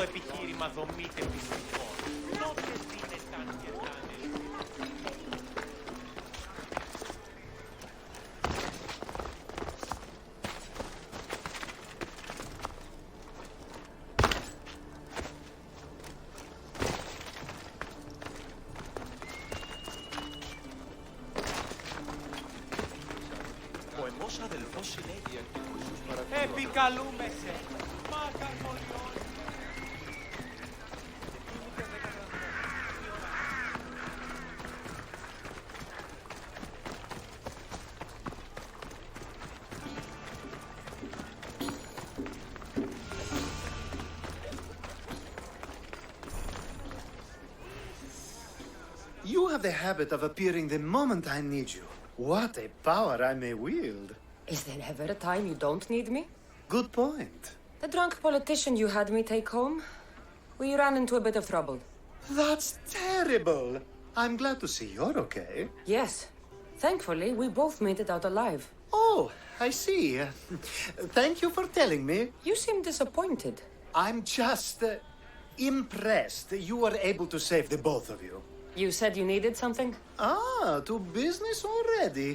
επιχείρημα δομείται δυστυχώς. Νότες είναι σαν γερνάνε. Ο εμός αδελφός συνέχεια και χωρίς Επικαλούμεσαι. Μα καρμολιώνει. You have the habit of appearing the moment I need you. What a power I may wield. Is there ever a time you don't need me? Good point. The drunk politician you had me take home? We ran into a bit of trouble. That's terrible. I'm glad to see you're okay. Yes. Thankfully, we both made it out alive. Oh, I see. Thank you for telling me. You seem disappointed. I'm just impressed you were able to save the both of you. You said you needed something? Ah, to business already.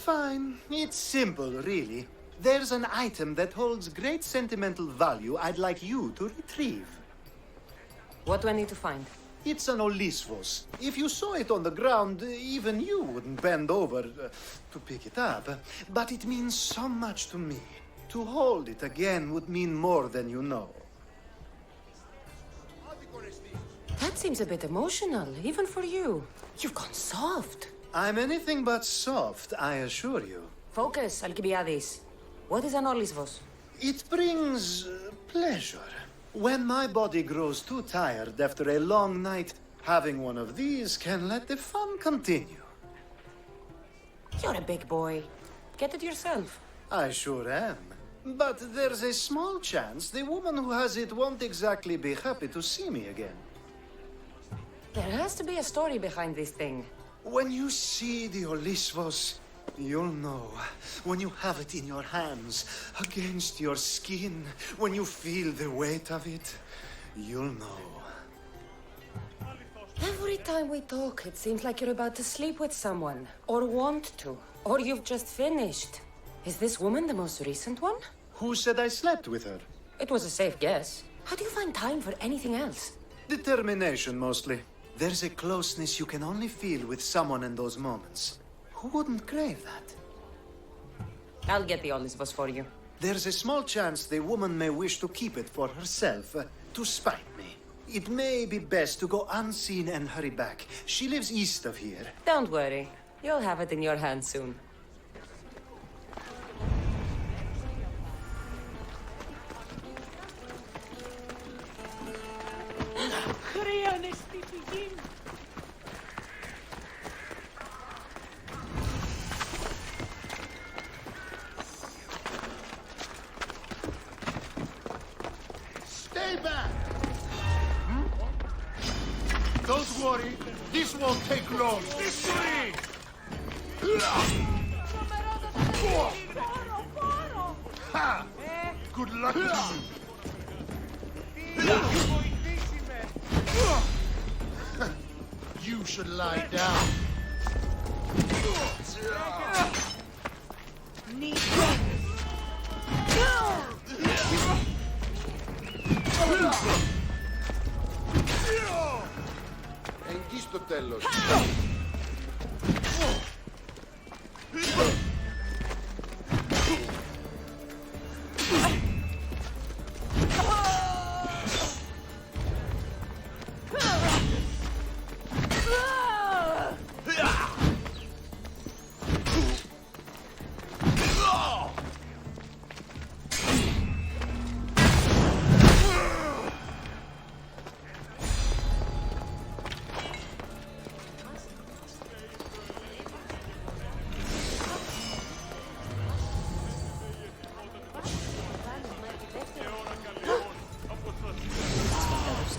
Fine. It's simple, really. There's an item that holds great sentimental value I'd like you to retrieve. What do I need to find? It's an Olisvos. If you saw it on the ground, even you wouldn't bend over to pick it up. But it means so much to me. To hold it again would mean more than you know. That seems a bit emotional, even for you. You've gone soft. I'm anything but soft, I assure you. Focus, Alkibiadis. What is an Olisvos? It brings pleasure. When my body grows too tired after a long night, having one of these can let the fun continue. You're a big boy. Get it yourself. I sure am. But there's a small chance the woman who has it won't exactly be happy to see me again. There has to be a story behind this thing. When you see the Olisvos, you'll know. When you have it in your hands, against your skin, when you feel the weight of it, you'll know. Every time we talk, it seems like you're about to sleep with someone. Or want to. Or you've just finished. Is this woman the most recent one? Who said I slept with her? It was a safe guess. How do you find time for anything else? Determination, mostly. There's a closeness you can only feel with someone in those moments. Who wouldn't crave that? I'll get the Olisvos for you. There's a small chance the woman may wish to keep it for herself, to spite me. It may be best to go unseen and hurry back. She lives east of here. Don't worry. You'll have it in your hand soon. Χρέανε στη πηγή. Stay back! Don't worry, this won't take long. This way! Ha! Good luck to you. You should lie down. Εκεί στο τέλος.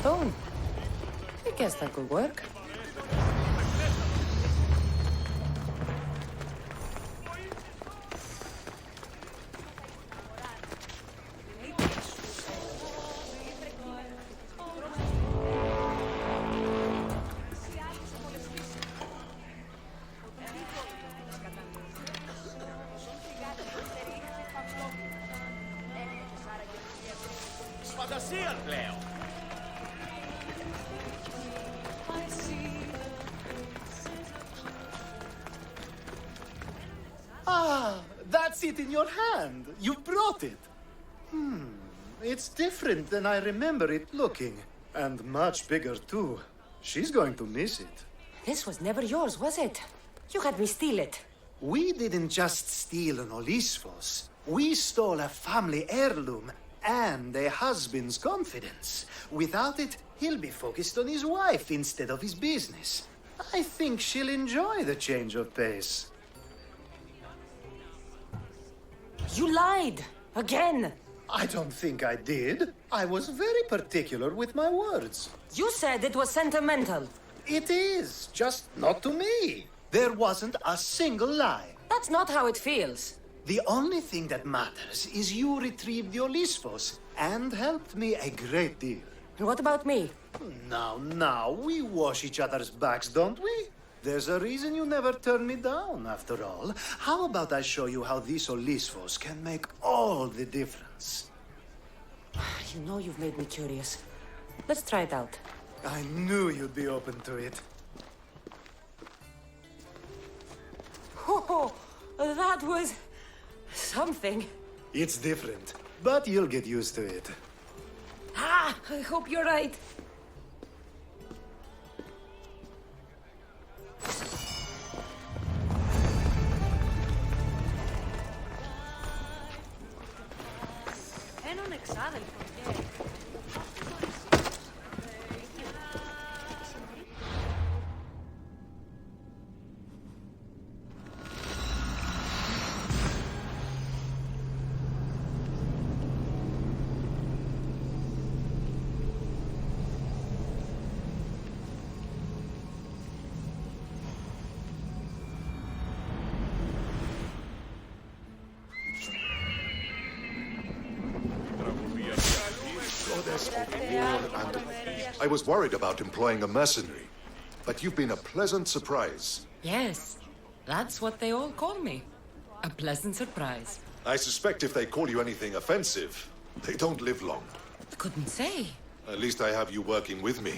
Stone. I guess that could work. πλέον. Ah, that's it in your hand. You brought it. It's different than I remember it looking. And much bigger, too. She's going to miss it. This was never yours, was it? You had me steal it. We didn't just steal an Olisfos. We stole a family heirloom and a husband's confidence. Without it, he'll be focused on his wife instead of his business. I think she'll enjoy the change of pace. You lied! Again! I don't think I did. I was very particular with my words. You said it was sentimental. It is, just not to me. There wasn't a single lie. That's not how it feels. The only thing that matters is you retrieved the Olisfos and helped me a great deal. And what about me? Now, we wash each other's backs, don't we? There's a reason you never turn me down, after all. How about I show you how these Olisfos can make all the difference? You know you've made me curious. Let's try it out. I knew you'd be open to it. Oh, that was... something. It's different, but you'll get used to it. Ah, I hope you're right. Έναν εξάδελφο και... I was worried about employing a mercenary, but you've been a pleasant surprise. Yes, that's what they all call me. A pleasant surprise. I suspect if they call you anything offensive, they don't live long. I couldn't say. At least I have you working with me,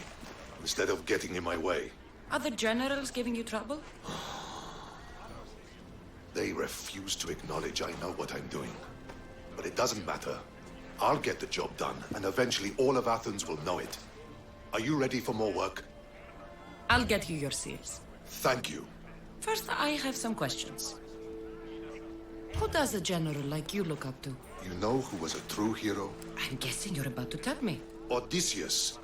instead of getting in my way. Are the generals giving you trouble? They refuse to acknowledge I know what I'm doing. But it doesn't matter. I'll get the job done, and eventually all of Athens will know it. Are you ready for more work? I'll get you your seals. Thank you. First, I have some questions. Who does a general like you look up to? You know who was a true hero? I'm guessing you're about to tell me. Odysseus.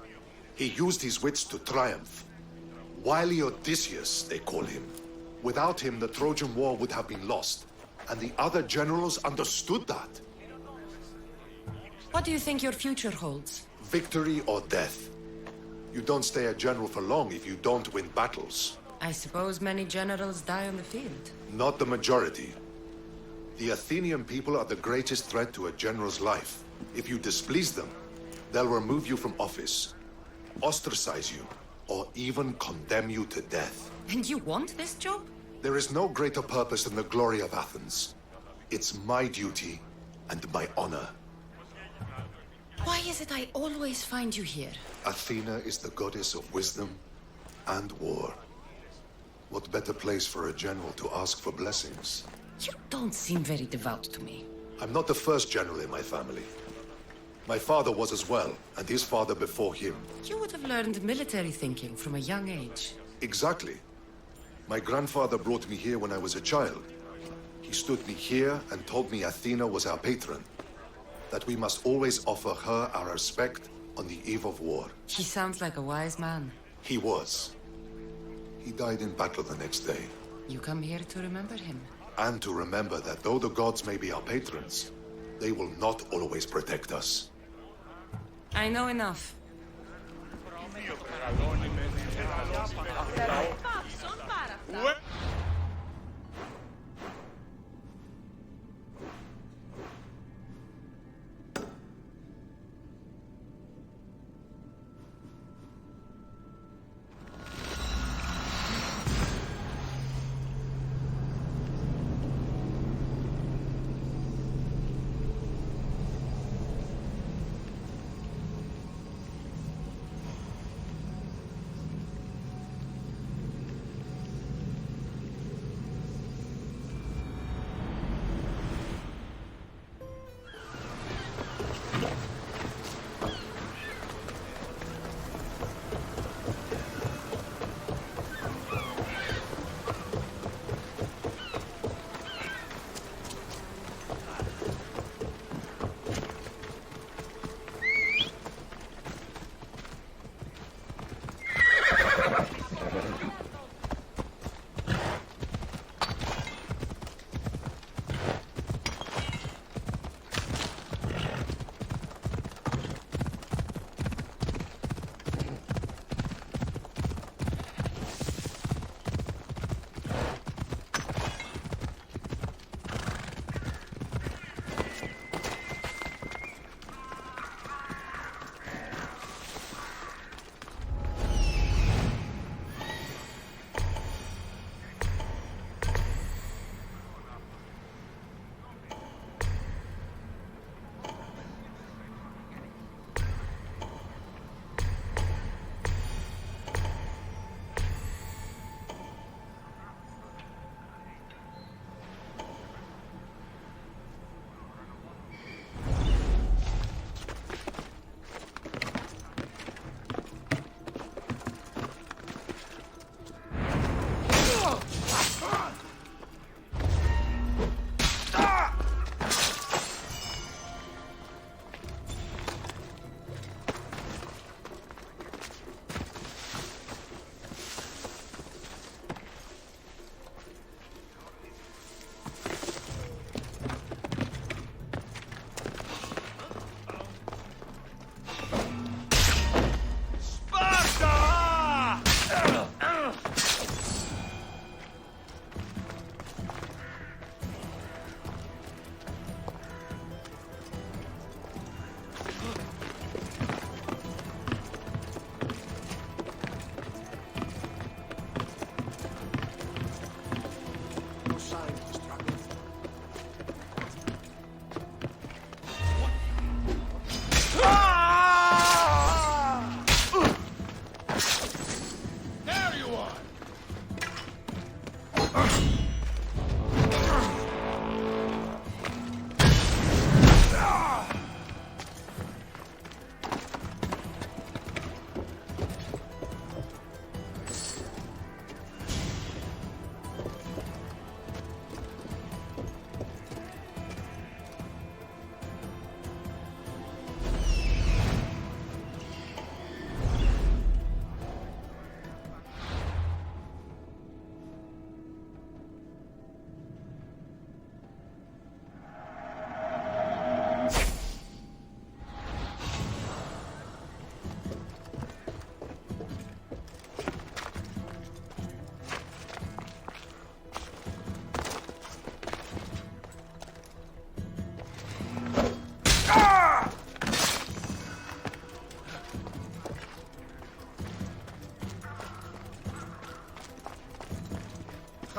He used his wits to triumph. Wily Odysseus, they call him. Without him, the Trojan War would have been lost. And the other generals understood that. What do you think your future holds? Victory or death. You don't stay a general for long if you don't win battles. I suppose many generals die on the field. Not the majority. The Athenian people are the greatest threat to a general's life. If you displease them, they'll remove you from office, ostracize you, or even condemn you to death. And you want this job? There is no greater purpose than the glory of Athens. It's my duty and my honor. Why is it I always find you here? Athena is the goddess of wisdom and war. What better place for a general to ask for blessings? You don't seem very devout to me. I'm not the first general in my family. My father was as well, and his father before him. You would have learned military thinking from a young age. Exactly. My grandfather brought me here when I was a child. He stood me here and told me Athena was our patron. That we must always offer her our respect on the eve of war. He sounds like a wise man. He was. He died in battle the next day. You come here to remember him. And to remember that though the gods may be our patrons, they will not always protect us. I know enough. Πάψον πάρα αυτά.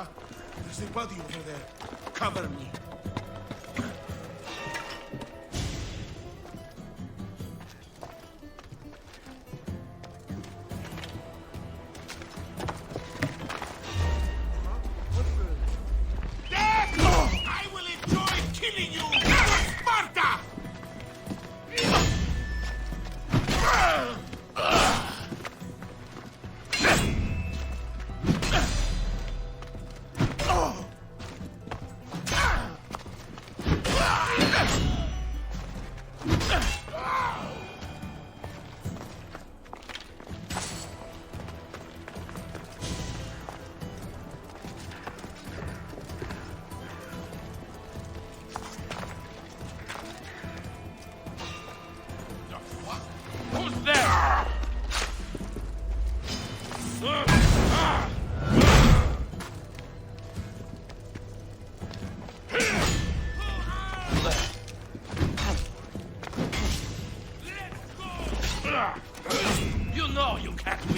Sparta! There's a body over there. Cover me. I will enjoy killing you! Sparta! Who's there? You know you can't win.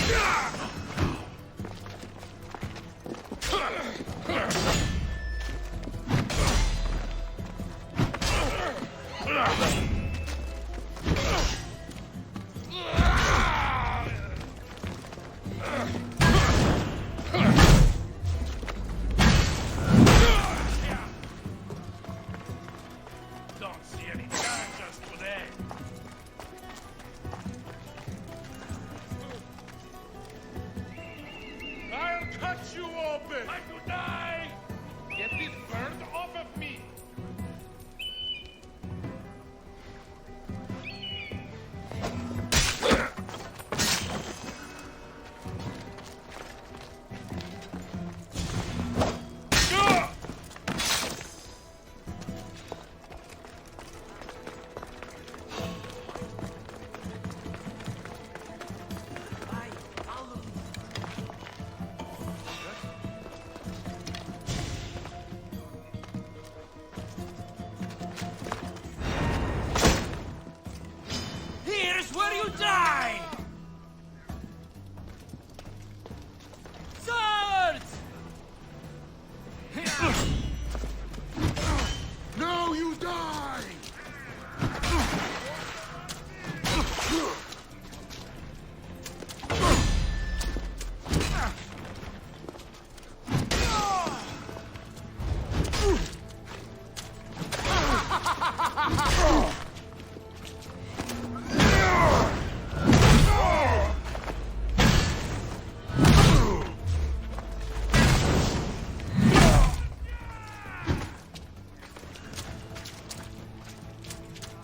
Don't see any characters today. I'll cut you open! Time to die! Get this bird off of me! Here's where you die! Swords! Now you die!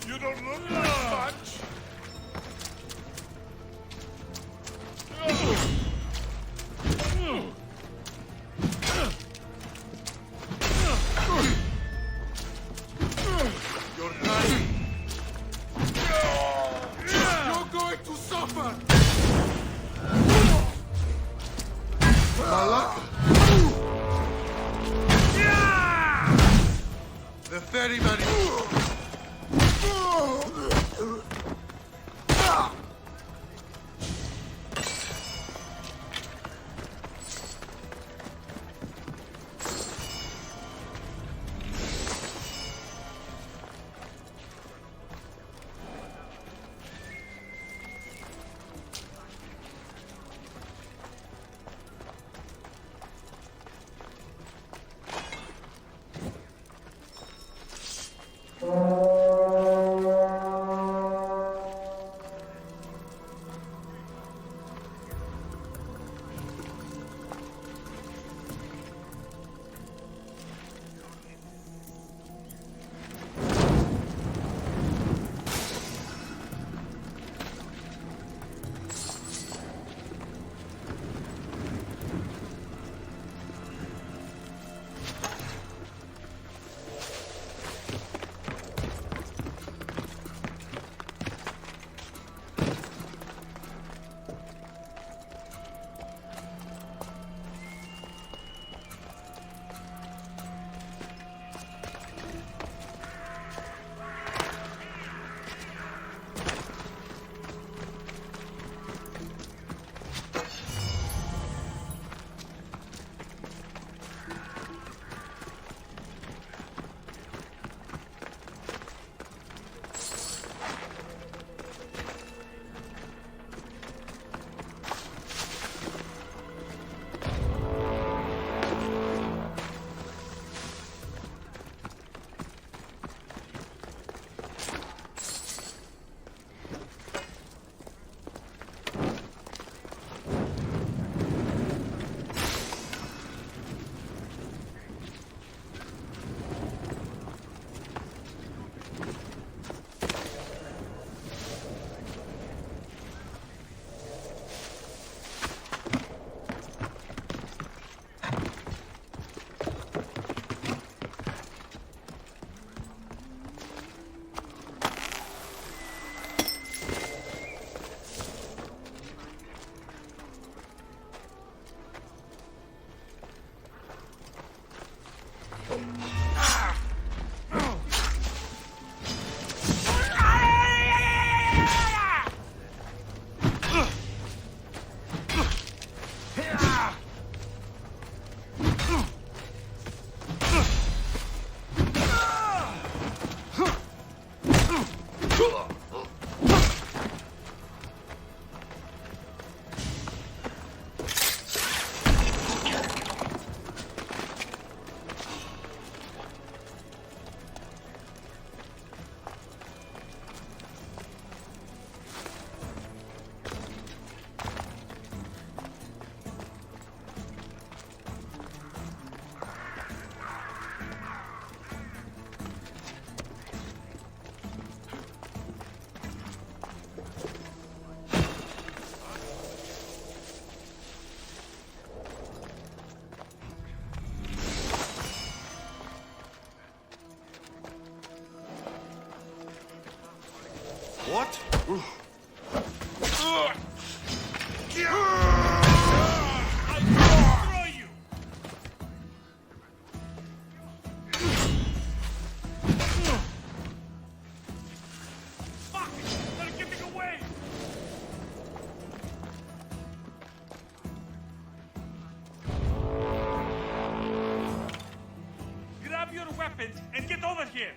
You don't look like much! You're dying! You're going to suffer! Malaka! The ferryman is... What? Grab your weapons and get over here!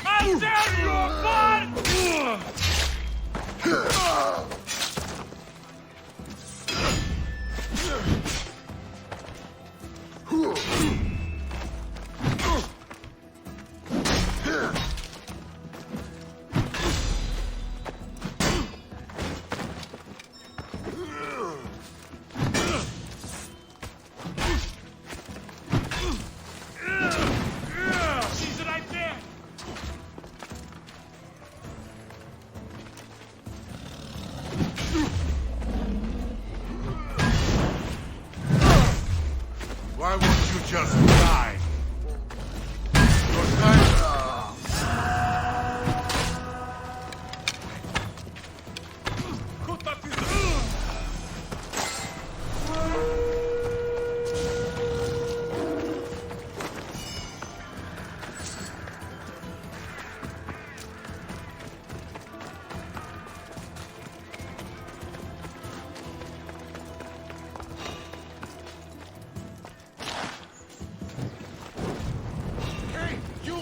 I'll tear you apart! She's right there! Why won't you just die? Your time. Hey, you!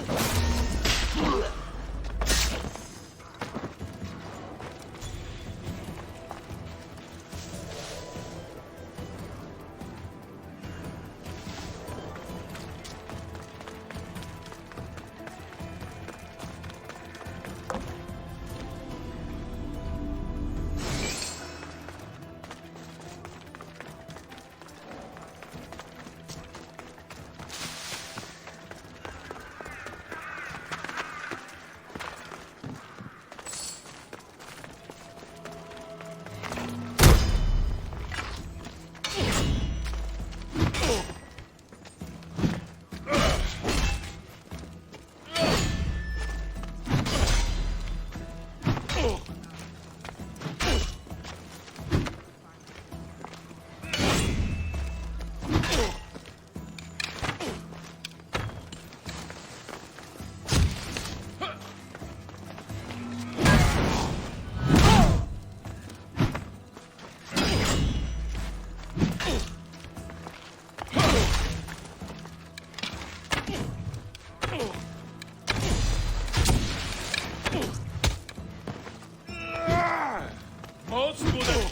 Old school.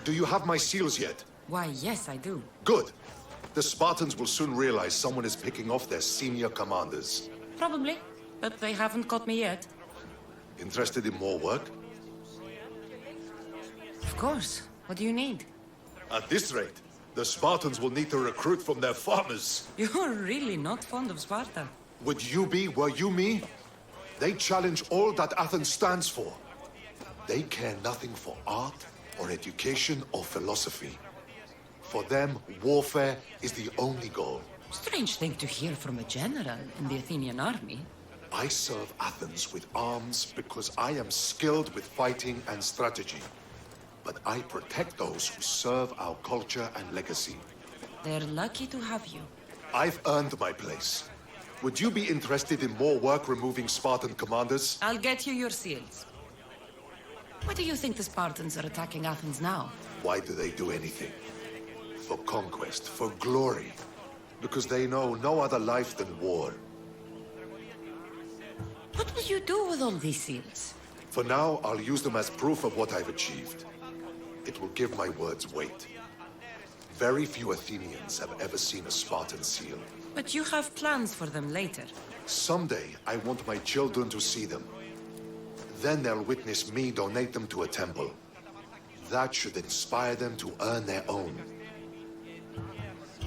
Do you have my seals yet? Why, yes, I do. Good. The Spartans will soon realize someone is picking off their senior commanders. Probably, but they haven't caught me yet. Interested in more work? Of course. What do you need? At this rate, the Spartans will need to recruit from their farmers. You're really not fond of Sparta. Would you be, were you me? They challenge all that Athens stands for. They care nothing for art, or education, or philosophy. For them, warfare is the only goal. Strange thing to hear from a general in the Athenian army. I serve Athens with arms because I am skilled with fighting and strategy. But I protect those who serve our culture and legacy. They're lucky to have you. I've earned my place. Would you be interested in more work removing Spartan commanders? I'll get you your seals. Why do you think the Spartans are attacking Athens now? Why do they do anything? For conquest, for glory. Because they know no other life than war. What will you do with all these seals? For now, I'll use them as proof of what I've achieved. It will give my words weight. Very few Athenians have ever seen a Spartan seal. But you have plans for them later. Someday, I want my children to see them. Then they'll witness me donate them to a temple. That should inspire them to earn their own.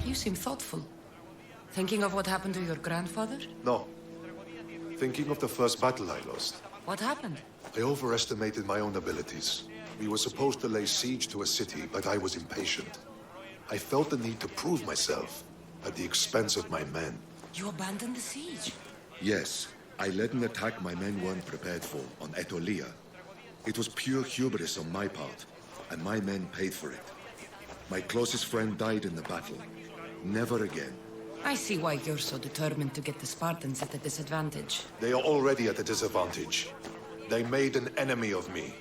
You seem thoughtful. Thinking of what happened to your grandfather? No. Thinking of the first battle I lost. What happened? I overestimated my own abilities. We were supposed to lay siege to a city, but I was impatient. I felt the need to prove myself, at the expense of my men. You abandoned the siege. Yes, I led an attack my men weren't prepared for, on Aetolia. It was pure hubris on my part, and my men paid for it. My closest friend died in the battle. Never again. I see why you're so determined to get the Spartans at a disadvantage. They are already at a disadvantage. They made an enemy of me.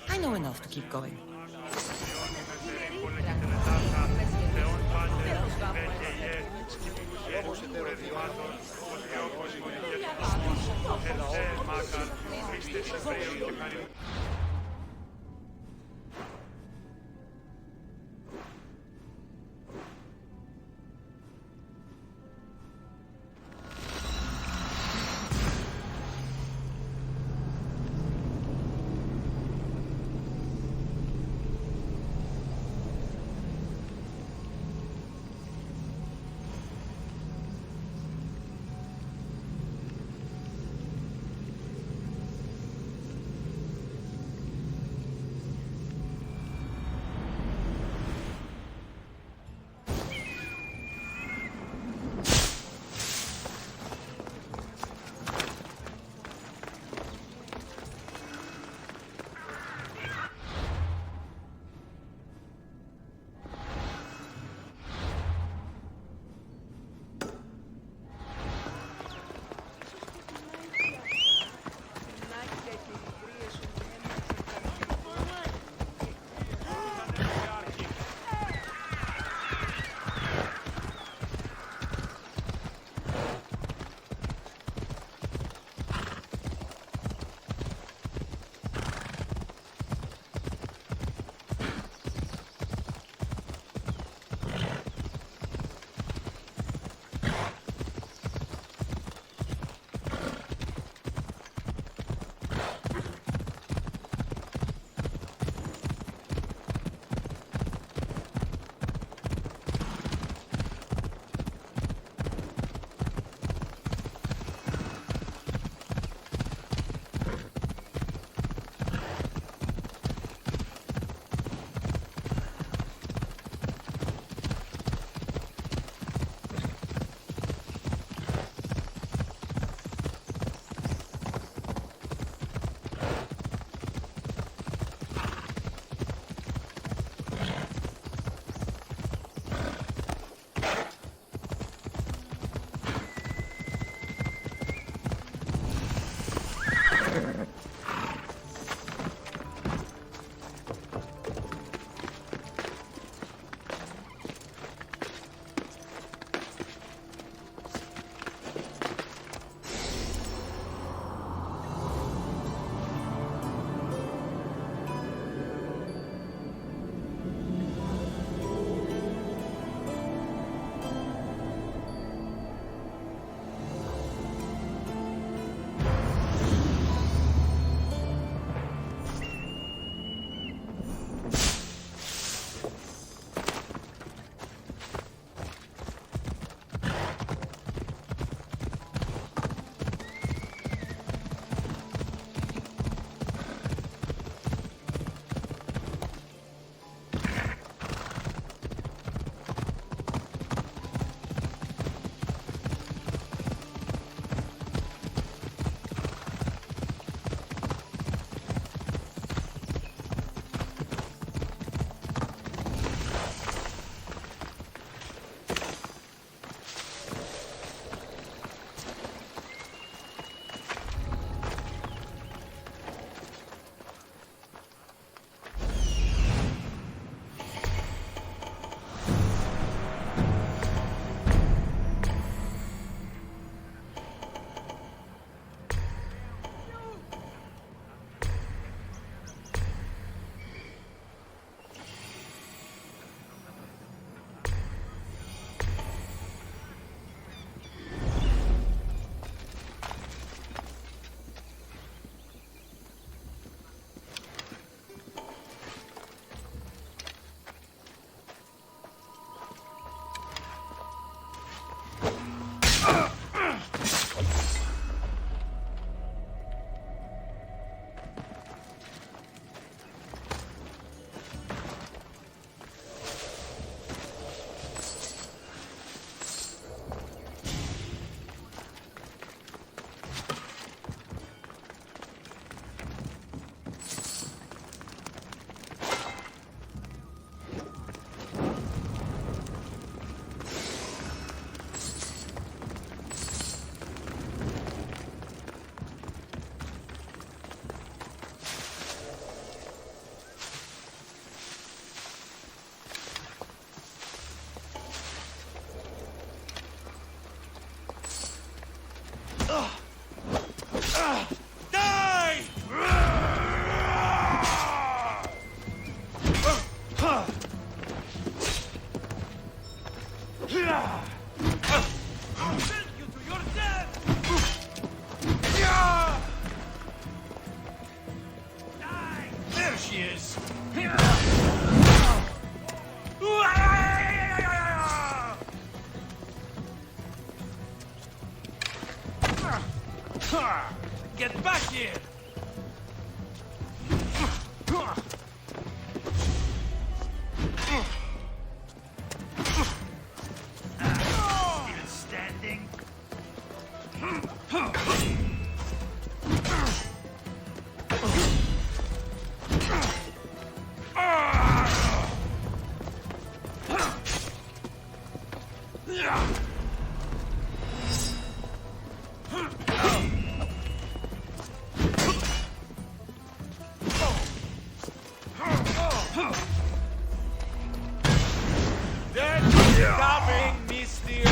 I know enough to keep going. Get back here! Still standing? Coming, Mistio!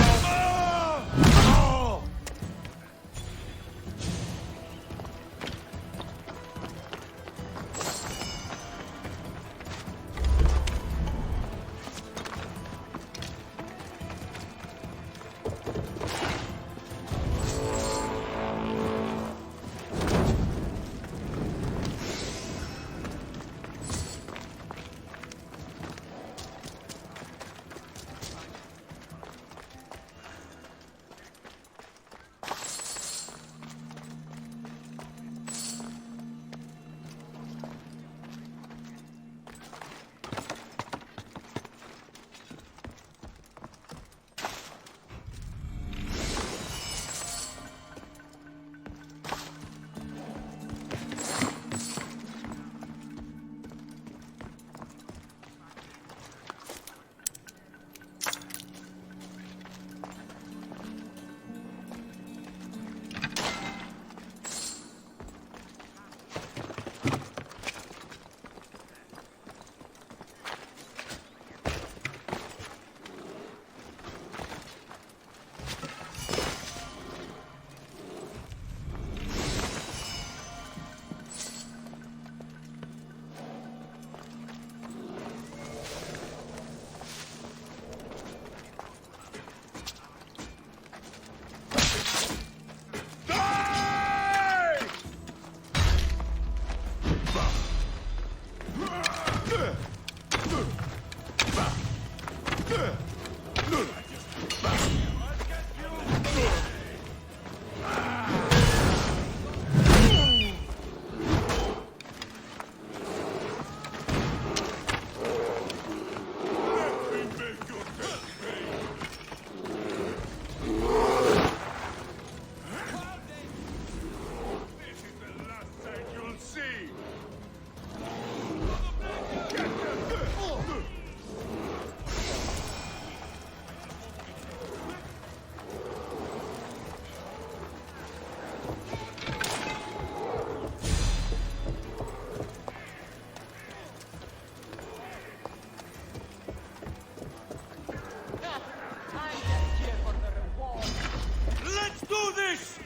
Let's do this!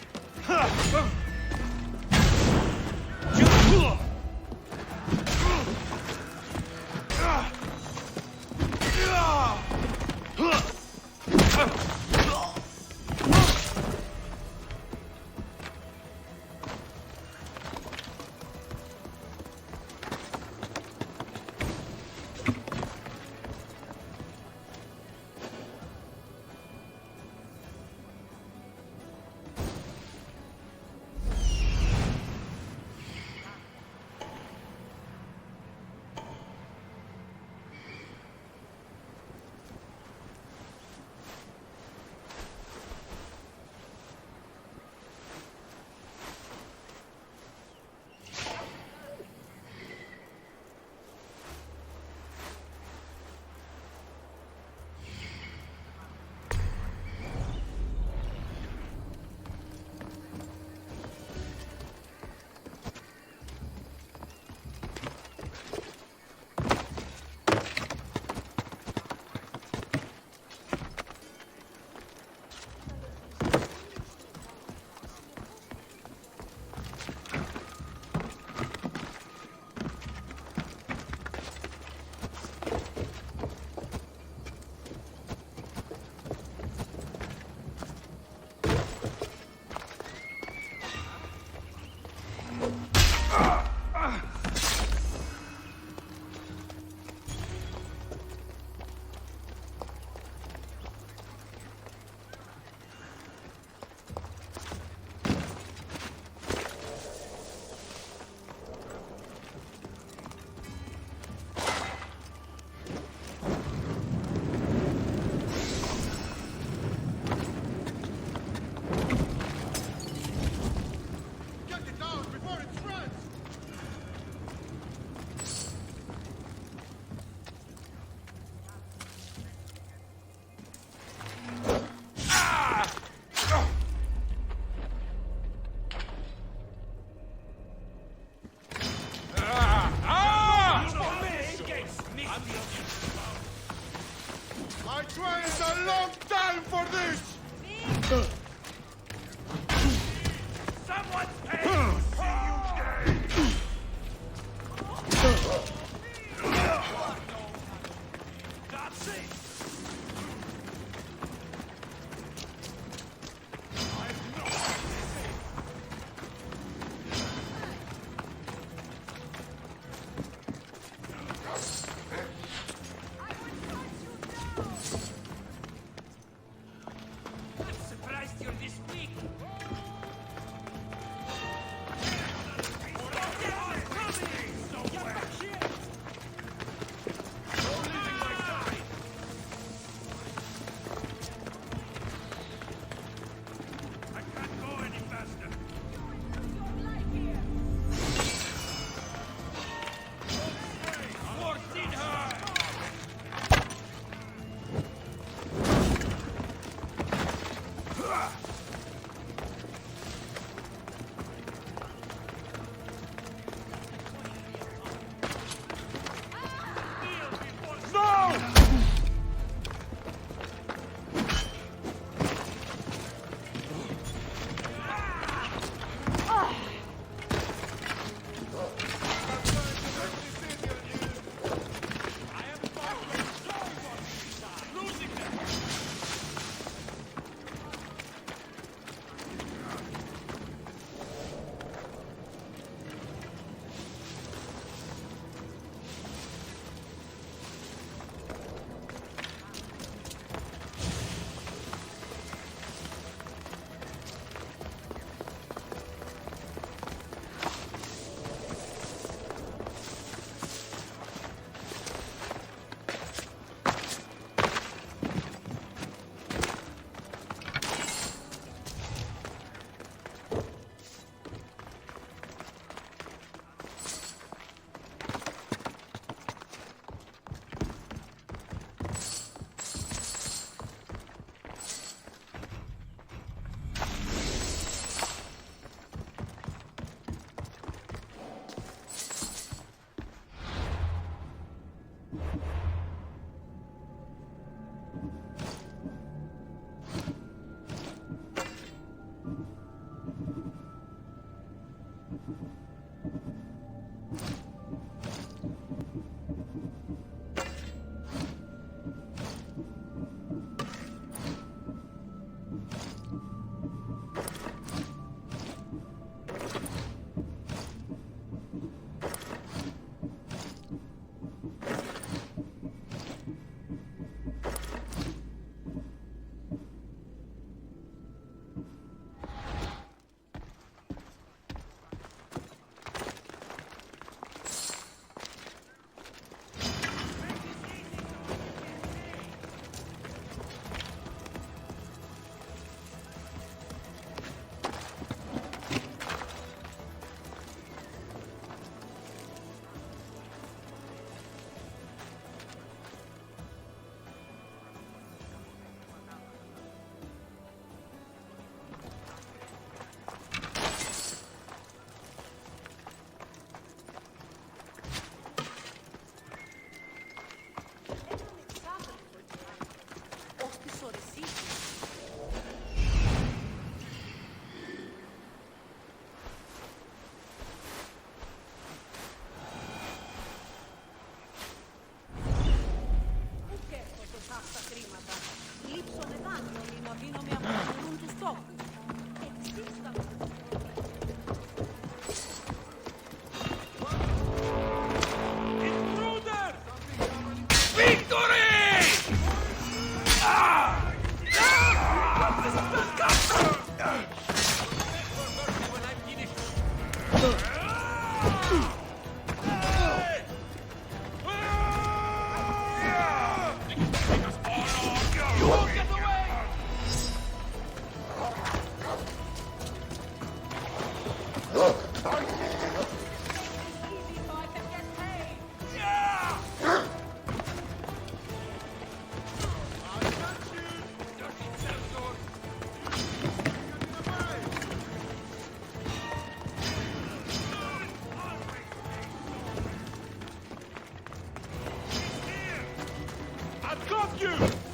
I've got you!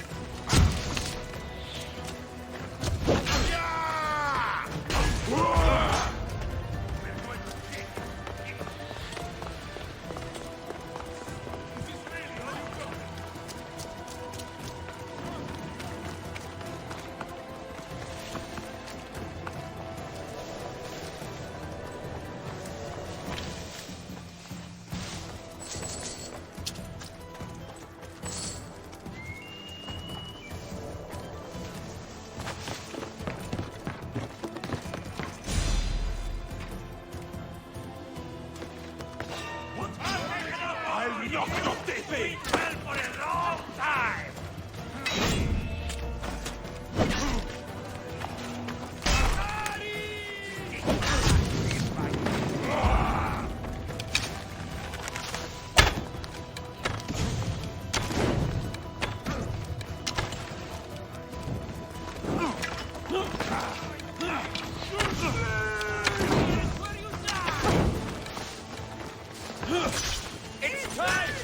I'll knock it off this thing! Well, for a long time! It's time!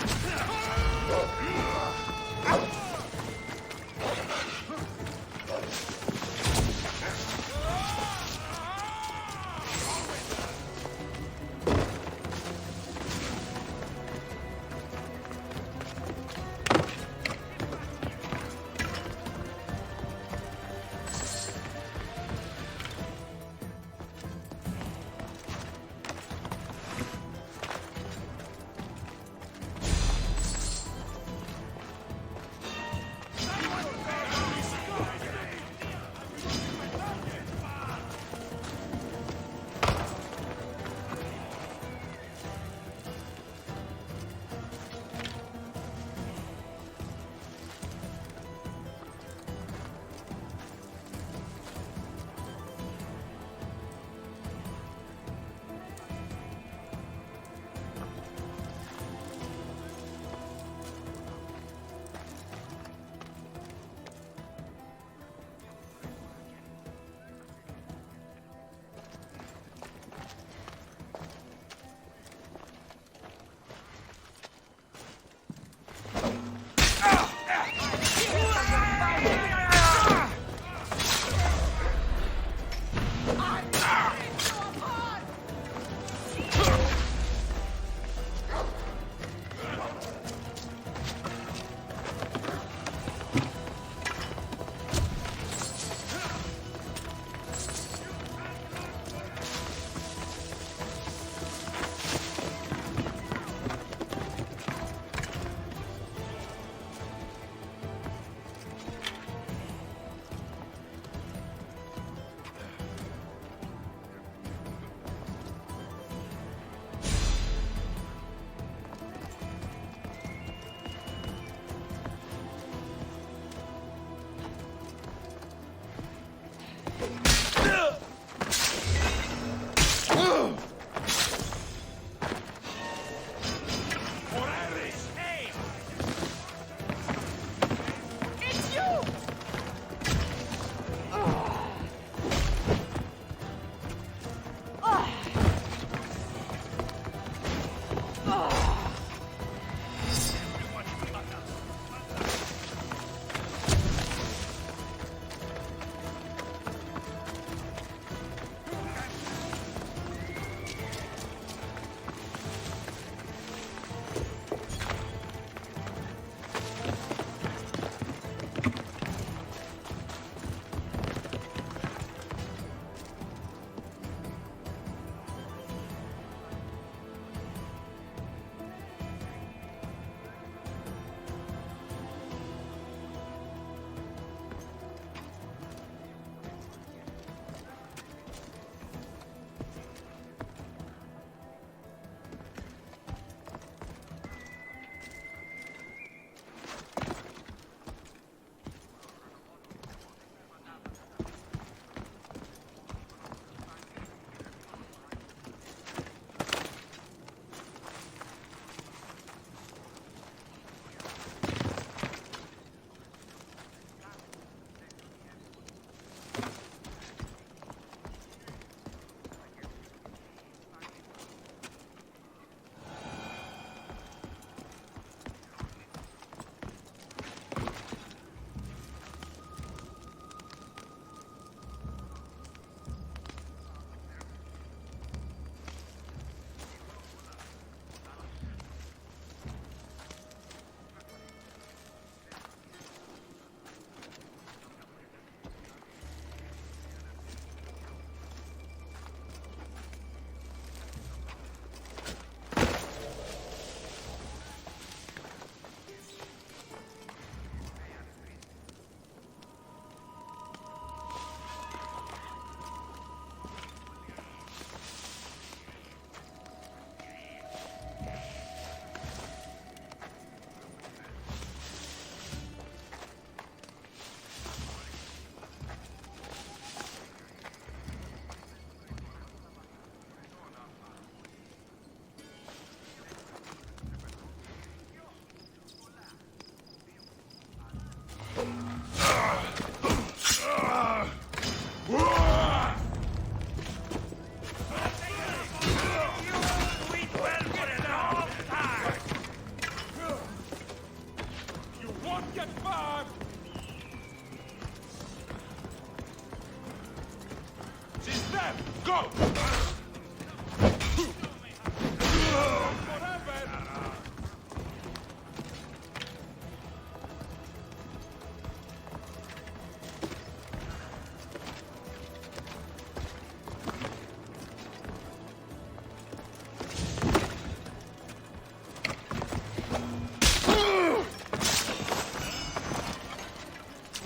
left. Go!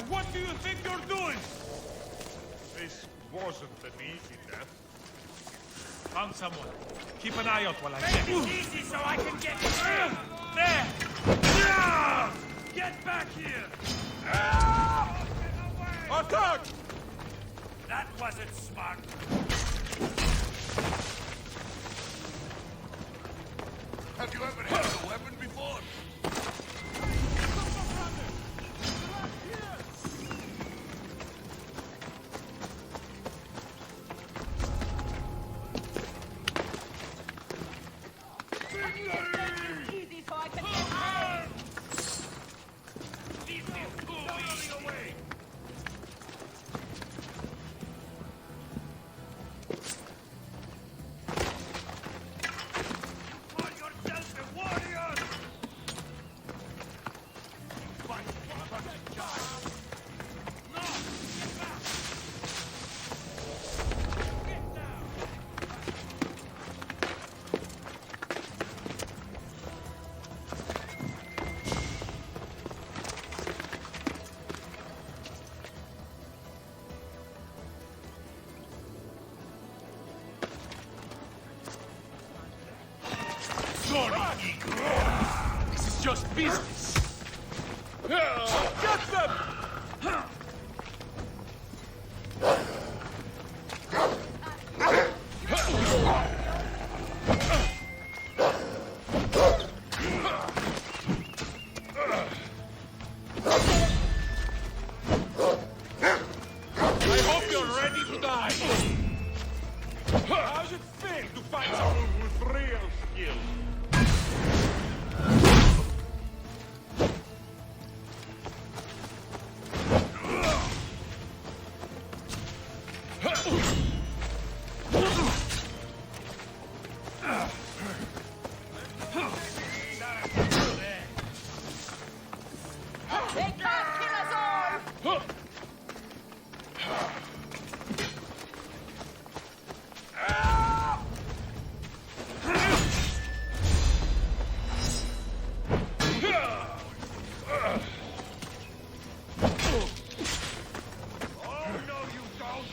What do you think you're doing? This wasn't an easy death. Found someone. Keep an eye out while I check. Make it easy so I can get in. There! Get back here! Attack! That wasn't smart. Have you ever had a weapon before? Easy so I can get out. This is too easy. Call yourself a warrior! Fight for the child! No! Get back! Get down! Sorry, Eagle. This is just business. Get them! I hope you're ready to die. How's it feel to find someone with real skill? They can't kill us all. Oh, no, you don't!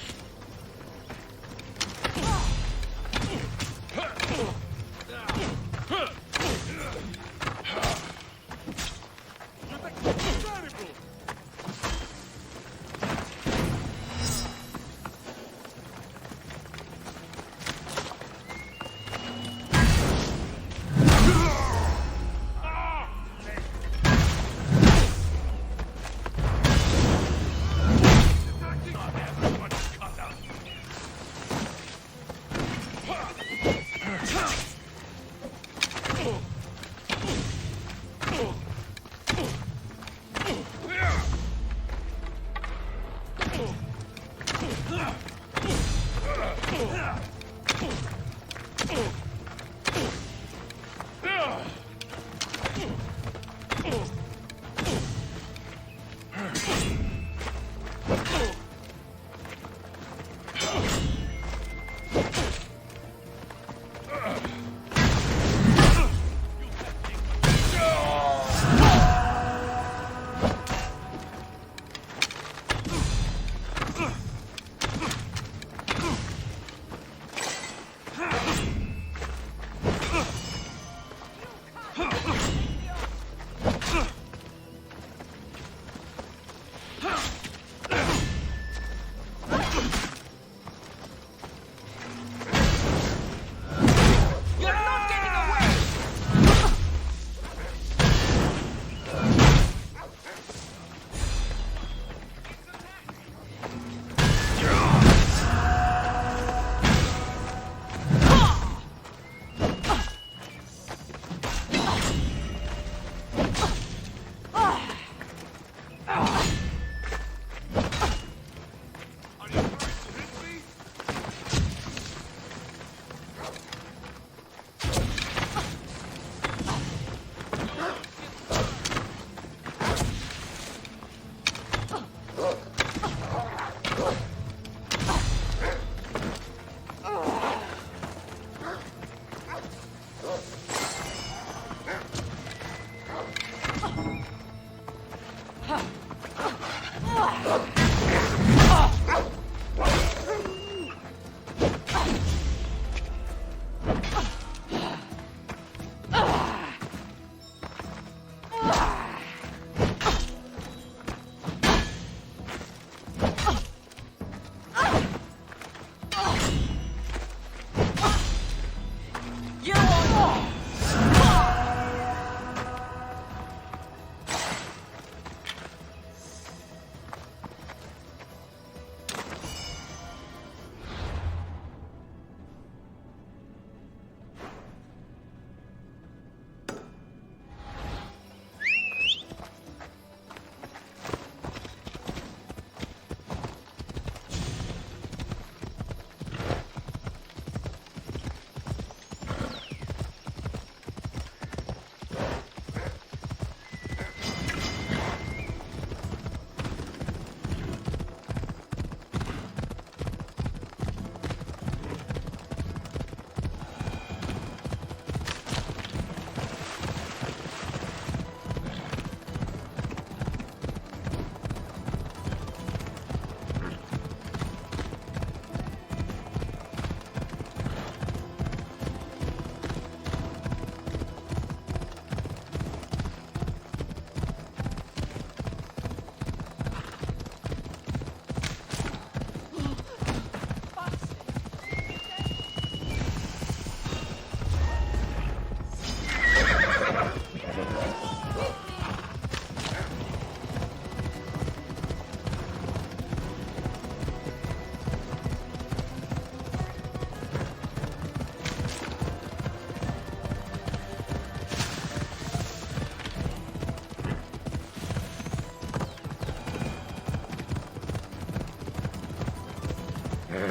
To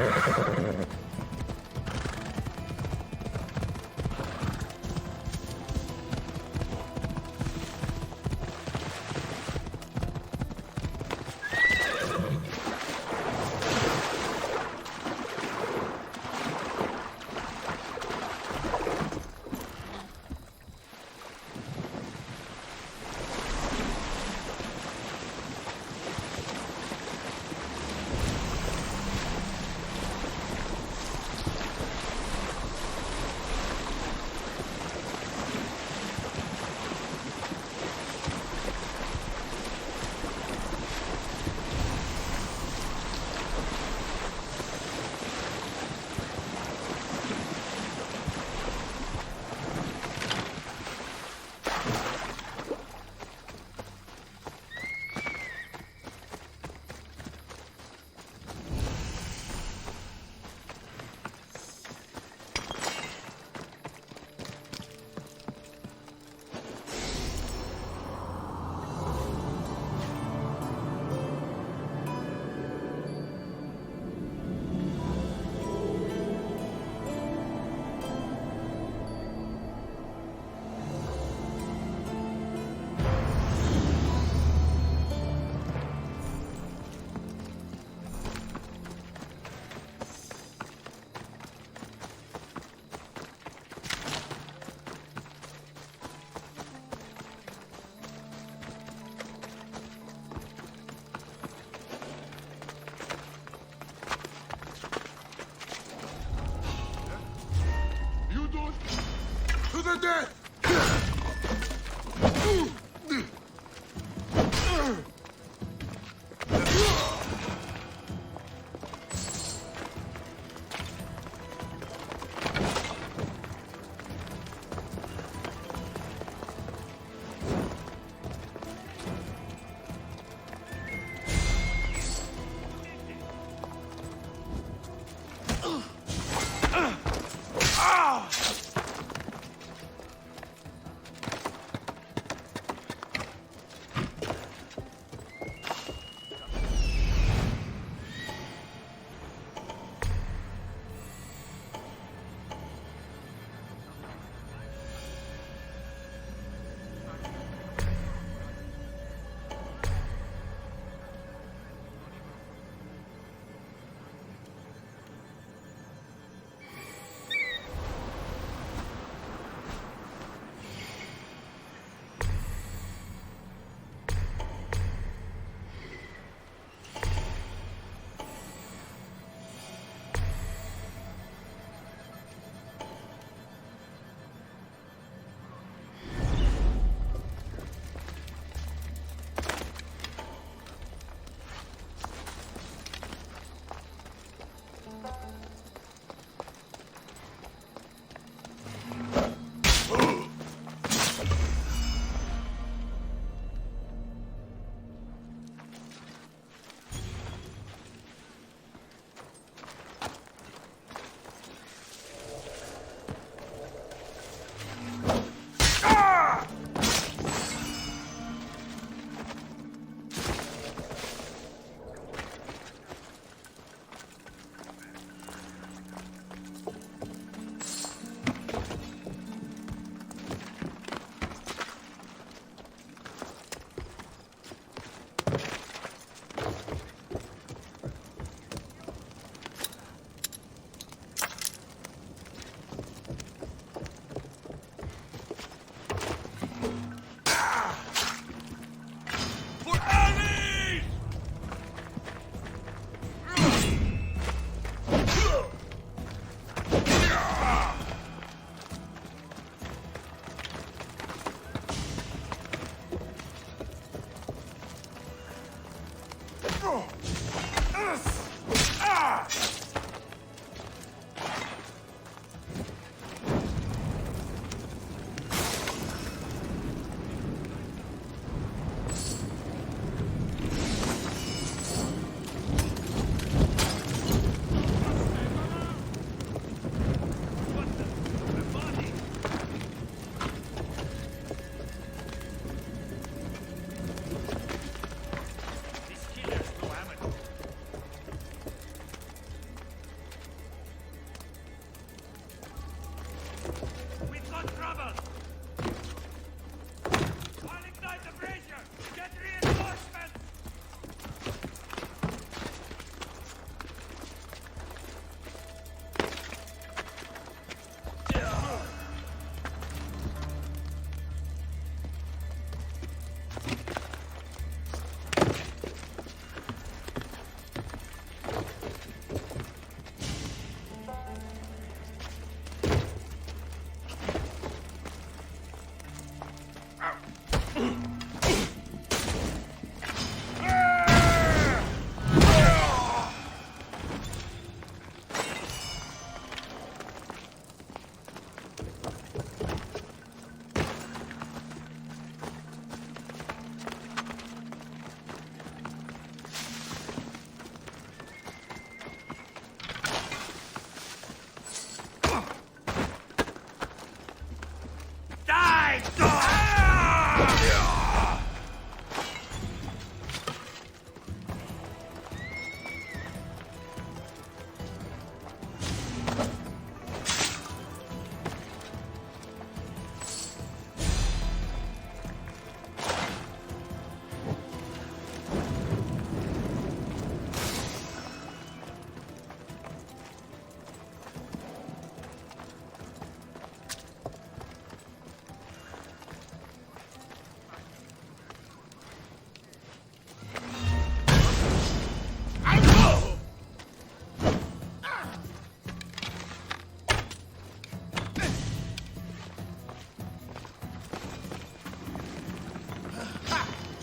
the death!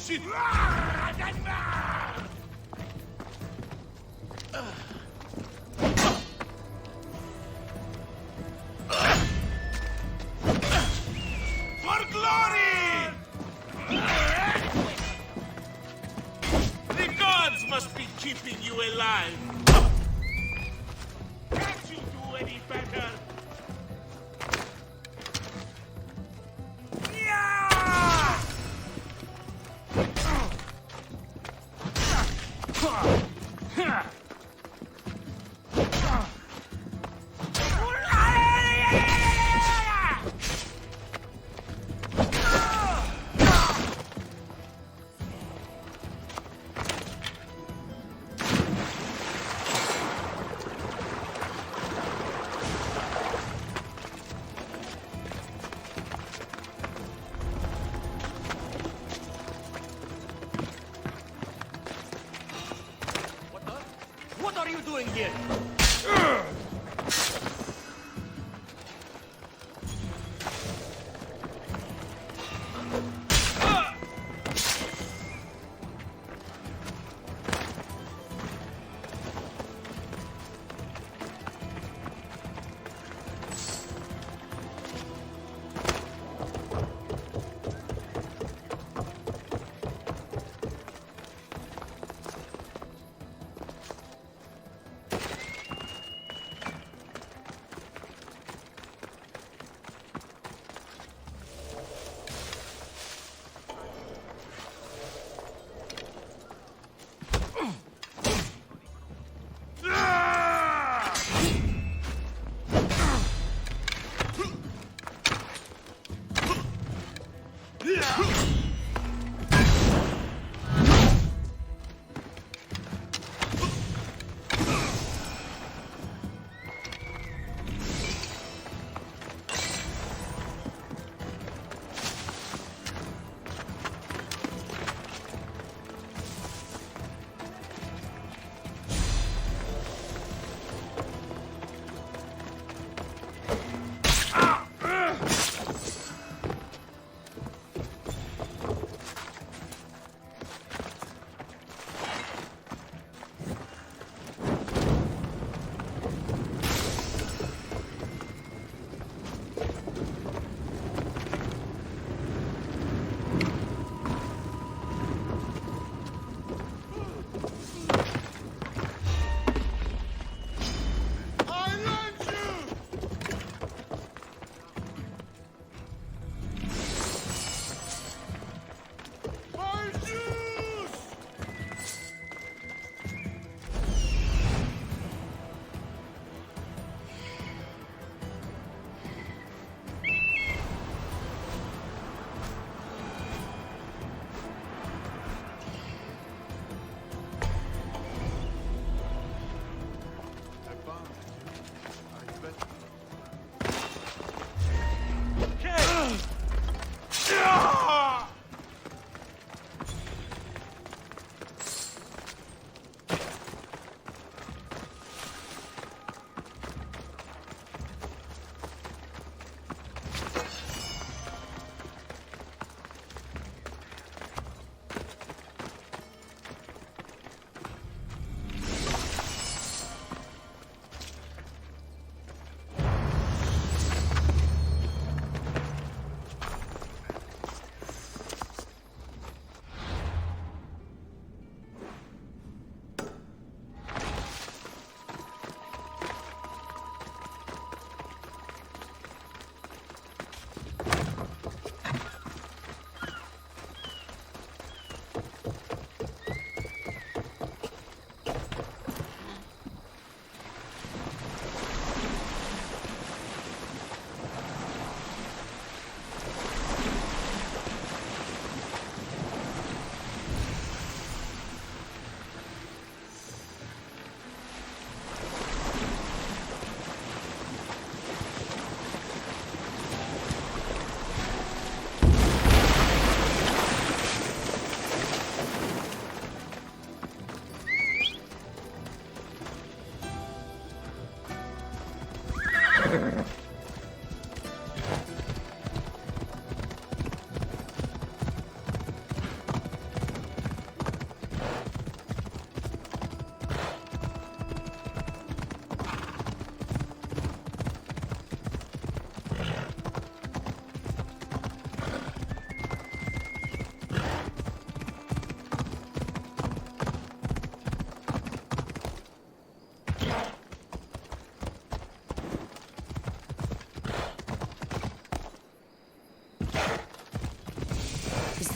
Shit! For glory! The gods must be keeping you alive. Can't you do any better? Yeah! What are you doing here?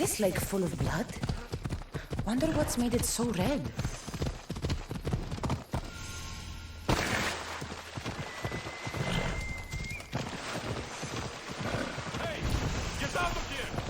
this lake full of blood? Wonder what's made it so red. Hey, get out of here!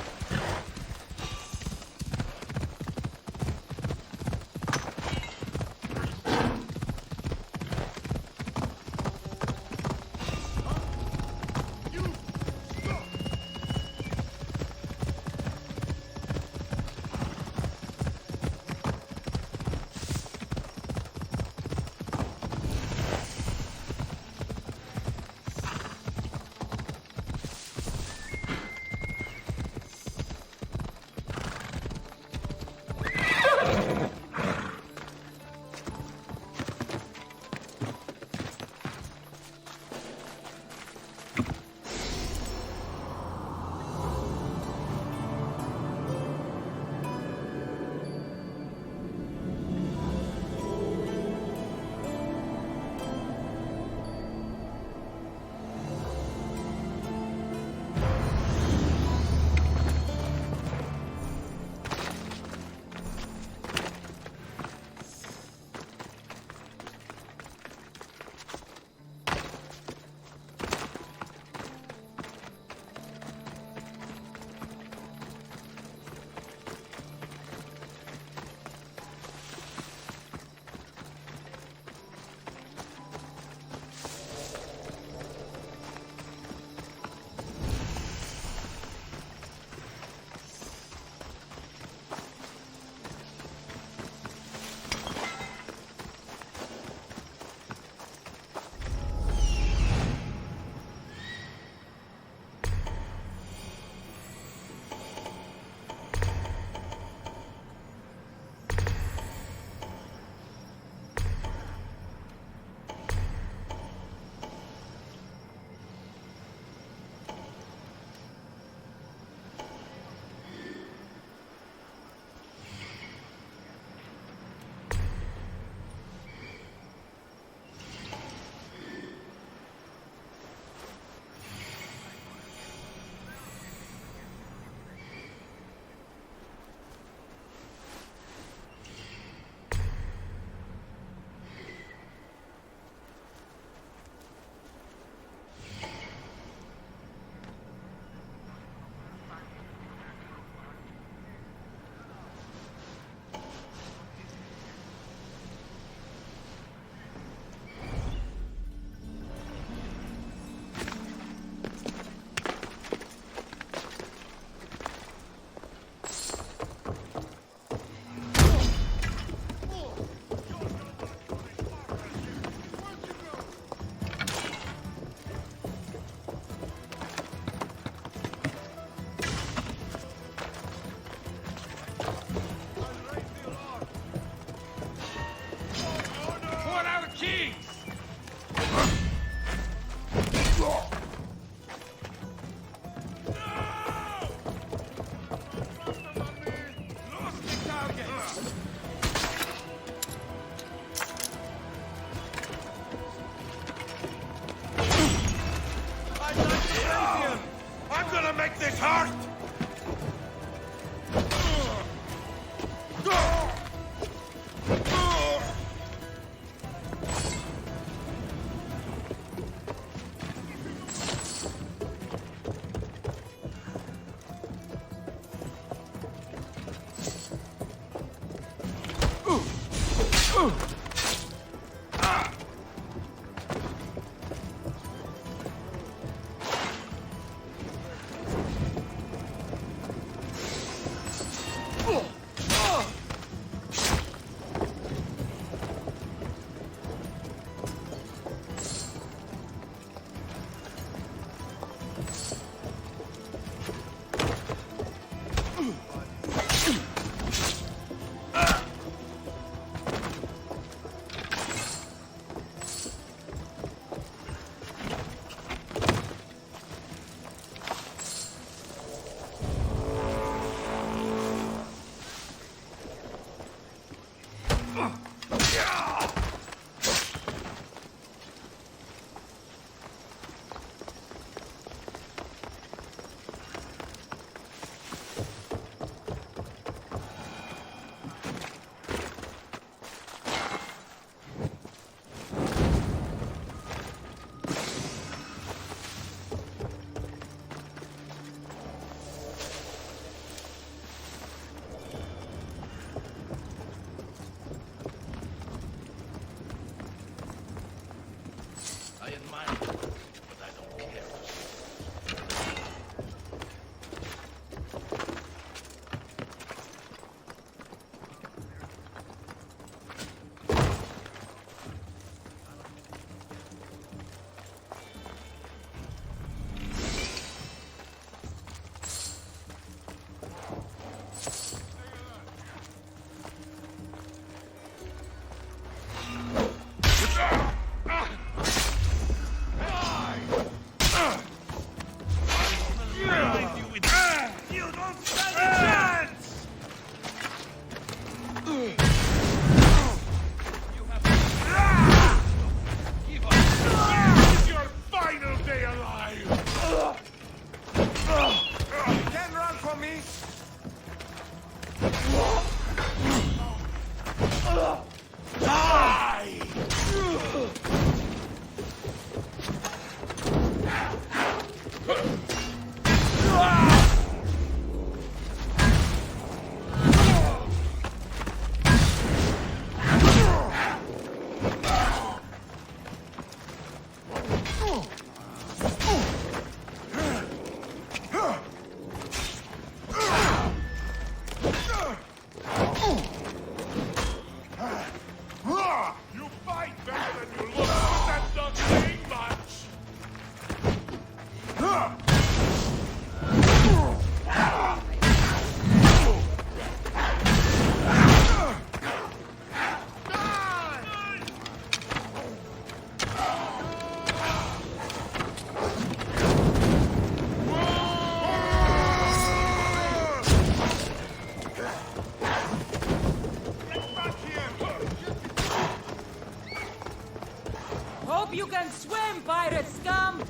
Hope you can swim, pirate scum!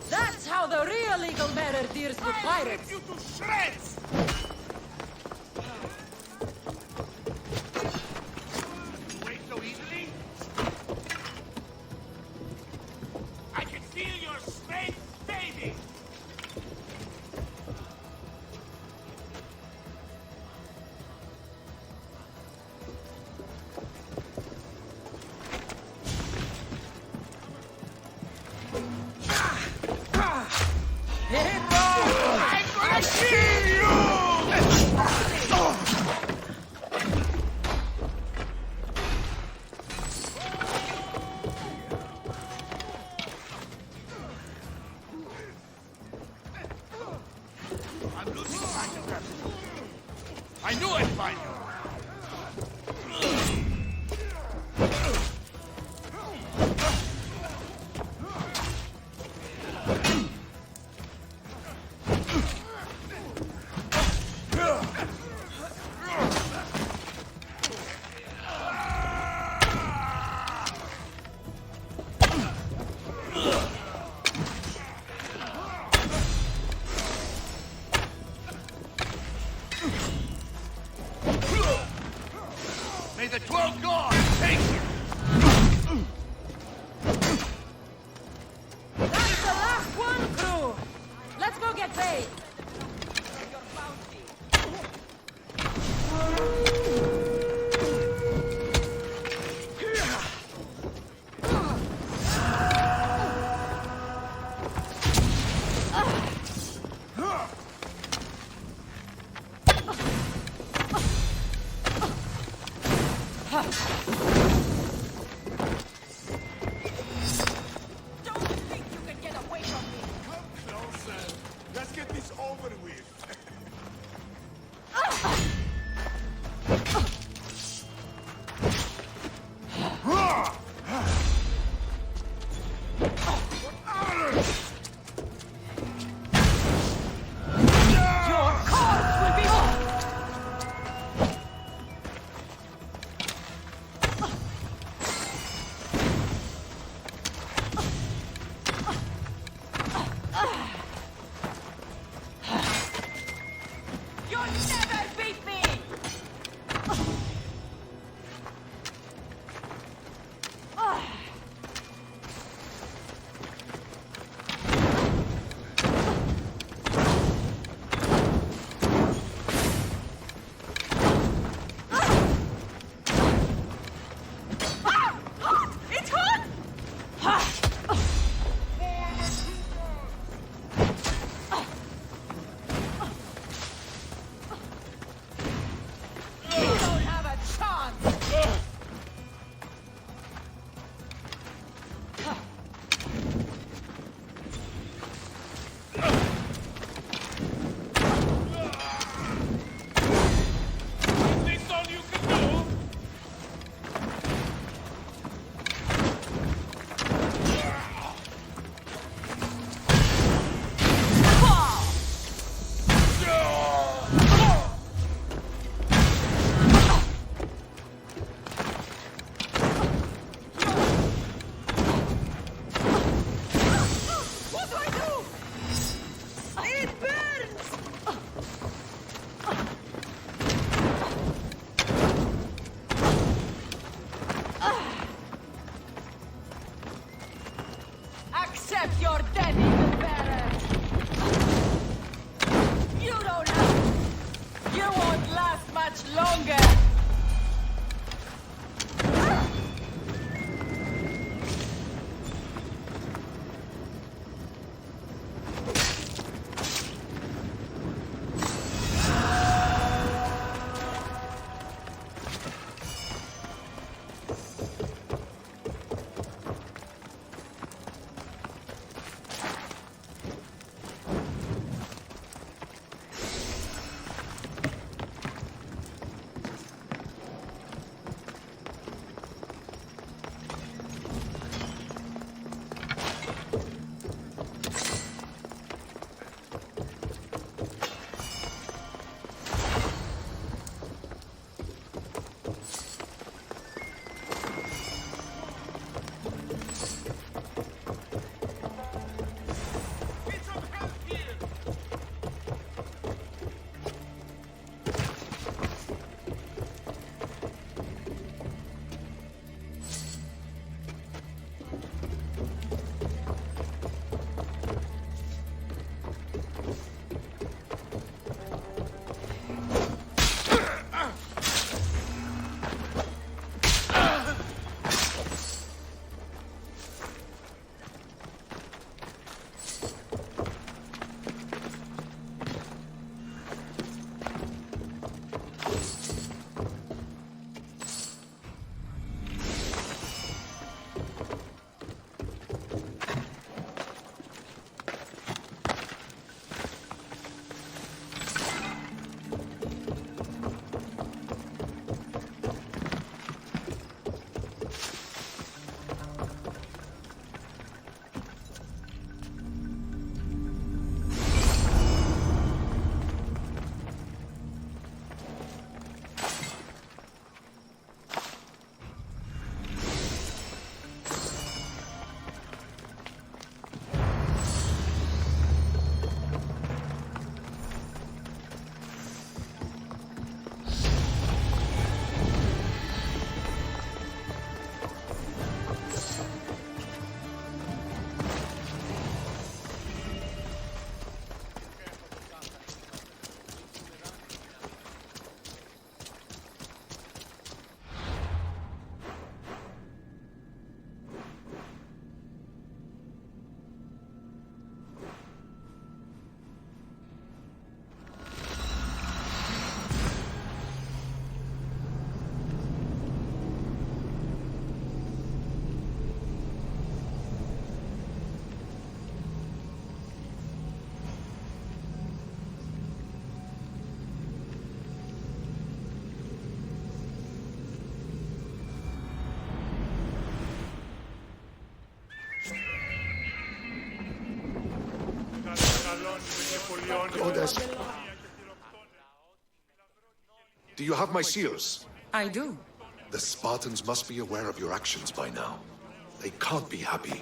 That's how the real Eagle Bearer deals with pirates! You to shreds! Wait so easily? I can feel your strength fading! I'm gonna kill you! I'm losing sight of them. I knew I'd find you. May the 12 gods take you! That's the last one, crew! Let's go get paid! Don't think you can get away from me! Come closer. Let's get this over with. Your corpse will be... You'll never beat me! It's hot! You don't have a chance! Is this all you can do? What do I do? It burns! Accept your death, Eagle Bearer! You don't have... You won't last much longer! Goddess. Do you have my seals? I do. The Spartans must be aware of your actions by now. They can't be happy.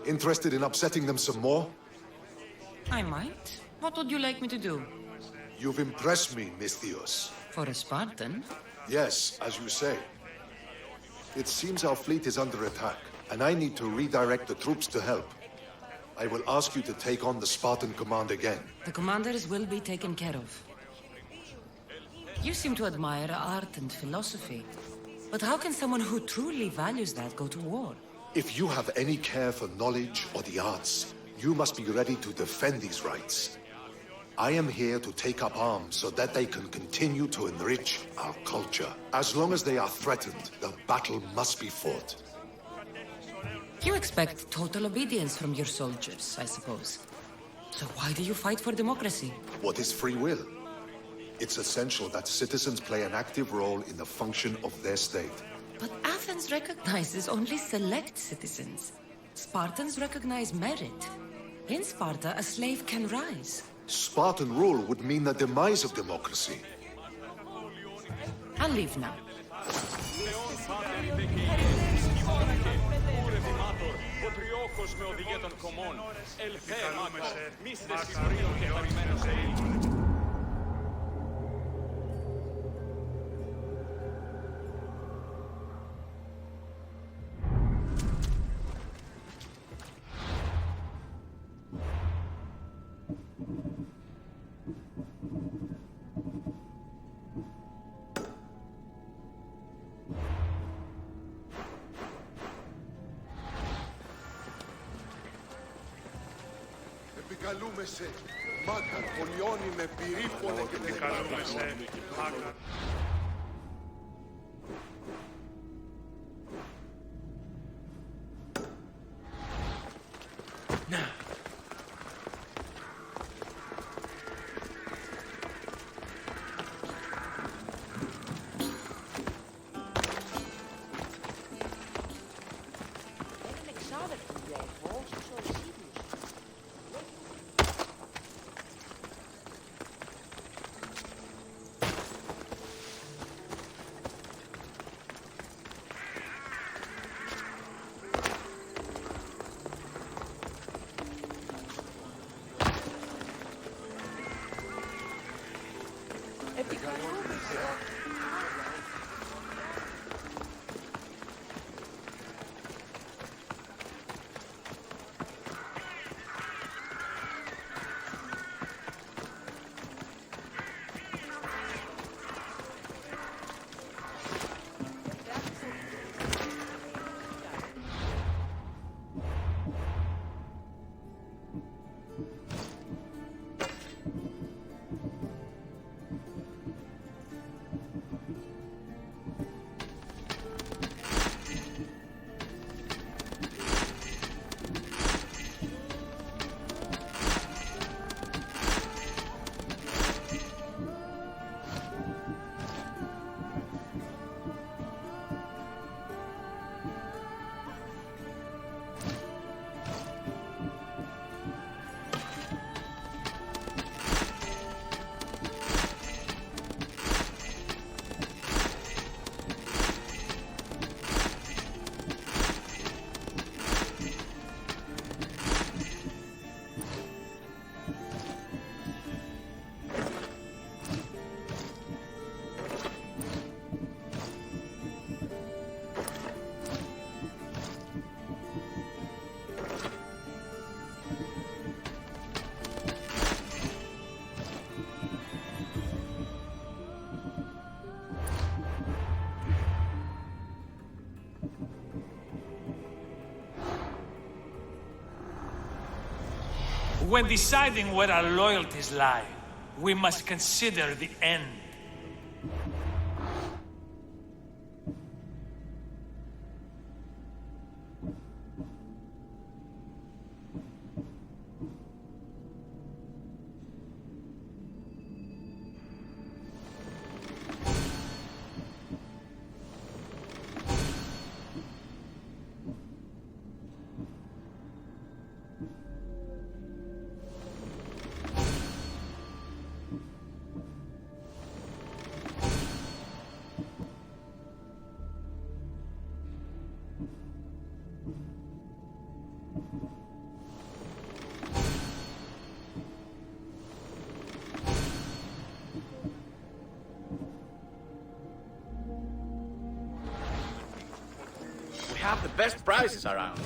Interested in upsetting them some more? I might. What would you like me to do? You've impressed me, Misthios. For a Spartan? Yes, as you say. It seems our fleet is under attack, and I need to redirect the troops to help. I will ask you to take on the Spartan command again. The commanders will be taken care of. You seem to admire art and philosophy. But how can someone who truly values that go to war? If you have any care for knowledge or the arts, you must be ready to defend these rights. I am here to take up arms so that they can continue to enrich our culture. As long as they are threatened, the battle must be fought. You expect total obedience from your soldiers, I suppose. So why do you fight for democracy? What is free will? It's essential that citizens play an active role in the function of their state. But Athens recognizes only select citizens. Spartans recognize merit. In Sparta, a slave can rise. Spartan rule would mean the demise of democracy. I'll leave now. Επικαλούμε σε Μάκαρ, Πολιώνη με πυρήφωνο και Επικαλούμε σε Μάκαρ. When deciding where our loyalties lie, we must consider the end. have the best prices around.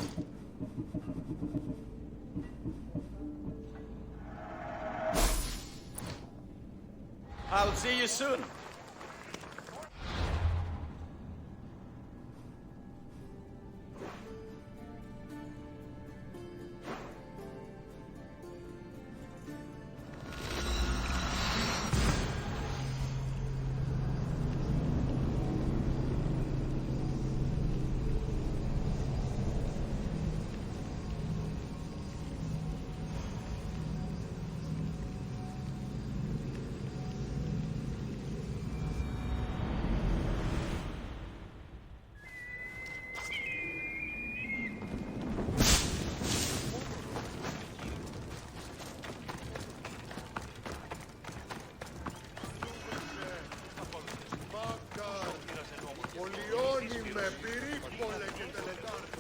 I'll see you soon. Πολιώνει με πυρίκολε και τελετάρτα.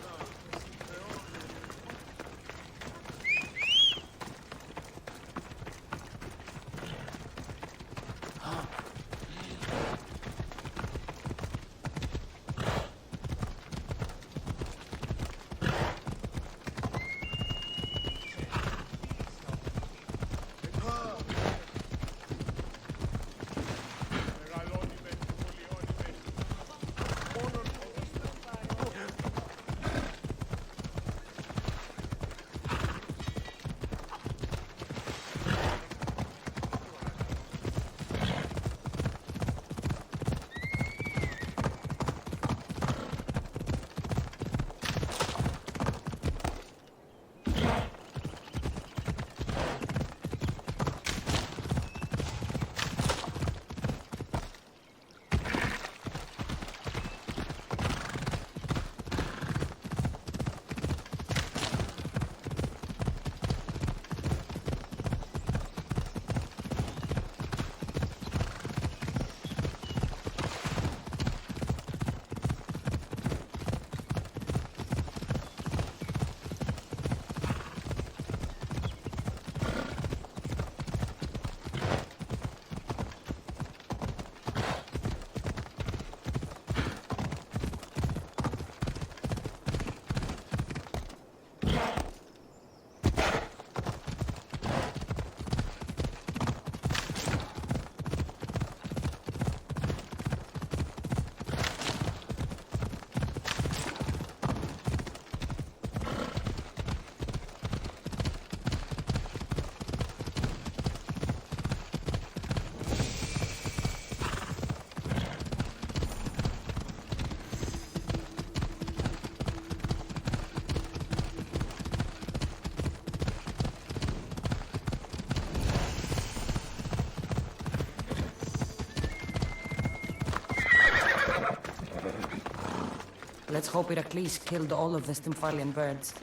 Let's hope Heracles killed all of the Stymphalian birds.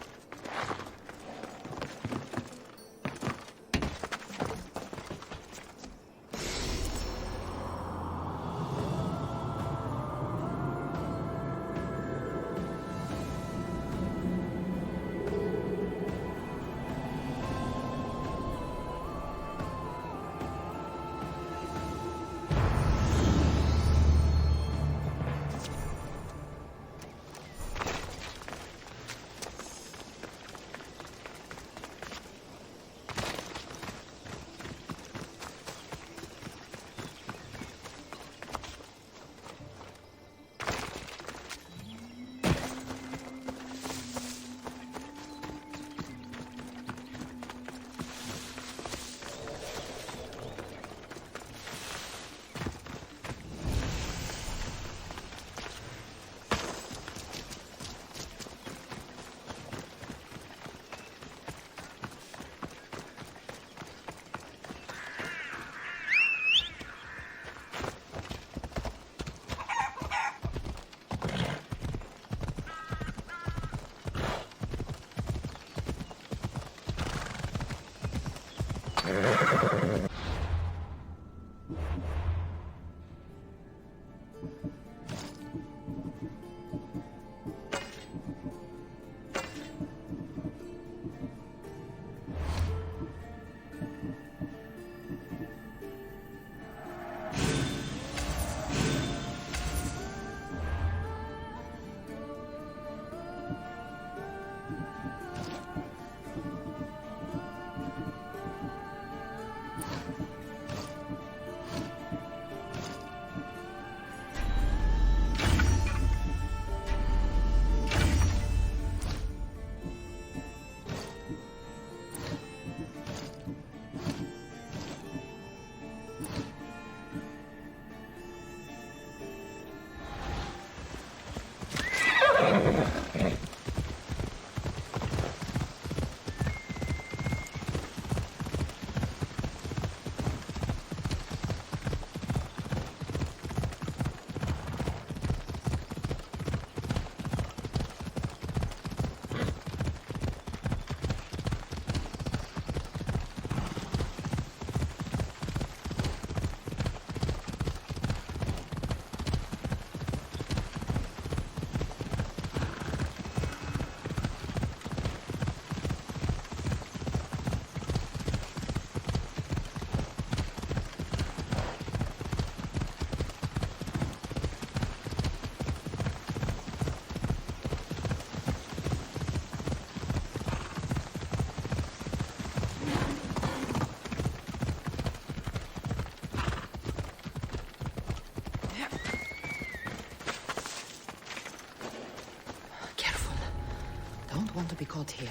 caught here.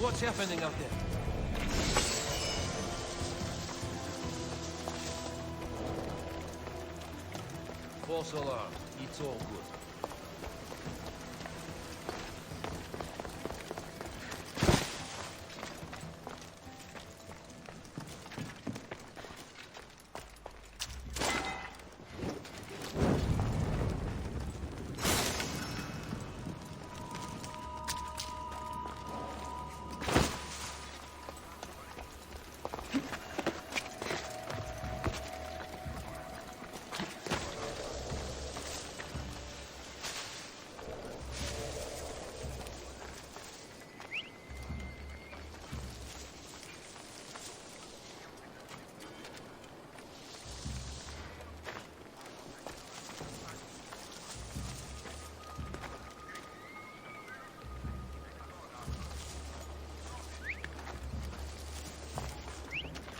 What's happening out there? False alarm. It's all good.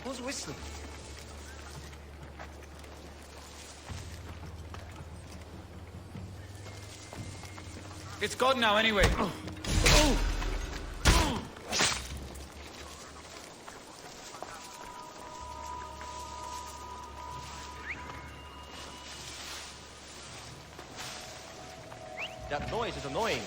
Who's whistling? It's gone now, anyway. That noise is annoying.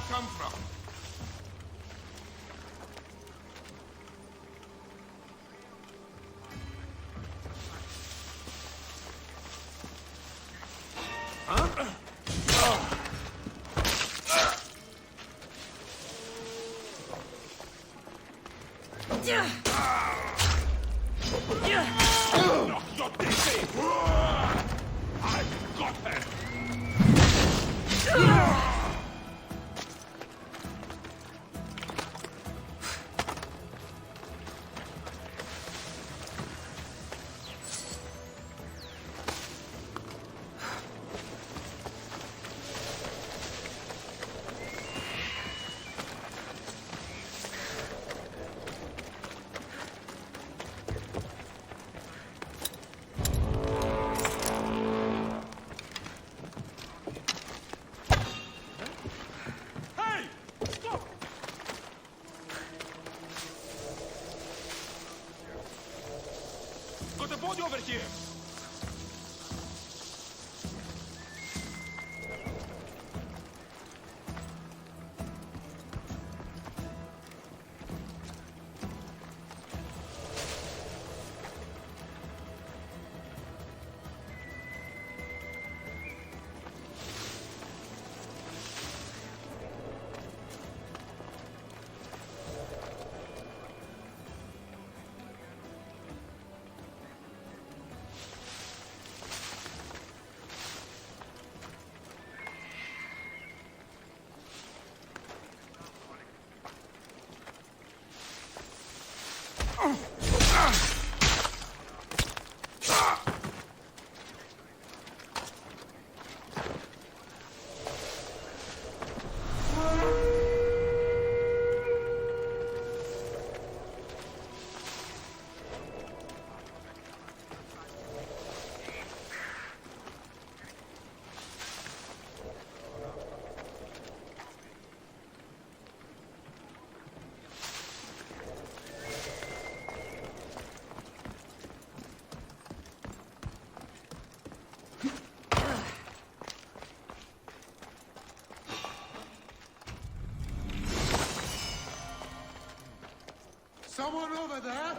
come from? Got a body over here! Someone over there?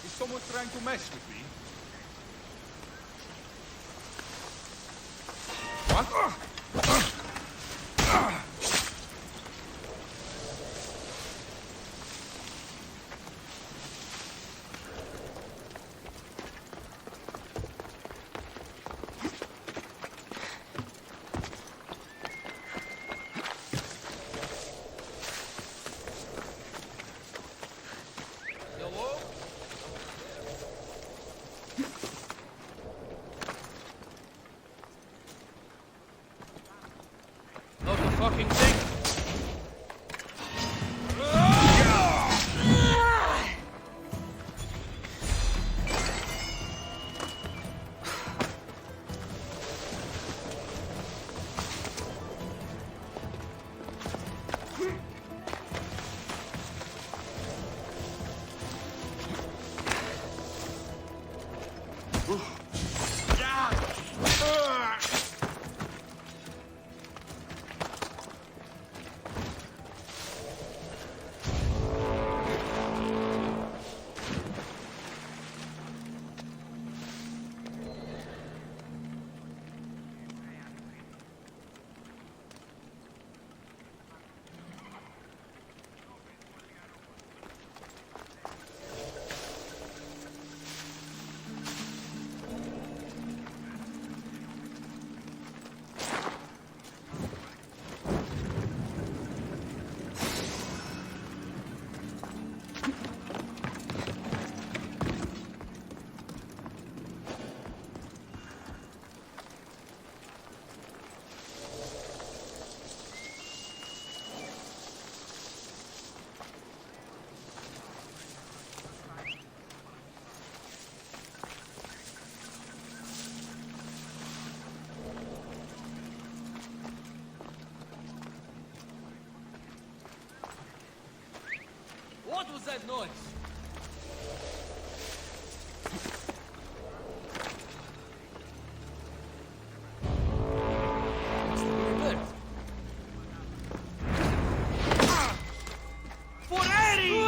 Is someone trying to mess with me? What? Not a fucking thing. What was that noise? Must have been a bird. For Eddie!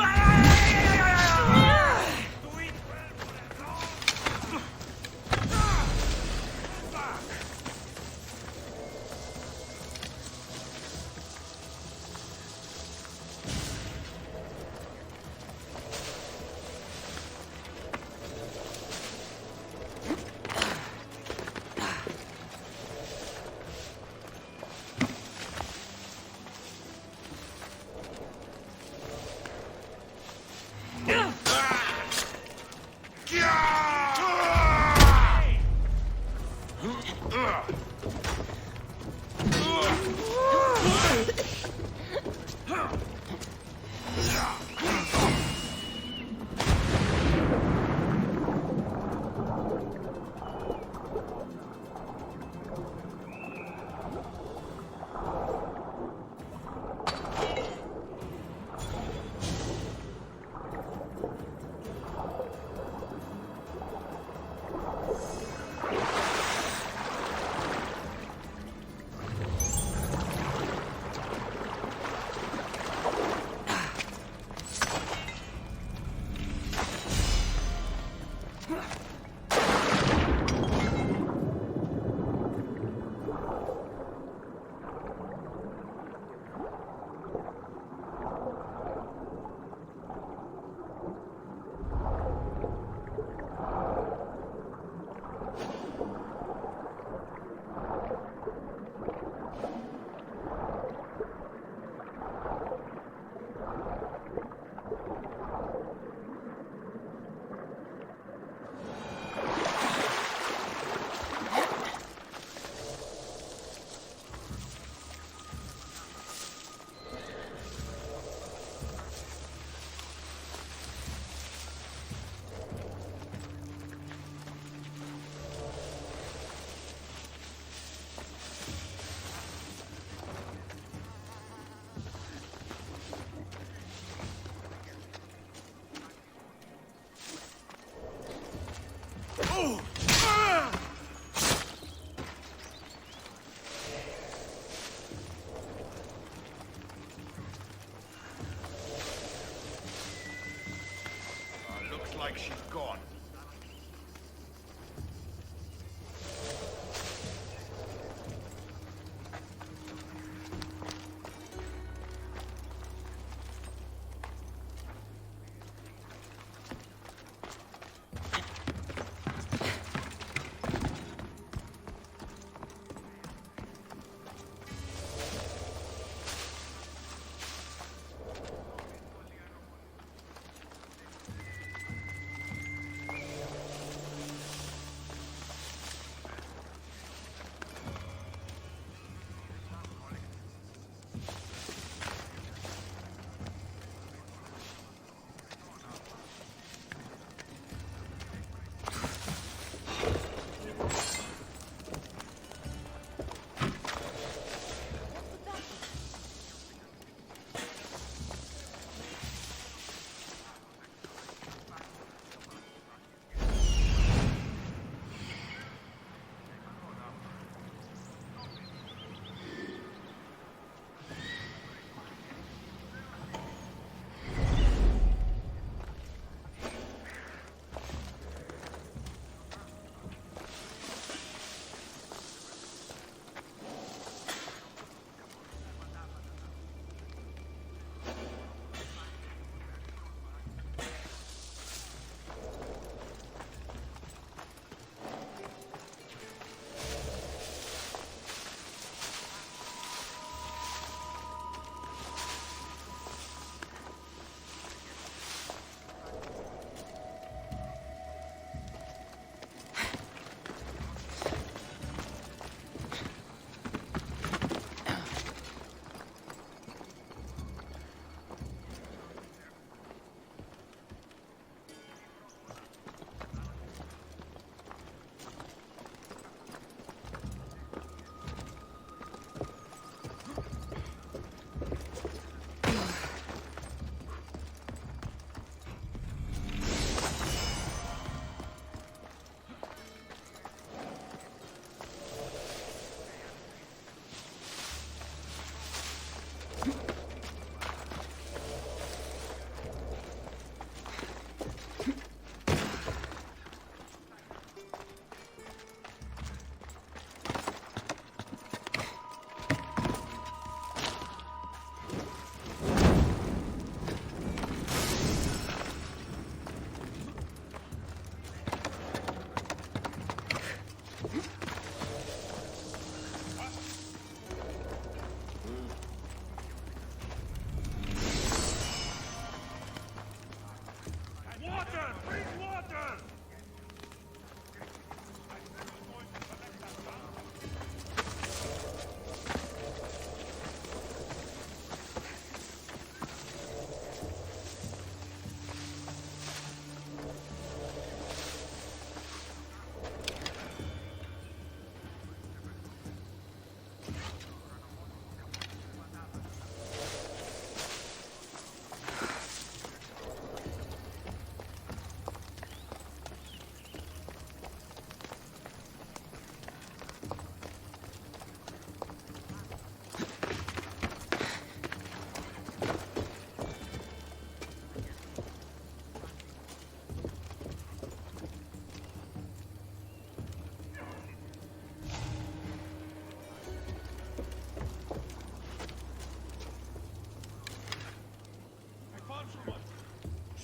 Looks like she's gone.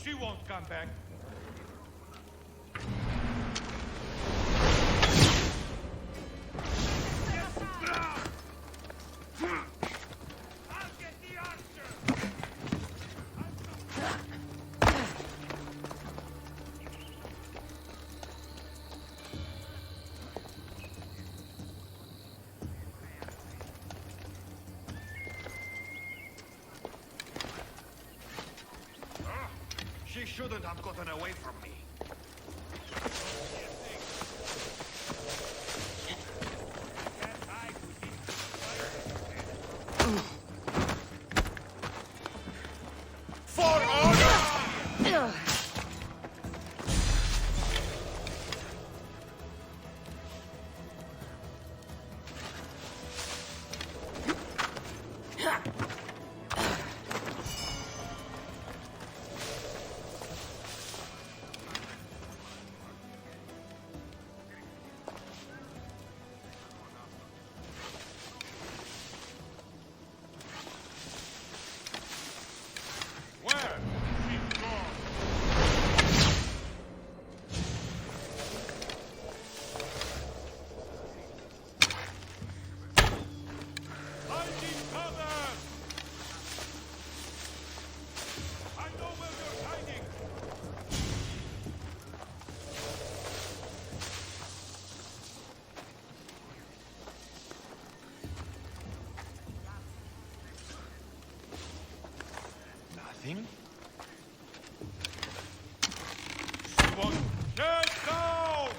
She won't come back. I'll get the answer. She shouldn't have gotten away from me. For order! Where? She's gone. Hiding cover! I know where you're hiding. Nothing? Someone get down!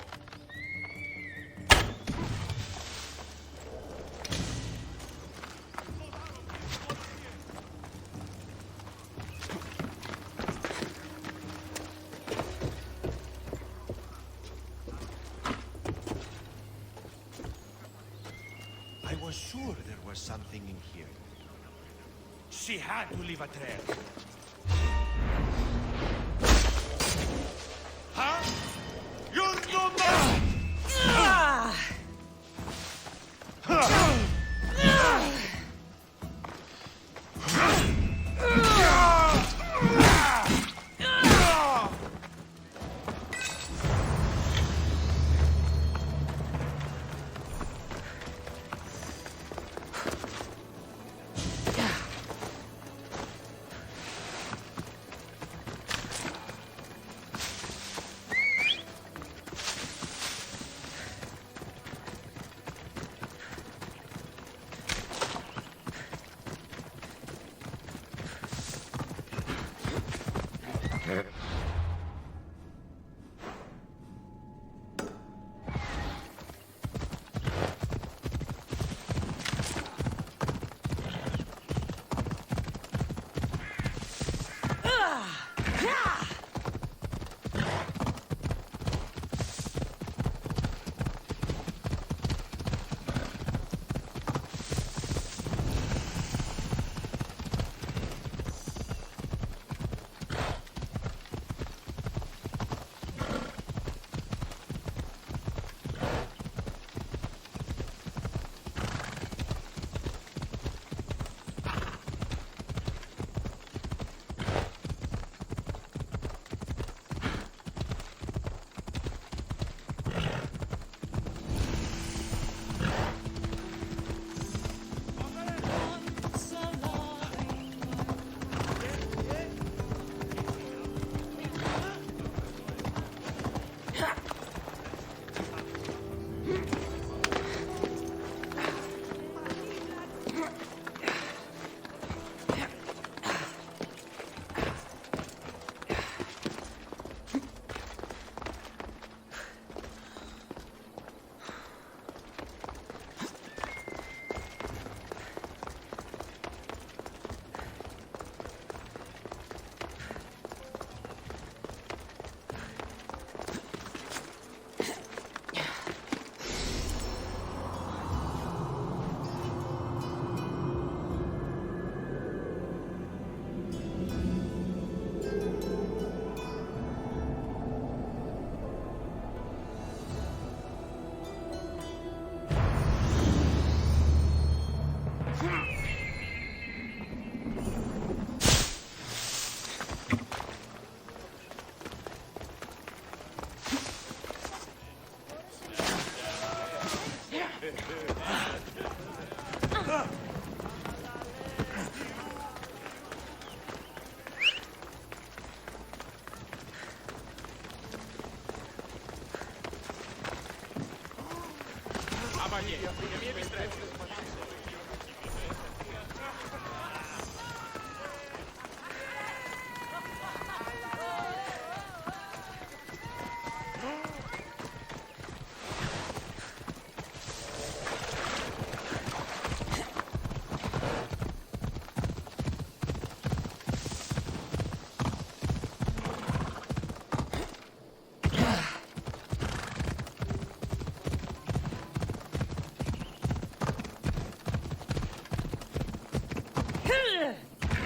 I was sure there was something in here. She had to leave a trail. Huh? You're no man!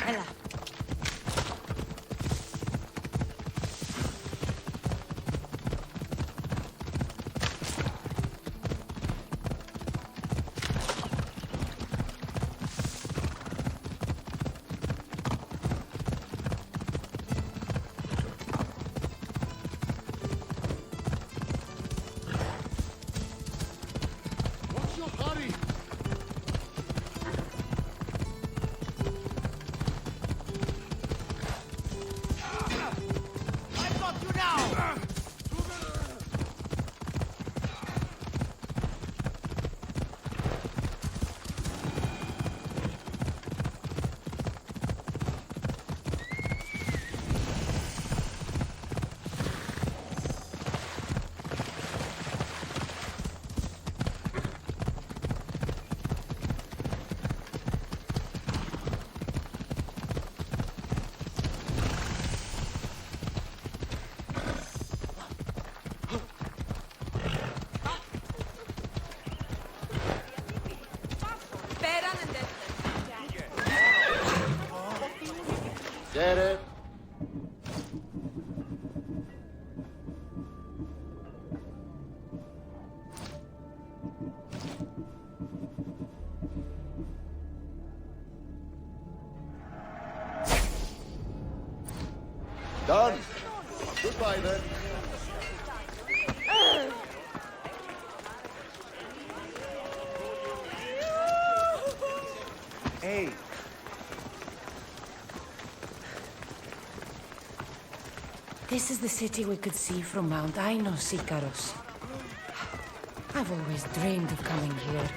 Ella. What's your hurry? I've got you now! Get it? Done. Goodbye then. Hey, This is the city we could see from Mount Ainos, Icaros. I've always dreamed of coming here.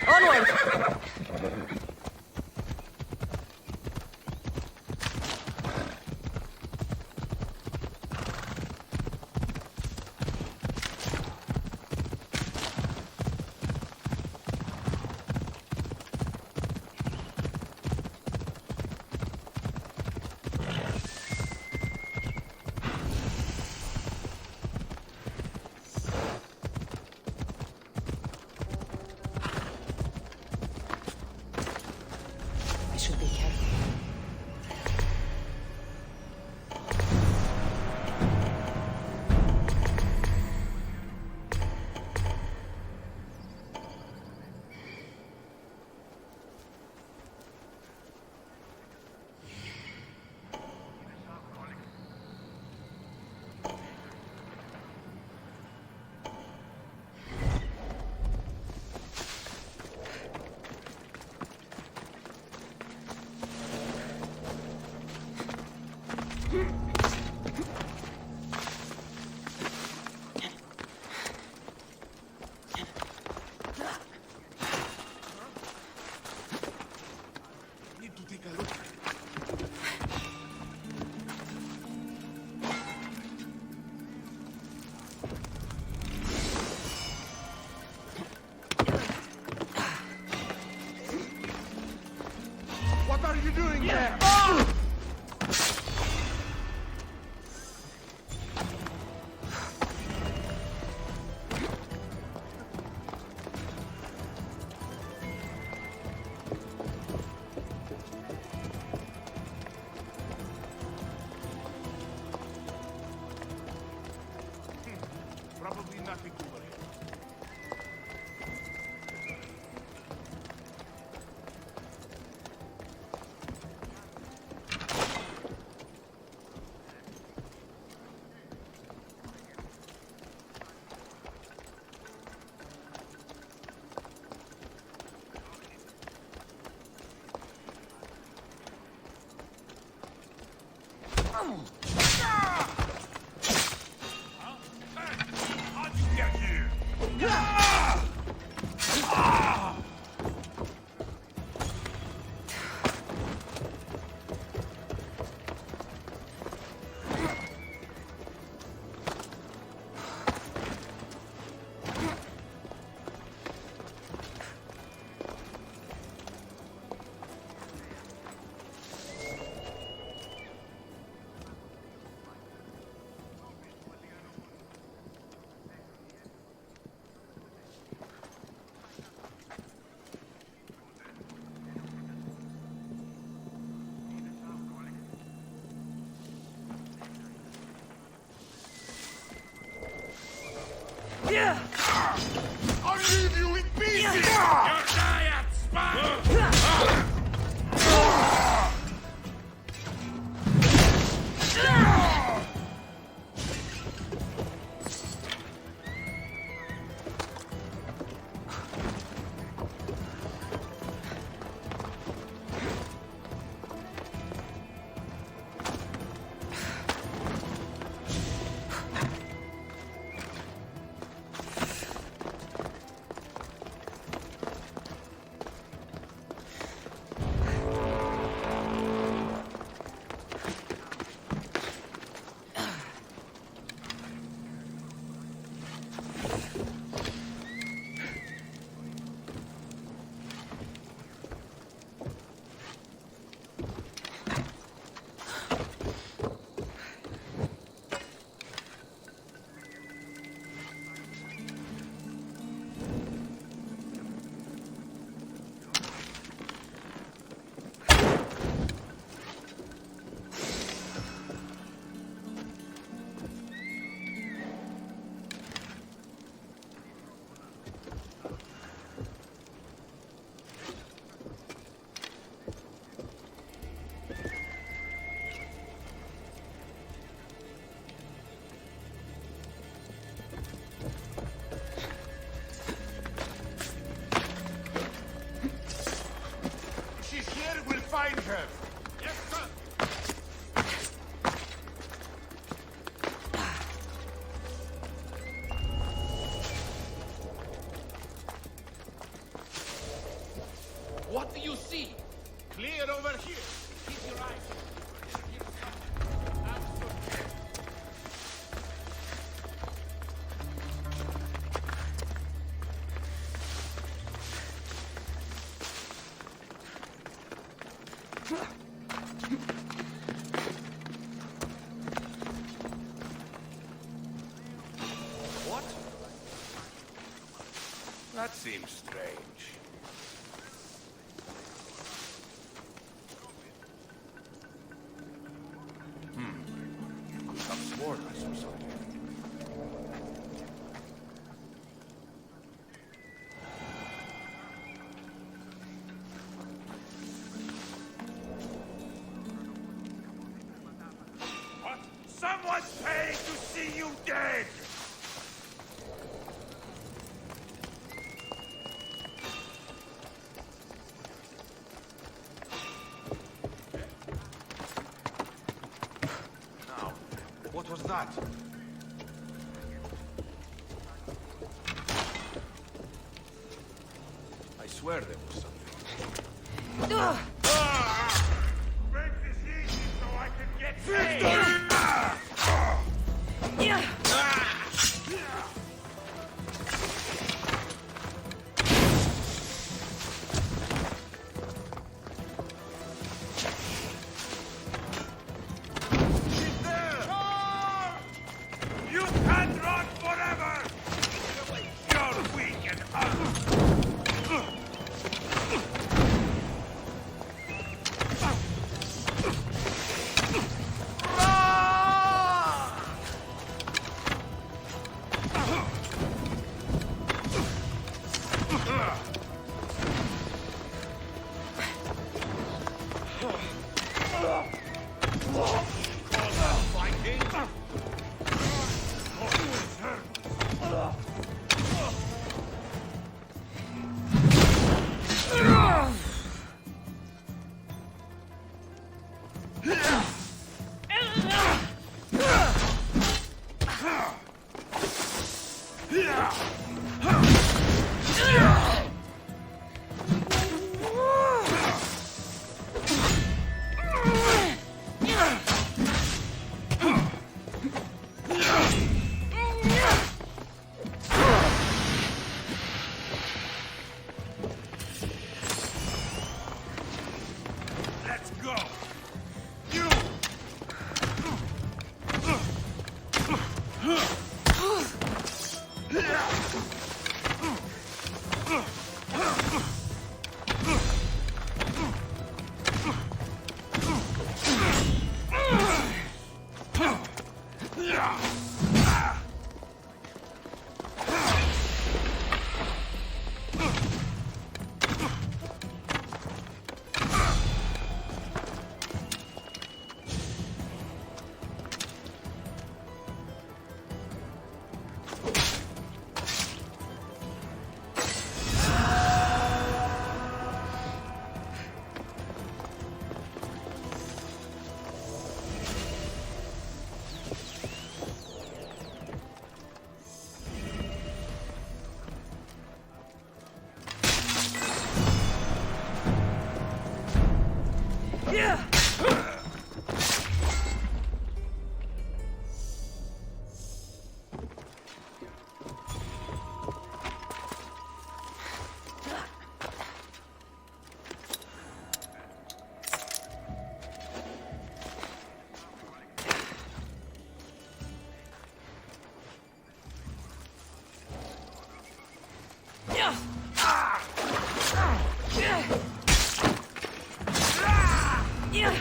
Onward! I should be careful. What are you doing there? How'd you get here? I'll leave you in peace! You'll die at spot! She's here, we'll find her. Yes, sir. What do you see? Clear over here. Keep your eyes. What? That seems strange. I've sworn I saw something. What? Someone's paying to see you dead! Now, what was that? I swear there was something. Make this easy so I can get paid! You can't run forever! You're weak and ugly! You've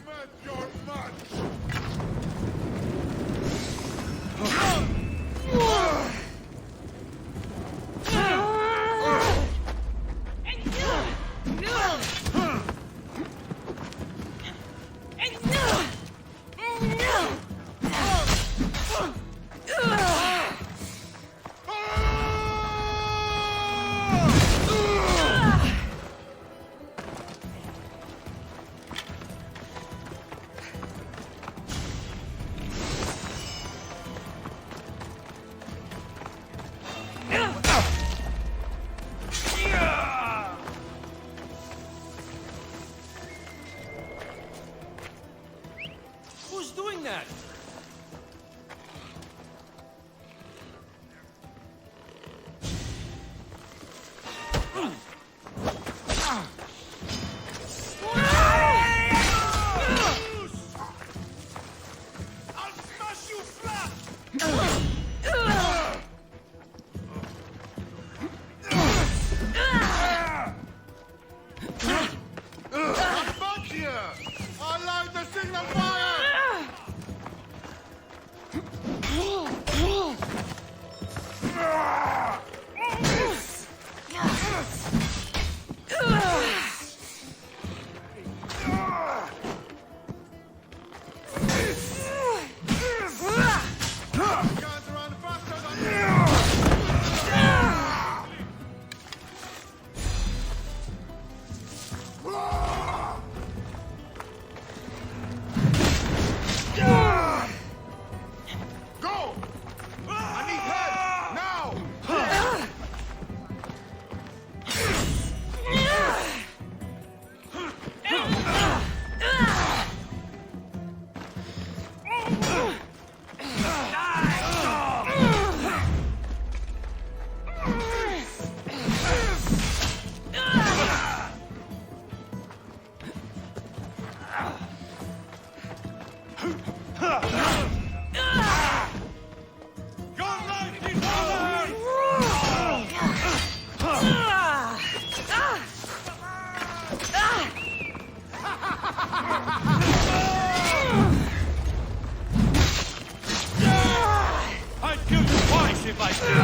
met your match! Who's doing that? I'll smash you flat! I'm back here! I like the signal fire! Guys run faster than you! Go! I need help! Now! Your life is over! I'd kill you twice if I could!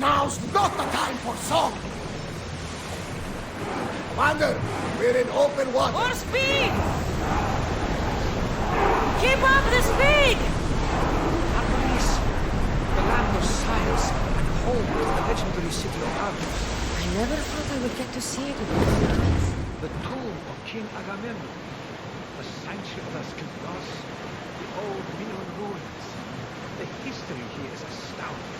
Now's not the time for song! Commander, we're in open water. More speed! Keep up the speed! Greece, the land of science, and home to the legendary city of Argos. I never thought I would get to see it again. The tomb of King Agamemnon, the sanctuary of Asclepios, the old Minoan ruins. The history here is astounding.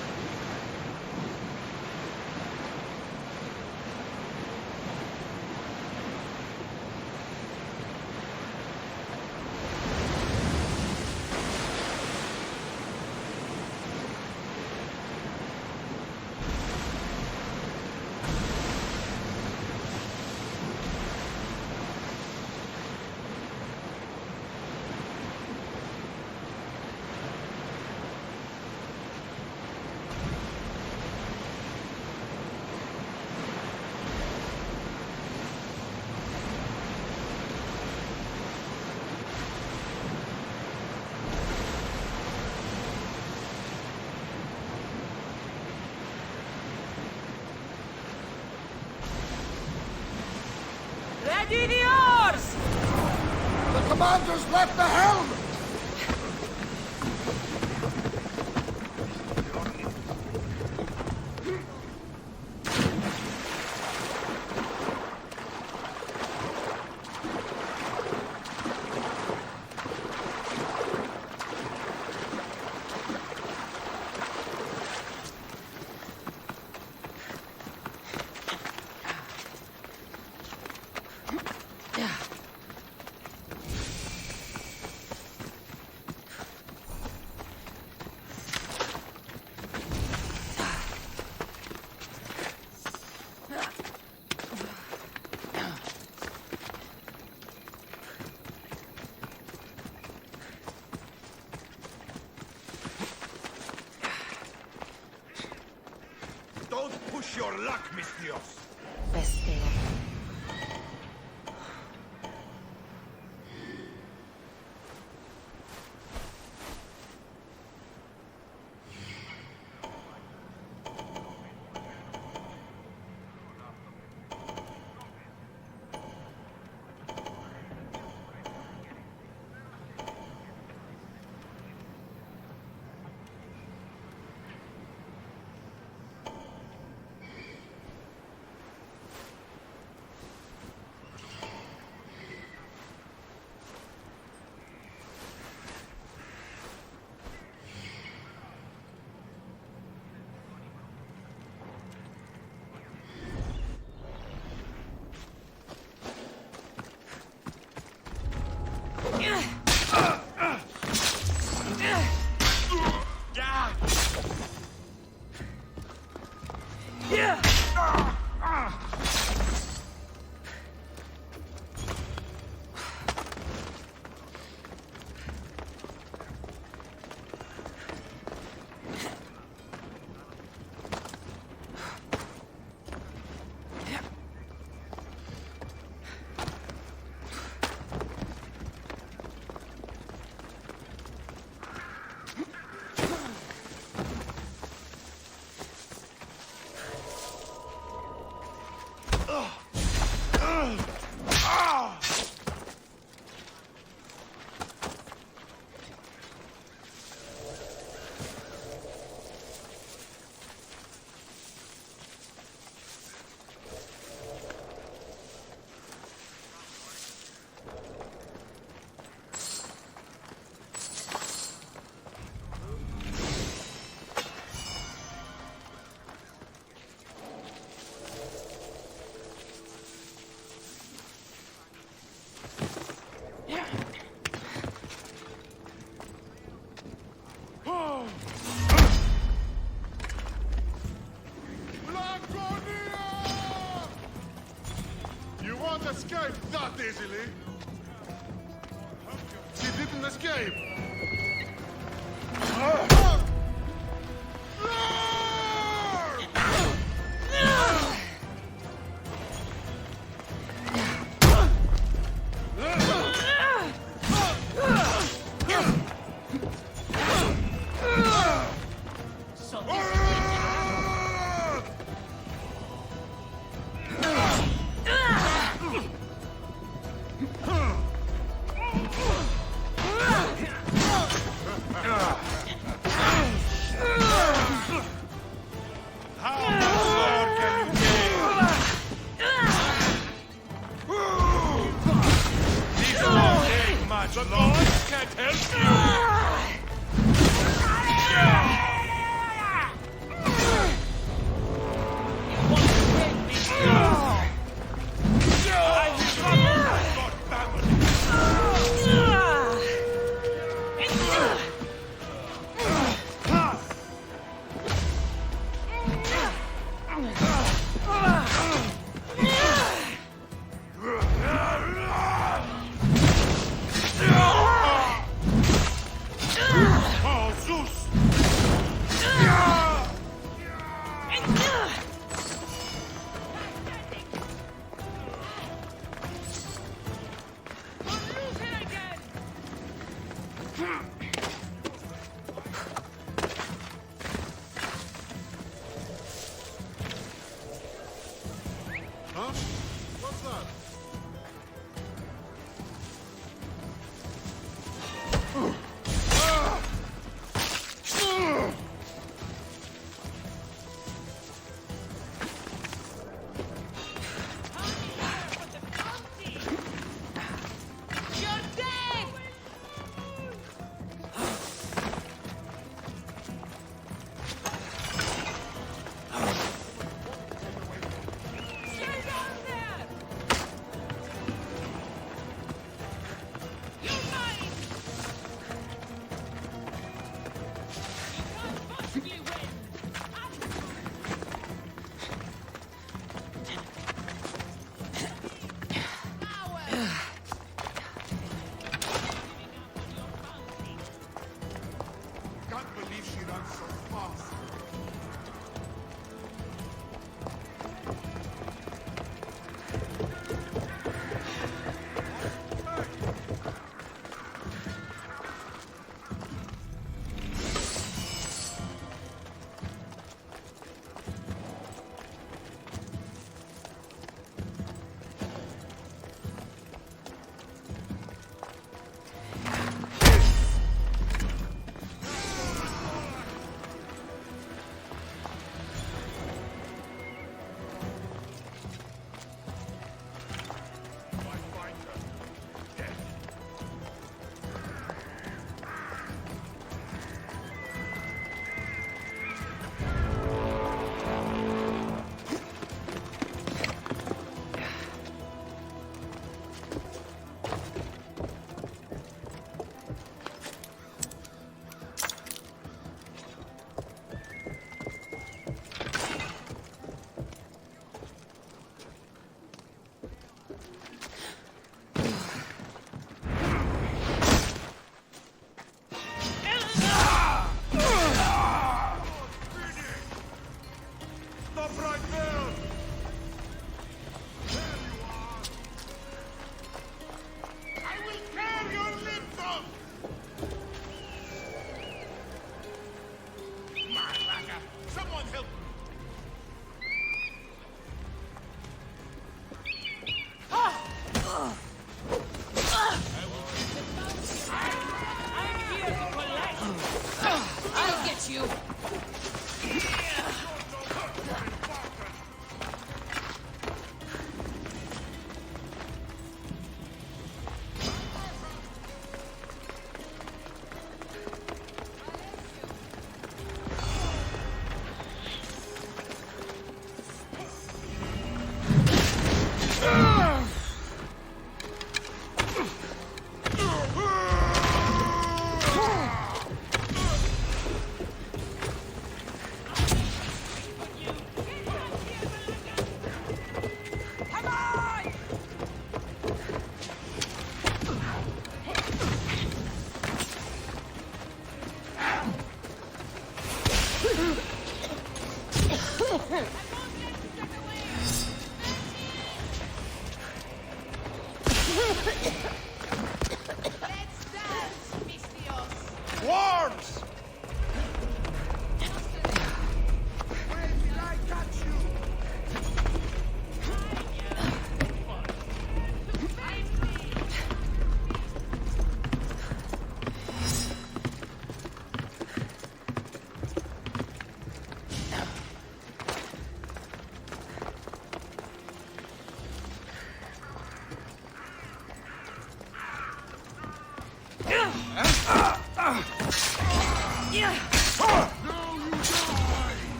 Ready the oars! The commander's left the helm! Don't push your luck, Mistios. Beste. You won't escape that easily. She didn't escape. The gods can't help you!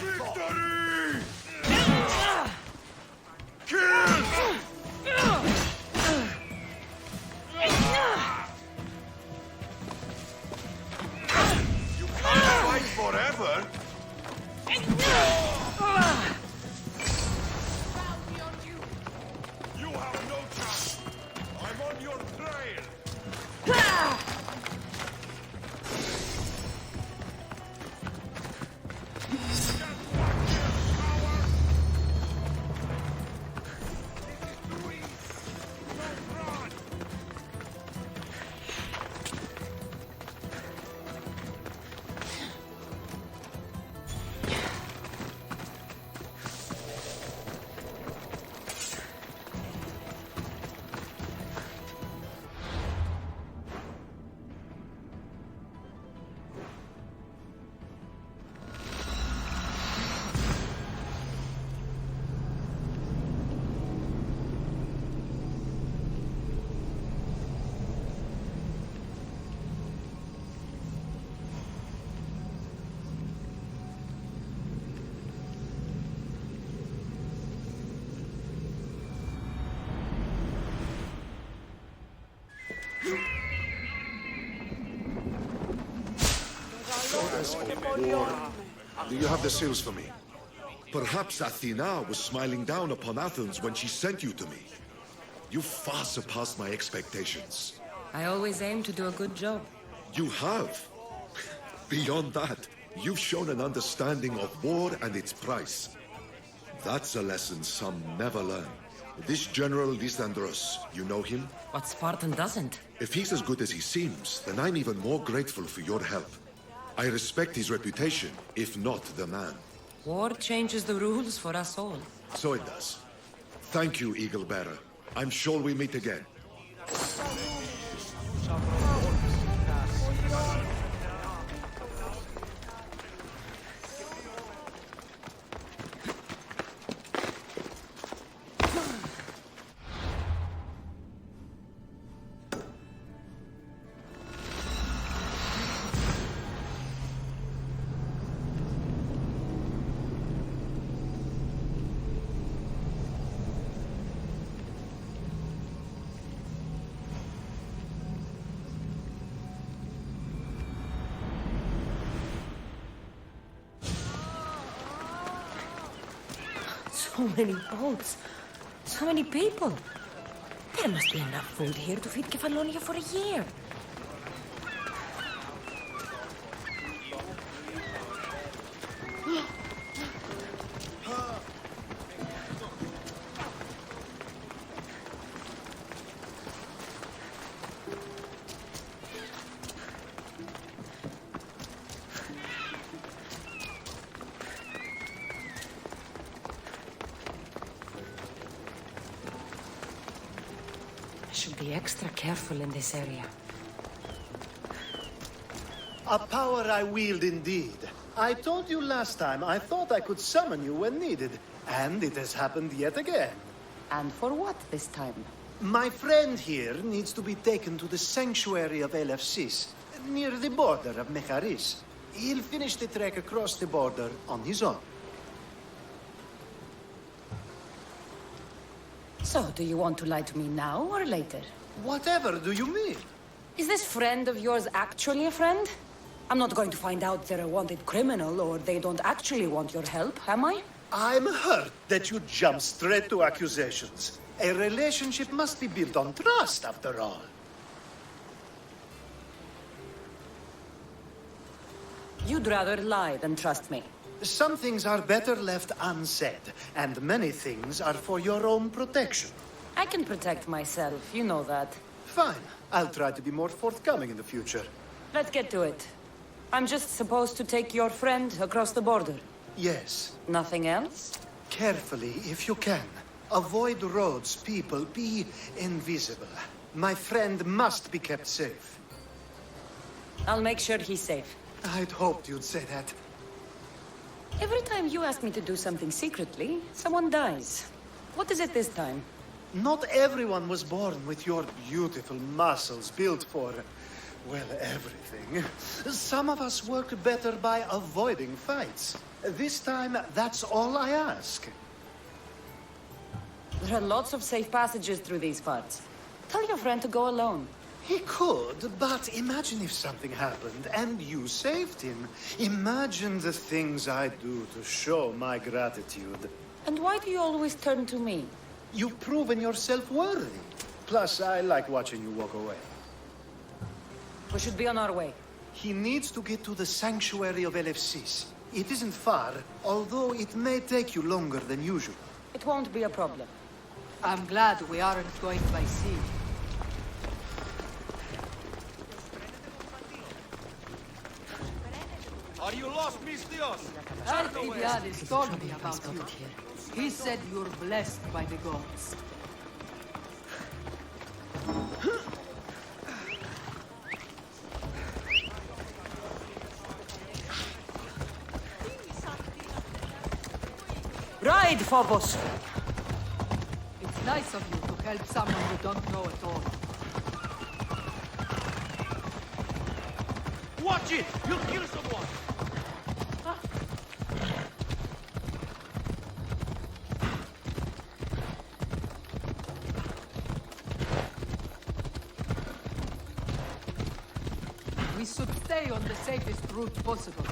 Victory! Kill! You can't fight forever! You have no chance! I'm on your trail! Do you have the seals for me? Perhaps Athena was smiling down upon Athens when she sent you to me. You far surpassed my expectations. I always aim to do a good job. You have. Beyond that, you've shown an understanding of war and its price. That's a lesson some never learn. This General Lysandros, you know him? What Spartan doesn't? If he's as good as he seems, then I'm even more grateful for your help. I respect his reputation, if not the man. War changes the rules for us all. So it does. Thank you, Eagle Bearer. I'm sure we meet again. So many boats. So many people. There must be enough food here to feed Kefalonia for a year. Should be extra careful in this area. A power I wield indeed. I told you last time I thought I could summon you when needed, and it has happened yet again. And for what this time? My friend here needs to be taken to the sanctuary of Elefsis, near the border of Mecharis. He'll finish the trek across the border on his own. So, do you want to lie to me now or later? Whatever do you mean? Is this friend of yours actually a friend? I'm not going to find out they're a wanted criminal or they don't actually want your help, am I? I'm hurt that you jump straight to accusations. A relationship must be built on trust, after all. You'd rather lie than trust me. Some things are better left unsaid, and many things are for your own protection. I can protect myself, you know that. Fine. I'll try to be more forthcoming in the future. Let's get to it. I'm just supposed to take your friend across the border. Yes. Nothing else? Carefully, if you can. Avoid roads, people, be invisible. My friend must be kept safe. I'll make sure he's safe. I'd hoped you'd say that. Every time you ask me to do something secretly, someone dies. What is it this time? Not everyone was born with your beautiful muscles built for Well, everything. Some of us work better by avoiding fights. This time, that's all I ask. There are lots of safe passages through these parts. Tell your friend to go alone. He could, but imagine if something happened and you saved him. Imagine the things I'd do to show my gratitude. And why do you always turn to me? You've proven yourself worthy. Plus, I like watching you walk away. We should be on our way. He needs to get to the sanctuary of LFCs. It isn't far, although it may take you longer than usual. It won't be a problem. I'm glad we aren't going by sea. Are you lost, Mistios? Alcibiades told me about you. He said you're blessed by the gods. Ride, Phobos! It's nice of you to help someone you don't know at all. Watch it! You'll kill someone! We should stay on the safest route possible.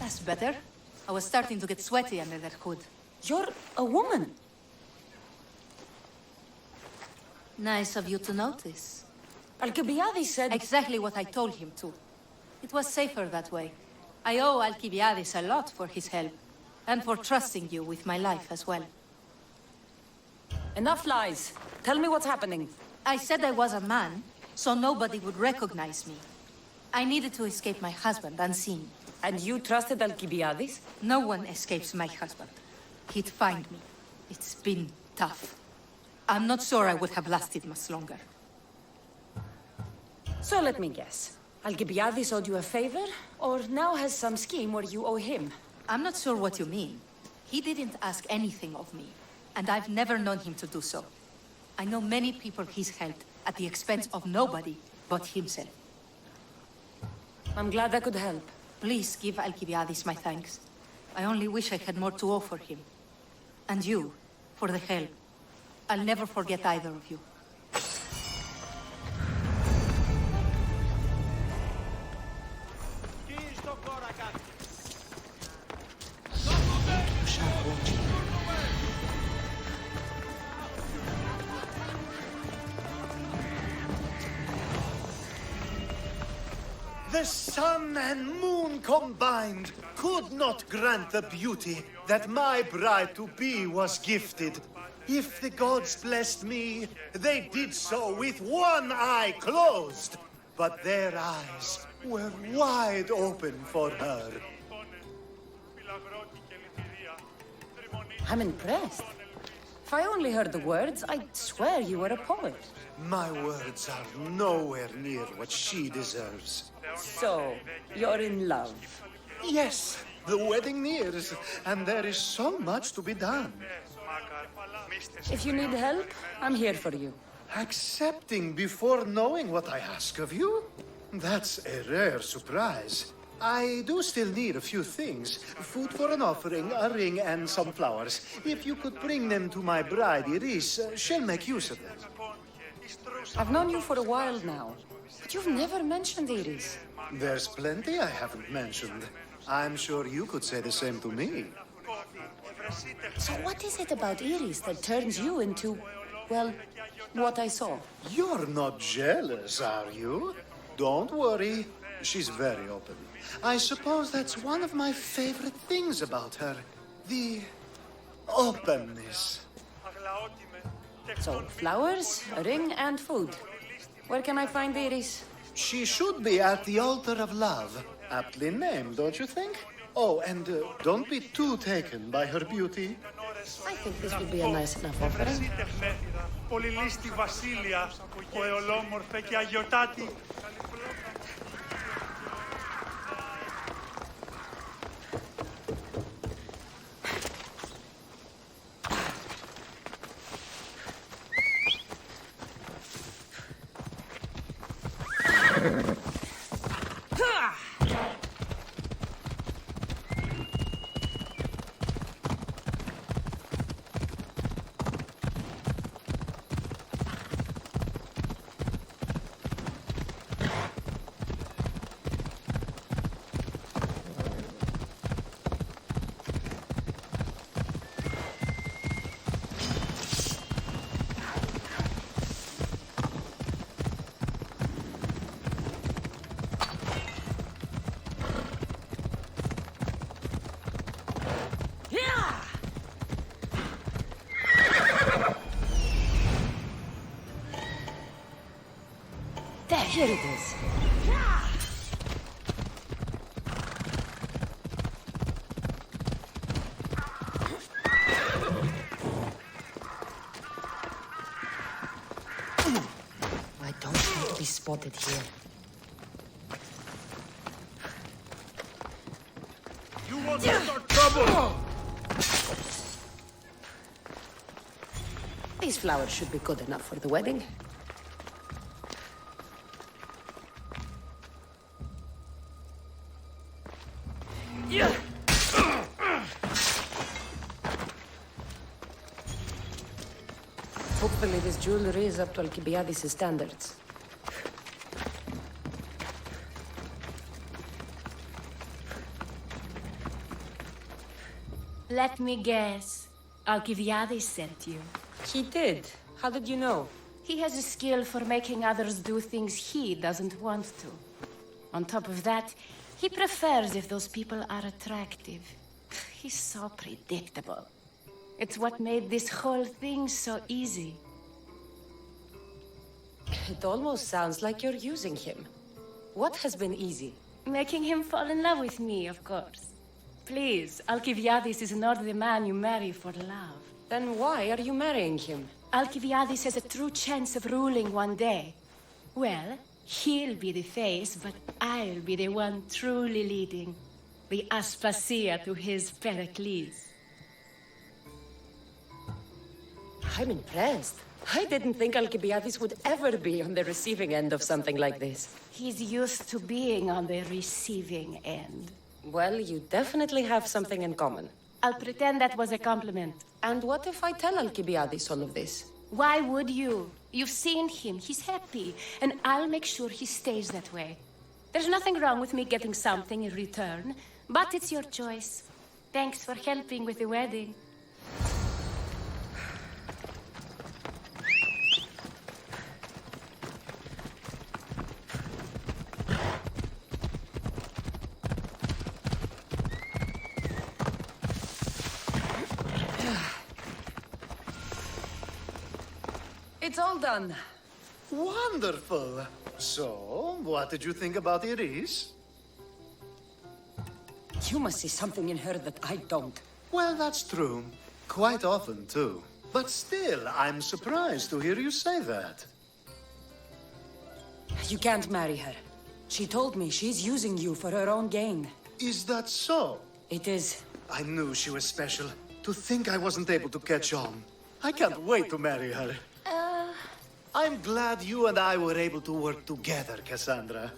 That's better. I was starting to get sweaty under that hood. You're a woman. Nice of you to notice. Alcibiades said... Exactly what I told him to. It was safer that way. I owe Alcibiades a lot for his help. And for trusting you with my life as well. Enough lies. Tell me what's happening. I said I was a man, so nobody would recognize me. I needed to escape my husband unseen. And you trusted Alcibiades? No one escapes my husband. He'd find me. It's been tough. I'm not sure I would have lasted much longer. So let me guess. Alcibiades owed you a favor, or now has some scheme where you owe him? I'm not sure what you mean. He didn't ask anything of me, and I've never known him to do so. I know many people he's helped at the expense of nobody but himself. I'm glad I could help. Please give Alcibiades my thanks. I only wish I had more to offer him. And you, for the help. I'll never forget either of you. The sun and moon combined could not grant the beauty that my bride-to-be was gifted. If the gods blessed me, they did so with one eye closed. But their eyes were wide open for her. I'm impressed. If I only heard the words, I'd swear you were a poet. My words are nowhere near what she deserves. So, you're in love? Yes, the wedding nears, and there is so much to be done. If you need help, I'm here for you. Accepting before knowing what I ask of you? That's a rare surprise. I do still need a few things. Food for an offering, a ring, and some flowers. If you could bring them to my bride, Iris, she'll make use of them. I've known you for a while now, but you've never mentioned Iris. There's plenty I haven't mentioned. I'm sure you could say the same to me. So what is it about Iris that turns you into, well, what I saw? You're not jealous, are you? Don't worry. She's very open. I suppose that's one of my favorite things about her. The openness. So, flowers, a ring, and food. Where can I find Iris? She should be at the altar of love. Aptly named, don't you think? Oh, and don't be too taken by her beauty. I think this would be a nice enough offering. Πολυλίστη βασίλεια, ο εολόμορφε και αγιοτάτη. Here it is. I don't want to be spotted here. You want to start trouble? These flowers should be good enough for the wedding. Hopefully this jewelry is up to Alcibiades' standards. Let me guess. Alcibiades sent you. He did. How did you know? He has a skill for making others do things he doesn't want to. On top of that, he prefers if those people are attractive. He's so predictable. It's what made this whole thing so easy. It almost sounds like you're using him. What has been easy? Making him fall in love with me, of course. Please, Alcibiades is not the man you marry for love. Then why are you marrying him? Alcibiades has a true chance of ruling one day. Well, he'll be the face, but I'll be the one truly leading. The Aspasia to his Pericles. I'm impressed. I didn't think Alcibiades would ever be on the receiving end of something like this. He's used to being on the receiving end. Well, you definitely have something in common. I'll pretend that was a compliment. And what if I tell Alcibiades all of this? Why would you? You've seen him. He's happy. And I'll make sure he stays that way. There's nothing wrong with me getting something in return, but it's your choice. Thanks for helping with the wedding. It's all done. Wonderful. So, what did you think about Iris? You must see something in her that I don't. Well, that's true. Quite often, too. But still, I'm surprised to hear you say that. You can't marry her. She told me she's using you for her own gain. Is that so? It is. I knew she was special. To think I wasn't able to catch on. I can't wait to marry her. I'm glad you and I were able to work together, Cassandra.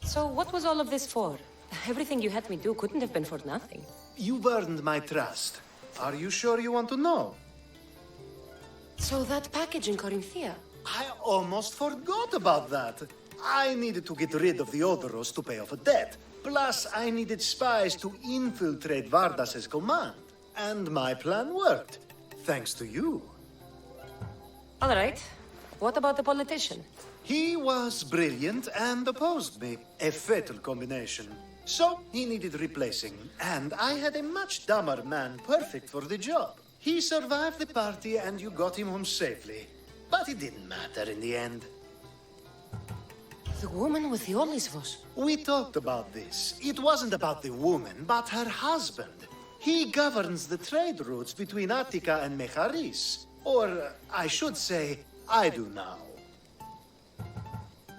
So what was all of this for? Everything you had me do couldn't have been for nothing. You've earned my trust. Are you sure you want to know? So that package in Corinthia? I almost forgot about that. I needed to get rid of the Odoros to pay off a debt. Plus, I needed spies to infiltrate Vardas's command. And my plan worked. Thanks to you. All right. What about the politician? He was brilliant and opposed me. A fatal combination. So, he needed replacing. And I had a much dumber man perfect for the job. He survived the party and you got him home safely. But it didn't matter in the end. The woman with the Olisvos. We talked about this. It wasn't about the woman, but her husband. He governs the trade routes between Attica and Mecharis. Or, I should say, I do now.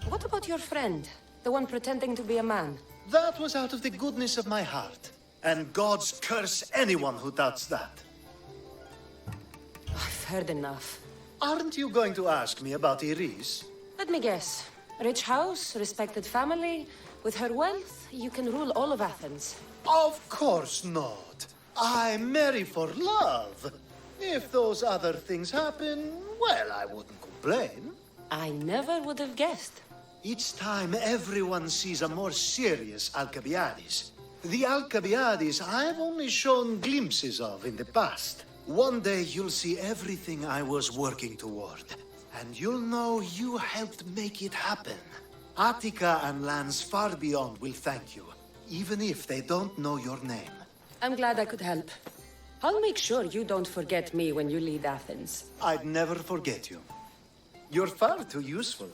What about your friend? The one pretending to be a man? That was out of the goodness of my heart. And God's curse anyone who doubts that. I've heard enough. Aren't you going to ask me about Iris? Let me guess. Rich house, respected family. With her wealth, you can rule all of Athens. Of course not. I marry for love. If those other things happen, well, I wouldn't complain. I never would have guessed. Each time everyone sees a more serious Alcibiades. The Alcibiades I've only shown glimpses of in the past. One day you'll see everything I was working toward. And you'll know you helped make it happen. Attica and lands far beyond will thank you, even if they don't know your name. I'm glad I could help. I'll make sure you don't forget me when you lead Athens. I'd never forget you. You're far too useful.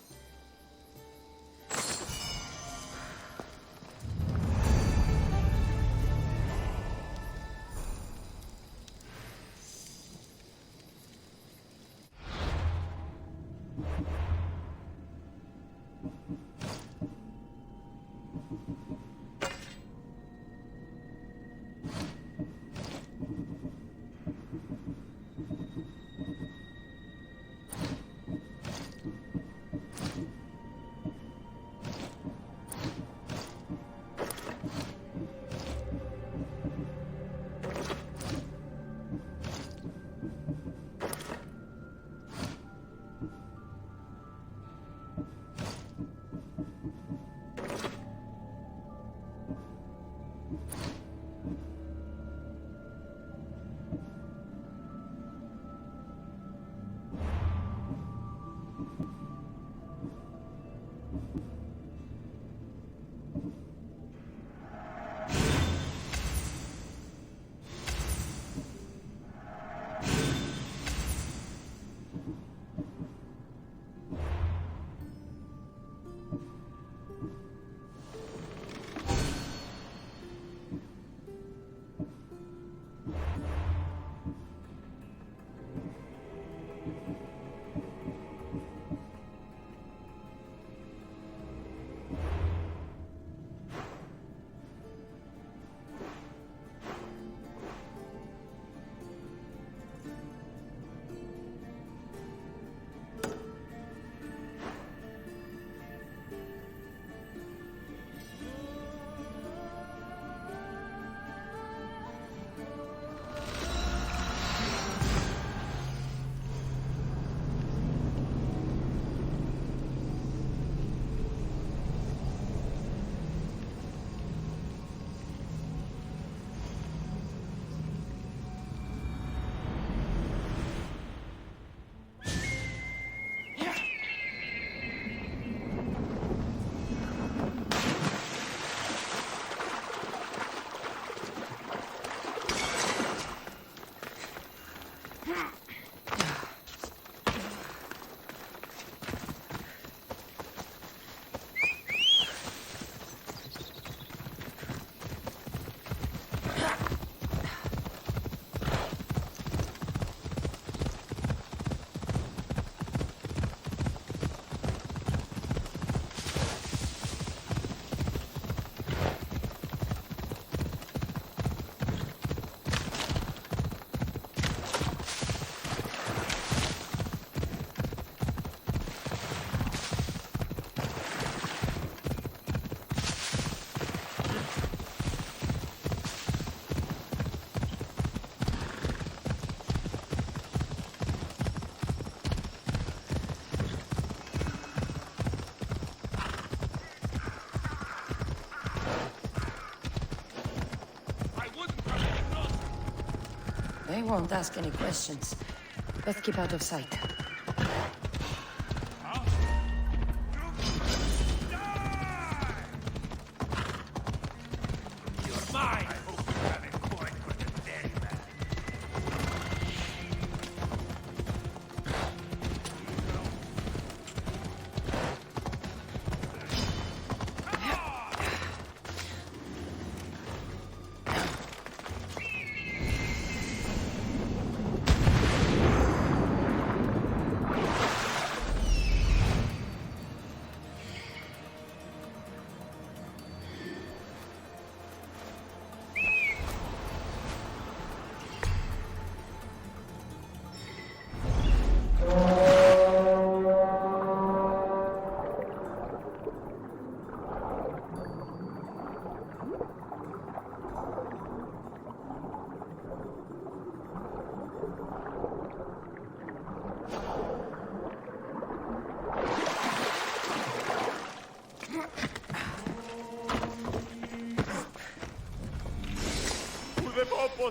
They won't ask any questions. Let's keep out of sight. You're mine! I hope you have a point for the dead man.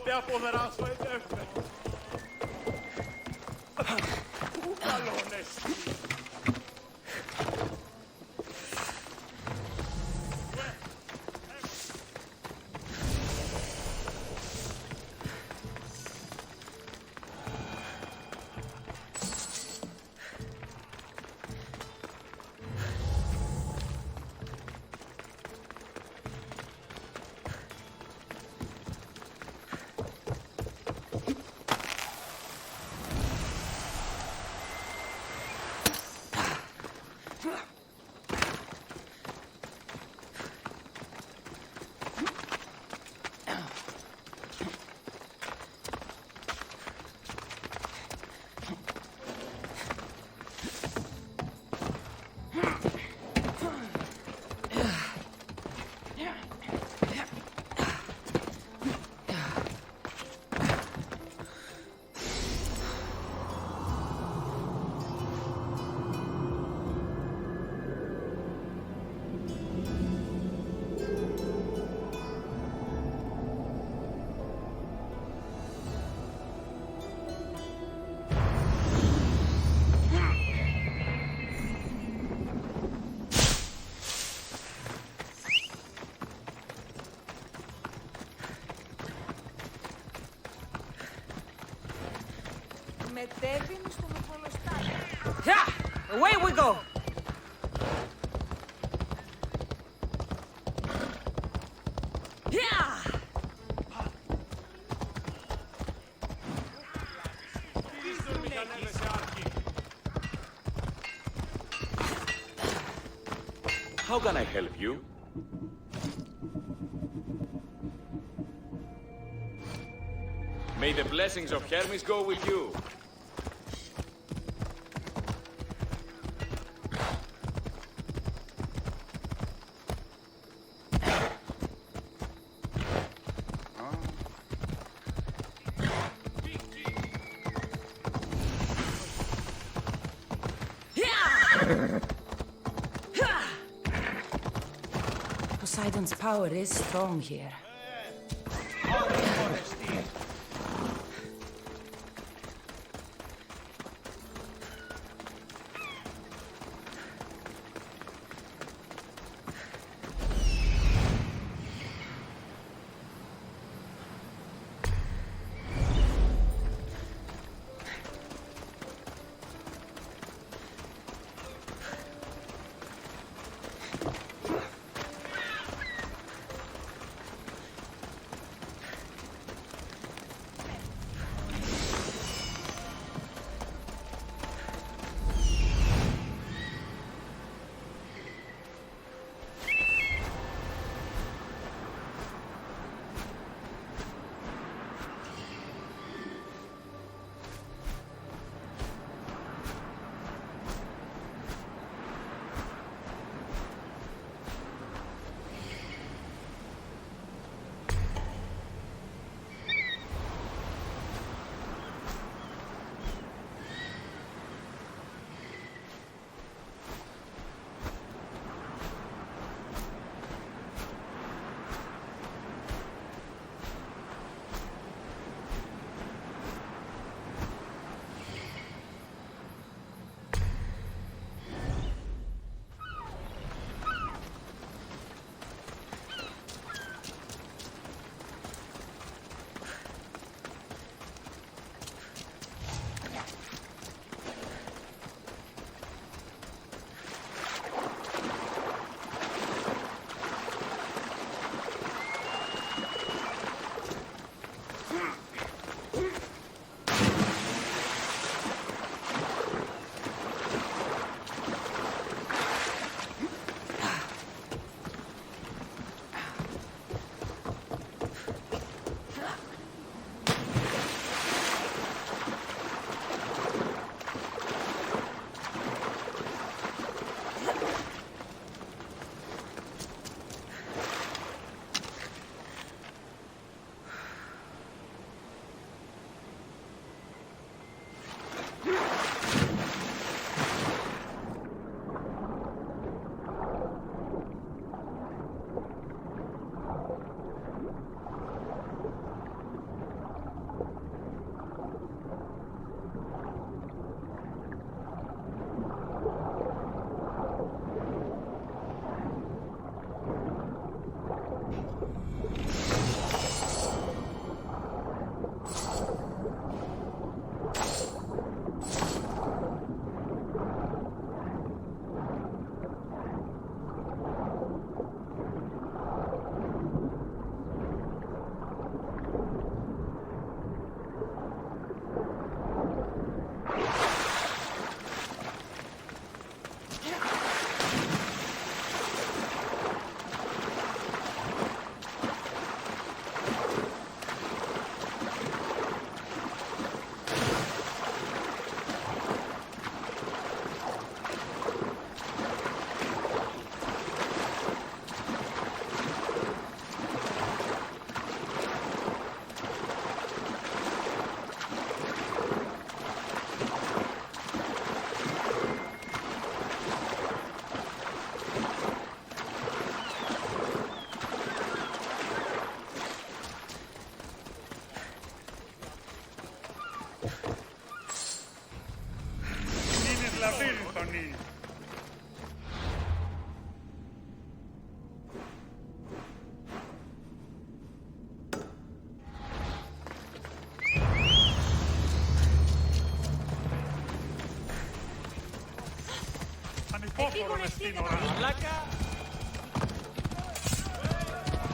Te apoderarás de este. Balones. Yeah! Away we go! Yeah! Τι στον μηχανές σε άρχη. How can I help you? May the blessings of Hermes go with you. Poseidon's power is strong here.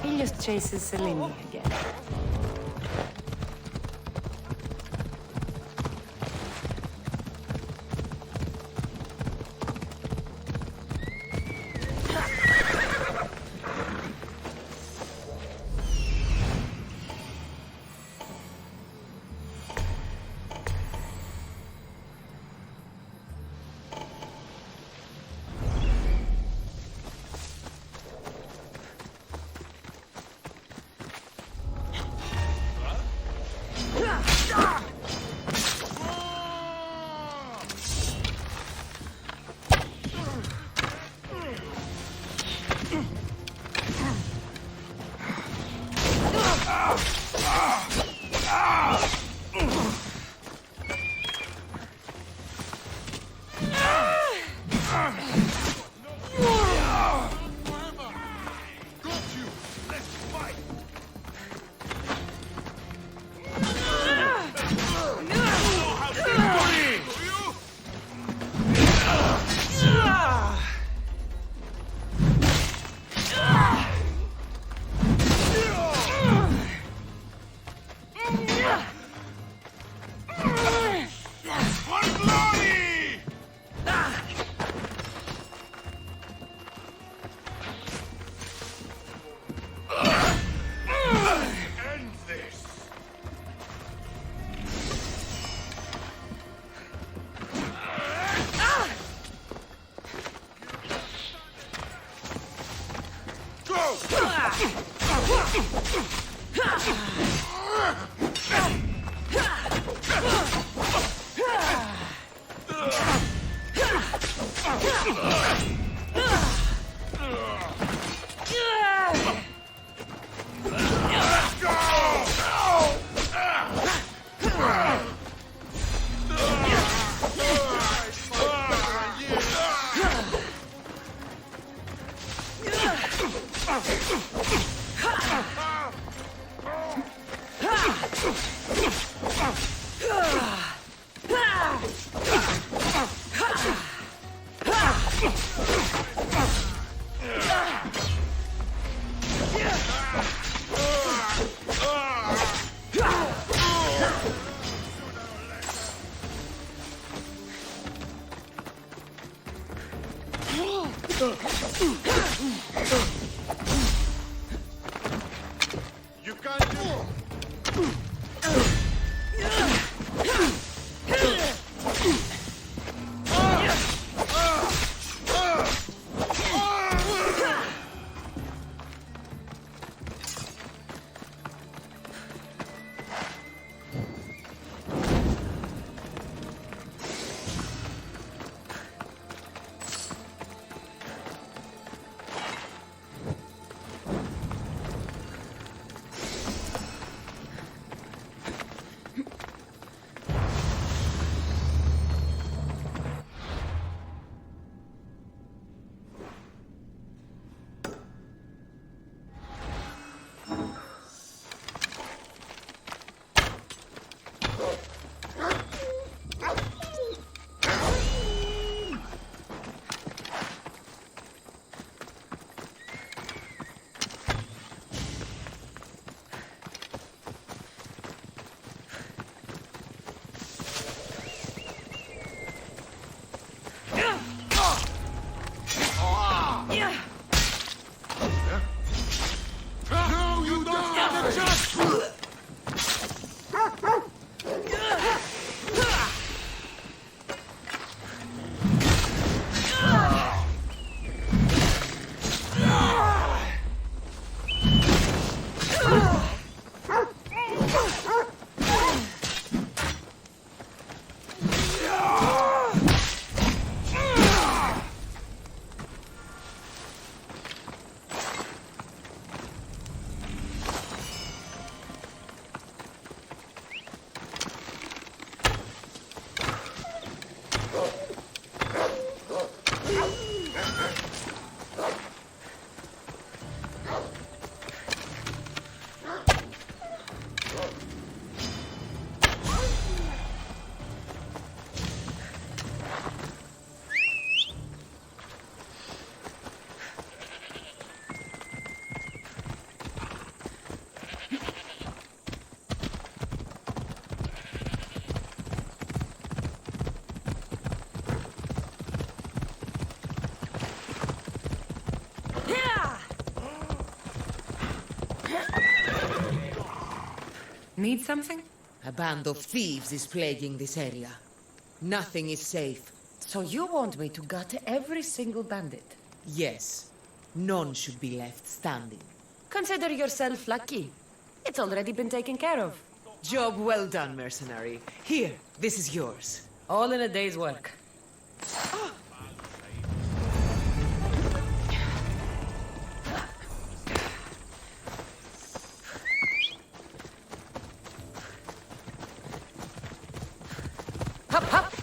He just chases Selene again. You can't do. Need something? A band of thieves is plaguing this area. Nothing is safe. So you want me to gut every single bandit? Yes. None should be left standing. Consider yourself lucky. It's already been taken care of. Job well done, mercenary. Here, this is yours. All in a day's work. Hop, hop!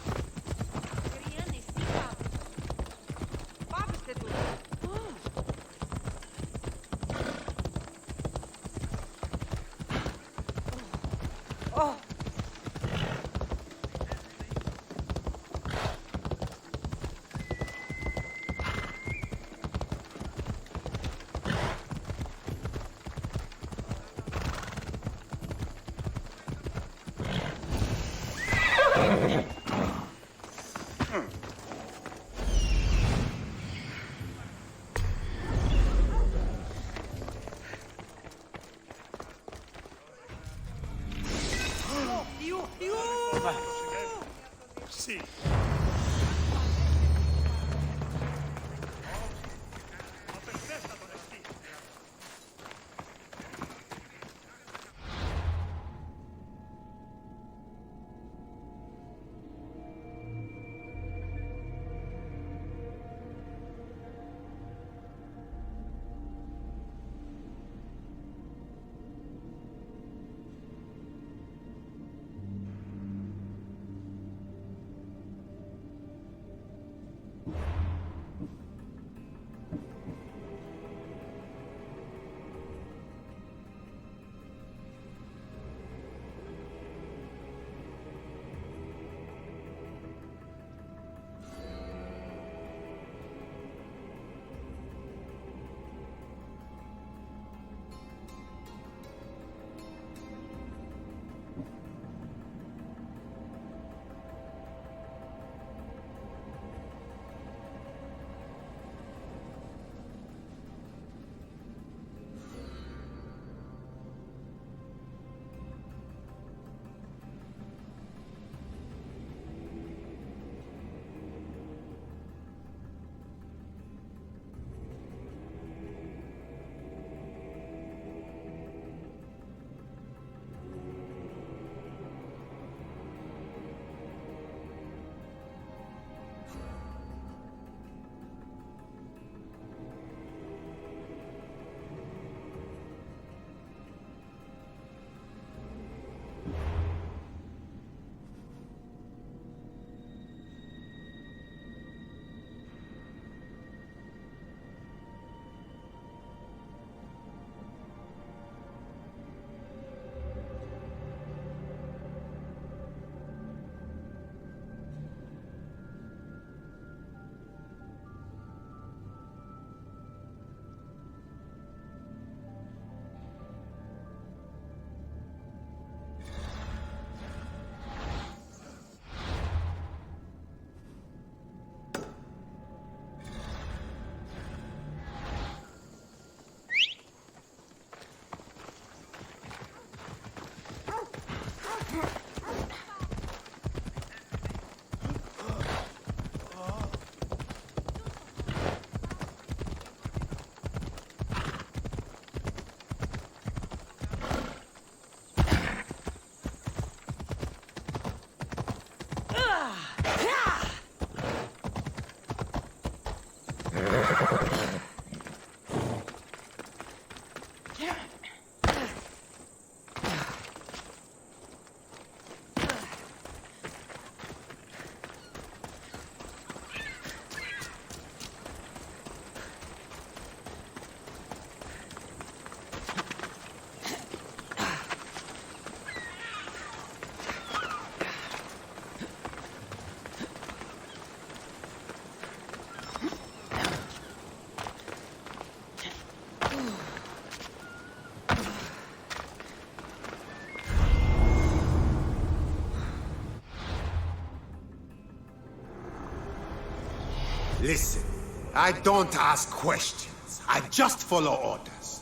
Listen, I don't ask questions. I just follow orders.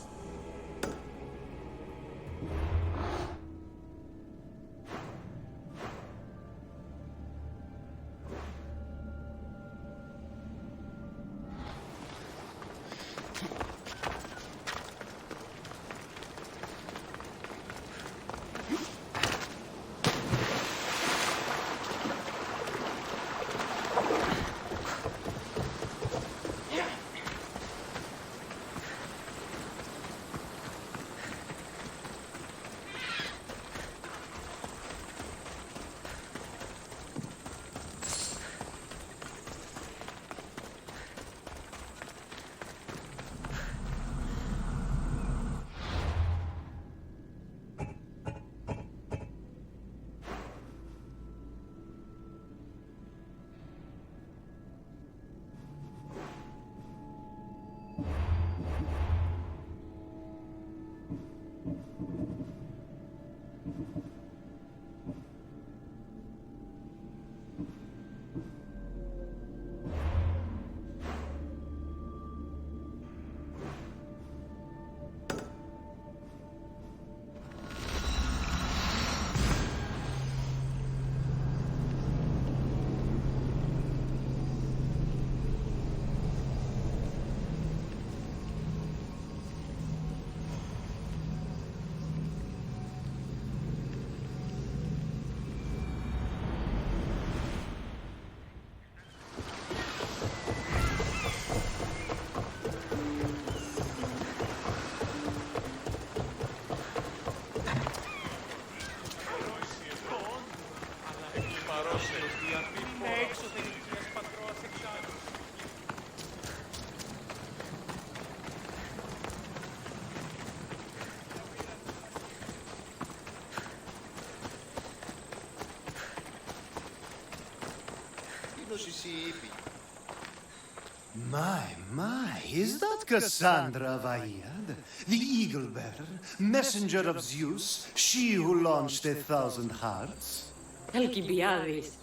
My, is that Cassandra Vaiad, the Eagle Bearer, messenger of Zeus, she who launched 1,000 hearts? Alcibiades.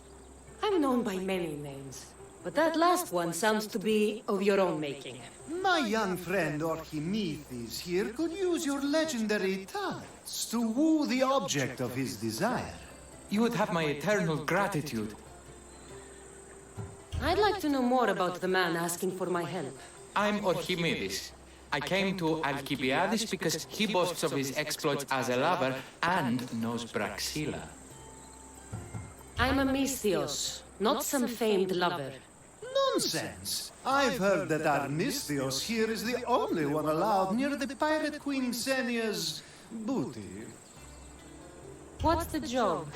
I'm known by many names, but that last one sounds to be of your own making. My young friend Archimedes here could use your legendary talents to woo the object of his desire. You would have my eternal gratitude. I'd like to know more about the man asking for my help. I'm Archimedes. I came to Alcibiades because he boasts of his exploits as a lover and knows Praxilla. I'm a Misthios, not some famed lover. Nonsense! I've heard that our Misthios here is the only one allowed near the pirate queen Xenia's booty. What's the job?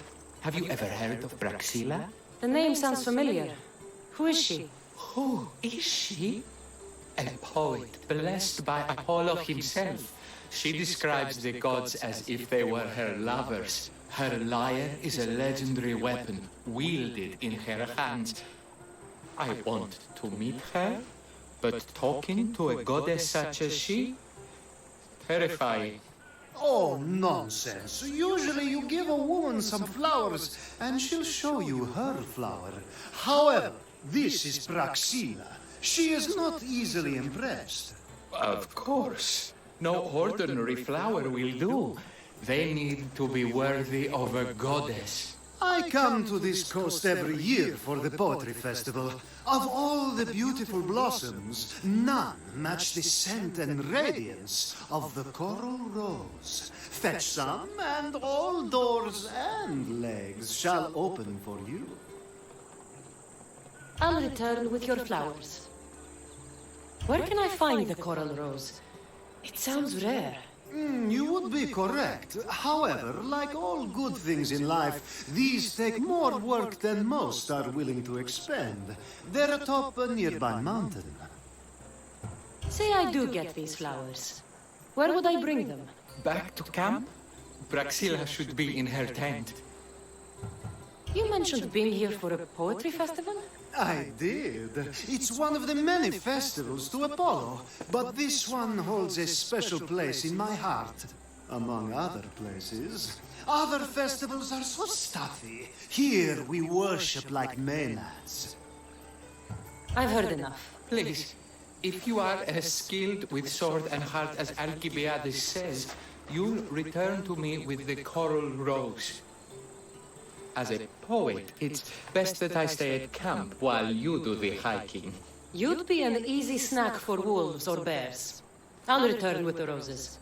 Have you ever heard of Praxilla? The name sounds familiar. Who is she? Who is she? A poet blessed by Apollo himself. She describes the gods as if they were her lovers. Her lyre is a legendary weapon, wielded in her hands. I want to meet her, but talking to a goddess such as she? Terrifying. Oh, nonsense. Usually you give a woman some flowers, and she'll show you her flower. However, this is Praxilla. She is not easily impressed. Of course. No ordinary flower will do. They need to be worthy of a goddess. I come to this coast every year for the Poetry Festival. Of all the beautiful blossoms, none match the scent and radiance of the coral rose. Fetch some, and all doors and legs shall open for you. I'll return with your flowers. Where can I find the coral rose? It sounds rare. You would be correct. However, like all good things in life, these take more work than most are willing to expend. They're atop a nearby mountain. Say I do get these flowers. Where would I bring them? Back to camp? Praxilla should be in her tent. You mentioned being here for a poetry festival? I did. It's one of the many festivals to Apollo, but this one holds a special place in my heart, among other places. Other festivals are so stuffy. Here we worship like Maenads. I've heard enough. Please, if you are as skilled with sword and heart as Alcibiades says, you'll return to me with the coral rose. As a poet, it's best that I stay at camp while you do the hiking. You'd be an easy snack for wolves or bears. I'll return with the roses.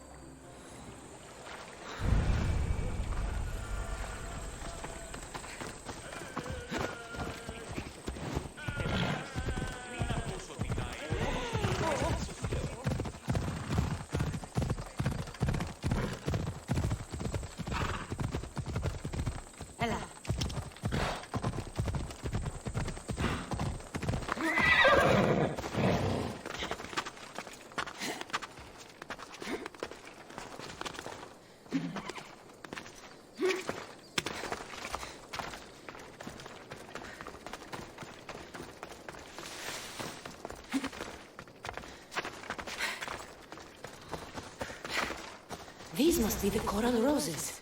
These must be the coral roses.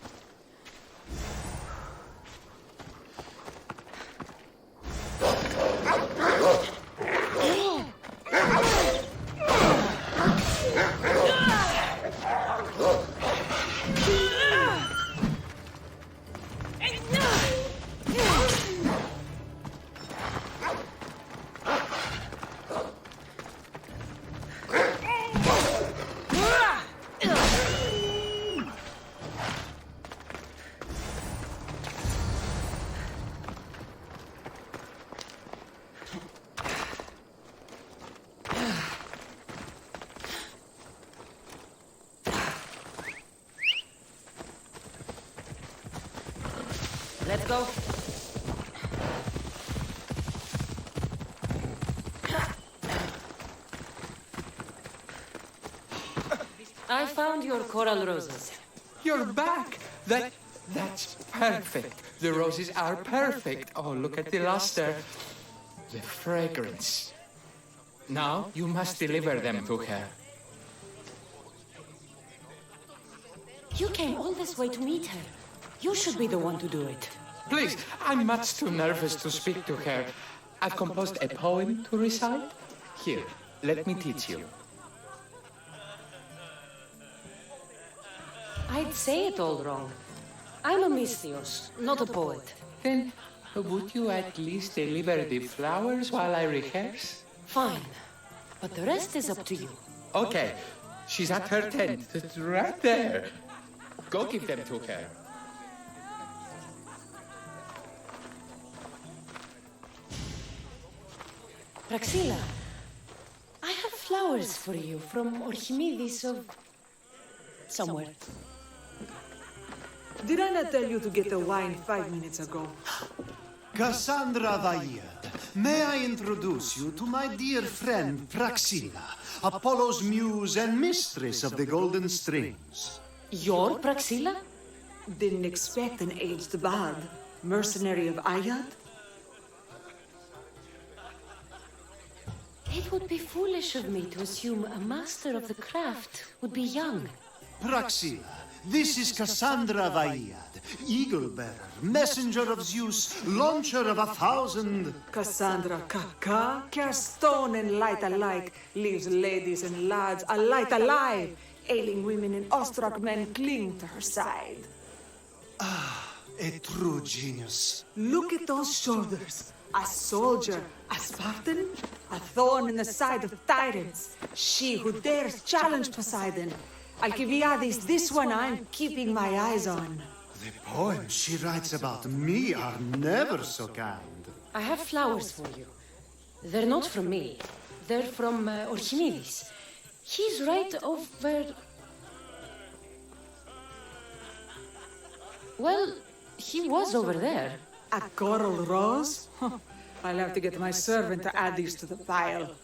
Let's go. I found your coral roses. You're back! That's perfect. The roses are perfect. Oh, look at the luster. The fragrance. Now you must deliver them to her. You came all this way to meet her. You should be the one to do it. Please, I'm much too nervous to speak to her. I've composed a poem to recite. Here, let me teach you. I'd say it all wrong. I'm a mystios, not a poet. Then, would you at least deliver the flowers while I rehearse? Fine. But the rest is up to you. Okay. She's at her tent. It's right there. Go give them to her. Praxilla, I have flowers for you from Archimedes of... somewhere. Did I not tell you to get the wine 5 minutes ago? Cassandra Vaiad, may I introduce you to my dear friend Praxilla, Apollo's muse and mistress of the golden strings. You're Praxilla? Didn't expect an aged bard. Mercenary of Ayad? It would be foolish of me to assume a master of the craft would be young. Praxilla, this is Cassandra Vaiad, eagle-bearer, messenger of Zeus, launcher of 1,000... Cassandra Kaka, cast stone and light alike, leaves ladies and lads alight alive. Ailing women and awestruck men cling to her side. Ah, a true genius. Look at those shoulders. A soldier, a Spartan, a thorn in the side of tyrants. She who dares challenge Poseidon. Alcibiades, this one I'm keeping my eyes on. The poems she writes about me are never so kind. I have flowers for you. They're not from me. They're from Archimedes. He's right over... Well, he was over there. A coral rose? I'll have to get my servant to add these to the pile.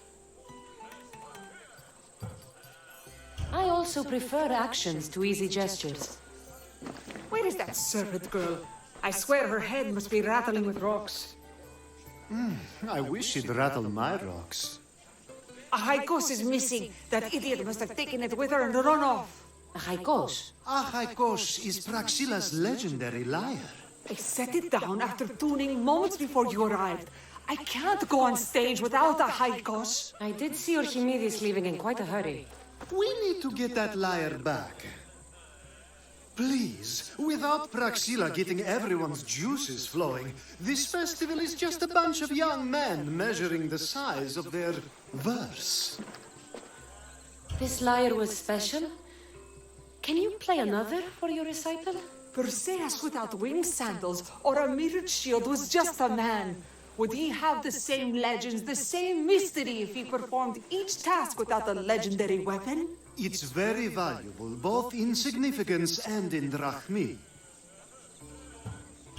I also prefer actions to easy gestures. Where is that servant girl? I swear her head must be rattling with rocks. I wish she'd rattle my rocks. A haikos is missing. That idiot must have taken it with her and run off. A haikos? A haikos is Praxila's legendary lyre. I set it down after tuning moments before you arrived. I can't go on stage without a haikos. I did see Archimedes leaving in quite a hurry. We need to get that lyre back. Please, without Praxila getting everyone's juices flowing, this festival is just a bunch of young men measuring the size of their verse. This lyre was special? Can you play another for your recital? Perseus without winged sandals or a mirrored shield was just a man. Would he have the same legends, the same mystery if he performed each task without a legendary weapon? It's very valuable, both in significance and in drachmi.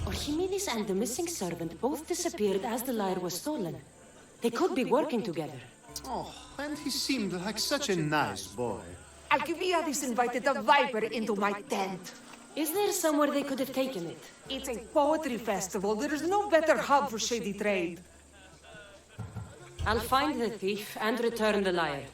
Archimedes and the missing servant both disappeared as the lyre was stolen. They could be working together. Oh, and he seemed like such a nice boy. Alcibiades invited a viper into my tent. Is there somewhere they could have taken it? It's a poetry festival. There is no better hub for shady trade. I'll find the thief and return the lyre.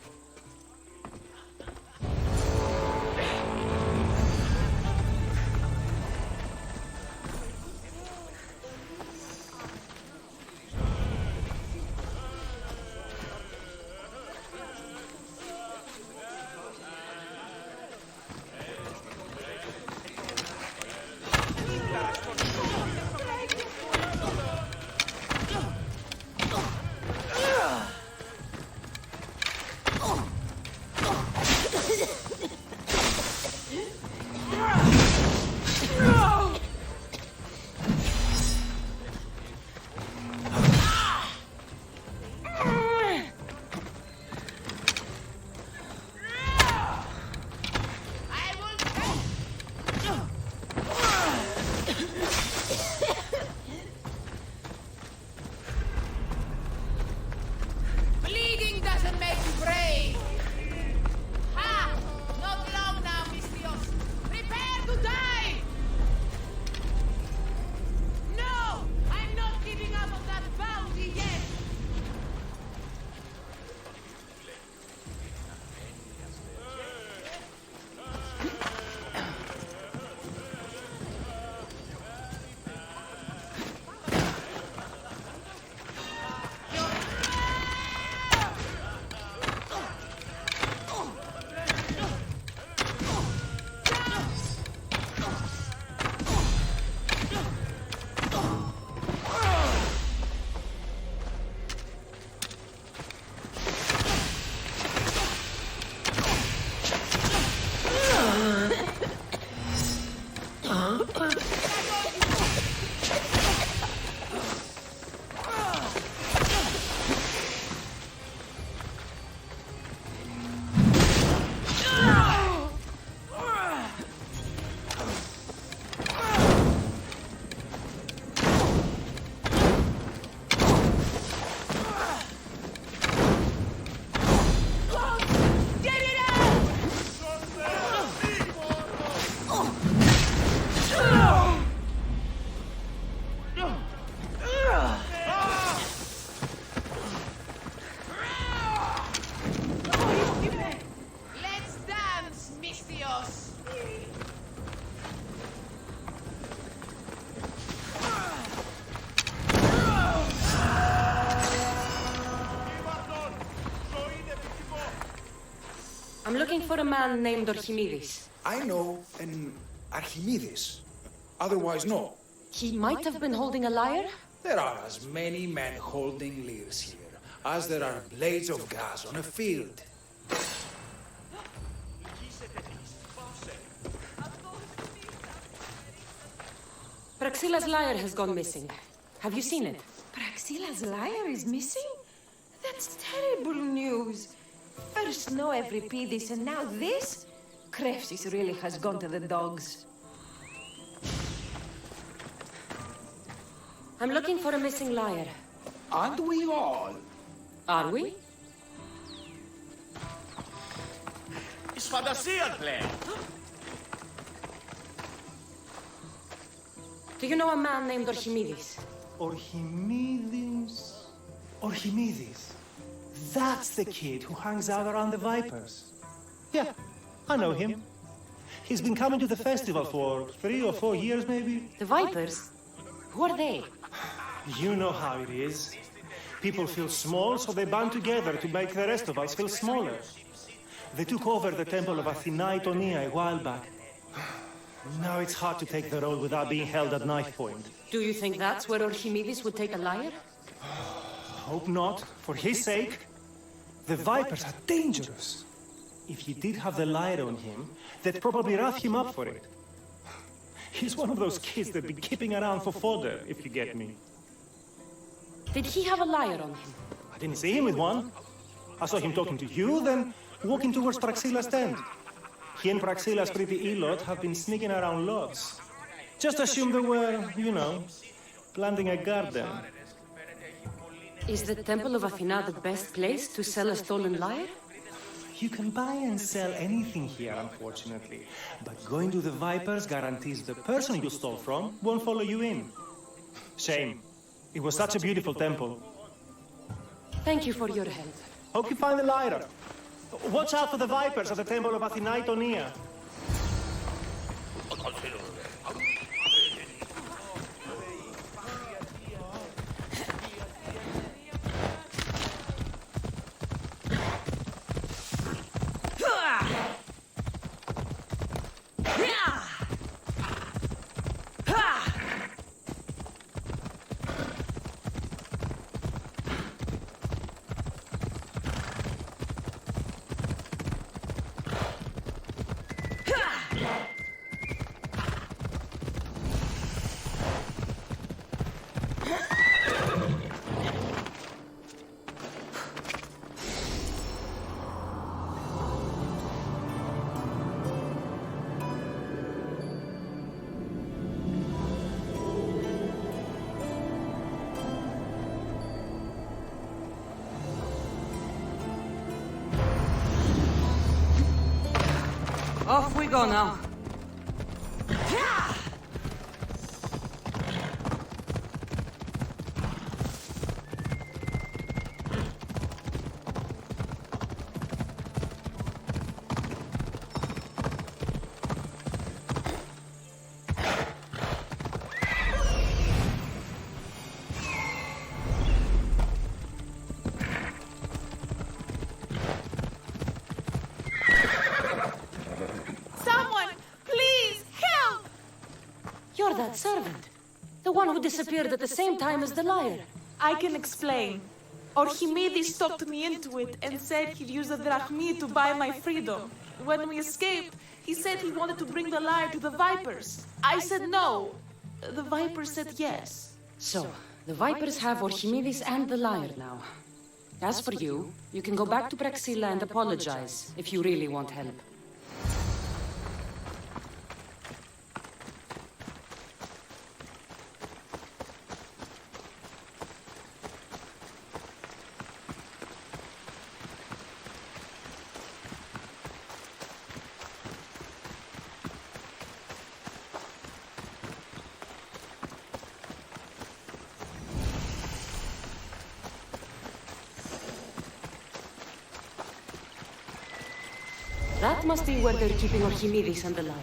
I'm looking for a man named Archimedes. I know an Archimedes. Otherwise, no. He might have been holding a lyre? There are as many men holding lyres here as there are blades of grass on a field. Praxila's lyre has gone missing. Have you seen it? Praxila's lyre is missing? That's terrible news. First snow every Pedis, and now this? Krefsis really has gone to the dogs. I'm looking for a missing liar. Aren't we all? Are we? It's Fantasia, Claire. Do you know a man named Archimedes? Archimedes? Archimedes. That's the kid who hangs out around the Vipers. Yeah, I know him. He's been coming to the festival for 3 or 4 years, maybe. The Vipers? Who are they? You know how it is. People feel small, so they band together to make the rest of us feel smaller. They took over the temple of Athena Itonia a while back. Now it's hard to take the road without being held at knife point. Do you think that's where Archimedes would take a liar? Hope not. For his sake. The Vipers are dangerous. If he did have the liar on him, they'd probably rough him up for it. He's one of those kids that'd be keeping around for fodder, if you get me. Did he have a liar on him? I didn't see him with one. I saw him talking to you, then walking towards Praxila's tent. He and Praxila's pretty Elot have been sneaking around lots. Just assume they were, you know, planting a garden. Is the Temple of Athena the best place to sell a stolen lyre? You can buy and sell anything here, unfortunately. But going to the Vipers guarantees the person you stole from won't follow you in. Shame. It was such a beautiful temple. Thank you for your help. Hope you find the lyre. Watch out for the Vipers at the Temple of Athena Itonia. Off we go now. You're that servant. The one who disappeared at the same time as the liar. I can explain. Archimedes talked me into it and said he'd use a drachmi to buy my freedom. When we escaped, he said he wanted to bring the lyre to the Vipers. I said no. The Vipers said yes. So, the Vipers have Archimedes and the lyre now. As for you, you can go back to Praxila and apologize if you really want help. That must be where they're keeping Archimedes and the lyre.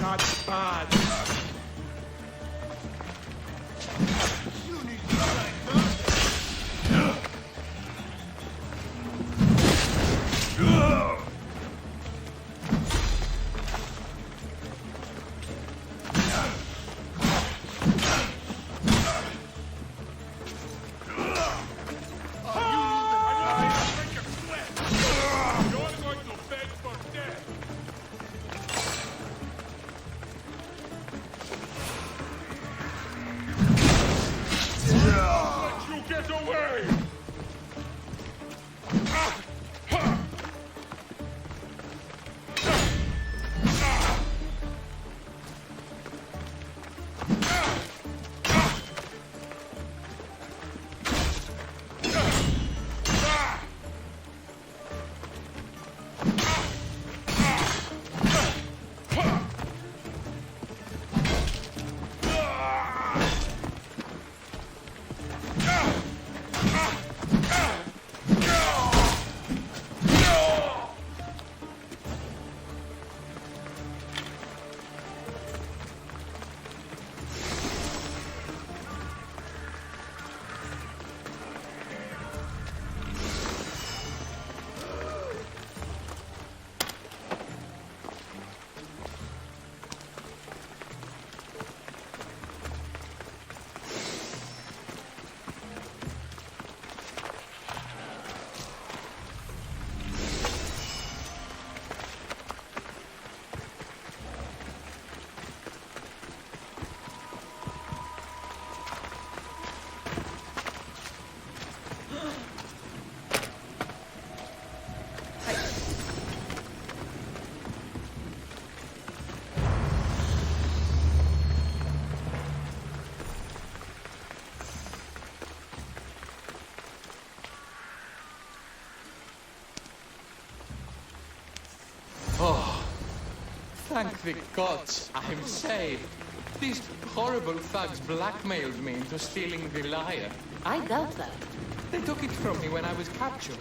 not bad. Get away! Oh, thank the gods, I'm saved. These horrible thugs blackmailed me into stealing the lyre. I doubt that. They took it from me when I was captured.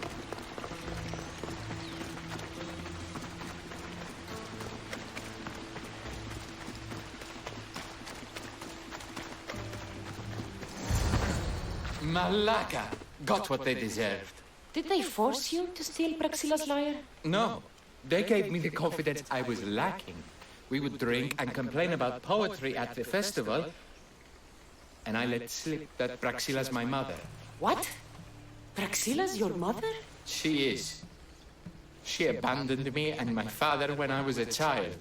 Malaka got what they deserved. Did they force you to steal Praxila's lyre? No, they gave me the confidence I was lacking. We would drink and complain about poetry at the festival, and I let slip that Praxila's my mother. What? Praxila's your mother? She is. She abandoned me and my father when I was a child.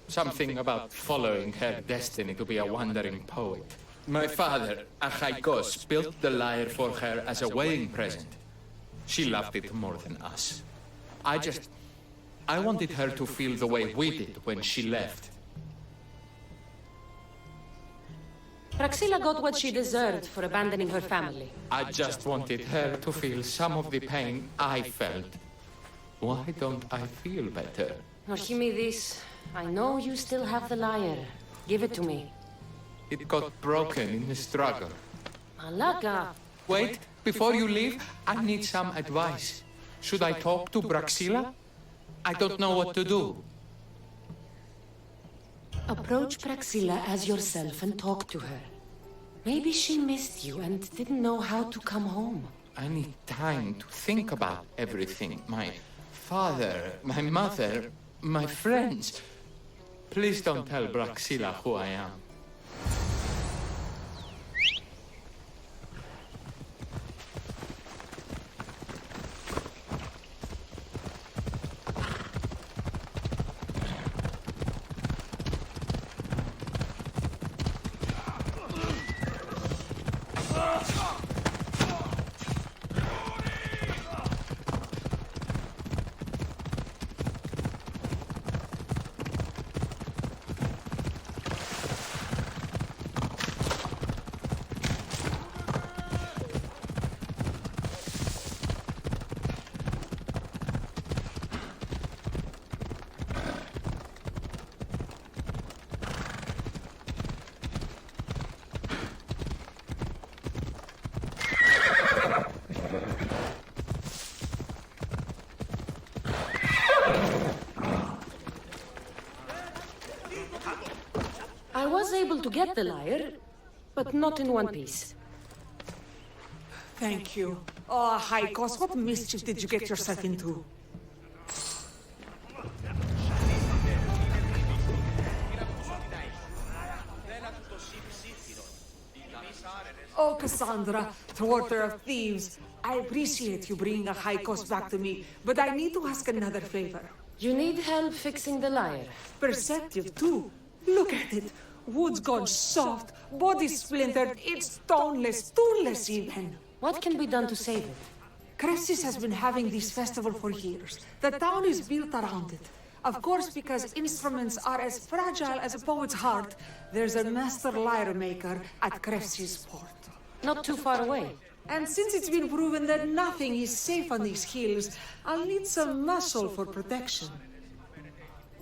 Something about following her destiny to be a wandering poet. My father, Achaikos, built the lyre for her as a wedding present. She loved it more than us. I wanted her to feel the way we did when she left. Praxila got what she deserved for abandoning her family. I just wanted her to feel some of the pain I felt. Why don't I feel better? Archimedes, I know you still have the lyre. Give it to me. It got broken in the struggle. Malaka! Wait, before you leave, I need some advice. Should I talk to Praxila? I don't know what to do. Approach Praxila as yourself and talk to her. Maybe she missed you and didn't know how to come home. I need time to think about everything. My father, my mother, my friends. Please don't tell Praxila who I am. I was able to get the lyre, but not in one piece. Thank you. Oh, Haikos, what mischief did you get yourself into? Oh, Cassandra, thwarter of thieves. I appreciate you bringing a Haikos back to me, but I need to ask another favor. You need help fixing the lyre. Perceptive, too. Look at it. Wood's gone soft, body splintered, it's toneless, tooless even. What can be done to save it? Cressis has been having this festival for years. The town is built around it. Of course, because instruments are as fragile as a poet's heart, there's a master lyre maker at Cressis port. Not too far away. And since it's been proven that nothing is safe on these hills, I'll need some muscle for protection.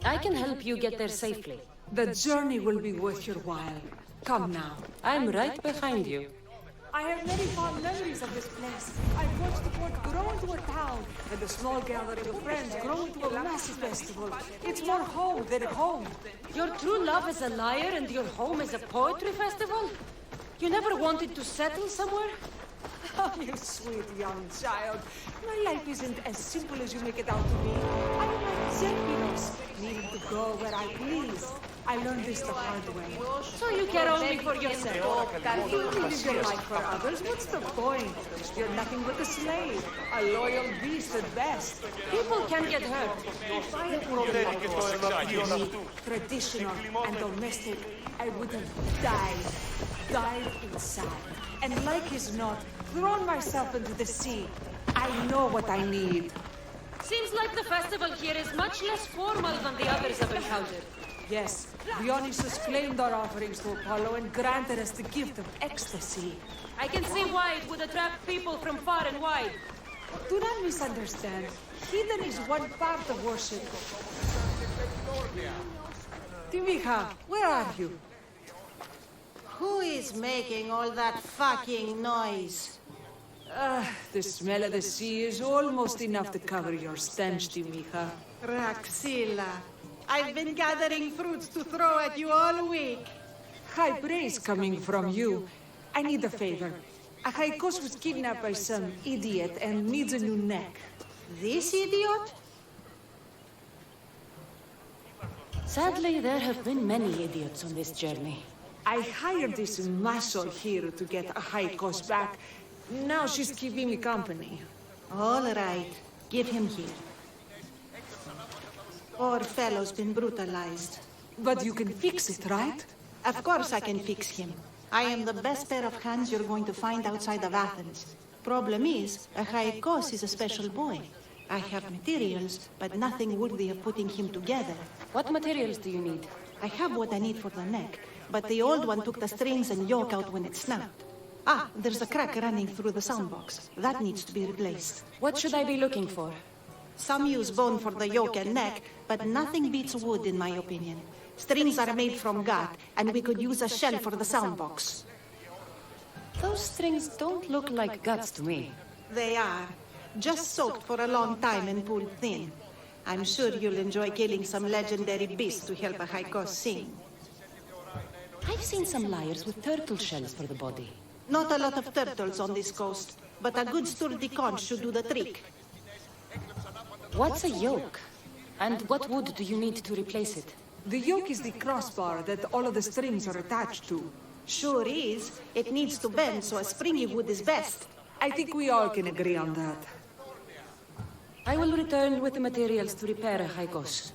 I can help you get there safely. The journey will be worth your while. Come now. I'm right behind you. I have many fond memories of this place. I've watched the port grow into a town, and a small gathering of friends grow into a massive festival. It's more home than home. Your true love is a lyre and your home is a poetry festival? You never wanted to settle somewhere? Oh, you sweet young child. My life isn't as simple as you make it out to be. I'm like Zephyros, needing to go where I please. I learned this the hard way. So you care only for yourself? If you live your life for others, what's the point? You're nothing but a slave, a loyal beast at best. People can get hurt. If I had put your life was unique, traditional, and domestic, I would have died inside. And like as not, thrown myself into the sea. I know what I need. Seems like the festival here is much less formal than the others I've encountered. Yes, Dionysus claimed our offerings to Apollo and granted us the gift of ecstasy. I can see why it would attract people from far and wide. Do not misunderstand. Heathen is one part of worship. Timiha, where are you? Who is making all that fucking noise? The smell of the sea is almost enough to cover your stench, Timiha. Raxilla, I've been gathering fruits to throw at you all week. High praise coming from you. I need a favor. A Haikos was kidnapped by some idiot and needs a new neck. This idiot? Sadly, there have been many idiots on this journey. I hired this muscle here to get a Haikos back. Now she's keeping me company. All right, give him here. Poor fellow's been brutalized. But you can fix it, right? Of course I can fix him. I am the best pair of hands you're going to find outside of Athens. Problem is, a Haikos is a special boy. I have materials, but nothing worthy of putting him together. What materials do you need? I have what I need for the neck, but the old one took the strings and yoke out when it snapped. Ah, there's a crack running through the soundbox. That needs to be replaced. What should I be looking for? Some use bone for the yoke and neck, but nothing beats wood in my opinion. Strings are made from gut, and we could use a shell for the soundbox. Those strings don't look like guts to me. They are. Just soaked for a long time and pulled thin. I'm sure you'll enjoy killing some legendary beast to help a Haikos sing. I've seen some lyres with turtle shells for the body. Not a lot of turtles on this coast, but a good sturdy conch should do the trick. What's a yoke? And what wood do you need to replace it? The yoke is the crossbar that all of the strings are attached to. Sure is. It needs to bend, so a springy wood is best. I think we all can agree on that. I will return with the materials to repair a Haikos.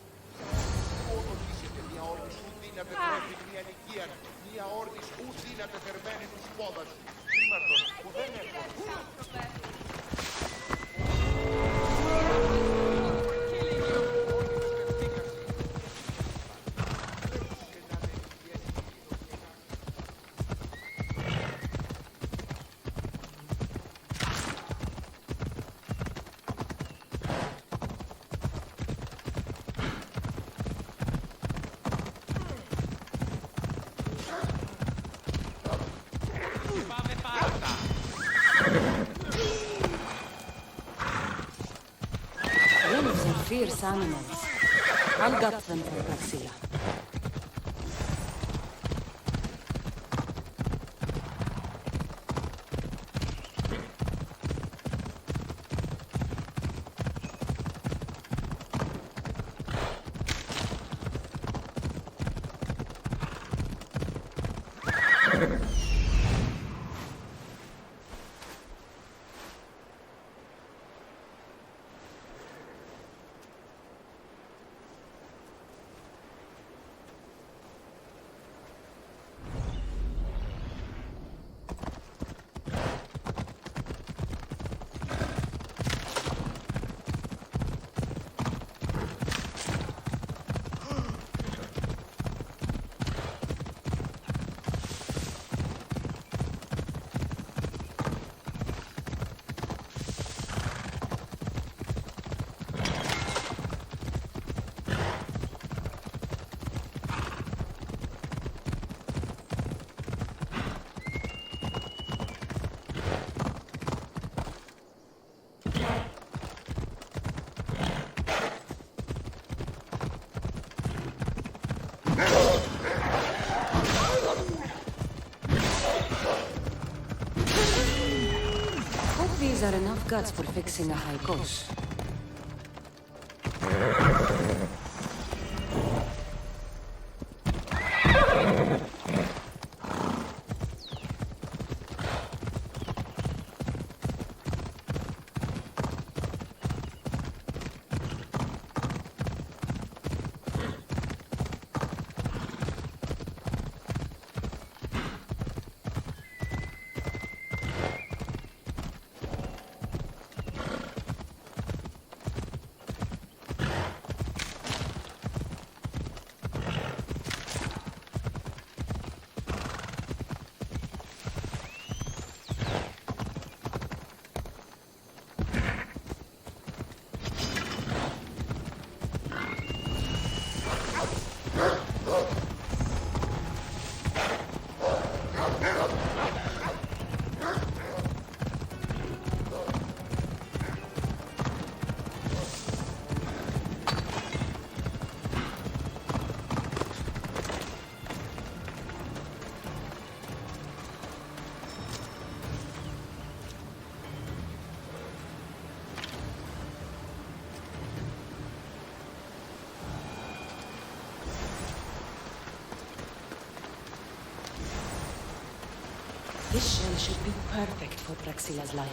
Wolves are fierce animals. I'll gut them for Praxilla. Hope these are enough guts for fixing a high cost. This shell should be perfect for Praxila's lyre.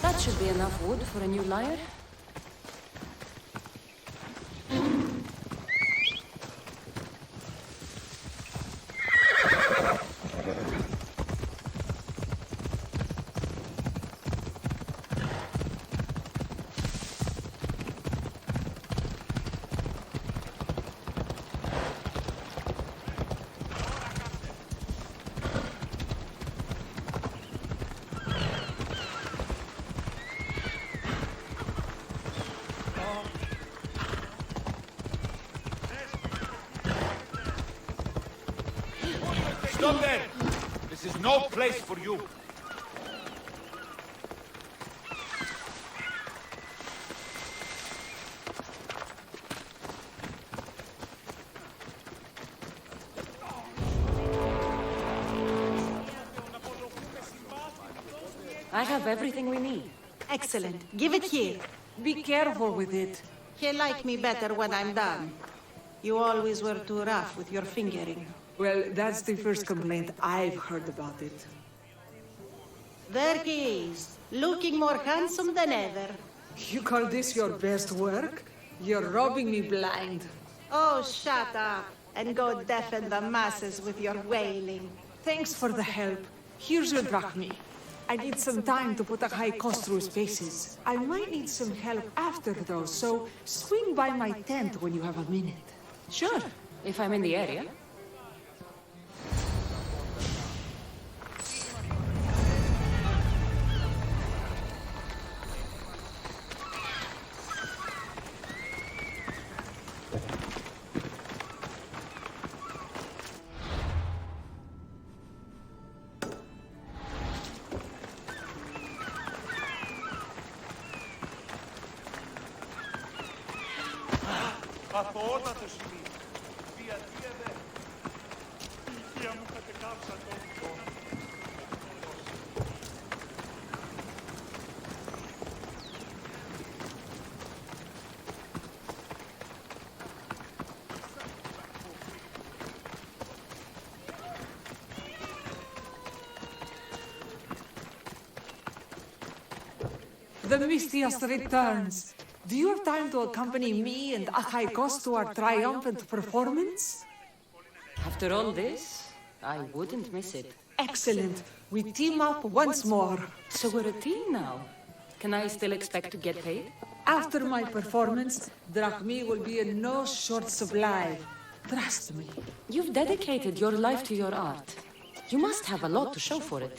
That should be enough wood for a new lyre. Stop there! This is no place for you. I have everything we need. Excellent. Give it here. Be careful with it. He'll like me better when I'm done. You always were too rough with your fingering. Well, that's the first complaint I've heard about it. There he is, looking more handsome than ever. You call this your best work? You're robbing me blind. Oh, shut up and go deafen the masses with your wailing. Thanks for the help. Here's your drachmi. I need some time to put a high cost through spaces. I might need some help after though, so swing by my tent when you have a minute. Sure, if I'm in the area. Αθωότατος είναι. Διατία δε. Η θεία μου κατεκάψα τον τόνο. The Mystios returns. Do you have time to accompany me and Achaikos to our triumphant performance? After all this, I wouldn't miss it. Excellent. We team up once more. So we're a team now. Can I still expect to get paid? After my performance, drachmi will be in no short supply. Trust me. You've dedicated your life to your art. You must have a lot to show for it.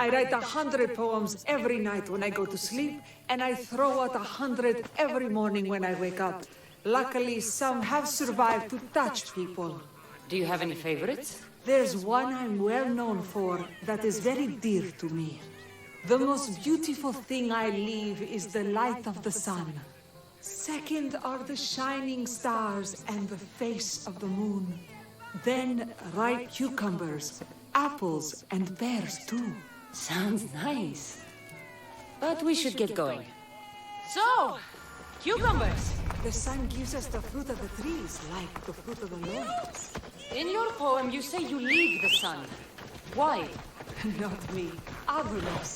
I write 100 poems every night when I go to sleep, and I throw out 100 every morning when I wake up. Luckily, some have survived to touch people. Do you have any favorites? There's one I'm well known for that is very dear to me. The most beautiful thing I leave is the light of the sun. Second are the shining stars and the face of the moon. Then ripe cucumbers, apples, and pears too. Sounds nice. But we should get going. So, cucumbers! The sun gives us the fruit of the trees, like the fruit of the loins. In your poem, you say you leave the sun. Why? Not me. Adonis.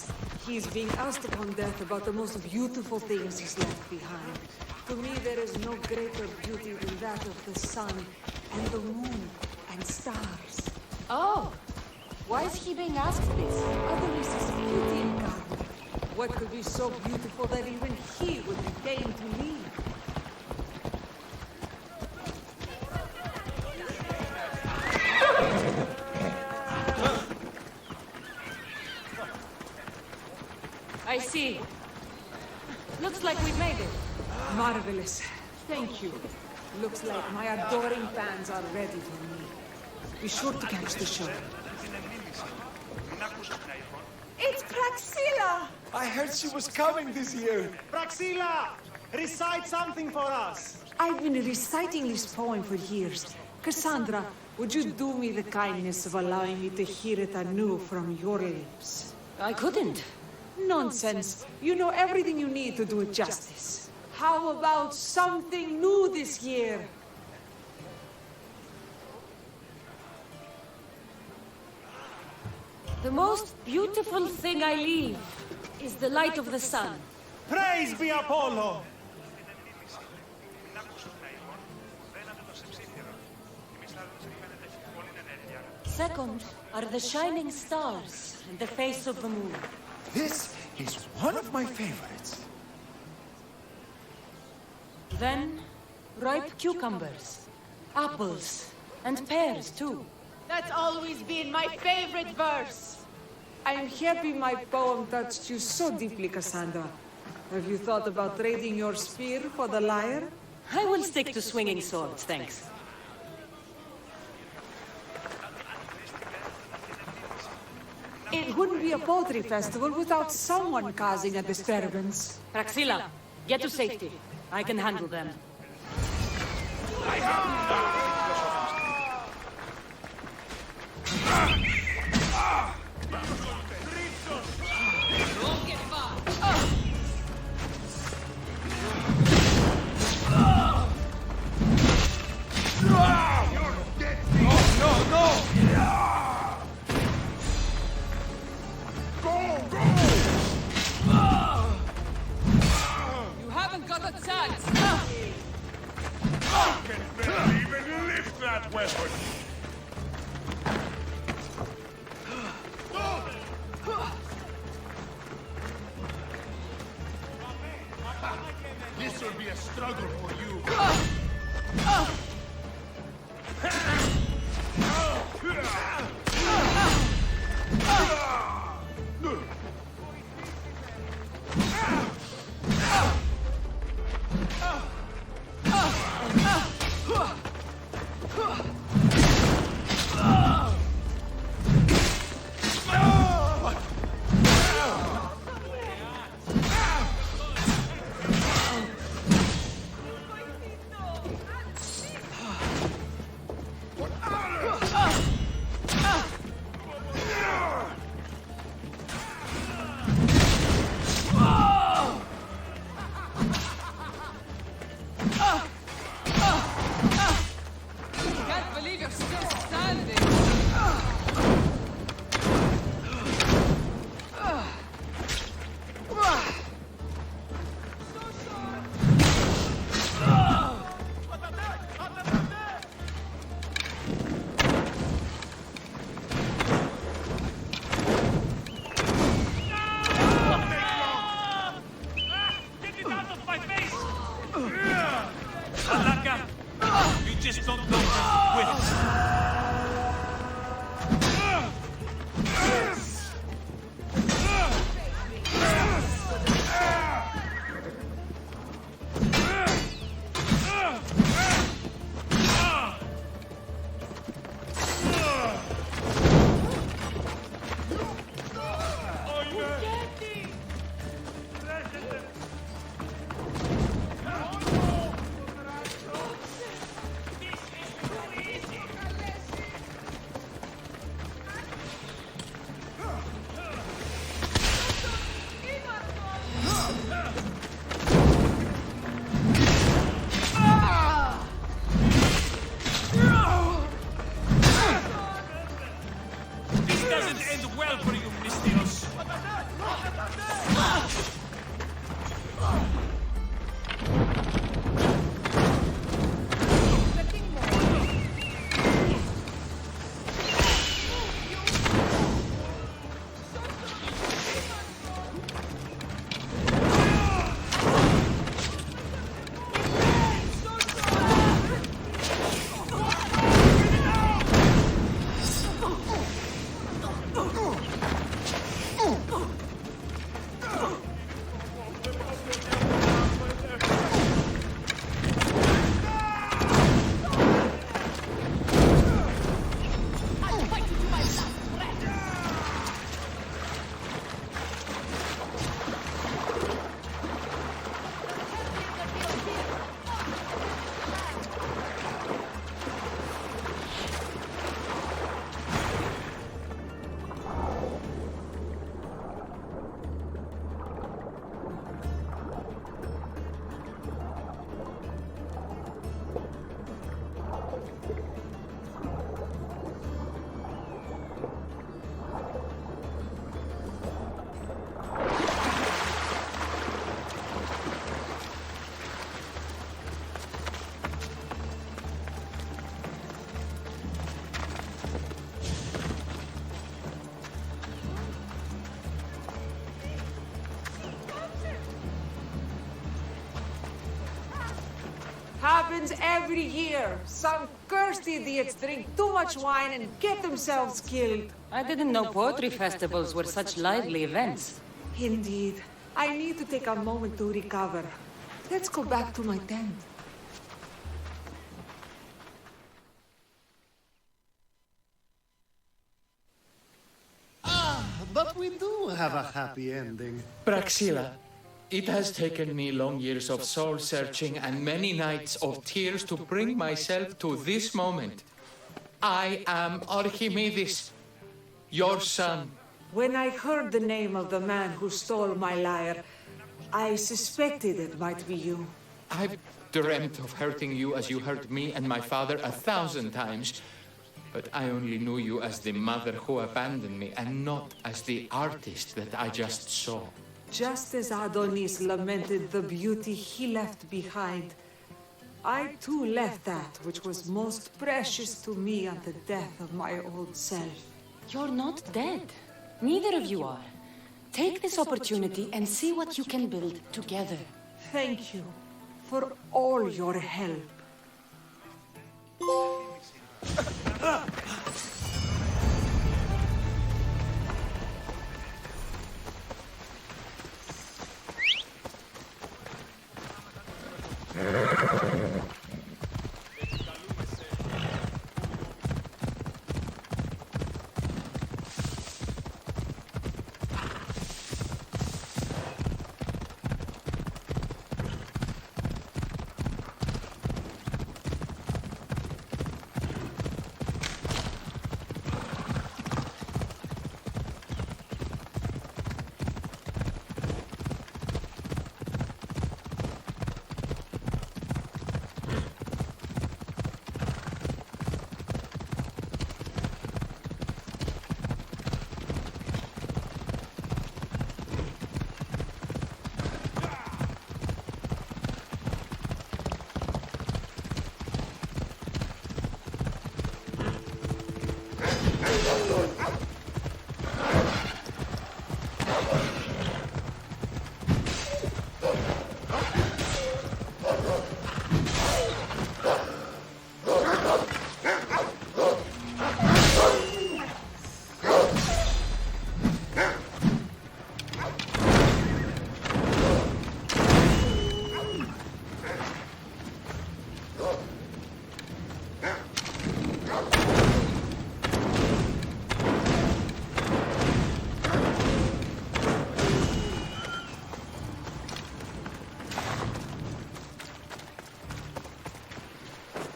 He's being asked upon death about the most beautiful things he's left behind. To me, there is no greater beauty than that of the sun, and the moon, and stars. Oh! Why is he being asked this? Adonis is beauty incarnate. What could be so beautiful that even he would deign to leave? I see. Looks like we've made it. Marvelous. Thank you. Looks like my adoring fans are ready for me. Be sure to catch the show. It's Praxilla! I heard she was coming this year. Praxilla! Recite something for us! I've been reciting this poem for years. Cassandra, would you do me the kindness of allowing me to hear it anew from your lips? I couldn't. Nonsense. You know everything you need to do it justice. How about something new this year? The most beautiful thing I leave is the light of the sun. Praise be Apollo! Second are the shining stars and the face of the moon. This is one of my favorites. Then, ripe cucumbers, apples, and pears too. That's always been my favorite verse. I'm happy my poem touched you so deeply, Cassandra. Have you thought about trading your spear for the lyre? I will stick to swinging swords, thanks. be a poetry festival without someone causing a disturbance. Praxilla, get to safety. I can handle them. You haven't got a chance! I can barely even lift that weapon! This will be a struggle for you. Can't believe you're still standing! Get it out of my face! Alaka, you just don't know when to quit. This doesn't end well for you, Mistios. Happens every year. Some cursed idiots drink too much wine and get themselves killed. I didn't know poetry festivals were such lively events. Indeed. I need to take a moment to recover. Let's go back to my tent. But we do have a happy ending. Praxilla, it has taken me long years of soul-searching and many nights of tears to bring myself to this moment. I am Archimedes, your son. When I heard the name of the man who stole my lyre, I suspected it might be you. I've dreamt of hurting you as you hurt me and my father 1,000 times. But I only knew you as the mother who abandoned me and not as the artist that I just saw. Just as Adonis lamented the beauty he left behind, I too left that which was most precious to me at the death of my old self. You're not dead. Neither of you are. Take this opportunity and see what you can build together. Thank you for all your help.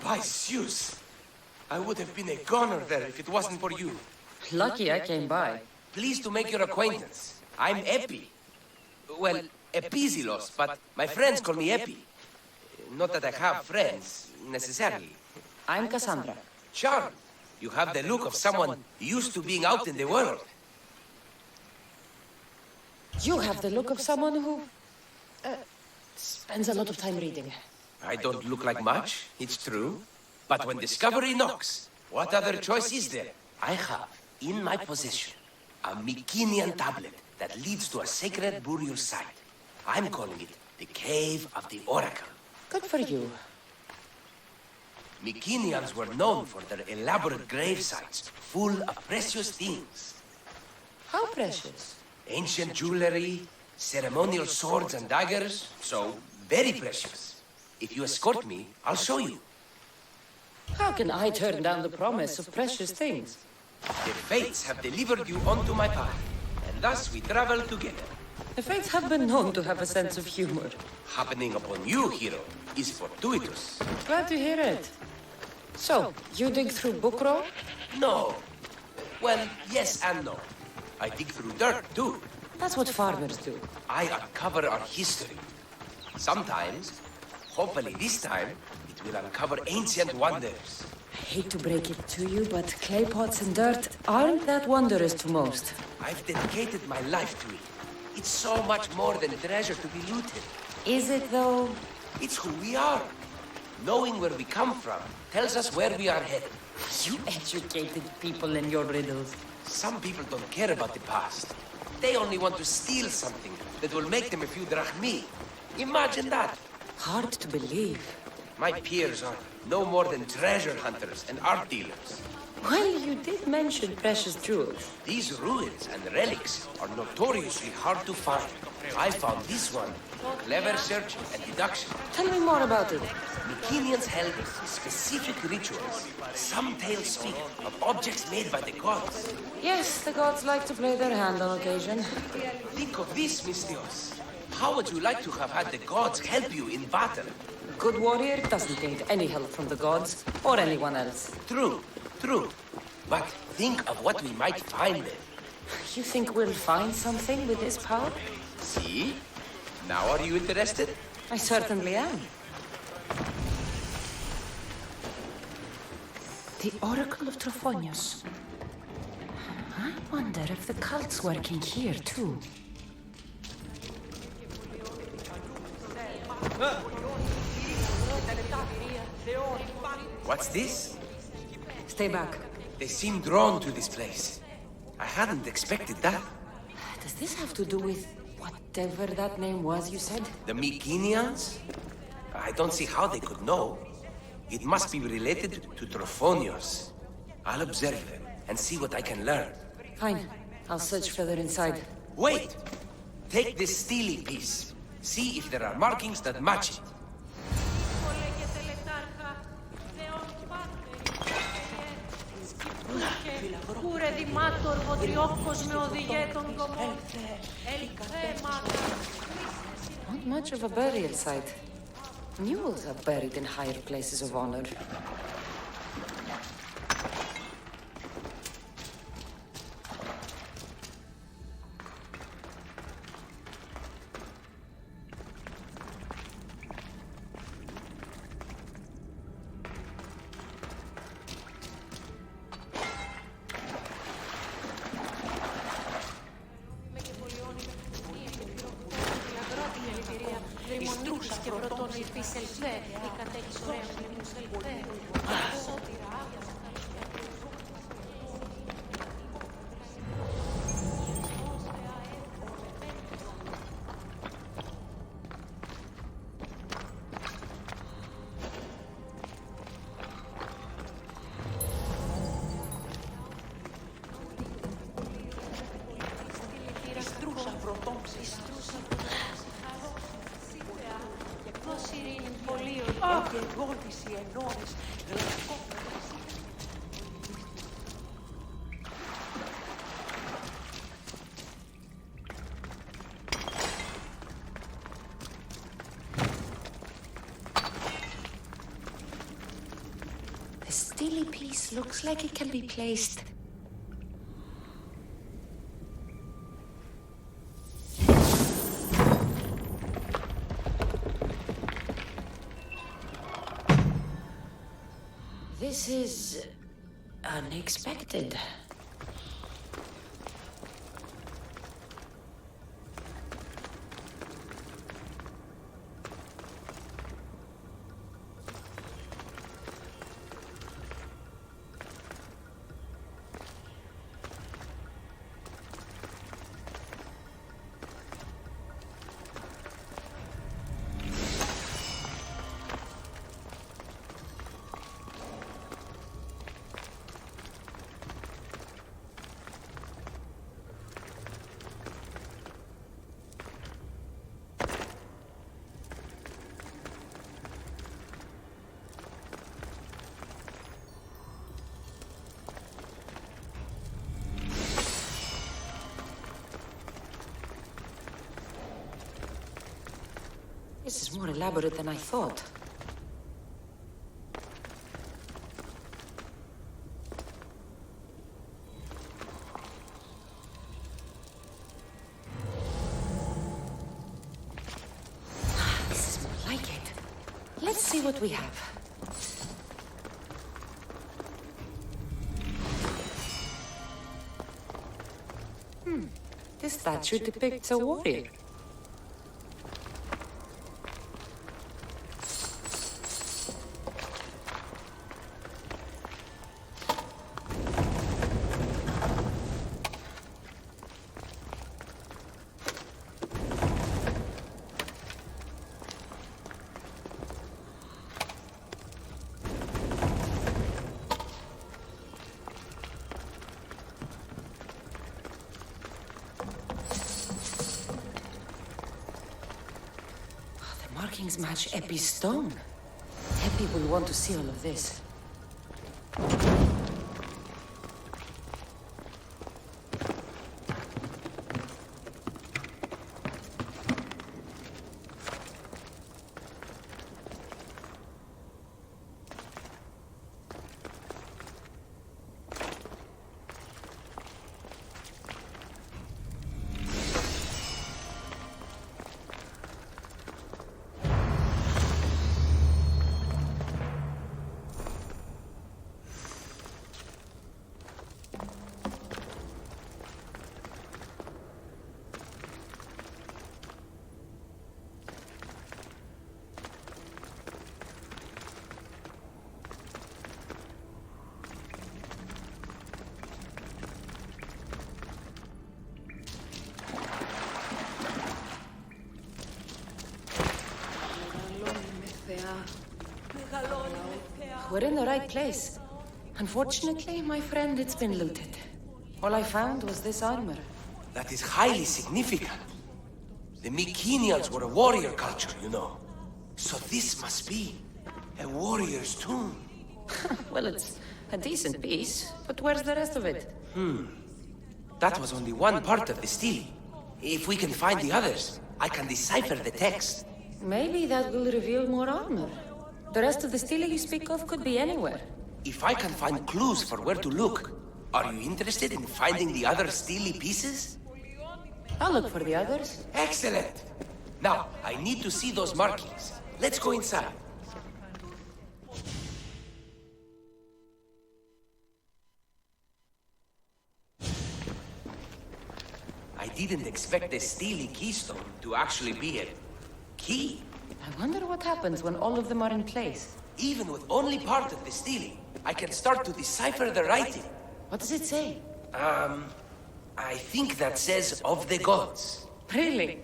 By Zeus! I would have been a goner there if it wasn't for you. Lucky I came by. Pleased to make your acquaintance. I'm Epi. Well, Epizilos, but my friends call me Epi. Not that I have friends, necessarily. I'm Cassandra. Charmed. You have the look of someone used to being out in the world. You have the look of someone who spends a lot of time reading. I don't look like much, it's true. But when discovery knocks, what other choice is there? I have, in my possession, a Mycenaean tablet that leads to a sacred burial site. I'm calling it the Cave of the Oracle. Good for you. Mycenaeans were known for their elaborate grave sites, full of precious things. How precious? Ancient jewelry, ceremonial swords and daggers, so very precious. If you escort me, I'll show you. How can I turn down the promise of precious things? The fates have delivered you onto my path, and thus we travel together. The fates have been known to have a sense of humor. Happening upon you, hero, is fortuitous. Glad to hear it. So, you dig through book row? No. Well, yes and no. I dig through dirt, too. That's what farmers do. I uncover our history. Sometimes, hopefully this time, it will uncover ancient wonders. I hate to break it to you, but clay pots and dirt aren't that wondrous to most. I've dedicated my life to it. It's so much more than a treasure to be looted. Is it, though? It's who we are. Knowing where we come from tells us where we are headed. You educated people and your riddles. Some people don't care about the past. They only want to steal something that will make them a few drachmi. Imagine that. Hard to believe. My peers are no more than treasure hunters and art dealers. Well, you did mention precious jewels. These ruins and relics are notoriously hard to find. I found this one. Clever search and deduction. Tell me more about it. Mycenaeans held specific rituals. Some tales speak of objects made by the gods. Yes, the gods like to play their hand on occasion. Think of this, Mystios. How would you like to have had the gods help you in battle? A good warrior doesn't need any help from the gods or anyone else. True, true. But think of what we might find there. You think we'll find something with this power? See? Now are you interested? I certainly am. The Oracle of Trophonius. I wonder if the cult's working here, too. What's this? Stay back. They seem drawn to this place. I hadn't expected that. Does this have to do with whatever that name was you said? The Mycenaeans? I don't see how they could know. It must be related to Trophonius. I'll observe them and see what I can learn. Fine. I'll search further inside. Wait! Take this steely piece. See if there are markings that match it. Not much of a burial site. Mules are buried in higher places of honor. The steely piece looks like it can be placed. This is unexpected. This is more elaborate than I thought. This is more like it. Let's see what we have. This statue depicts a warrior. markings match Epi's stone. Epi will want to see all of this. We're in the right place. Unfortunately, my friend, it's been looted. All I found was this armor. That is highly significant. The Mycenaeans were a warrior culture, you know. So this must be a warrior's tomb. Well, it's a decent piece, but where's the rest of it? That was only one part of the stele. If we can find the others, I can decipher the text. Maybe that will reveal more armor. The rest of the stele you speak of could be anywhere. If I can find clues for where to look, are you interested in finding the other stele pieces? I'll look for the others. Excellent! Now, I need to see those markings. Let's go inside. I didn't expect the stele keystone to actually be a key. I wonder what happens when all of them are in place. Even with only part of the stele, I can start to decipher the writing. What does it say? I think that says of the gods. Really?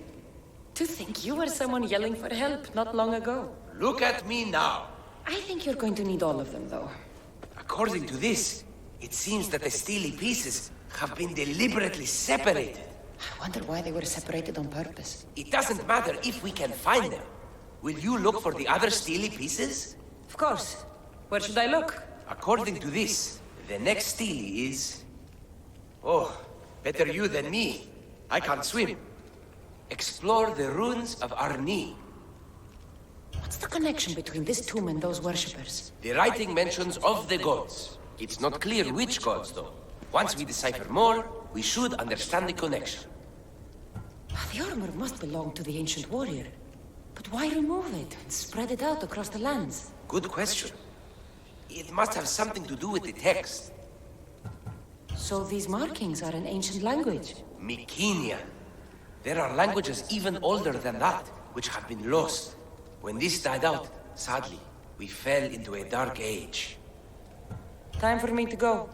To think you were someone yelling for help not long ago. Look at me now. I think you're going to need all of them, though. According to this, it seems that the stele pieces have been deliberately separated. I wonder why they were separated on purpose. It doesn't matter if we can find them. Will you look for the other stele pieces? Of course. Where should I look? According to this, the next stele is... Oh, better you than me. I can't swim. Explore the ruins of Arni. What's the connection between this tomb and those worshippers? The writing mentions of the gods. It's not clear which gods, though. Once we decipher more, we should understand the connection. The armor must belong to the ancient warrior. But why remove it and spread it out across the lands? Good question. It must have something to do with the text. So these markings are in ancient language? Mycenaean. There are languages even older than that, which have been lost. When this died out, sadly, we fell into a dark age. Time for me to go.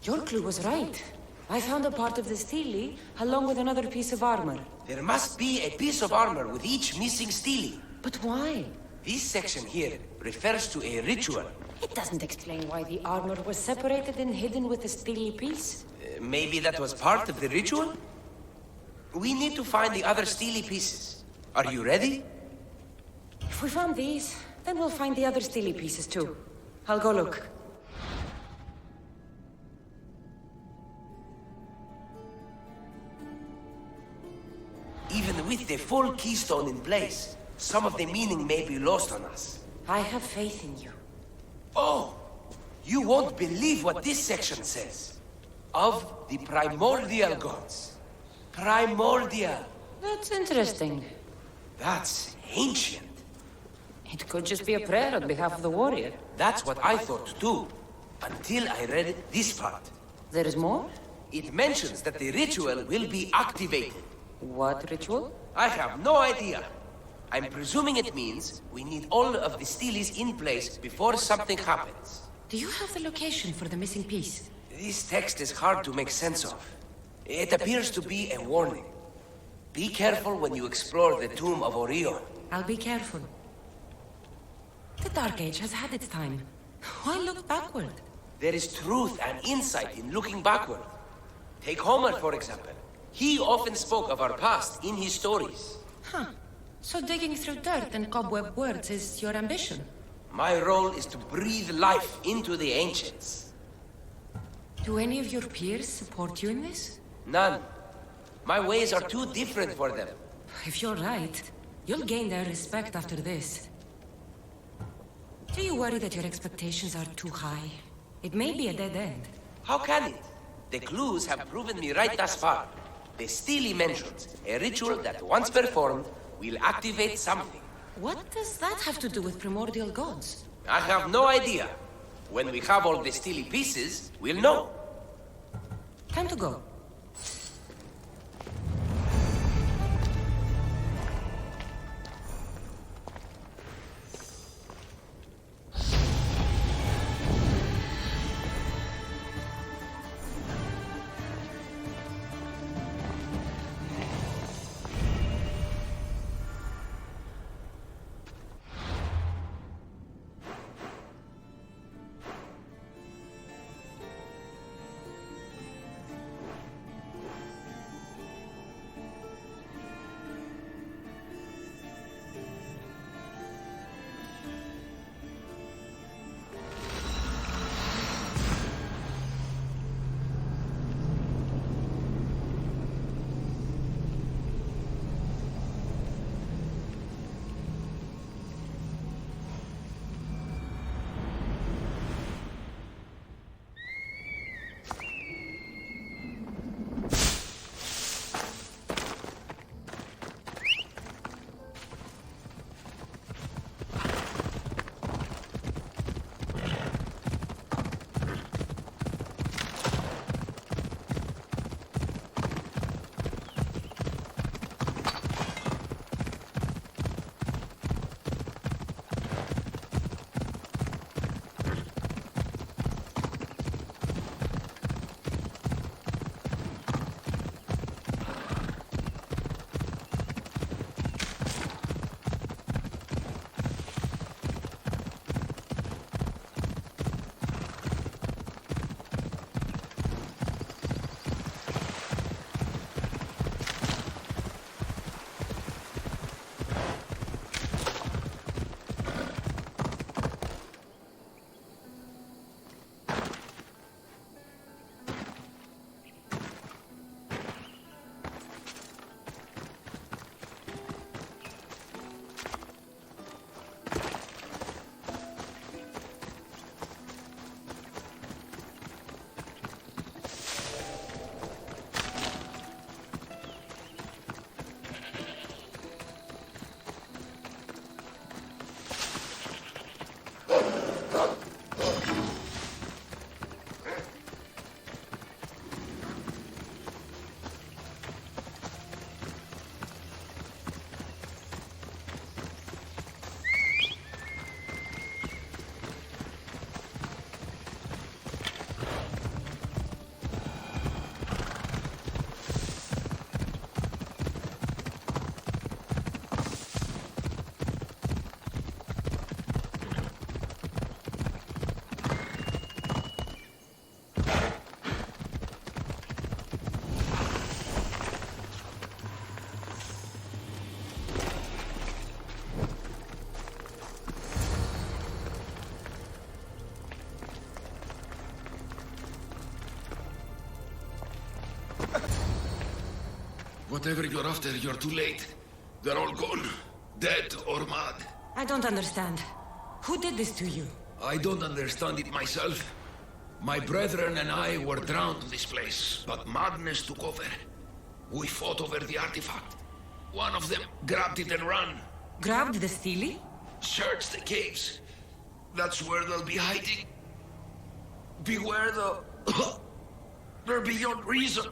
Your clue was right. I found a part of the stele, along with another piece of armor. There must be a piece of armor with each missing stele. But why? This section here refers to a ritual. It doesn't explain why the armor was separated and hidden with the stele piece. Maybe that was part of the ritual? We need to find the other stele pieces. Are you ready? If we found these, then we'll find the other stele pieces too. I'll go look. Even with the full keystone in place, some of the meaning may be lost on us. I have faith in you. Oh! You won't believe what this section says. Of the primordial gods. Primordial. That's interesting. That's ancient. It could just be a prayer on behalf of the warrior. That's what I thought too. Until I read this part. There is more? It mentions that the ritual will be activated. What ritual? I have no idea. I'm presuming it means we need all of the steles in place before something happens. Do you have the location for the missing piece? This text is hard to make sense of. It appears to be a warning. Be careful when you explore the tomb of Orion. I'll be careful. The Dark Age has had its time. Why look backward? There is truth and insight in looking backward. Take Homer, for example. He often spoke of our past in his stories. Huh. So digging through dirt and cobweb words is your ambition? My role is to breathe life into the ancients. Do any of your peers support you in this? None. My ways are too different for them. If you're right, you'll gain their respect after this. Do you worry that your expectations are too high? It may be a dead end. How can it? The clues have proven me right thus far. The stele mentions a ritual that, once performed, will activate something. What does that have to do with primordial gods? I have no idea. When we have all the stele pieces, we'll know. Time to go. Whatever you're after, you're too late. They're all gone. Dead or mad. I don't understand. Who did this to you? I don't understand it myself. My brethren and I were drowned in this place, but madness took over. We fought over the artifact. One of them grabbed it and ran. Grabbed the Steely? Search the caves. That's where they'll be hiding. Beware the... They're beyond reason.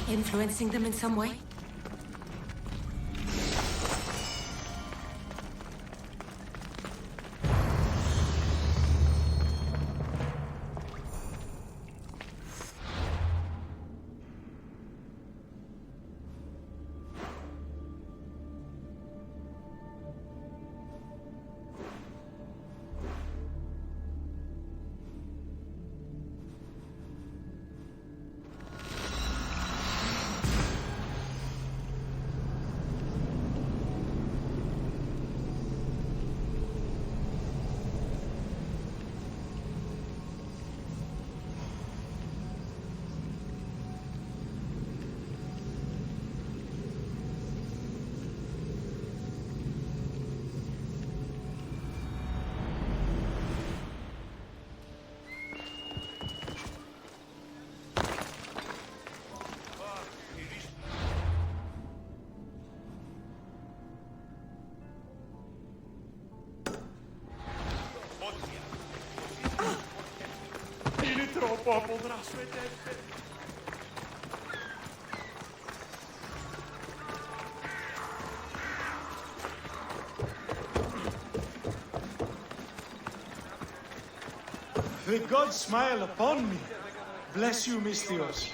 Influencing them in some way? The gods smile upon me. Bless you, Mystios.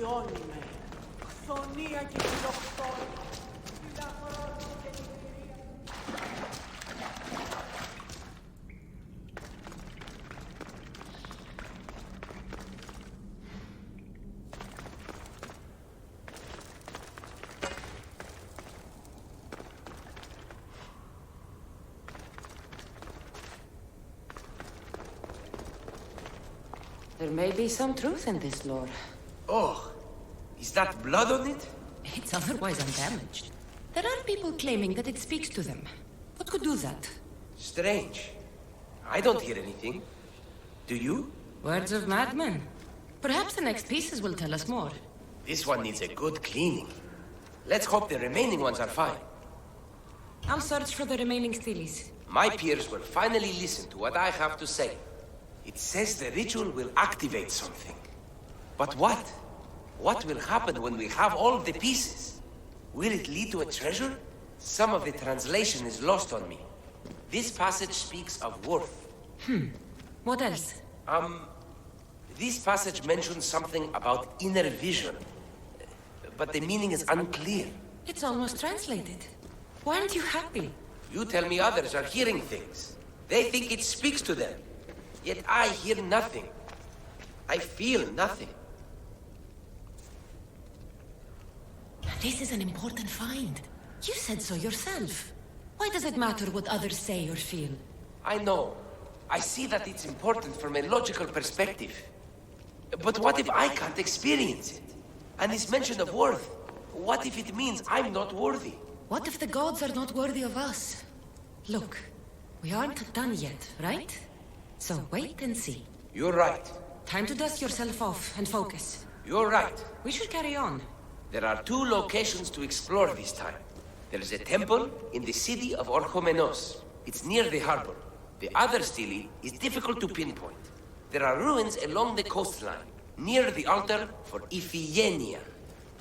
τελειώνει με. Χθονία και τηλεοκτόρια. There may be some truth in this lore. Oh, is that blood on it? It's otherwise undamaged. There are people claiming that it speaks to them. What could do that? Strange. I don't hear anything. Do you? Words of madmen. Perhaps the next pieces will tell us more. This one needs a good cleaning. Let's hope the remaining ones are fine. I'll search for the remaining Steelies. My peers will finally listen to what I have to say. It says the ritual will activate something. But what? What will happen when we have all the pieces? Will it lead to a treasure? Some of the translation is lost on me. This passage speaks of worth. What else? This passage mentions something about inner vision. But the meaning is unclear. It's almost translated. Why aren't you happy? You tell me others are hearing things. They think it speaks to them. Yet I hear nothing. I feel nothing. This is an important find. You said so yourself. Why does it matter what others say or feel? I know. I see that it's important from a logical perspective. But what if I can't experience it? And this mention of worth, what if it means I'm not worthy? What if the gods are not worthy of us? Look, we aren't done yet, right? So wait and see. You're right. Time to dust yourself off and focus. You're right. We should carry on. There are 2 locations to explore this time. There is a temple in the city of Orchomenos. It's near the harbor. The other stele is difficult to pinpoint. There are ruins along the coastline, near the altar for Iphigenia.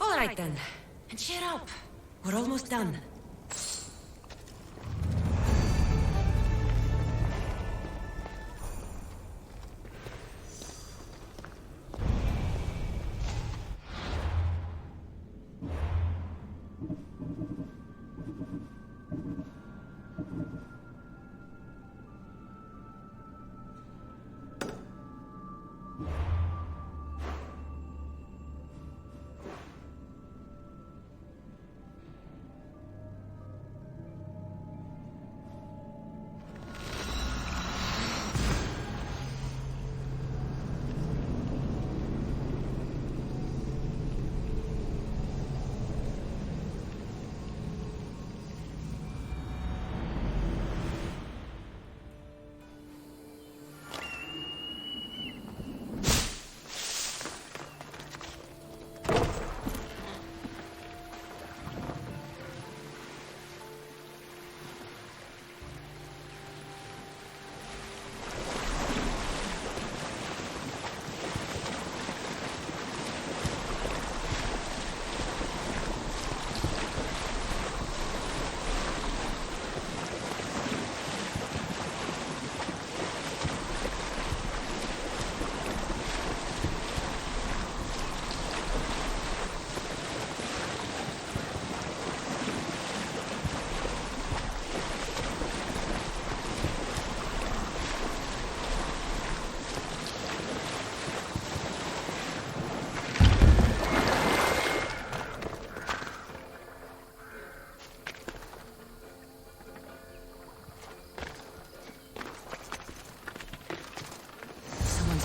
All right then. And cheer up. We're almost done.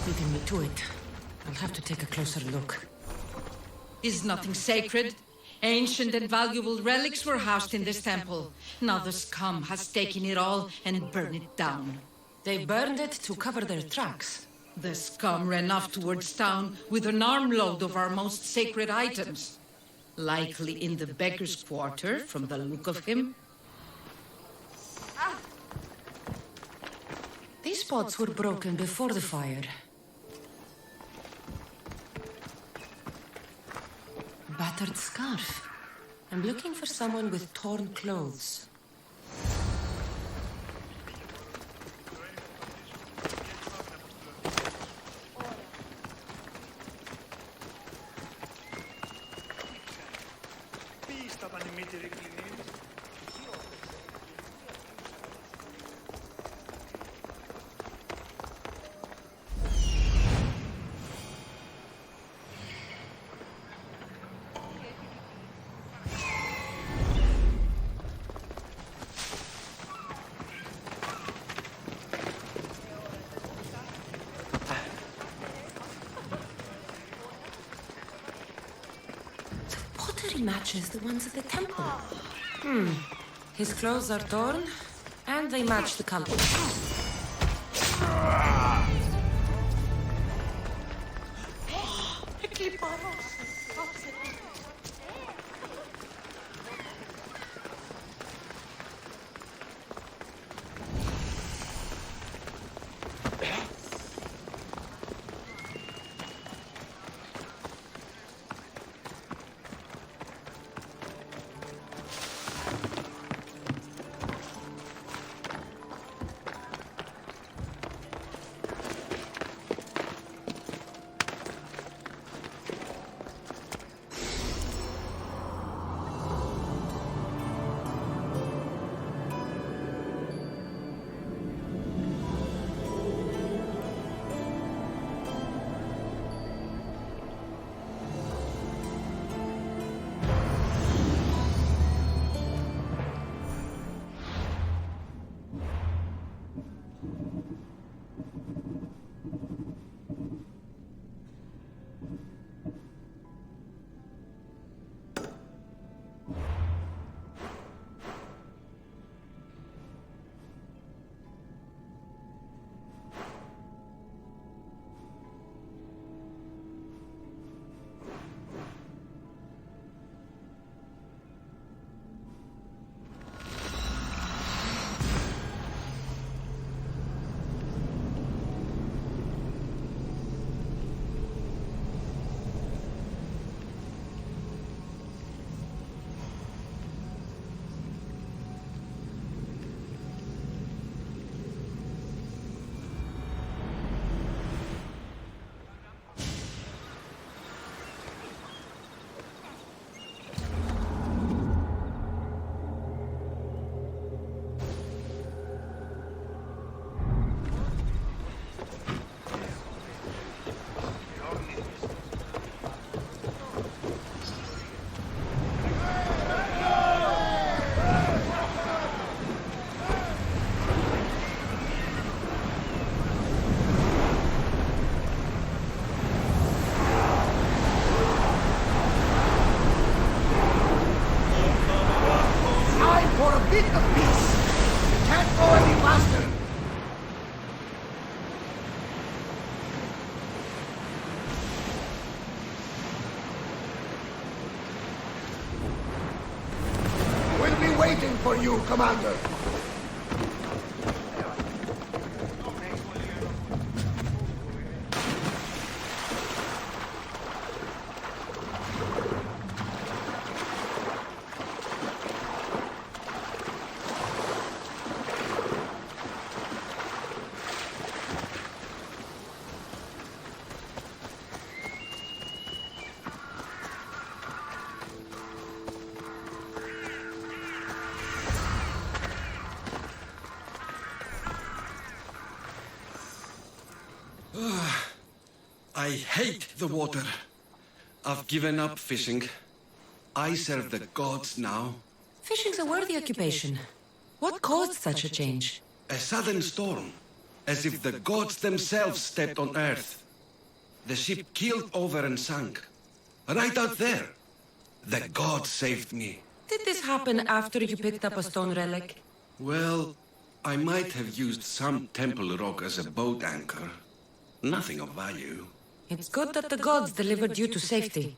Beating me to it. I'll have to take a closer look. Is nothing sacred? Ancient and valuable relics were housed in this temple. Now the scum has taken it all and burned it down. They burned it to cover their tracks. The scum ran off towards town with an armload of our most sacred items. Likely in the beggar's quarter, from the look of him. These pots were broken before the fire. Battered scarf. I'm looking for someone with torn clothes. Pottery matches the ones at the temple. His clothes are torn, and they match the color. Waiting for you, Commander. I hate the water. I've given up fishing. I serve the gods now. Fishing's a worthy occupation. What caused such a change? A sudden storm, as if the gods themselves stepped on Earth. The ship keeled over and sank. Right out there. The gods saved me. Did this happen after you picked up a stone relic? Well, I might have used some temple rock as a boat anchor. Nothing of value. It's good that the gods delivered you to safety.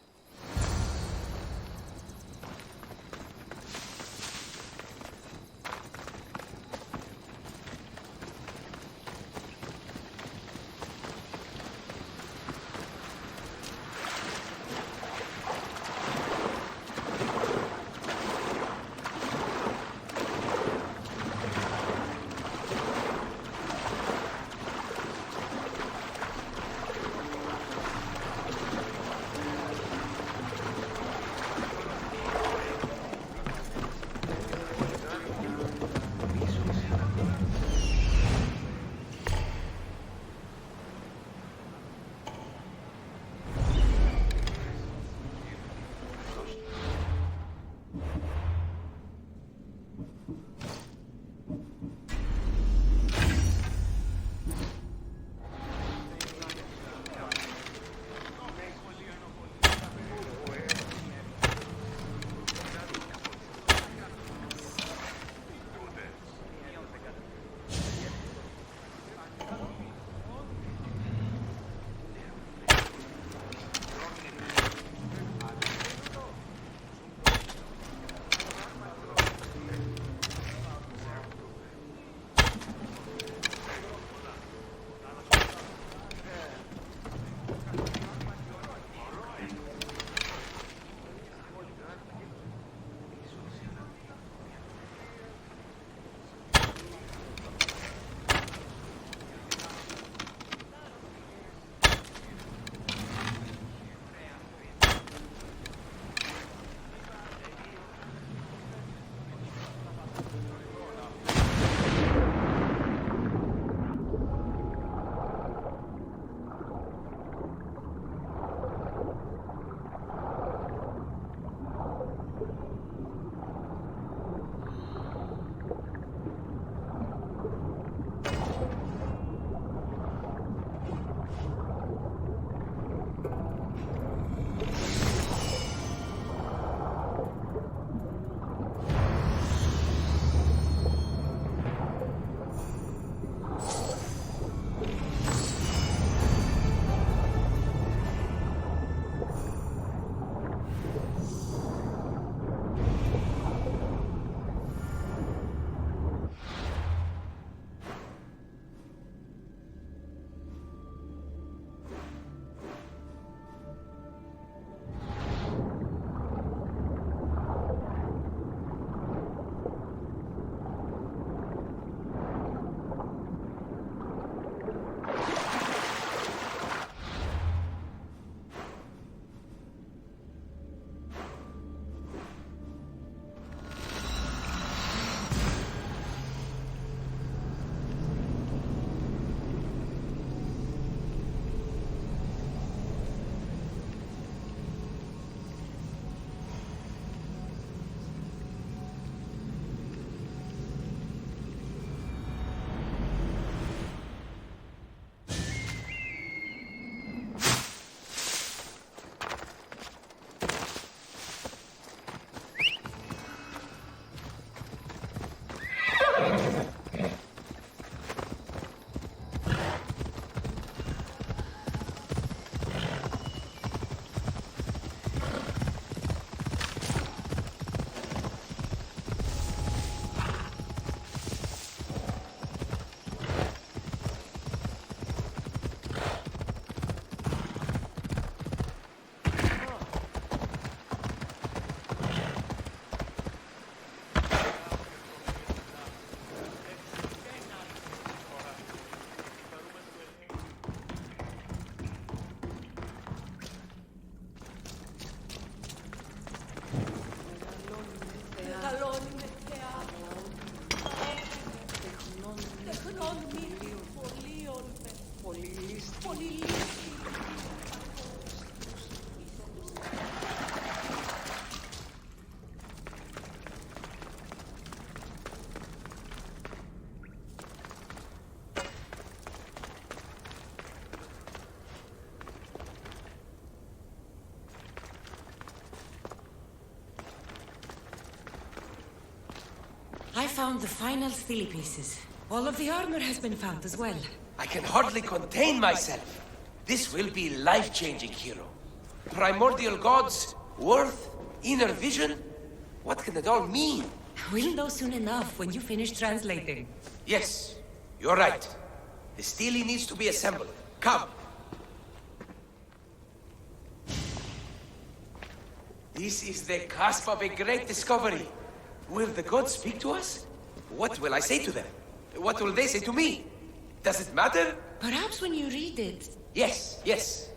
I found the final stele pieces. All of the armor has been found as well. I can hardly contain myself. This will be life-changing, hero. Primordial gods, worth, inner vision. What can it all mean? We'll know soon enough when you finish translating. Yes, you're right. The stele needs to be assembled. Come. This is the cusp of a great discovery. Will the gods speak to us? What will I say to them? What will they say to me? Does it matter? Perhaps when you read it. Yes, yes.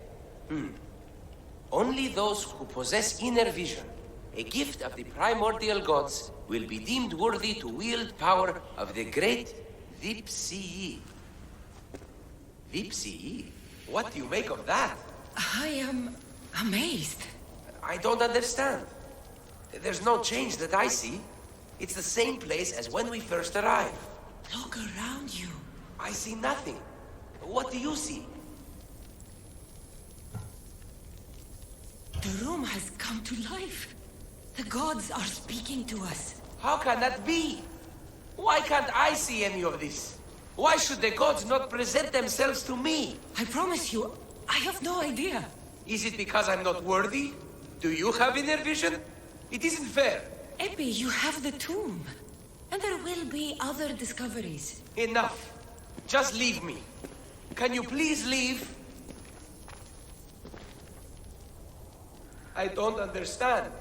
Only those who possess inner vision, a gift of the primordial gods, will be deemed worthy to wield power of the great Vipsii. Vipsii? What do you make of that? I am amazed. I don't understand. There's no change that I see. It's the same place as when we first arrived. Look around you. I see nothing. What do you see? The room has come to life. The gods are speaking to us. How can that be? Why can't I see any of this? Why should the gods not present themselves to me? I promise you, I have no idea. Is it because I'm not worthy? Do you have inner vision? It isn't fair. Epi, you have the tomb. And there will be other discoveries. Enough. Just leave me. Can you please leave? I don't understand.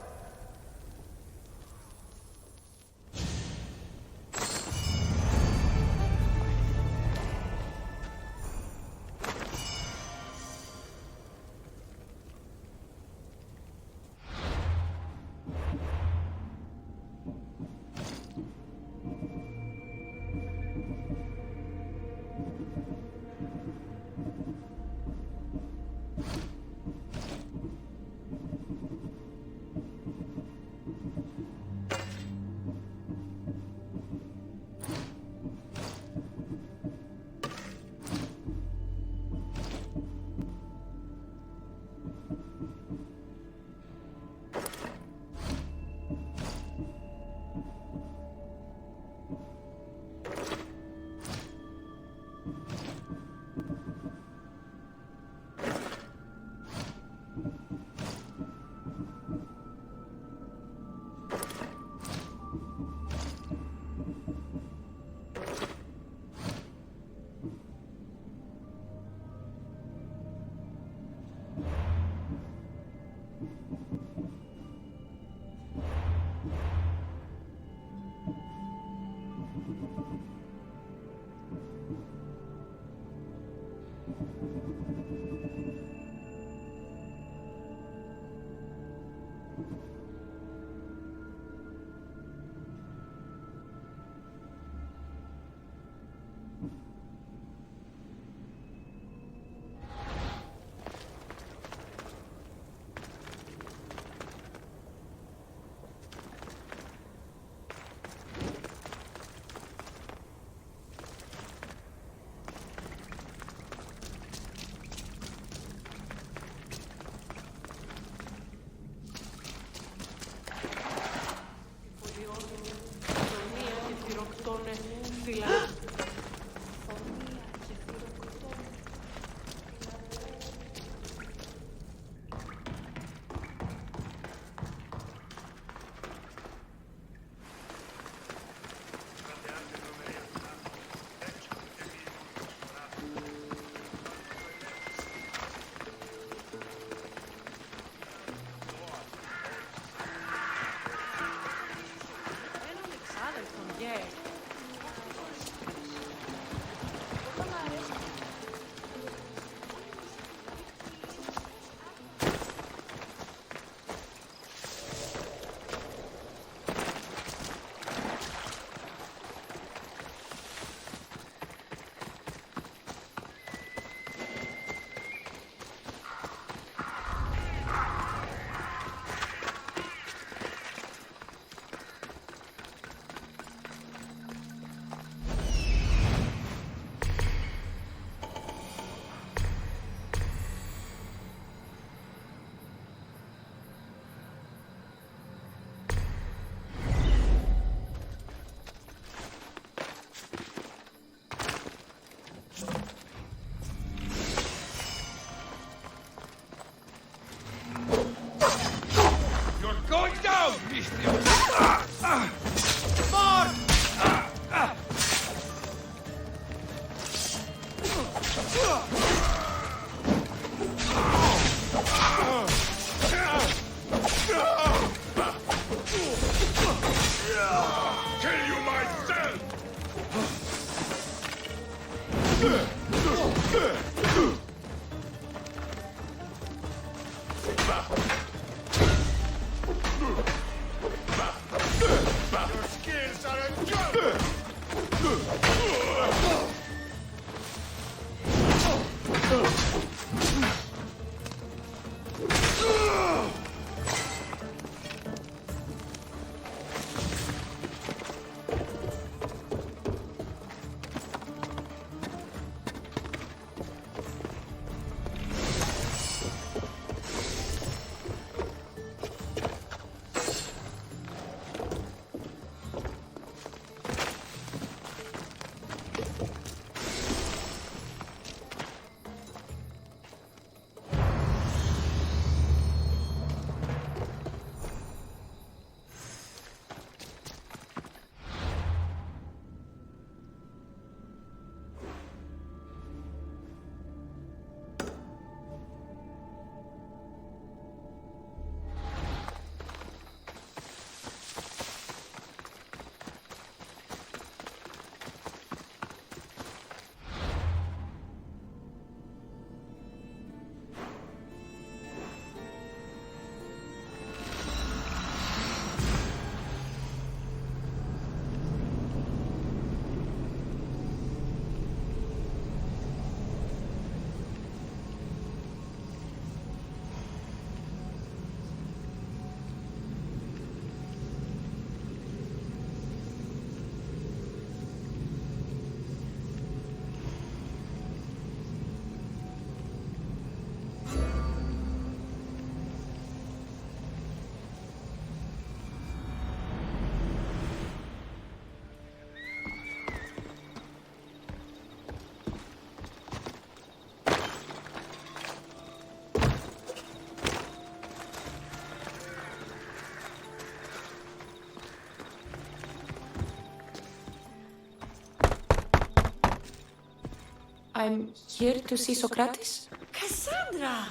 I'm here to see Socrates. Cassandra!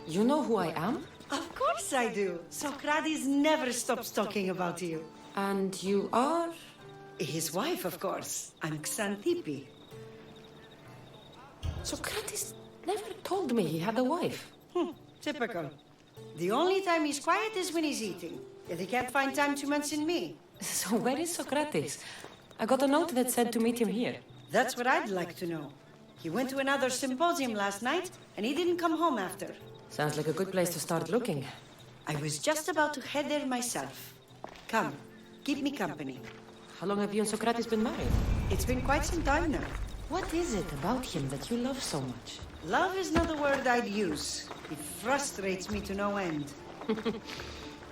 You know who I am? Of course I do. Socrates never stops talking about you. And you are? His wife, of course. I'm Xanthippe. Socrates never told me he had a wife. Typical. The only time he's quiet is when he's eating. Yet he can't find time to mention me. So where is Socrates? I got a note that said to meet him here. That's what I'd like to know. He went to another symposium last night, and he didn't come home after. Sounds like a good place to start looking. I was just about to head there myself. Come, keep me company. How long have you and Socrates been married? It's been quite some time now. What is it about him that you love so much? Love is not the word I'd use. It frustrates me to no end.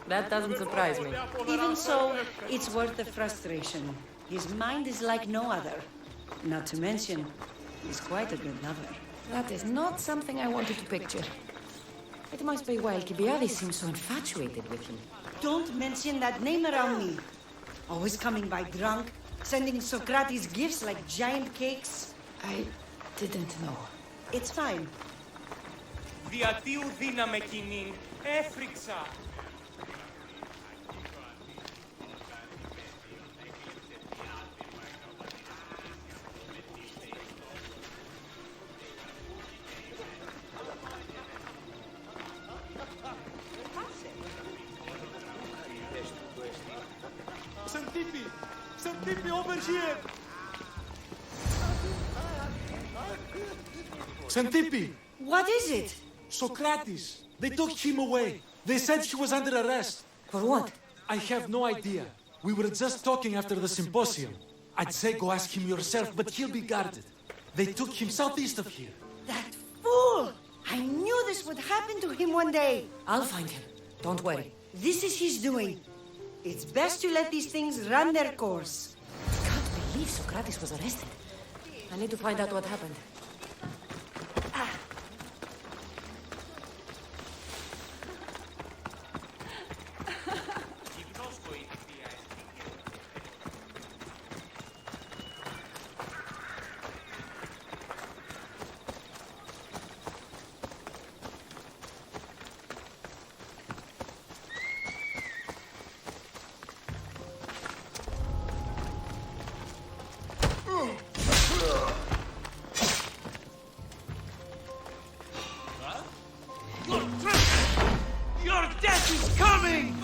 That doesn't surprise me. Even so, it's worth the frustration. His mind is like no other. Not to mention, he's quite a good lover. That is not something I wanted to picture. It must be why Alcibiades seems so infatuated with him. Don't mention that name around me. Always coming by drunk, sending Socrates gifts like giant cakes. I didn't know. It's fine. Διατίου δύναμε κοινήν, έφρυξα. Xanthippe, over here! Xanthippe! What is it? Socrates! They took him away. They said he was under arrest. For what? I have no idea. We were just talking after the symposium. I'd say go ask him yourself, but he'll be guarded. They took him southeast of here. That fool! I knew this would happen to him one day. I'll find him. Don't worry. This is his doing. It's best to let these things run their course. I can't believe Socrates was arrested. I need to find out what happened. Your death is coming!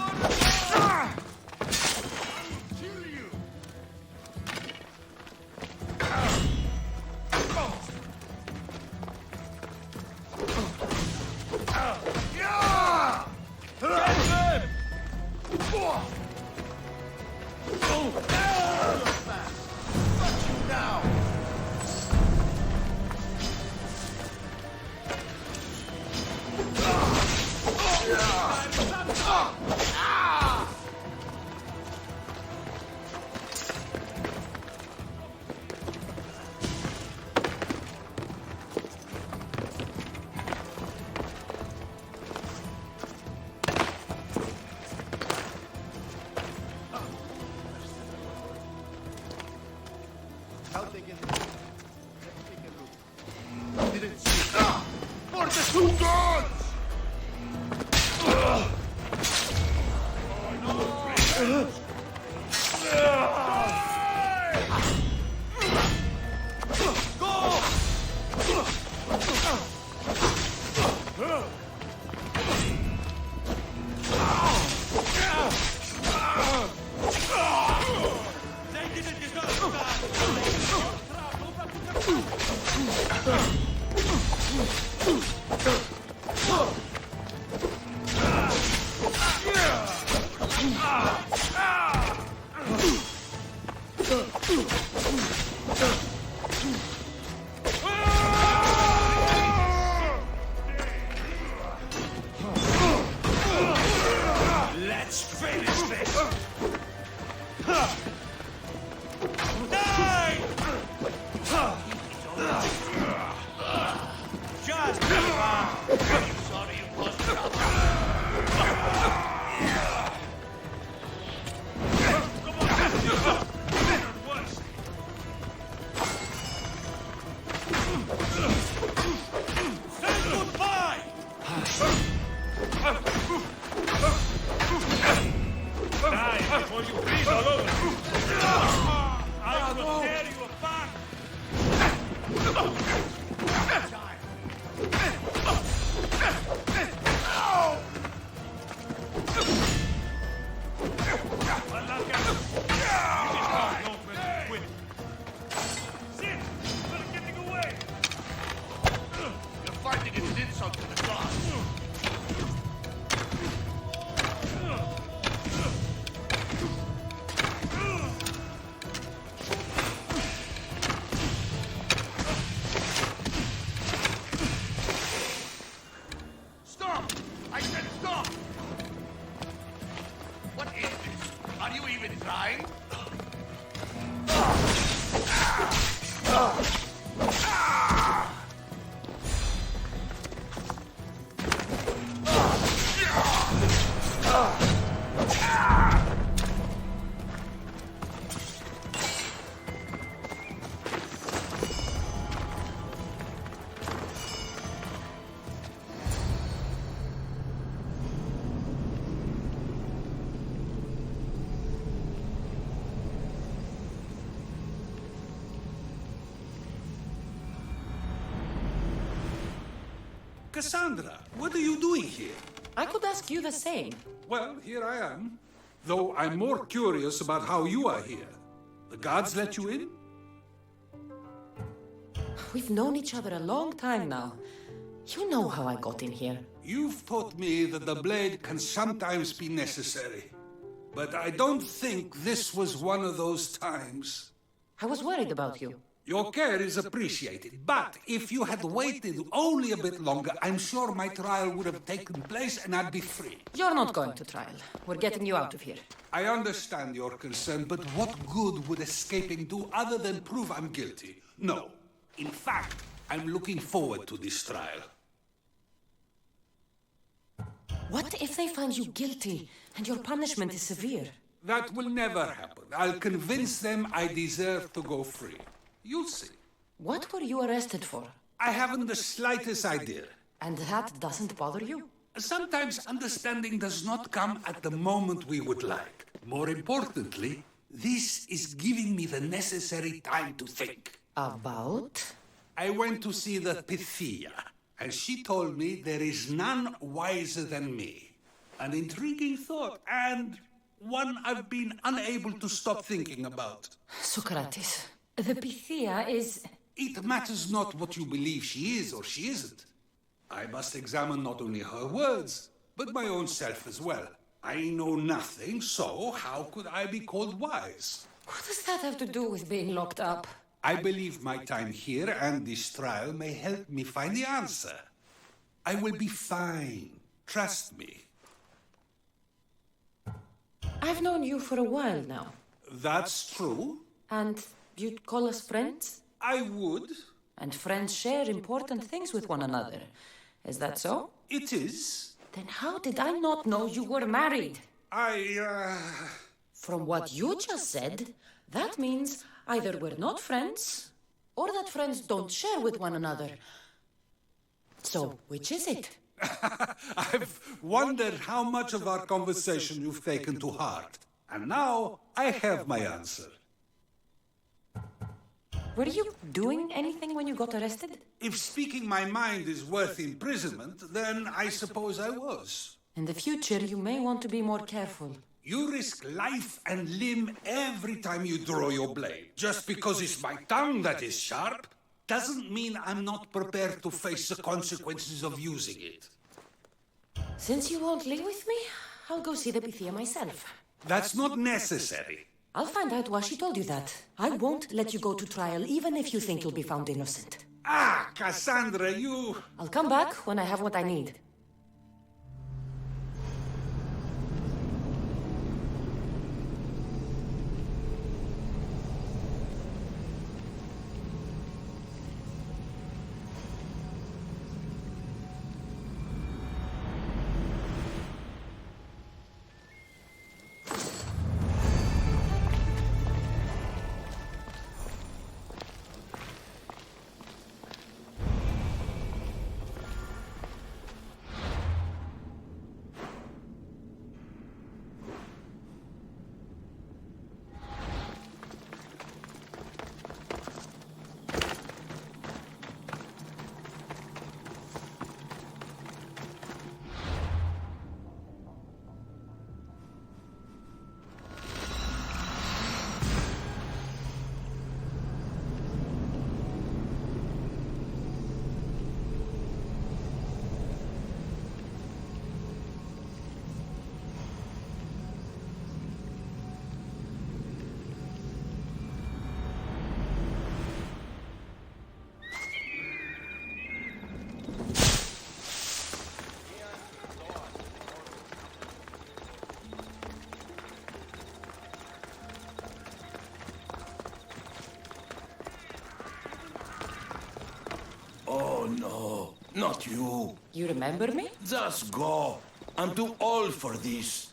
Let's finish this! Die! Just give up! Sorry you caused trouble. Say goodbye! Die before you freeze all over! I will tear you apart! You're fighting an insult to the gods! Stop! I said stop! What is this? Are you even trying? Cassandra, what are you doing here? I could ask you the same. Well, here I am. Though I'm more curious about how you are here. The gods let you in? We've known each other a long time now. You know how I got in here. You've taught me that the blade can sometimes be necessary. But I don't think this was one of those times. I was worried about you. Your care is appreciated, but if you had waited only a bit longer, I'm sure my trial would have taken place and I'd be free. You're not going to trial. We're getting you out of here. I understand your concern, but what good would escaping do other than prove I'm guilty? No. In fact, I'm looking forward to this trial. What if they find you guilty and your punishment is severe? That will never happen. I'll convince them I deserve to go free. You'll see. What were you arrested for? I haven't the slightest idea. And that doesn't bother you? Sometimes understanding does not come at the moment we would like. More importantly, this is giving me the necessary time to think. About? I went to see the Pythia, and she told me there is none wiser than me. An intriguing thought, and one I've been unable to stop thinking about. Socrates, the Pythia is... It matters not what you believe she is or she isn't. I must examine not only her words, but my own self as well. I know nothing, so how could I be called wise? What does that have to do with being locked up? I believe my time here and this trial may help me find the answer. I will be fine. Trust me. I've known you for a while now. That's true. And you'd call us friends? I would. And friends share important things with one another. Is that so? It is. Then how did I not know you were married? From what you just said, that means either we're not friends, or that friends don't share with one another. So, which is it? I've wondered how much of our conversation you've taken to heart. And now I have my answer. Were you doing anything when you got arrested? If speaking my mind is worth imprisonment, then I suppose I was. In the future, you may want to be more careful. You risk life and limb every time you draw your blade. Just because it's my tongue that is sharp, doesn't mean I'm not prepared to face the consequences of using it. Since you won't leave with me, I'll go see the Pythia myself. That's not necessary. I'll find out why she told you that. I won't let you go to trial, even if you think you'll be found innocent. Ah, Cassandra, you... I'll come back when I have what I need. Oh no, not you. You remember me? Just go. I'm too old for this.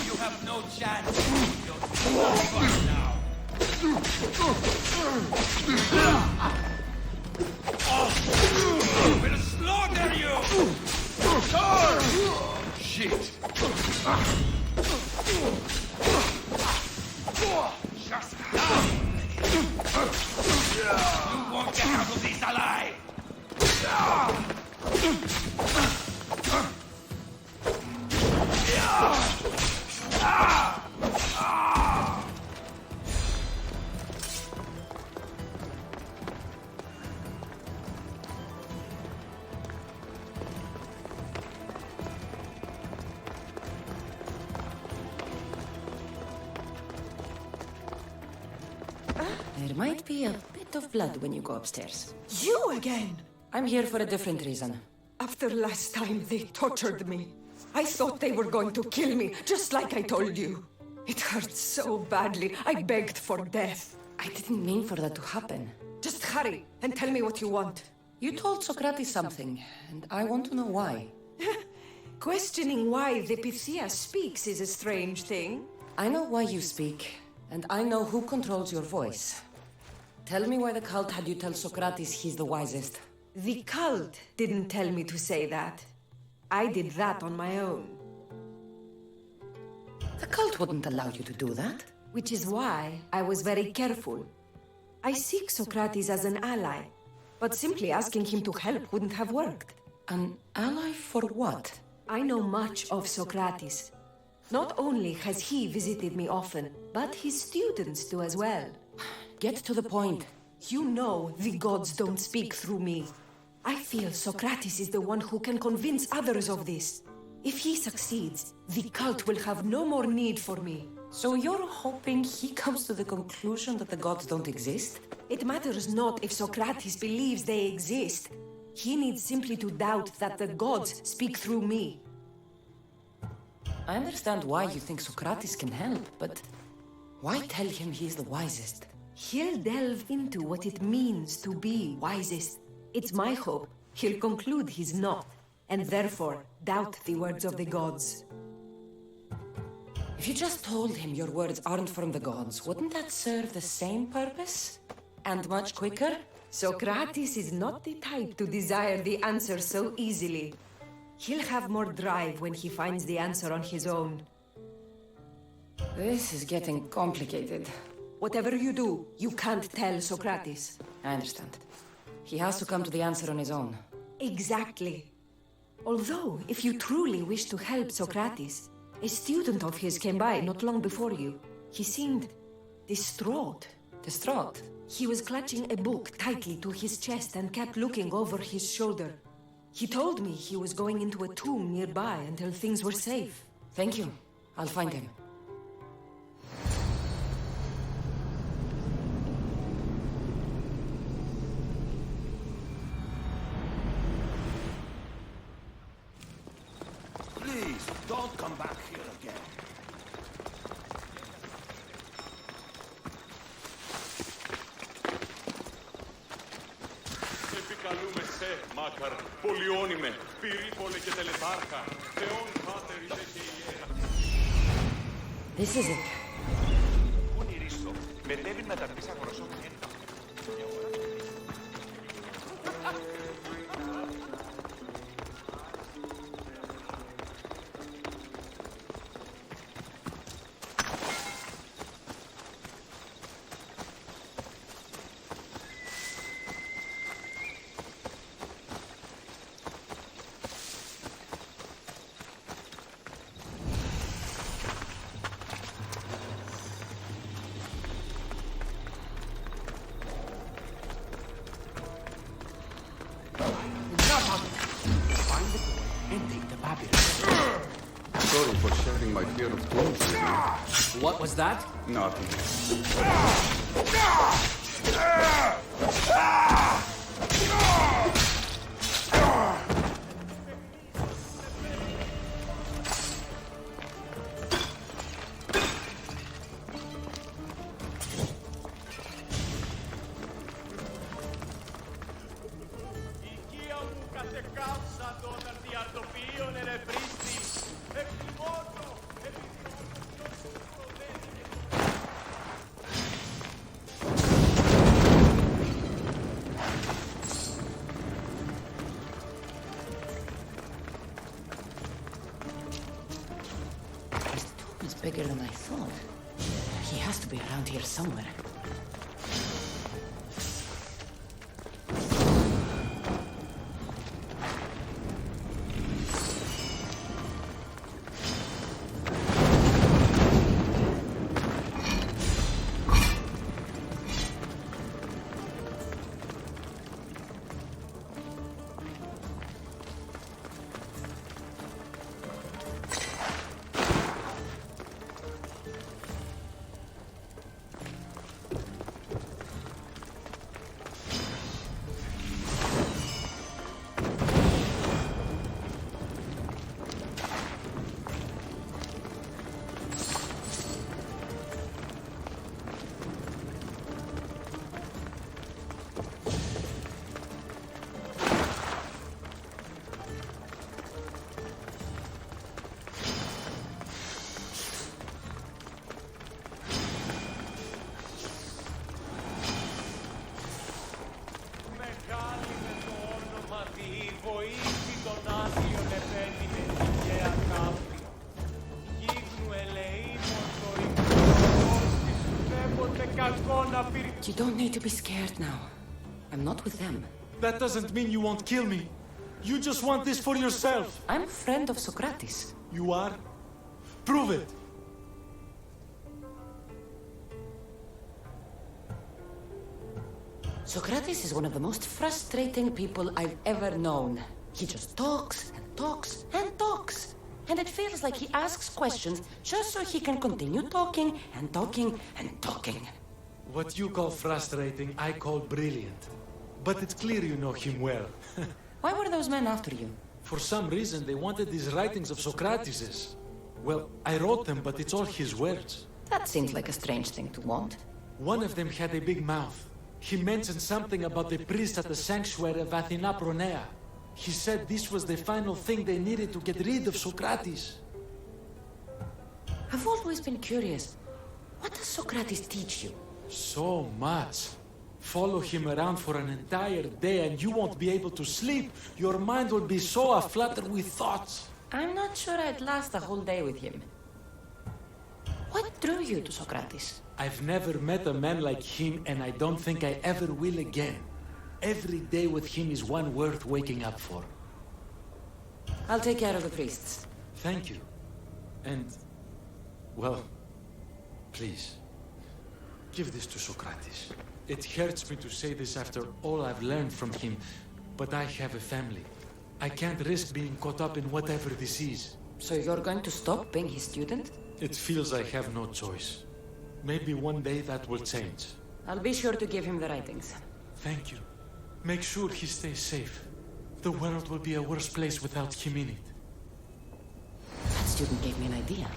You have no chance. You're now. We'll slaughter you! Shit! Just now! You won't get out of this alive! There might be a bit of blood when you go upstairs. You again? I'm here for a different reason. After last time, they tortured me. I thought they were going to kill me, just like I told you. It hurt so badly, I begged for death. I didn't mean for that to happen. Just hurry and tell me what you want. You told Socrates something, and I want to know why. Questioning why the Pythia speaks is a strange thing. I know why you speak, and I know who controls your voice. Tell me why the cult had you tell Socrates he's the wisest. The cult didn't tell me to say that. I did that on my own. The cult wouldn't allow you to do that. Which is why I was very careful. I seek Socrates as an ally, but simply asking him to help wouldn't have worked. An ally for what? I know much of Socrates. Not only has he visited me often, but his students do as well. Get to the point. You know the gods don't speak through me. I feel Socrates is the one who can convince others of this. If he succeeds, the cult will have no more need for me. So you're hoping he comes to the conclusion that the gods don't exist? It matters not if Socrates believes they exist. He needs simply to doubt that the gods speak through me. I understand why you think Socrates can help, but why tell him he's the wisest? He'll delve into what it means to be wisest. It's my hope he'll conclude he's not, and therefore doubt the words of the gods. If you just told him your words aren't from the gods, wouldn't that serve the same purpose? And much quicker? Socrates is not the type to desire the answer so easily. He'll have more drive when he finds the answer on his own. This is getting complicated. Whatever you do, you can't tell Socrates. I understand. He has to come to the answer on his own. Exactly. Although, if you truly wish to help Socrates, a student of his came by not long before you. He seemed distraught. Distraught? He was clutching a book tightly to his chest and kept looking over his shoulder. He told me he was going into a tomb nearby until things were safe. Thank you. I'll find him. Please, don't come back here again. Επικαλούμε σε, Μάκαρ, πολυώνυμε, πυρήπολε και τελετάρχα, Θεόν Πάτερ είσαι και ιέρα. This is it. Πού νηρίσω, μετέβη να τα πεις αγροσό χέρι. Sorry for sharing my fear of tombs with you. What was that? Nothing. Οικία μου κατεκάψα το όταν διαρτοπίων ερευρίστη, εκτιμώτο, This tomb is bigger than I thought. He has to be around here somewhere. You don't need to be scared now. I'm not with them. That doesn't mean you won't kill me. You just want this for yourself. I'm a friend of Socrates. You are? Prove it. Socrates is one of the most frustrating people I've ever known. He just talks and talks and talks. And it feels like he asks questions just so he can continue talking and talking and talking. What you call frustrating, I call brilliant. But it's clear you know him well. Why were those men after you? For some reason, they wanted these writings of Socrates's. Well, I wrote them, but it's all his words. That seems like a strange thing to want. One of them had a big mouth. He mentioned something about the priest at the sanctuary of Athena Pronea. He said this was the final thing they needed to get rid of Socrates. I've always been curious. What does Socrates teach you? So much. Follow him around for an entire day and you won't be able to sleep. Your mind will be so aflutter with thoughts. I'm not sure I'd last a whole day with him. What drew you to Socrates? I've never met a man like him and I don't think I ever will again. Every day with him is one worth waking up for. I'll take care of the priests. Thank you. And, well, please, give this to Socrates. It hurts me to say this after all I've learned from him, but I have a family. I can't risk being caught up in whatever this is. So you're going to stop being his student? It feels I have no choice. Maybe one day that will change. I'll be sure to give him the writings. Thank you. Make sure he stays safe. The world will be a worse place without him in it. That student gave me an idea.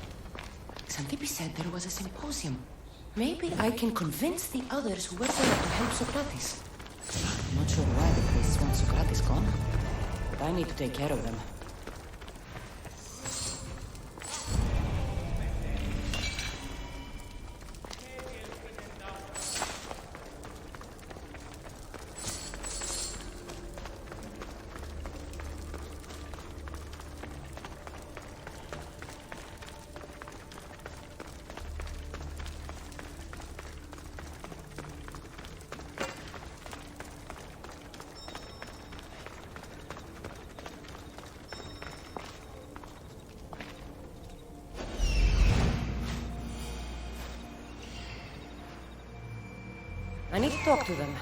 Xantippe said there was a symposium. Maybe I can convince the others who were there to help Socrates. I'm not sure why the priests want Socrates gone, but I need to take care of them. I need to talk to them.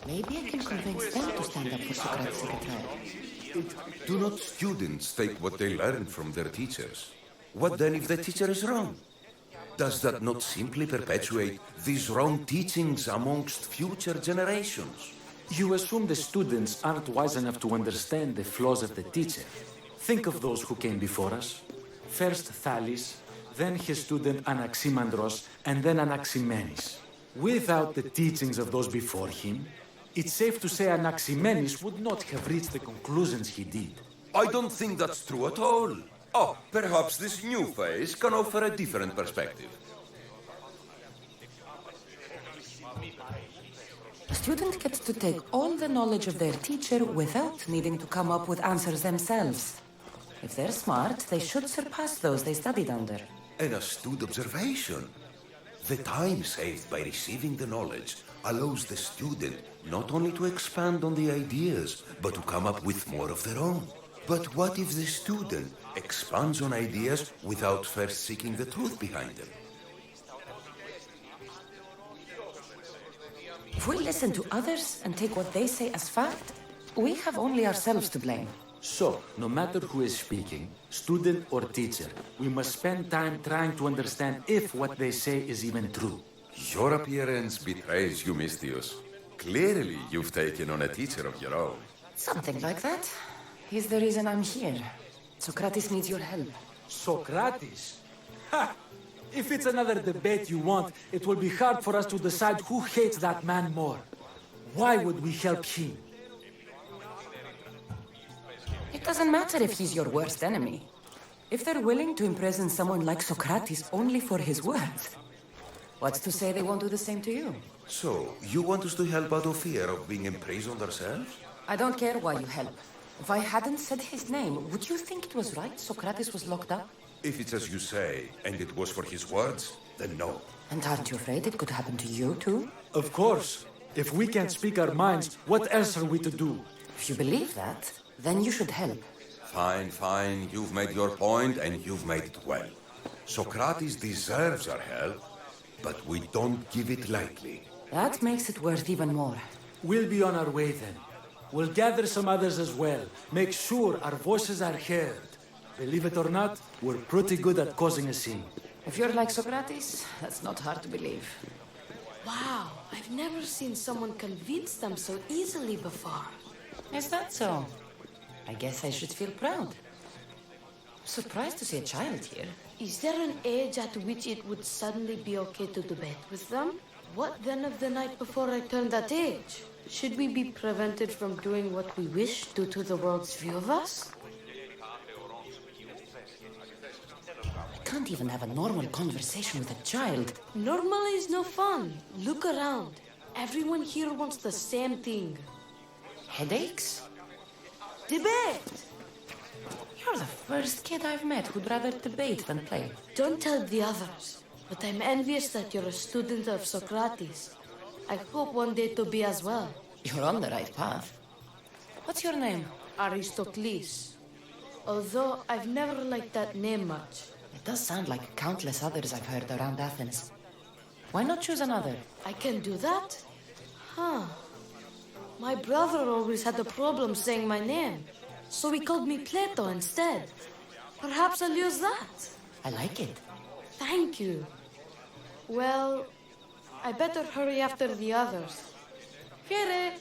Maybe I can convince them to stand up for Socrates at a trial. Do not students take what they learn from their teachers? What then if the teacher is wrong? Does that not simply perpetuate these wrong teachings amongst future generations? You assume the students aren't wise enough to understand the flaws of the teacher. Think of those who came before us. First Thales, then his student Anaximandros, and then Anaximenes. Without the teachings of those before him, it's safe to say Anaximenes would not have reached the conclusions he did. I don't think that's true at all. Oh, perhaps this new phase can offer a different perspective. A student gets to take all the knowledge of their teacher without needing to come up with answers themselves. If they're smart, they should surpass those they studied under. An astute observation. The time saved by receiving the knowledge allows the student not only to expand on the ideas, but to come up with more of their own. But what if the student expands on ideas without first seeking the truth behind them? If we listen to others and take what they say as fact, we have only ourselves to blame. So, no matter who is speaking, student or teacher, we must spend time trying to understand if what they say is even true. Your appearance betrays you, Mystios. Clearly, you've taken on a teacher of your own. Something like that. He's the reason I'm here. Socrates needs your help. Socrates? Ha! If it's another debate you want, it will be hard for us to decide who hates that man more. Why would we help him? It doesn't matter if he's your worst enemy. If they're willing to imprison someone like Socrates only for his words, what's to say they won't do the same to you? So, you want us to help out of fear of being imprisoned ourselves? I don't care why you help. If I hadn't said his name, would you think it was right Socrates was locked up? If it's as you say, and it was for his words, then no. And aren't you afraid it could happen to you too? Of course. If we can't speak our minds, what else are we to do? If you believe that, then you should help. Fine, fine. You've made your point, and you've made it well. Socrates deserves our help, but we don't give it lightly. That makes it worth even more. We'll be on our way then. We'll gather some others as well. Make sure our voices are heard. Believe it or not, we're pretty good at causing a scene. If you're like Socrates, that's not hard to believe. Wow, I've never seen someone convince them so easily before. Is that so? I guess I should feel proud. I'm surprised to see a child here. Is there an age at which it would suddenly be okay to debate with them? What then of the night before I turned that age? Should we be prevented from doing what we wish due to the world's view of us? I can't even have a normal conversation with a child. Normal is no fun. Look around. Everyone here wants the same thing. Headaches? Debate! You're the first kid I've met who'd rather debate than play. Don't tell the others, but I'm envious that you're a student of Socrates. I hope one day to be as well. You're on the right path. What's your name? Aristocles. Although I've never liked that name much. It does sound like countless others I've heard around Athens. Why not choose another? I can do that? Huh. My brother always had a problem saying my name, so he called me Plato instead. Perhaps I'll use that. I like it. Thank you. Well, I better hurry after the others. Fiere!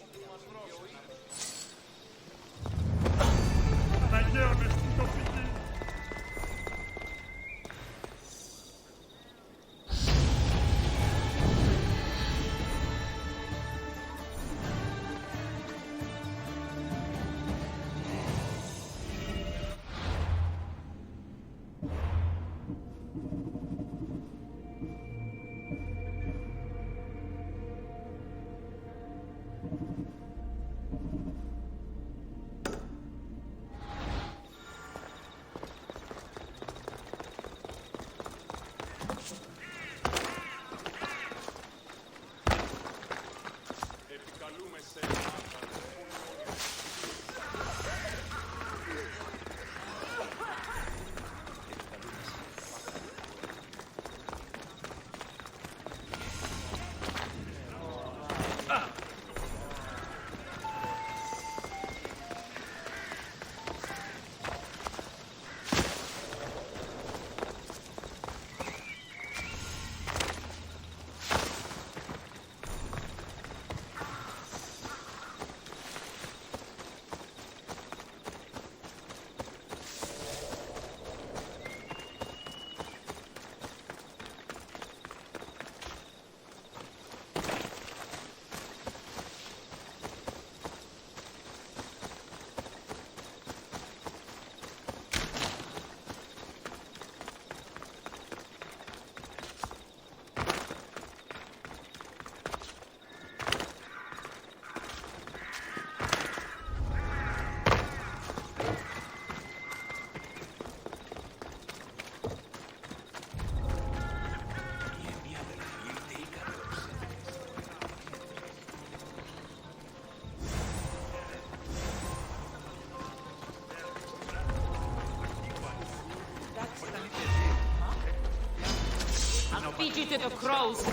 trolls.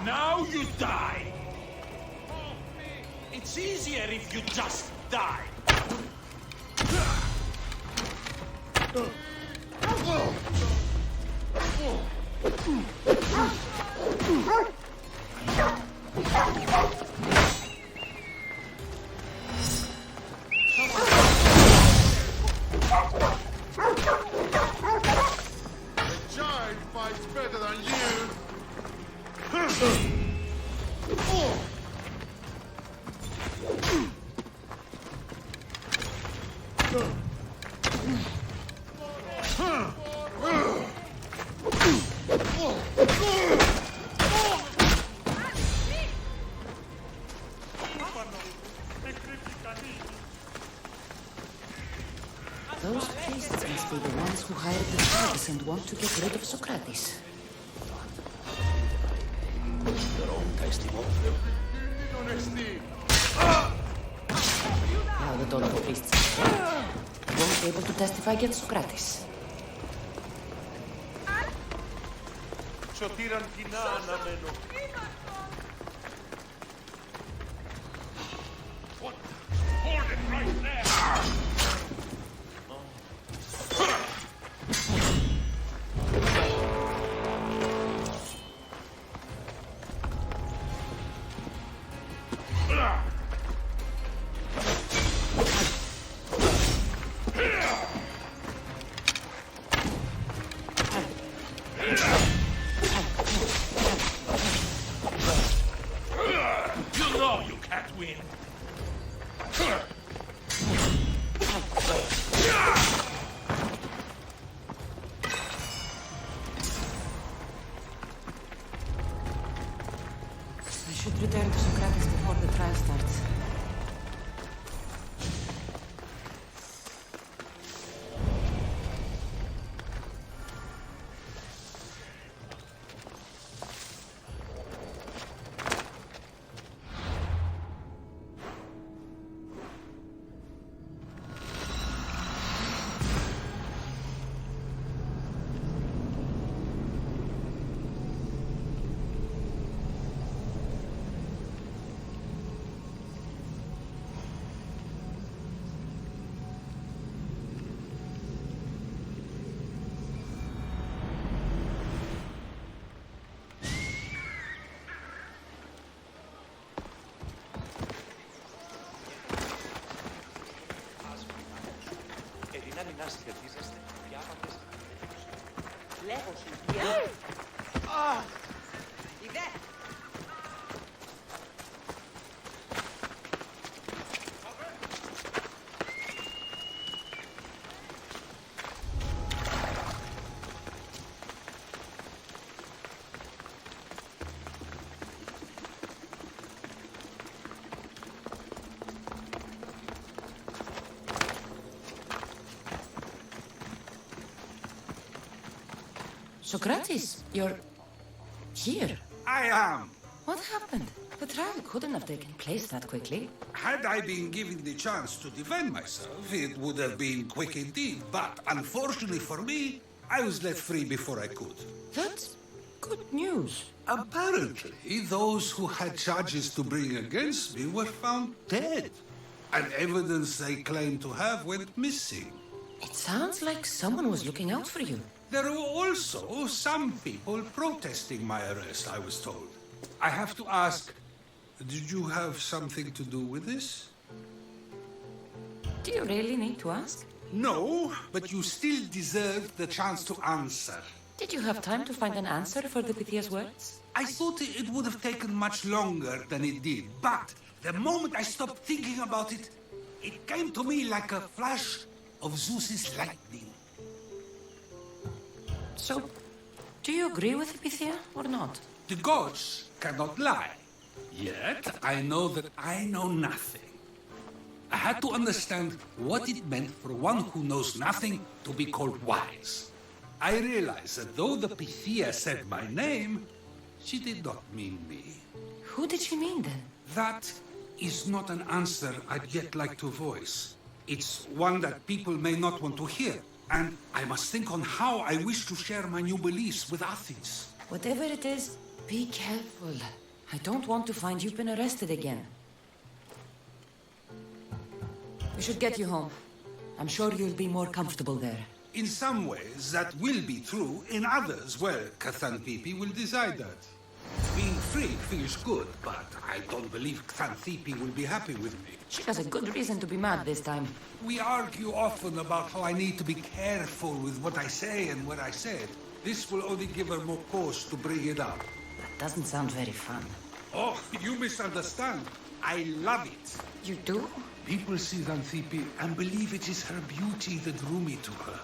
Now you die! It's easier if you just die! The giant fights better than you. Those priests must be the ones who hired the thugs and want to get rid of Socrates. Your own testimony. Now that all the priests are dead, they won't be able to testify against Socrates. Σωτήραν κοινά αναμένω. Hold it right there! You know you can't win. I should return to Socrates before the trial starts. να σχετίζεστε πια με αυτές τις Λέγω σου, Ιδέ! Socrates, you're here. I am. What happened? The trial couldn't have taken place that quickly. Had I been given the chance to defend myself, it would have been quick indeed. But unfortunately for me, I was let free before I could. That's good news. Apparently, those who had charges to bring against me were found dead. And evidence they claimed to have went missing. It sounds like someone was looking out for you. There were also some people protesting my arrest, I was told. I have to ask, did you have something to do with this? Do you really need to ask? No, but you still deserve the chance to answer. Did you have time to find an answer for the Pythia's words? I thought it would have taken much longer than it did, but the moment I stopped thinking about it, it came to me like a flash of Zeus's lightning. So, do you agree with the Pythia or not? The gods cannot lie. Yet, I know that I know nothing. I had to understand what it meant for one who knows nothing to be called wise. I realized that though the Pythia said my name, she did not mean me. Who did she mean then? That is not an answer I'd yet like to voice. It's one that people may not want to hear, and I must think on how I wish to share my new beliefs with Athens. Whatever it is, be careful. I don't want to find you've been arrested again. We should get you home. I'm sure you'll be more comfortable there. In some ways, that will be true. In others, well, Xanthippe will decide that. Being free feels good, but I don't believe Xanthippe will be happy with me. She has a good reason to be mad this time. We argue often about how I need to be careful with what I say and what I said. This will only give her more cause to bring it up. That doesn't sound very fun. Oh, you misunderstand. I love it. You do? People see Xanthippe and believe it is her beauty that drew me to her.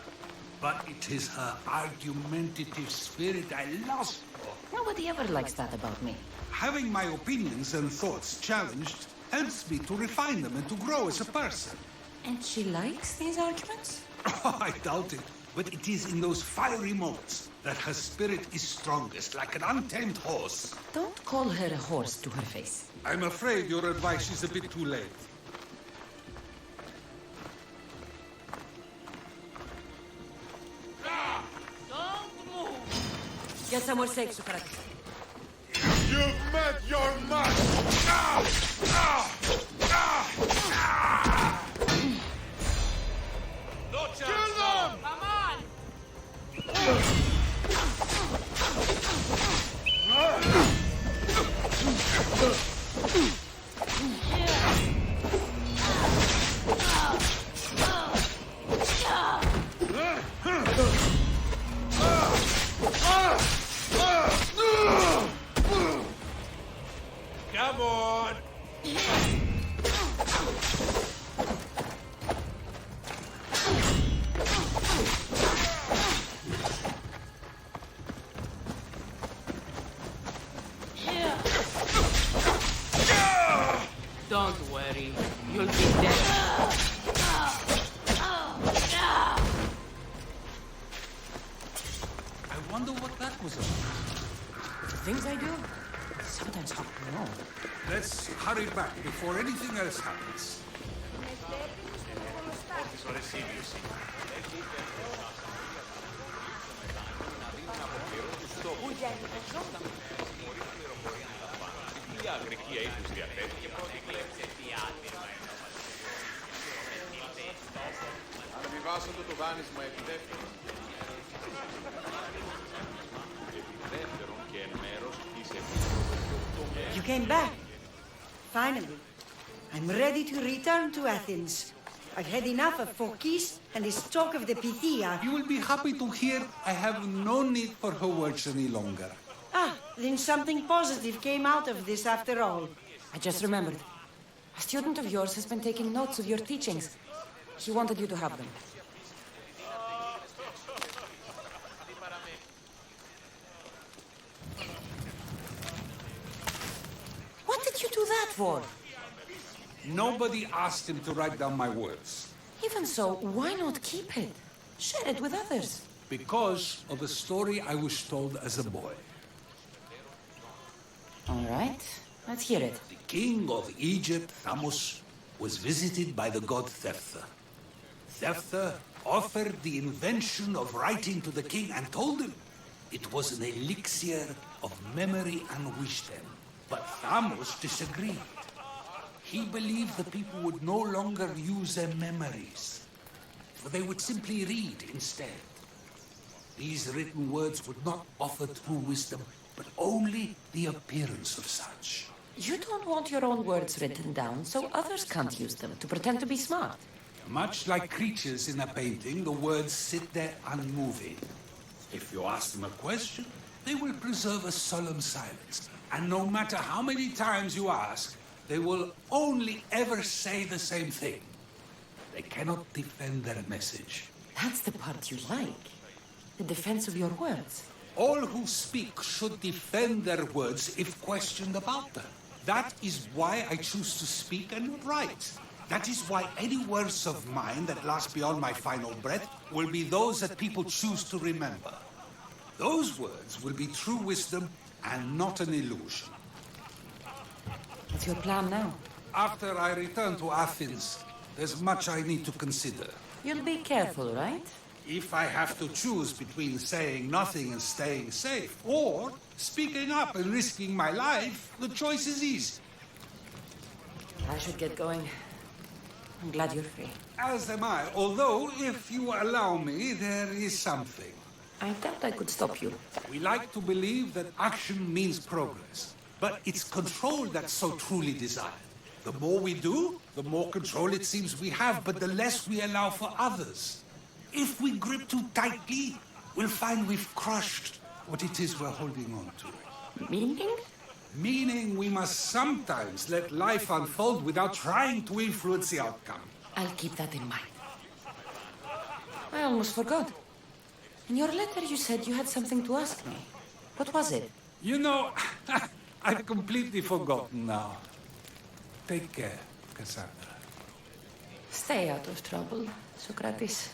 But it is her argumentative spirit I lust for. Nobody ever likes that about me. Having my opinions and thoughts challenged helps me to refine them and to grow as a person. And she likes these arguments? Oh, I doubt it. But it is in those fiery moments that her spirit is strongest, like an untamed horse. Don't call her a horse to her face. I'm afraid your advice is a bit too late. Get somewhere safe, Socrates. You've met your match! No chance! Kill them! Come Come on! Don't worry, you'll be dead. I wonder what that was about. The things I do? Sometimes hard to know. Let's hurry back before anything else happens. You came back. Finally. I'm ready to return to Athens. I've had enough of Phorkys and this talk of the Pythia. You will be happy to hear I have no need for her words any longer. Ah, then something positive came out of this after all. I just remembered. A student of yours has been taking notes of your teachings. He wanted you to have them. What did you do that for? Nobody asked him to write down my words. Even so, why not keep it? Share it with others. Because of a story I was told as a boy. All right, let's hear it. The king of Egypt, Thamos, was visited by the god Thephtha. Thephtha offered the invention of writing to the king and told him it was an elixir of memory and wisdom. But Thamos disagreed. He believed the people would no longer use their memories. or they would simply read instead. These written words would not offer true wisdom, but only the appearance of such. You don't want your own words written down, so others can't use them to pretend to be smart. Much like creatures in a painting, the words sit there unmoving. If you ask them a question, they will preserve a solemn silence. And no matter how many times you ask, they will only ever say the same thing. They cannot defend their message. That's the part you like. The defense of your words. All who speak should defend their words if questioned about them. That is why I choose to speak and not write. That is why any words of mine that last beyond my final breath will be those that people choose to remember. Those words will be true wisdom and not an illusion. What's your plan now? After I return to Athens, there's much I need to consider. You'll be careful, right? If I have to choose between saying nothing and staying safe, or speaking up and risking my life, the choice is easy. I should get going. I'm glad you're free. As am I, although, if you allow me, there is something. I doubt I could stop you. We like to believe that action means progress, but it's control that's so truly desired. The more we do, the more control it seems we have, but the less we allow for others. If we grip too tightly, we'll find we've crushed what it is we're holding on to. Meaning? Meaning we must sometimes let life unfold without trying to influence the outcome. I'll keep that in mind. I almost forgot. In your letter you said you had something to ask me. What was it? You know, I've completely forgotten now. Take care, Cassandra. Stay out of trouble, Socrates.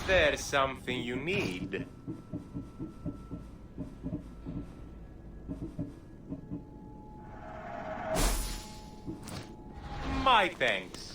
there something you need? My thanks.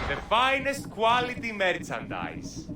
The finest quality merchandise.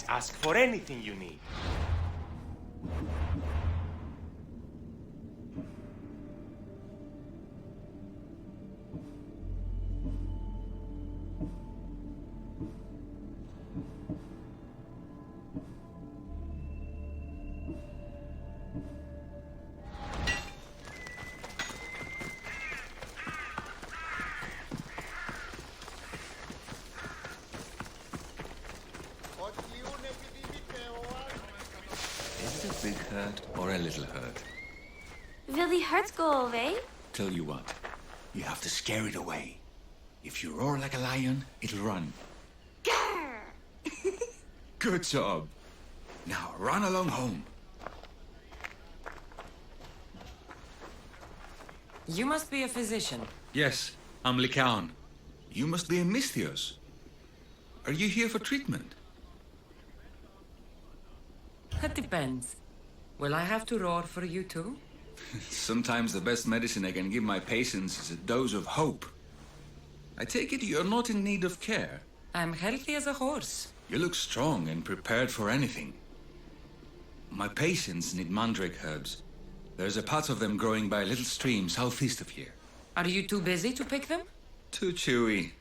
ask for anything you need. Is it a big hurt or a little hurt? Will the hurt go away? Tell you what, you have to scare it away. If you roar like a lion, it'll run. Good job. Now run along home. You must be a physician. Yes, I'm Lycaon. You must be a Misthios. Are you here for treatment? That depends. Will I have to roar for you too? Sometimes the best medicine I can give my patients is a dose of hope. I take it you're not in need of care. I'm healthy as a horse. You look strong and prepared for anything. My patients need mandrake herbs. There's a patch of them growing by a little stream southeast of here. Are you too busy to pick them? Too chewy.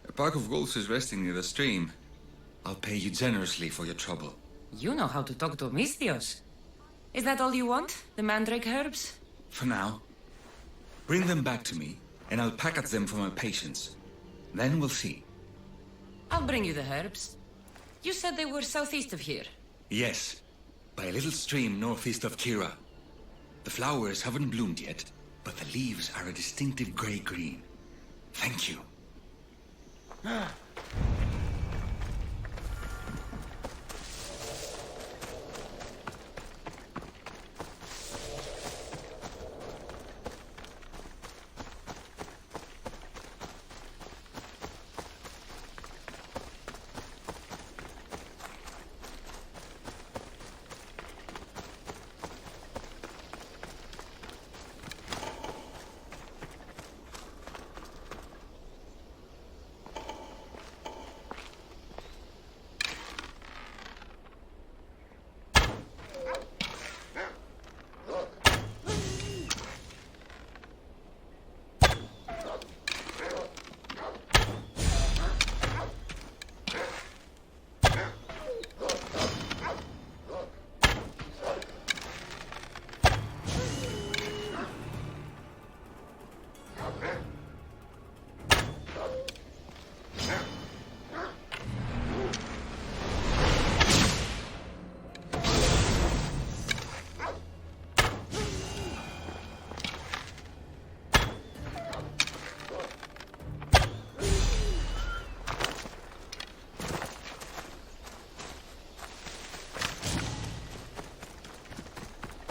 A pack of wolves is resting near the stream. I'll pay you generously for your trouble. You know how to talk to Misthios. Is that all you want? The mandrake herbs? For now. Bring them back to me, and I'll package them for my patients. Then we'll see. I'll bring you the herbs. You said they were southeast of here. Yes, by a little stream northeast of Kira. The flowers haven't bloomed yet, but the leaves are a distinctive gray-green. Thank you.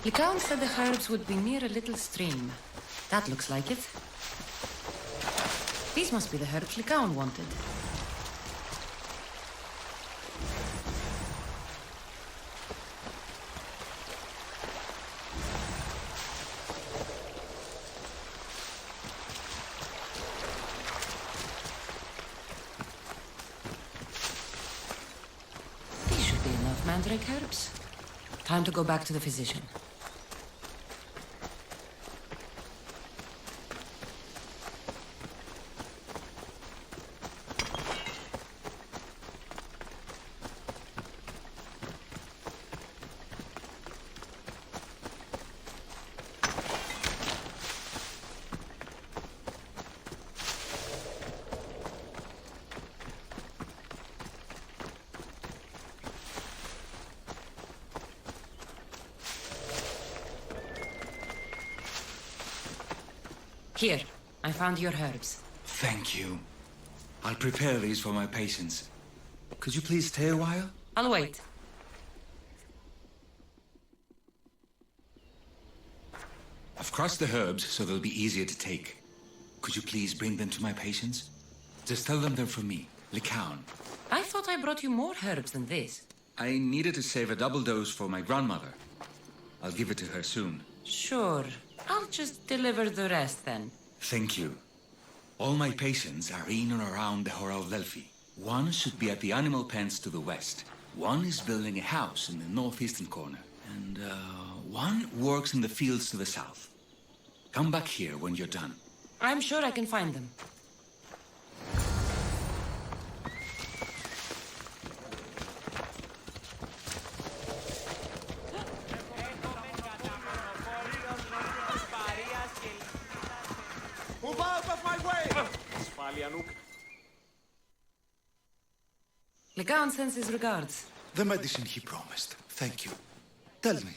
Lycaon said the herbs would be near a little stream. That looks like it. These must be the herbs Lycaon wanted. These should be enough mandrake herbs. Time to go back to the physician. Here, I found your herbs. Thank you. I'll prepare these for my patients. Could you please stay a while? I'll wait. I've crushed the herbs so they'll be easier to take. Could you please bring them to my patients? Just tell them they're from me, Lycaon. I thought I brought you more herbs than this. I needed to save a double dose for my grandmother. I'll give it to her soon. Sure. I'll just deliver the rest then. Thank you. All my patients are in or around the Horal Delphi. One should be at the animal pens to the west. One is building a house in the northeastern corner, and one works in the fields to the south. Come back here when you're done. I'm sure I can find them. Move out of my way! Legaon sends his regards. The medicine he promised. Thank you. Tell me,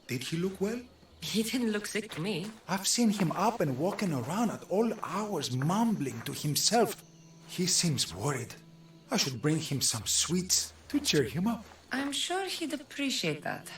did he look well? He didn't look sick to me. I've seen him up and walking around at all hours, mumbling to himself. He seems worried. I should bring him some sweets to cheer him up. I'm sure he'd appreciate that.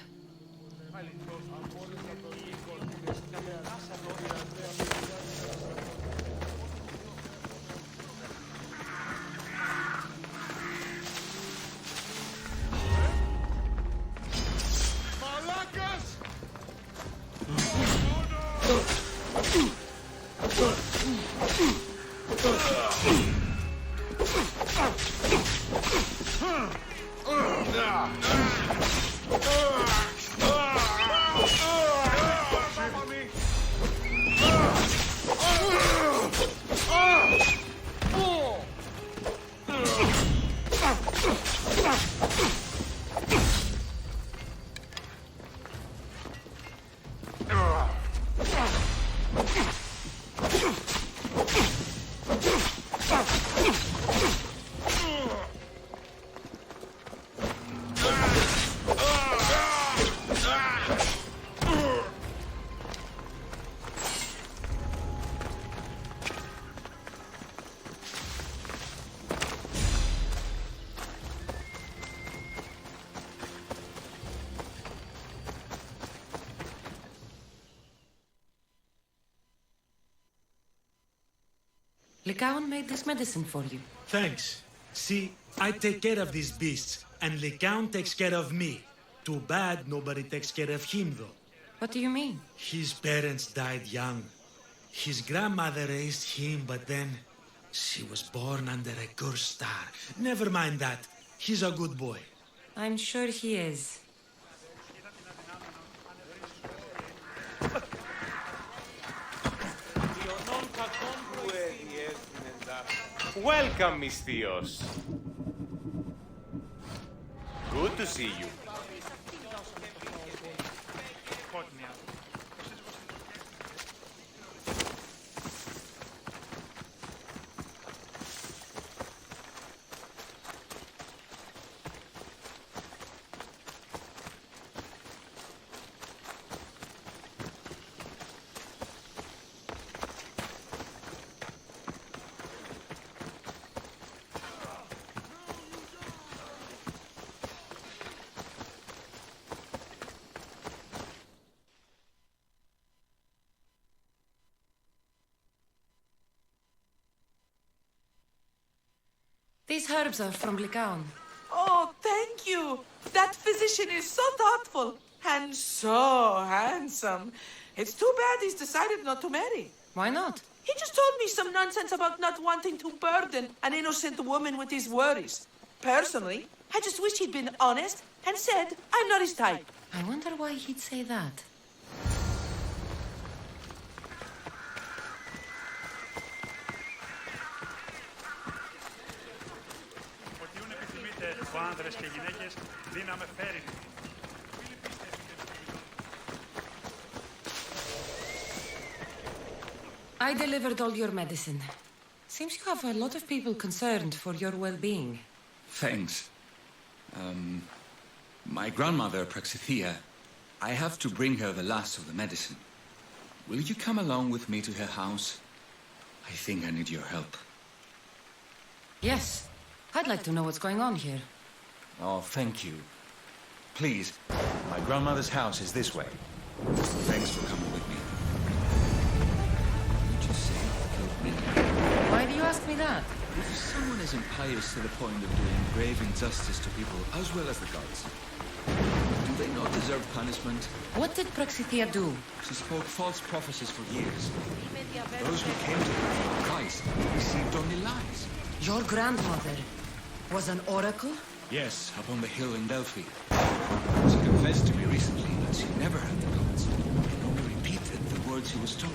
Legaon made this medicine for you. Thanks. See, I take care of these beasts, and Legaon takes care of me. Too bad nobody takes care of him, though. What do you mean? His parents died young. His grandmother raised him, but then she was born under a cursed star. Never mind that. He's a good boy. I'm sure he is. Welcome, Miss Theos. Good to see you. These herbs are from Legaon. Oh, thank you. That physician is so thoughtful and so handsome. It's too bad he's decided not to marry. Why not? He just told me some nonsense about not wanting to burden an innocent woman with his worries. Personally, I just wish he'd been honest and said I'm not his type. I wonder why he'd say that. I delivered all your medicine. Seems you have a lot of people concerned for your well-being. Thanks. My grandmother, Praxithea, I have to bring her the last of the medicine. Will you come along with me to her house? I think I need your help. Yes. I'd like to know what's going on here. Oh, thank you. Please, my grandmother's house is this way. Thanks for coming with me. You just say killed me. Why do you ask me that? If someone is impious to the point of doing grave injustice to people as well as the gods, do they not deserve punishment? What did Praxithea do? She spoke false prophecies for years. Those who came to her from Christ received only lies. Your grandmother was an oracle? Yes, up on the hill in Delphi. She confessed to me recently that she never had the gods, and only repeated the words she was told.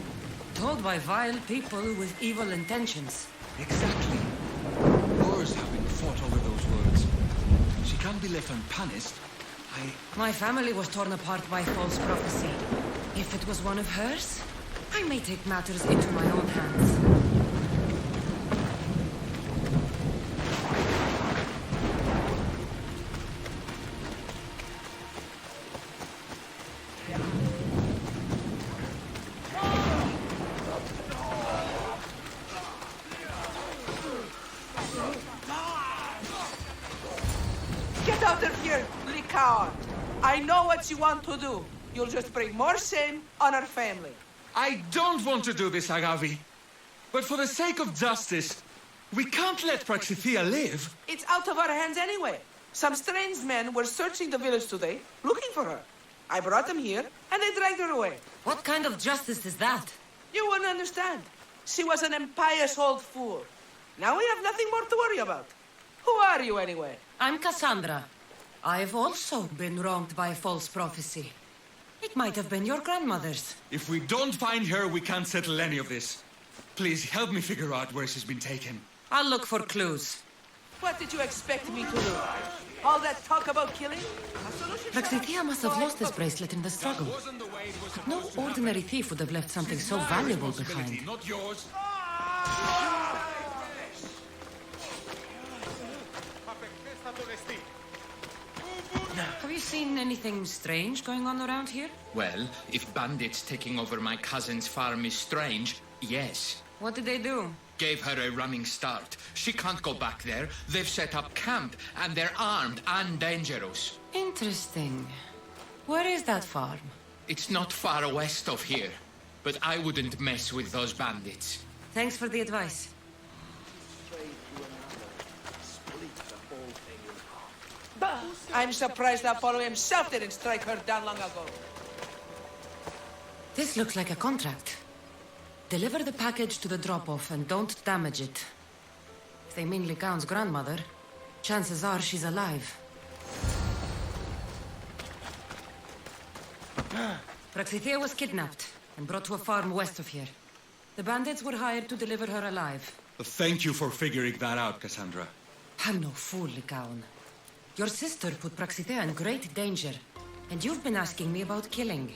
Told by vile people with evil intentions. Exactly. Wars have been fought over those words. She can't be left unpunished. My family was torn apart by false prophecy. If it was one of hers, I may take matters into my own hands. Get out of here, Licard! I know what you want to do. You'll just bring more shame on our family. I don't want to do this, Agavi. But for the sake of justice, we can't let Praxithea live. It's out of our hands anyway. Some strange men were searching the village today, looking for her. I brought them here, and they dragged her away. What kind of justice is that? You wouldn't understand. She was an impious old fool. Now we have nothing more to worry about. Who are you, anyway? I'm Cassandra. I've also been wronged by false prophecy. It might have been your grandmother's. If we don't find her, we can't settle any of this. Please help me figure out where she's been taken. I'll look for clues. What did you expect me to do? All that talk about killing? Praxithea must have lost this bracelet in the struggle. No ordinary thief would have left something so valuable behind. Not yours. Have you seen anything strange going on around here? Well, if bandits taking over my cousin's farm is strange, yes. What did they do? Gave her a running start. She can't go back there. They've set up camp, and they're armed and dangerous. Interesting. Where is that farm? It's not far west of here, but I wouldn't mess with those bandits. Thanks for the advice. I'm surprised Apollo himself didn't strike her down long ago. This looks like a contract. Deliver the package to the drop-off and don't damage it. If they mean Lycaon's grandmother, chances are she's alive. Praxithea was kidnapped and brought to a farm west of here. The bandits were hired to deliver her alive. Thank you for figuring that out, Cassandra. I'm no fool, Lycaon. Your sister put Praxithea in great danger, and you've been asking me about killing.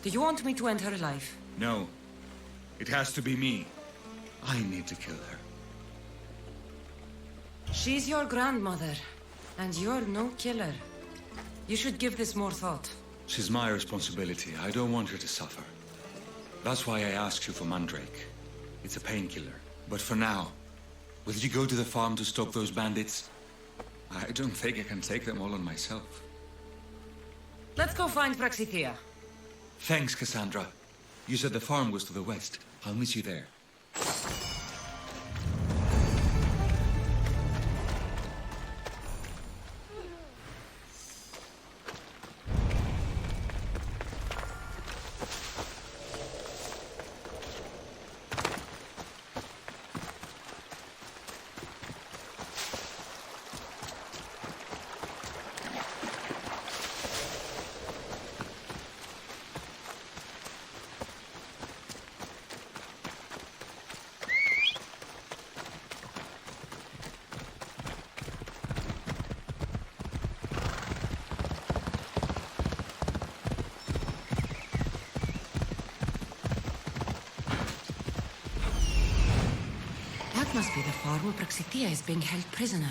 Do you want me to end her life? No. It has to be me. I need to kill her. She's your grandmother, and you're no killer. You should give this more thought. She's my responsibility. I don't want her to suffer. That's why I asked you for Mandrake. It's a painkiller. But for now, will you go to the farm to stop those bandits? I don't think I can take them all on myself. Let's go find Praxithea. Thanks, Cassandra. You said the farm was to the west. I'll meet you there. That must be the farm where Praxithea is being held prisoner.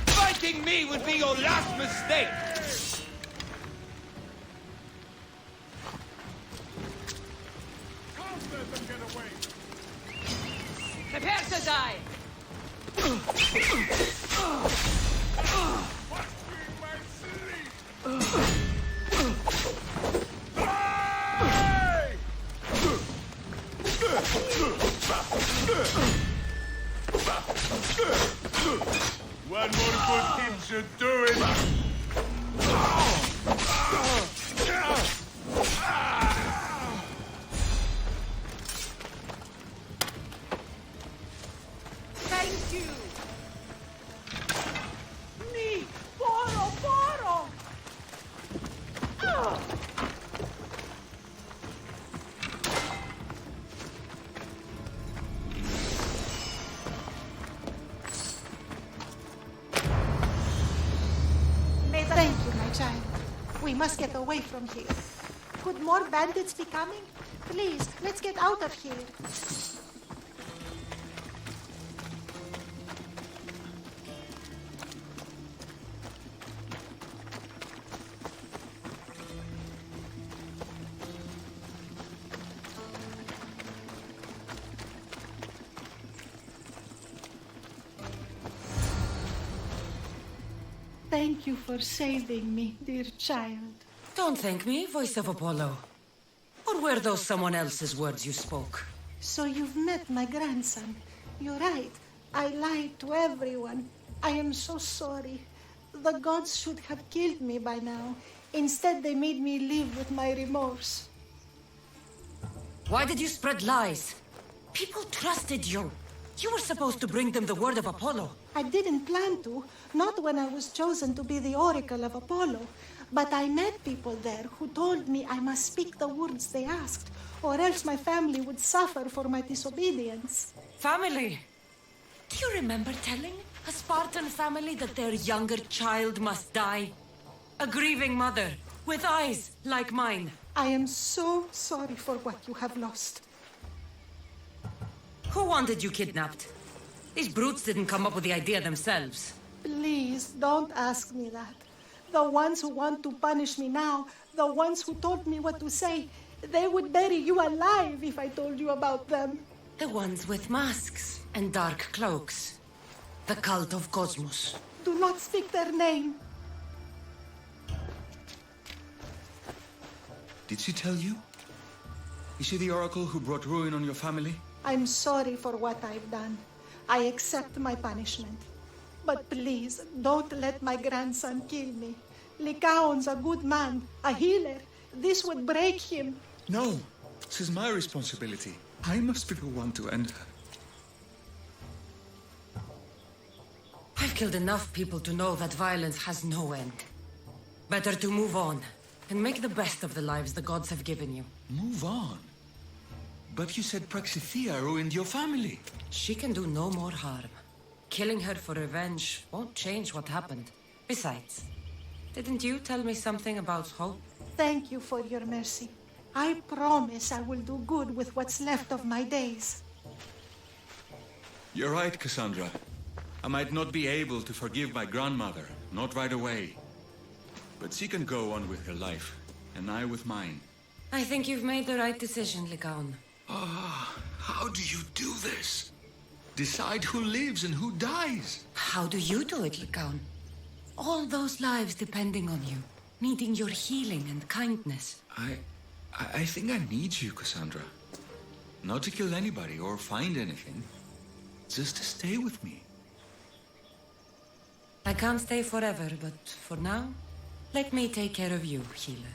Fighting me would be your last mistake! Prepare to die! One more good hit should do it. Thank you. Me, Poro. Thank you, my child. We must get away from here. Could more bandits be coming? Please, let's get out of here. Thank you for saving me, dear child. Don't thank me, voice of Apollo. Or were those someone else's words you spoke? So you've met my grandson. You're right. I lied to everyone. I am so sorry. The gods should have killed me by now. Instead, they made me live with my remorse. Why did you spread lies? People trusted you. You were supposed to bring them the word of Apollo. I didn't plan to, not when I was chosen to be the oracle of Apollo. But I met people there who told me I must speak the words they asked, or else my family would suffer for my disobedience. Family? Do you remember telling a Spartan family that their younger child must die? A grieving mother, with eyes like mine. I am so sorry for what you have lost. Who wanted you kidnapped? These brutes didn't come up with the idea themselves. Please, don't ask me that. The ones who want to punish me now, the ones who told me what to say, they would bury you alive if I told you about them. The ones with masks and dark cloaks. The cult of Cosmos. Do not speak their name. Did she tell you? Is she the oracle who brought ruin on your family? I'm sorry for what I've done. I accept my punishment. But please, don't let my grandson kill me. Lycaon's a good man, a healer. This would break him. No, this is my responsibility. I must be the one to end her. I've killed enough people to know that violence has no end. Better to move on and make the best of the lives the gods have given you. Move on? But you said Praxithea ruined your family. She can do no more harm. Killing her for revenge won't change what happened. Besides, didn't you tell me something about hope? Thank you for your mercy. I promise I will do good with what's left of my days. You're right, Cassandra. I might not be able to forgive my grandmother, not right away. But she can go on with her life, and I with mine. I think you've made the right decision, Lycaon. Ah, how do you do this? Decide who lives and who dies. How do you do it, Lycaon? All those lives depending on you, needing your healing and kindness. I think I need you, Cassandra. Not to kill anybody or find anything. Just to stay with me. I can't stay forever, but for now, let me take care of you, healer.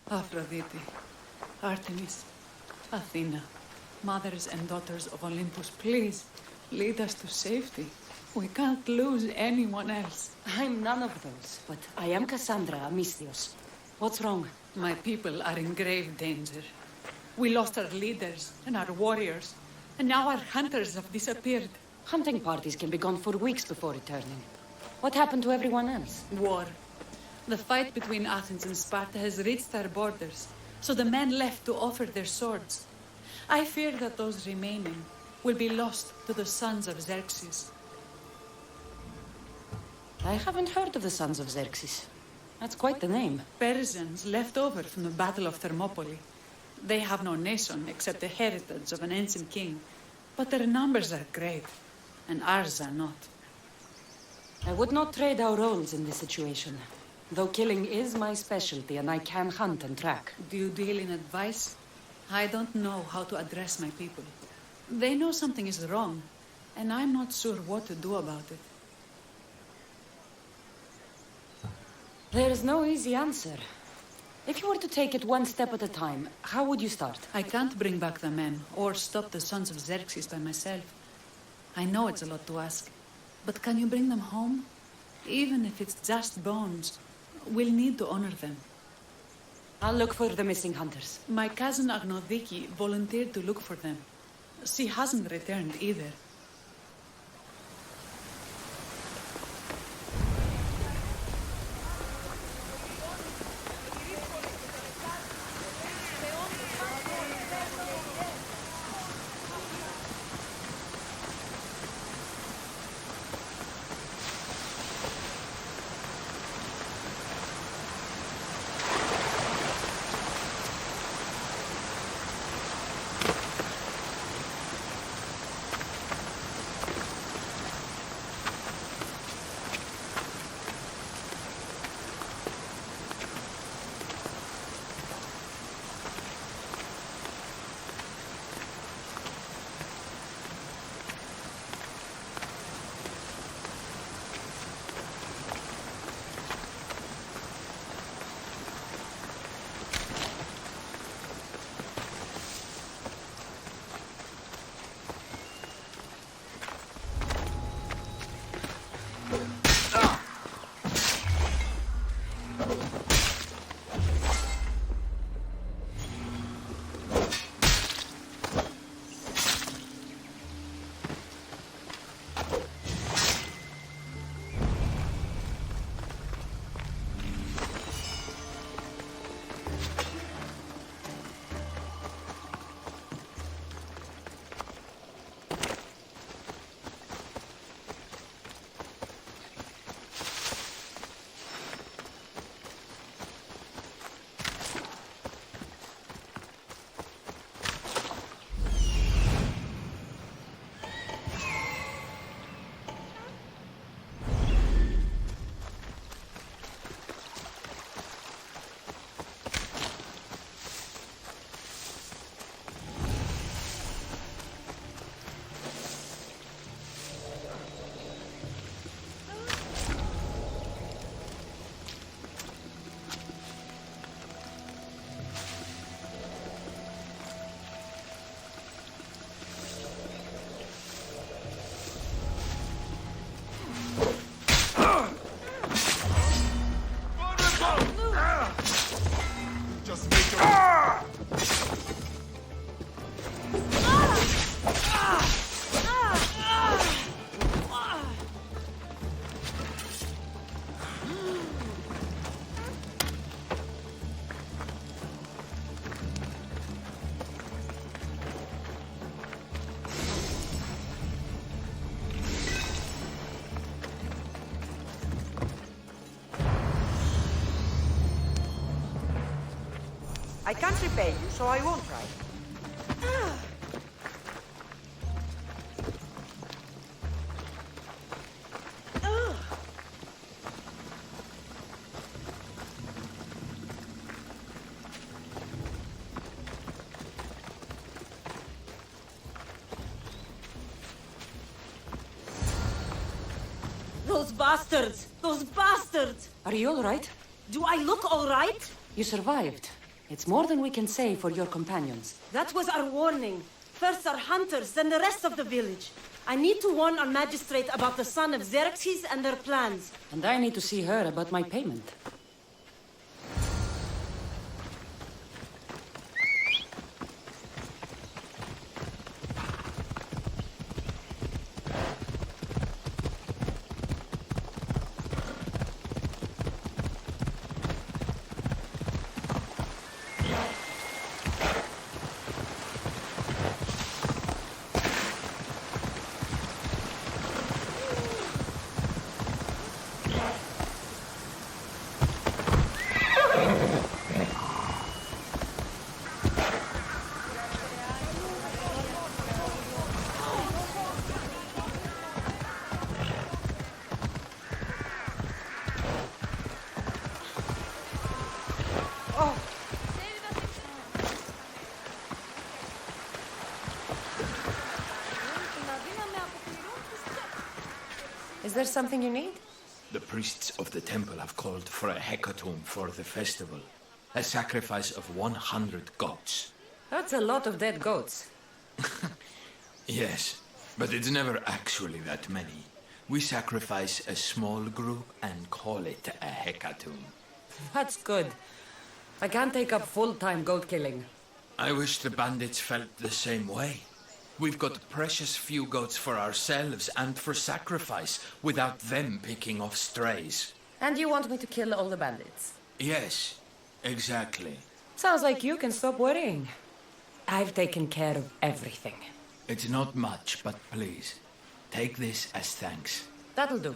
Aphrodite, Artemis, Athena, mothers and daughters of Olympus, please lead us to safety. We can't lose anyone else. I'm none of those, but I am Cassandra Amistios. What's wrong? My people are in grave danger. We lost our leaders and our warriors, and now our hunters have disappeared. Hunting parties can be gone for weeks before returning. What happened to everyone else? War. The fight between Athens and Sparta has reached our borders, so the men left to offer their swords. I fear that those remaining will be lost to the sons of Xerxes. I haven't heard of the sons of Xerxes. That's quite the name. Persians left over from the Battle of Thermopylae. They have no nation except the heritage of an ancient king, but their numbers are great, and ours are not. I would not trade our roles in this situation, though killing is my specialty and I can hunt and track. Do you deal in advice? I don't know how to address my people. They know something is wrong, and I'm not sure what to do about it. There's no easy answer. If you were to take it one step at a time, how would you start? I can't bring back the men, or stop the sons of Xerxes by myself. I know it's a lot to ask, but can you bring them home? Even if it's just bones, we'll need to honor them. I'll look for the missing hunters. My cousin Agnodiki volunteered to look for them. She hasn't returned either. I can't repay you, so I won't try. Those bastards! Those bastards! Are you all right? Do I look all right? You survived. It's more than we can say for your companions. That was our warning. First our hunters, then the rest of the village. I need to warn our magistrate about the son of Xerxes and their plans. And I need to see her about my payment. Is there something you need? The priests of the temple have called for a hecatomb for the festival. A sacrifice of 100 goats. That's a lot of dead goats. Yes, but it's never actually that many. We sacrifice a small group and call it a hecatomb. That's good. I can't take up full-time goat killing. I wish the bandits felt the same way. We've got precious few goats for ourselves and for sacrifice, without them picking off strays. And you want me to kill all the bandits? Yes, exactly. Sounds like you can stop worrying. I've taken care of everything. It's not much, but please, take this as thanks. That'll do.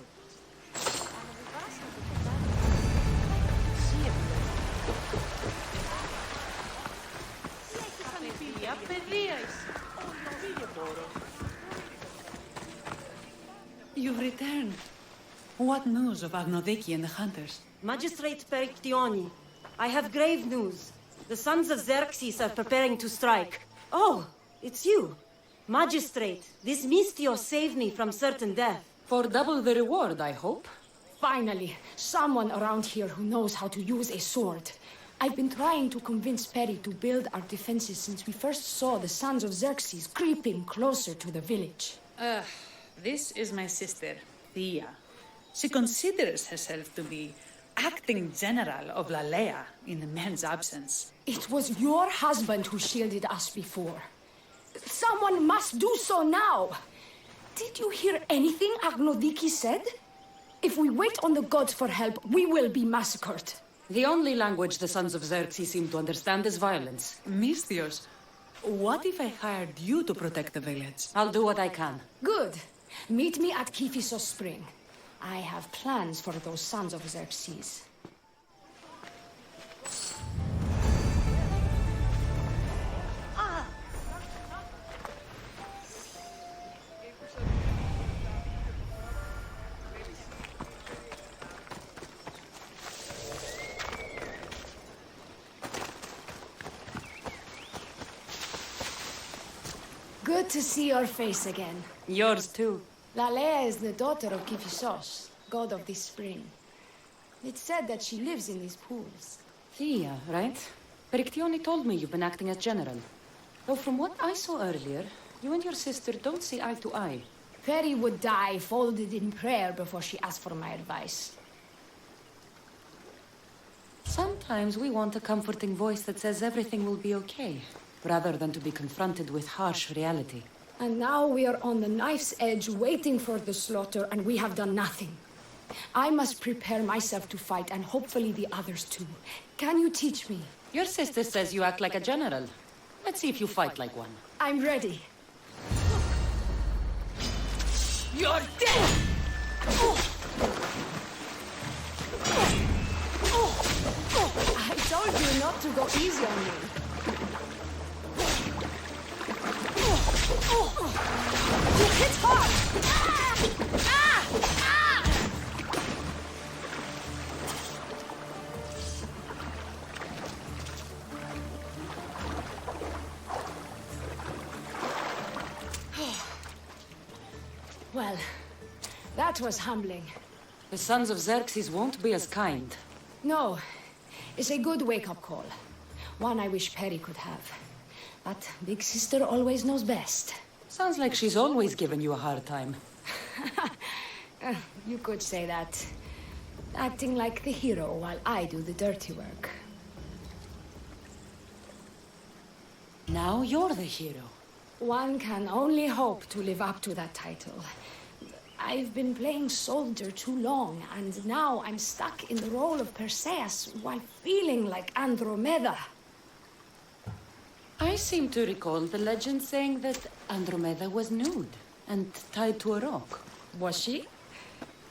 You've returned. What news of Agnodiki and the hunters? Magistrate Perictioni, I have grave news. The sons of Xerxes are preparing to strike. Oh, it's you. Magistrate, this Mistio saved me from certain death. For double the reward, I hope. Finally, someone around here who knows how to use a sword. I've been trying to convince Peri to build our defenses since we first saw the sons of Xerxes creeping closer to the village. This is my sister, Thea. She considers herself to be acting general of Lalea in the man's absence. It was your husband who shielded us before. Someone must do so now. Did you hear anything Agnodiki said? If we wait on the gods for help, we will be massacred. The only language the sons of Xerxes seem to understand is violence. Misthios, what if I hired you to protect the village? I'll do what I can. Good. Meet me at Kiphisos Spring. I have plans for those sons of Xerxes. Good to see your face again. Yours too. Lalea is the daughter of Kiphisos, god of this spring. It's said that she lives in these pools. Thea, right? Perictioni told me you've been acting as general. Though from what I saw earlier, you and your sister don't see eye to eye. Peri would die folded in prayer before she asked for my advice. Sometimes we want a comforting voice that says everything will be okay, rather than to be confronted with harsh reality. And now we are on the knife's edge waiting for the slaughter, and we have done nothing. I must prepare myself to fight, and hopefully the others too. Can you teach me? Your sister says you act like a general. Let's see if you fight like one. I'm ready. You're dead! I told you not to go easy on me. You hit hard! Well, that was humbling. The sons of Xerxes won't be as kind. No, it's a good wake-up call. One I wish Perry could have. But Big Sister always knows best. Sounds like she's always given you a hard time. You could say that. Acting like the hero while I do the dirty work. Now you're the hero. One can only hope to live up to that title. I've been playing soldier too long, and now I'm stuck in the role of Perseus while feeling like Andromeda. I seem to recall the legend saying that Andromeda was nude and tied to a rock. Was she?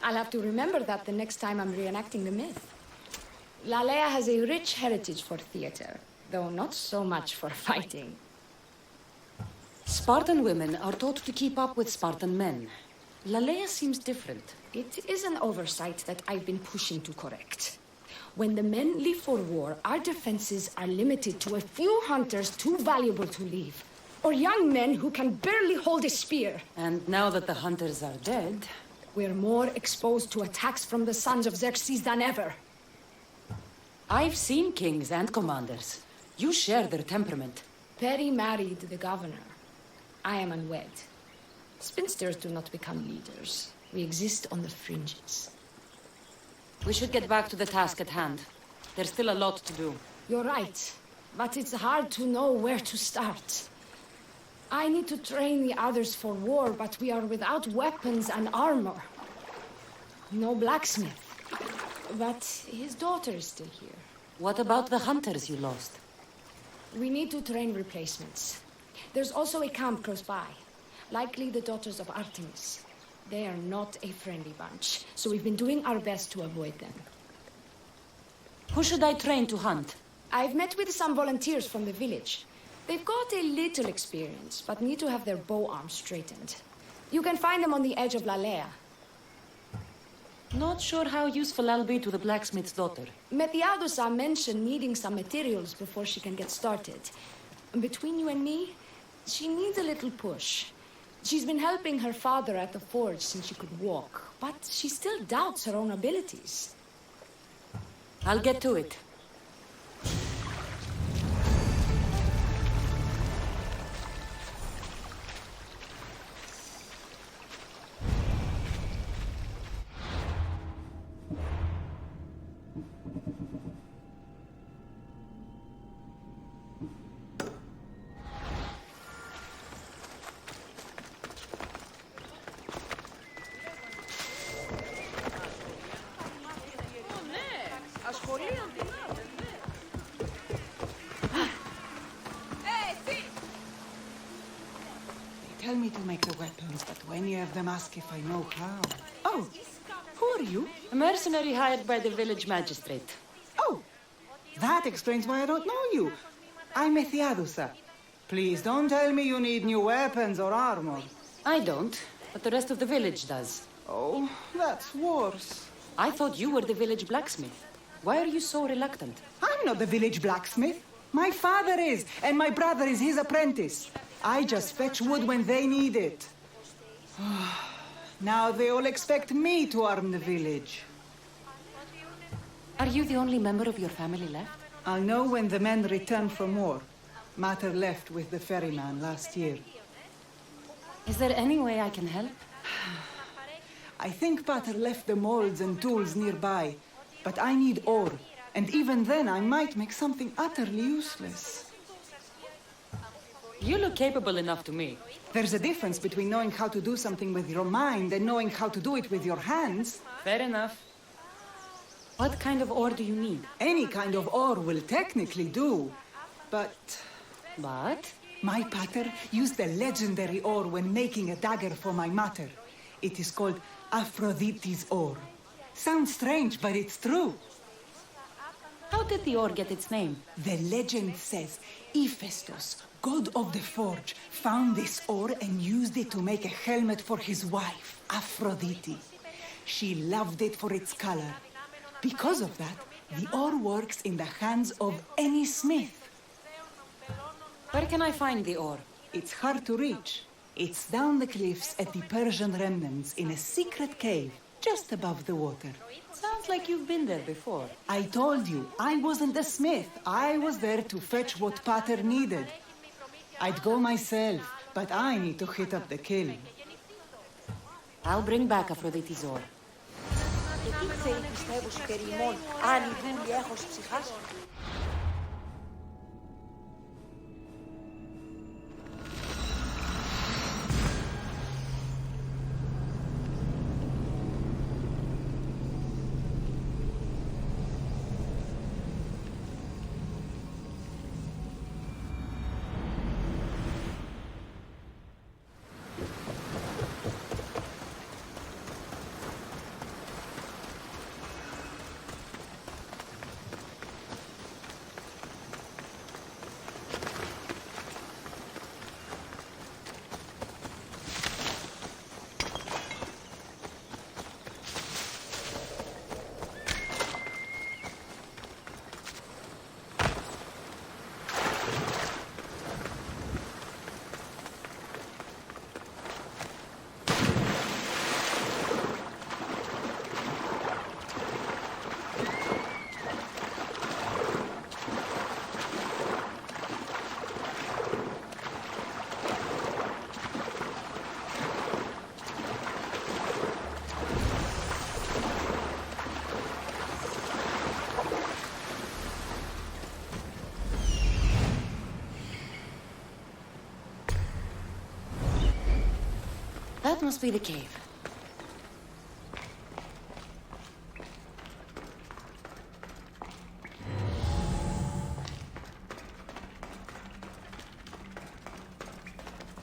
I'll have to remember that the next time I'm reenacting the myth. Lalea has a rich heritage for theater, though not so much for fighting. Spartan women are taught to keep up with Spartan men. Lalea seems different. It is an oversight that I've been pushing to correct. When the men leave for war, our defenses are limited to a few hunters too valuable to leave, or young men who can barely hold a spear. And now that the hunters are dead, we're more exposed to attacks from the sons of Xerxes than ever. I've seen kings and commanders. You share their temperament. Perry married the governor. I am unwed. Spinsters do not become leaders. We exist on the fringes. We should get back to the task at hand. There's still a lot to do. You're right, but it's hard to know where to start. I need to train the others for war, but we are without weapons and armor. No blacksmith. But his daughter is still here. What about the hunters you lost? We need to train replacements. There's also a camp close by. Likely the daughters of Artemis. They are not a friendly bunch, so we've been doing our best to avoid them. Who should I train to hunt? I've met with some volunteers from the village. They've got a little experience, but need to have their bow arms straightened. You can find them on the edge of Lalea. Not sure how useful I'll be to the blacksmith's daughter. Methiadosa mentioned needing some materials before she can get started. Between you and me, she needs a little push. She's been helping her father at the forge since she could walk, but she still doubts her own abilities. I'll get to it. Tell me to make the weapons, but many of them ask if I know how. Oh, who are you? A mercenary hired by the village magistrate. Oh, that explains why I don't know you. I'm Methiadosa. Please don't tell me you need new weapons or armor. I don't, but the rest of the village does. Oh, that's worse. I thought you were the village blacksmith. Why are you so reluctant? I'm not the village blacksmith. My father is, and my brother is his apprentice. I just fetch wood when they need it. Now they all expect me to arm the village. Are you the only member of your family left? I'll know when the men return from war. Mater left with the ferryman last year. Is there any way I can help? I think Pater left the molds and tools nearby, but I need ore, and even then I might make something utterly useless. You look capable enough to me. There's a difference between knowing how to do something with your mind and knowing how to do it with your hands. Fair enough. What kind of ore do you need? Any kind of ore will technically do, but... But? My pater used the legendary ore when making a dagger for my mater. It is called Aphrodite's ore. Sounds strange, but it's true. How did the ore get its name? The legend says Hephaestus, god of the forge, found this ore and used it to make a helmet for his wife, Aphrodite. She loved it for its color. Because of that, the ore works in the hands of any smith. Where can I find the ore? It's hard to reach. It's down the cliffs at the Persian remnants in a secret cave. just above the water. Sounds like you've been there before. I told you, I wasn't the smith. I was there to fetch what Pater needed. I'd go myself, but I need to hit up the kiln. I'll bring back Aphrodite's ore. That must be the cave.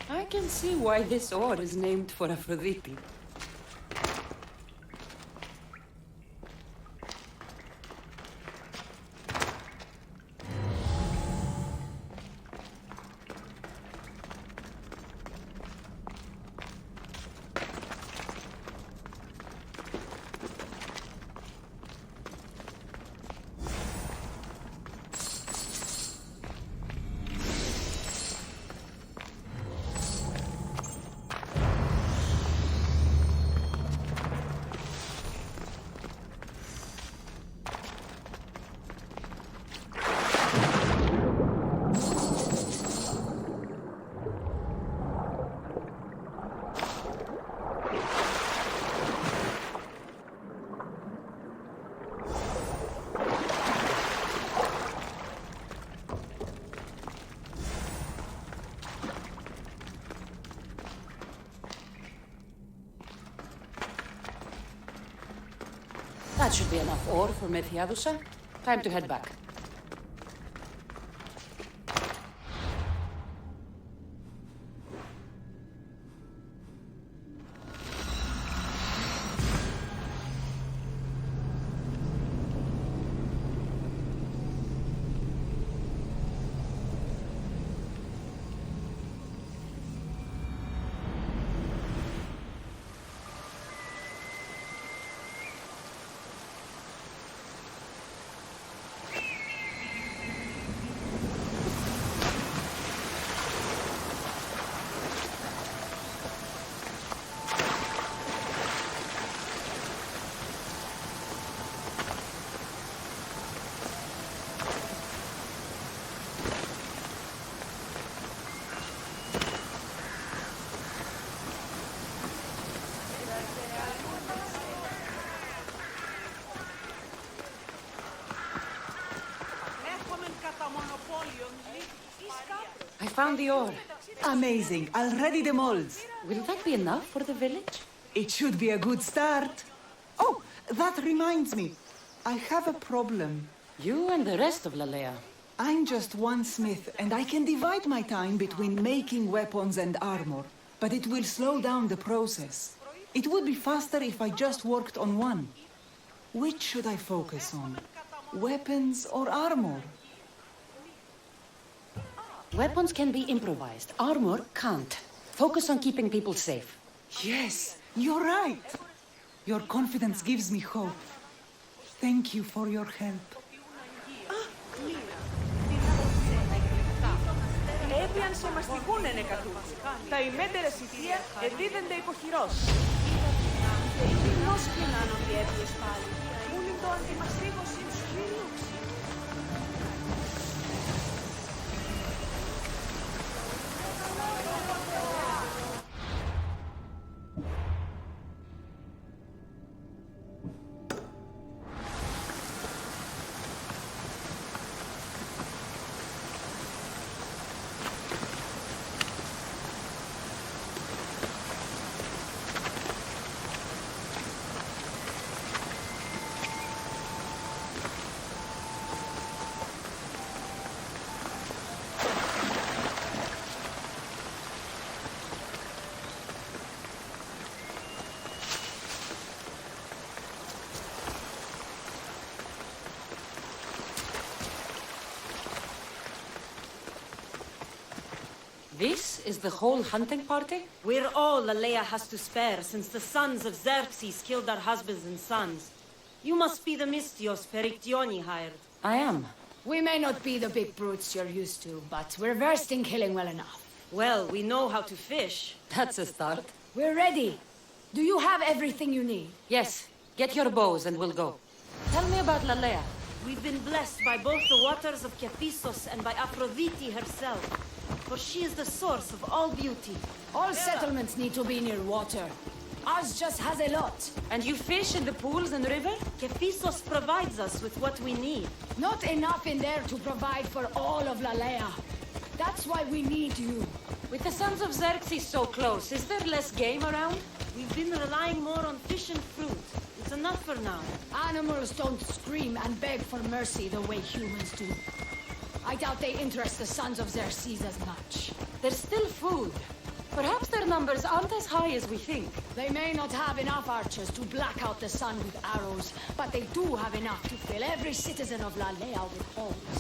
I can see why this ore is named for Aphrodite. That should be enough ore for Methiadusa. Time to head back. I found the ore. Amazing. I'll ready the molds. Will that be enough for the village? It should be a good start. Oh, that reminds me. I have a problem. You and the rest of Lalea. I'm just one smith, and I can divide my time between making weapons and armor, but it will slow down the process. It would be faster if I just worked on one. Which should I focus on? Weapons or armor? Weapons can be improvised. Armor can't. Focus on keeping people safe. Yes, you're right. Your confidence gives me hope. Thank you for your help. Έπιαν σε μαστιγούνενε κατούτσι. Τα ημέντερες ηθεία εδίδενται υποχειρός. Ποιος κοινάνο διέπιες πάλι. Μούλη το αντιμαστίγος στους χίλιους. This is the whole hunting party? We're all Aleia has to spare since the sons of Xerxes killed our husbands and sons. You must be the Mystios Perictioni hired. I am. We may not be the big brutes you're used to, but we're versed in killing well enough. Well, we know how to fish. That's a start. We're ready. Do you have everything you need? Yes. Get your bows and we'll go. Tell me about Lalea. We've been blessed by both the waters of Kephisos and by Aphrodite herself. For she is the source of all beauty. All settlements need to be near water. Ours just has a lot. And you fish in the pools and river? Kephisos provides us with what we need. Not enough in there to provide for all of Lalea. That's why we need you. With the sons of Xerxes so close, is there less game around? We've been relying more on fish and fruit. It's enough for now. Animals don't scream and beg for mercy the way humans do. I doubt they interest the sons of Xerxes as much. There's still food. Perhaps their numbers aren't as high as we think. They may not have enough archers to black out the sun with arrows, but they do have enough to fill every citizen of Lalea with holes.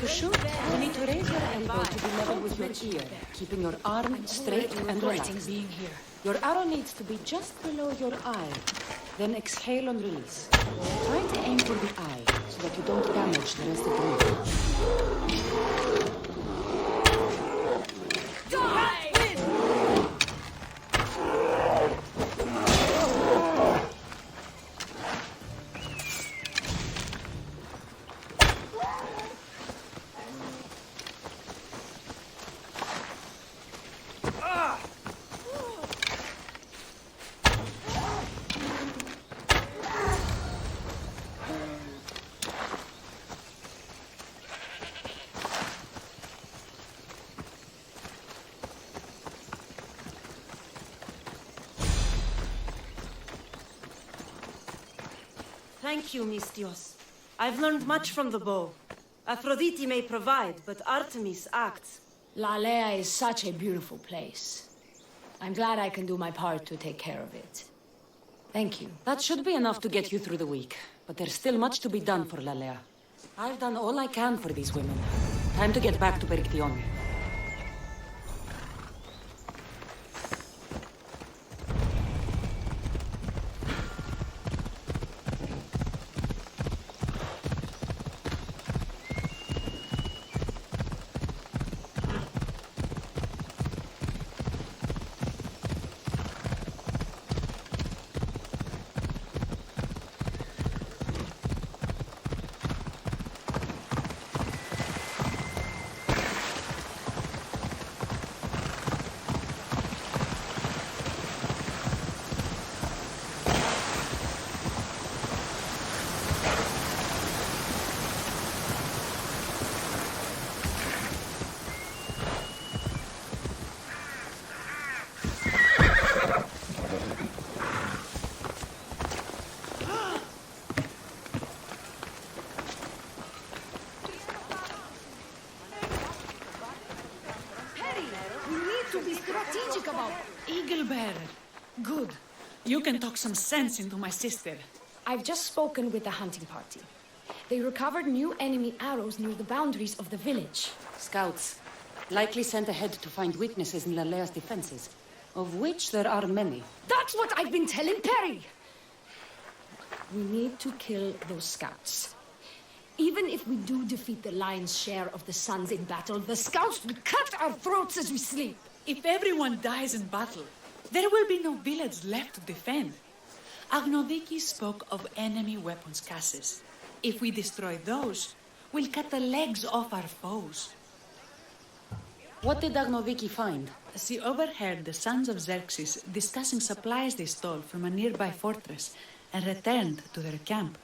To shoot, you need to raise your elbow to be level with your ear, keeping your arm straight and relaxed. Being here. Your arrow needs to be just below your eye. Then exhale and release. Try to aim for the eye, so that you don't damage the rest of the movement. Thank you, Mystios. I've learned much from the bow. Aphrodite may provide, but Artemis acts. Lalea is such a beautiful place. I'm glad I can do my part to take care of it. Thank you. That should be enough to get you through the week. But there's still much to be done for Lalea. I've done all I can for these women. Time to get back to Perictione. Eaglebearer. Good. You can talk some sense into my sister. I've just spoken with the hunting party. They recovered new enemy arrows near the boundaries of the village. Scouts. Likely sent ahead to find weaknesses in Lalea's defenses. Of which there are many. That's what I've been telling Perry! We need to kill those scouts. Even if we do defeat the lion's share of the Suns in battle, the scouts will cut our throats as we sleep. If everyone dies in battle, there will be no village left to defend. Agnodiki spoke of enemy weapons caches. If we destroy those, we'll cut the legs off our foes. What did Agnodiki find? She overheard the sons of Xerxes discussing supplies they stole from a nearby fortress and returned to their camp.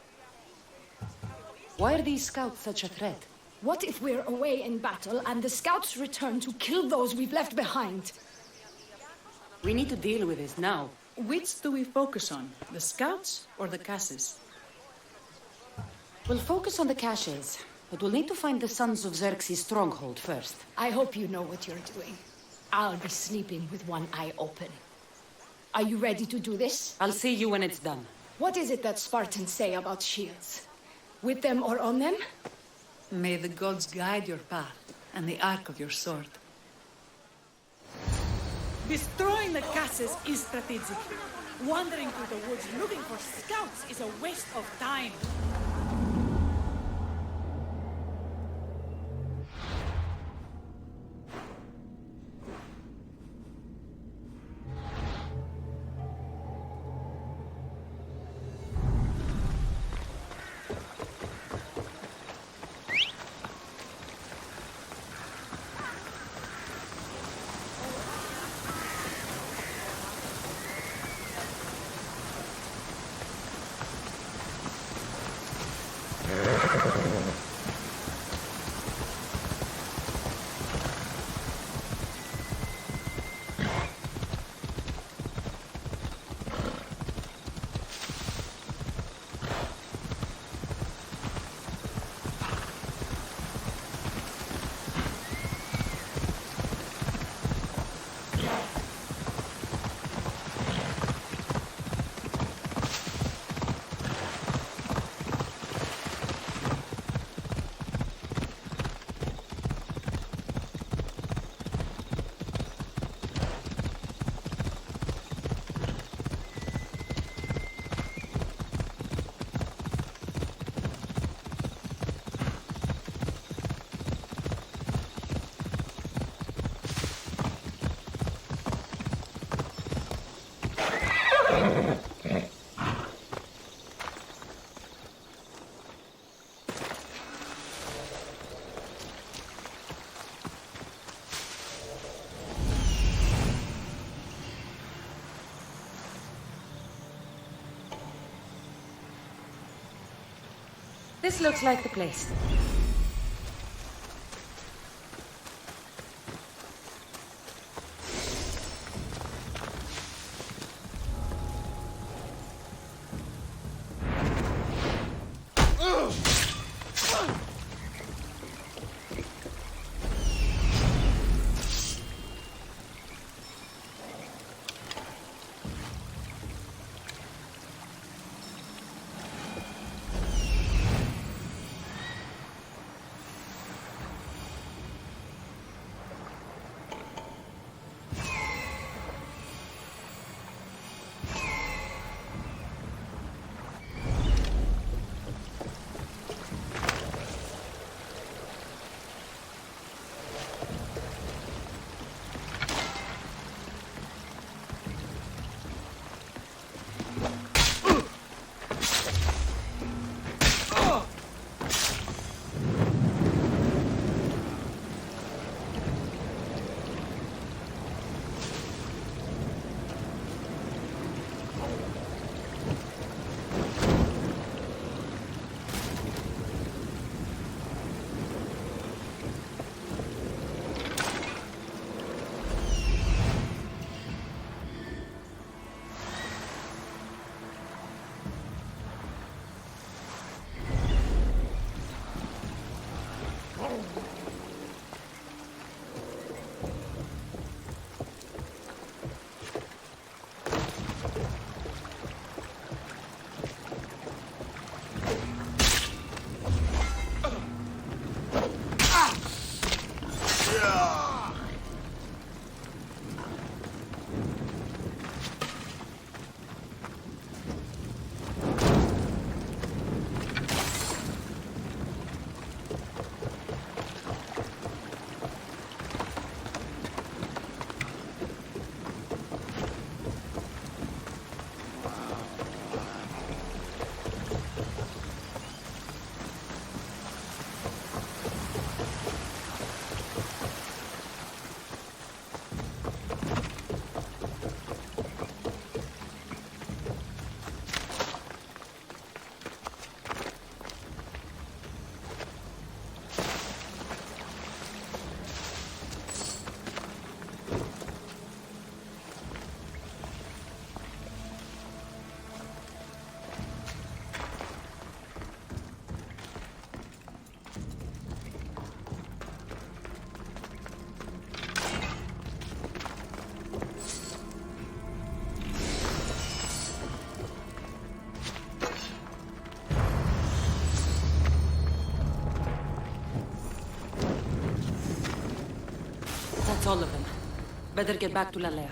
Why are these scouts such a threat? What if we're away in battle and the scouts return to kill those we've left behind? We need to deal with this now. Which do we focus on, the scouts or the caches? We'll focus on the caches, but we'll need to find the sons of Xerxes' stronghold first. I hope you know what you're doing. I'll be sleeping with one eye open. Are you ready to do this? I'll see you when it's done. What is it that Spartans say about shields? With them or on them? May the gods guide your path and the arc of your sword. Destroying the caches is strategic. Wandering through the woods looking for scouts is a waste of time. This looks like the place. all of them. Better get back to Lalea.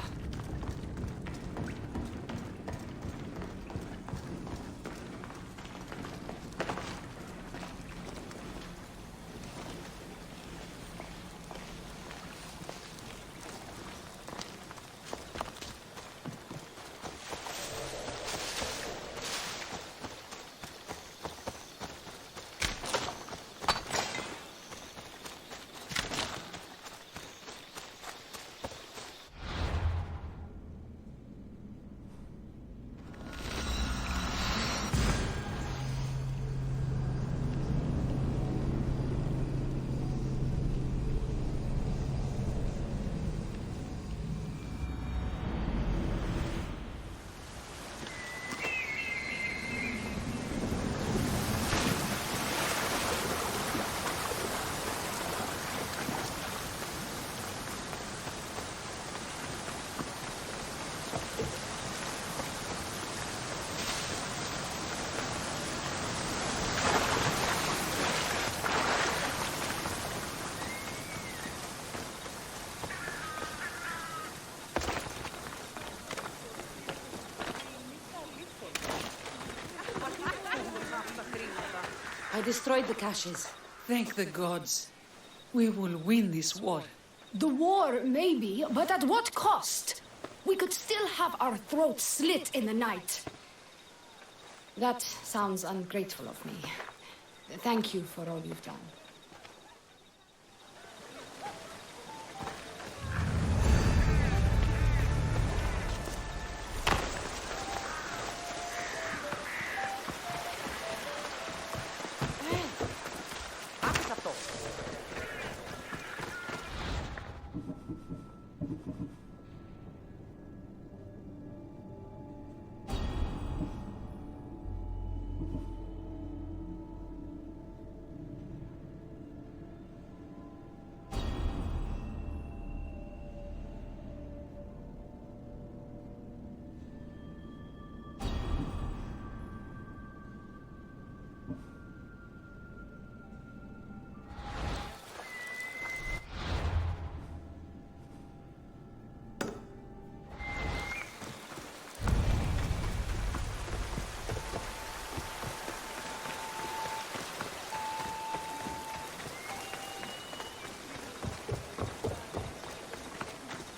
I destroyed the caches. Thank the gods. We will win this war. The war, maybe, but at what cost? We could still have our throats slit in the night. That sounds ungrateful of me. Thank you for all you've done.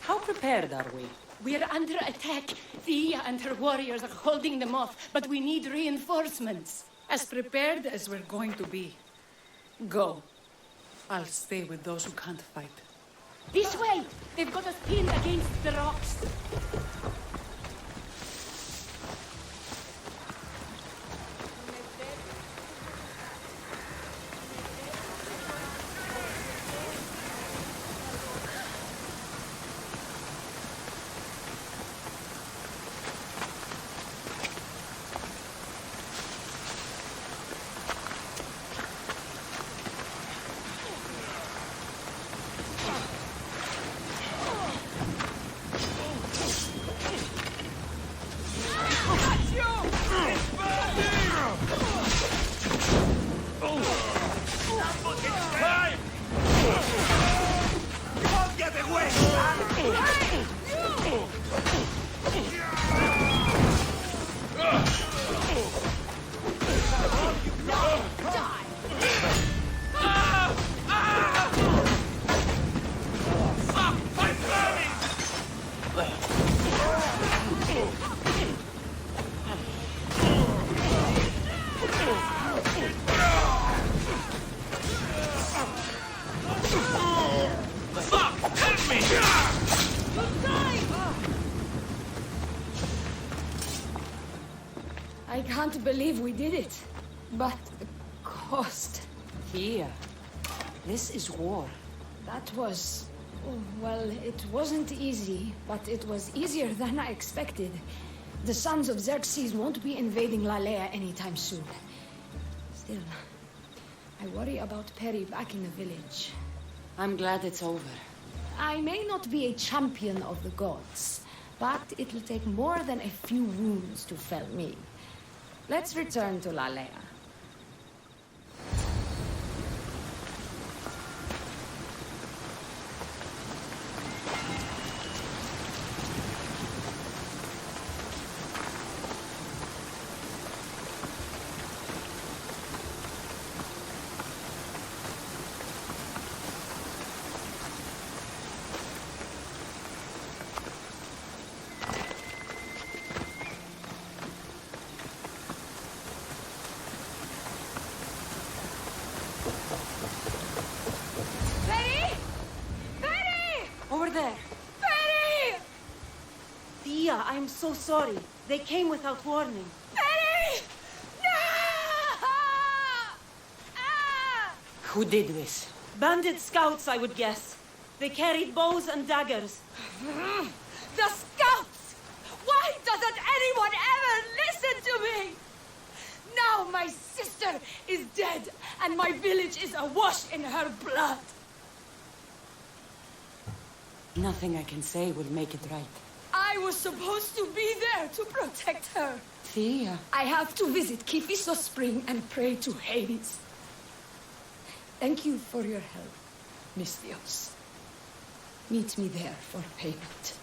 How prepared are we? We're under attack. Thea and her warriors are holding them off, but we need reinforcements. As prepared as we're going to be. Go. I'll stay with those who can't fight. This way! They've got us pinned against the rocks. I can't believe we did it. But the cost... Here. This is war. That was... well, it wasn't easy, but it was easier than I expected. The sons of Xerxes won't be invading Lalea anytime soon. Still, I worry about Perry back in the village. I'm glad it's over. I may not be a champion of the gods, but it'll take more than a few wounds to fell me. Let's return to Lalea. Betty! Betty! Over there. Betty! Thea, I'm so sorry. They came without warning. Betty! Who did this? Bandit scouts, I would guess. They carried bows and daggers. The scouts! Why doesn't anyone ever listen to me? Now my sister is dead, and my village is awash in her blood. Nothing I can say will make it right. I was supposed to be there to protect her. Thea. I have to visit Kifiso Spring and pray to Hades. Thank you for your help, Mistios. Meet me there for payment.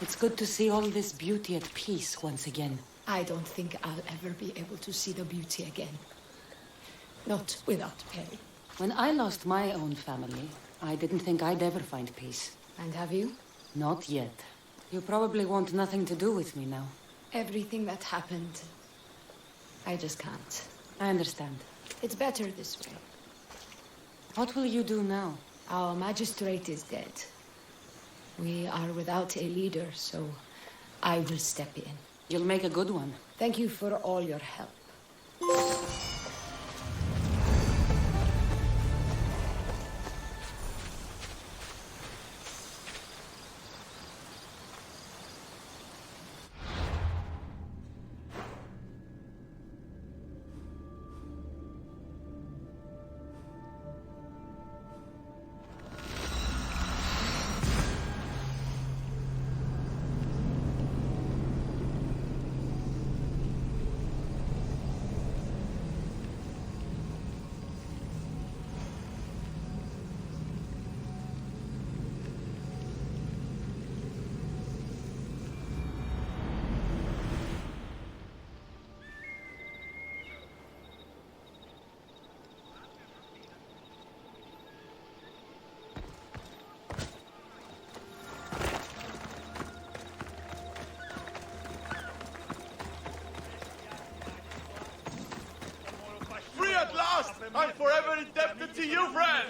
It's good to see all this beauty at peace once again. I don't think I'll ever be able to see the beauty again. Not without Perry. When I lost my own family, I didn't think I'd ever find peace. And have you? Not yet. You probably want nothing to do with me now. Everything that happened, I just can't. I understand. It's better this way. What will you do now? Our magistrate is dead. We are without a leader, so I will step in. You'll make a good one. Thank you for all your help. Free at last! I'm forever indebted to you, friend!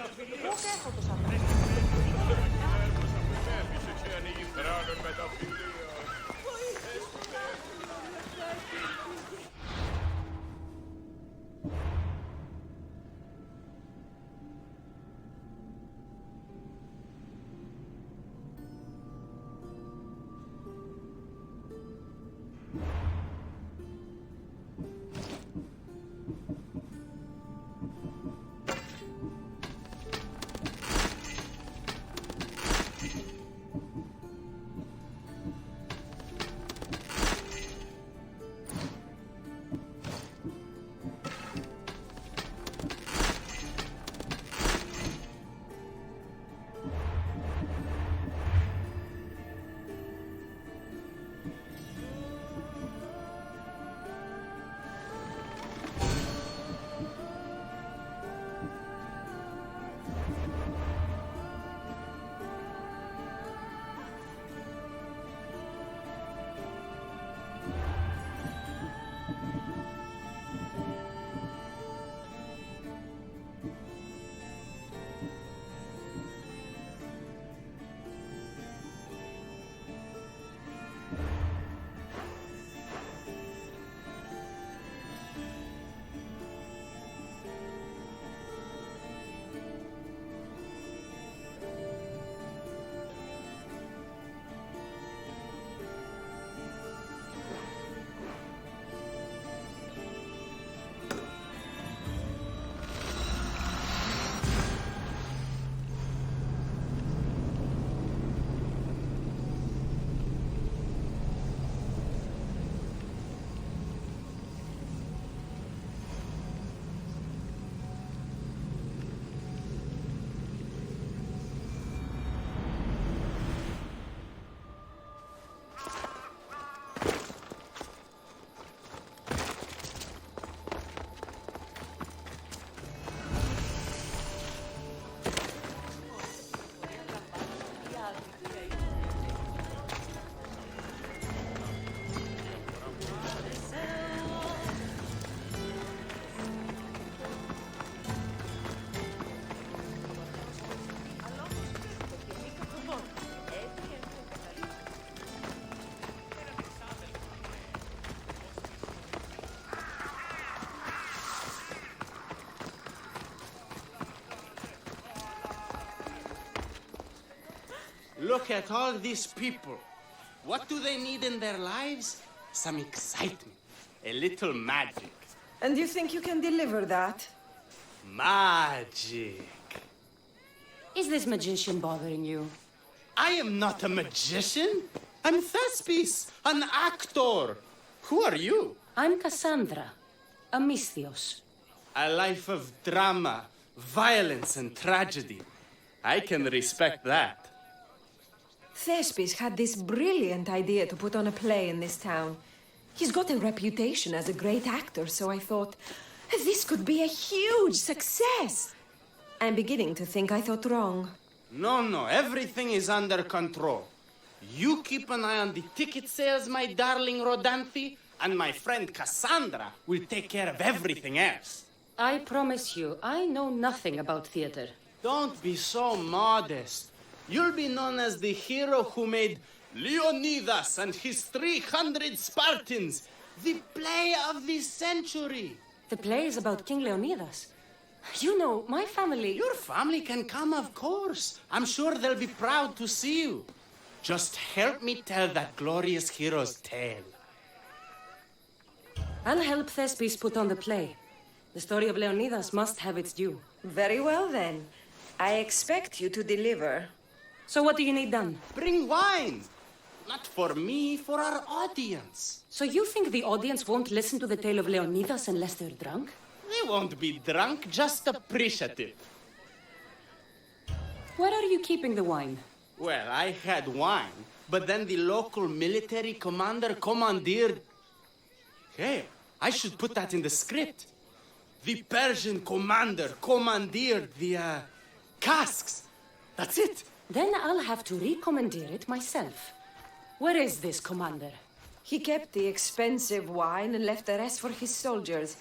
Look at all these people. What do they need in their lives? Some excitement. A little magic. And you think you can deliver that? Magic. Is this magician bothering you? I am not a magician. I'm Thespis, an actor. Who are you? I'm Cassandra, a Misthios. A life of drama, violence, and tragedy. I can respect that. Thespis had this brilliant idea to put on a play in this town. He's got a reputation as a great actor, so I thought, this could be a huge success. I'm beginning to think I thought wrong. No, everything is under control. You keep an eye on the ticket sales, my darling Rodanthi, and my friend Cassandra will take care of everything else. I promise you, I know nothing about theater. Don't be so modest. You'll be known as the hero who made Leonidas and his 300 Spartans, the play of the century. The play is about King Leonidas. You know, my family... Your family can come, of course. I'm sure they'll be proud to see you. Just help me tell that glorious hero's tale. I'll help Thespis put on the play. The story of Leonidas must have its due. Very well, then. I expect you to deliver. So what do you need done? Bring wine. Not for me, for our audience. So you think the audience won't listen to the tale of Leonidas unless they're drunk? They won't be drunk, just appreciative. Where are you keeping the wine? Well, I had wine, but then the local military commander commandeered... Hey, I should put that in the script. The Persian commander commandeered the, casks. That's it. Then I'll have to recommandeer it myself. Where is this commander? He kept the expensive wine and left the rest for his soldiers.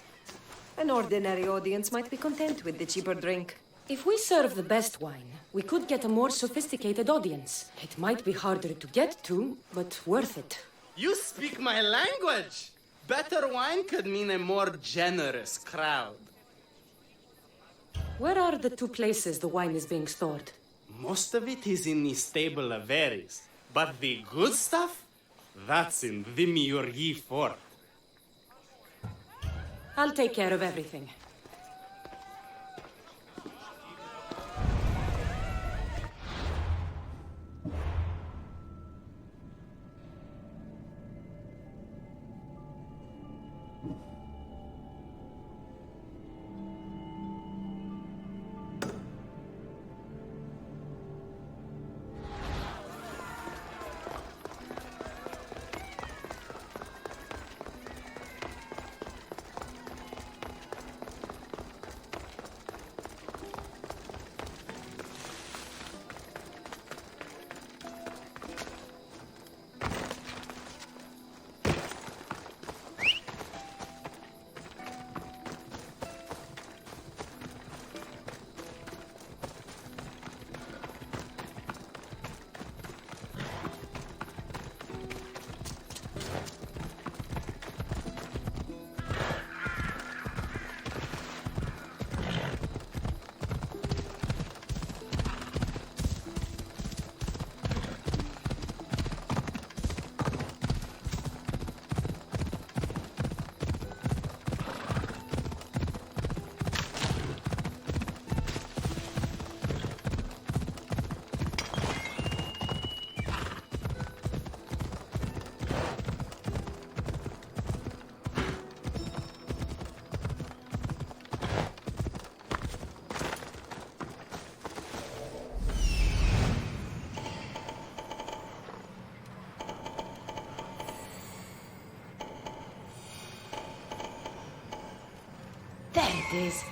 An ordinary audience might be content with the cheaper drink. If we serve the best wine, we could get a more sophisticated audience. It might be harder to get to, but worth it. You speak my language. Better wine could mean a more generous crowd. Where are the two places the wine is being stored? Most of it is in the stable of Ares. But the good stuff, that's in the Miurgi fort. I'll take care of everything. There it is.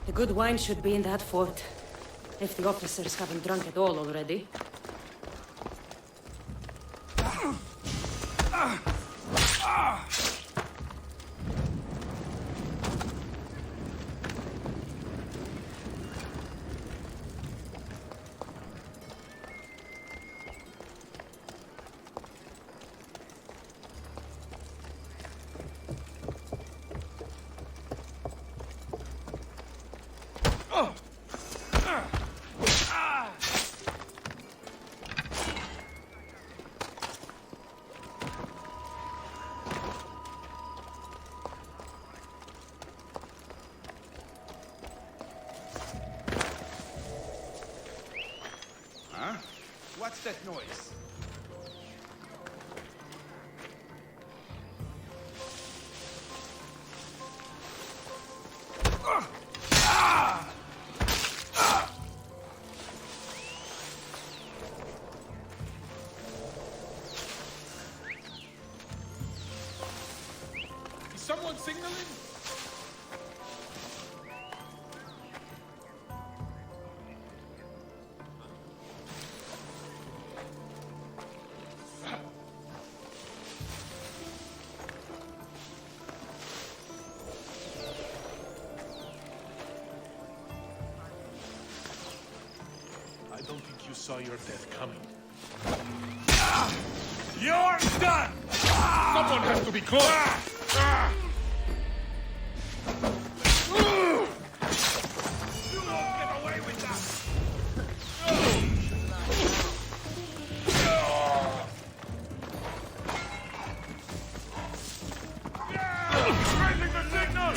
The good wine should be in that fort, if the officers haven't drunk it all already. that noise? Is someone signaling? I don't think you saw your death coming. You're done! Someone has to be close! You won't get away with that! Raising the signal!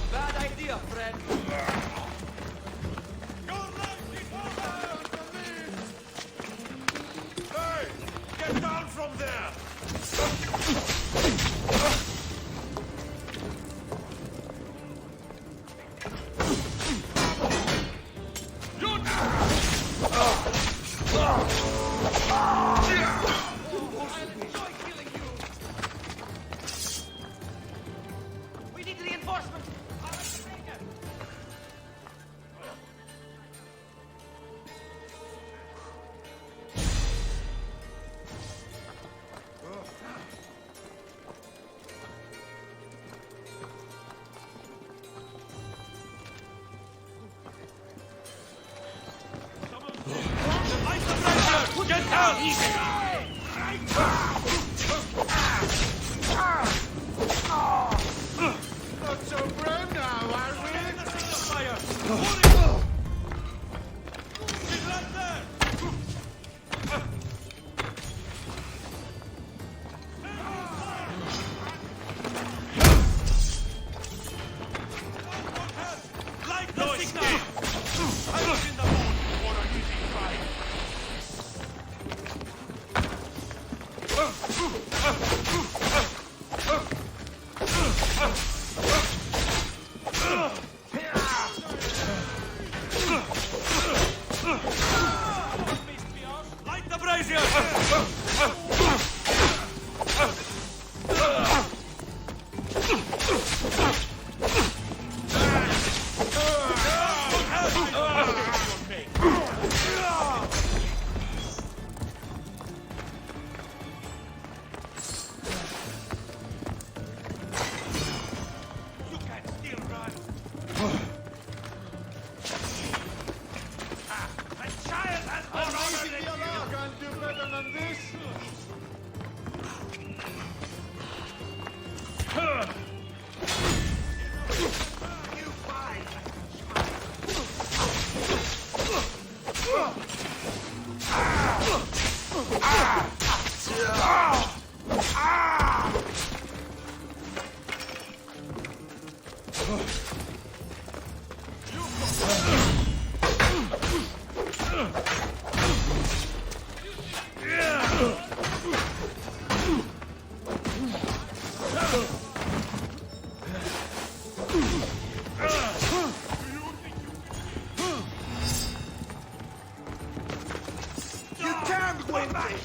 Bad idea, friend. Hey! Get down from there! We need reinforcements. Get down! Easy! Not so brave now, are we? Fire! He's right there! Light the signal! I was in the mood for a easy fight. Light the brazier! You can still run. The child has more honor than you. Can't do better than this. You fight. You can't win back.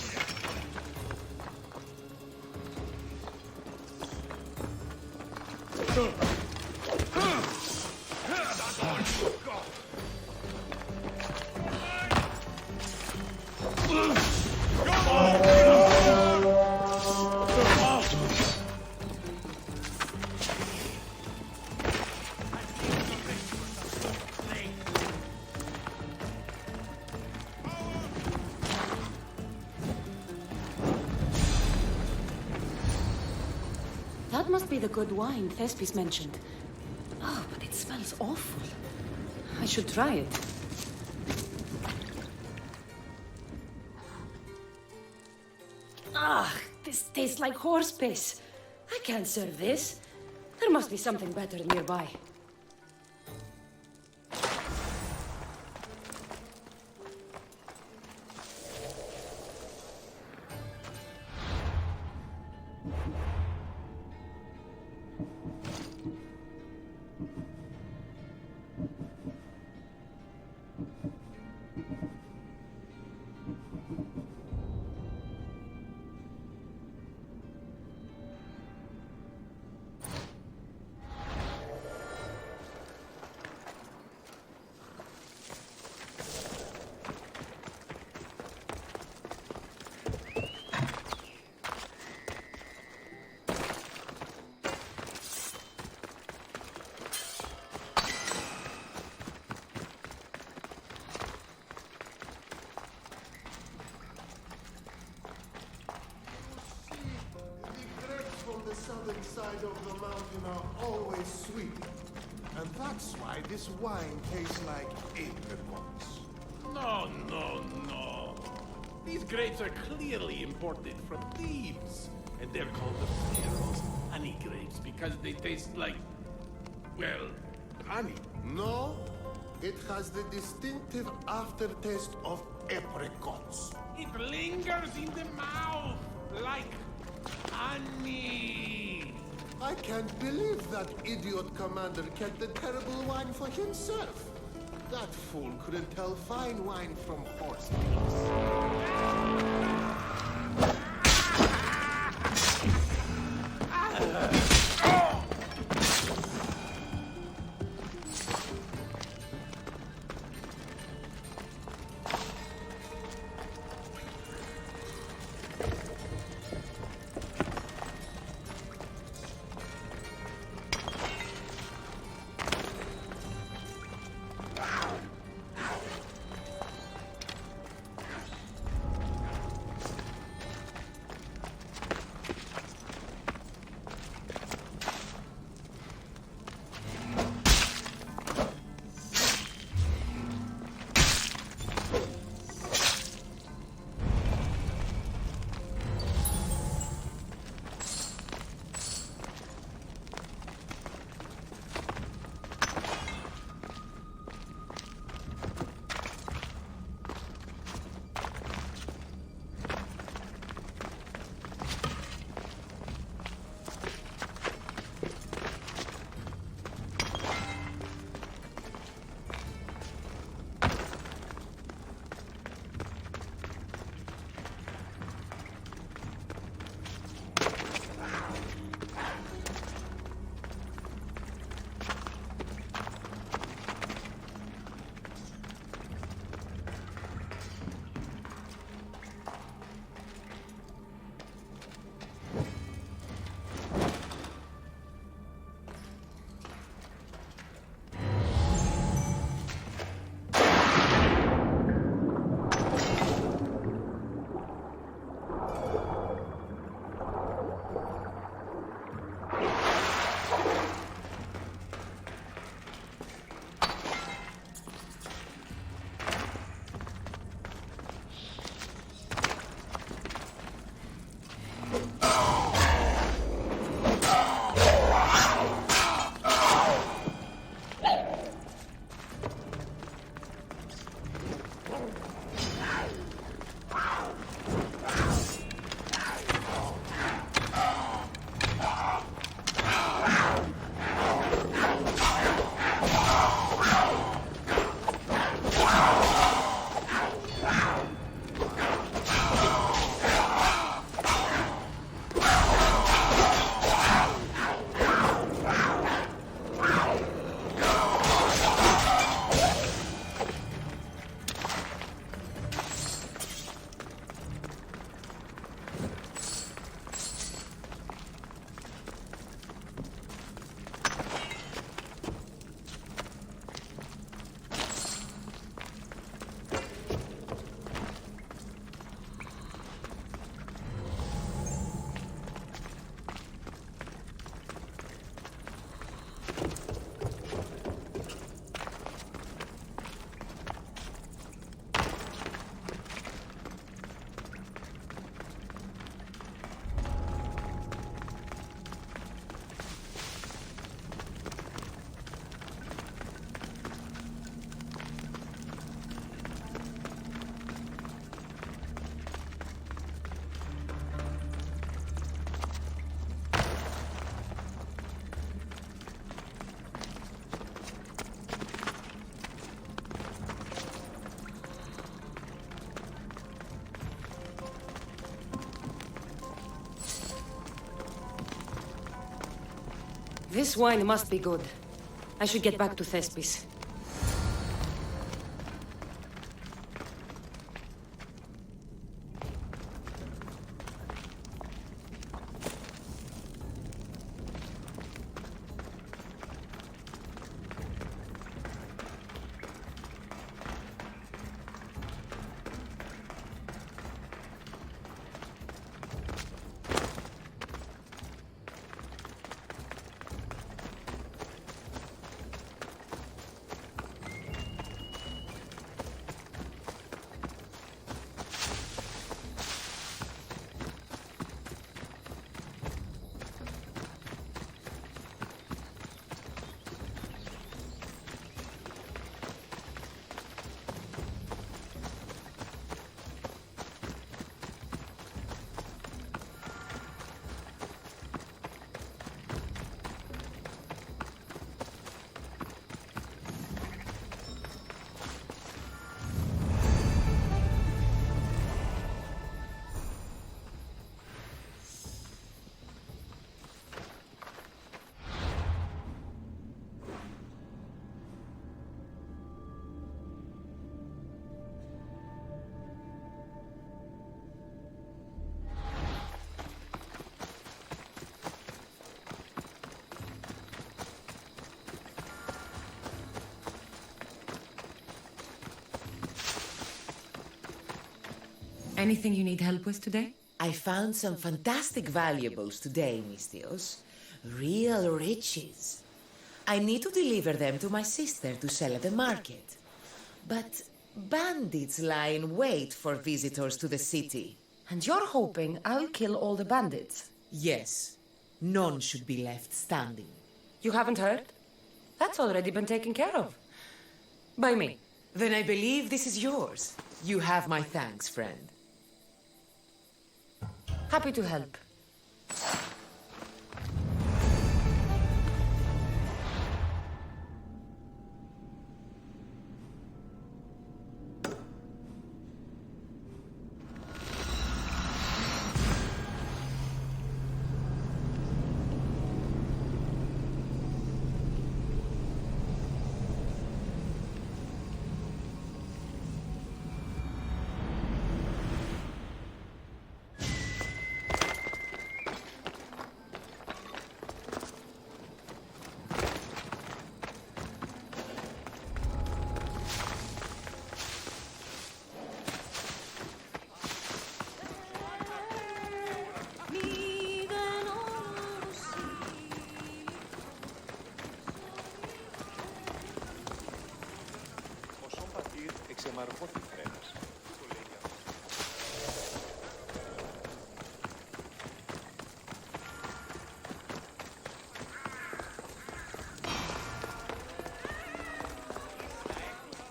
this. That must be the good wine Thespis mentioned. Oh, but it smells awful. I should try it. Ah, this tastes like horse piss. I can't serve this. There must be something better nearby. northern side of the mountain are always sweet. And that's why this wine tastes like apricots. No, no, no. These grapes are clearly imported from Thebes. And they're called the Pharaoh's honey grapes because they taste like, well, honey. No, it has the distinctive aftertaste of apricots. It lingers in the mouth like honey. I can't believe that idiot commander kept the terrible wine for himself. That fool couldn't tell fine wine from horse piss. This wine must be good. I should get back to Thespis. Anything you need help with today? I found some fantastic valuables today, Mistios. Real riches. I need to deliver them to my sister to sell at the market. But bandits lie in wait for visitors to the city. And you're hoping I'll kill all the bandits? Yes. None should be left standing. You haven't heard? That's already been taken care of. By me. Then I believe this is yours. You have my thanks, friend. Happy to help.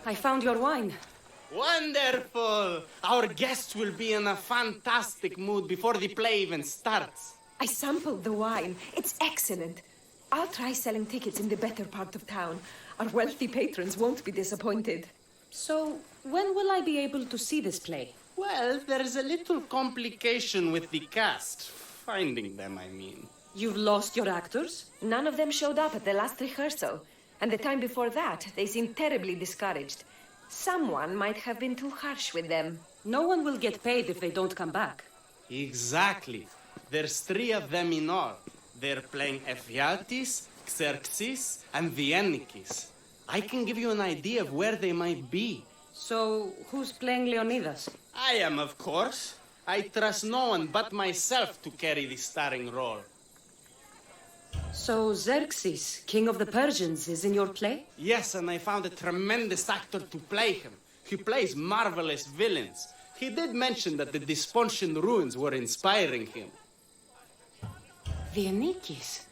I found your wine. Wonderful! Our guests will be in a fantastic mood before the play even starts. I sampled the wine. It's excellent. I'll try selling tickets in the better part of town. Our wealthy patrons won't be disappointed. So, when will I be able to see this play? Well, there's a little complication with the cast. Finding them, I mean. You've lost your actors? None of them showed up at the last rehearsal. And the time before that, they seemed terribly discouraged. Someone might have been too harsh with them. No one will get paid if they don't come back. Exactly. There's 3 of them in all. They're playing Ephialtes, Xerxes, and Viennikis. I can give you an idea of where they might be. So, who's playing Leonidas? I am, of course. I trust no one but myself to carry the starring role. So Xerxes, king of the Persians, is in your play? Yes, and I found a tremendous actor to play him. He plays marvelous villains. He did mention that the Despontian ruins were inspiring him. Viennikis?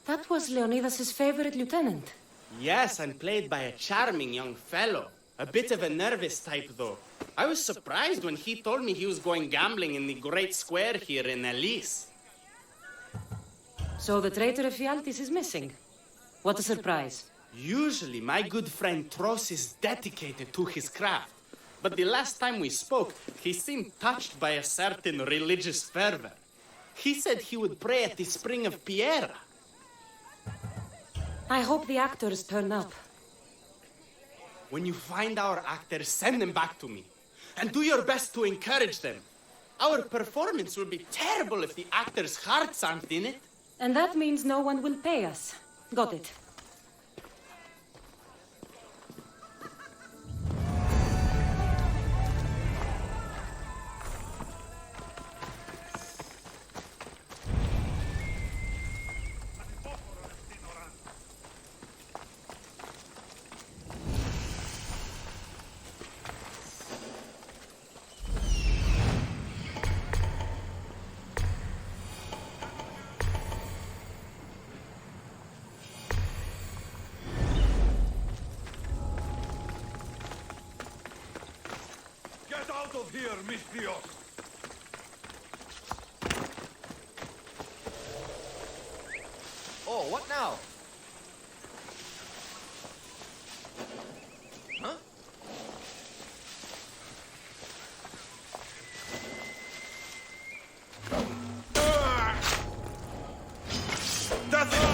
That was Leonidas' favorite lieutenant. Yes, and played by a charming young fellow. A bit of a nervous type, though. I was surprised when he told me he was going gambling in the great square here in Elise. So the traitor Ephialtes is missing. What a surprise. Usually, my good friend Tros is dedicated to his craft. But the last time we spoke, he seemed touched by a certain religious fervor. He said he would pray at the spring of Piera. I hope the actors turn up. When you find our actors, send them back to me. And do your best to encourage them. Our performance will be terrible if the actors' hearts aren't in it. And that means no one will pay us. Got it. Out of here, Mistios! Oh, what now? Huh? That's it!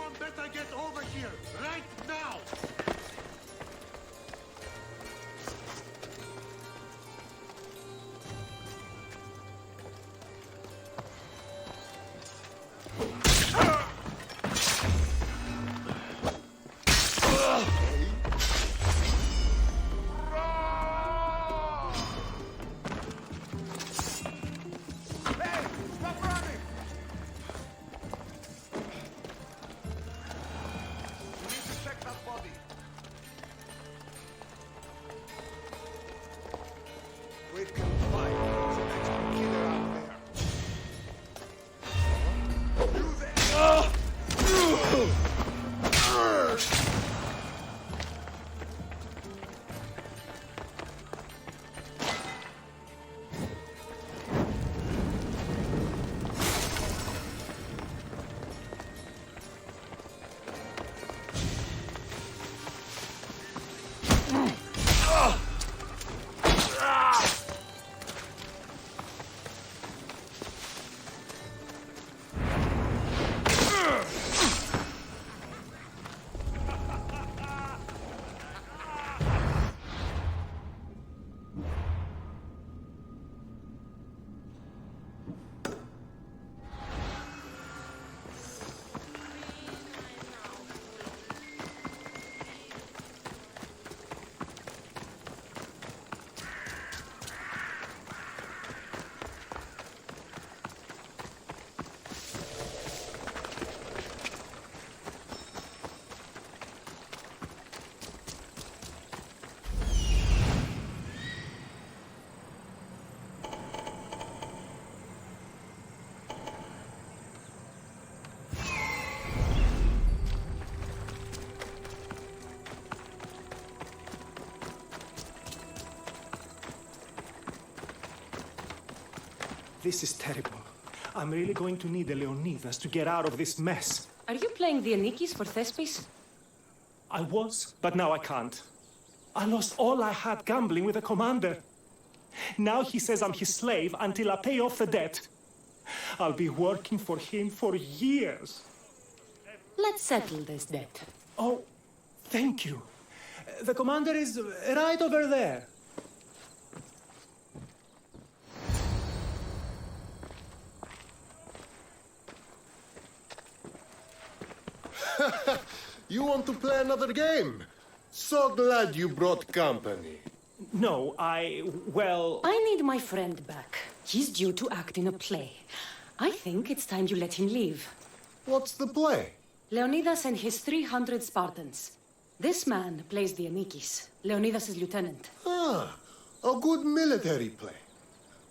Someone better get over here, right now! We can find the next killer out there. You This is terrible. I'm really going to need the Leonidas to get out of this mess. Are you playing the Anikis for Thespis? I was, but now I can't. I lost all I had gambling with the commander. Now he says I'm his slave until I pay off the debt. I'll be working for him for years. Let's settle this debt. Oh, thank you. The commander is right over there. You want to play another game? So glad you brought company. No, well... I need my friend back. He's due to act in a play. I think it's time you let him leave. What's the play? Leonidas and his 300 Spartans. This man plays the Anikis, Leonidas' lieutenant. Ah, a good military play.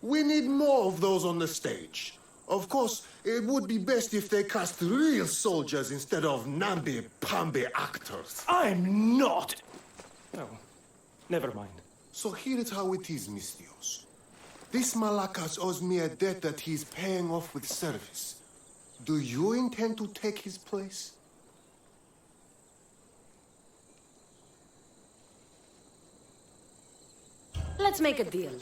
We need more of those on the stage. Of course, it would be best if they cast real soldiers instead of namby-pamby actors. I'm not! Oh, never mind. So here's how it is, Mystios. This Malakas owes me a debt that he's paying off with service. Do you intend to take his place? Let's make a deal.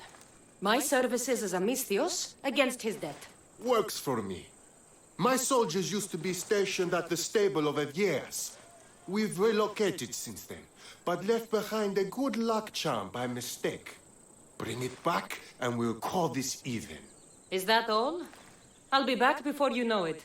My services as a Mystios against his debt. Works for me. My soldiers used to be stationed at the stable of Evieas. We've relocated since then, but left behind a good luck charm by mistake. Bring it back, and we'll call this even. Is that all? I'll be back before you know it.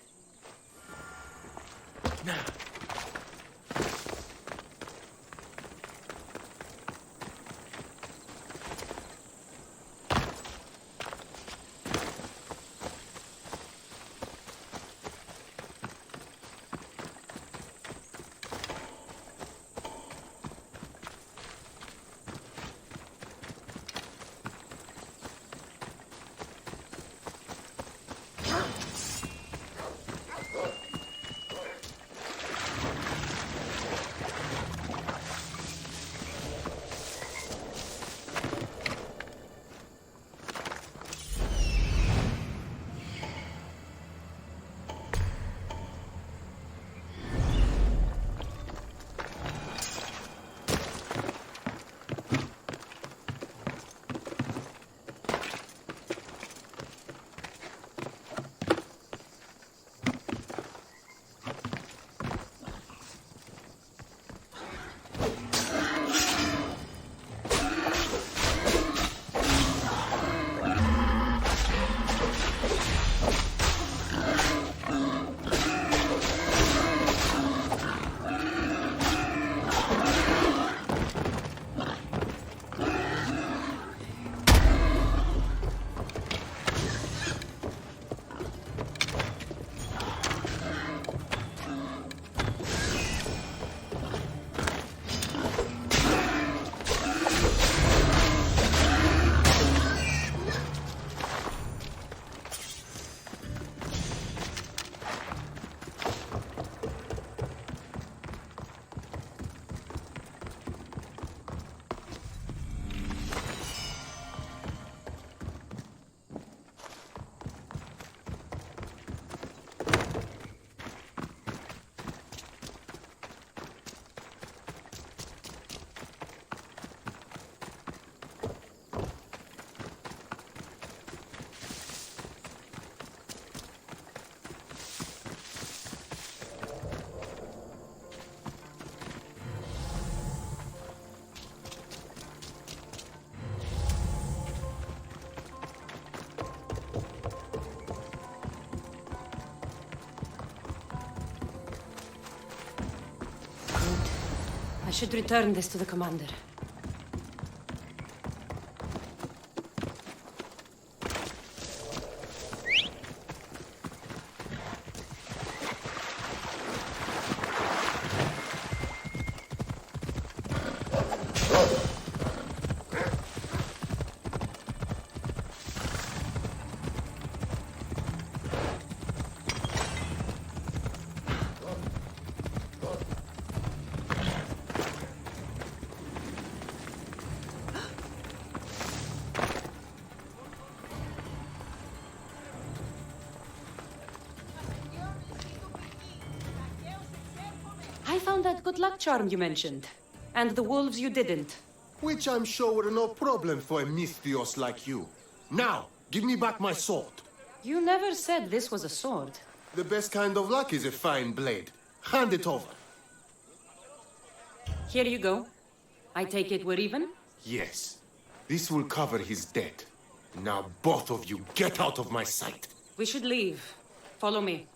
should return this to the commander. I found that good luck charm you mentioned. And the wolves you didn't. Which I'm sure were no problem for a Misthios like you. Now, give me back my sword. You never said this was a sword. The best kind of luck is a fine blade. Hand it over. Here you go. I take it we're even? Yes. This will cover his debt. Now both of you get out of my sight. We should leave. Follow me.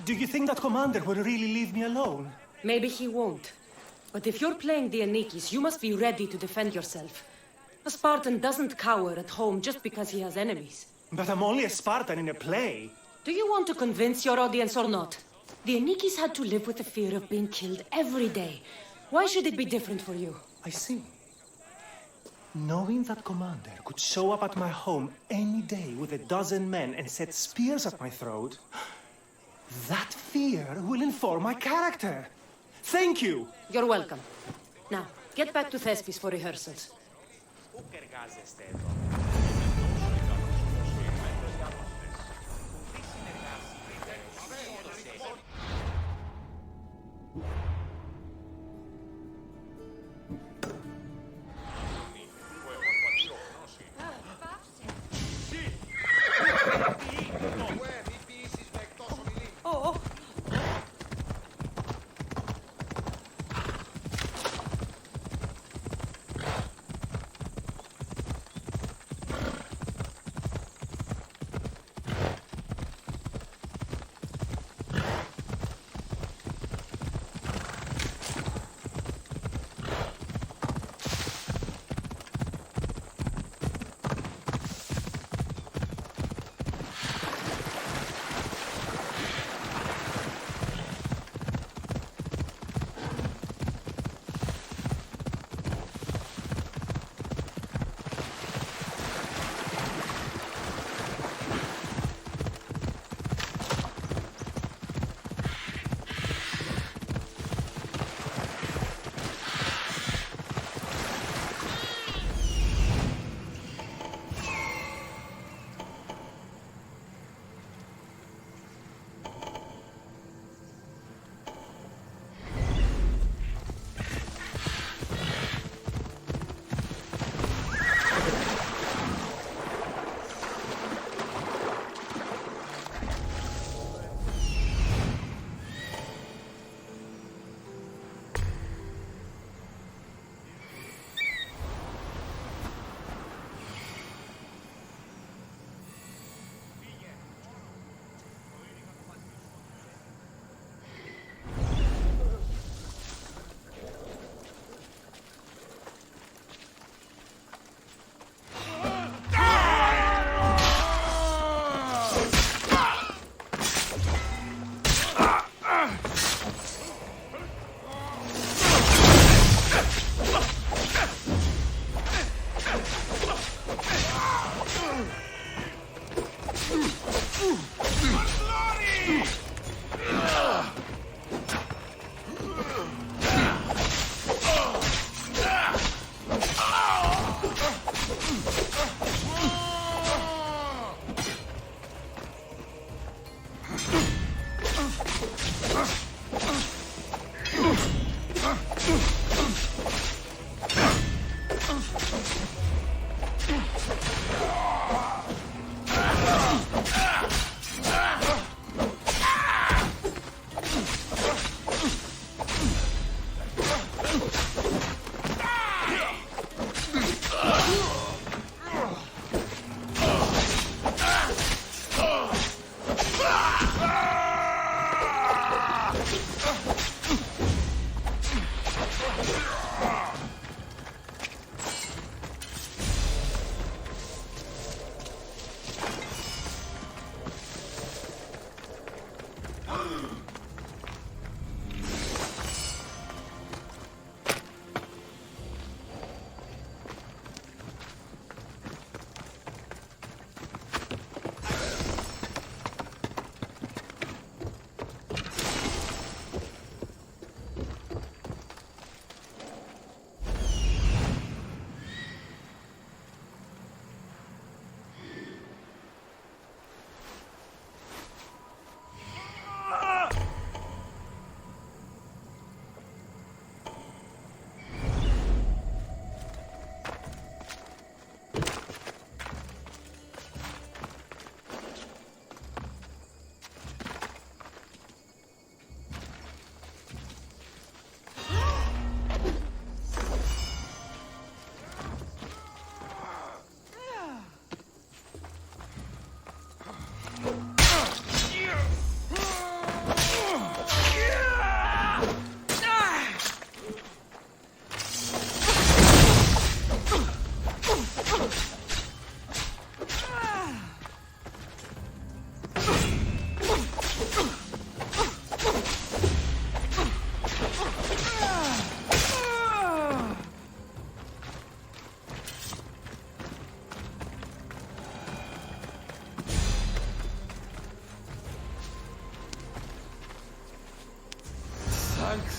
Do you think that commander will really leave me alone? Maybe he won't. But if you're playing the Anikis, you must be ready to defend yourself. A Spartan doesn't cower at home just because he has enemies. But I'm only a Spartan in a play. Do you want to convince your audience or not? The Anikis had to live with the fear of being killed every day. Why should it be different for you? I see. Knowing that commander could show up at my home any day with a dozen men and set spears at my throat, that fear will inform my character. Thank you! You're welcome. Now, get back to Thespis for rehearsals.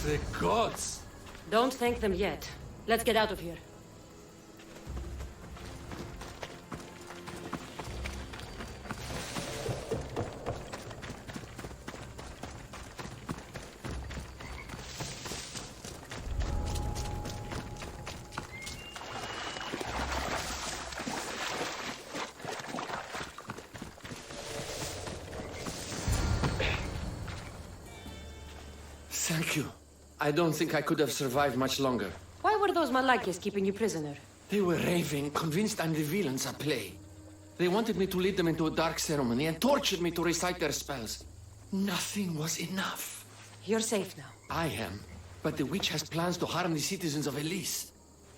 The gods! Don't thank them yet. Let's get out of here. Thank you. I don't think I could have survived much longer. Why were those Malakias keeping you prisoner? They were raving, convinced I'm the villains at play. They wanted me to lead them into a dark ceremony and tortured me to recite their spells. Nothing was enough. You're safe now. I am, but the witch has plans to harm the citizens of Elise.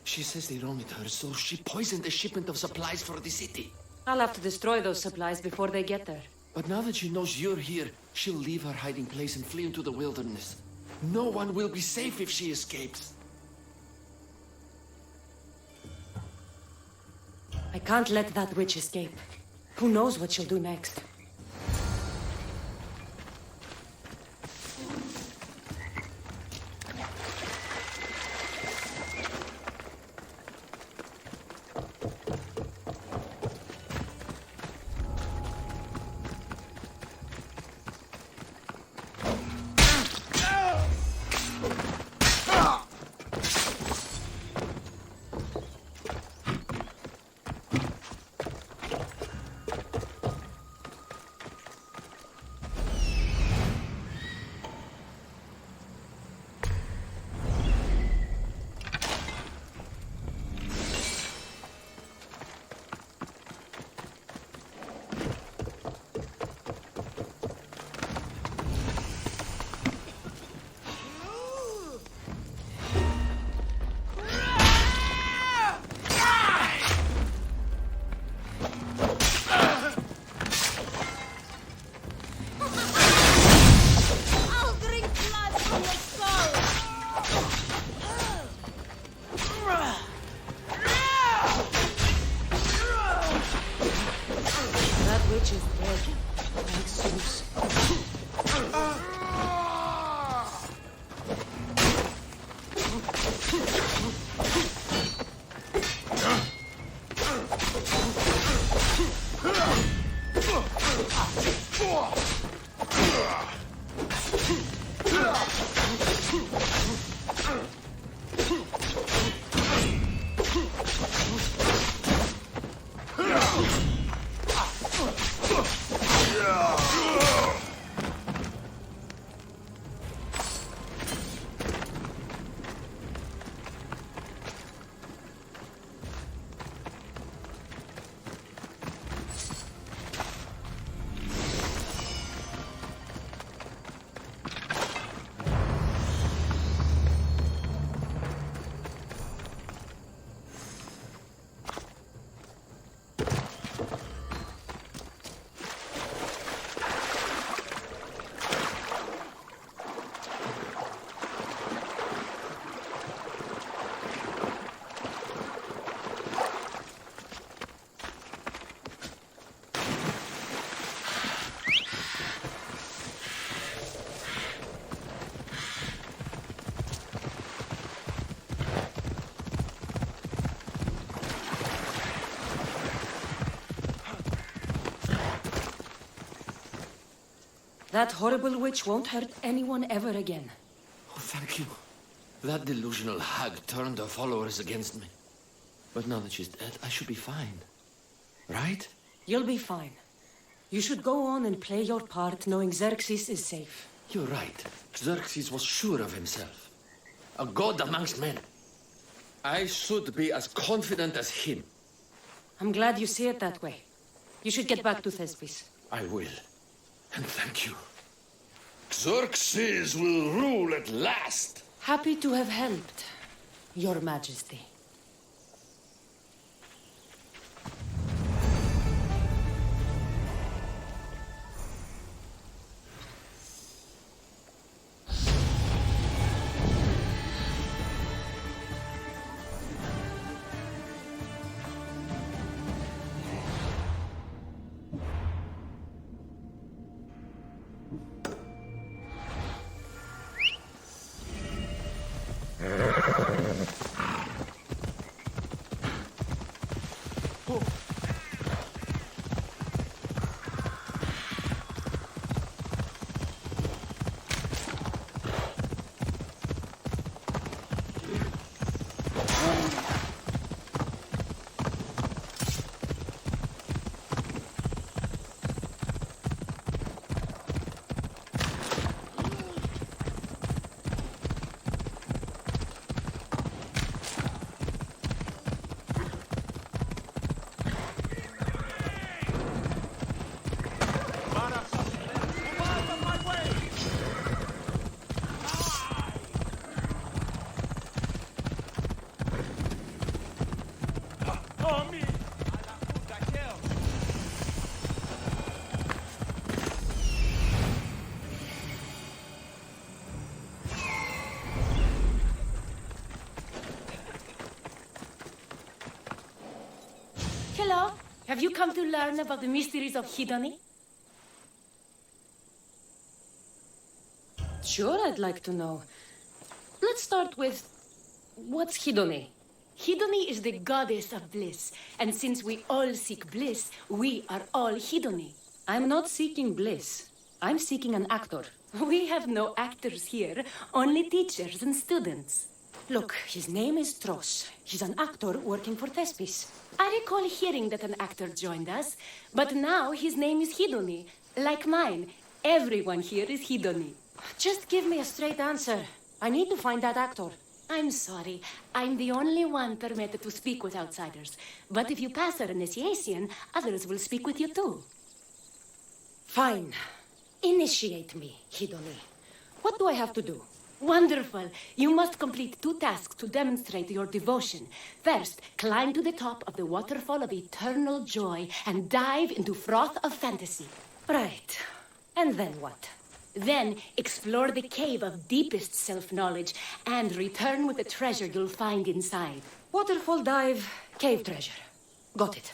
She says they wronged her, so she poisoned the shipment of supplies for the city. I'll have to destroy those supplies before they get there. But now that she knows you're here, she'll leave her hiding place and flee into the wilderness. No one will be safe if she escapes. I can't let that witch escape. Who knows what she'll do next? That horrible witch won't hurt anyone ever again. Oh, thank you. That delusional hag turned her followers against me. But now that she's dead, I should be fine. Right? You'll be fine. You should go on and play your part knowing Xerxes is safe. You're right. Xerxes was sure of himself. A god amongst men. I should be as confident as him. I'm glad you see it that way. You should get back to Thespis. I will. And thank you. Xerxes will rule at last. Happy to have helped, Your Majesty. Have you come to learn about the mysteries of Hedony? Sure, I'd like to know. Let's start with... what's Hedony? Hedony is the goddess of bliss, and since we all seek bliss, we are all Hedony. I'm not seeking bliss. I'm seeking an actor. We have no actors here, only teachers and students. Look, his name is Tros. He's an actor working for Thespis. I recall hearing that an actor joined us, but now his name is Hedony. Like mine, everyone here is Hedony. Just give me a straight answer. I need to find that actor. I'm sorry. I'm the only one permitted to speak with outsiders. But if you pass our initiation, others will speak with you too. Fine. Initiate me, Hedony. What do I have to do? Wonderful. You must complete 2 tasks to demonstrate your devotion. First, climb to the top of the waterfall of eternal joy and dive into froth of fantasy. Right. And then what? Then explore the cave of deepest self-knowledge and return with the treasure you'll find inside. Waterfall dive, cave treasure. Got it.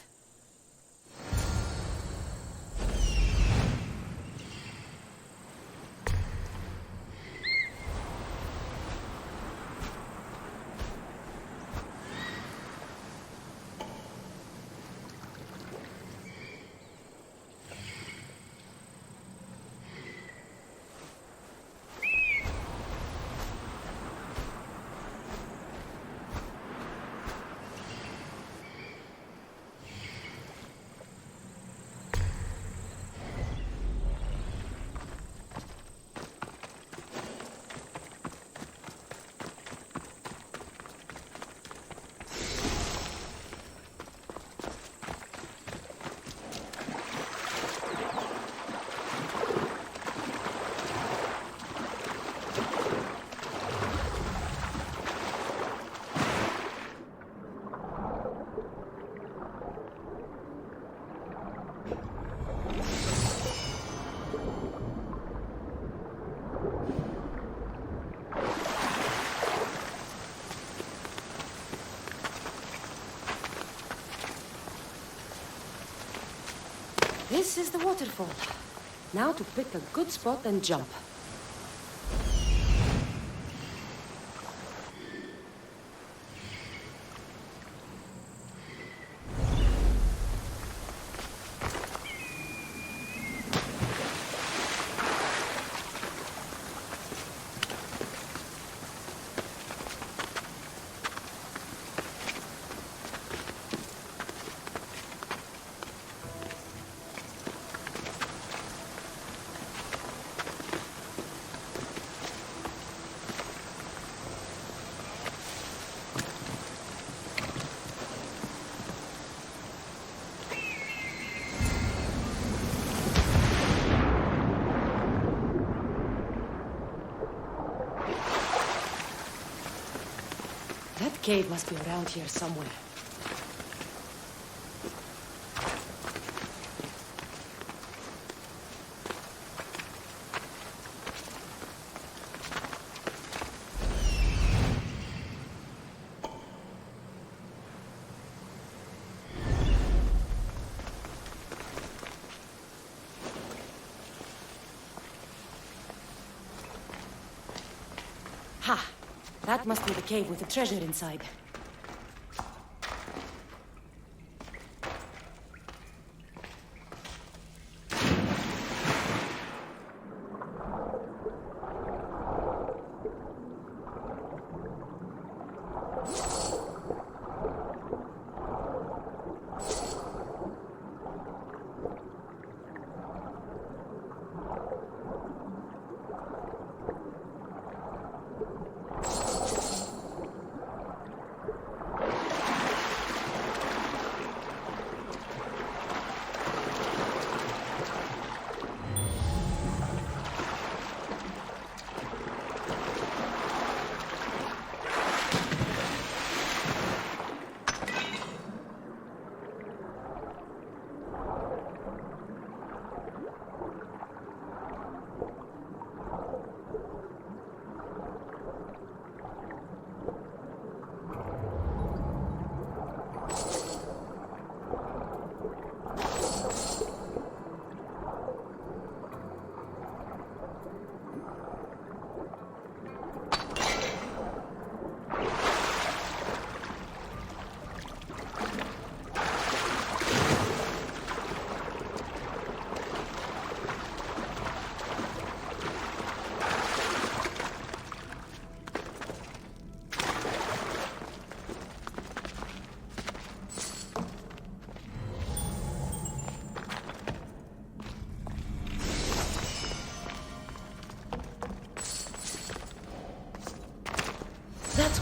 This is the waterfall. Now to pick a good spot and jump. That cave must be around here somewhere. Ha! That must be the cave with the treasure inside.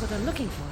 what I'm looking for.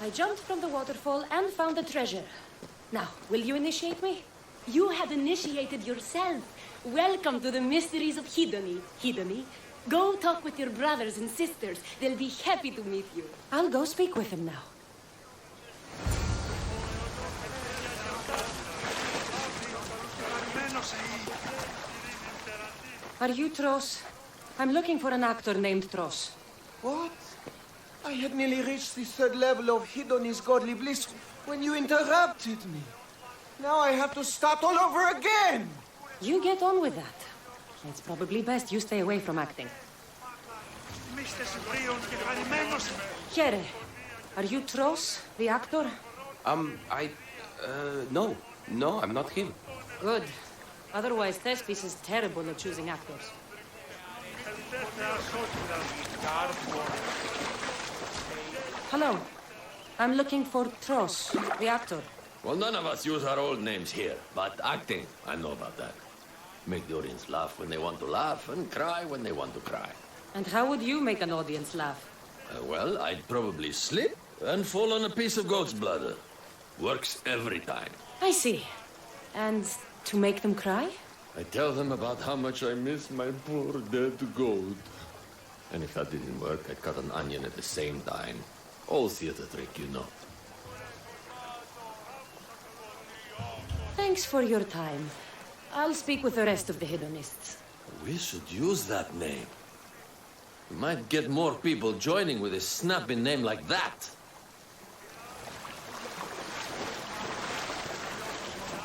I jumped from the waterfall and found the treasure. Now, will you initiate me? You had initiated yourself. Welcome to the mysteries of Hedony. Hedony, go talk with your brothers and sisters. They'll be happy to meet you. I'll go speak with them now. Are you Tros? I'm looking for an actor named Tros. What? I had nearly reached the third level of Hedony's godly bliss when you interrupted me. Now I have to start all over again. You get on with that. It's probably best you stay away from acting. Here, are you Tros, the actor? No, I'm not him. Good. Otherwise, Thespis is terrible at choosing actors. Hello. I'm looking for Tros, the actor. Well, none of us use our old names here, but acting, I know about that. Make the audience laugh when they want to laugh and cry when they want to cry. And how would you make an audience laugh? Well, I'd probably slip and fall on a piece of goat's bladder. Works every time. I see. And to make them cry? I tell them about how much I miss my poor dead goat. And if that didn't work, I'd cut an onion at the same time. Old theater trick, you know. Thanks for your time. I'll speak with the rest of the hedonists. We should use that name. We might get more people joining with a snappy name like that.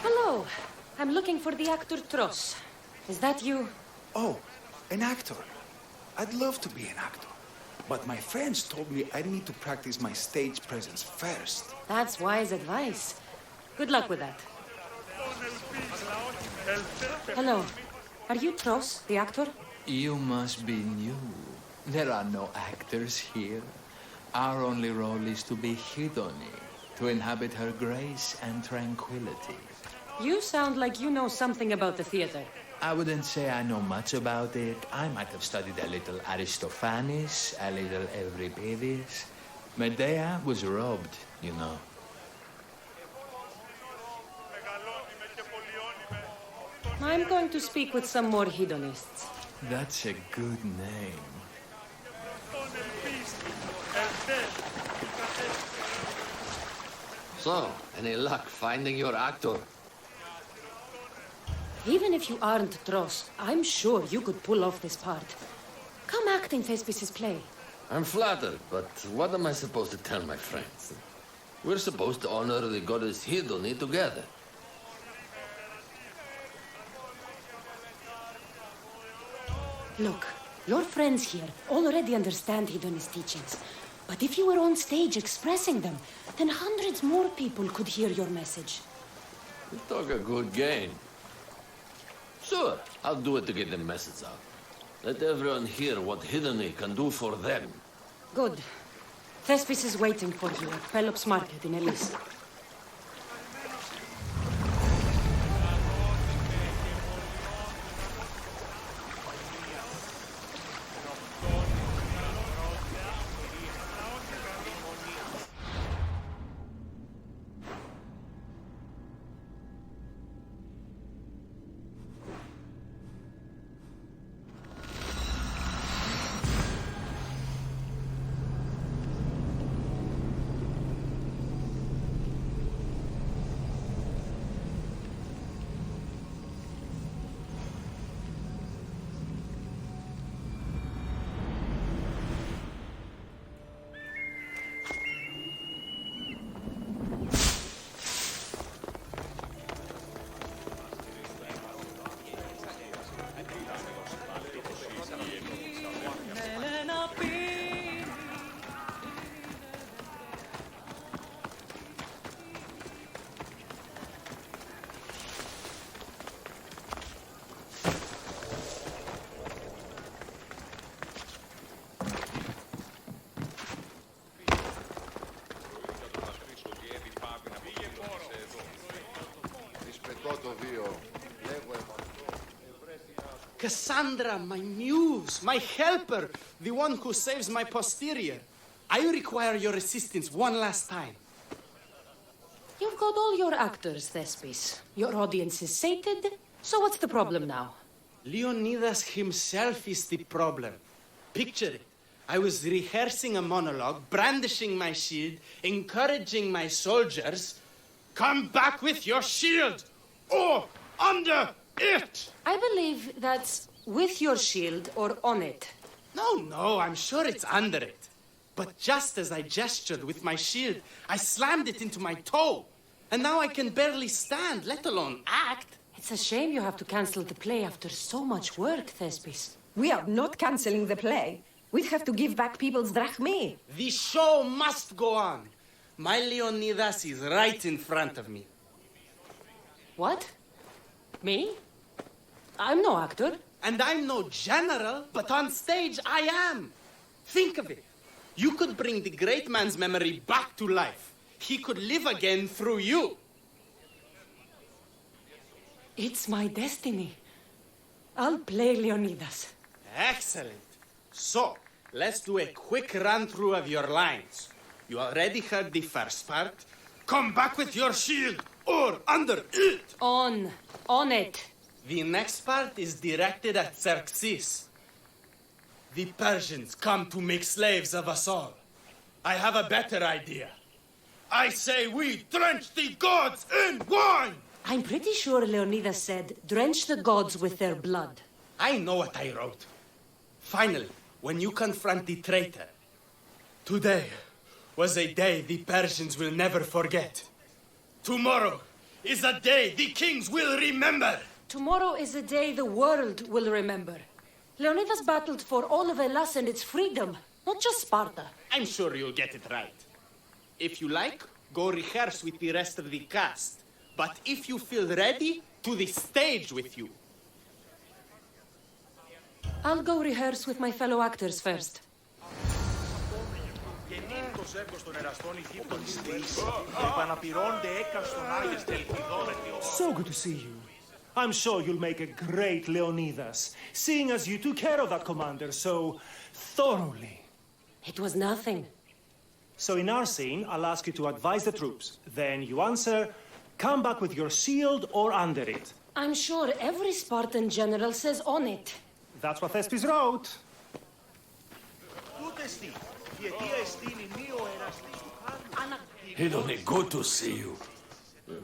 Hello. I'm looking for the actor Tros. Is that you? Oh, an actor. I'd love to be an actor. But my friends told me I need to practice my stage presence first. That's wise advice. Good luck with that. Hello. Are you Tros, the actor? You must be new. There are no actors here. Our only role is to be Hidoni, to inhabit her grace and tranquility. You sound like you know something about the theater. I wouldn't say I know much about it. I might have studied a little Aristophanes, a little Euripides. Medea was robbed, you know. I'm going to speak with some more hedonists. That's a good name. So, any luck finding your actor? Even if you aren't Tros, I'm sure you could pull off this part. Come act in Thespis' play. I'm flattered, but what am I supposed to tell my friends? We're supposed to honor the goddess Hidoni together. Look, your friends here already understand Hedon's teachings. But if you were on stage expressing them, then hundreds more people could hear your message. You talk a good game. Sure, I'll do it to get the message out. Let everyone hear what Hidoni can do for them. Good. Thespis is waiting for you at Pelops Market in Elise. Cassandra, my muse, my helper, the one who saves my posterior. I require your assistance one last time. You've got all your actors, Thespis. Your audience is sated, so what's the problem now? Leonidas himself is the problem. Picture it. I was rehearsing a monologue, brandishing my shield, encouraging my soldiers. Come back with your shield, or under it! I believe that's with your shield or on it. No, I'm sure it's under it. But just as I gestured with my shield, I slammed it into my toe. And now I can barely stand, let alone act. It's a shame you have to cancel the play after so much work, Thespis. We are not cancelling the play. We'd have to give back people's drachmae. The show must go on. My Leonidas is right in front of me. What? Me? I'm no actor. And I'm no general, but on stage I am. Think of it. You could bring the great man's memory back to life. He could live again through you. It's my destiny. I'll play Leonidas. Excellent. So, let's do a quick run-through of your lines. You already heard the first part. Come back with your shield, or under it. On it. The next part is directed at Xerxes. The Persians come to make slaves of us all. I have a better idea. I say we drench the gods in wine! I'm pretty sure Leonidas said, drench the gods with their blood. I know what I wrote. Finally, when you confront the traitor, today was a day the Persians will never forget. Tomorrow is a day the kings will remember. Tomorrow is a day the world will remember. Leonidas battled for all of Hellas and its freedom, not just Sparta. I'm sure you'll get it right. If you like, go rehearse with the rest of the cast. But if you feel ready, to the stage with you. I'll go rehearse with my fellow actors first. So good to see you. I'm sure you'll make a great Leonidas, seeing as you took care of that commander so thoroughly. It was nothing. So in our scene, I'll ask you to advise the troops. Then you answer, come back with your shield or under it. I'm sure every Spartan general says on it. That's what Thespis wrote. Hidone, good to see you.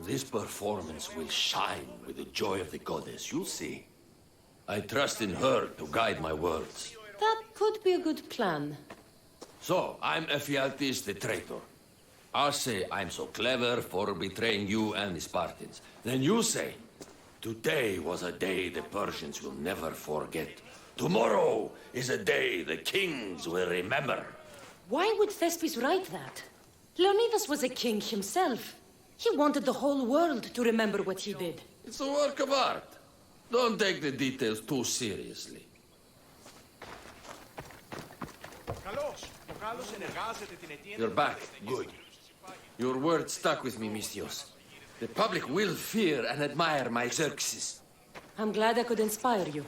This performance will shine with the joy of the goddess, you'll see. I trust in her to guide my words. That could be a good plan. So, I'm Ephialtes the traitor. I'll say I'm so clever for betraying you and the Spartans. Then you say, today was a day the Persians will never forget. Tomorrow is a day the kings will remember. Why would Thespis write that? Leonidas was a king himself. He wanted the whole world to remember what he did. It's a work of art. Don't take the details too seriously. You're back. Good. Your words stuck with me, Misthios. The public will fear and admire my Xerxes. I'm glad I could inspire you.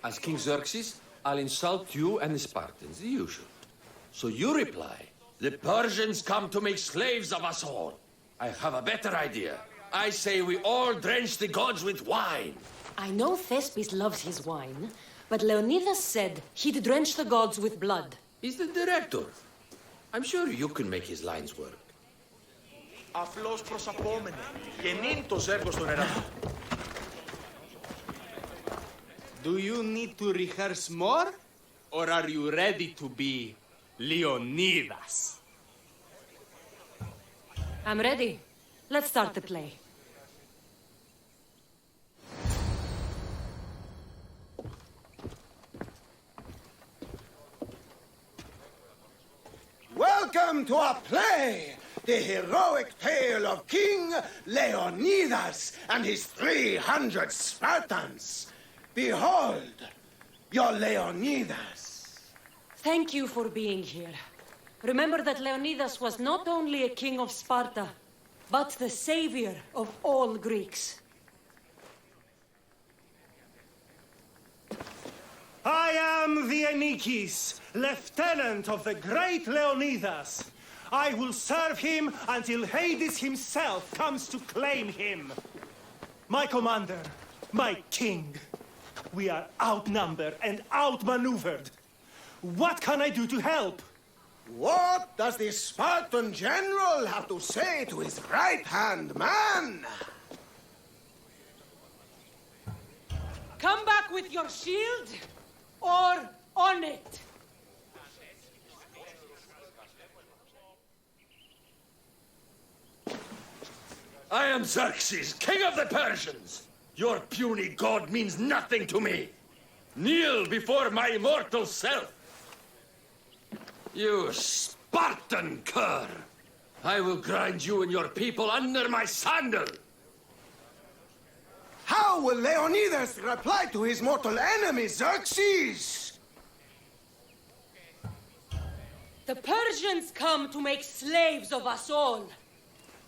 As King Xerxes, I'll insult you and the Spartans, the usual. So you reply, the Persians come to make slaves of us all. I have a better idea. I say we all drench the gods with wine. I know Thespis loves his wine, but Leonidas said he'd drench the gods with blood. He's the director. I'm sure you can make his lines work. Απλώς προσαπόμενε. Γεννήν το ζεύγος στο νερά. Do you need to rehearse more? Or are you ready to be Leonidas? I'm ready. Let's start the play. Welcome to our play, the heroic tale of King Leonidas and his 300 Spartans. Behold, your Leonidas. Thank you for being here. Remember that Leonidas was not only a king of Sparta, but the savior of all Greeks. I am the Enikis, lieutenant of the great Leonidas. I will serve him until Hades himself comes to claim him. My commander, my king, we are outnumbered and outmaneuvered. What can I do to help? What does the Spartan general have to say to his right-hand man? Come back with your shield, or on it. I am Xerxes, king of the Persians. Your puny god means nothing to me. Kneel before my immortal self. You Spartan cur! I will grind you and your people under my sandal. How will Leonidas reply to his mortal enemy, Xerxes? The Persians come to make slaves of us all.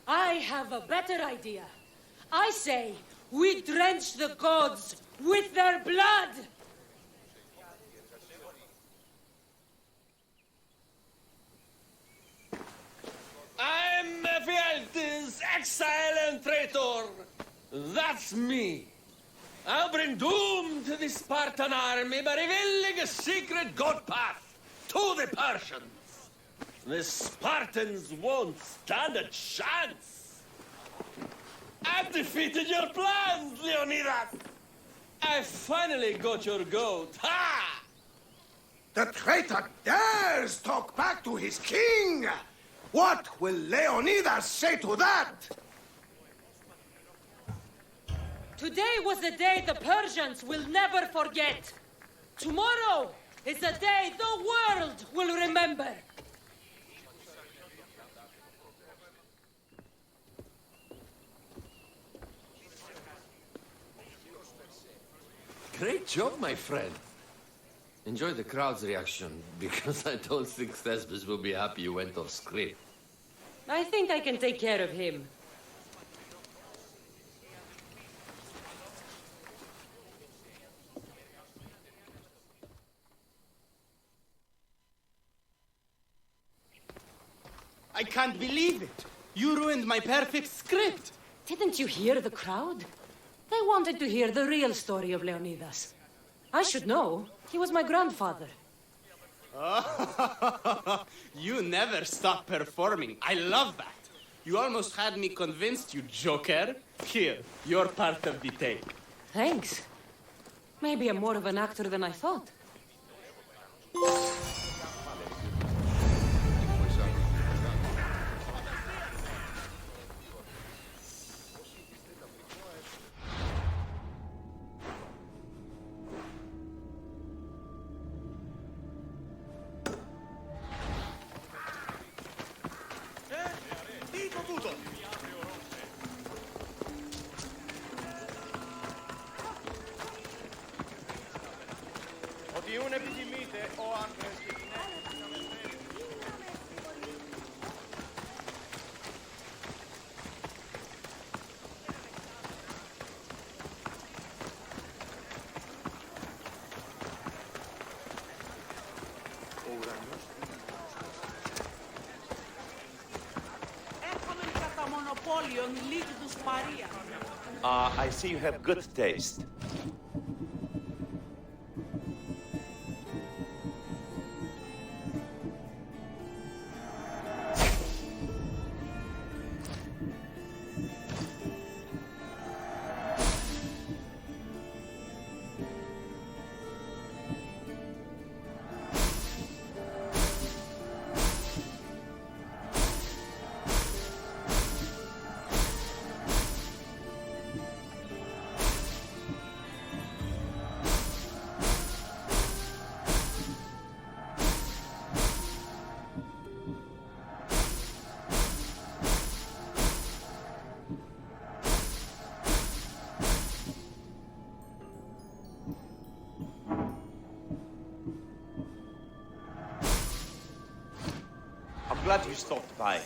I have a better idea. I say we drench the gods with their blood. I'm Ephialtes, exile and traitor. That's me. I'll bring doom to the Spartan army by revealing a secret god path to the Persians. The Spartans won't stand a chance. I've defeated your plans, Leonidas. I finally got your goat. Ha! The traitor dares talk back to his king! What will Leonidas say to that? Today was a day the Persians will never forget. Tomorrow is a day the world will remember. Great job, my friend. Enjoy the crowd's reaction, because I don't think Thesbus will be happy you went off script. I think I can take care of him. I can't believe it. You ruined my perfect script. Didn't you hear the crowd? They wanted to hear the real story of Leonidas. I should know. He was my grandfather. You never stop performing. I love that. You almost had me convinced, you joker. Here, you're part of the take. Thanks. Maybe I'm more of an actor than I thought. I see you have good taste. I'm glad you stopped by.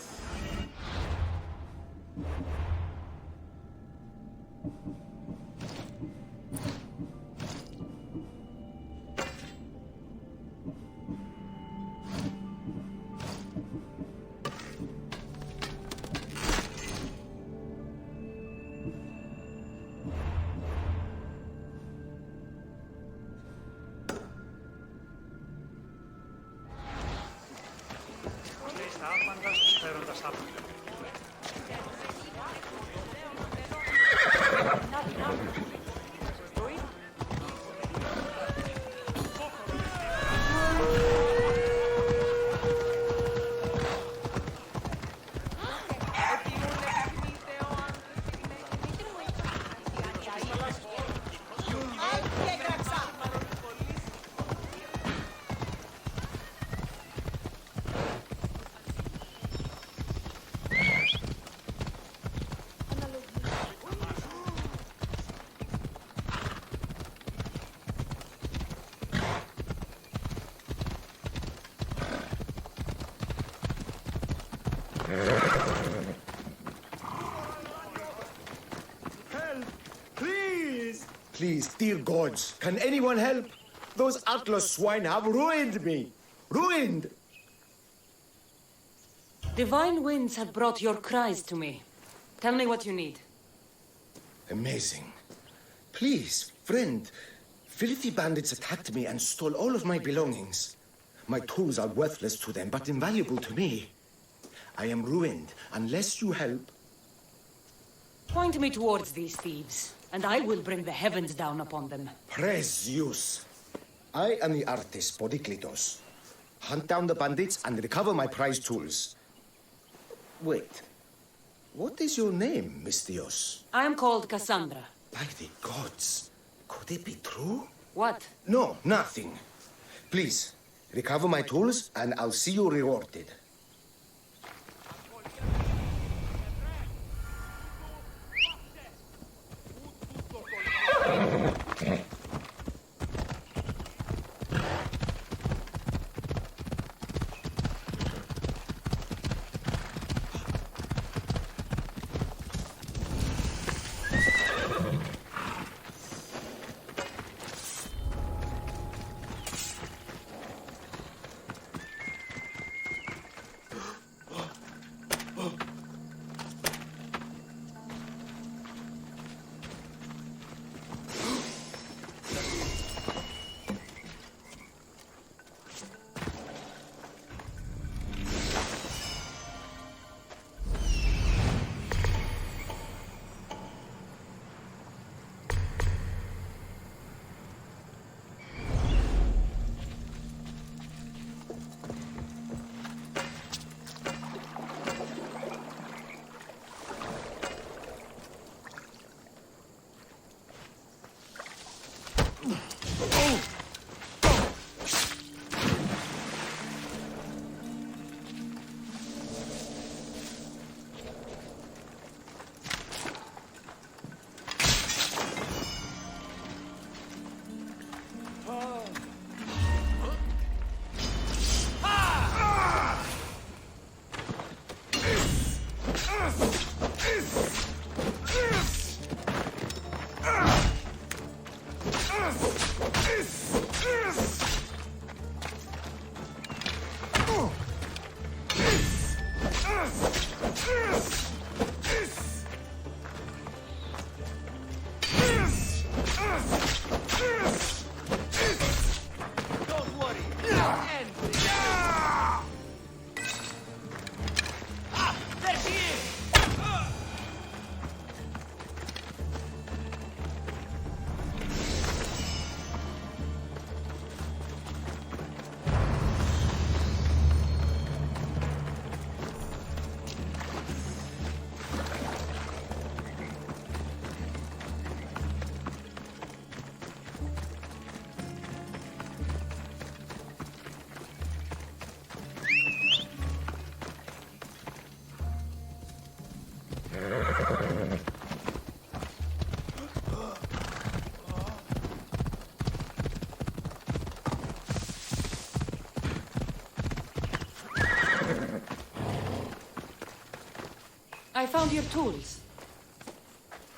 Please, dear gods, can anyone help? Those Atlas swine have ruined me. Ruined! Divine winds have brought your cries to me. Tell me what you need. Amazing. Please, friend, filthy bandits attacked me and stole all of my belongings. My tools are worthless to them, but invaluable to me. I am ruined unless you help. Point me towards these thieves, and I will bring the heavens down upon them. Praise Zeus. I am the artist, Podiklitos. Hunt down the bandits and recover my prized tools. Wait. What is your name, Mystios? I am called Cassandra. By the gods. Could it be true? What? No, nothing. Please, recover my tools and I'll see you rewarded. I found your tools.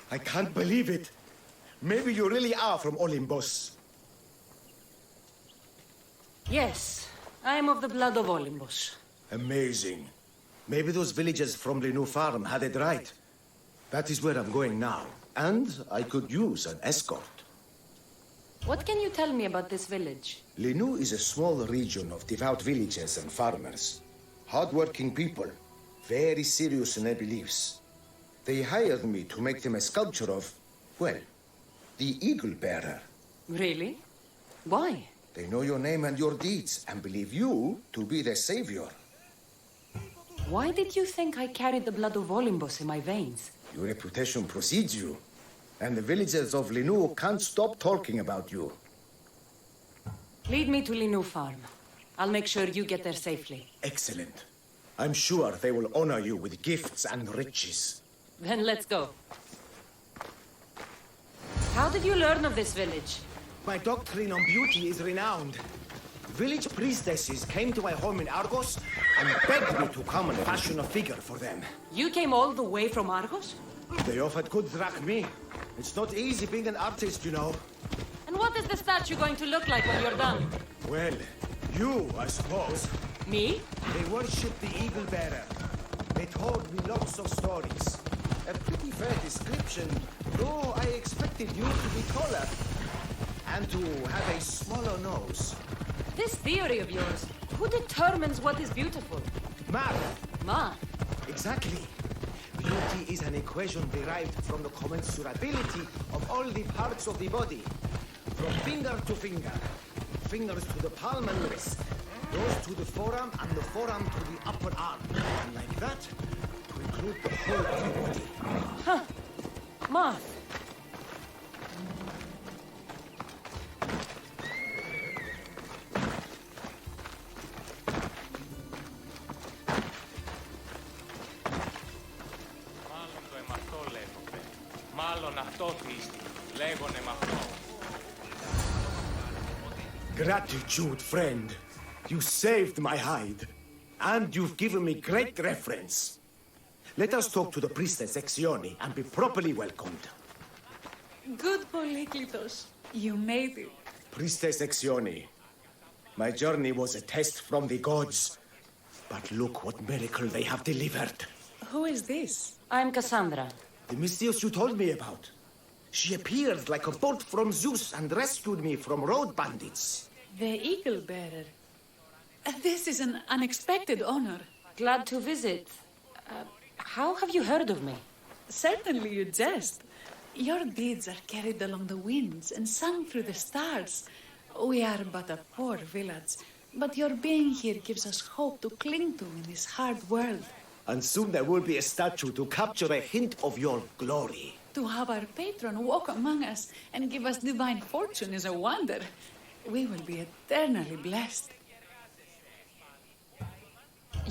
I can't believe it. Maybe you really are from Olympus. Yes, I am of the blood of Olympus. Amazing. Maybe those villagers from the new farm had it right. That is where I'm going now. And I could use an escort. What can you tell me about this village? Linu is a small region of devout villagers and farmers. Hard-working people, very serious in their beliefs. They hired me to make them a sculpture of, well, the Eagle Bearer. Really? Why? They know your name and your deeds and believe you to be their savior. Why did you think I carried the blood of Olympus in my veins? Your reputation precedes you, and the villagers of Linu can't stop talking about you. Lead me to Linu Farm. I'll make sure you get there safely. Excellent. I'm sure they will honor you with gifts and riches. Then let's go. How did you learn of this village? My doctrine on beauty is renowned. Village priestesses came to my home in Argos and begged me to come and fashion a figure for them. You came all the way from Argos? They offered good drachmae. It's not easy being an artist, you know. And what is the statue going to look like when you're done? Well, you, I suppose. Me? They worship the Eagle Bearer. They told me lots of stories. A pretty fair description, though I expected you to be taller. And to have a smaller nose. This theory of yours, who determines what is beautiful? Math. Math? Exactly. Beauty is an equation derived from the commensurability of all the parts of the body. From finger to finger. Fingers to the palm and wrist. Those to the forearm and the forearm to the upper arm. And like that, to include the whole of the body. Huh. Math. Gratitude, friend. You saved my hide. And you've given me great reference. Let us talk to the priestess Exioni and be properly welcomed. Good Polyklitos. You made it. Priestess Exioni, my journey was a test from the gods. But look what miracle they have delivered. Who is this? I'm Cassandra. The Mystios you told me about. She appeared like a bolt from Zeus and rescued me from road bandits. The Eagle Bearer. This is an unexpected honor. Glad to visit. How have you heard of me? Certainly you jest. Your deeds are carried along the winds and sung through the stars. We are but a poor village, but your being here gives us hope to cling to in this hard world. And soon there will be a statue to capture a hint of your glory. To have our patron walk among us and give us divine fortune is a wonder. We will be eternally blessed.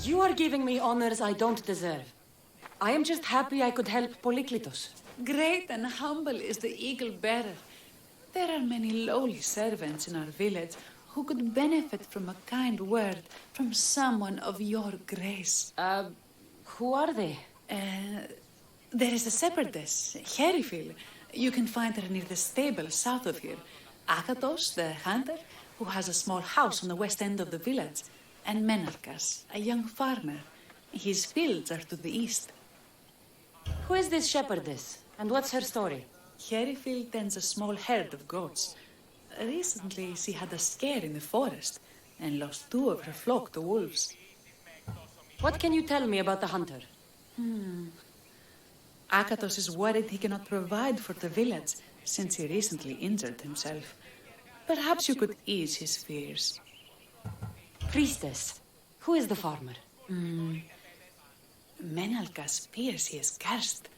You are giving me honors I don't deserve. I am just happy I could help Polyklitos. Great and humble is the Eagle Bearer. There are many lowly servants in our village who could benefit from a kind word from someone of your grace. Who are they? There is a shepherdess, Herifil. You can find her near the stable south of here. Akatos, the hunter, who has a small house on the west end of the village. And Menalkas, a young farmer. His fields are to the east. Who is this shepherdess? And what's her story? Herifil tends a small herd of goats. Recently, she had a scare in the forest and lost 2 of her flock to wolves. What can you tell me about the hunter? Akatos is worried he cannot provide for the village since he recently injured himself. Perhaps you could ease his fears. Priestess, who is the farmer? Menalkas fears he is cursed.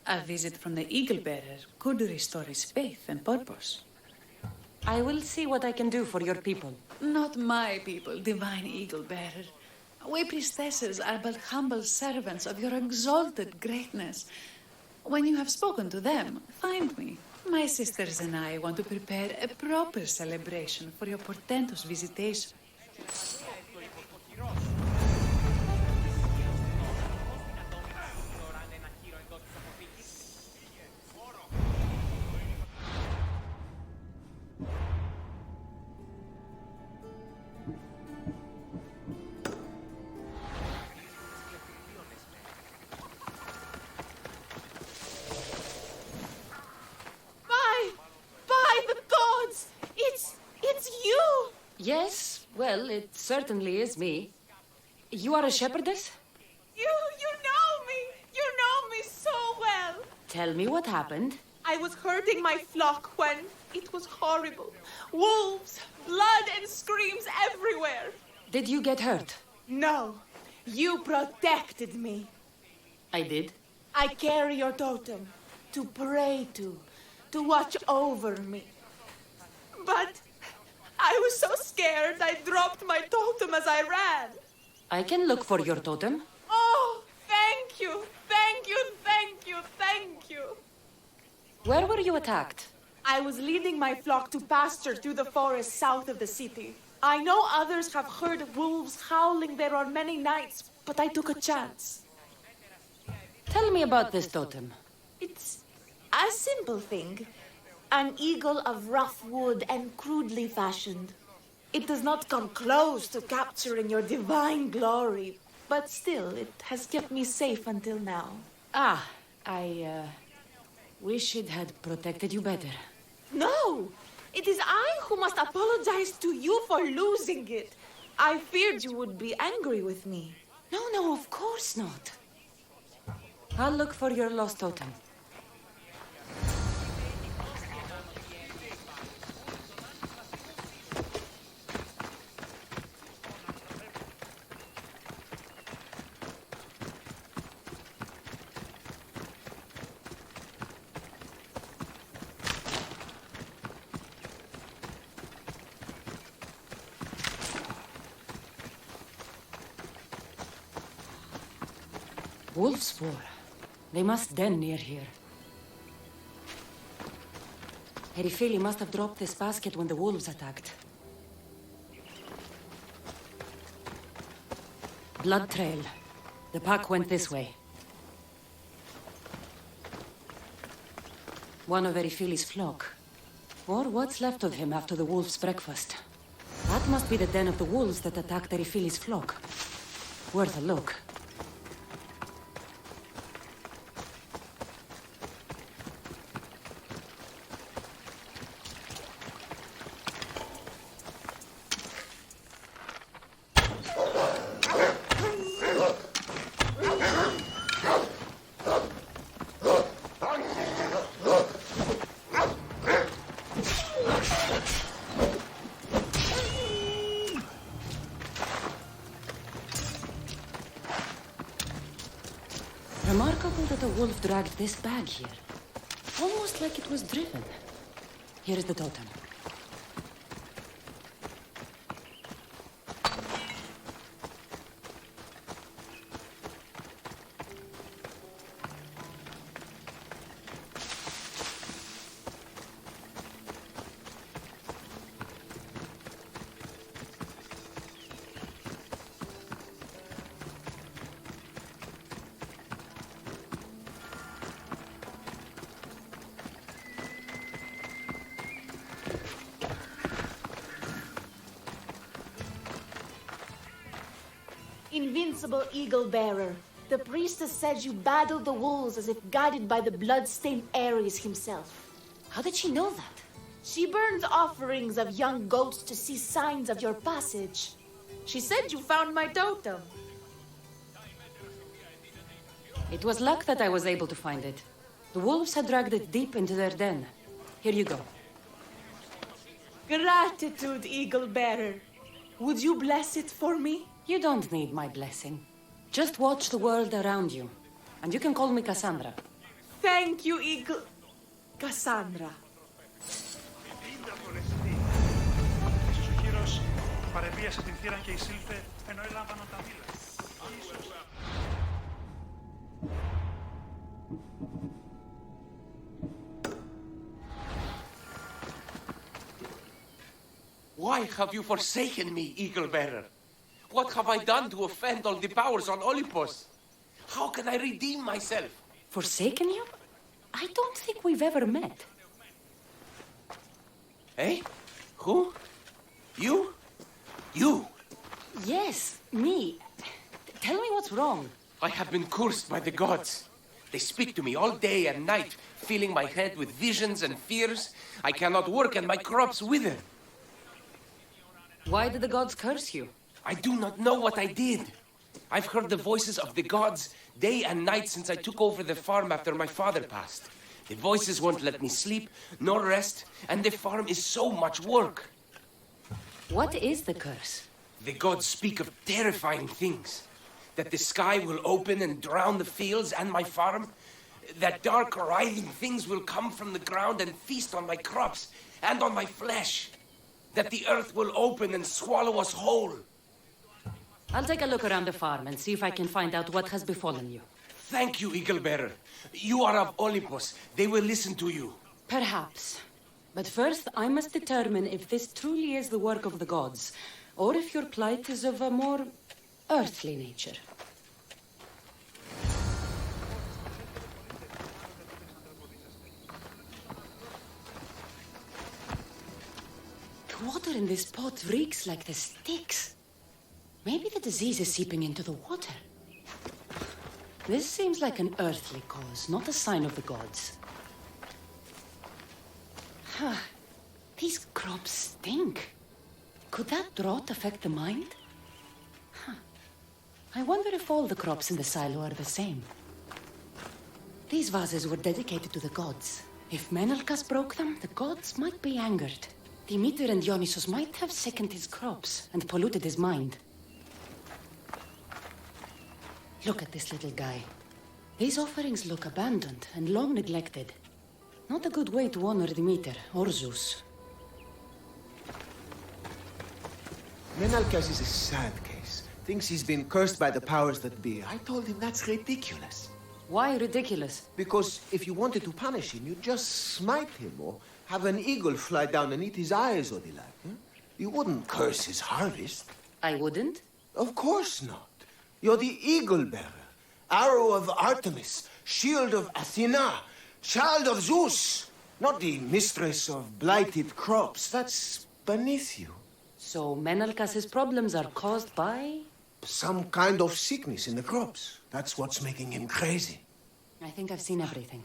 A visit from the Eagle Bearer could restore his faith and purpose. I will see what I can do for your people. Not my people, divine Eagle Bearer. We priestesses are but humble servants of your exalted greatness. When you have spoken to them, find me. My sisters and I want to prepare a proper celebration for your portentous visitation. Well, it certainly is me. You are a shepherdess? You know me! You know me so well! Tell me what happened. I was herding my flock when it was horrible. Wolves, blood and screams everywhere. Did you get hurt? No, you protected me. I did. I carry your totem to pray to watch over me. But I was so scared I dropped my totem as I ran. I can look for your totem. Oh, thank you, thank you, thank you, thank you. Where were you attacked? I was leading my flock to pasture through the forest south of the city. I know others have heard wolves howling there on many nights, but I took a chance. Tell me about this totem. It's a simple thing. An eagle of rough wood and crudely fashioned. It does not come close to capturing your divine glory, but still, it has kept me safe until now. Ah, I wish it had protected you better. No! It is I who must apologize to you for losing it. I feared you would be angry with me. No, of course not. I'll look for your lost totem. Wolf spoor. They must den near here. Erifili must have dropped this basket when the wolves attacked. Blood trail. The pack went this way. One of Erifili's flock. Or what's left of him after the wolf's breakfast. That must be the den of the wolves that attacked Erifili's flock. Worth a look. Remarkable that a wolf dragged this bag here. Almost like it was driven. Here is the totem. Invincible eagle bearer, the priestess said you battled the wolves as if guided by the blood-stained Ares himself. How did she know that? She burns offerings of young goats to see signs of your passage. She said you found my totem. It was luck that I was able to find it. The wolves had dragged it deep into their den. Here you go. Gratitude, eagle bearer. Would you bless it for me? You don't need my blessing. Just watch the world around you. And you can call me Cassandra. Thank you, Eagle. Cassandra. Παρεμβίασε την θύρα και εισήλθε ενώ έλαβαν τα μήλα. Why have you forsaken me, Eagle Bearer? What have I done to offend all the powers on Olympus? How can I redeem myself? Forsaken you? I don't think we've ever met. Eh? Who? You? You? Yes, me. Tell me what's wrong. I have been cursed by the gods. They speak to me all day and night, filling my head with visions and fears. I cannot work and my crops wither. Why did the gods curse you? I do not know what I did. I've heard the voices of the gods day and night since I took over the farm after my father passed. The voices won't let me sleep, nor rest, and the farm is so much work. What is the curse? The gods speak of terrifying things. That the sky will open and drown the fields and my farm. That dark, writhing things will come from the ground and feast on my crops and on my flesh. That the earth will open and swallow us whole. I'll take a look around the farm and see if I can find out what has befallen you. Thank you, Eagle Bearer. You are of Olympus. They will listen to you. Perhaps. But first, I must determine if this truly is the work of the gods, or if your plight is of a more earthly nature. The water in this pot reeks like the sticks. Maybe the disease is seeping into the water. This seems like an earthly cause, not a sign of the gods. Huh. These crops stink. Could that drought affect the mind? Huh. I wonder if all the crops in the silo are the same. These vases were dedicated to the gods. If Menelkas broke them, the gods might be angered. Demeter and Dionysus might have sickened his crops and polluted his mind. Look at this little guy. These offerings look abandoned and long neglected. Not a good way to honor Demeter or Zeus. Menalcas is a sad case. Thinks he's been cursed by the powers that be. I told him that's ridiculous. Why ridiculous? Because if you wanted to punish him, you'd just smite him or have an eagle fly down and eat his eyes or the like. Huh? You wouldn't curse his harvest. I wouldn't? Of course not. You're the eagle bearer, arrow of Artemis, shield of Athena, child of Zeus, not the mistress of blighted crops. That's beneath you. So Menalcas's problems are caused by? Some kind of sickness in the crops. That's what's making him crazy. I think I've seen everything.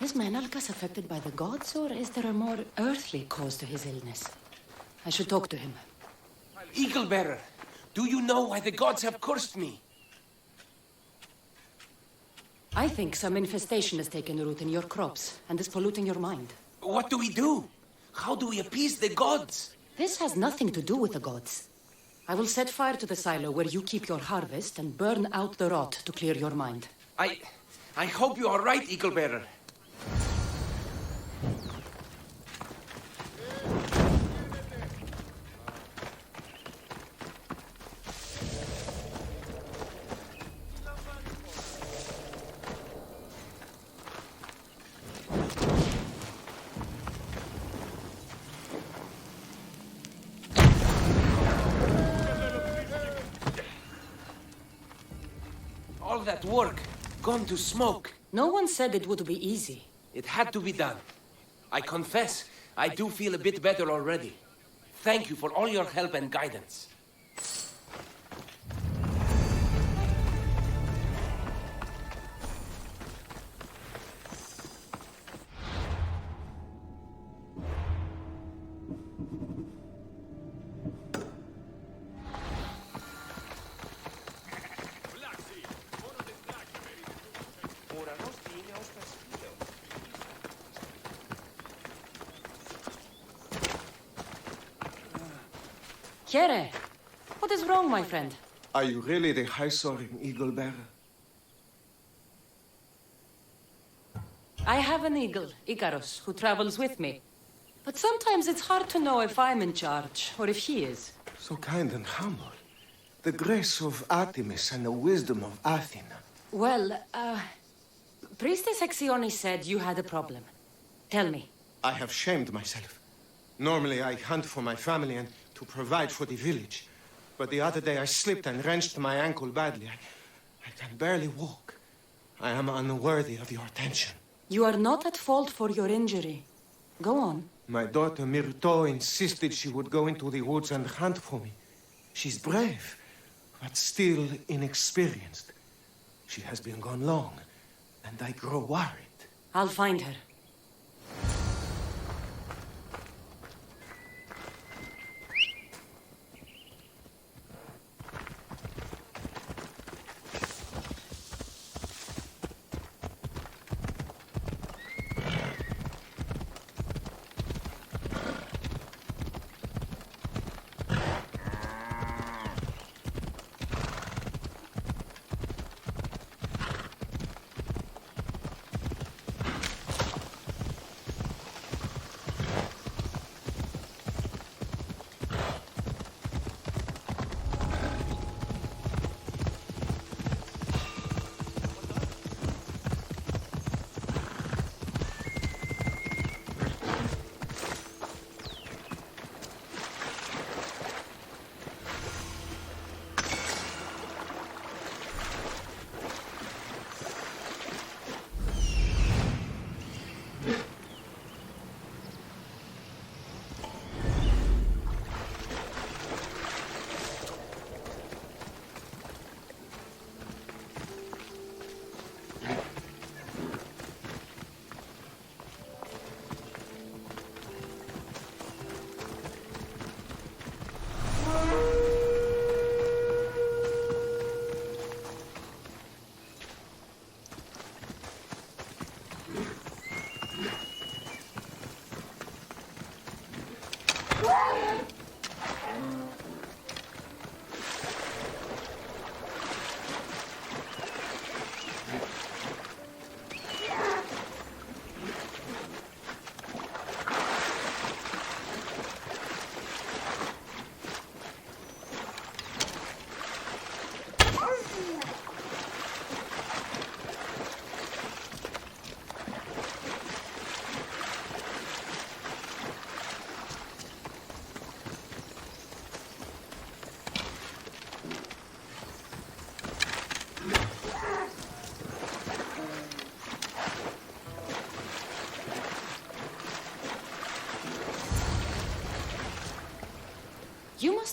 Is Menalcas affected by the gods, or is there a more earthly cause to his illness? I should talk to him. Eagle Bearer, do you know why the gods have cursed me? I think some infestation has taken root in your crops and is polluting your mind. What do we do? How do we appease the gods? This has nothing to do with the gods. I will set fire to the silo where you keep your harvest and burn out the rot to clear your mind. I hope you are right, Eagle Bearer. All that work gone to smoke. No one said it would be easy. It had to be done. I confess, I do feel a bit better already. Thank you for all your help and guidance. Kere, what is wrong, my friend? Are you really the high-soaring eagle bearer? I have an eagle, Icarus, who travels with me. But sometimes it's hard to know if I'm in charge or if he is. So kind and humble. The grace of Artemis and the wisdom of Athena. Well, Priestess Hexione said you had a problem. Tell me. I have shamed myself. Normally I hunt for my family and to provide for the village. But the other day I slipped and wrenched my ankle badly. I can barely walk. I am unworthy of your attention. You are not at fault for your injury. Go on. My daughter Myrto insisted she would go into the woods and hunt for me. She's brave, but still inexperienced. She has been gone long, and I grow worried. I'll find her.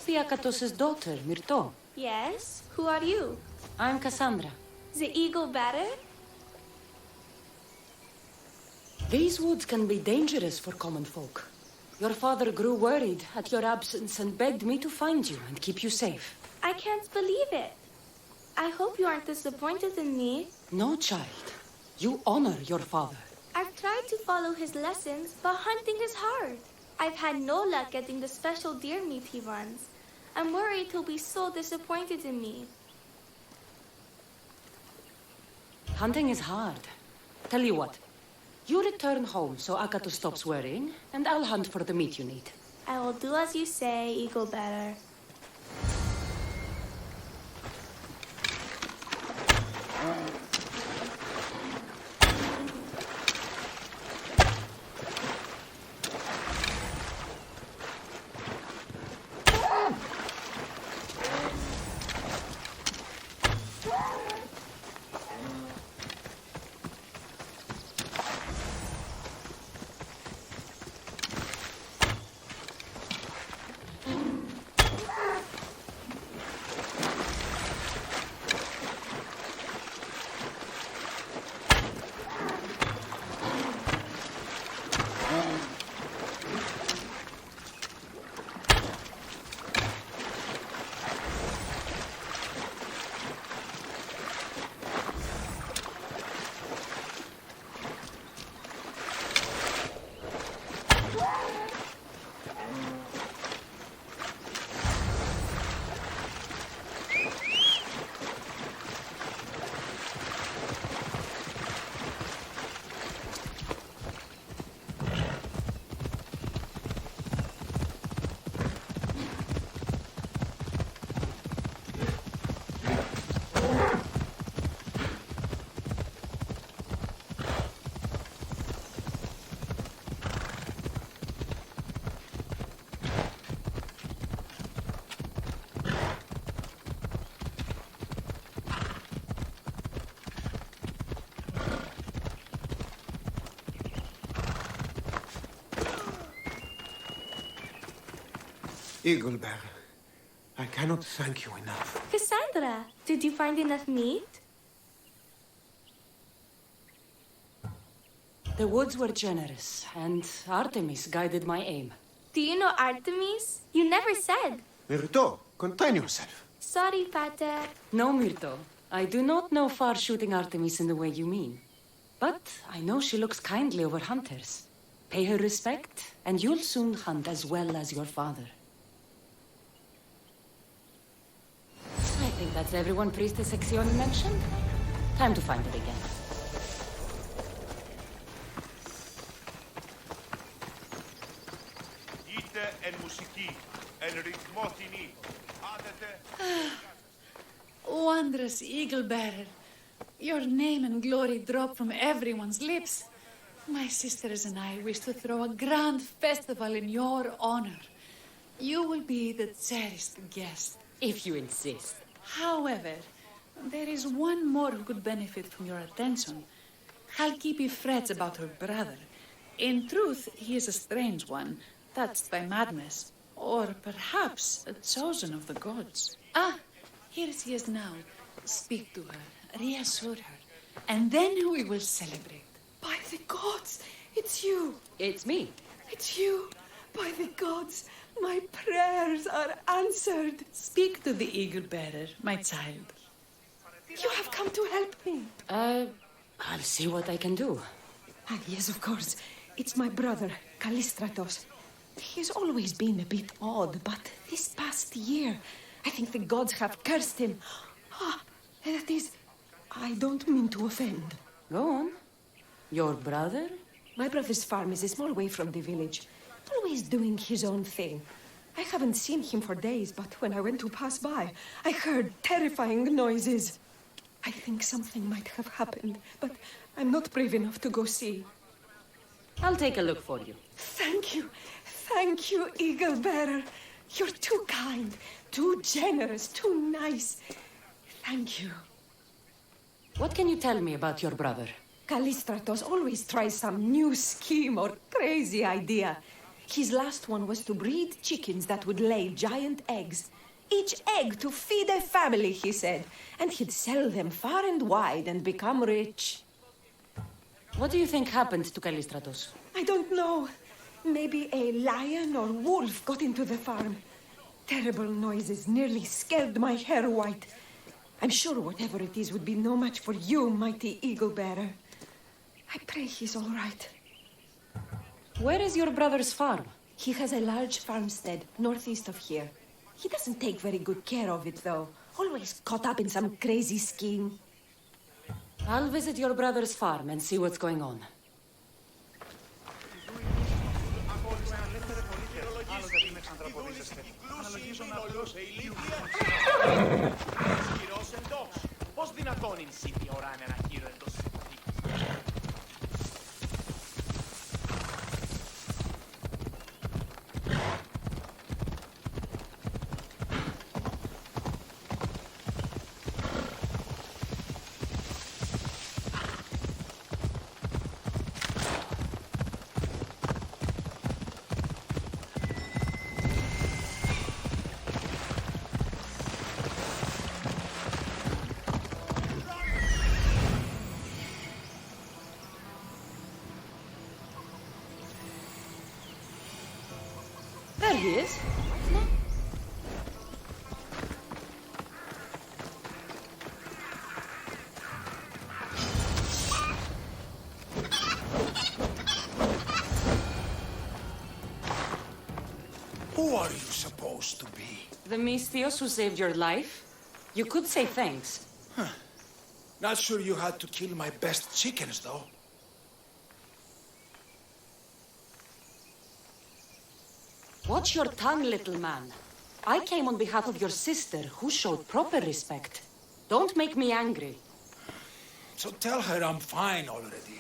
be Akatos' daughter, Myrto. Yes? Who are you? I'm Cassandra. The eagle better? These woods can be dangerous for common folk. Your father grew worried at your absence and begged me to find you and keep you safe. I can't believe it. I hope you aren't disappointed in me. No, child. You honor your father. I've tried to follow his lessons, but hunting is hard. I've had no luck getting the special deer meat he runs. I'm worried he'll be so disappointed in me. Hunting is hard. Tell you what. You return home so Akato stops worrying, and I'll hunt for the meat you need. I will do as you say, eagle better. Eagle Bearer, I cannot thank you enough. Cassandra, did you find enough meat? The woods were generous, and Artemis guided my aim. Do you know Artemis? You never said. Myrto, contain yourself. Sorry, Pater. No, Myrto. I do not know far-shooting Artemis in the way you mean. But I know she looks kindly over hunters. Pay her respect, and you'll soon hunt as well as your father. I think that's everyone Priestess Exion mentioned. Time to find it again. Είτε εν μουσική, εν ρυθμό τινή. Wondrous eagle bearer. Your name and glory drop from everyone's lips. My sisters and I wish to throw a grand festival in your honor. You will be the cherished guest. If you insist. However, there is one more who could benefit from your attention. Halkipi frets about her brother. In truth, he is a strange one, touched by madness, or perhaps a chosen of the gods. Ah, here she is now. Speak to her, reassure her, and then we will celebrate. By the gods, it's you. It's me. It's you. By the gods, my prayers are answered. Speak to the eagle bearer, my child. You have come to help me. I'll see what I can do. Ah, yes, of course. It's my brother, Callistratos. He's always been a bit odd, but this past year, I think the gods have cursed him. Ah, that is, I don't mean to offend. Go on. Your brother? My brother's farm is a small way from the village. Always doing his own thing. I haven't seen him for days, but when I went to pass by, I heard terrifying noises. I think something might have happened, but I'm not brave enough to go see. I'll take a look for you. Thank you. Thank you, Eagle Bearer. You're too kind, too generous, too nice. Thank you. What can you tell me about your brother? Callistratos always tries some new scheme or crazy idea. His last one was to breed chickens that would lay giant eggs. Each egg to feed a family, he said. And he'd sell them far and wide and become rich. What do you think happened to Callistratos? I don't know. Maybe a lion or wolf got into the farm. Terrible noises nearly scared my hair white. I'm sure whatever it is would be no match for you, mighty eagle bearer. I pray he's all right. Where is your brother's farm? He has a large farmstead northeast of here. He doesn't take very good care of it, though. Always caught up in some crazy scheme. I'll visit your brother's farm and see what's going on. Πώς δυνατόν είναι η ώρα ένα χείρο εντός της υποθήκης. There he is. Who are you supposed to be? The Mystios who saved your life? You could say thanks. Not sure you had to kill my best chickens, though. Watch your tongue, little man. I came on behalf of your sister, who showed proper respect. Don't make me angry. So tell her I'm fine already.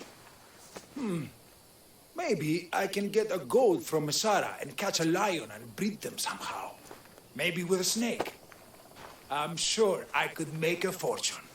Maybe I can get a goat from Masara and catch a lion and breed them somehow. Maybe with a snake. I'm sure I could make a fortune.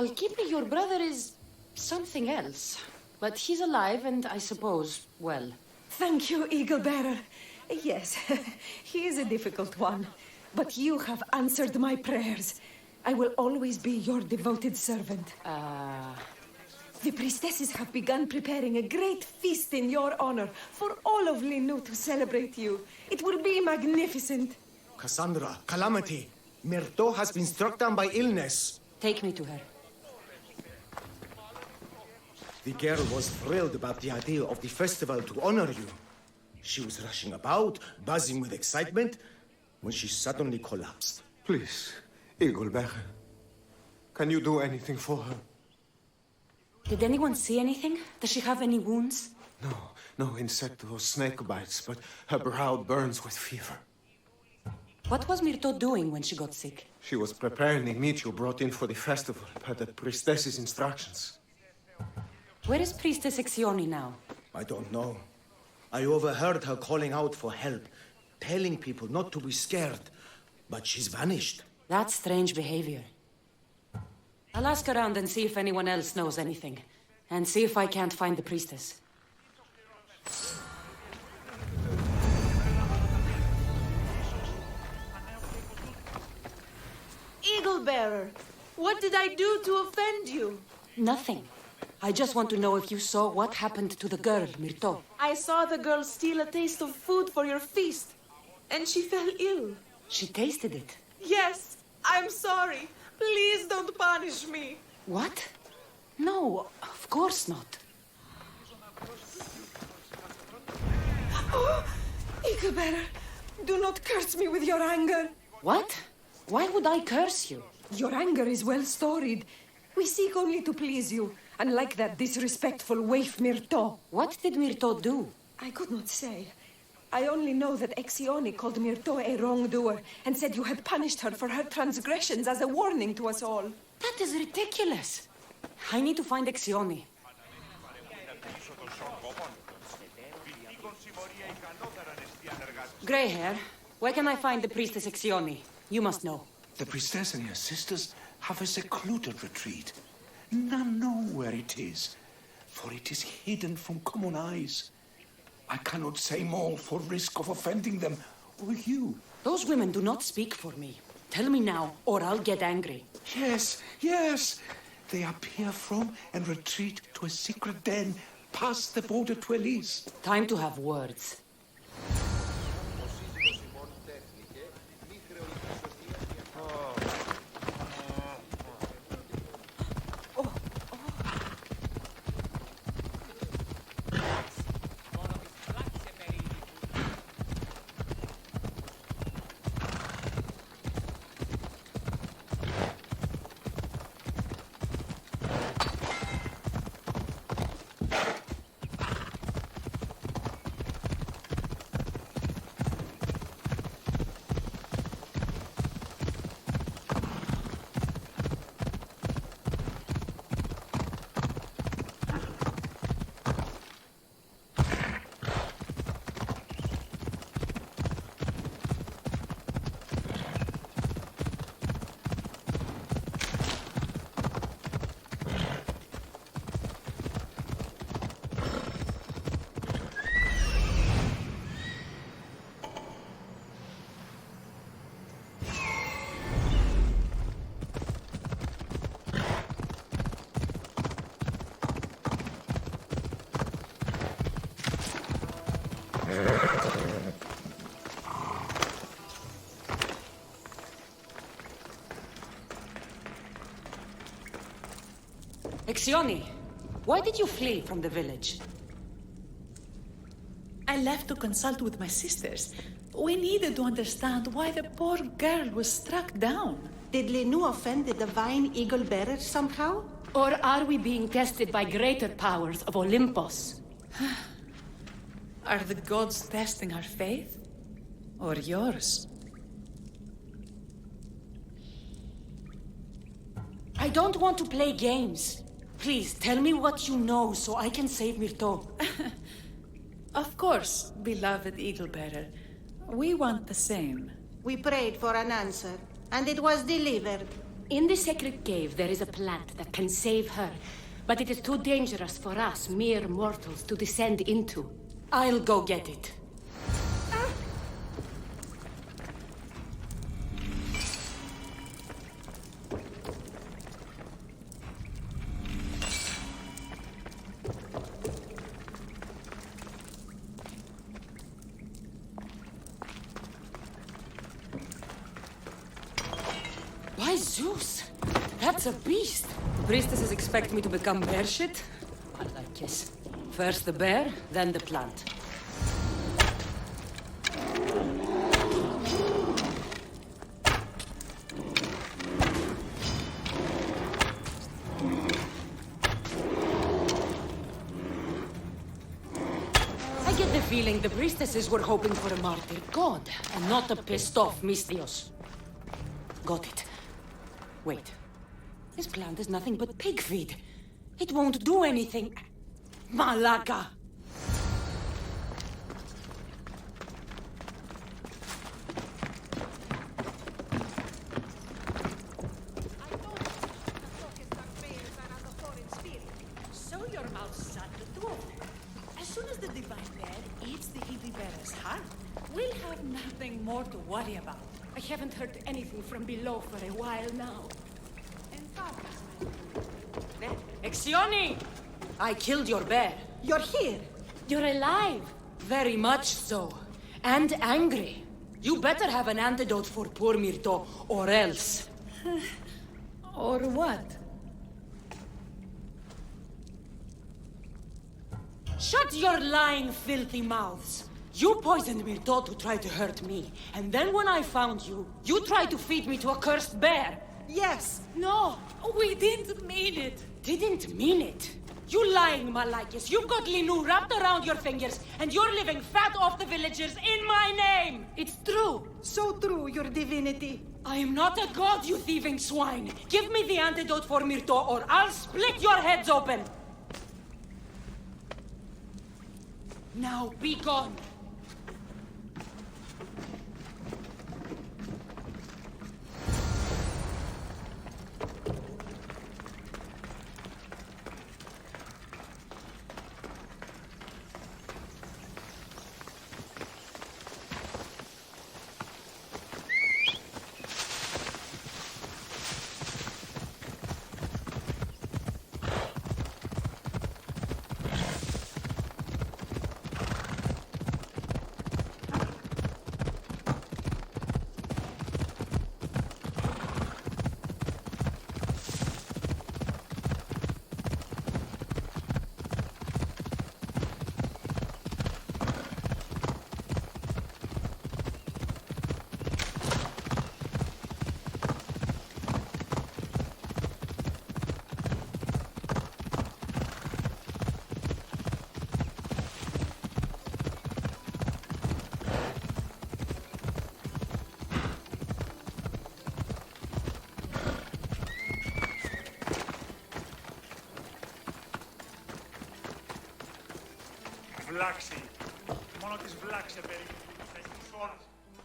Alkipi, your brother is something else. But he's alive and I suppose, well. Thank you, Eagle Bearer. Yes, he is a difficult one. But you have answered my prayers. I will always be your devoted servant. The priestesses have begun preparing a great feast in your honor for all of Linu to celebrate you. It will be magnificent. Cassandra, Calamity, Myrto has been struck down by illness. Take me to her. The girl was thrilled about the idea of the festival to honor you. She was rushing about, buzzing with excitement, when she suddenly collapsed. Please, Eagle Bearer, can you do anything for her? Did anyone see anything? Does she have any wounds? No insect or snake bites, but her brow burns with fever. What was Myrto doing when she got sick? She was preparing the meat you brought in for the festival, per the priestess's instructions. Where is Priestess Exioni now? I don't know. I overheard her calling out for help, telling people not to be scared, but she's vanished. That's strange behavior. I'll ask around and see if anyone else knows anything, and see if I can't find the priestess. Eagle Bearer, what did I do to offend you? Nothing. I just want to know if you saw what happened to the girl, Myrto. I saw the girl steal a taste of food for your feast, and she fell ill. She tasted it. Yes, I'm sorry. Please don't punish me. What? No, of course not. Oh, Eagle Bearer, Do not curse me with your anger. What? Why would I curse you? Your anger is well storied. We seek only to please you, unlike that disrespectful waif Myrto. What did Myrto do? I could not say. I only know that Exione called Myrto a wrongdoer and said you had punished her for her transgressions as a warning to us all. That is ridiculous. I need to find Exione. Grey hair, where can I find the priestess Exione? You must know. The priestess and her sisters have a secluded retreat. None know where it is, for it is hidden from common eyes. I cannot say more for risk of offending them or you. Those women do not speak for me. Tell me now, or I'll get angry. Yes, yes. They appear from and retreat to a secret den past the border to Elise. Time to have words. Exione, why did you flee from the village? I left to consult with my sisters. We needed to understand why the poor girl was struck down. Did Lenu offend the divine eagle bearer somehow? Or are we being tested by greater powers of Olympus? Are the gods testing our faith? Or yours? I don't want to play games. Please, tell me what you know so I can save Myrto. Of course, beloved eagle bearer. We want the same. We prayed for an answer, and it was delivered. In the sacred cave, there is a plant that can save her. But it is too dangerous for us, mere mortals, to descend into. I'll go get it. By Zeus! That's a beast! The priestesses expect me to become bear shit? I like this. First the bear, then the plant. I get the feeling the priestesses were hoping for a martyr god, and not a pissed-off Mystios. Got it. Wait. This plant is nothing but pig feed. It won't do anything. Malaka! Show your mouth shut, the two of them. As soon as the divine bear eats the eagle bearer's heart, we'll have nothing more to worry about. I haven't heard anything from below for a while now. Exione! I killed your bear. You're here. You're alive. Very much so. And angry. You better have an antidote for poor Myrto, or else. Or what? Shut your lying, filthy mouths. You poisoned Myrto to try to hurt me. And then when I found you, you tried to feed me to a cursed bear. Yes. No, we didn't mean it. Didn't mean it. You lying Malakis. You've got Linu wrapped around your fingers, and you're living fat off the villagers in my name. It's true. So true, your divinity. I am not a god, you thieving swine. Give me the antidote for Myrto, or I'll split your heads open. Now be gone.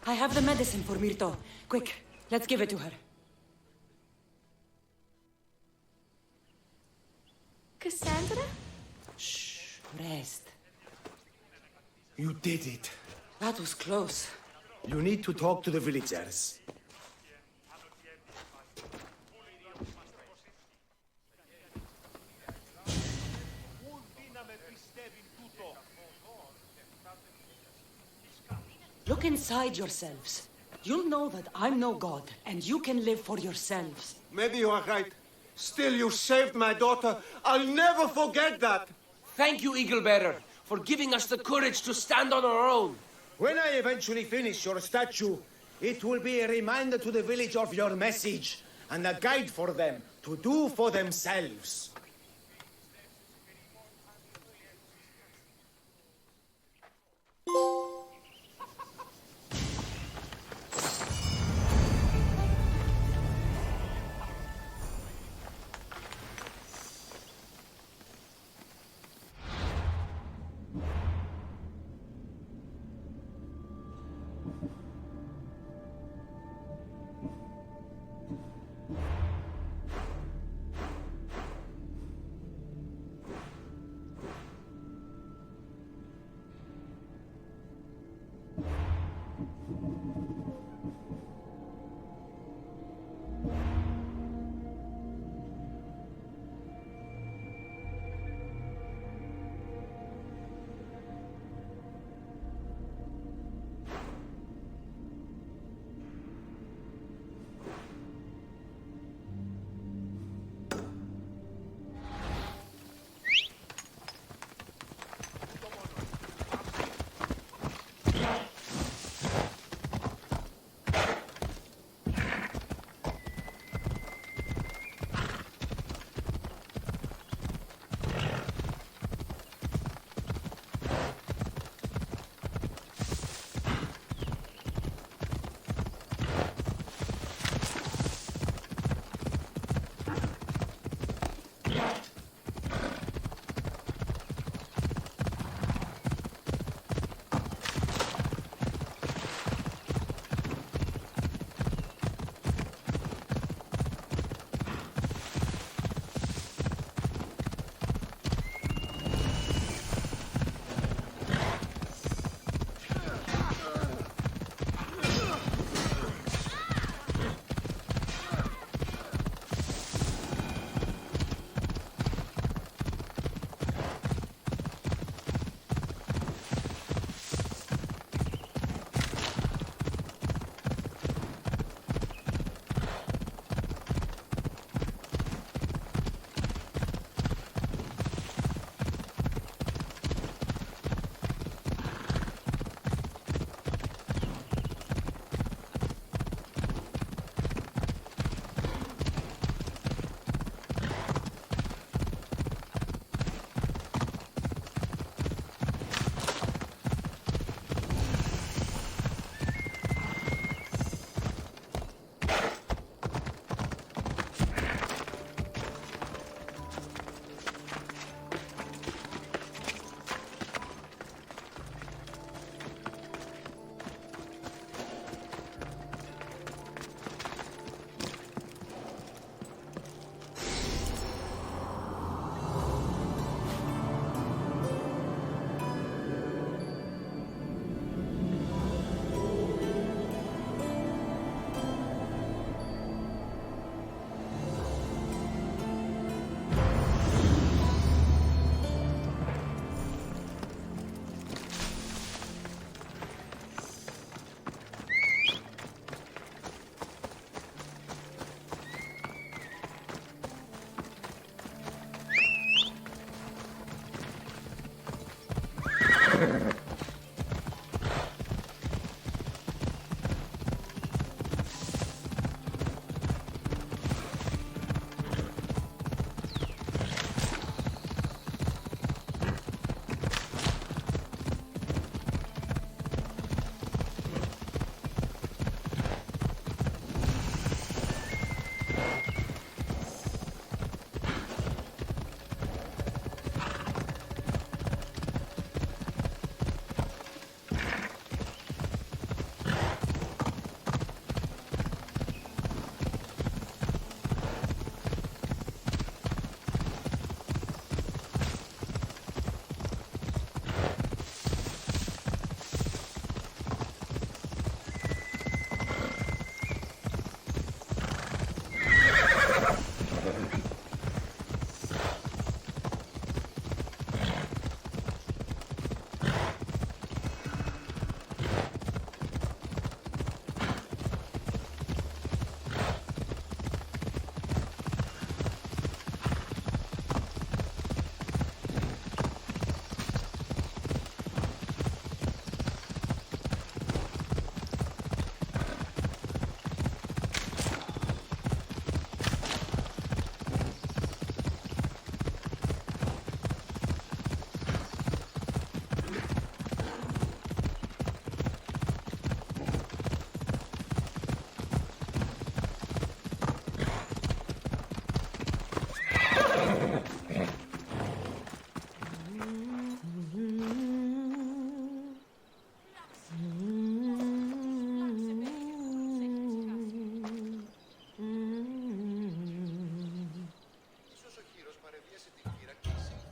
I have the medicine for Myrto. Quick, let's give it to her. Cassandra? Shh, rest. You did it. That was close. You need to talk to the villagers. Look inside yourselves. You'll know that I'm no god, and you can live for yourselves. Maybe you are right. Still, you saved my daughter. I'll never forget that. Thank you, Eagle Bearer, for giving us the courage to stand on our own. When I eventually finish your statue, it will be a reminder to the village of your message, and a guide for them to do for themselves.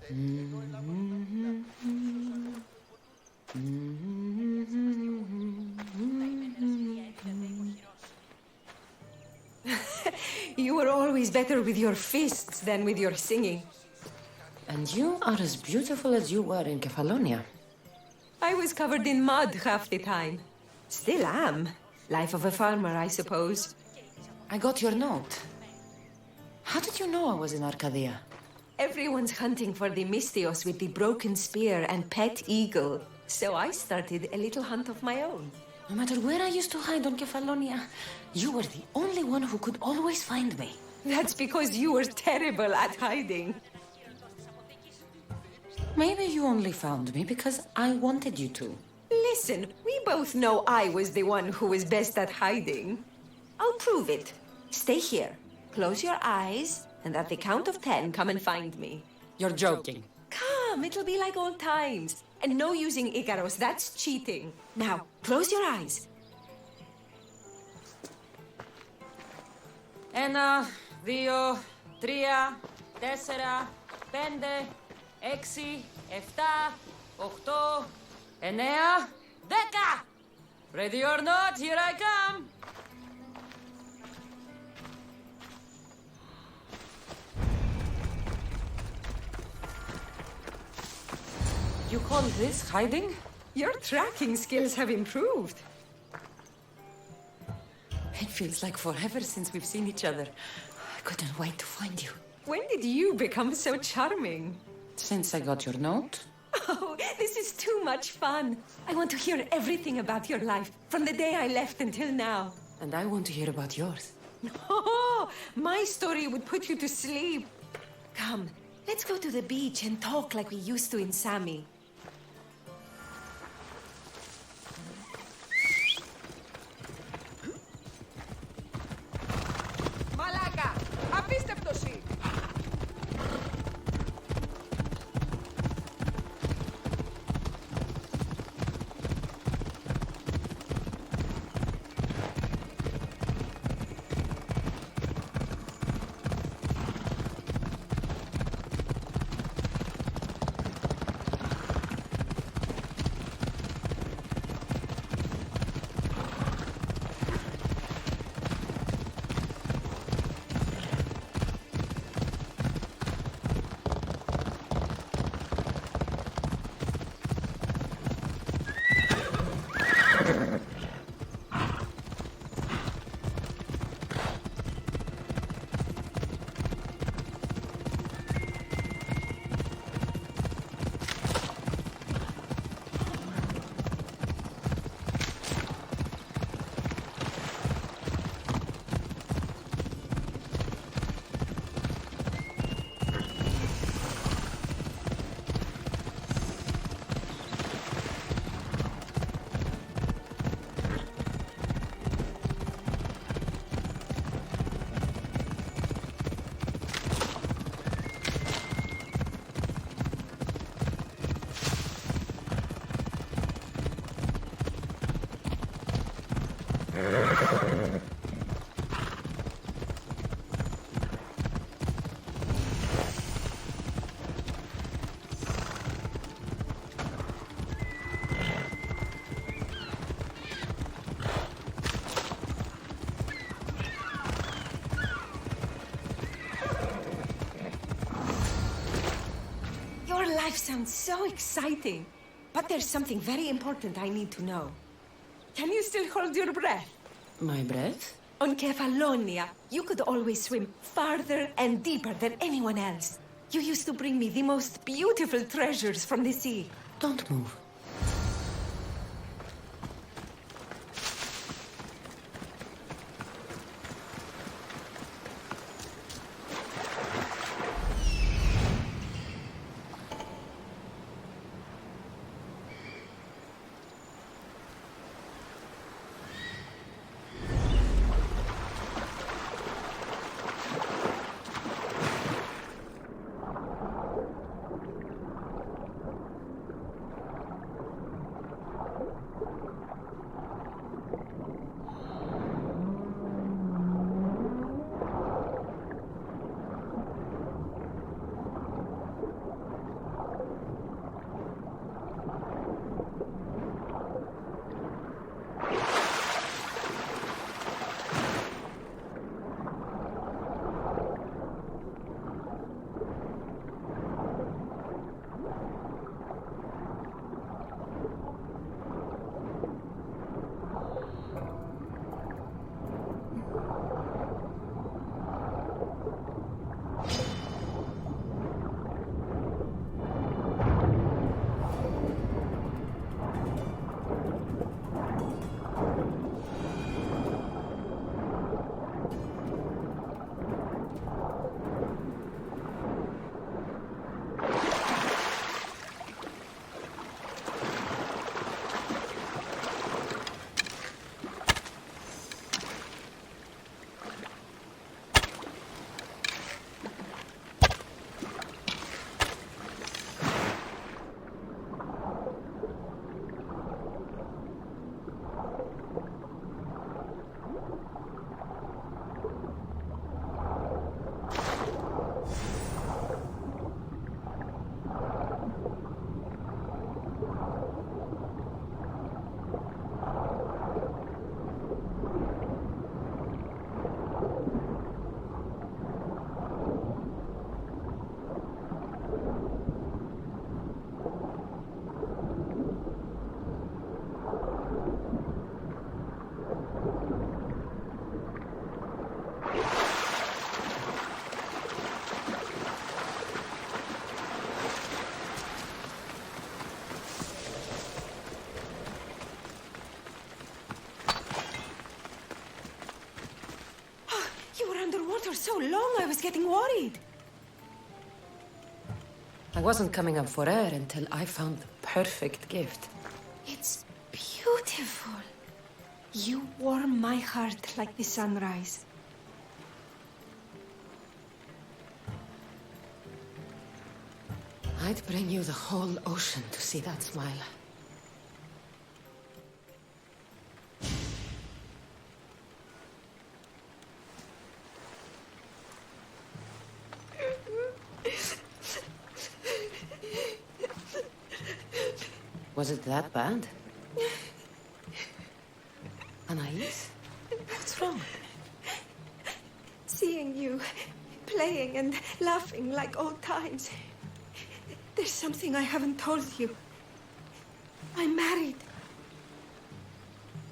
You were always better with your fists than with your singing. And you are as beautiful as you were in Kefalonia. I was covered in mud half the time. Still am. Life of a farmer, I suppose. I got your note. How did you know I was in Arcadia? Everyone's hunting for the Mystios with the broken spear and pet eagle. So I started a little hunt of my own. No matter where I used to hide on Kefalonia, you were the only one who could always find me. That's because you were terrible at hiding. Maybe you only found me because I wanted you to. Listen, we both know I was the one who was best at hiding. I'll prove it. Stay here, close your eyes, and at the count of 10, come and find me. You're joking. Come, it'll be like old times. And no using Icaros, that's cheating. Now, close your eyes. Ένα, δύο, τρία, τέσσερα, πέντε, έξι, εφτά, οχτώ, εννέα, δέκα! Ready or not, here I come! You call this hiding? Your tracking skills have improved. It feels like forever since we've seen each other. I couldn't wait to find you. When did you become so charming? Since I got your note. Oh, this is too much fun. I want to hear everything about your life, from the day I left until now. And I want to hear about yours. Oh, my story would put you to sleep. Come, let's go to the beach and talk like we used to in Sami. Μαλάκα! Απίστευτος! Your life sounds so exciting. But there's something very important I need to know. Can you still hold your breath? My breath? On Kefalonia, you could always swim farther and deeper than anyone else. You used to bring me the most beautiful treasures from the sea. Don't move. was getting worried. I wasn't coming up for air until I found the perfect gift. It's beautiful. You warm my heart like the sunrise. I'd bring you the whole ocean to see that smile. Was it that bad? Anais? What's wrong? Seeing you playing and laughing like old times. There's something I haven't told you. I'm married.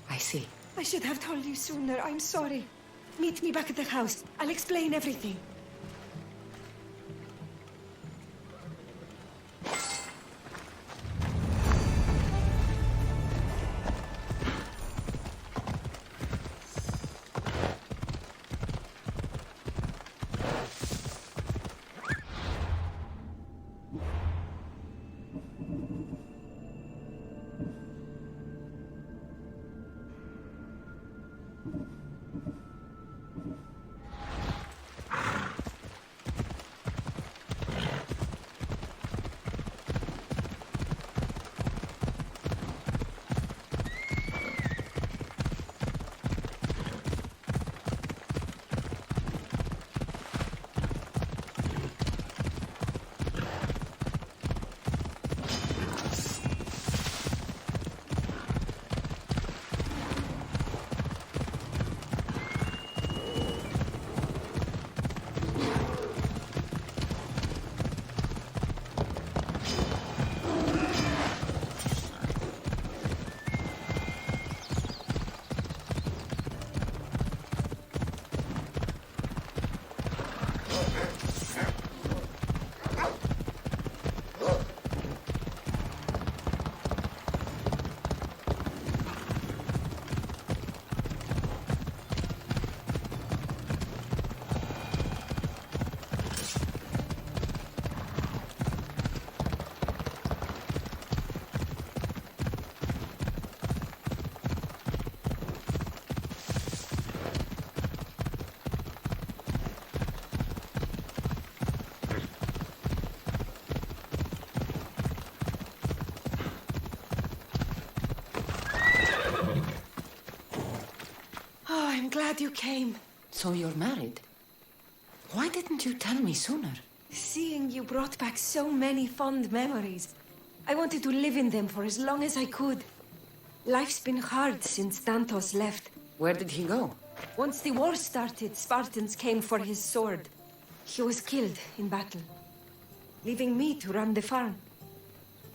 I see. I should have told you sooner. I'm sorry. Meet me back at the house. I'll explain everything. I'm glad you came. So you're married? Why didn't you tell me sooner? Seeing you brought back so many fond memories. I wanted to live in them for as long as I could. Life's been hard since Dantos left. Where did he go? Once the war started, Spartans came for his sword. He was killed in battle, leaving me to run the farm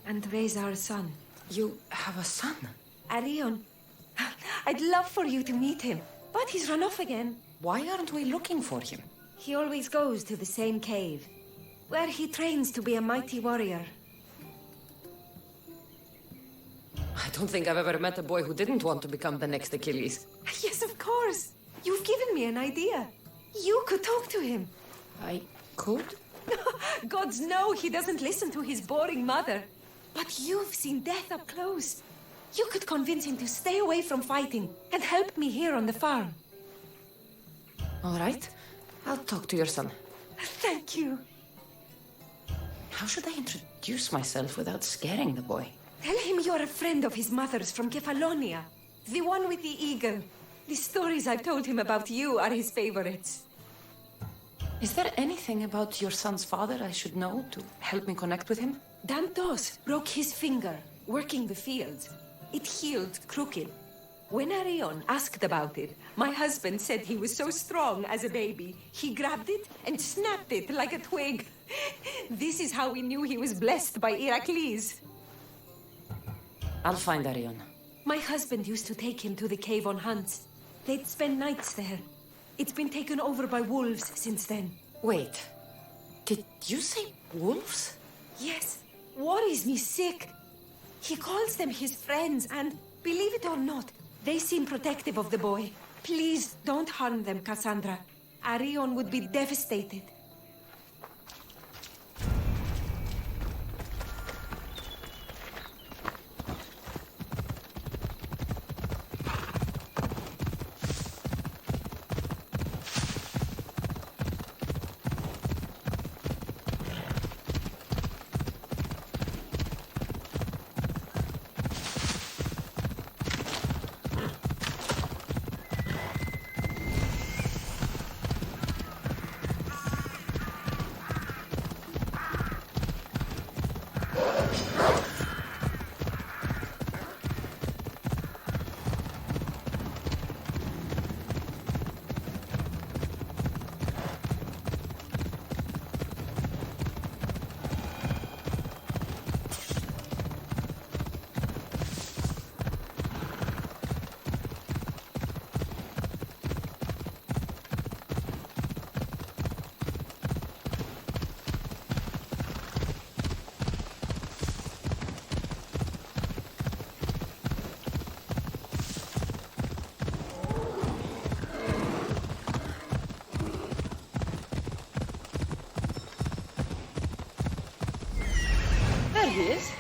and raise our son. You have a son? Arion. I'd love for you to meet him, but he's run off again. Why aren't we looking for him? He always goes to the same cave, where he trains to be a mighty warrior. I don't think I've ever met a boy who didn't want to become the next Achilles. Yes, of course. You've given me an idea. You could talk to him. I could? Gods know he doesn't listen to his boring mother. But you've seen death up close. You could convince him to stay away from fighting and help me here on the farm. All right. I'll talk to your son. Thank you. How should I introduce myself without scaring the boy? Tell him you're a friend of his mother's from Kefalonia. The one with the eagle. The stories I've told him about you are his favorites. Is there anything about your son's father I should know to help me connect with him? Dantos broke his finger working the fields. It healed crooked. When Arion asked about it, my husband said he was so strong as a baby, he grabbed it and snapped it like a twig. This is how we knew he was blessed by Heracles. I'll find Arion. My husband used to take him to the cave on hunts. They'd spend nights there. It's been taken over by wolves since then. Wait. Did you say wolves? Yes. Worries me sick. He calls them his friends and, believe it or not, they seem protective of the boy. Please don't harm them, Cassandra. Arion would be devastated. There he is.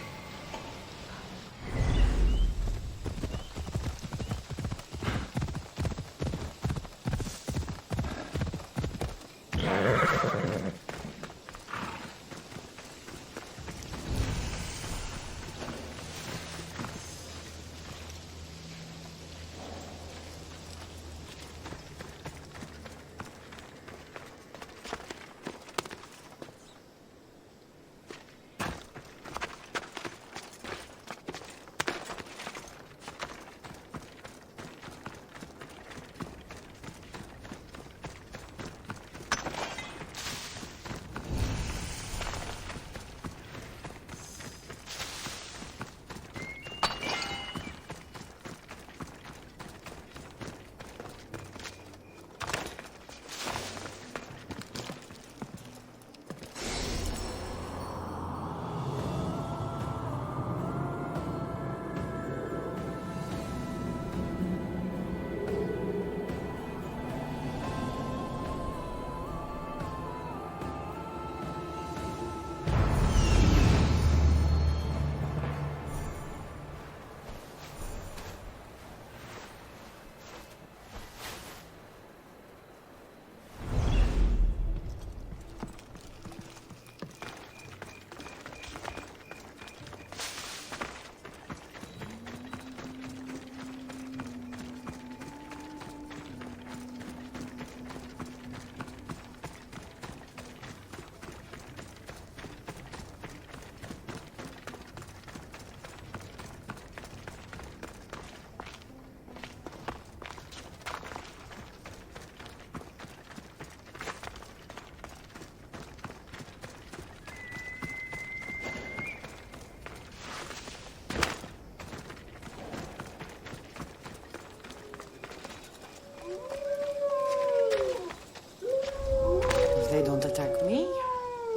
If they don't attack me,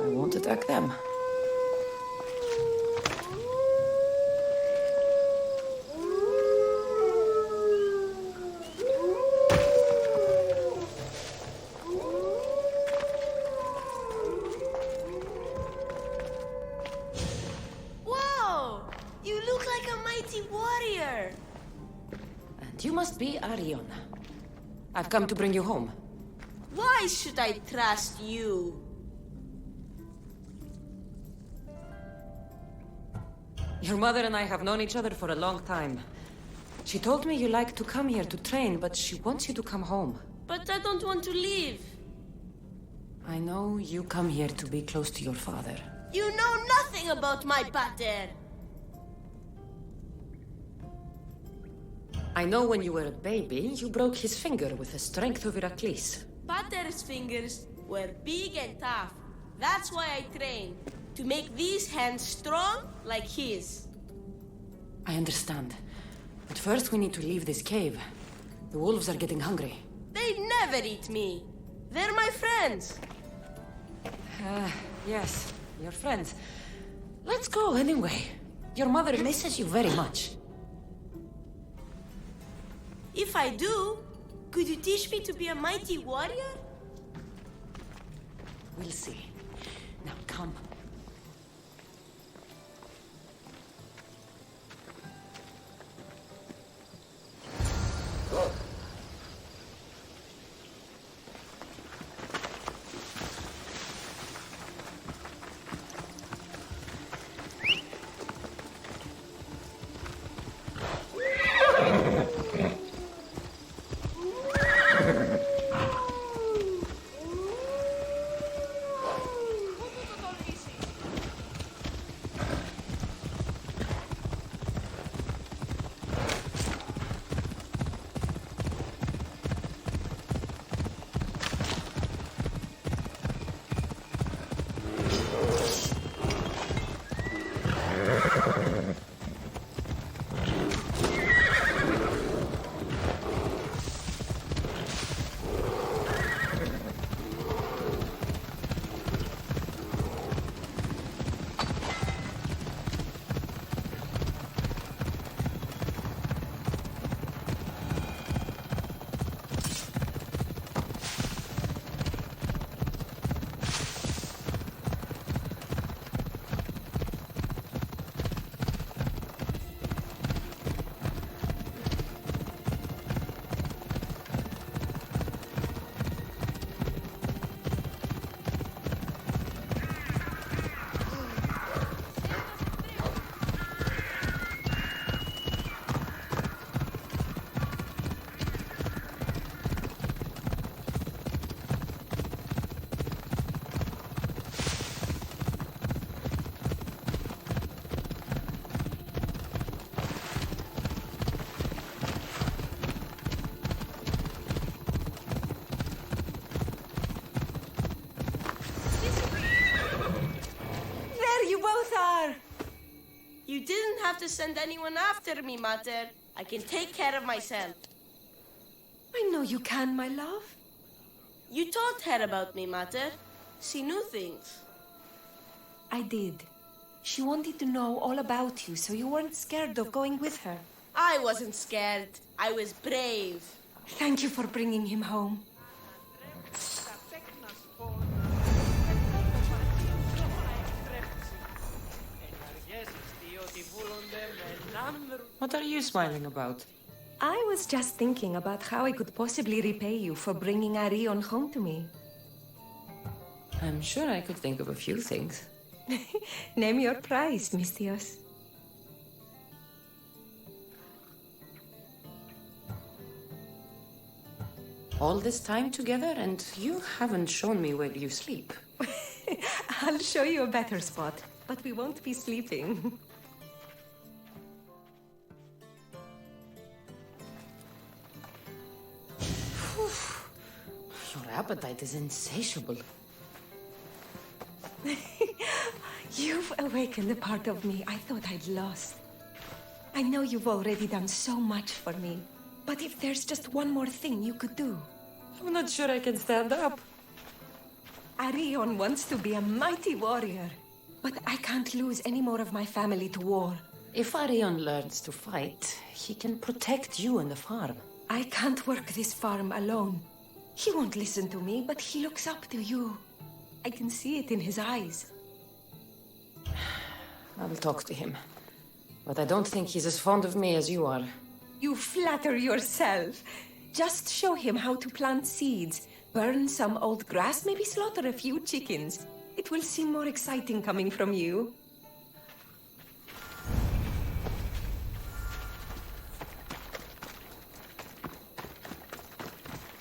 I won't attack them. Whoa! You look like a mighty warrior. And you must be Arion. I've come to bring you home. Why should I trust you? Your mother and I have known each other for a long time. She told me you like to come here to train, but she wants you to come home. But I don't want to leave. I know you come here to be close to your father. You know nothing about my pater. I know when you were a baby, you broke his finger with the strength of Heracles. Pater's fingers were big and tough. That's why I train. To make these hands strong like his. I understand. But first we need to leave this cave. The wolves are getting hungry. They never eat me. They're my friends. Yes, your friends. Let's go anyway. Your mother misses you very much. If I do, could you teach me to be a mighty warrior? We'll see. Now, come. You didn't have to send anyone after me, Mater. I can take care of myself. I know you can, my love. You told her about me, Mater. She knew things. I did. She wanted to know all about you, so you weren't scared of going with her. I wasn't scared. I was brave. Thank you for bringing him home. What are you smiling about? I was just thinking about how I could possibly repay you for bringing Arion home to me. I'm sure I could think of a few things. Name your price, Mistios. All this time together, and you haven't shown me where you sleep. I'll show you a better spot, but we won't be sleeping. Your appetite is insatiable. You've awakened a part of me I thought I'd lost. I know you've already done so much for me, but if there's just one more thing you could do. I'm not sure I can stand up. Arion wants to be a mighty warrior, but I can't lose any more of my family to war. If Arion learns to fight, he can protect you and the farm. I can't work this farm alone. He won't listen to me, but he looks up to you. I can see it in his eyes. I will talk to him. But I don't think he's as fond of me as you are. You flatter yourself. Just show him how to plant seeds, burn some old grass, maybe slaughter a few chickens. It will seem more exciting coming from you.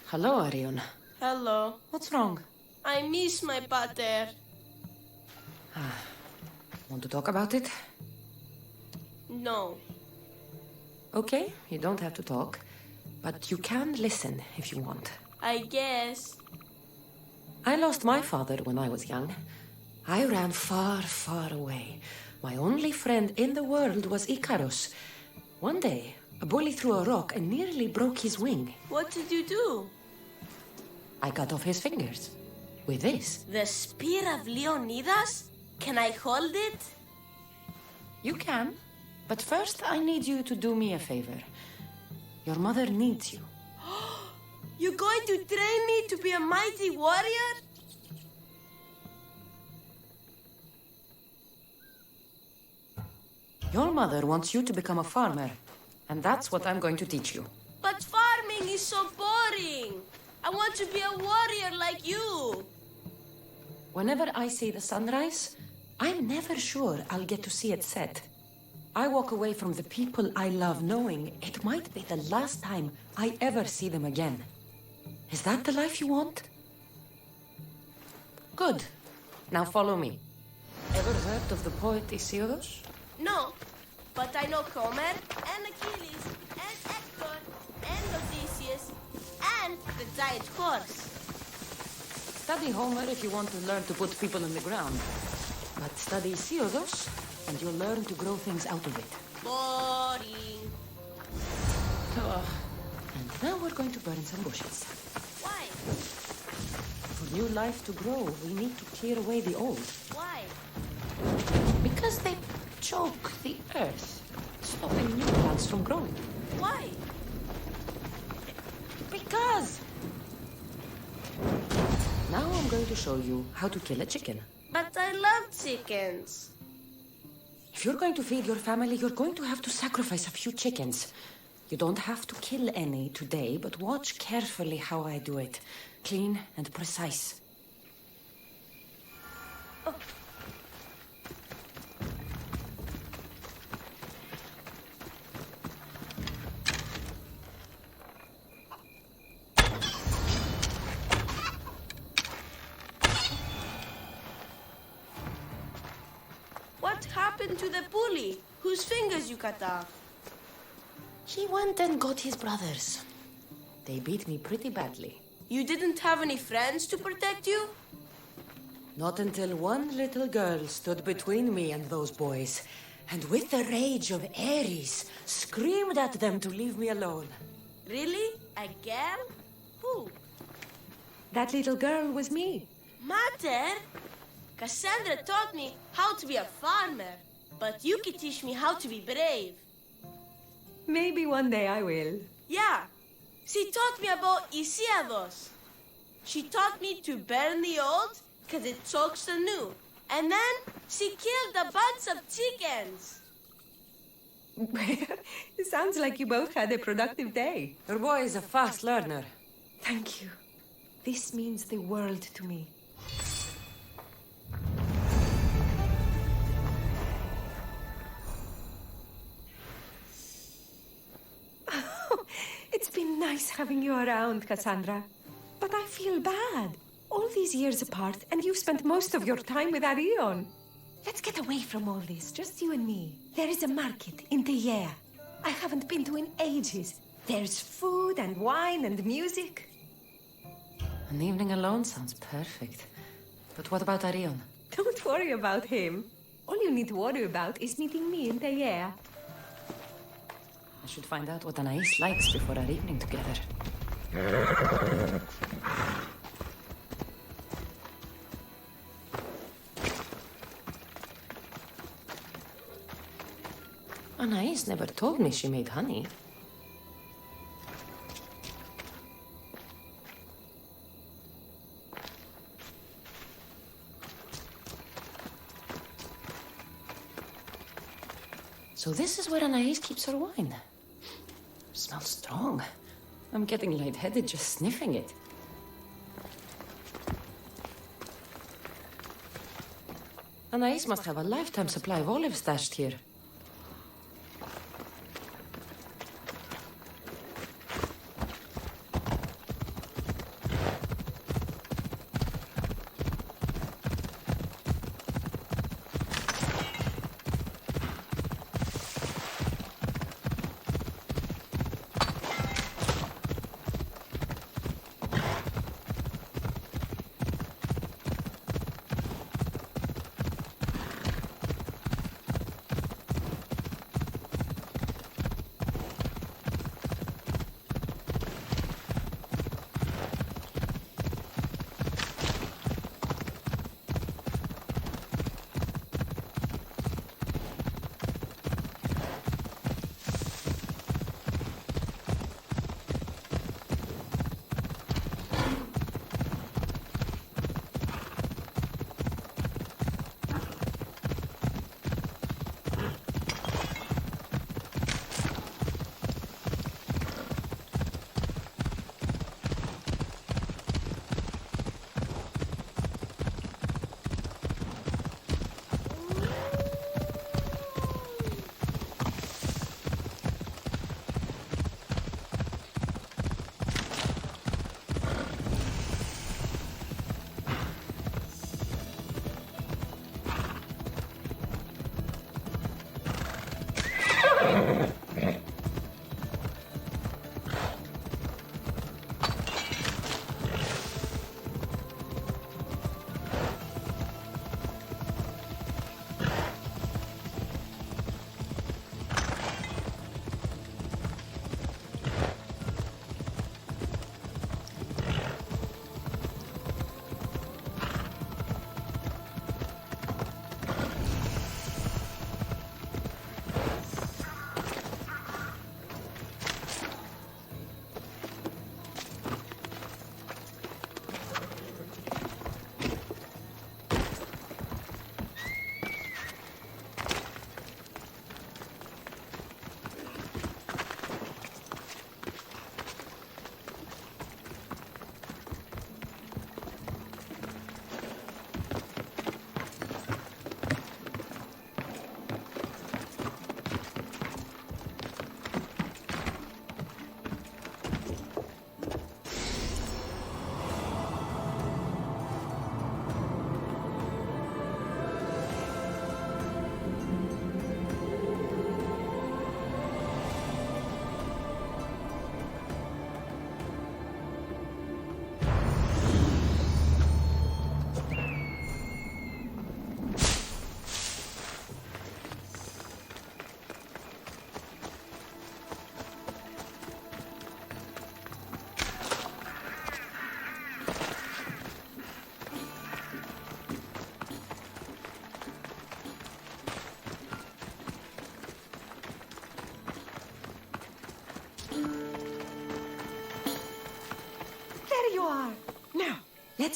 Hello, Arion. Hello. What's wrong? I miss my pater. Want to talk about it? No. Okay, you don't have to talk. But you can listen if you want. I guess. I lost my father when I was young. I ran far, far away. My only friend in the world was Icarus. One day, a bully threw a rock and nearly broke his wing. What did you do? I cut off his fingers. With this. The spear of Leonidas? Can I hold it? You can. But first, I need you to do me a favor. Your mother needs you. You're going to train me to be a mighty warrior? Your mother wants you to become a farmer, and that's what I'm going to teach you. But farming is so boring. I want to be a warrior like you. Whenever I see the sunrise, I'm never sure I'll get to see it set. I walk away from the people I love knowing it might be the last time I ever see them again. Is that the life you want? Good. Now follow me. Ever heard of the poet Isildos? No, but I know Homer and Achilles and Hector and Odysseus and the giant horse. Study Homer if you want to learn to put people in the ground. But study Isildos, and you'll learn to grow things out of it. Boring. Oh, and now we're going to burn some bushes. Why? For new life to grow, we need to clear away the old. Why? Because they choke the earth, stopping new plants from growing. Why? Because! Now I'm going to show you how to kill a chicken. But I love chickens. If you're going to feed your family, you're going to have to sacrifice a few chickens. You don't have to kill any today, but watch carefully how I do it. Clean and precise. Oh. What happened to the bully whose fingers you cut off? He went and got his brothers. They beat me pretty badly. You didn't have any friends to protect you? Not until one little girl stood between me and those boys, and with the rage of Ares, screamed at them to leave me alone. Really? A girl? Who? That little girl was me. Mater? Cassandra taught me how to be a farmer, but you can teach me how to be brave. Maybe one day I will. Yeah, she taught me about Isildos. She taught me to burn the old because it chokes the new. And then she killed a bunch of chickens. It sounds like you both had a productive day. Your boy is a fast learner. Thank you. This means the world to me. It's been nice having you around, Cassandra. But I feel bad. All these years apart, and you've spent most of your time with Arion. Let's get away from all this, just you and me. There is a market in Teia. I haven't been to in ages. There's food and wine and music. An evening alone sounds perfect. But what about Arion? Don't worry about him. All you need to worry about is meeting me in Teia. I should find out what Anais likes before our evening together. Anais never told me she made honey. So this is where Anais keeps her wine. Smells strong. I'm getting lightheaded just sniffing it. Anais must have a lifetime supply of olives stashed here.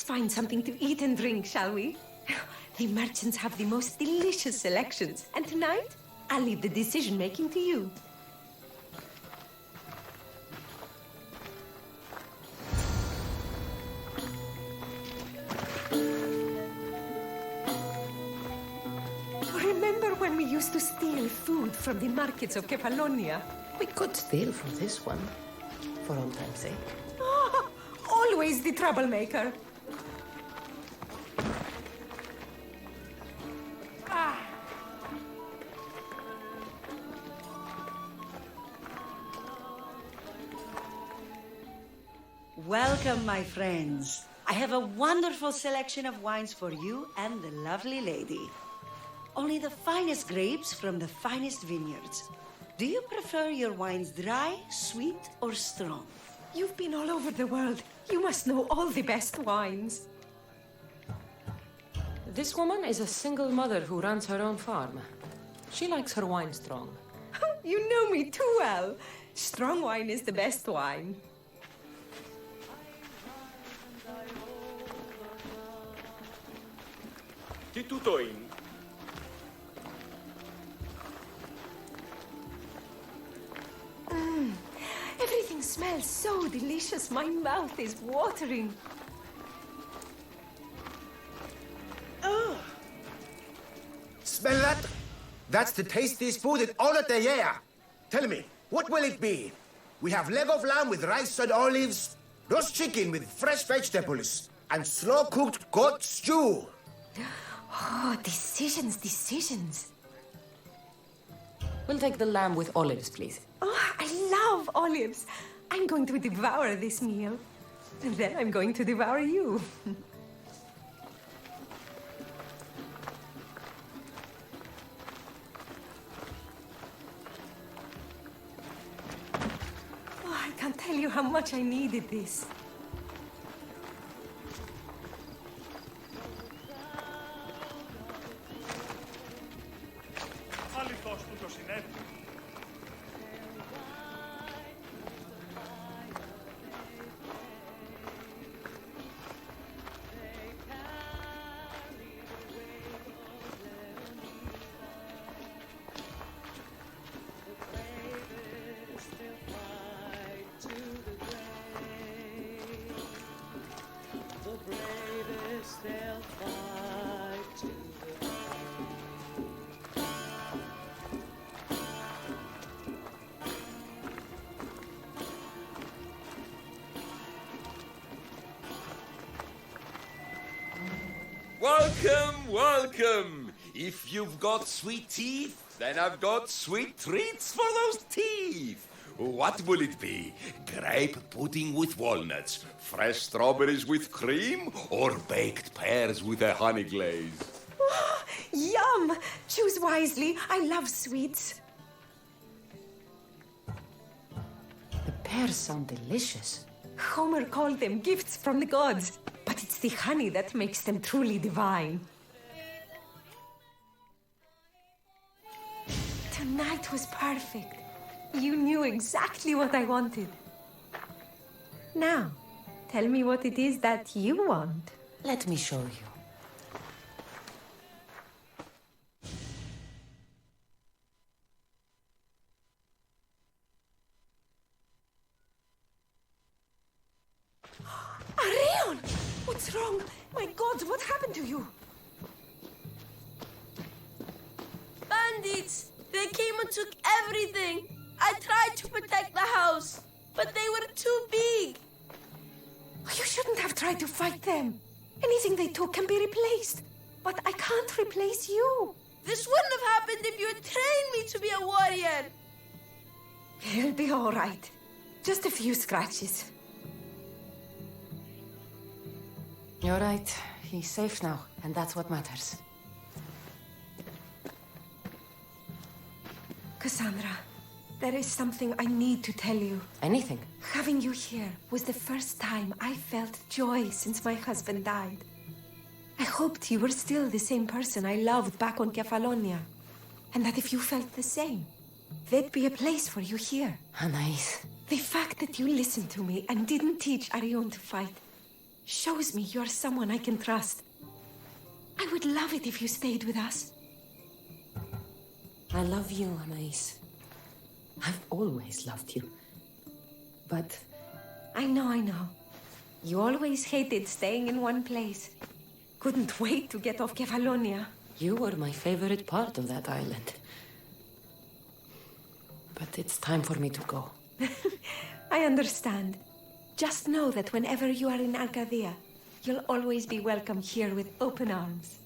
find something to eat and drink, shall we? The merchants have the most delicious selections, and tonight, I'll leave the decision-making to you. Remember when we used to steal food from the markets of Kefalonia? We could steal from this one, for old time's sake. Ah, always the troublemaker. Welcome, my friends. I have a wonderful selection of wines for you and the lovely lady. Only the finest grapes from the finest vineyards. Do you prefer your wines dry, sweet, or strong? You've been all over the world. You must know all the best wines. This woman is a single mother who runs her own farm. She likes her wine strong. You know me too well. Strong wine is the best wine. Τι τούτο είναι? Everything smells so delicious. My mouth is watering. Smell that? That's the tastiest food in all of the year. Tell me, what will it be? We have leg of lamb with rice and olives, roast chicken with fresh vegetables, and slow-cooked goat stew. Oh, decisions. We'll take the lamb with olives, please. Oh, I love olives. I'm going to devour this meal. And then I'm going to devour you. Oh, I can't tell you how much I needed this. Αληθώς του το συνέβη. Welcome! If you've got sweet teeth, then I've got sweet treats for those teeth. What will it be? Grape pudding with walnuts, fresh strawberries with cream, or baked pears with a honey glaze? Oh, yum! Choose wisely. I love sweets. The pears sound delicious. Homer called them gifts from the gods. But it's the honey that makes them truly divine. Tonight was perfect. You knew exactly what I wanted. Now, tell me what it is that you want. Let me show you. Arion! What's wrong? My God, what happened to you? Bandits! They came and took everything. I tried to protect the house, but they were too big. You shouldn't have tried to fight them. Anything they took can be replaced. But I can't replace you. This wouldn't have happened if you had trained me to be a warrior. He'll be all right. Just a few scratches. You're right. He's safe now, and that's what matters. Cassandra, there is something I need to tell you. Anything? Having you here was the first time I felt joy since my husband died. I hoped you were still the same person I loved back on Kefalonia. And that if you felt the same, there'd be a place for you here. Anais. The fact that you listened to me and didn't teach Arion to fight, shows me you're someone I can trust. I would love it if you stayed with us. I love you, Anais. I've always loved you. But I know. You always hated staying in one place. Couldn't wait to get off Kefalonia. you were my favorite part of that island. But it's time for me to go. I understand. Just know that whenever you are in Arcadia, you'll always be welcome here with open arms.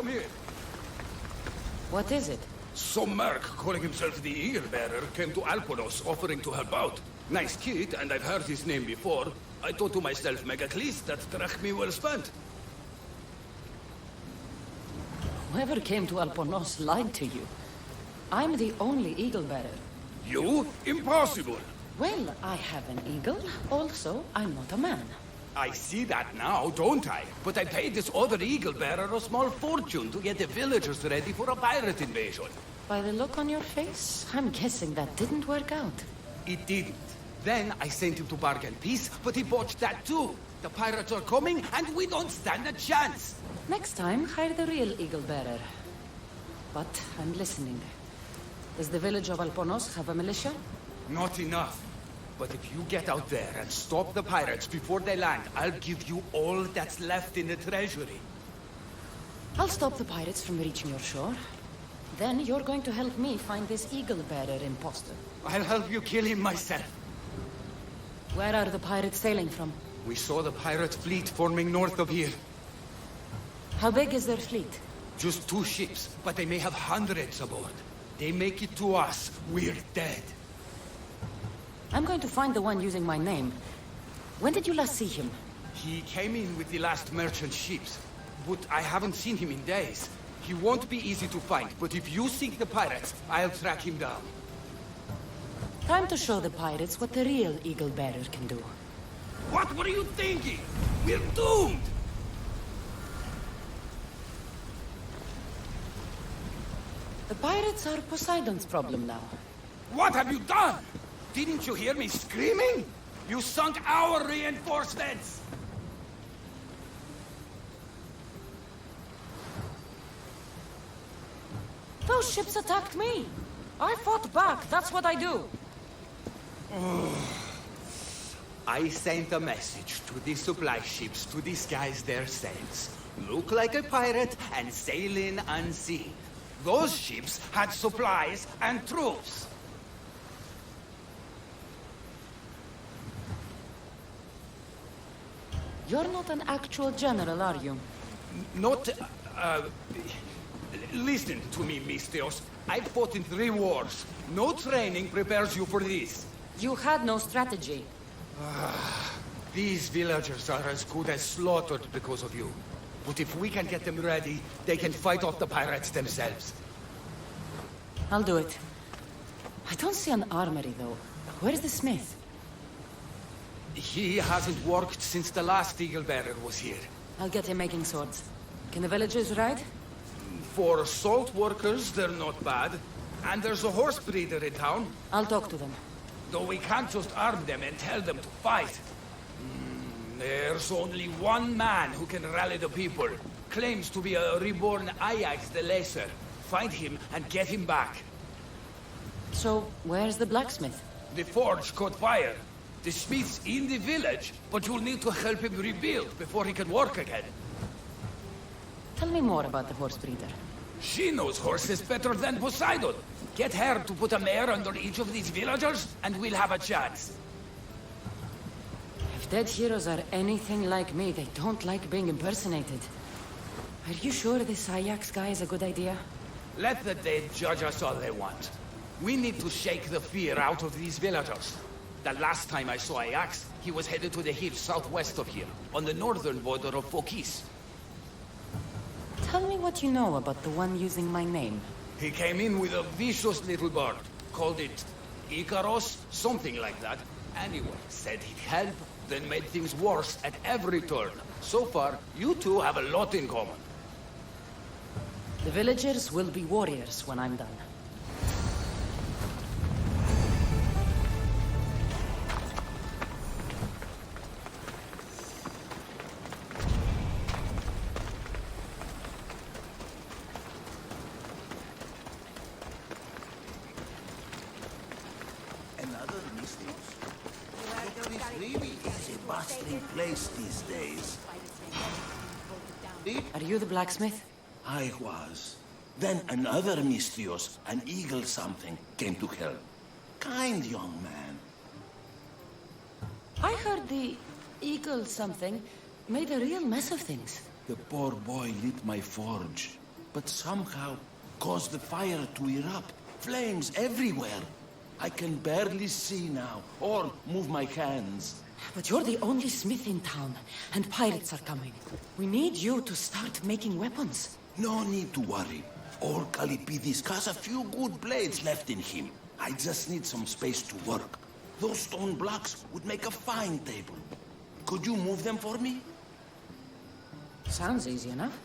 Come here. What is it? Some merc calling himself the Eagle Bearer came to Alponos offering to help out. Nice kid, and I've heard his name before. I thought to myself, Megacles, that drachmi well spent. Whoever came to Alponos lied to you. I'm the only Eagle Bearer. You? Impossible! Well, I have an eagle. Also, I'm not a man. I see that now, don't I? But I paid this other Eagle Bearer a small fortune to get the villagers ready for a pirate invasion. By the look on your face, I'm guessing that didn't work out. It didn't. Then I sent him to bargain peace, but he botched that too. The pirates are coming, and we don't stand a chance. Next time, hire the real Eagle Bearer. But I'm listening. Does the village of Alponos have a militia? Not enough. But if you get out there and stop the pirates before they land, I'll give you all that's left in the treasury. I'll stop the pirates from reaching your shore. Then you're going to help me find this eagle-bearer imposter. I'll help you kill him myself. Where are the pirates sailing from? We saw the pirate fleet forming north of here. How big is their fleet? Just 2 ships, but they may have hundreds aboard. They make it to us, we're dead. I'm going to find the one using my name. When did you last see him? He came in with the last merchant ships, but I haven't seen him in days. He won't be easy to find, but if you seek the pirates, I'll track him down. Time to show the pirates what the real eagle-bearer can do. What were you thinking? We're doomed! The pirates are Poseidon's problem now. What have you done? Didn't you hear me screaming? You sunk our reinforcements! Those ships attacked me! I fought back, that's what I do. I sent a message to the supply ships to disguise their sails. Look like a pirate and sail in unseen. Those ships had supplies and troops. You're not an actual general, are you? Not, listen to me, Mistios. I fought in 3 wars. No training prepares you for this. You had no strategy. These villagers are as good as slaughtered because of you. But if we can get them ready, they can fight off the pirates themselves. I'll do it. I don't see an armory, though. Where's the smith? He hasn't worked since the last eagle-bearer was here. I'll get him making swords. Can the villagers ride? For salt workers, they're not bad. And there's a horse breeder in town. I'll talk to them. Though we can't just arm them and tell them to fight. There's only one man who can rally the people. Claims to be a reborn Ajax the Lesser. Find him and get him back. So, where's the blacksmith? The forge caught fire. The smith's in the village, but you'll need to help him rebuild before he can work again. Tell me more about the horse breeder. She knows horses better than Poseidon. Get her to put a mare under each of these villagers, and we'll have a chance. If dead heroes are anything like me, they don't like being impersonated. Are you sure this Ajax guy is a good idea? Let the dead judge us all they want. We need to shake the fear out of these villagers. The last time I saw Ajax, he was headed to the hills southwest of here, on the northern border of Phokis. Tell me what you know about the one using my name. He came in with a vicious little bird. Called it Icaros, something like that. Anyway, said he'd help, then made things worse at every turn. So far, you two have a lot in common. The villagers will be warriors when I'm done. Place these days. Are you the blacksmith? I was. Then another Mistios, an eagle something, came to help. Kind young man. I heard the eagle something made a real mess of things. The poor boy lit my forge, but somehow caused the fire to erupt. Flames everywhere. I can barely see now, or move my hands. But you're the only smith in town, and pirates are coming. We need you to start making weapons. No need to worry. All Kalipidis has a few good blades left in him. I just need some space to work. Those stone blocks would make a fine table. Could you move them for me? Sounds easy enough.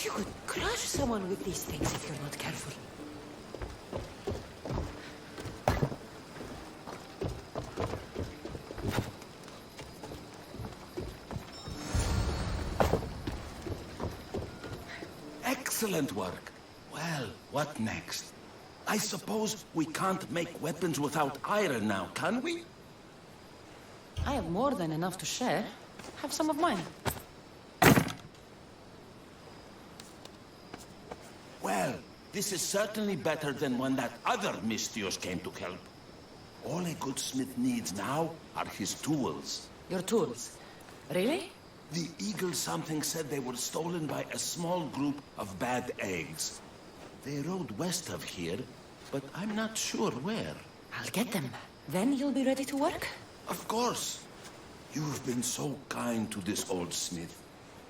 You could crush someone with these things if you're not careful. Excellent work. Well, what next? I suppose we can't make weapons without iron now, can we? I have more than enough to share. Have some of mine. Well, this is certainly better than when that other Mistios came to help. All a good smith needs now are his tools. Your tools? Really? The Eagle something said they were stolen by a small group of bad eggs. They rode west of here, but I'm not sure where. I'll get them. Then you'll be ready to work? Of course. You've been so kind to this old smith.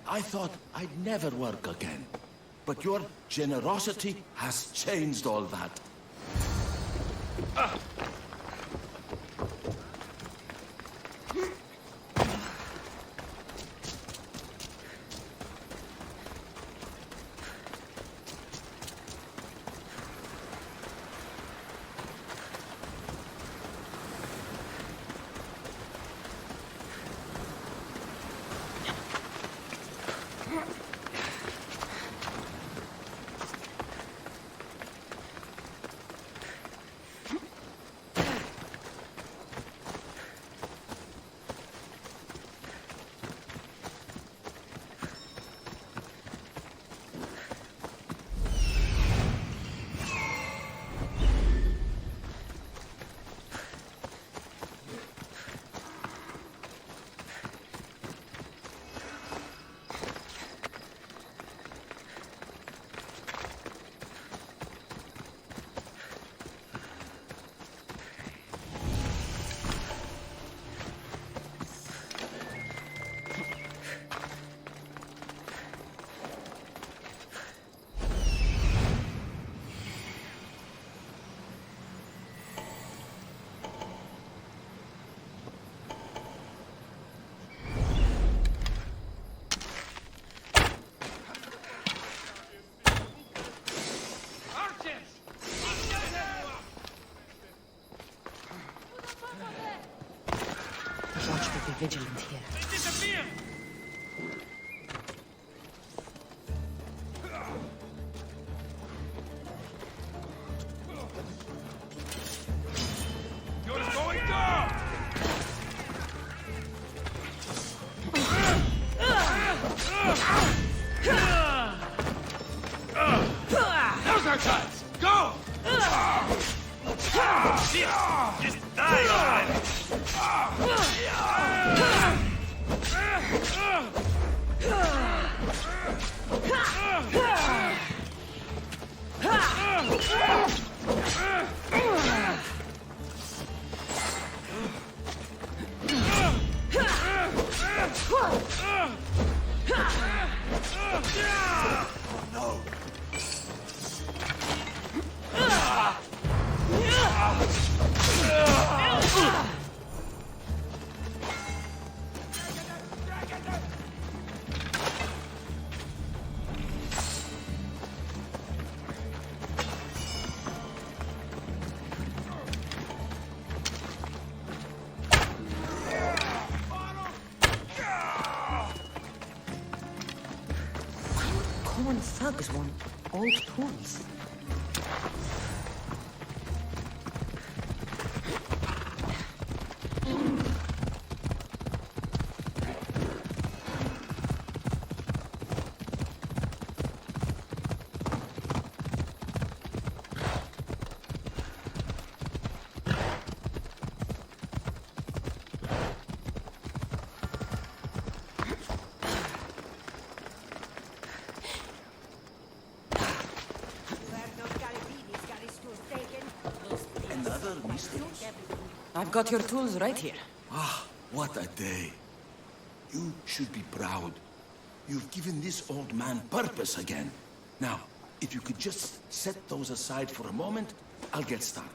I thought I'd never work again. But your generosity has changed all that. Watch to be vigilant here. They disappear! You're going down! Now's our chance! Go! Just die already! No! Common thugs want old tools. Another Mistios? I've got your tools right here. Ah, what a day. You should be proud. You've given this old man purpose again. Now, if you could just set those aside for a moment, I'll get started.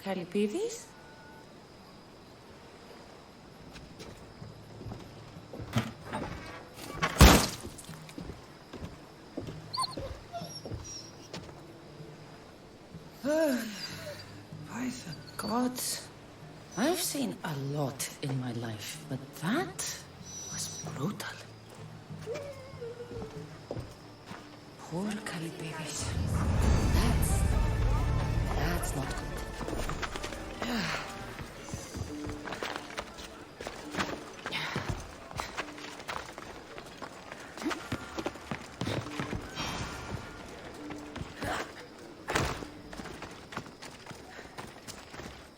Kalipidis? By the gods. I've seen a lot in my life, but that was brutal. Poor Cali babies. That's not good.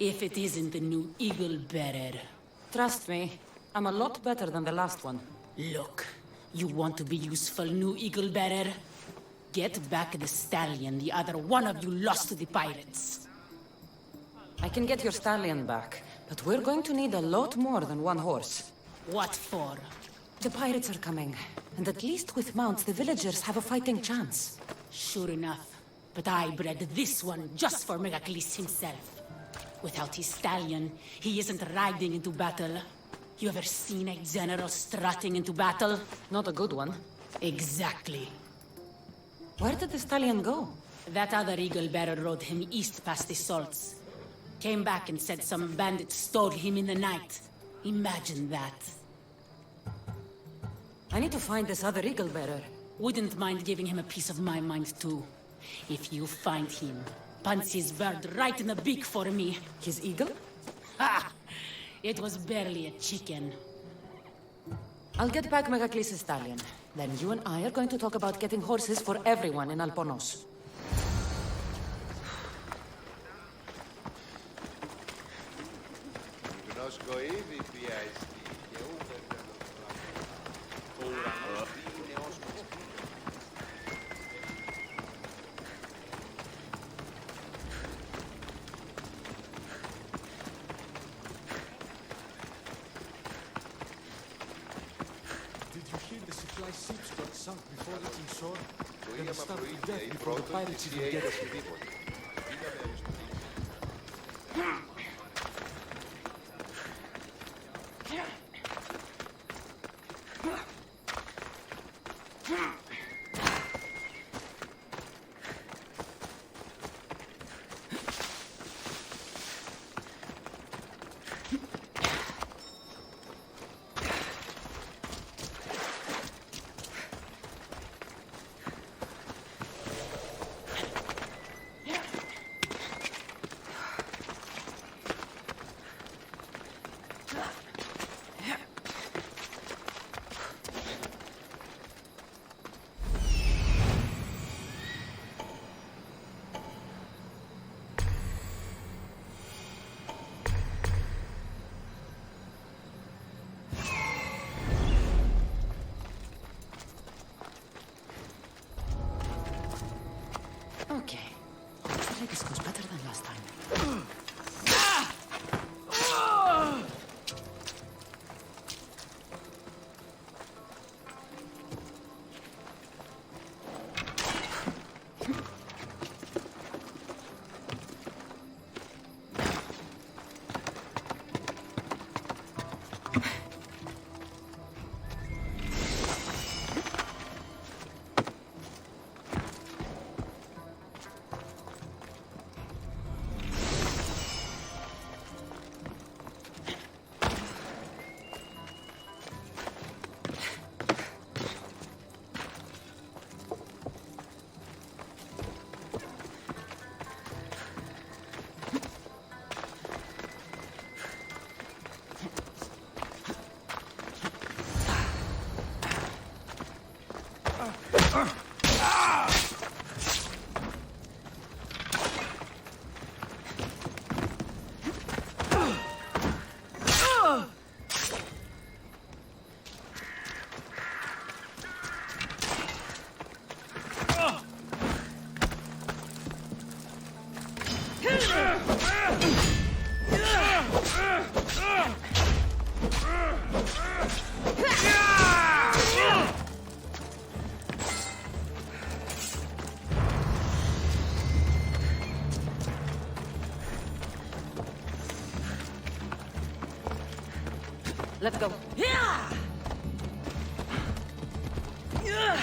If it isn't the new Eagle Bearer. Trust me, I'm a lot better than the last one. Look, you want to be useful, new Eagle Bearer? Get back the stallion the other one of you lost to the pirates. I can get your stallion back, but we're going to need a lot more than one horse. What for? The pirates are coming, and at least with mounts, the villagers have a fighting chance. Sure enough, but I bred this one just for Megacles himself. Without his stallion, he isn't riding into battle. You ever seen a general strutting into battle? Not a good one. Exactly. Where did the stallion go? That other Eagle Bearer rode him east past the salts. Came back and said some bandits stole him in the night. Imagine that. I need to find this other Eagle Bearer. Wouldn't mind giving him a piece of my mind too. If you find him, punch his bird right in the beak for me. His eagle? Ha! It was barely a chicken. I'll get back Megacles' stallion. Then you and I are going to talk about getting horses for everyone in Alponos. Did you hear the supply ships got sunk before reaching shore? Gonna starve to death before the pirates even get here. Okay. Looks like this goes better than last time. Let's go. Yeah! Yeah!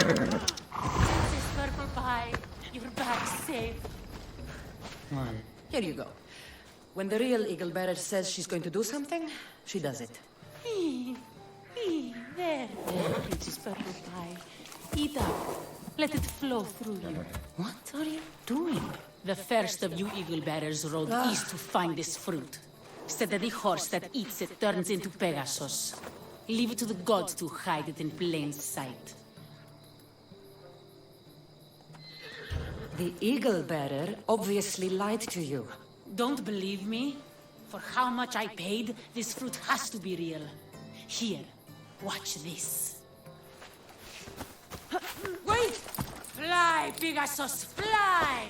Princess Purple Pie, you're back safe. Come on, here you go. When the real Eagle Bearer says she's going to do something, she does it. There, Princess Purple Pie. Eat up. Let it flow through you. What are you doing? The first of you Eagle Bearers rode east to find this fruit. Said that the horse that eats it turns into Pegasus. Leave it to the gods to hide it in plain sight. The Eagle Bearer obviously lied to you. Don't believe me? For how much I paid, this fruit has to be real. Here, watch this. Wait! Fly, Pegasus, fly!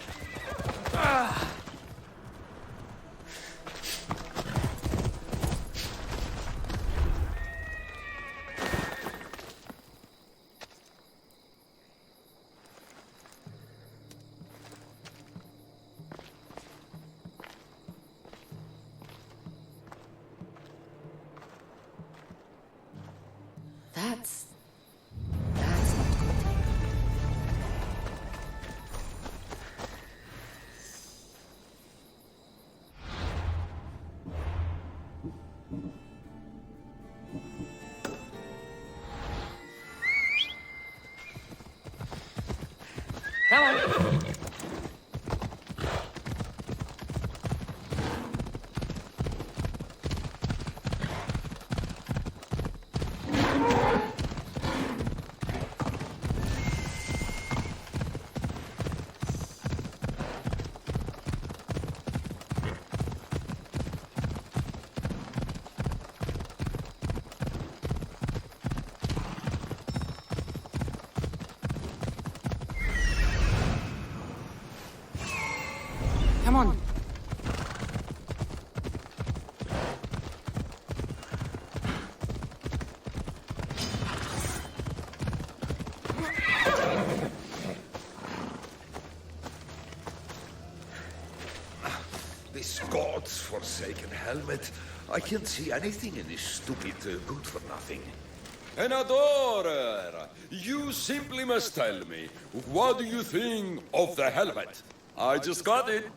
That's not good. Come on. Come on. This god's forsaken helmet. I can't see anything in this stupid good-for-nothing. An adorer! You simply must tell me, what do you think of the helmet? I just got it.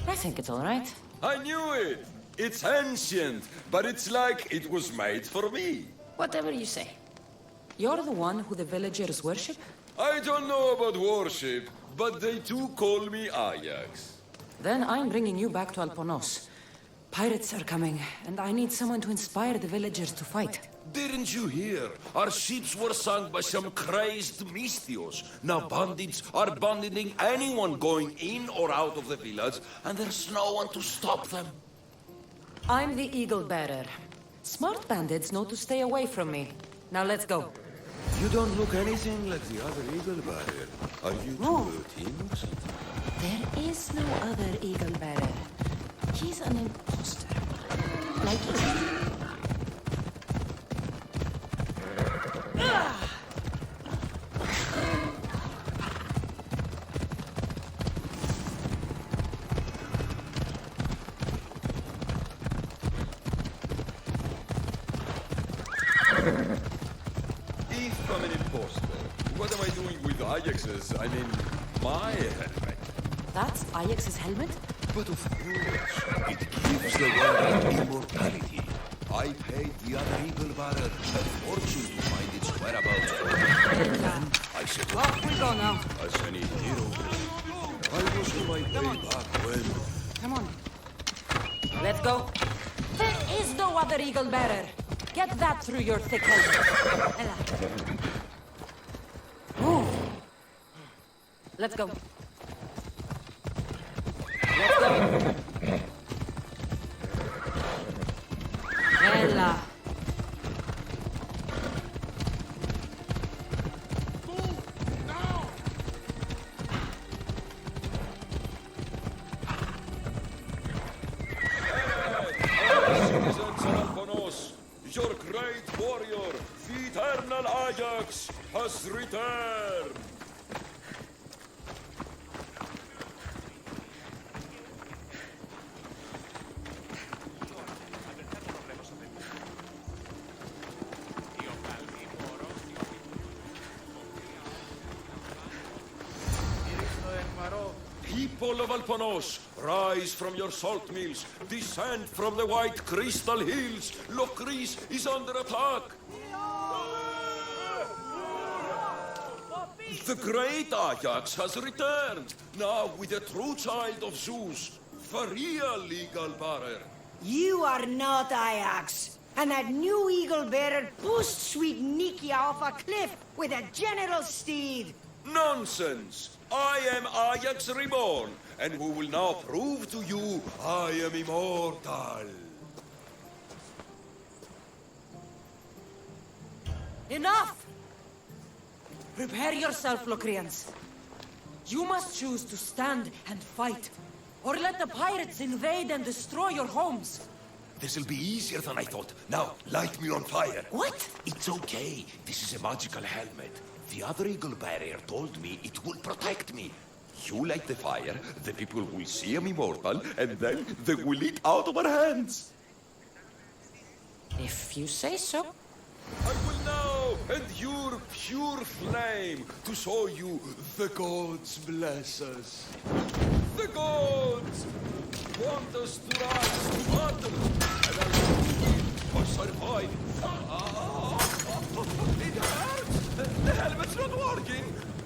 I think it's all right. I knew it! It's ancient, but it's like it was made for me. Whatever you say. You're the one who the villagers worship? I don't know about worship, but they too call me Ajax. Then I'm bringing you back to Alponos. Pirates are coming, and I need someone to inspire the villagers to fight. Didn't you hear? Our ships were sunk by some crazed Mystios. Now bandits are abandoning anyone going in or out of the village, and there's no one to stop them. I'm the Eagle Bearer. Smart bandits know to stay away from me. Now let's go. You don't look anything like the other Eagle Bearer. Are you team or something? There is no other Eagle Bearer. He's an imposter. Like you. If I'm an imposter, what am I doing with Ajax's, my helmet? That's Ajax's helmet? But of course, it gives the world immortality. I paid the other Eagle Bearer a fortune to find its whereabouts. Then I said, off we go now. As any hero, I was on my way back when... Come on. Let's go. There is no other Eagle Bearer. Get that through your thick head. Ella. Move. Let's go. Let's go. Ella. Citizens of Alponos, your great warrior, the eternal Ajax, has returned. People of Alpanos, rise from your salt mills, descend from the white crystal hills. Lokris is under attack. The great Ajax has returned, now with the true child of Zeus, the real eagle bearer. You are not Ajax. And that new eagle bearer pushed sweet Nikia off a cliff with a general steed. Nonsense! I am Ajax reborn, and we will now prove to you I am immortal. Enough! Prepare yourself, Locrians. You must choose to stand and fight, or let the pirates invade and destroy your homes. This'll be easier than I thought. Now, light me on fire. What? It's okay. This is a magical helmet. The other eagle barrier told me it will protect me. You light the fire, the people will see I'm immortal, and then they will eat out of our hands. If you say so. I will now endure pure flame to show you the gods bless us. The gods want us to rise to battle, and I will win or survive. It hurts! The helmet's not working!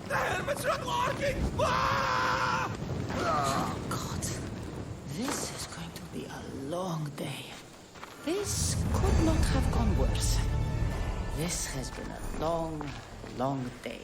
The helmet's not working! Ah! Oh, God. This is going to be a long day. This could not have gone worse. This has been a long, long day.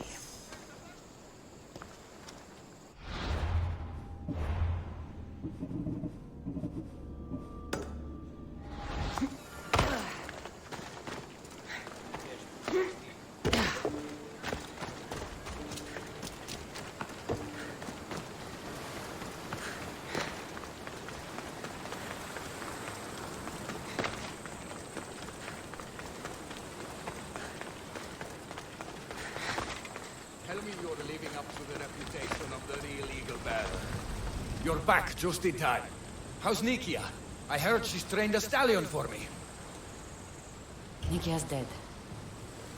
Tell me you're living up to the reputation of the real eagle bearer. You're back just in time. How's Nikia? I heard she's trained a stallion for me. Nikia's dead.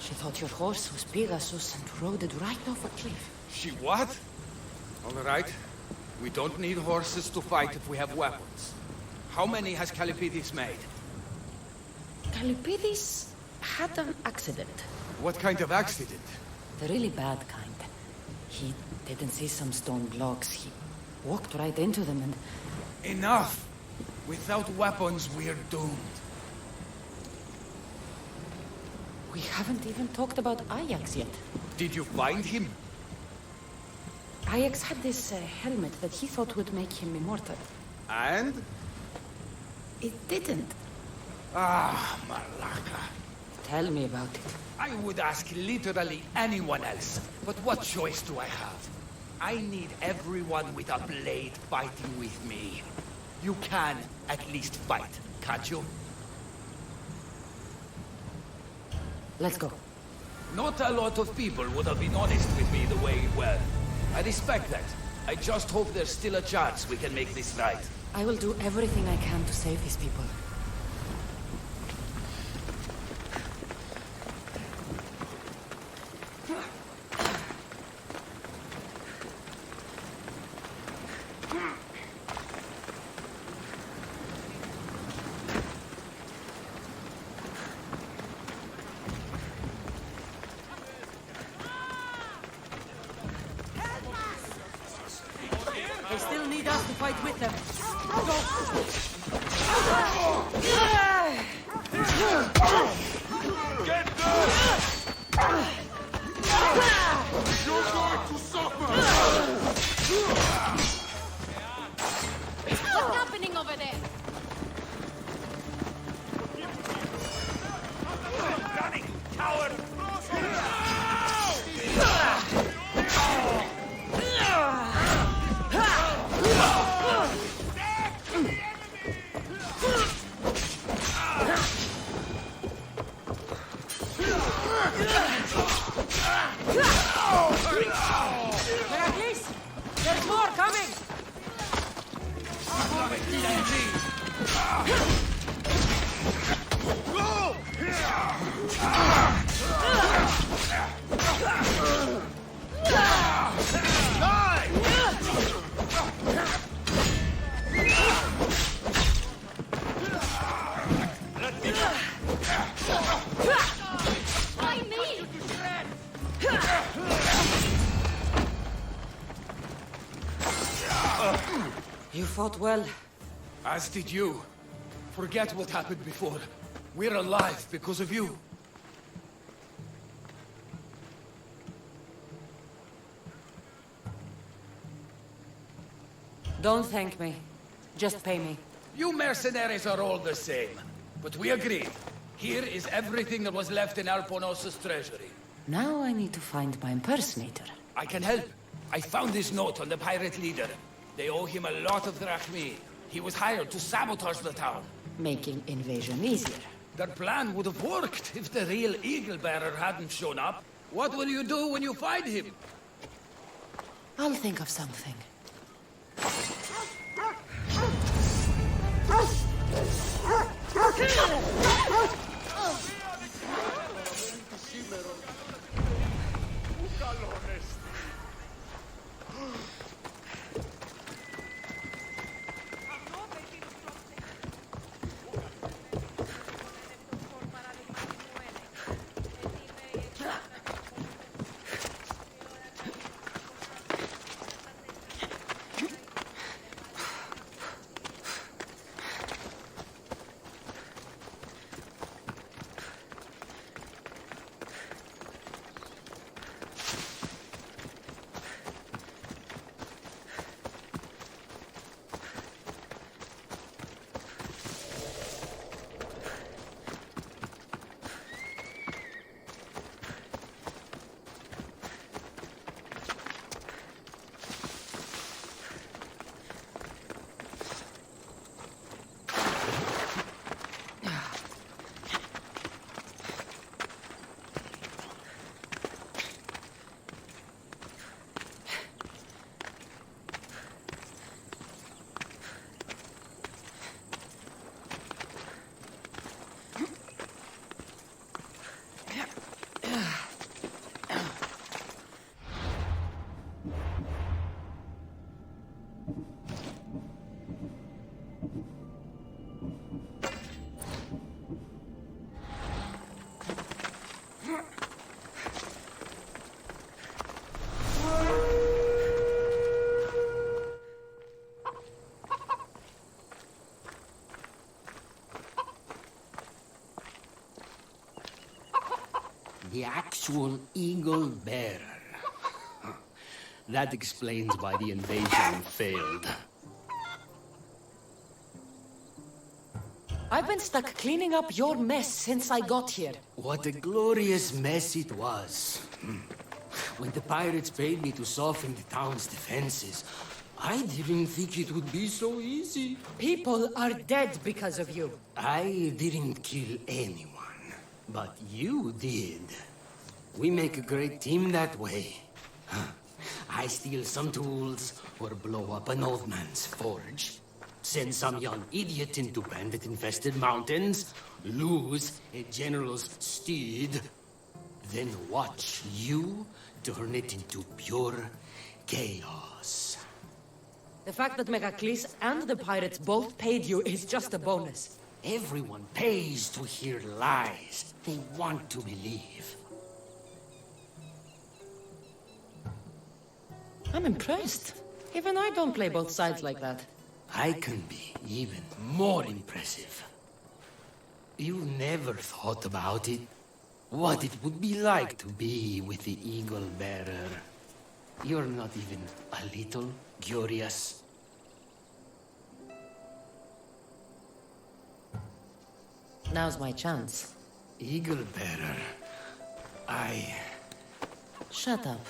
She thought your horse was Pegasus and rode it right off a cliff. She what? All right. We don't need horses to fight if we have weapons. How many has Calipidis made? Calipidis had an accident. What kind of accident? The really bad kind. He didn't see some stone blocks. He walked right into them and... Enough! Without weapons, we're doomed. We haven't even talked about Ajax yet. Did you find him? Ajax had this helmet that he thought would make him immortal. And? It didn't. Ah, Malaka. Tell me about it. I would ask literally anyone else, but what choice do I have? I need everyone with a blade fighting with me. You can at least fight, can't you? Let's go. Not a lot of people would have been honest with me the way you were. I respect that. I just hope there's still a chance we can make this right. I will do everything I can to save these people. They still need us to fight with them. Get them! You're going to suffer! What's happening over there? Running, coward! Heracles! There's more coming! Die! You fought well. As did you. Forget what happened before. We're alive because of you. Don't thank me. Just pay me. You mercenaries are all the same. But we agreed. Here is everything that was left in Alponos's treasury. Now I need to find my impersonator. I can help. I found this note on the pirate leader. They owe him a lot of drachmi. He was hired to sabotage the town. Making invasion easier. Their plan would have worked if the real Eagle-Bearer hadn't shown up. What will you do when you find him? I'll think of something. The actual Eagle-Bearer. That explains why the invasion failed. I've been stuck cleaning up your mess since I got here. What a glorious mess it was. When the pirates paid me to soften the town's defenses, I didn't think it would be so easy. People are dead because of you. I didn't kill anyone, but you did. We make a great team that way. I steal some tools or blow up an old man's forge. Send some young idiot into bandit-infested mountains. Lose a general's steed. Then watch you turn it into pure chaos. The fact that Megacles and the pirates both paid you is just a bonus. Everyone pays to hear lies they want to believe. I'm impressed. Even I don't play both sides like that. I can be even more impressive. You never thought about it? What it would be like to be with the Eagle-Bearer. You're not even a little curious. Now's my chance. Eagle-Bearer, Shut up.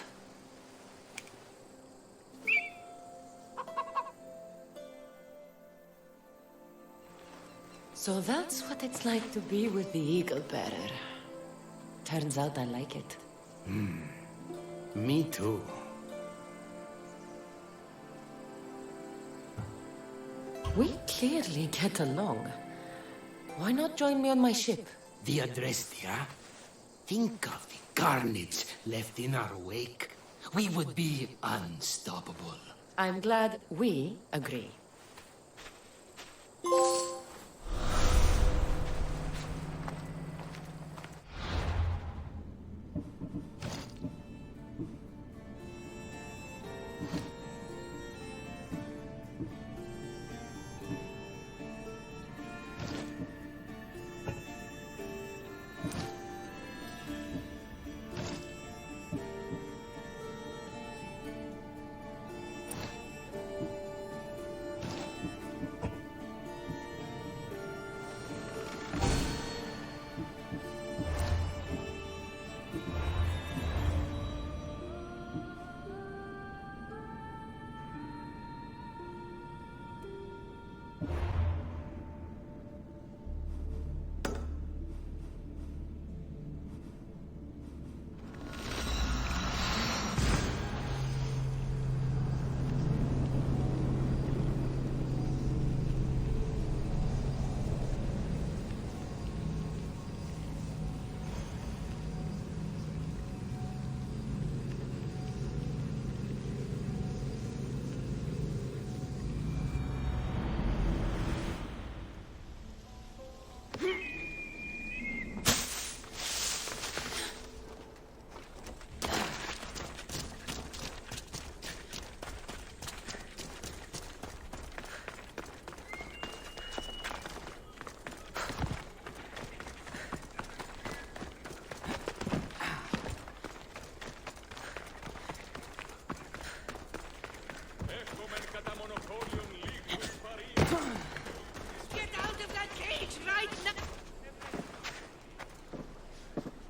So that's what it's like to be with the Eagle-Bearer. Turns out I like it. Me too. We clearly get along. Why not join me on my ship? The Adrestia? Think of the carnage left in our wake. We would be unstoppable. I'm glad we agree.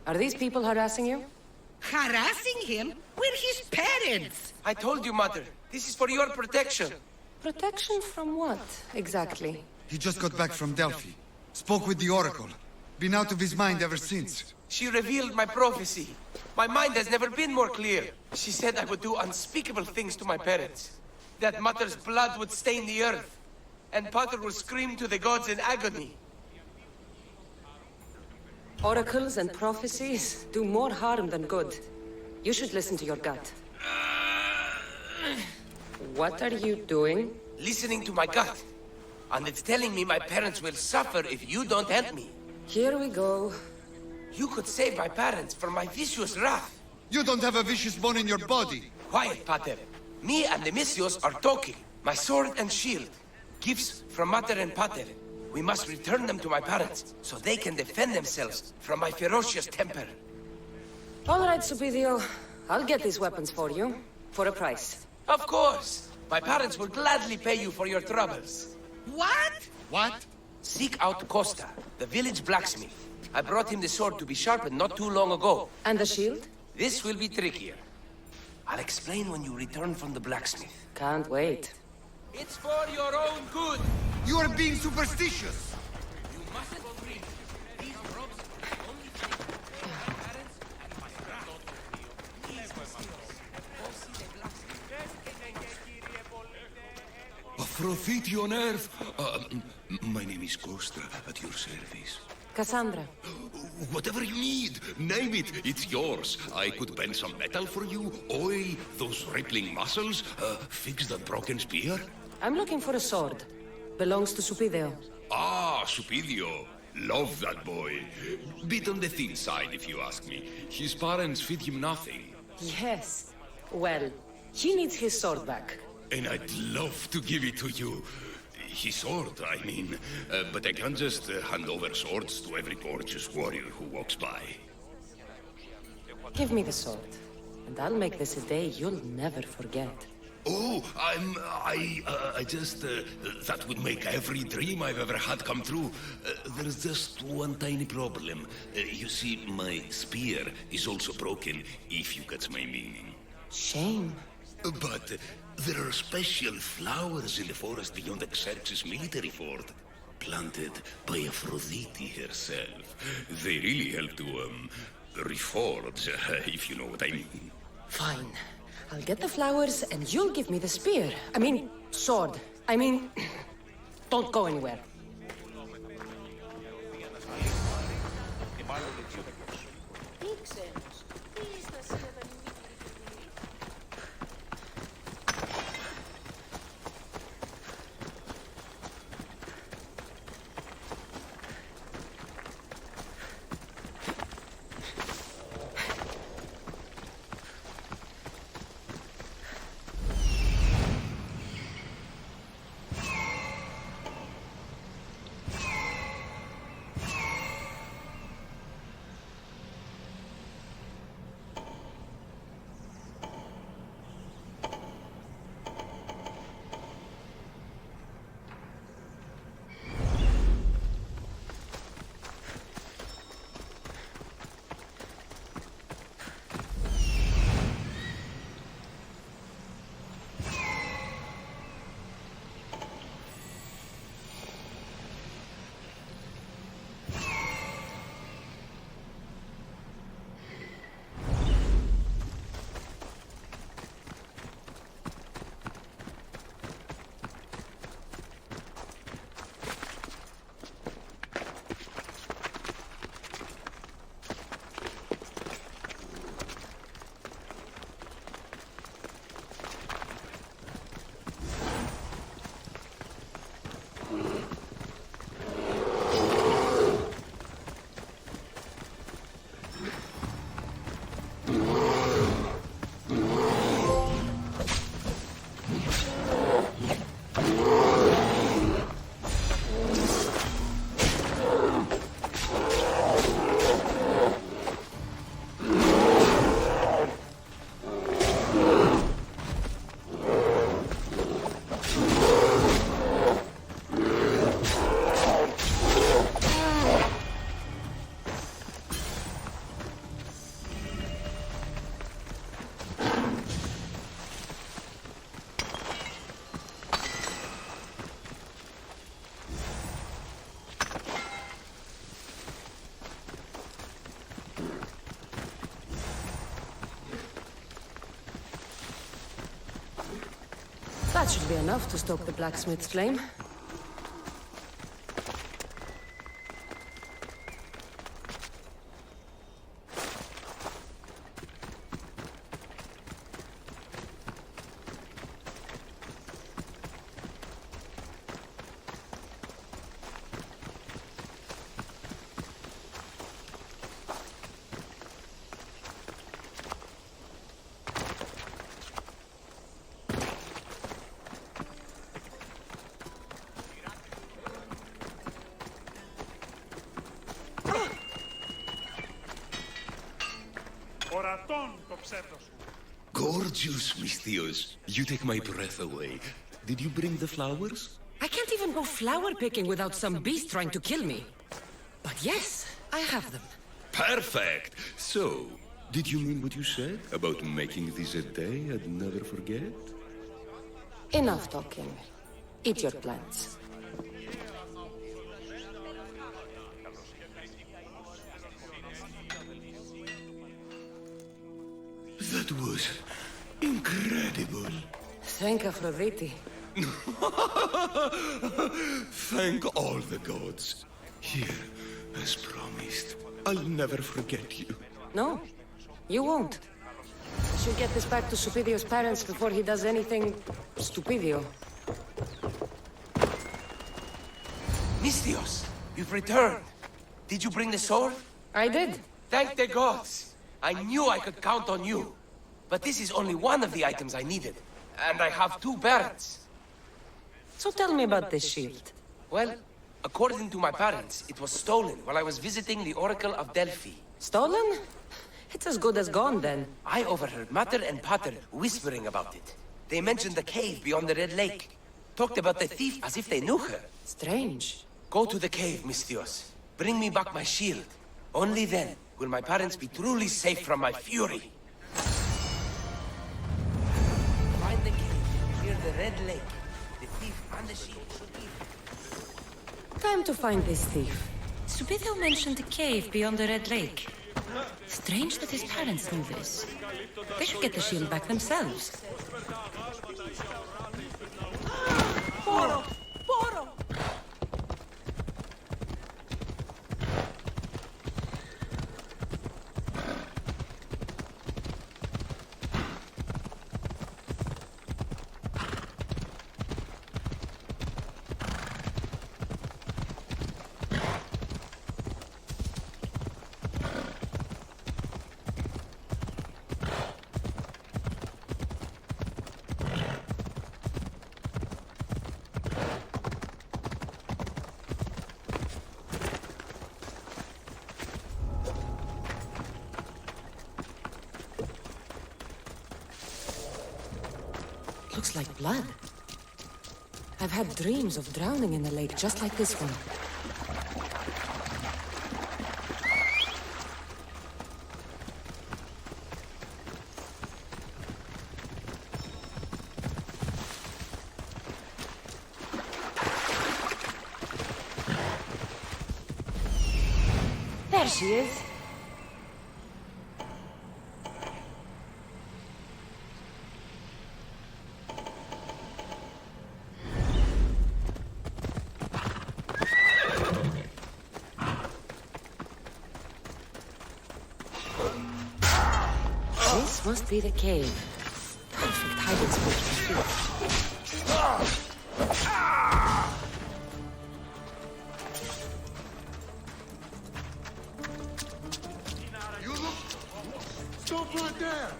Are these people harassing you? Harassing him? We're his parents! I told you, Mother. This is for your protection. Protection from what, exactly? He just got back from Delphi. Spoke with the Oracle. Been out of his mind ever since. She revealed my prophecy. My mind has never been more clear. She said I would do unspeakable things to my parents. That Mother's blood would stain the earth. And Pater will scream to the gods in agony. Oracles and prophecies do more harm than good. You should listen to your gut. What are you doing? Listening to my gut. And it's telling me my parents will suffer if you don't help me. Here we go. You could save my parents from my vicious wrath. You don't have a vicious bone in your body. Quiet, Pater. Me and the Misios are talking. My sword and shield. Gifts from Mater and Pater. We must return them to my parents, so they can defend themselves from my ferocious temper. All right, Supidio. I'll get these weapons for you. For a price. Of course! My parents will gladly pay you for your troubles. What? What? Seek out Costa, the village blacksmith. I brought him the sword to be sharpened not too long ago. And the shield? This will be trickier. I'll explain when you return from the blacksmith. Can't wait. It's for your own good! You are being superstitious! You mustn't dream. These robes only change my parents and my granddaughter. These Messios. Go see the blacksmith. Aphrodite on earth! My name is Costa, at your service. Cassandra. Whatever you need, name it, it's yours. I could bend some metal for you, oil those rippling muscles, fix that broken spear. I'm looking for a sword. Belongs to Supidio. Ah, Supidio. Love that boy. Bit on the thin side, if you ask me. His parents feed him nothing. Yes. Well, he needs his sword back. And I'd love to give it to you. His sword, I mean. But I can't just hand over swords to every gorgeous warrior who walks by. Give me the sword. And I'll make this a day you'll never forget. Oh, I just, that would make every dream I've ever had come true. There's just one tiny problem. You see, my spear is also broken, if you catch my meaning. Shame. But there are special flowers in the forest beyond Xerxes' military fort, planted by Aphrodite herself. They really help to, reforge, if you know what I mean. Fine. I'll get the flowers and you'll give me the spear. I mean, sword. I mean, don't go anywhere. That should be enough to stoke the blacksmith's flame. Gorgeous, Mystios. You take my breath away. Did you bring the flowers? I can't even go flower picking without some beast trying to kill me. But yes, I have them. Perfect. So, did you mean what you said about making this a day I'd never forget? Enough talking. Eat your plants. That was incredible. Thank Aphrodite. Thank all the gods. Here, as promised, I'll never forget you. No, you won't. I should get this back to Supidio's parents before he does anything stupidio. Mystios, you've returned. Did you bring the sword? I did. Thank the gods. I knew I could count on you. But this is only one of the items I needed. And I have 2 barons. So tell me about this shield. Well, according to my parents, it was stolen while I was visiting the Oracle of Delphi. Stolen? It's as good as gone, then. I overheard Mater and Pater whispering about it. They mentioned the cave beyond the Red Lake. Talked about the thief as if they knew her. Strange. Go to the cave, Mystios. Bring me back my shield. Only then will my parents be truly safe from my fury. Find the cave near the Red Lake. The thief and the shield should be here. Time to find this thief. Subidio mentioned a cave beyond the Red Lake. Strange that his parents knew this. They should get the shield back themselves. Poro! Poro! Looks like blood. I've had dreams of drowning in a lake just like this one. There she is. This must be the cave. Perfect hiding spot for thief. You look... Stop right there!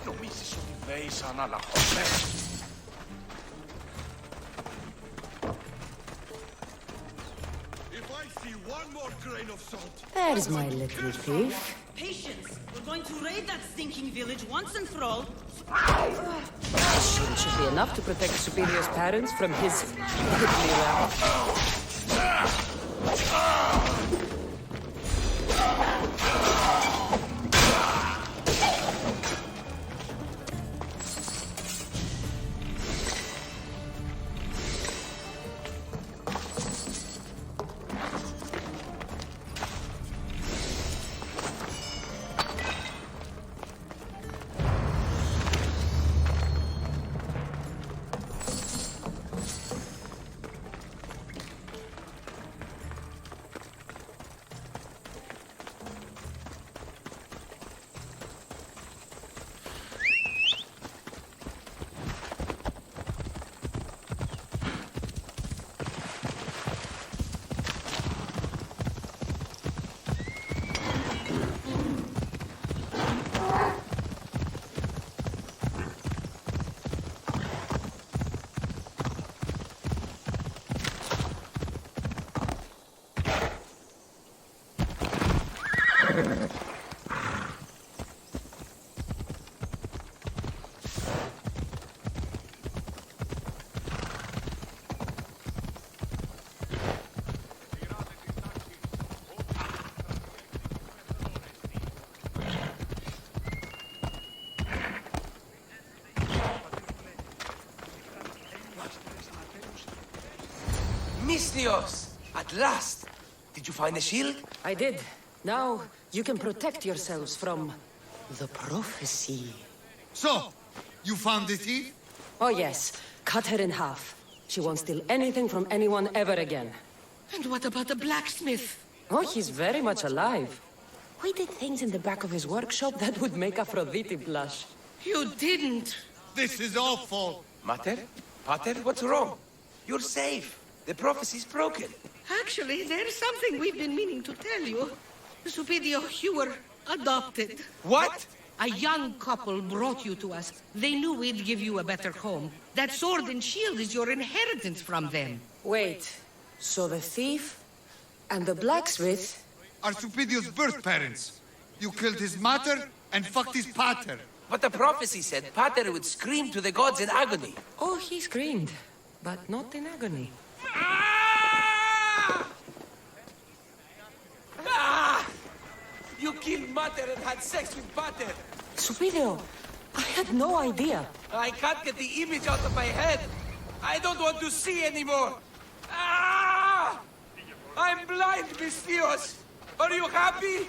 Νομίζεις ότι βέει σαν αλαχωμένος. There's my little thief. Patience! We're going to raid that stinking village once and for all. This shield should be enough to protect Superior's parents from his deadly wrath. Mistios! At last! Did you find the shield? I did. Now you can protect yourselves from the prophecy. So, you found the thief? Oh yes. Cut her in half. She won't steal anything from anyone ever again. And what about the blacksmith? Oh, he's very much alive. We did things in the back of his workshop that would make Aphrodite blush. You didn't. This is awful. Mater? Pater, what's wrong? You're safe. The prophecy's broken. Actually, there's something we've been meaning to tell you. Supidio, you were adopted. What? A young couple brought you to us. They knew we'd give you a better home. That sword and shield is your inheritance from them. Wait, so the thief and the blacksmith are Supidio's birth parents. You killed his mater and fucked his pater. But the prophecy said Pater would scream to the gods in agony. Oh, he screamed, but not in agony. You killed Mater and had sex with Pater. Supidio, I had no idea. I can't get the image out of my head. I don't want to see anymore. Ah! I'm blind, Mistios. Are you happy?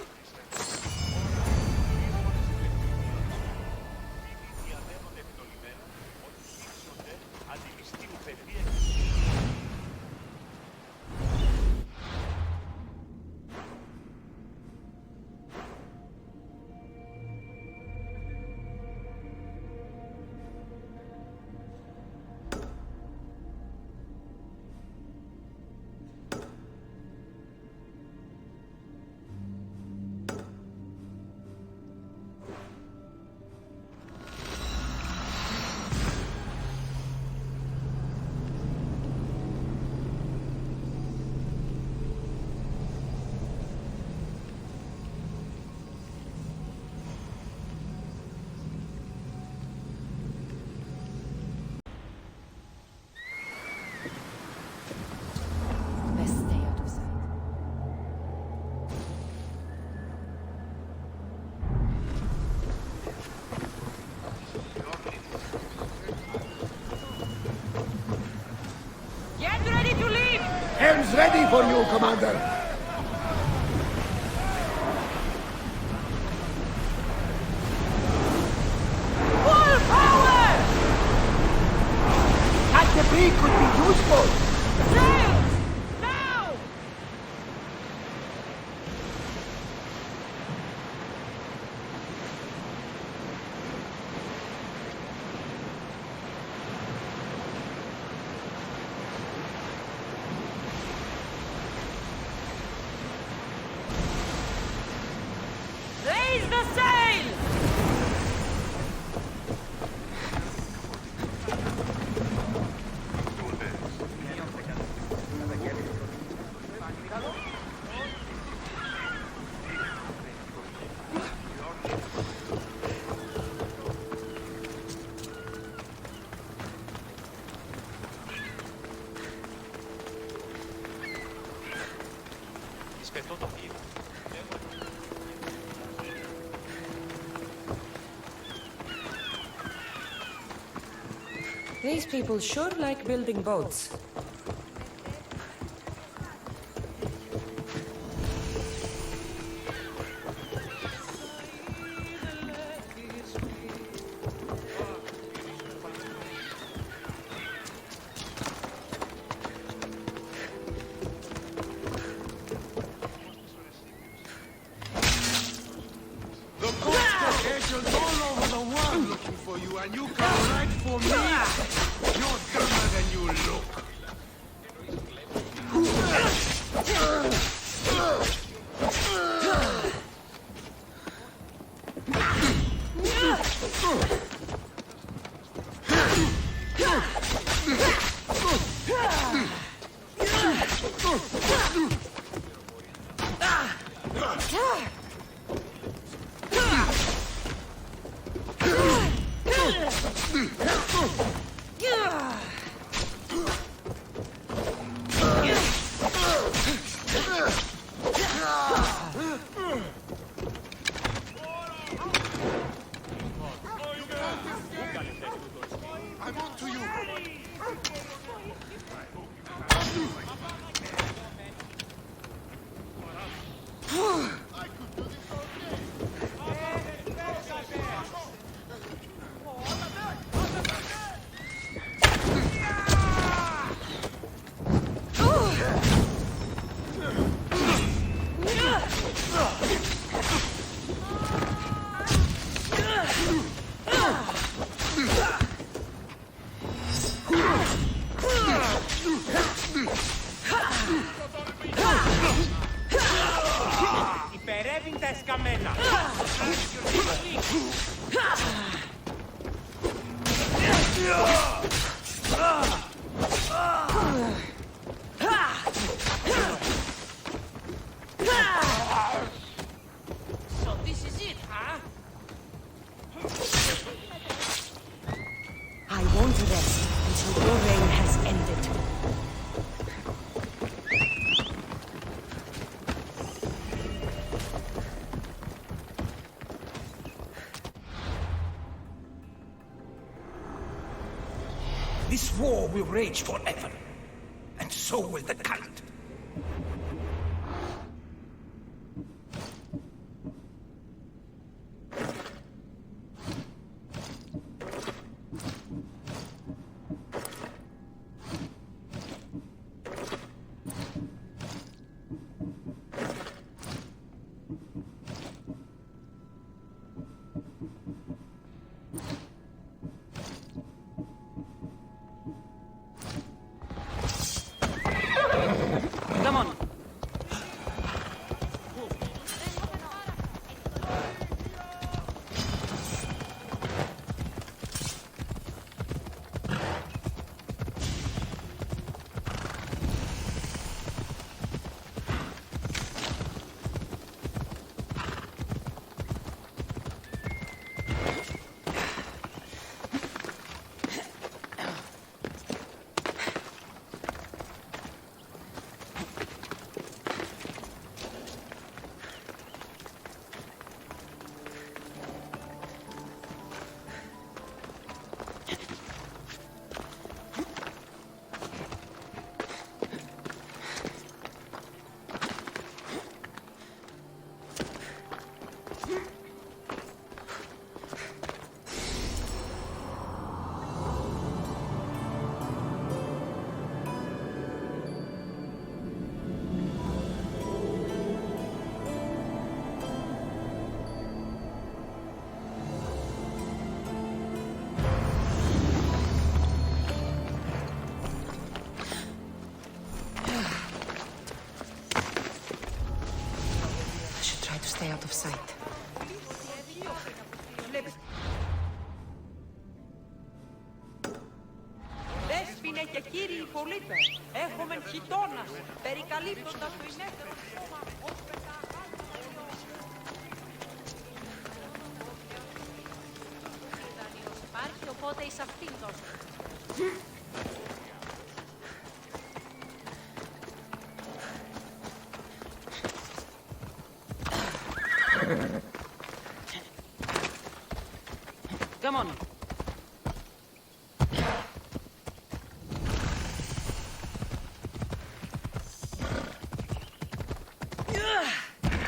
Helm's ready for you, Commander. Full power! That debris could be useful. Sails! Now! Raise the sail! These people sure like building boats. Agents all over the world looking for you, and you come right for me? You're dumber than you look. I'm on to you. Υπερεύει τα εσκαμμένα. So this is it, huh? I won't rest until your reign has ended. This war will rage forever, and so will the cult. Come on. Stay out of sight. Δέσποινε και κύριοι πολίτες, έχουμε χιτώνας, περικαλύπτοντας το ενέτερο σώμα ως Υπάρχει, οπότε εις αυτήν δώσω. Come on.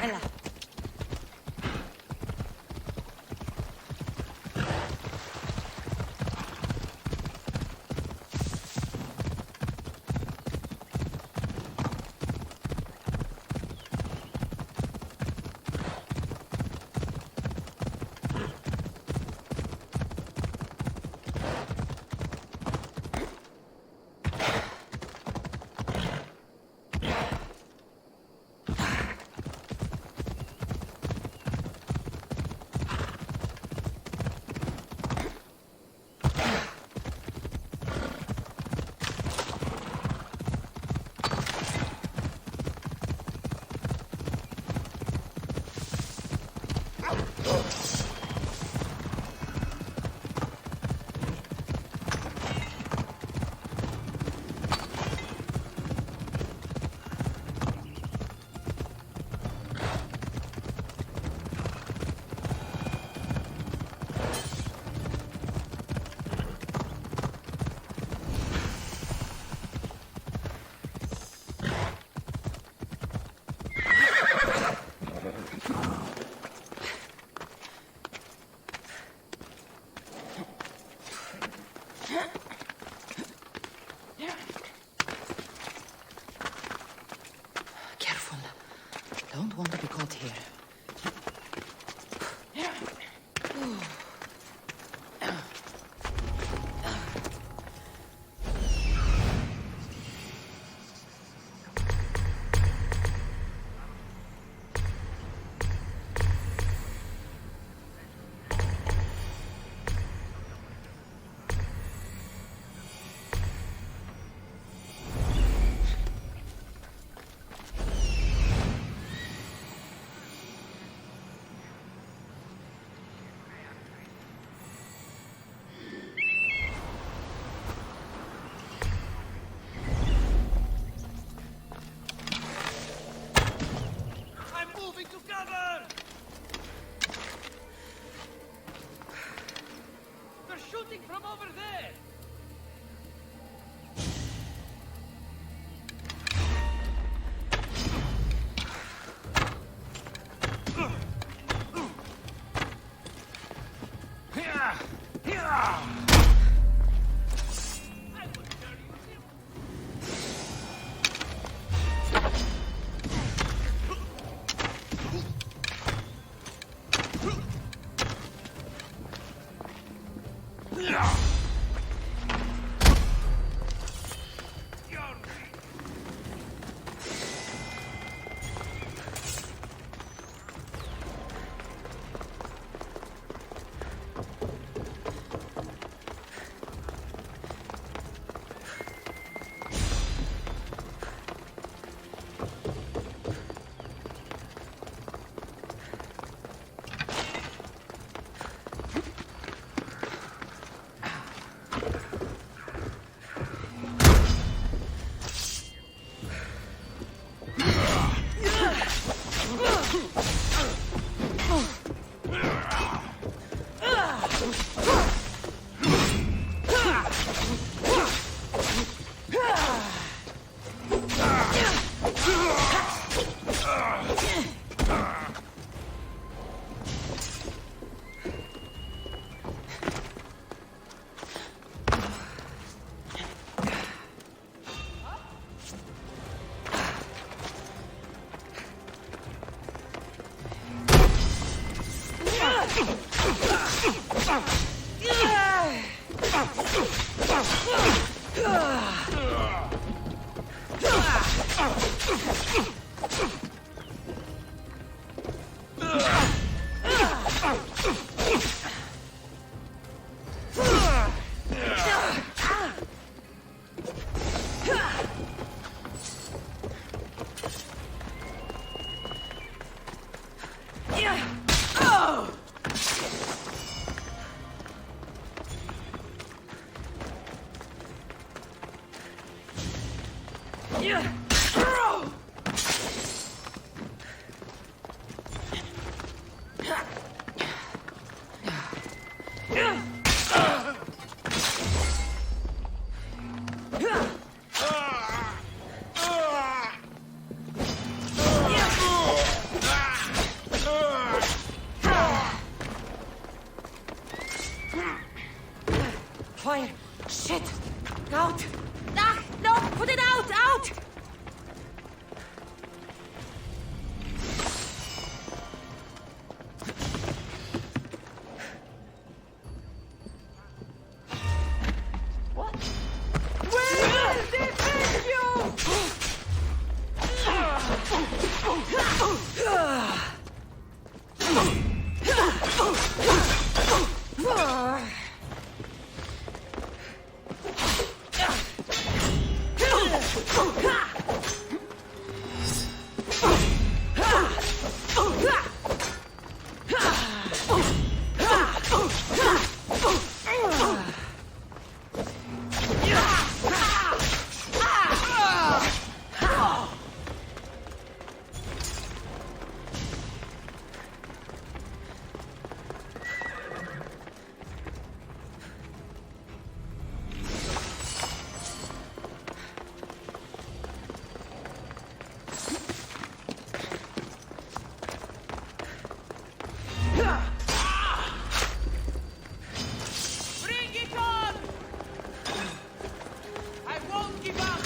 Ella. Careful. Don't want to be caught here. From over there! Yeah. Fire! Shit! Out! Ah, no! Put it out! Out! What? We'll defend you! Bring it on! I won't give up!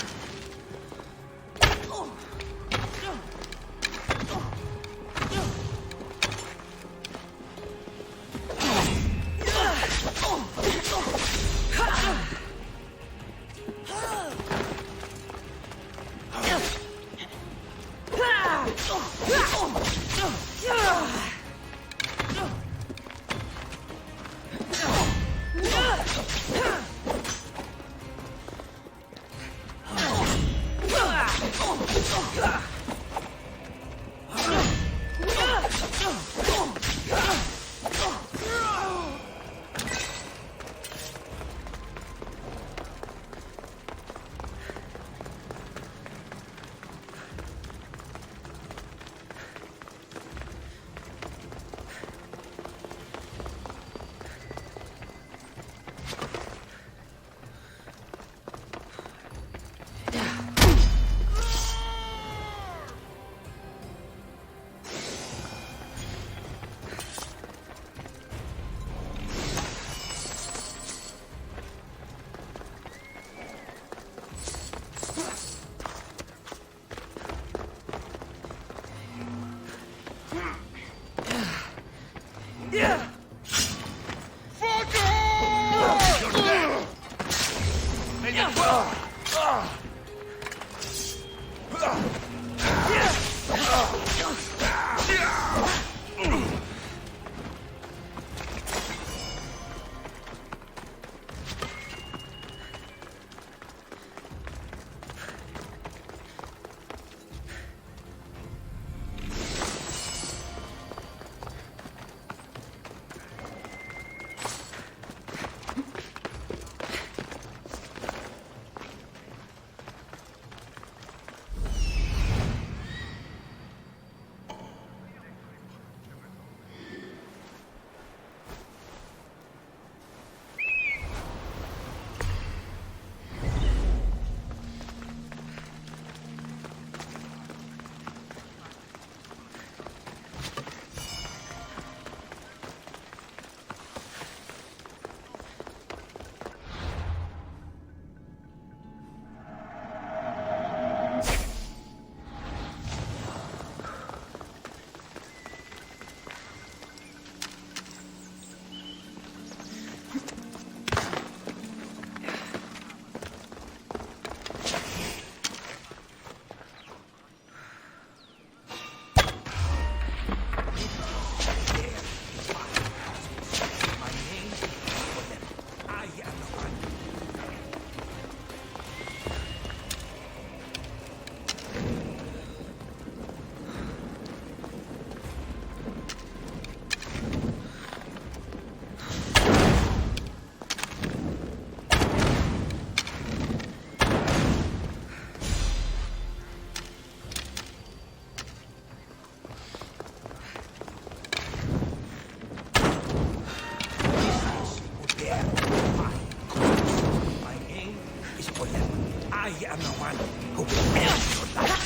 I am the one who will end your life.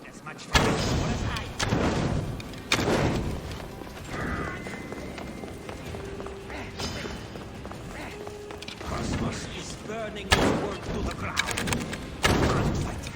As much for you as I. Cosmos is burning this world to the ground. I'm fighting.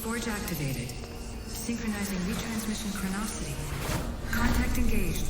Forge activated. Synchronizing retransmission chronicity. Contact engaged.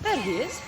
There he is.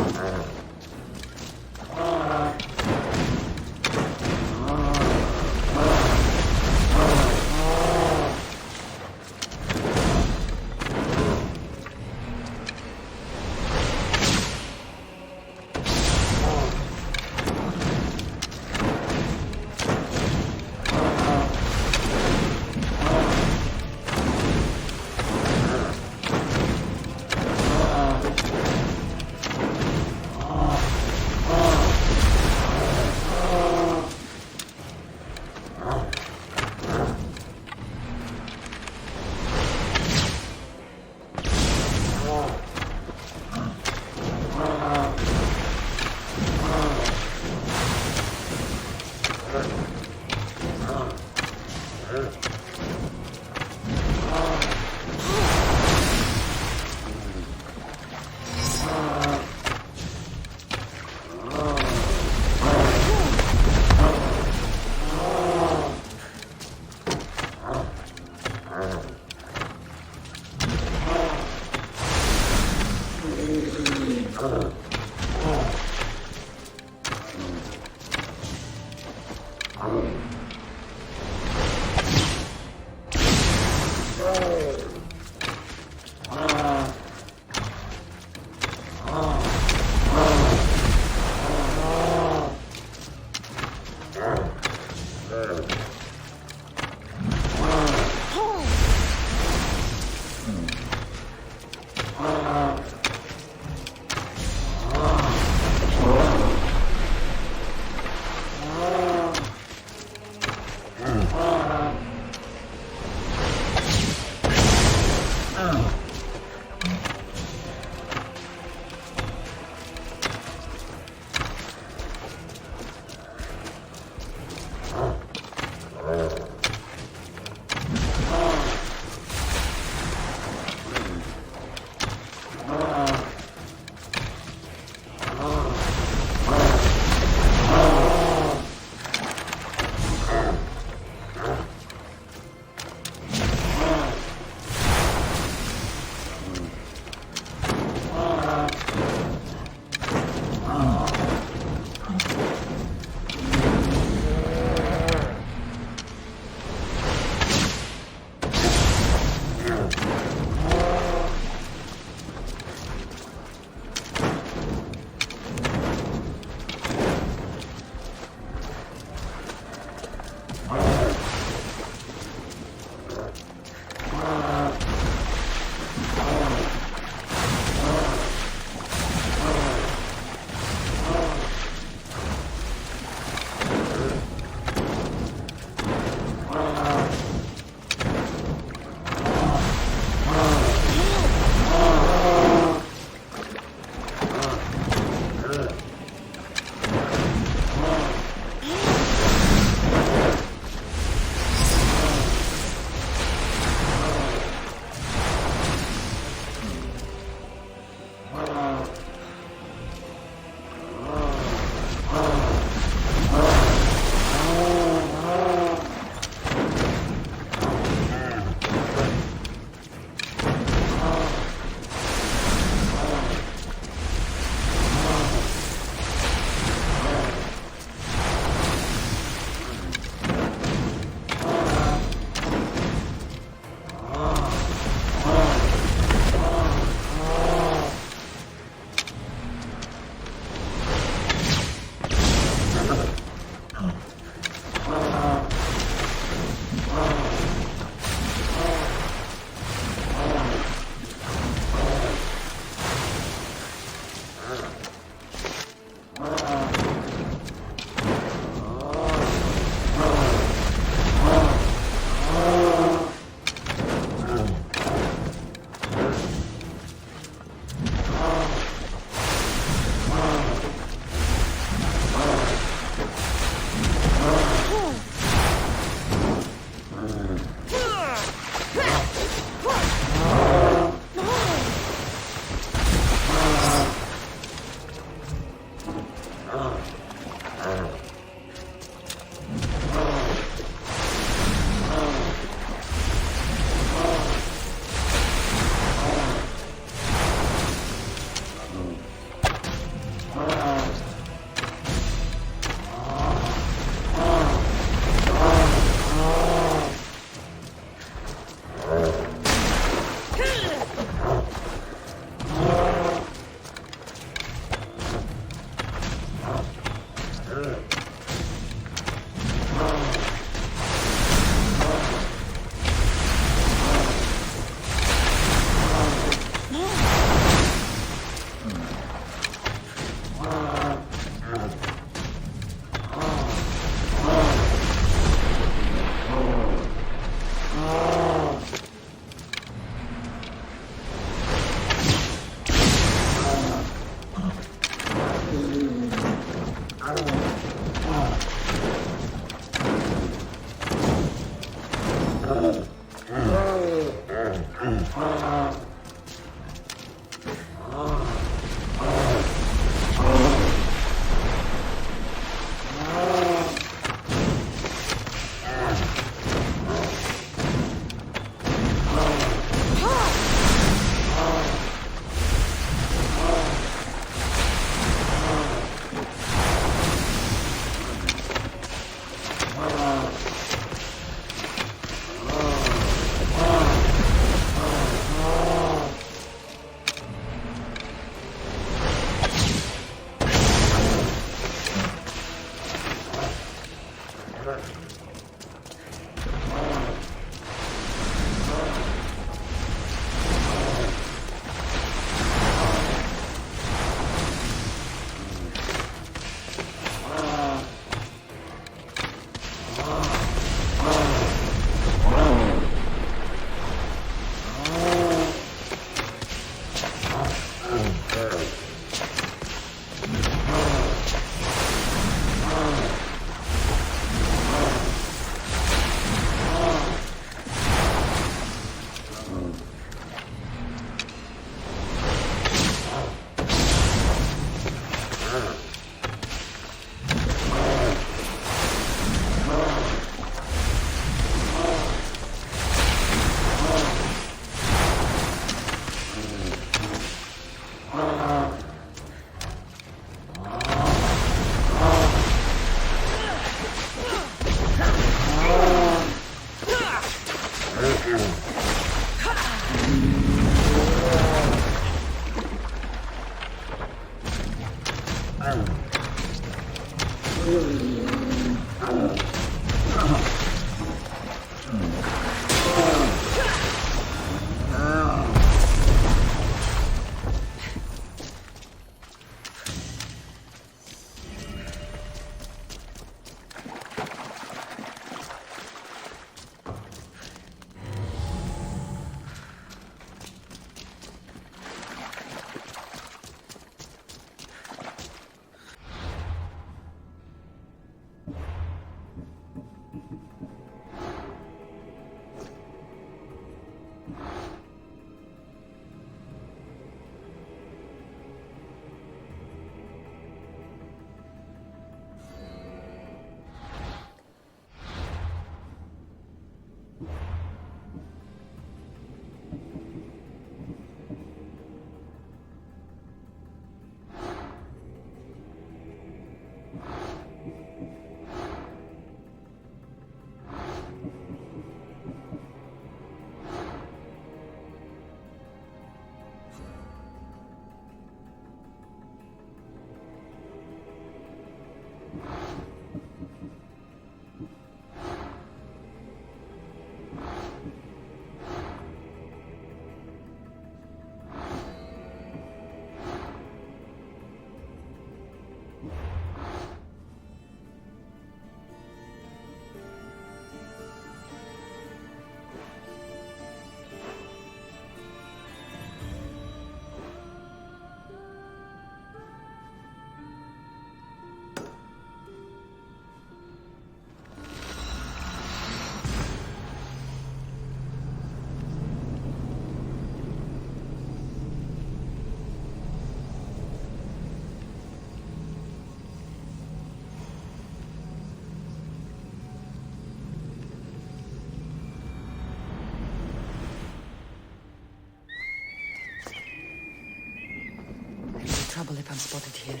trouble if I'm spotted here.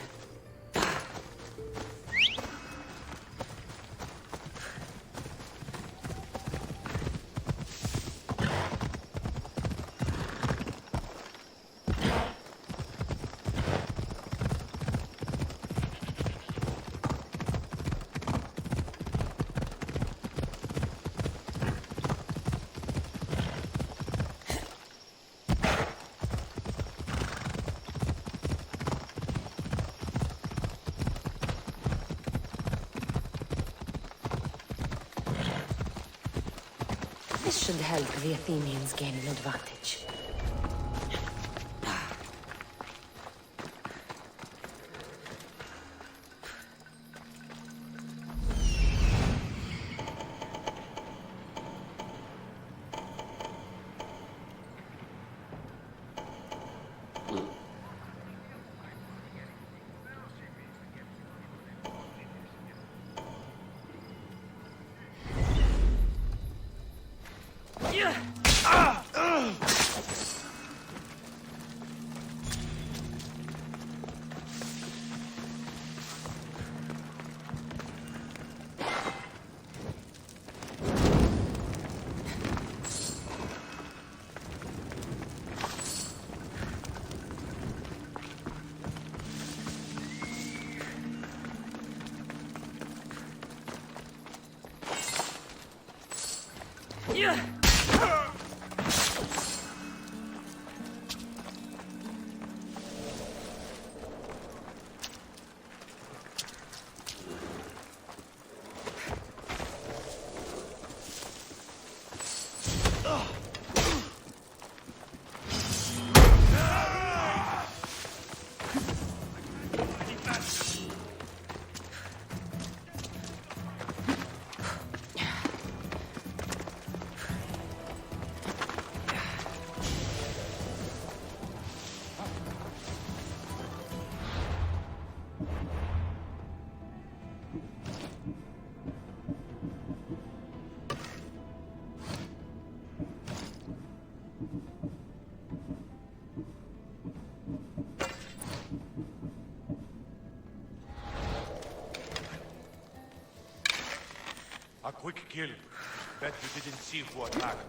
This should help the Athenians gain an advantage. A quick kill. Bet you didn't see who attacked.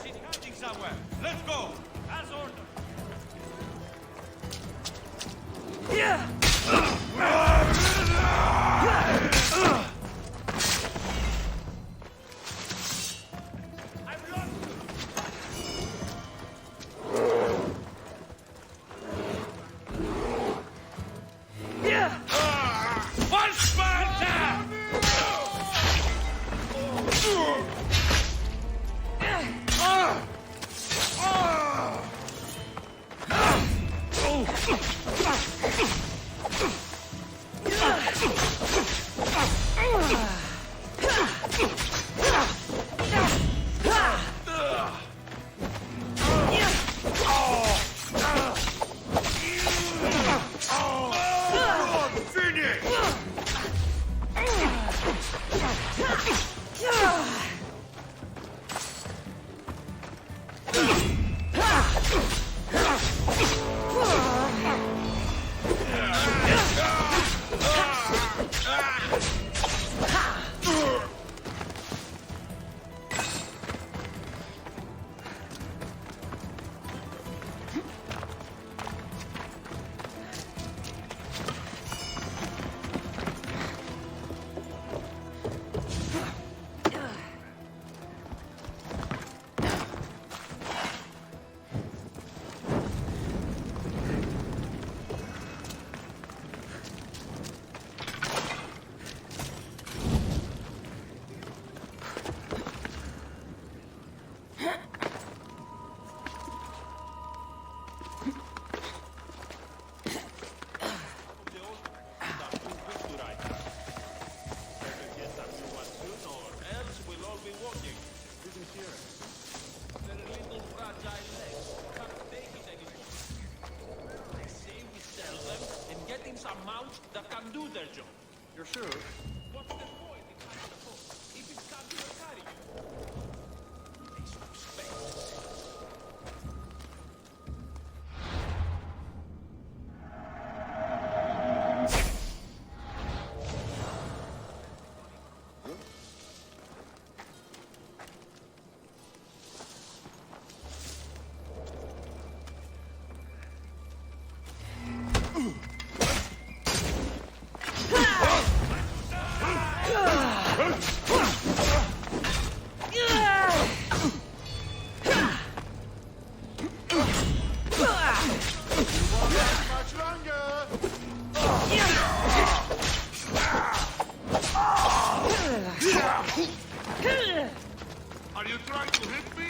She's hiding somewhere. Let's go. As ordered. Yeah. can do their job. You're sure? What's the point in having the boat if it can't even carry you? Makes no space. Are you trying to hit me?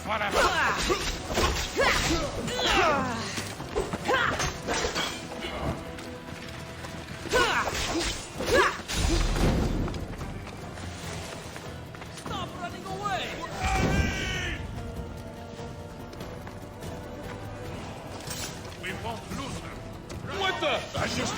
forever! Stop running away! We won't lose her. What the? I just...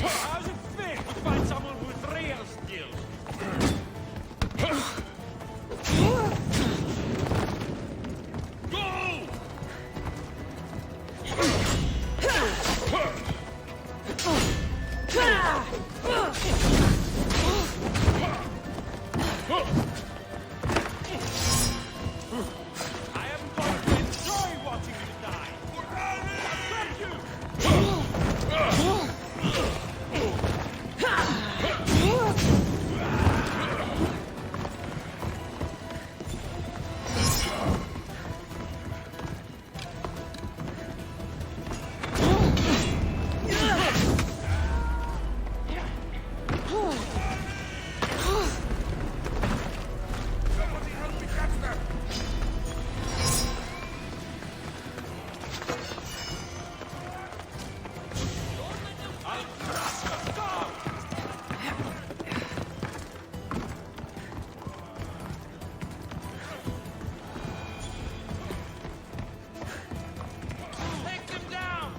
How's it feel to find someone with real skills? I am going to enjoy watching you die. Take them down!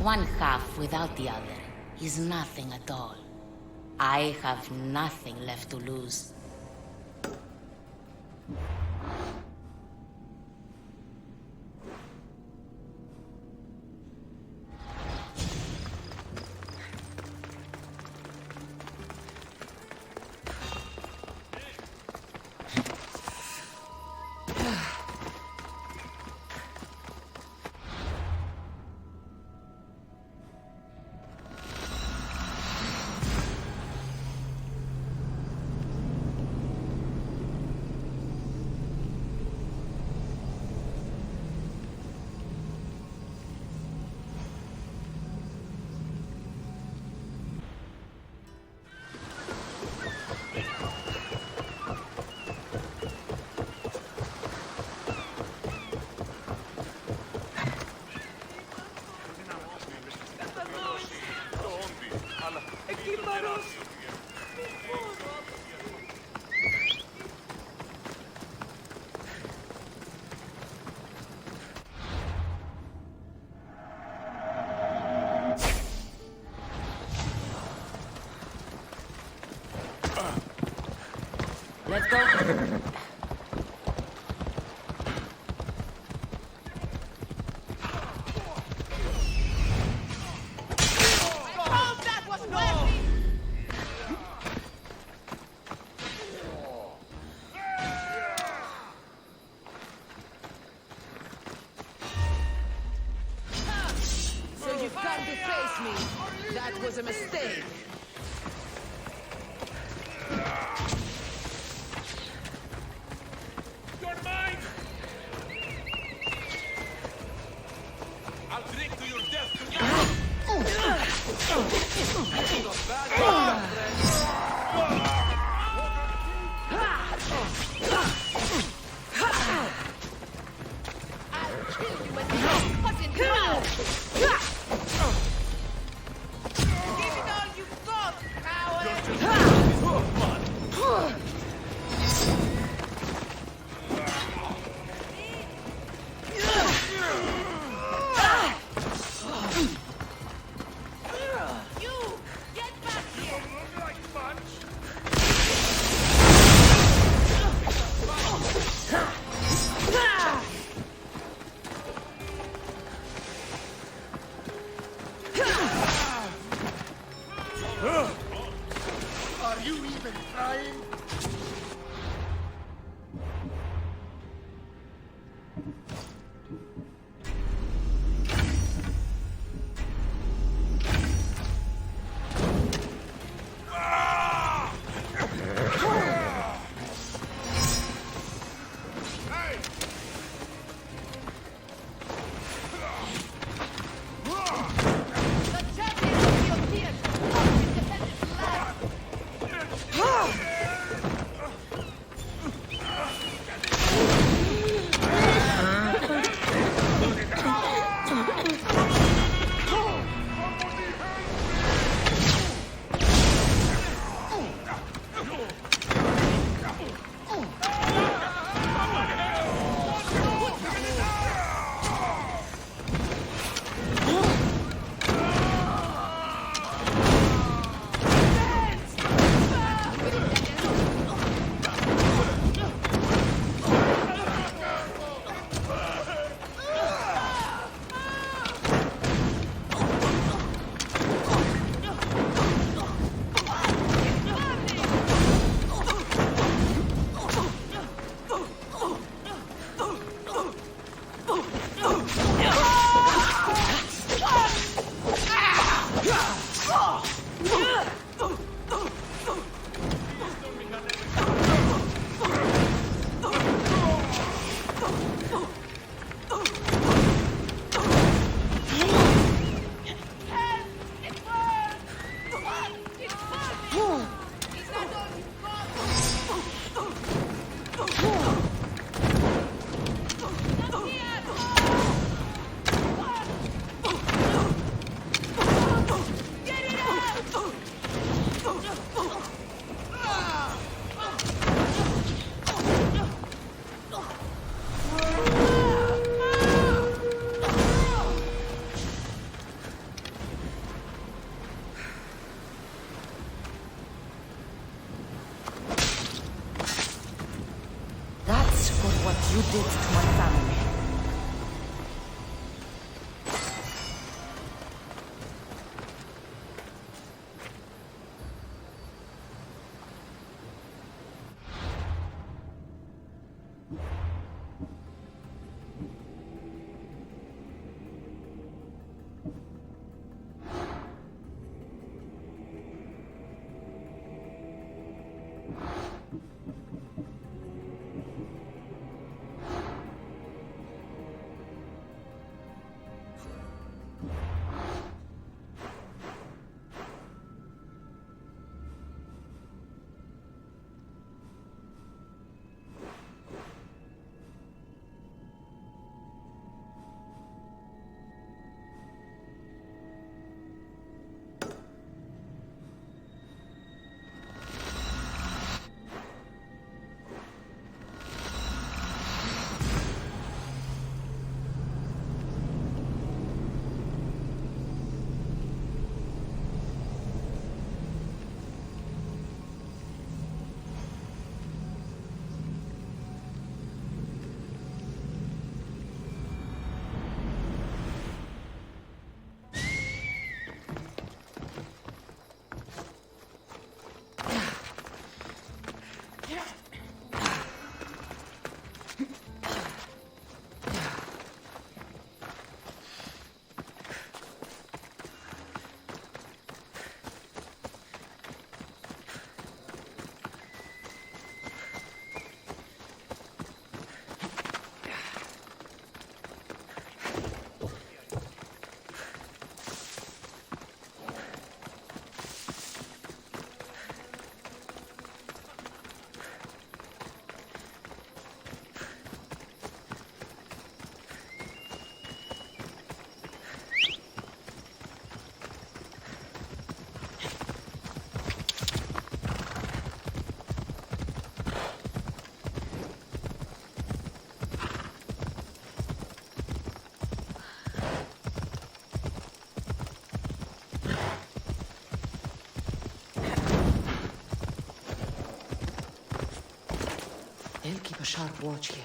One half without the other is nothing at all. I have nothing left to lose. Let's go. deface me. That was a mistake. You're mine! I'll drink to your death tonight! sharp watch here.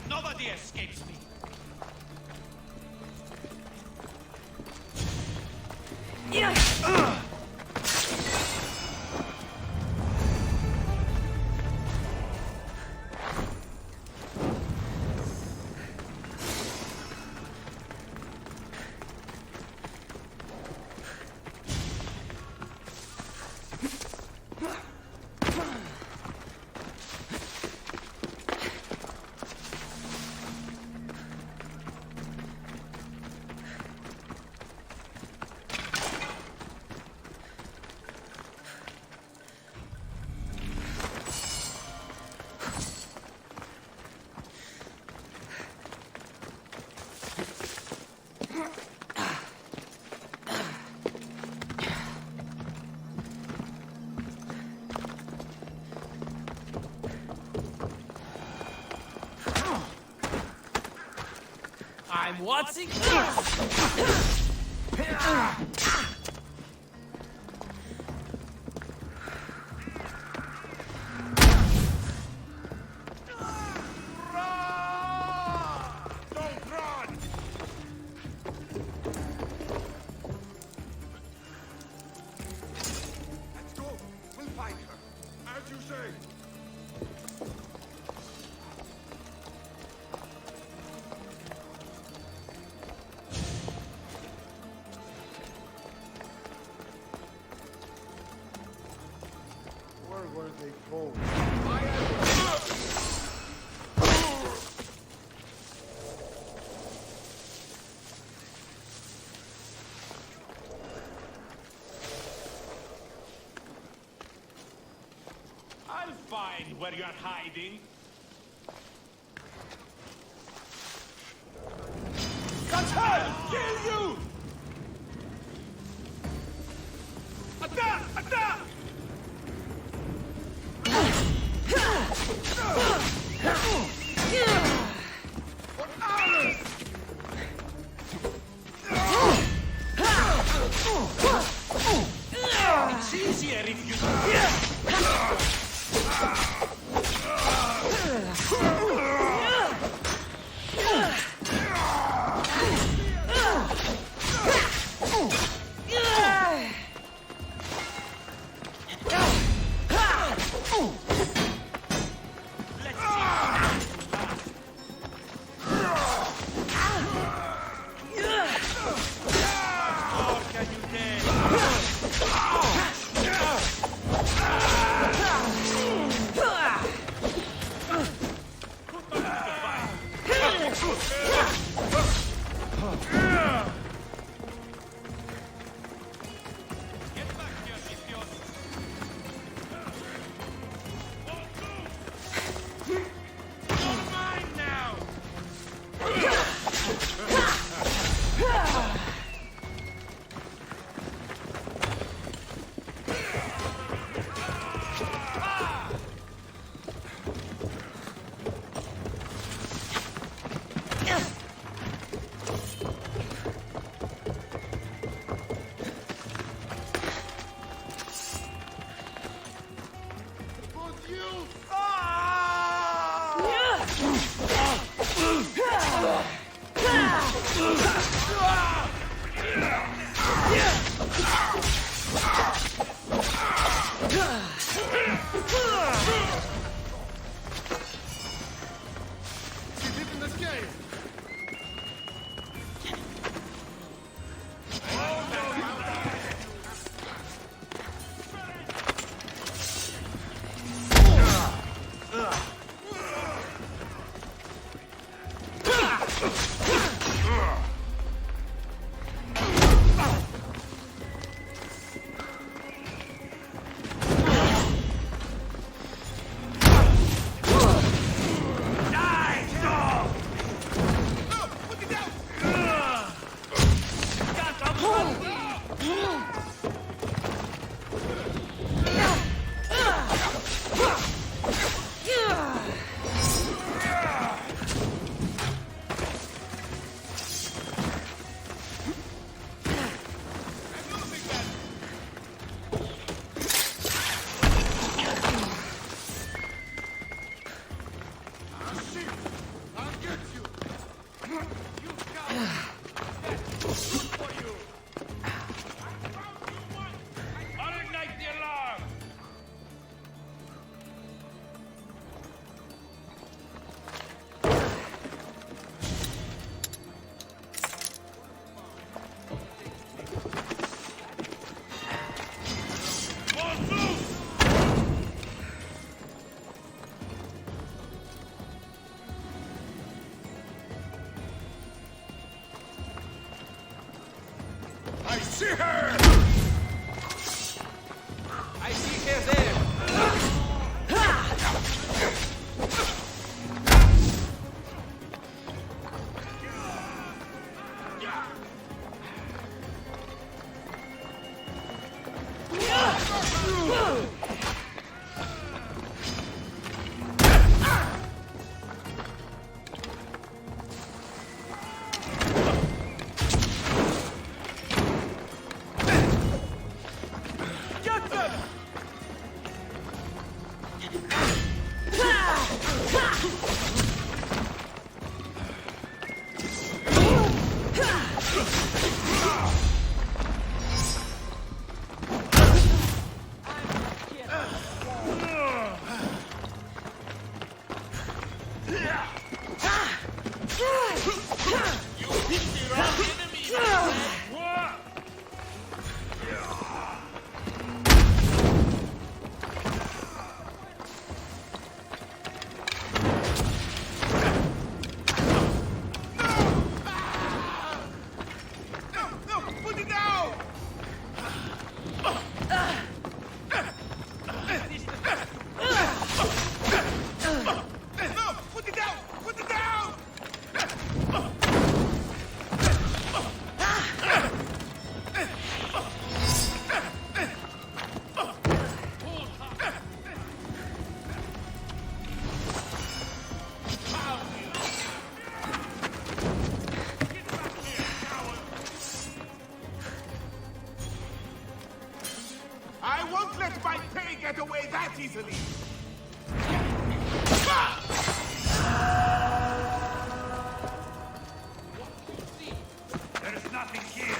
Nobody escapes me. I'm watching. Don't run! Let's go. We'll find her. As you say. Where were they going? I'll find where you're hiding. That's her! Kill you! Attack! Attack! It's easier if you... I see her! I see her there. I won't let my prey get away that easily! There's nothing here.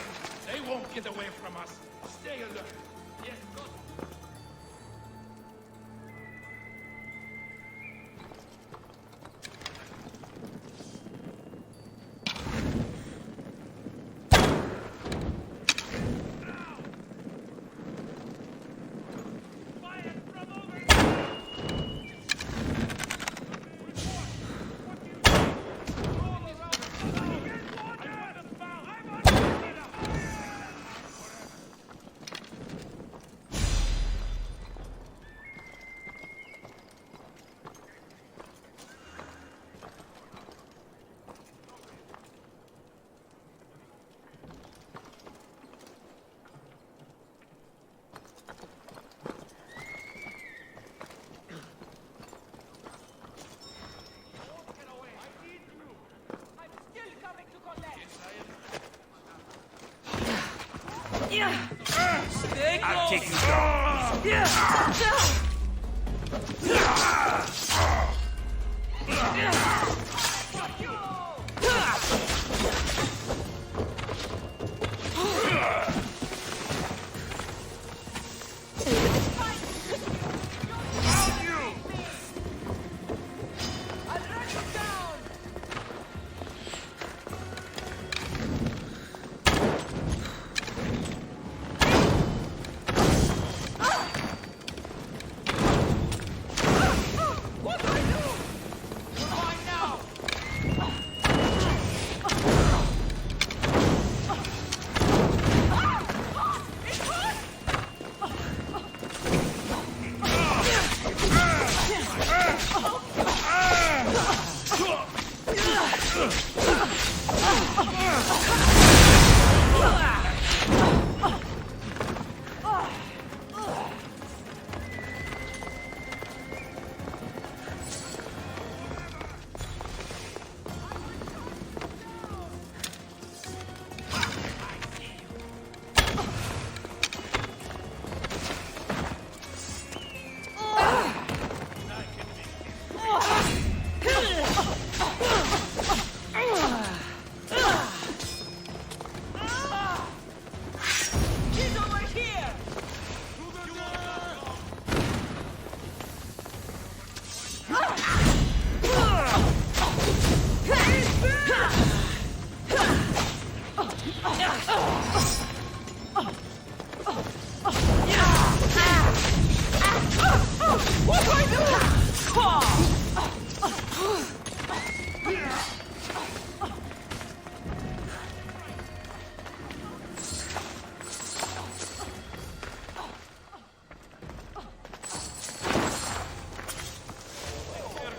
They won't get away from us. Stay alert. Yes, go. I'll take you down.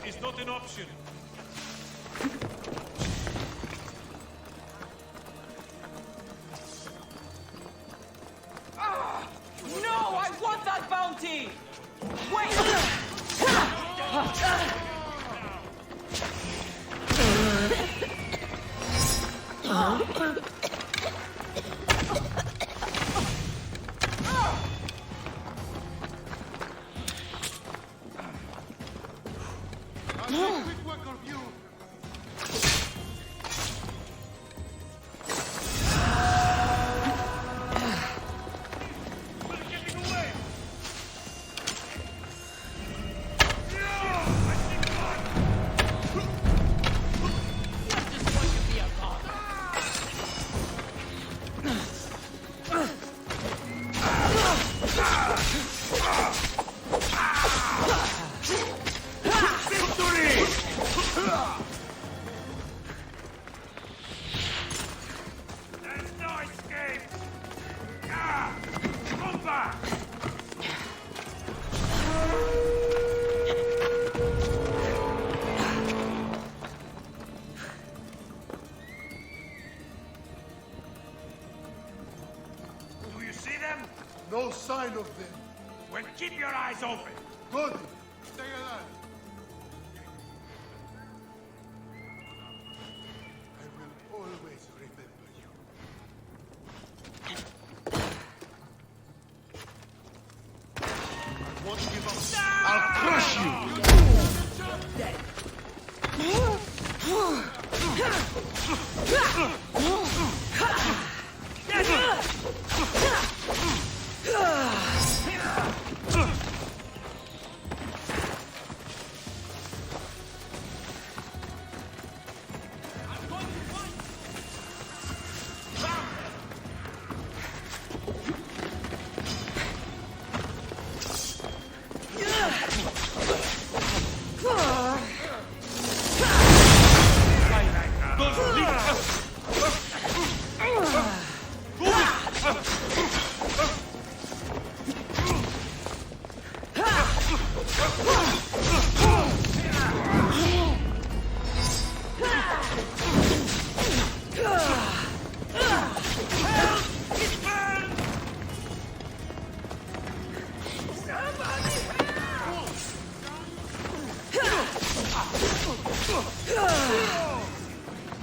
It's not an option. No, I want that bounty! Wait! Quick work of you. There's no escape! Come back! Do you see them? No sign of them. Well, keep your eyes open. Good. Stay alive. I will always remember you. I won't give up. I'll crush you.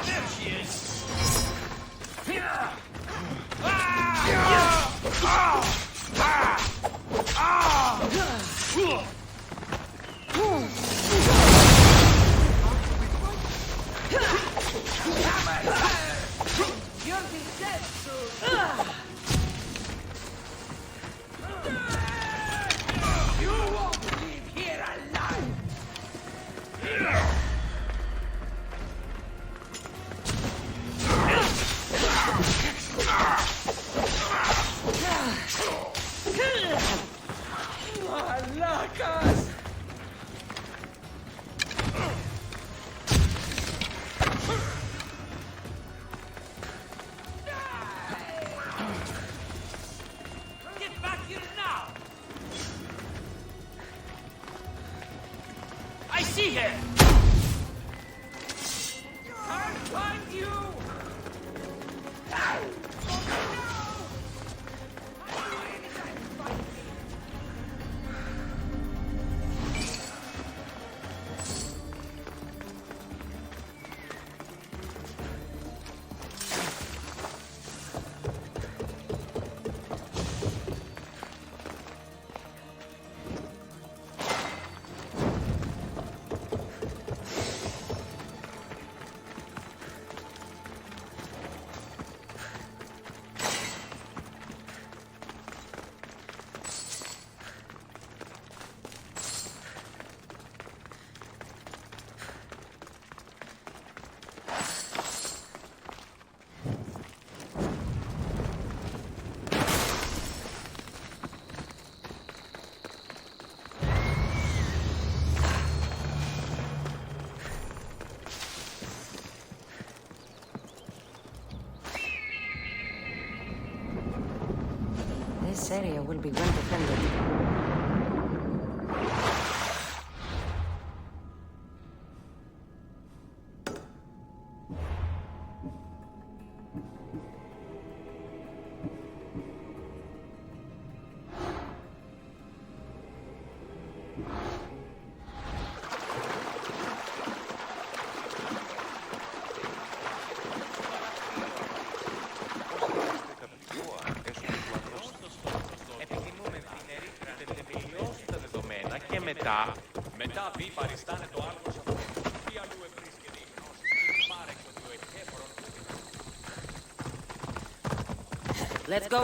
There she is! You'll be dead soon! You won't leave here alive! Malacas! Get back here now! I see her! Turn This area will be well defended. Μετά μπει παριστάνε το Άργος από τι αλλού ευρίσκεται η γνώση. Πάρε και το εκέφωρον. Let's go.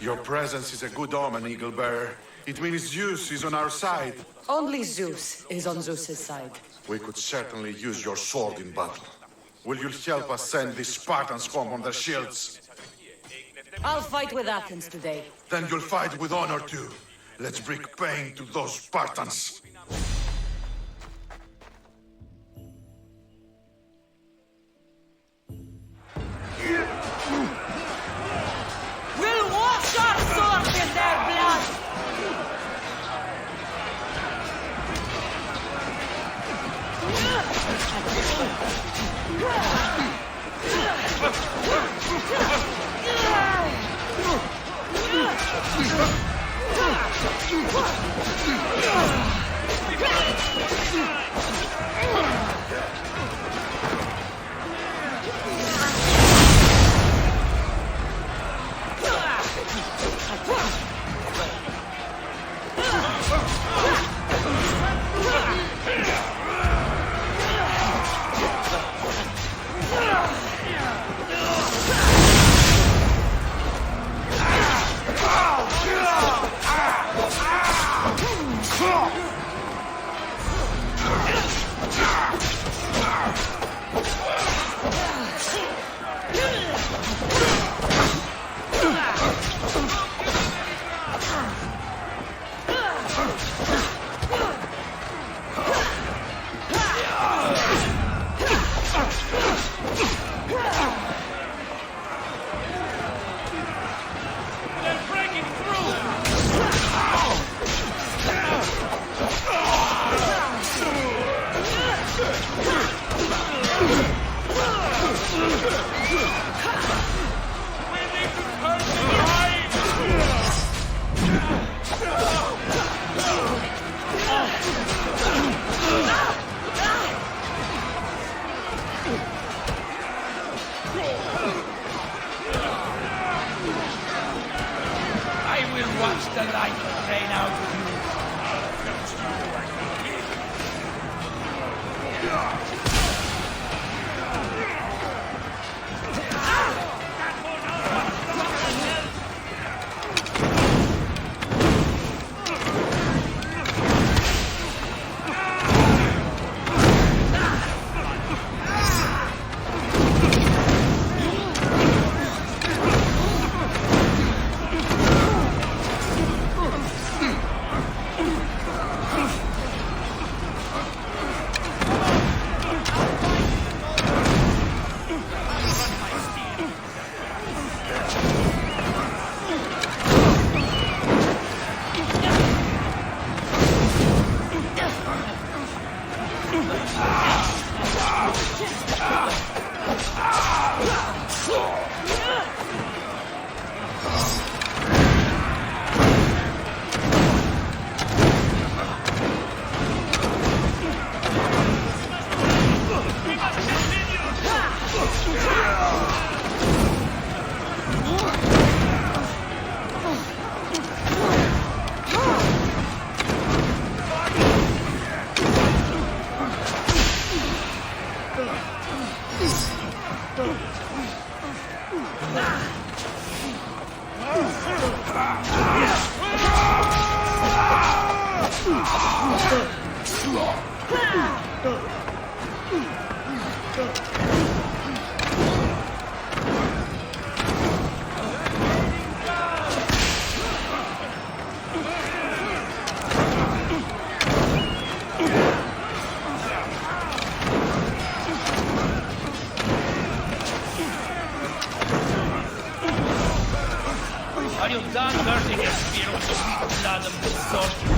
Your presence is a good omen, Eagle Bearer. It means Zeus is on our side. Only Zeus is on Zeus's side. We could certainly use your sword in battle. Will you help us send these Spartans home on their shields? I'll fight with Athens today. Then you'll fight with honor too. Let's bring pain to those Spartans. We'll wash our swords in their blood! Watch the light rain out of you. Are you done dirtying your spear with the sweet blood of the sword?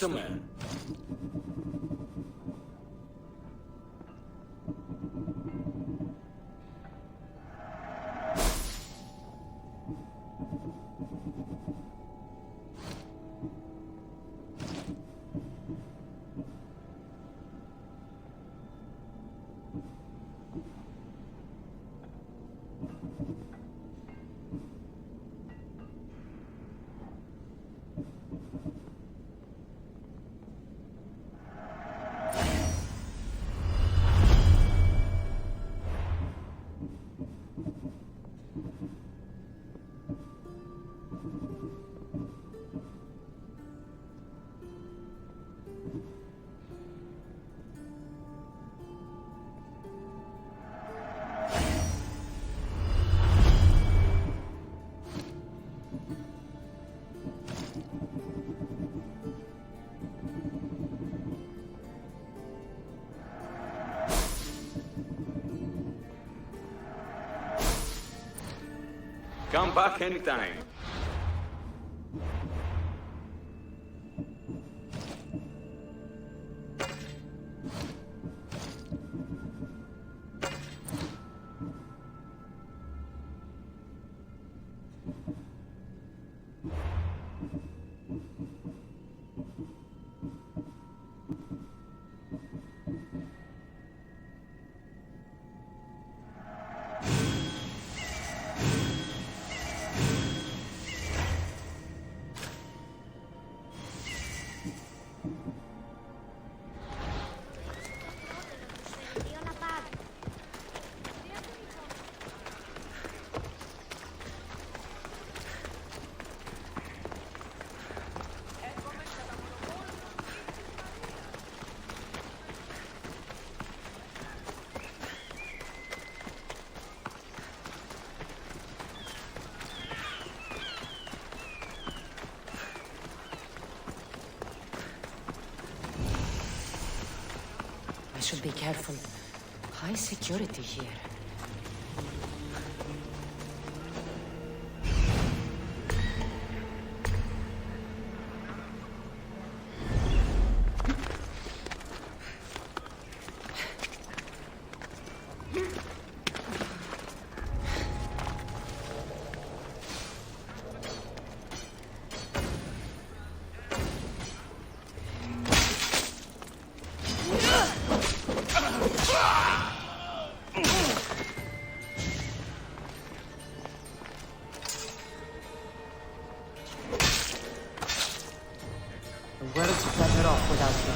customer. Come back anytime. I should be careful. High security here. The world's better off without you.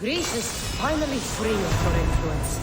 Greece is finally free of your influence.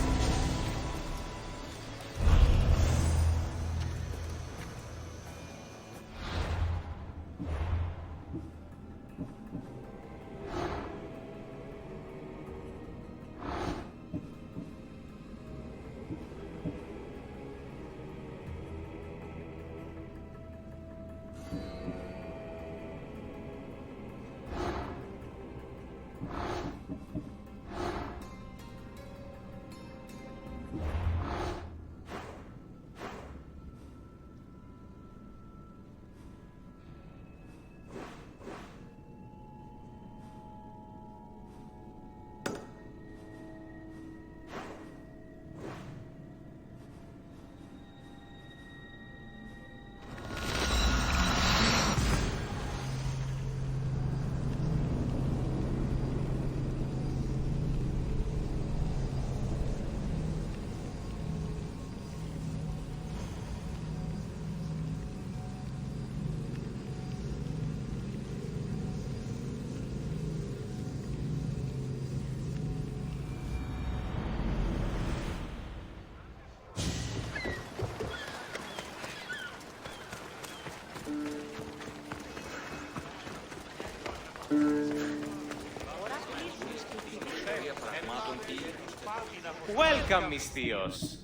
Welcome, mis tíos.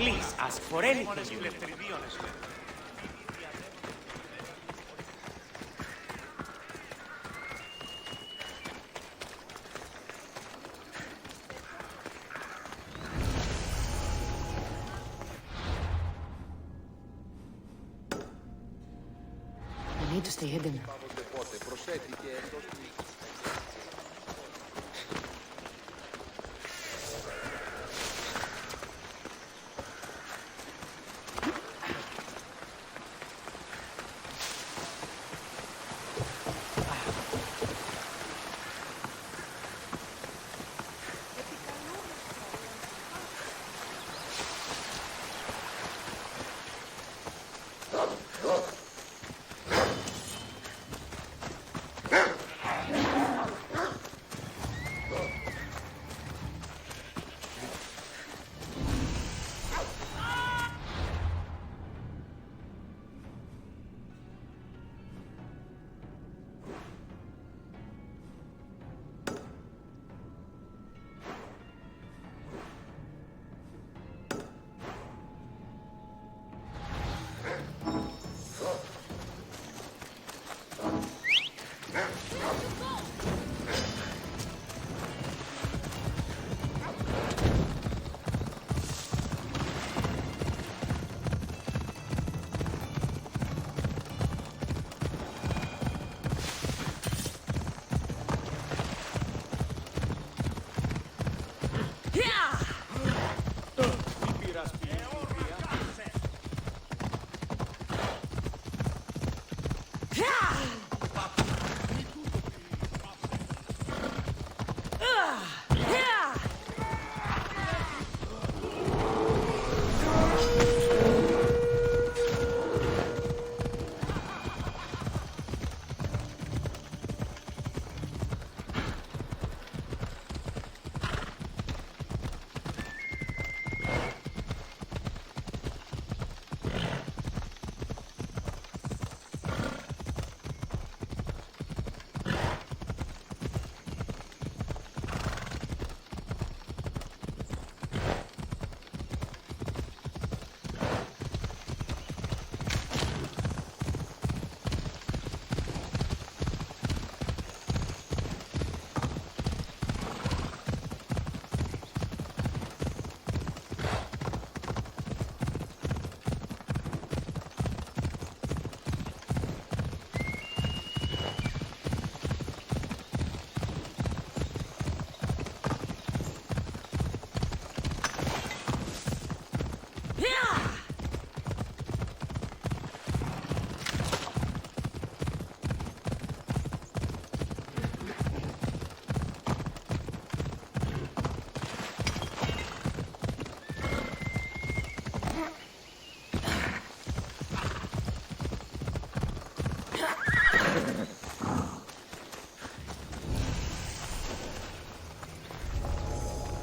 Please ask for anything you need. We need to stay hidden.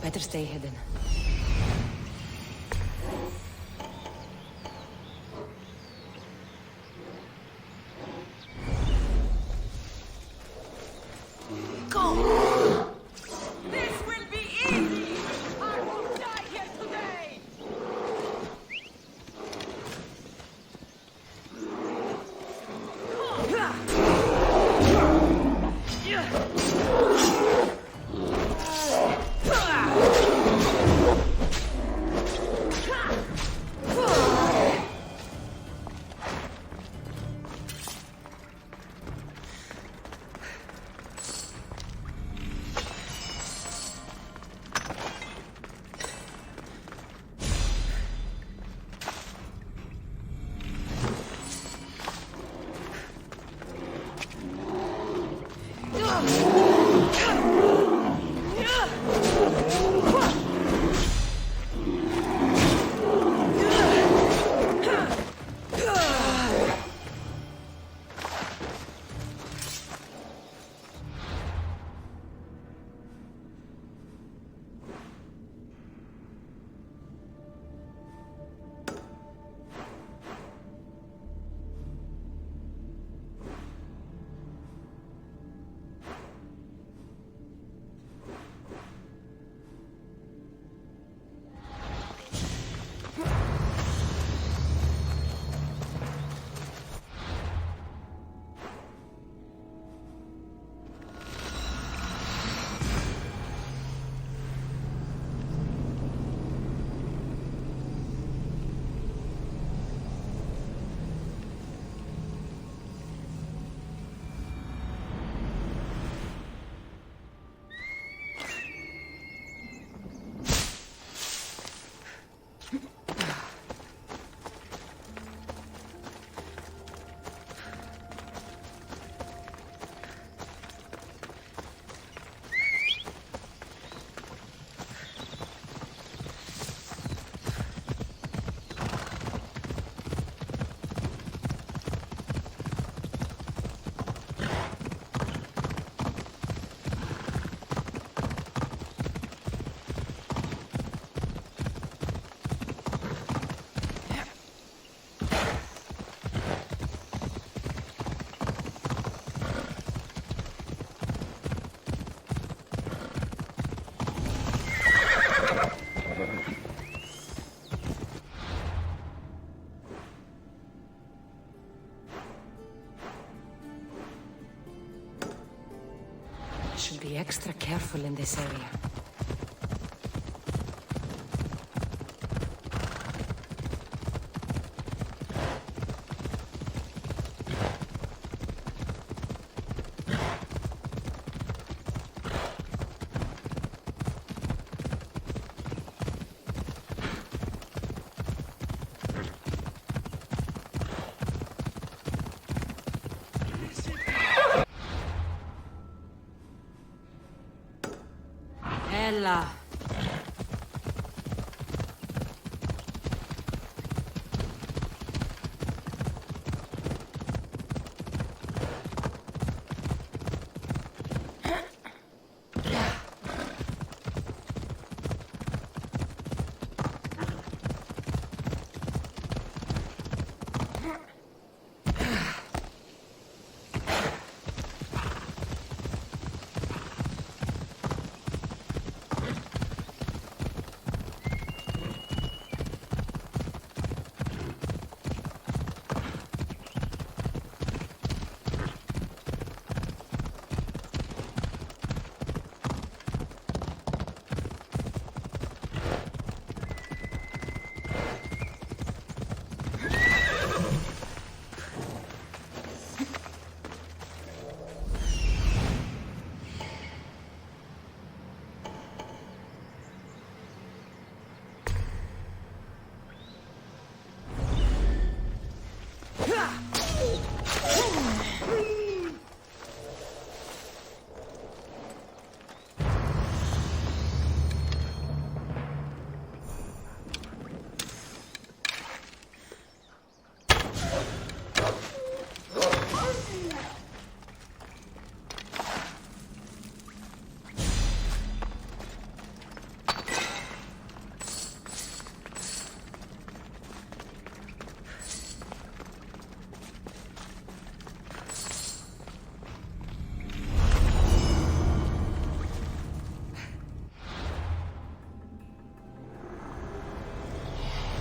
Better stay hidden. Go! This will be easy! I will die here today! Should be extra careful in this area. Ella.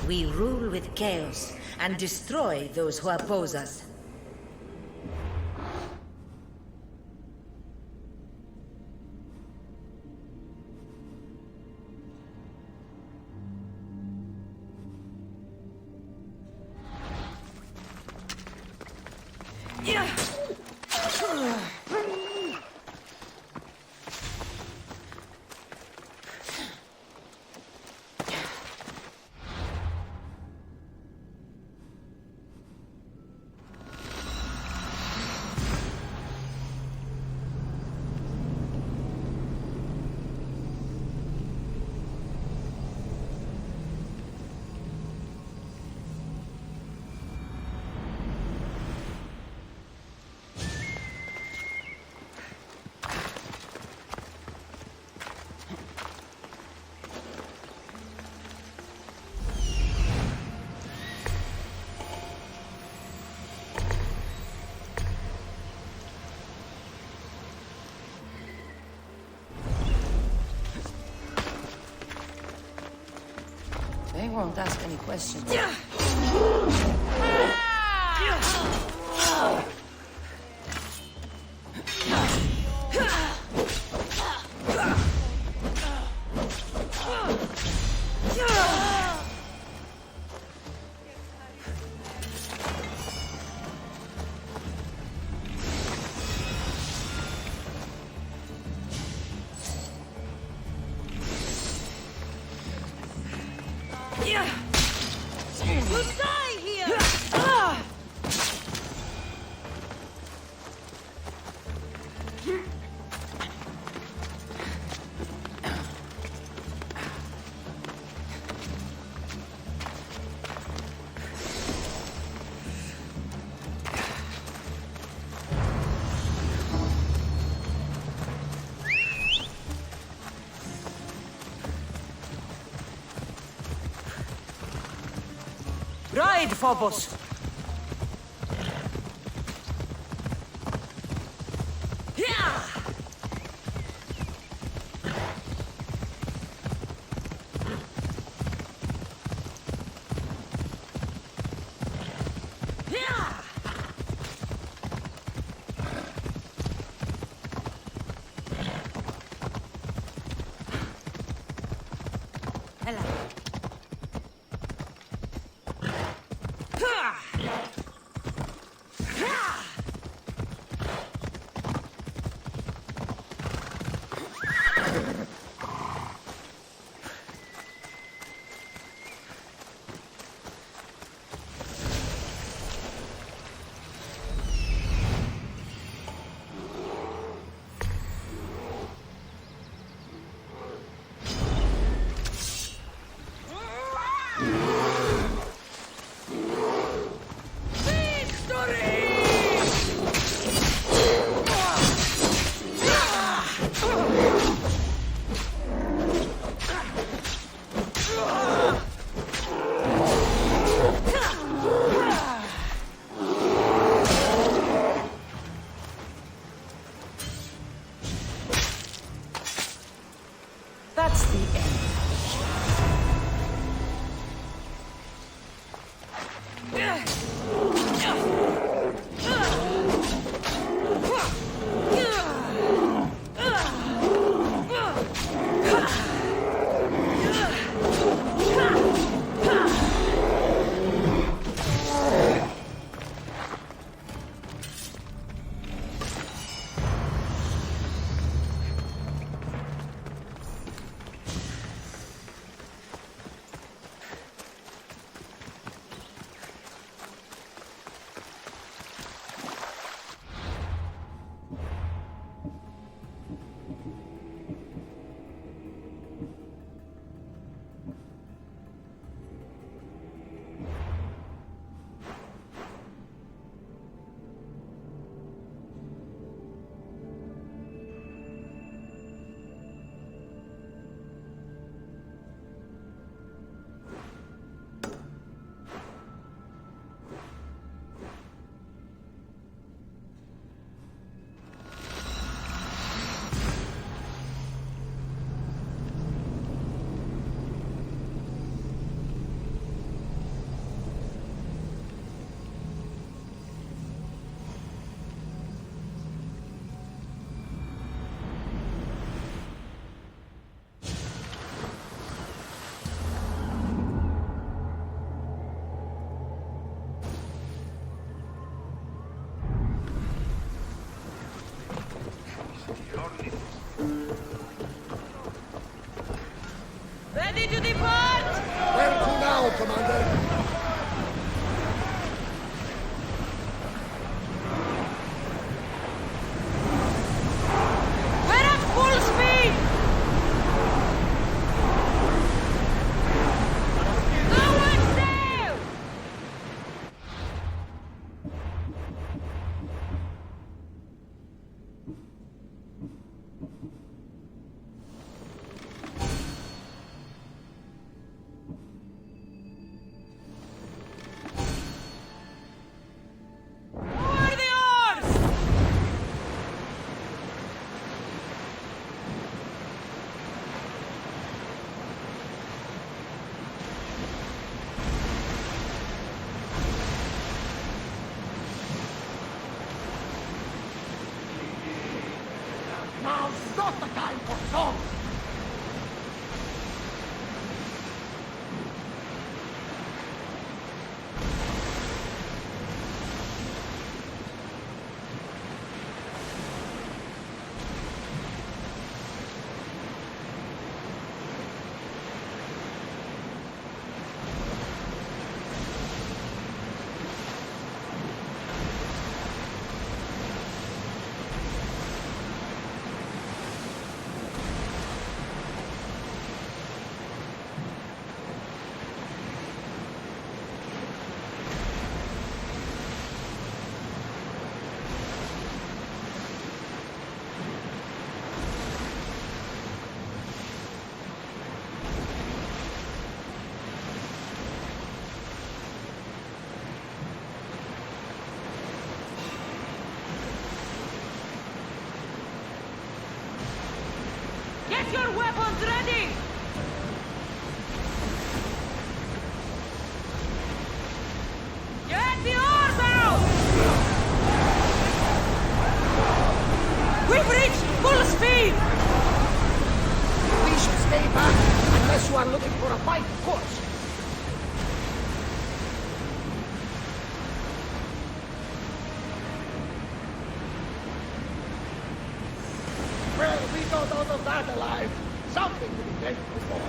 We rule with chaos and destroy those who oppose us. They won't ask any questions. You'll die here! Ride, Phobos! That's the end. Ready to depart! Where to now, Commander? We're at full speed! Go and sail! Lower the oars! Now's not the time for song! Get your weapons ready! Get the oars out! We've reached full speed! We should stay back, unless you are looking for a fight, of course. Well, we got out of that alive. Something to be thankful for.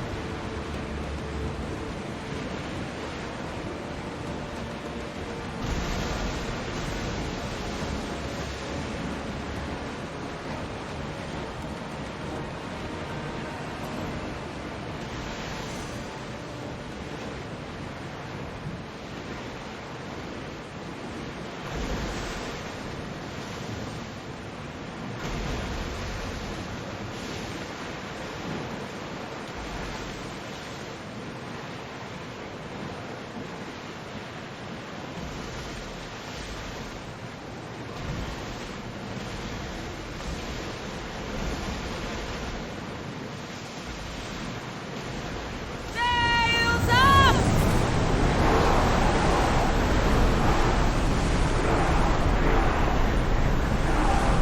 Sails up!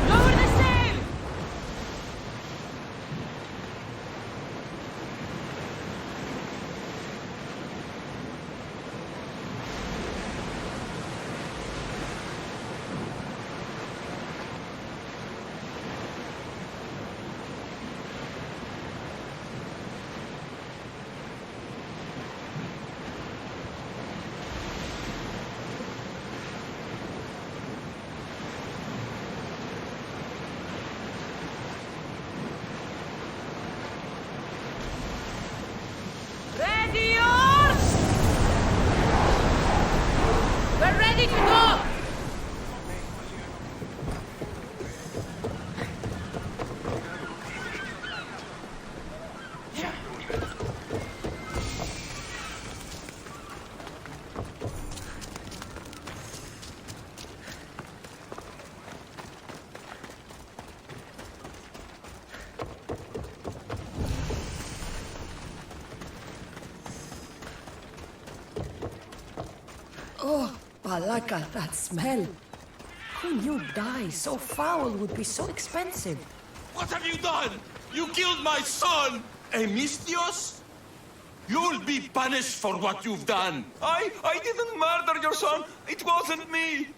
Lower the sail! Ready, oars! We're ready to go! Oh, Balaka, that smell. Who knew dye so foul would be so expensive? What have you done? You killed my son! Emistios? You'll be punished for what you've done. I didn't murder your son. It wasn't me.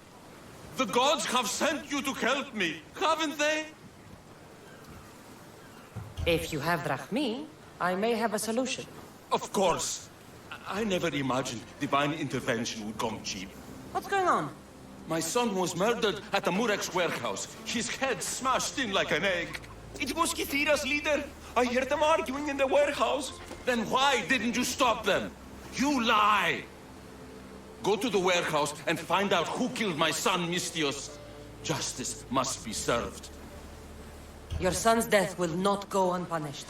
The gods have sent you to help me, haven't they? If you have Drachmi, I may have a solution. Of course. I never imagined divine intervention would come cheap. What's going on? My son was murdered at the Murex warehouse. His head smashed in like an egg. It was Kithira's leader. I heard them arguing in the warehouse. Then why didn't you stop them? You lie! Go to the warehouse and find out who killed my son, Mistios. Justice must be served. Your son's death will not go unpunished.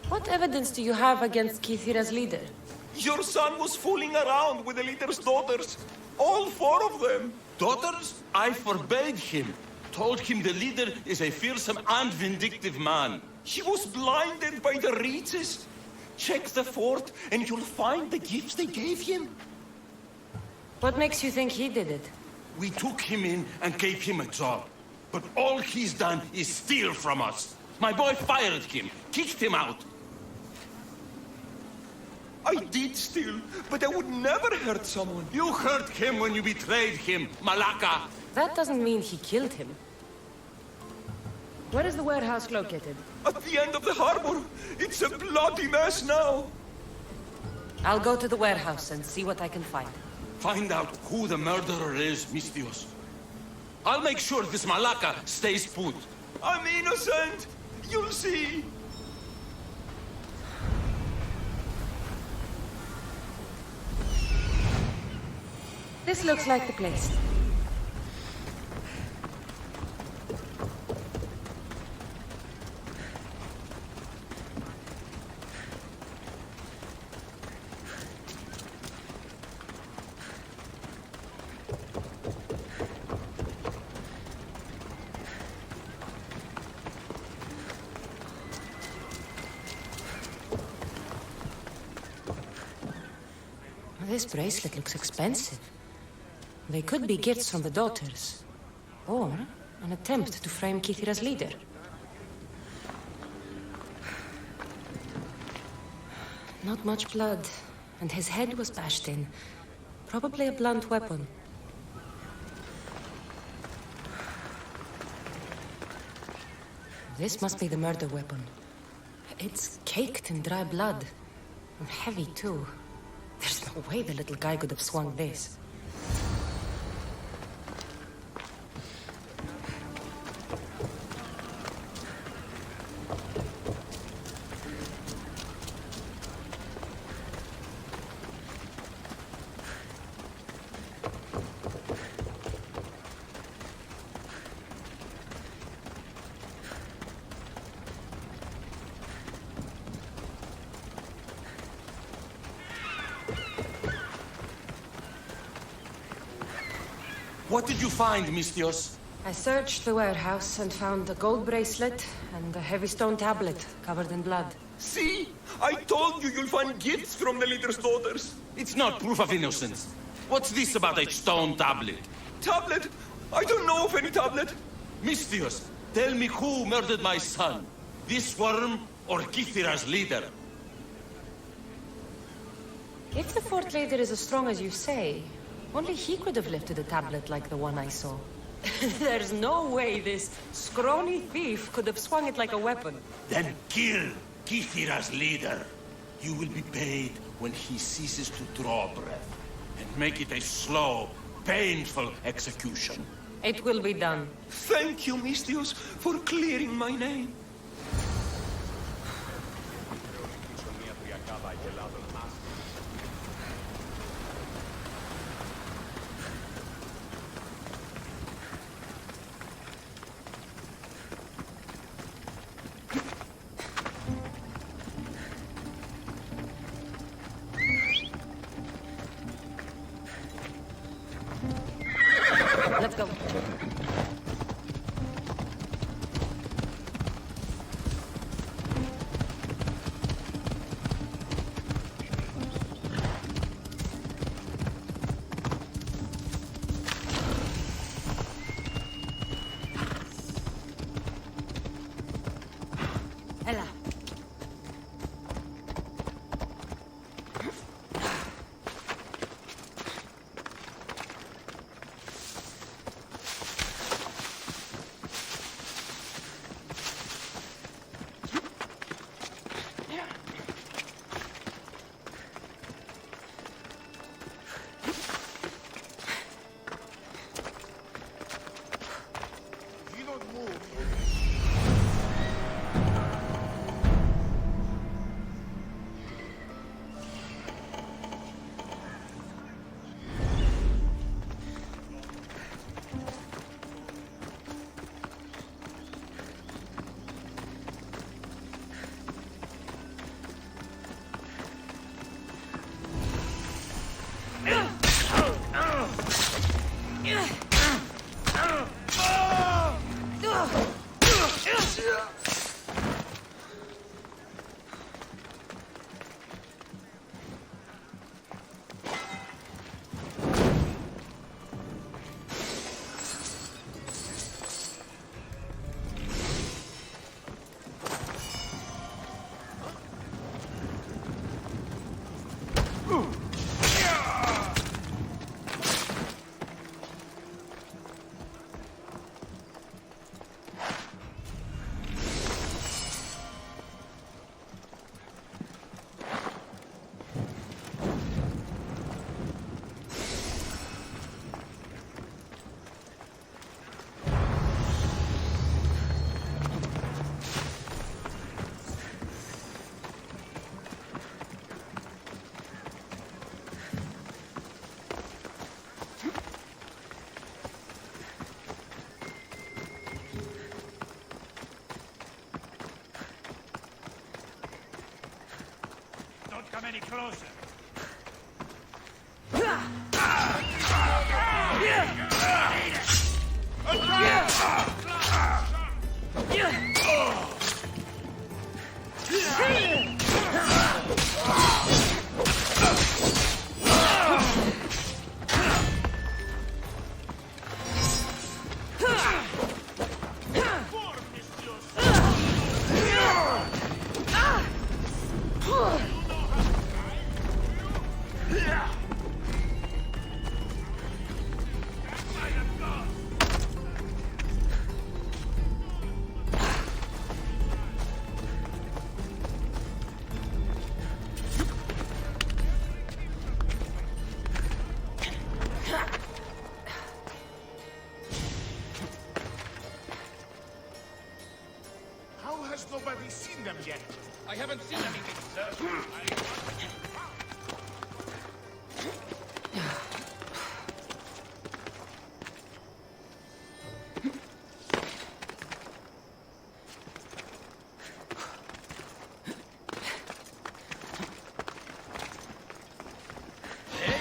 What evidence do you have against Kithira's leader? Your son was fooling around with the leader's daughters. All 4 of them. Daughters? I forbade him. Told him the leader is a fearsome and vindictive man. He was blinded by the reaches. Check the fort and you'll find the gifts they gave him. What makes you think he did it? We took him in and gave him a job. But all he's done is steal from us. My boy fired him, kicked him out. I did steal, but I would never hurt someone. You hurt him when you betrayed him, Malaka. That doesn't mean he killed him. Where is the warehouse located? At the end of the harbor. It's a bloody mess now. I'll go to the warehouse and see what I can find. Find out who the murderer is, Mistios. I'll make sure this Malaka stays put. I'm innocent. You'll see. This looks like the place. This bracelet looks expensive. They could be gifts from the daughters, or an attempt to frame Kithira's leader. Not much blood, and his head was bashed in. Probably a blunt weapon. This must be the murder weapon. It's caked in dry blood, and heavy too. There's no way the little guy could have swung this. What did you find, Mistios? I searched the warehouse and found a gold bracelet and a heavy stone tablet covered in blood. See? I told you you'll find gifts from the leader's daughters. It's not proof of innocence. What's this about a stone tablet? Tablet? I don't know of any tablet. Mistios, tell me who murdered my son. This worm or Kithira's leader? If the fort leader is as strong as you say, only he could have lifted a tablet like the one I saw. There's no way this scrawny thief could have swung it like a weapon. Then kill Kithira's leader. You will be paid when he ceases to draw breath. And make it a slow, painful execution. It will be done. Thank you, Mistios, for clearing my name. Let's go. come any closer. How has nobody seen them yet? I haven't seen anything, sir.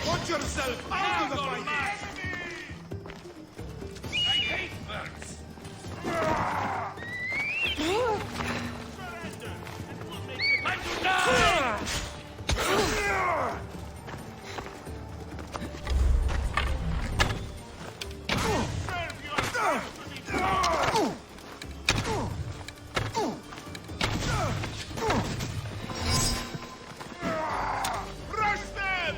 Put yourself out of the fight! I hate birds. Time to die! Rush them!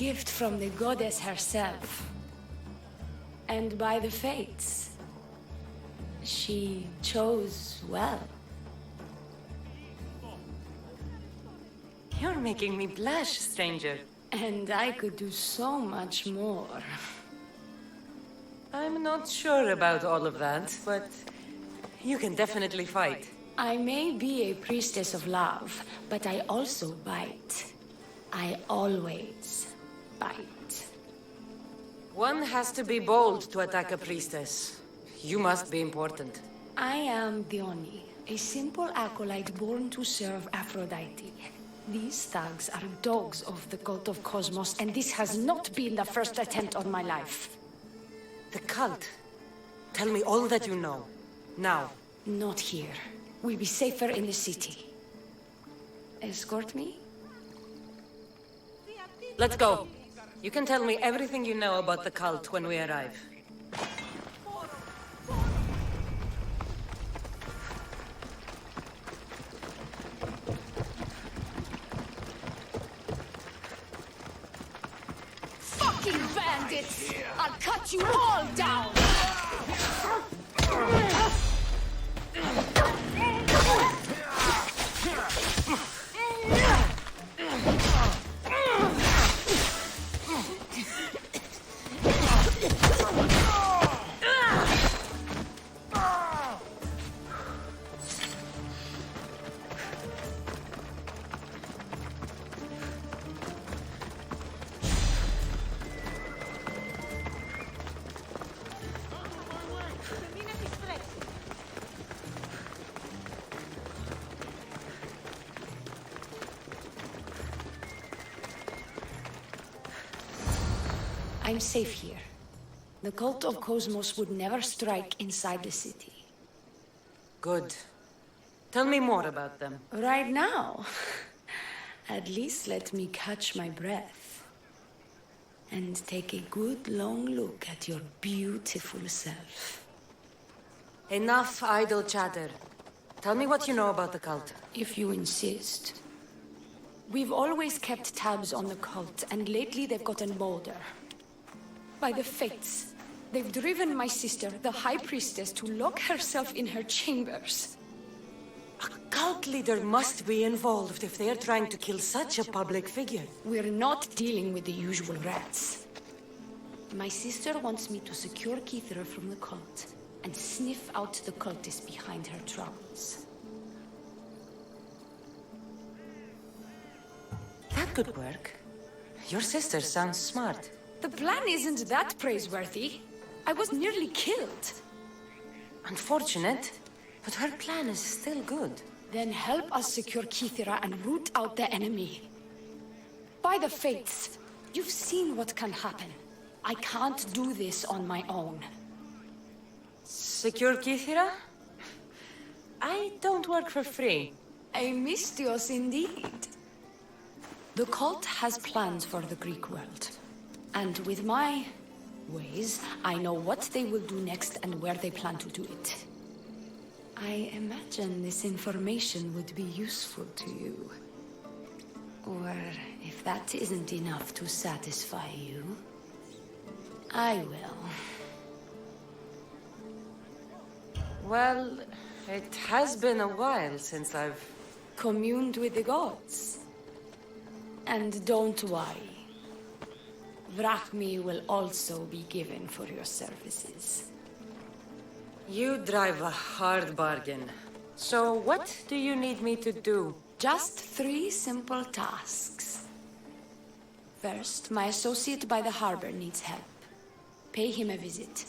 gift from the goddess herself. And by the fates, she chose well. You're making me blush, stranger. And I could do so much more. I'm not sure about all of that, but you can definitely fight. I may be a priestess of love, but I also bite. I always bite. One has to be bold to attack a priestess. You must be important. I am Dione, a simple acolyte born to serve Aphrodite. These thugs are dogs of the cult of Cosmos, and this has not been the first attempt on my life. The cult? Tell me all that you know. Now. Not here. We'll be safer in the city. Escort me? Let's go. You can tell me everything you know about the cult when we arrive. Fucking bandits! I'll cut you all down! I'm safe here. The cult of Cosmos would never strike inside the city. Good. Tell me more about them. Right now? At least let me catch my breath. And take a good long look at your beautiful self. Enough idle chatter. Tell me what you know about the cult. If you insist. We've always kept tabs on the cult, and lately they've gotten bolder. By the fates, they've driven my sister, the High Priestess, to lock herself in her chambers. A cult leader must be involved if they're trying to kill such a public figure. We're not dealing with the usual rats. My sister wants me to secure Keithra from the cult and sniff out the cultists behind her troubles. That could work. Your sister sounds smart. The plan isn't that praiseworthy. I was nearly killed. Unfortunate, but her plan is still good. Then help us secure Keithra and root out the enemy. By the fates, you've seen what can happen. I can't do this on my own. Secure Keithra? I don't work for free. A mystios indeed. The cult has plans for the Greek world. And with my ways, I know what they will do next and where they plan to do it. I imagine this information would be useful to you. Or if that isn't enough to satisfy you, I will. Well, it has been a while since I've communed with the gods. And don't worry. Vrachmi will also be given for your services. You drive a hard bargain. So what do you need me to do? Just 3 simple tasks. First, my associate by the harbor needs help. Pay him a visit.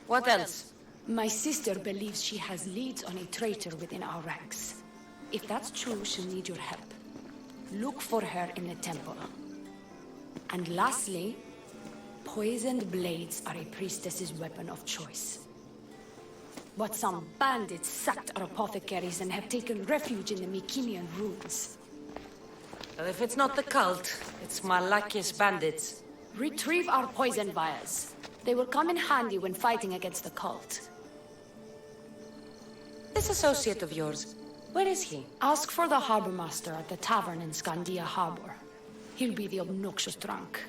What else? My sister believes she has leads on a traitor within our ranks. If that's true, she'll need your help. Look for her in the temple. And lastly, poisoned blades are a priestess's weapon of choice. But some bandits sacked our apothecaries and have taken refuge in the Mycenaean ruins. Well, if it's not the cult, it's Malaki's bandits. Retrieve our poison vials. They will come in handy when fighting against the cult. This associate of yours, where is he? Ask for the harbor master at the tavern in Scandia Harbor. He'll be the obnoxious drunk.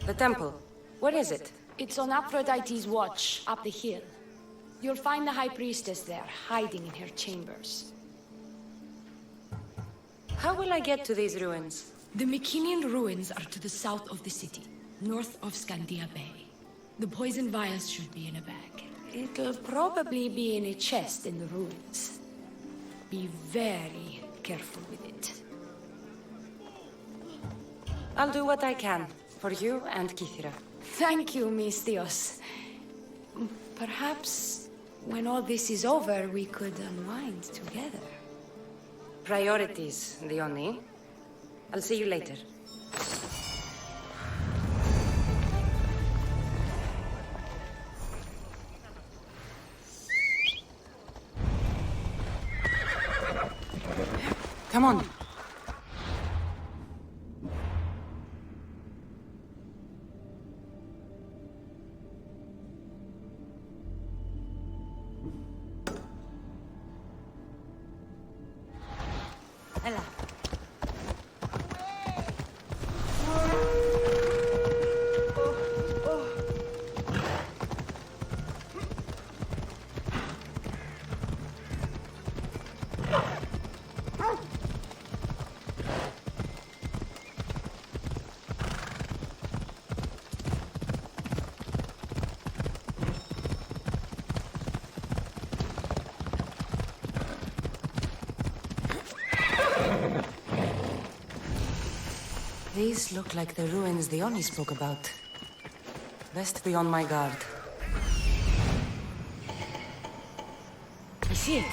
The temple. Where is it? It's on Aphrodite's watch, up the hill. You'll find the High Priestess there, hiding in her chambers. How will I get to these ruins? The Mycenaean ruins are to the south of the city, north of Scandia Bay. The poison vials should be in a bag. It'll probably be in a chest in the ruins. Be very careful with it. I'll do what I can, for you and Kithira. Thank you, Misthios. Perhaps when all this is over, we could unwind together. Priorities, Dione. I'll see you later. Come on. Ella. These look like the ruins Dione spoke about. Best be on my guard. I see it.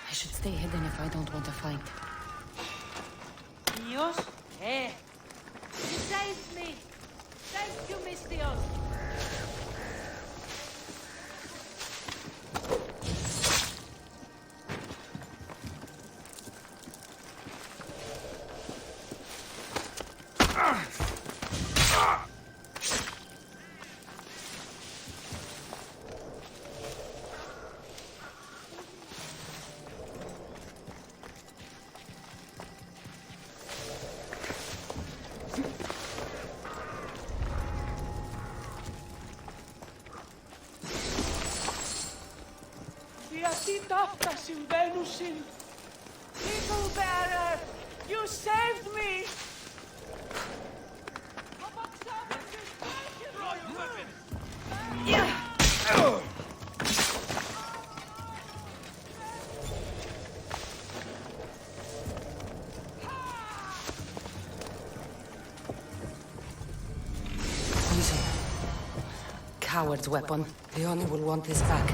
I should stay hidden if I don't want to fight. Dios? You saved me! Thank you, Misthios! Γιατί τα αυτά συμβαίνουσιν? Eagle Bearer, you saved me! Easy. Coward's weapon. Dione will want this back.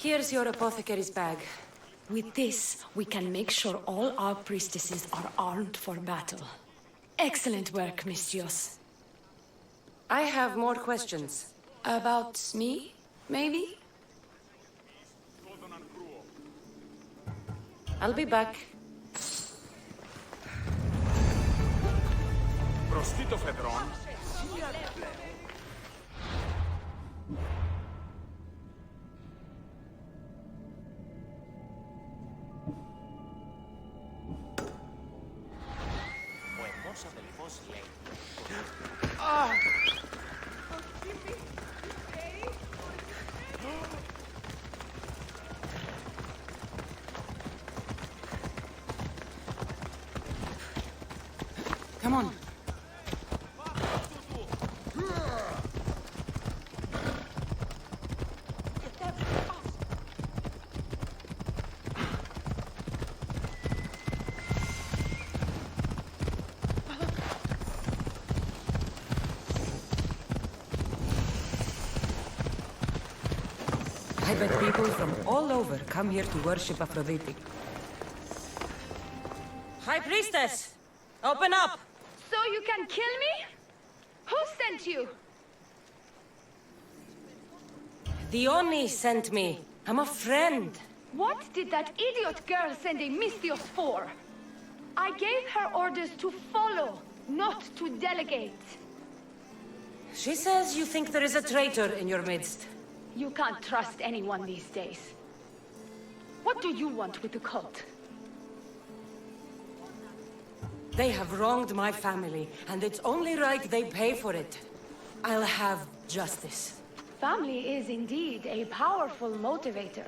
Here's your apothecary's bag. With this, we can make sure all our priestesses are armed for battle. Excellent work, Misthios. I have more questions. About me, maybe? I'll be back. Προστίτο φεδρών. Ο ενός αδελφός Come on. I bet people from all over come here to worship Aphrodite. High Priestess! Open up! So you can kill me? Who sent you? The Oni sent me. I'm a friend. What did that idiot girl send a Mystios for? I gave her orders to follow, not to delegate. She says you think there is a traitor in your midst. You can't trust anyone these days. What do you want with the cult? They have wronged my family, and it's only right they pay for it. I'll have justice. Family is indeed a powerful motivator.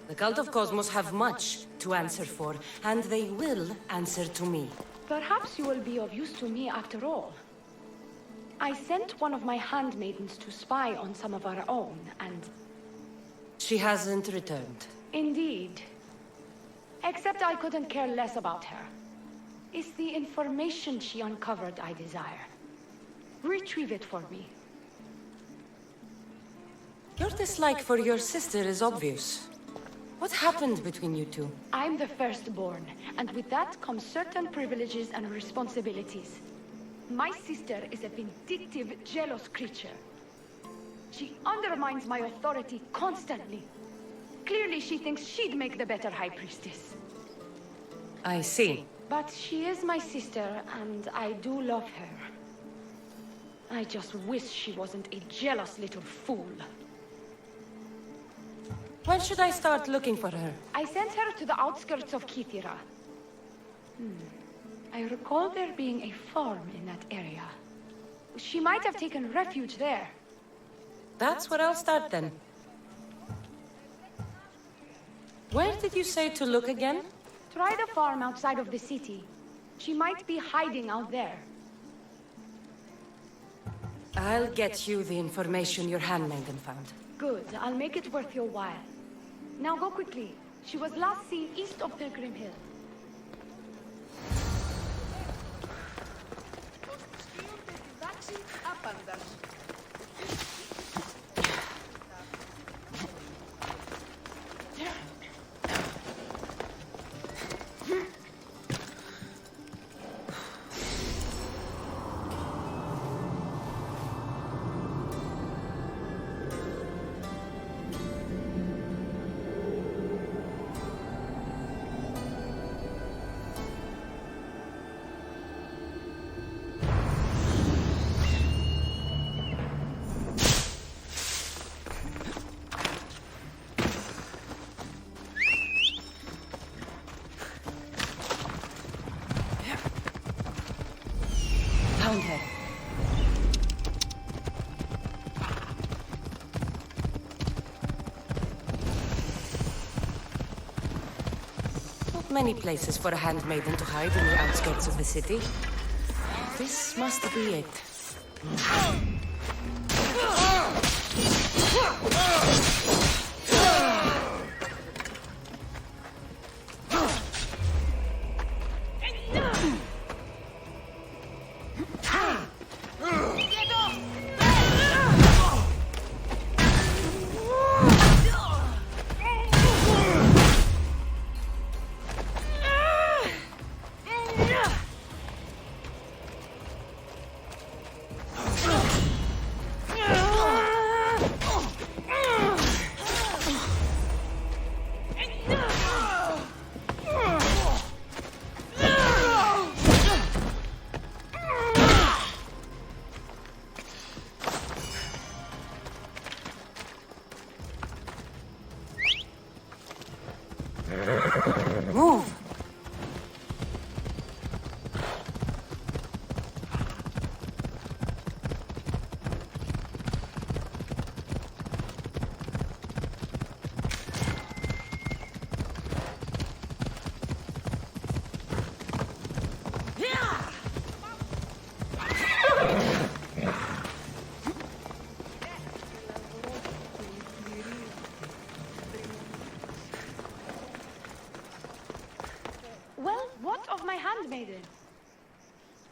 The Cult of Cosmos have much to answer for, and they will answer to me. Perhaps you will be of use to me after all. I sent one of my handmaidens to spy on some of our own, and... She hasn't returned. Indeed. Except I couldn't care less about her. It's the information she uncovered I desire. Retrieve it for me. Your dislike for your sister is obvious. What happened between you two? I'm the firstborn, and with that comes certain privileges and responsibilities. My sister is a vindictive, jealous creature. She undermines my authority constantly. Clearly she thinks she'd make the better High Priestess. I see. But she is my sister, and I do love her. I just wish she wasn't a jealous little fool. When should I start looking for her? I sent her to the outskirts of Kithira. I recall there being a farm in that area. She might have taken refuge there. That's where I'll start then. Where did you say to look again? Try the farm outside of the city. She might be hiding out there. I'll get you the information your handmaiden found. Good. I'll make it worth your while. Now go quickly. She was last seen east of Pilgrim Hill. Found her. Not many places for a handmaiden to hide in the outskirts of the city. This must be it.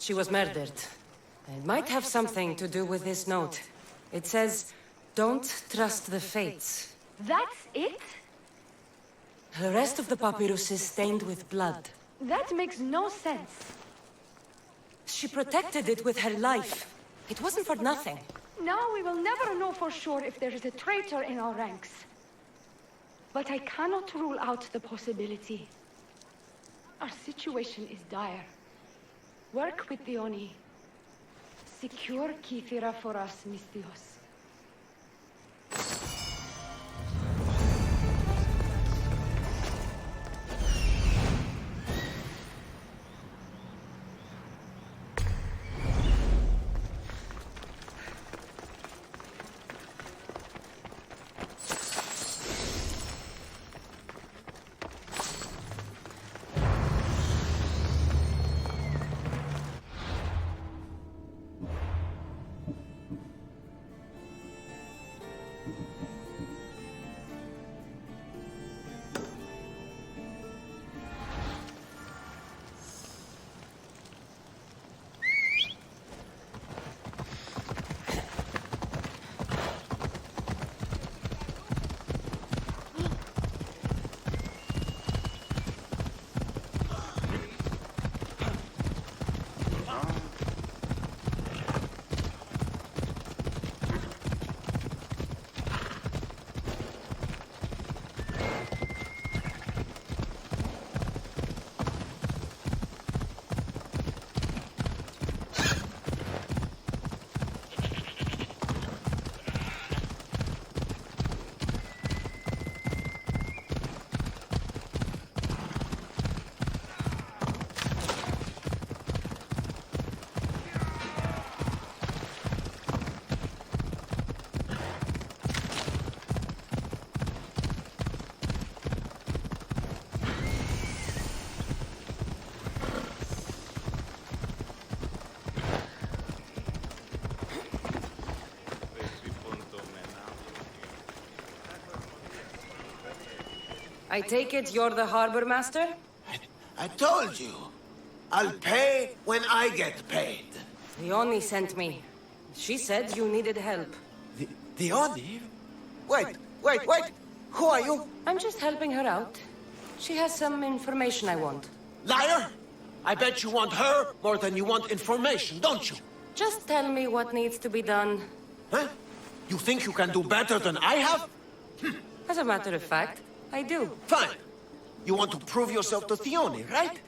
She was murdered. It might have something to do with this note. It says, "Don't trust the fates." That's it? The rest of the papyrus is stained with blood. That makes no sense. She protected it with her life. It wasn't for nothing. Now we will never know for sure if there is a traitor in our ranks. But I cannot rule out the possibility. Our situation is dire. Work with the Oni. Secure Kithira for us, Misthios. I take it you're the harbor master? I told you. I'll pay when I get paid. The Oni sent me. She said you needed help. The Oni? Wait. Who are you? I'm just helping her out. She has some information I want. Liar! I bet you want her more than you want information, don't you? Just tell me what needs to be done. Huh? You think you can do better than I have? As a matter of fact, I do. Fine. You want to prove yourself to Theoni, right?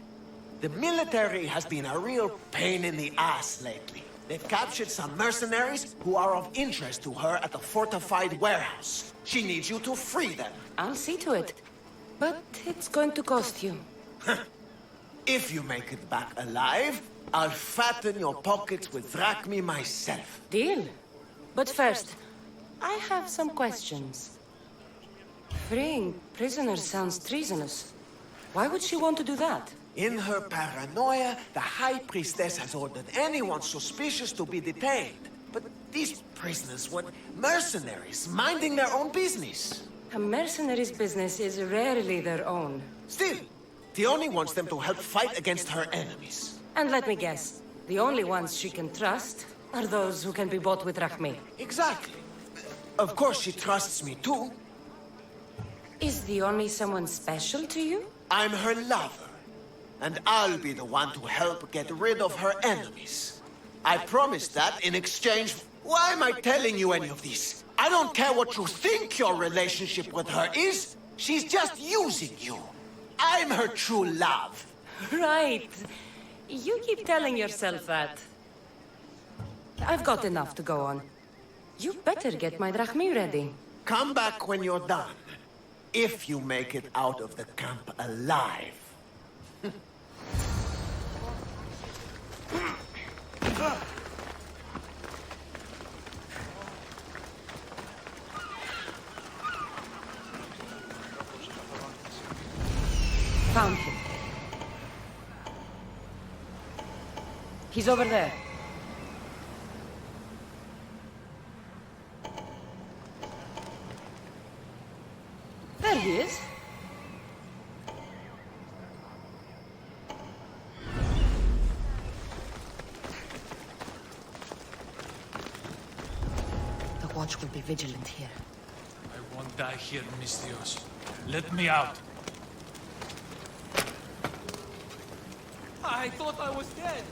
The military has been a real pain in the ass lately. They've captured some mercenaries who are of interest to her at the fortified warehouse. She needs you to free them. I'll see to it. But it's going to cost you. If you make it back alive, I'll fatten your pockets with drachmi myself. Deal. But first, I have some questions. Freeing prisoners sounds treasonous. Why would she want to do that? In her paranoia, the High Priestess has ordered anyone suspicious to be detained. But these prisoners were mercenaries, minding their own business. A mercenary's business is rarely their own. Still, Theoni wants them to help fight against her enemies. And let me guess, the only ones she can trust are those who can be bought with drachmi. Exactly. Of course she trusts me too. Is the Oni someone special to you? I'm her lover. And I'll be the one to help get rid of her enemies. I promised that in exchange. Why am I telling you any of this? I don't care what you think your relationship with her is. She's just using you. I'm her true love. Right. You keep telling yourself that. I've got enough to go on. You better get my drachmi ready. Come back when you're done. If you make it out of the camp alive. Found him. He's over there. There he is. watch will be vigilant here. I won't die here, Mistios. Let me out. I thought I was dead.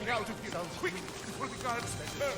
Out of here now, quick, before the guards return.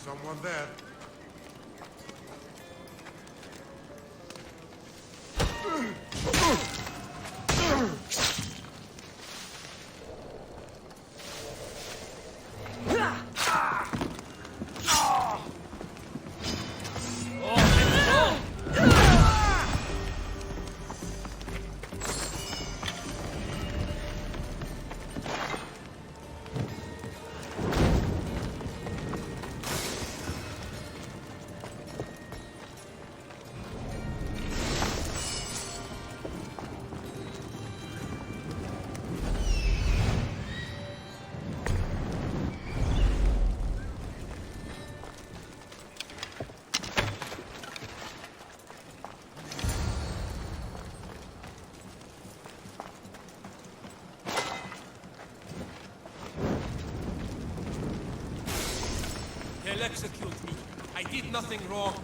Someone there. They'll execute me. I did nothing wrong.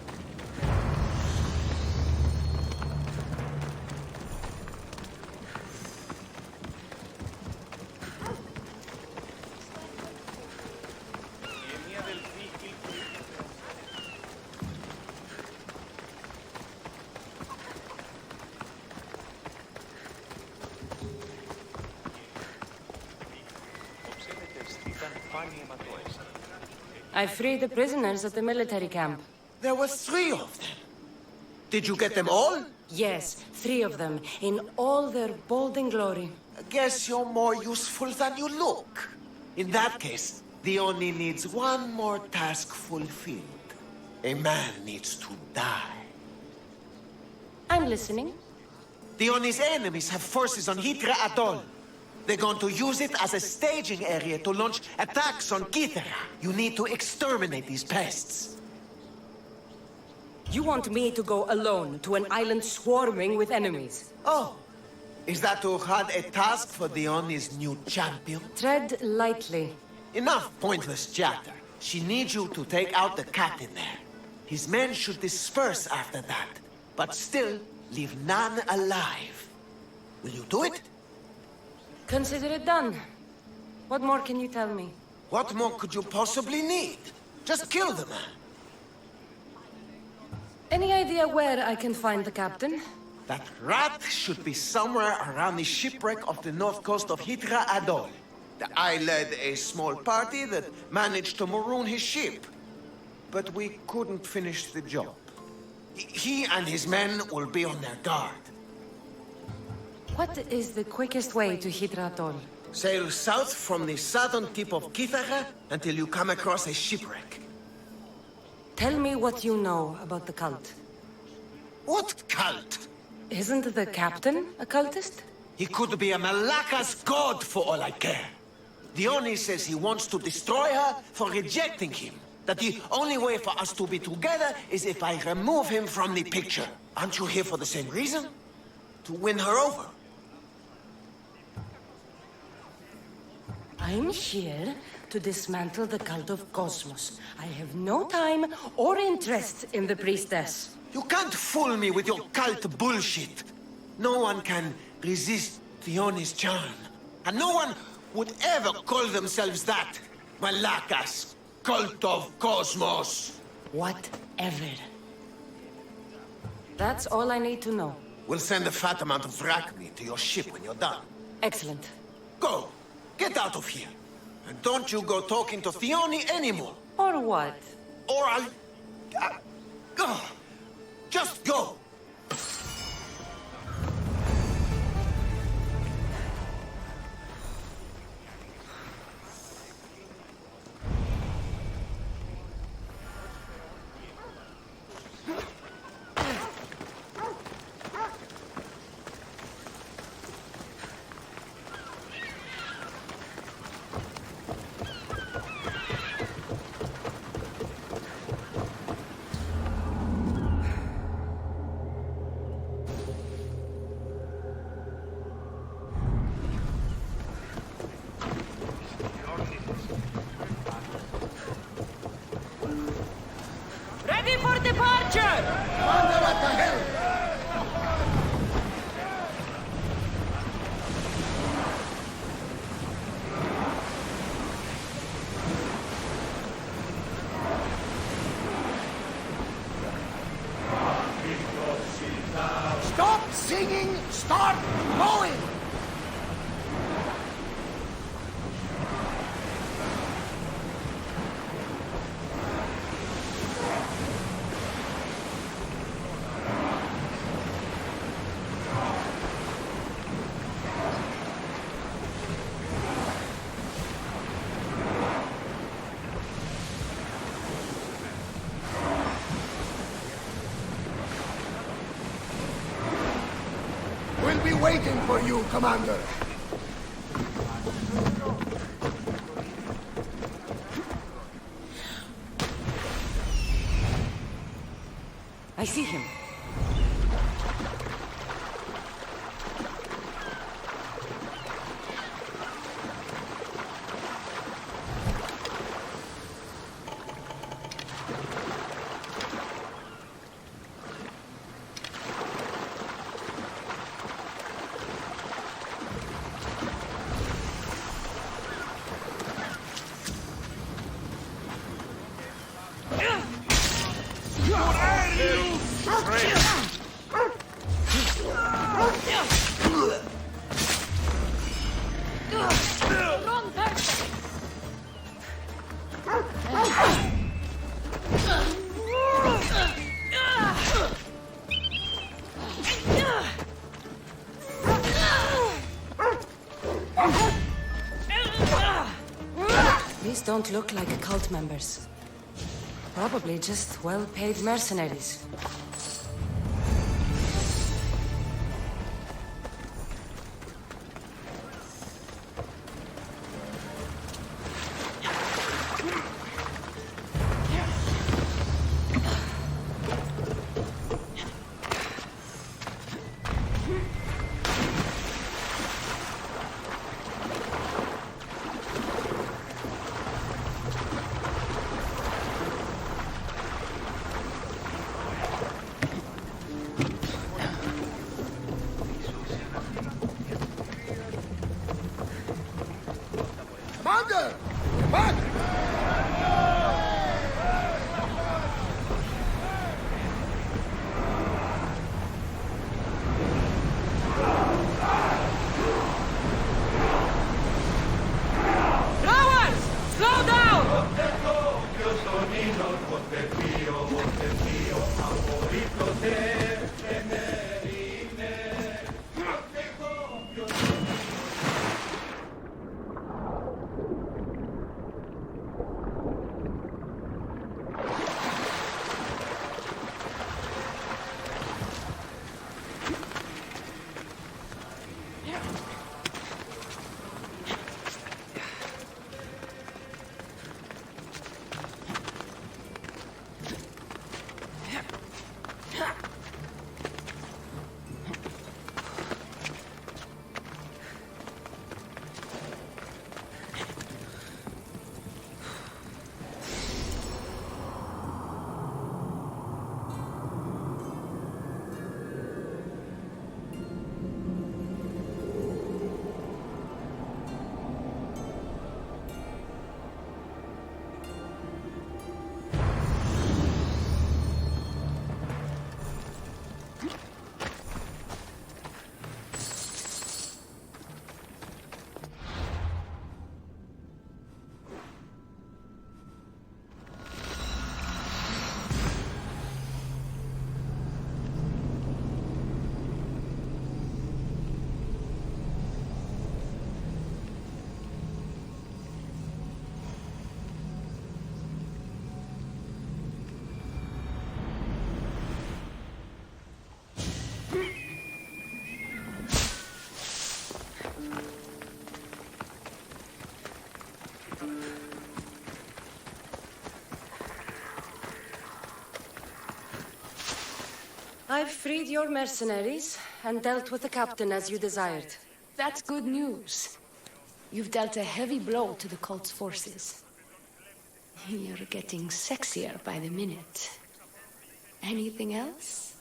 I freed the prisoners at the military camp. There were 3 of them. Did you get them all? Yes, 3 of them, in all their bold glory. I guess you're more useful than you look. In that case, the Oni needs one more task fulfilled. A man needs to die. I'm listening. The Oni's enemies have forces on Hydra Atoll. They're going to use it as a staging area to launch attacks on Kythera. You need to exterminate these pests. You want me to go alone to an island swarming with enemies? Oh, is that Uhad a task for the Oni's new champion? Tread lightly. Enough pointless chatter. She needs you to take out the captain there. His men should disperse after that. But still, leave none alive. Will you do it? Consider it done. What more can you tell me? What more could you possibly need? Just kill the man. Any idea where I can find the captain? That rat should be somewhere around the shipwreck off the north coast of Hitra Adol. I led a small party that managed to maroon his ship. But we couldn't finish the job. He and his men will be on their guard. What is the quickest way to Hitra Atoll? Sail south from the southern tip of Kithara until you come across a shipwreck. Tell me what you know about the cult. What cult? Isn't the captain a cultist? He could be a Malaka's god for all I care. Dione says he wants to destroy her for rejecting him. That the only way for us to be together is if I remove him from the picture. Aren't you here for the same reason? To win her over? I'm here to dismantle the cult of Cosmos. I have no time or interest in the priestess. You can't fool me with your cult bullshit. No one can resist Dione's charm. And no one would ever call themselves that. Malakas, cult of Cosmos. Whatever. That's all I need to know. We'll send a fat amount of wrack meat to your ship when you're done. Excellent. Go! Get out of here! And don't you go talking to Thione anymore! Or what? Or I'll... just go! Ready for departure! Commander at the helm! Stop singing! Start going! We'll be waiting for you, Commander. I see him. Wrong person! These don't look like cult members. Probably just well-paid mercenaries. Order! Back! Flowers! Slow down! I've freed your mercenaries and dealt with the captain as you desired. That's good news. You've dealt a heavy blow to the cult's forces. You're getting sexier by the minute. Anything else?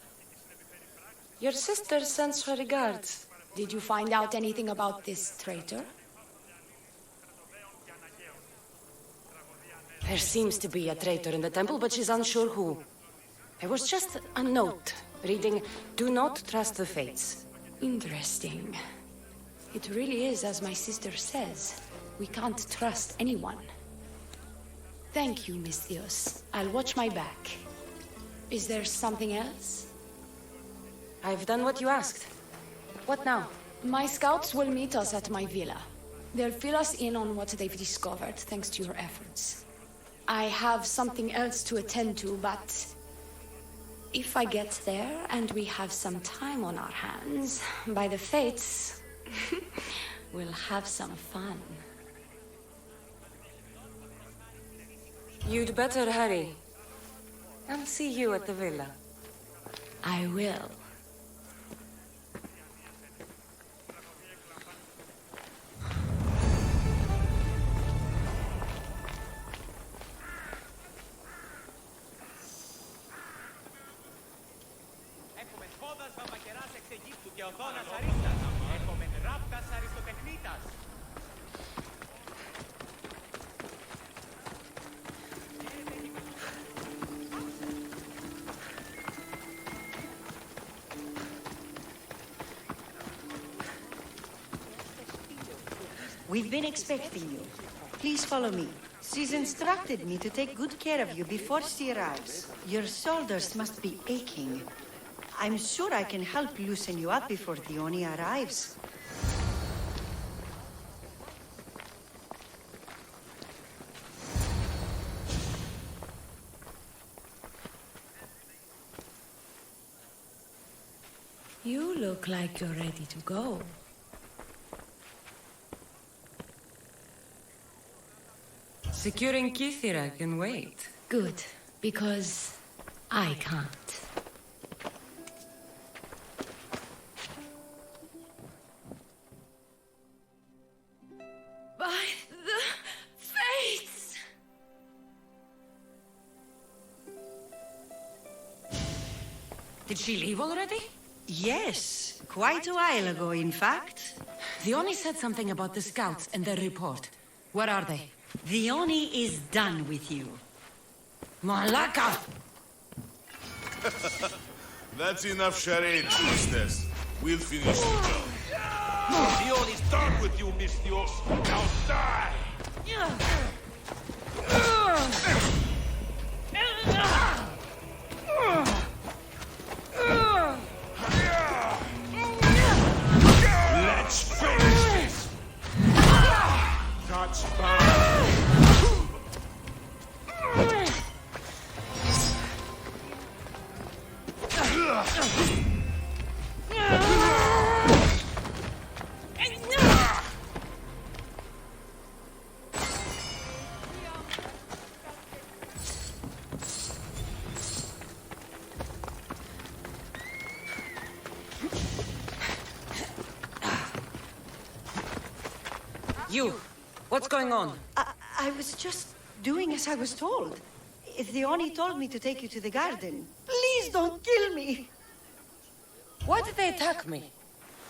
Your sister sends her regards. Did you find out anything about this traitor? There seems to be a traitor in the temple, but she's unsure who. It was just a note reading, "Do not trust the fates." Interesting. It really is as my sister says. We can't trust anyone. Thank you, Misthios. I'll watch my back. Is there something else? I've done what you asked. What now? My scouts will meet us at my villa. They'll fill us in on what they've discovered, thanks to your efforts. I have something else to attend to, but if I get there and we have some time on our hands, by the fates, we'll have some fun. You'd better hurry. I'll see you at the villa. I will. We've been expecting you. Please follow me. She's instructed me to take good care of you before she arrives. Your shoulders must be aching. I'm sure I can help loosen you up before Dione arrives. You look like you're ready to go. Securing Kithira can wait. Good, because I can't. By the fates! Did she leave already? Yes, quite a while ago, in fact. Dione said something about the scouts and their report. Where are they? The Oni is done with you. Malaka! That's enough charade, priestess. We'll finish the job. Leon is done with you, Mistios. Now die! Let's finish this! That's bad! You, what's going on? I was just doing as I was told. The Oni told me to take you to the garden. Please don't kill me. Why did they attack me?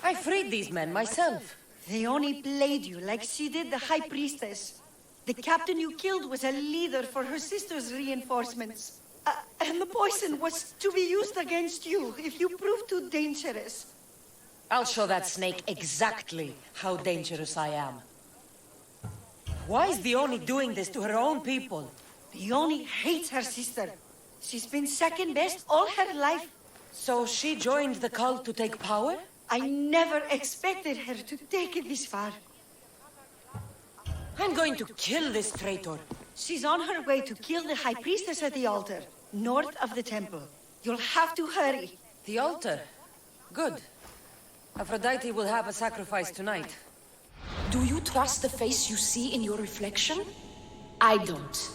I freed these men myself. The Oni played you like she did the High Priestess. The captain you killed was a leader for her sister's reinforcements. And the poison was to be used against you if you prove too dangerous. I'll show that snake exactly how dangerous I am. Why is the Oni doing this to her own people? The Oni hates her sister. She's been second best all her life. So she joined the cult to take power? I never expected her to take it this far. I'm going to kill this traitor. She's on her way to kill the High Priestess at the altar, north of the temple. You'll have to hurry. The altar? Good. Aphrodite will have a sacrifice tonight. Do you trust the face you see in your reflection? I don't.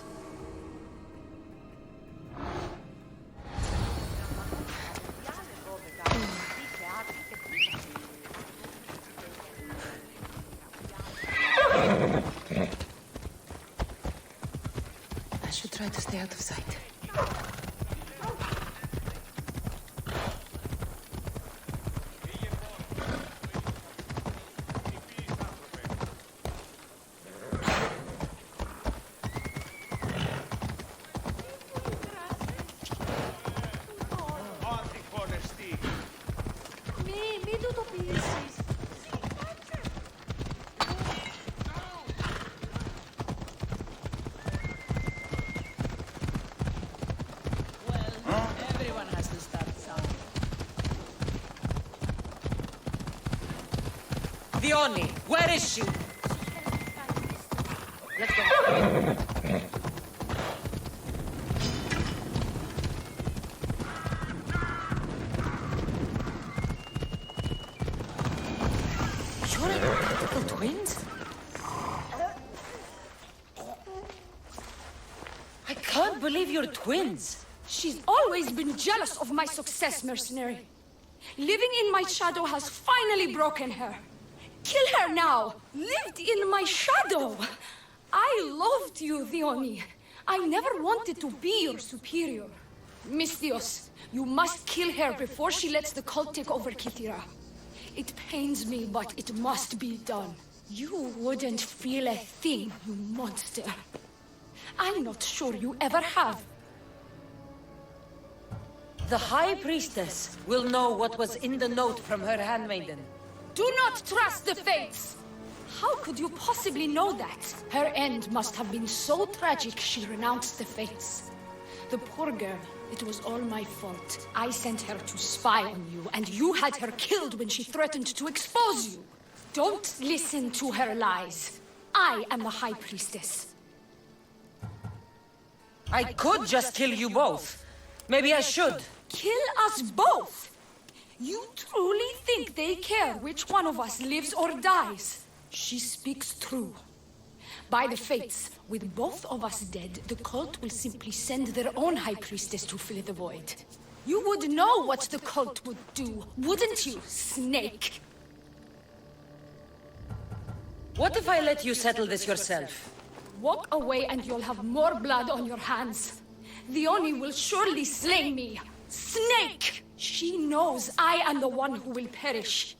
I should try to stay out of sight. Oni, where is she? Let's go. You're identical twins? I can't believe you're twins. She's always been jealous of my success, mercenary. Living in my shadow has finally broken her. Kill her now! Lived in my shadow! I loved you, Theoni. I never wanted to be your superior. Mistios, you must kill her before she lets the cult take over Kythera. It pains me, but it must be done. You wouldn't feel a thing, you monster. I'm not sure you ever have. The High Priestess will know what was in the note from her handmaiden. Do not trust the Fates! How could you possibly know that? Her end must have been so tragic she renounced the Fates. The poor girl, it was all my fault. I sent her to spy on you, and you had her killed when she threatened to expose you. Don't listen to her lies. I am the High Priestess. I could just kill you both. Maybe I should. Kill us both? You truly think they care which one of us lives or dies? She speaks true. By the Fates, with both of us dead, the cult will simply send their own High Priestess to fill the void. You would know what the cult would do, wouldn't you, Snake? What if I let you settle this yourself? Walk away and you'll have more blood on your hands. The Oni will surely slay me. Snake! She knows I am the one who will perish.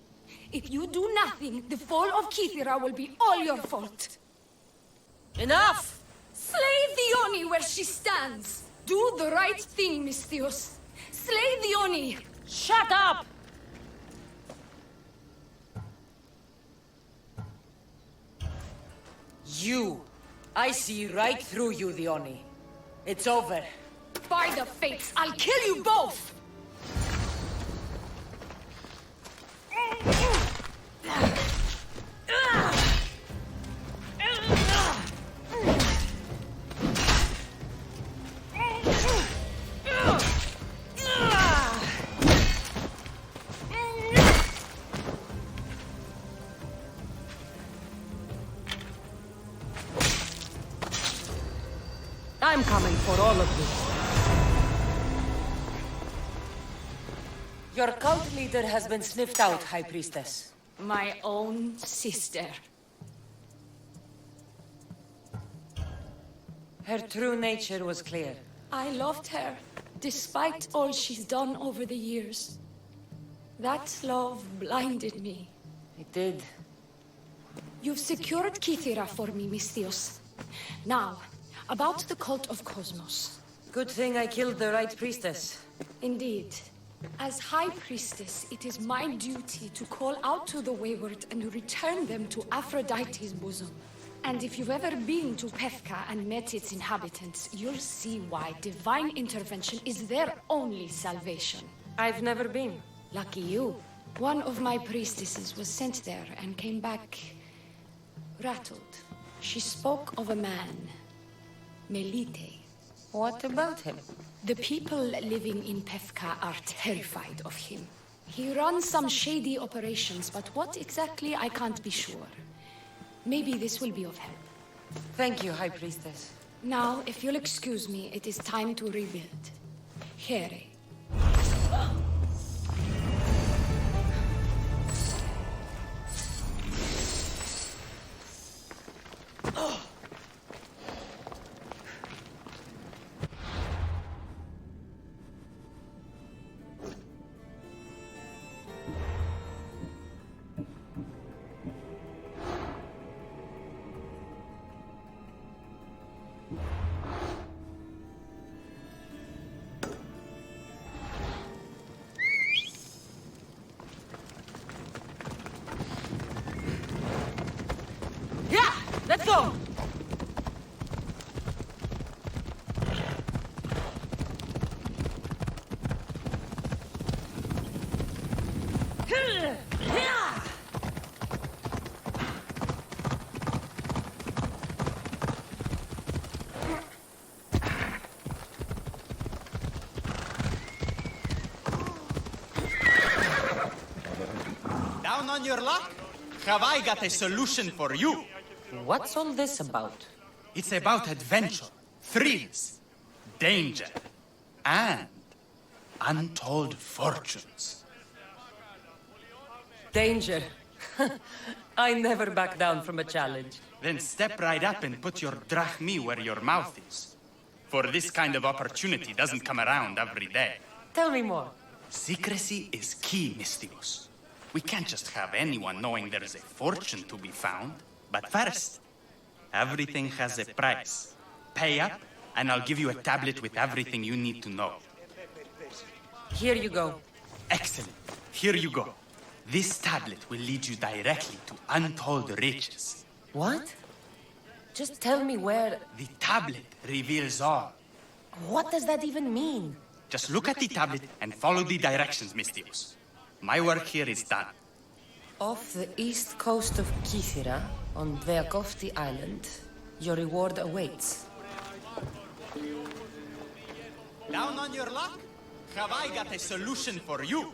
If you do nothing, the fall of Kythera will be all your fault. Enough! Slay the Oni where she stands. Do the right thing, Misthios. Slay the Oni. Shut up! You. I see right through you, the Oni. It's over. By the fates, I'll kill you both! I'm coming for all of you. Your cult leader has been sniffed out, High Priestess. My own sister. Her true nature was clear. I loved her, despite all she's done over the years. That love blinded me. It did. You've secured Kythera for me, Misthios. Now, about the cult of Cosmos. Good thing I killed the right priestess. Indeed. As High Priestess, it is my duty to call out to the wayward and return them to Aphrodite's bosom. And if you've ever been to Pefka and met its inhabitants, you'll see why divine intervention is their only salvation. I've never been. Lucky you. One of my priestesses was sent there and came back rattled. She spoke of a man, Melite. What about him? The people living in Pefka are terrified of him. He runs some shady operations, but what exactly, I can't be sure. Maybe this will be of help. Thank you, High Priestess. Now, if you'll excuse me, it is time to rebuild. Here. Let's go! Down on your luck? Have I got a solution for you? What's all this about? It's about adventure, thrills, danger, and untold fortunes. Danger. I never back down from a challenge. Then step right up and put your drachmi where your mouth is. For this kind of opportunity doesn't come around every day. Tell me more. Secrecy is key, Misthios. We can't just have anyone knowing there is a fortune to be found. But first, everything has a price. Pay up, and I'll give you a tablet with everything you need to know. Here you go. Excellent. Here you go. This tablet will lead you directly to untold riches. What? Just tell me where... The tablet reveals all. What does that even mean? Just look at the tablet and follow the directions, Misthios. My work here is done. Off the east coast of Kythera, on Dveakofti Island, your reward awaits. Down on your luck? Have I got a solution for you?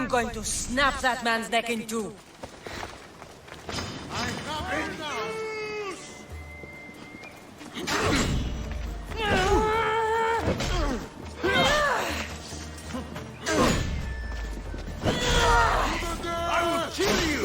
going to snap that man's neck in two. I will kill you!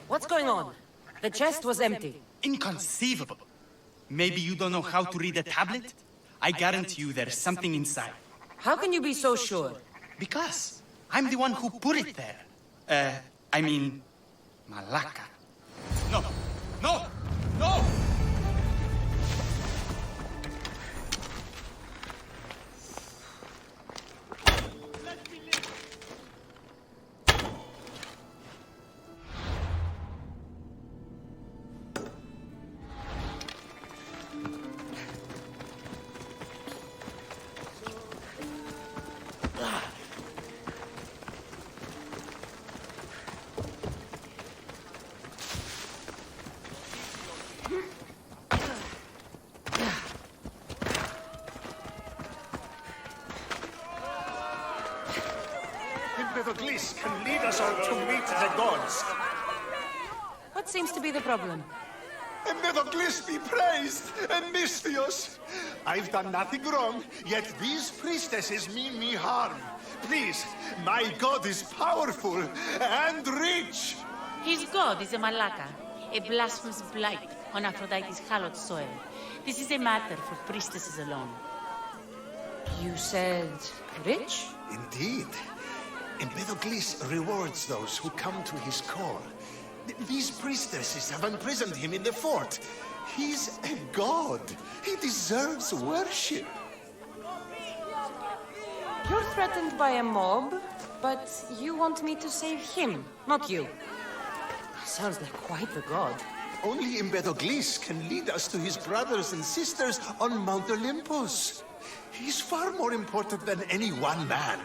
What's going on? The chest was empty. Inconceivable. Maybe you don't know how to read a tablet? I guarantee you there's something inside. How can you be so sure? Because I'm the one who put it there. I mean, Malaka. No, no, no! Gliss can lead us all to meet the gods. What seems to be the problem? Gliss be praised, and Misthios. I've done nothing wrong, yet these priestesses mean me harm. Please, my god is powerful and rich. His god is a Malaka, a blasphemous blight on Aphrodite's hallowed soil. This is a matter for priestesses alone. You said rich? Indeed. Empedocles rewards those who come to his call. These priestesses have imprisoned him in the fort. He's a god. He deserves worship. You're threatened by a mob, but you want me to save him, not you. Sounds like quite the god. Only Empedocles can lead us to his brothers and sisters on Mount Olympus. He's far more important than any one man.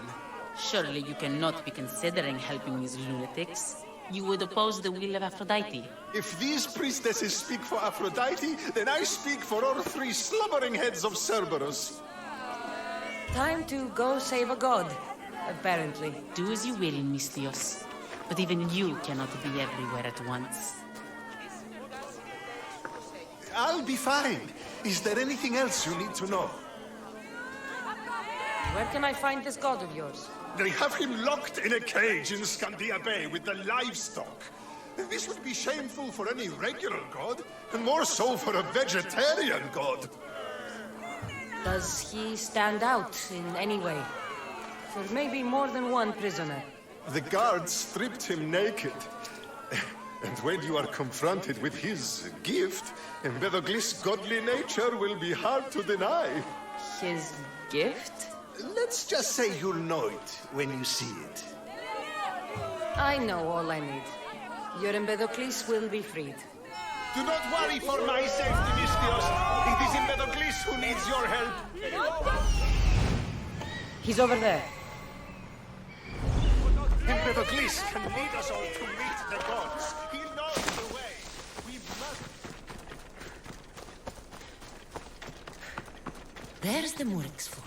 Surely you cannot be considering helping these lunatics. You would oppose the will of Aphrodite. If these priestesses speak for Aphrodite, then I speak for all three slumbering heads of Cerberus. Time to go save a god, apparently. Do as you will, Misthios. But even you cannot be everywhere at once. I'll be fine. Is there anything else you need to know? Where can I find this god of yours? They have him locked in a cage in Scandia Bay with the livestock. This would be shameful for any regular god, and more so for a vegetarian god. Does he stand out in any way? For maybe more than one prisoner. The guards stripped him naked. And when you are confronted with his gift, Empedocles' godly nature will be hard to deny. His gift? Let's just say you'll know it when you see it. I know all I need. Your Empedocles will be freed. Do not worry for my safety, Misthios. It is Empedocles who needs your help. He's over there. Empedocles can lead us all to meet the gods. He knows the way. We must... There's the Murex fort.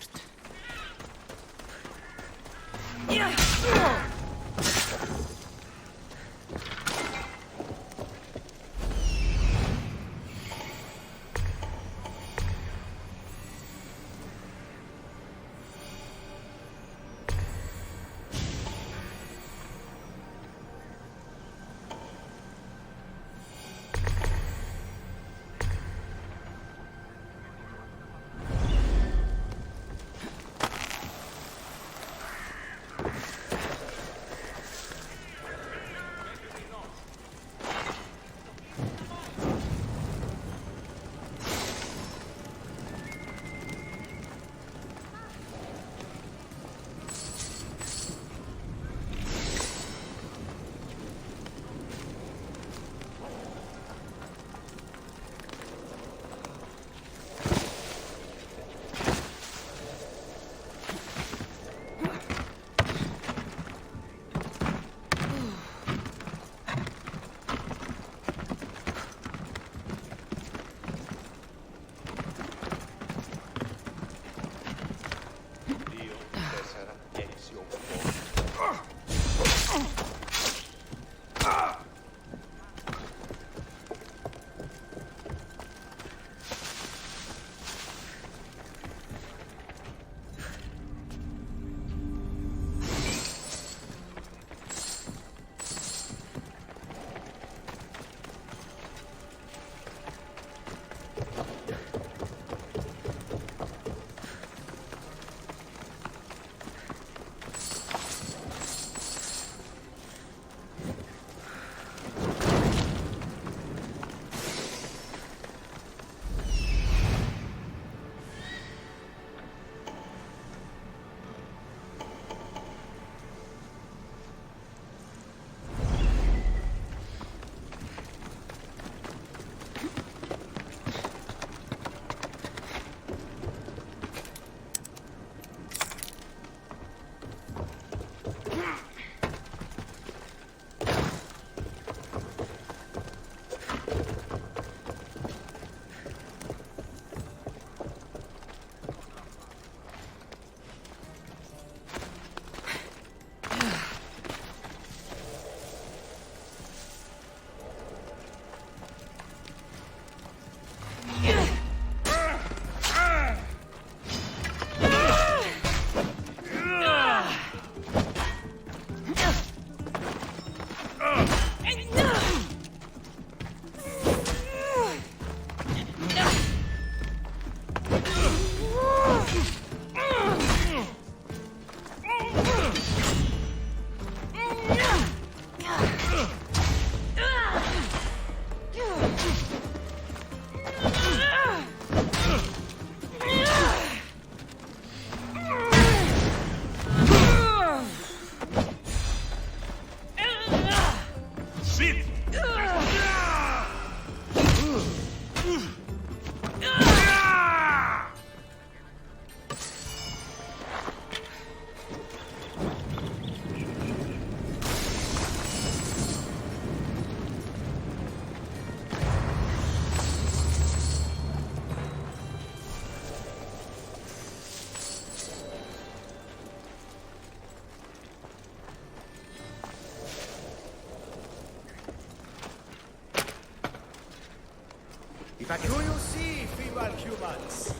Do you see, feeble humans?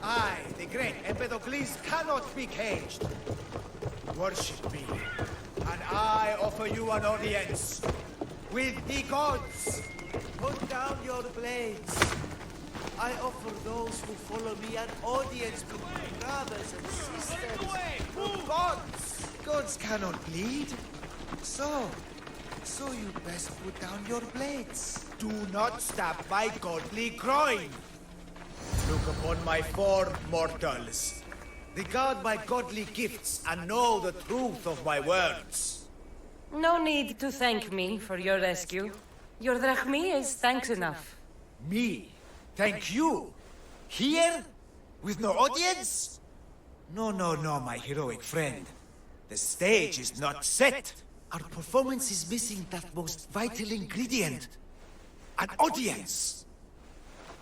I, the great Empedocles, cannot be caged. Worship me, and I offer you an audience with the gods. Put down your blades. I offer those who follow me an audience with my brothers and sisters. The gods! Gods cannot bleed. So you best put down your blades. Do not stab my godly groin. Look upon my form, mortals. Regard my godly gifts and know the truth of my words. No need to thank me for your rescue. Your drachmi is thanks enough. Me? Thank you? Here? With no audience? No, my heroic friend. The stage is not set. Our performance is missing that most vital ingredient. An audience.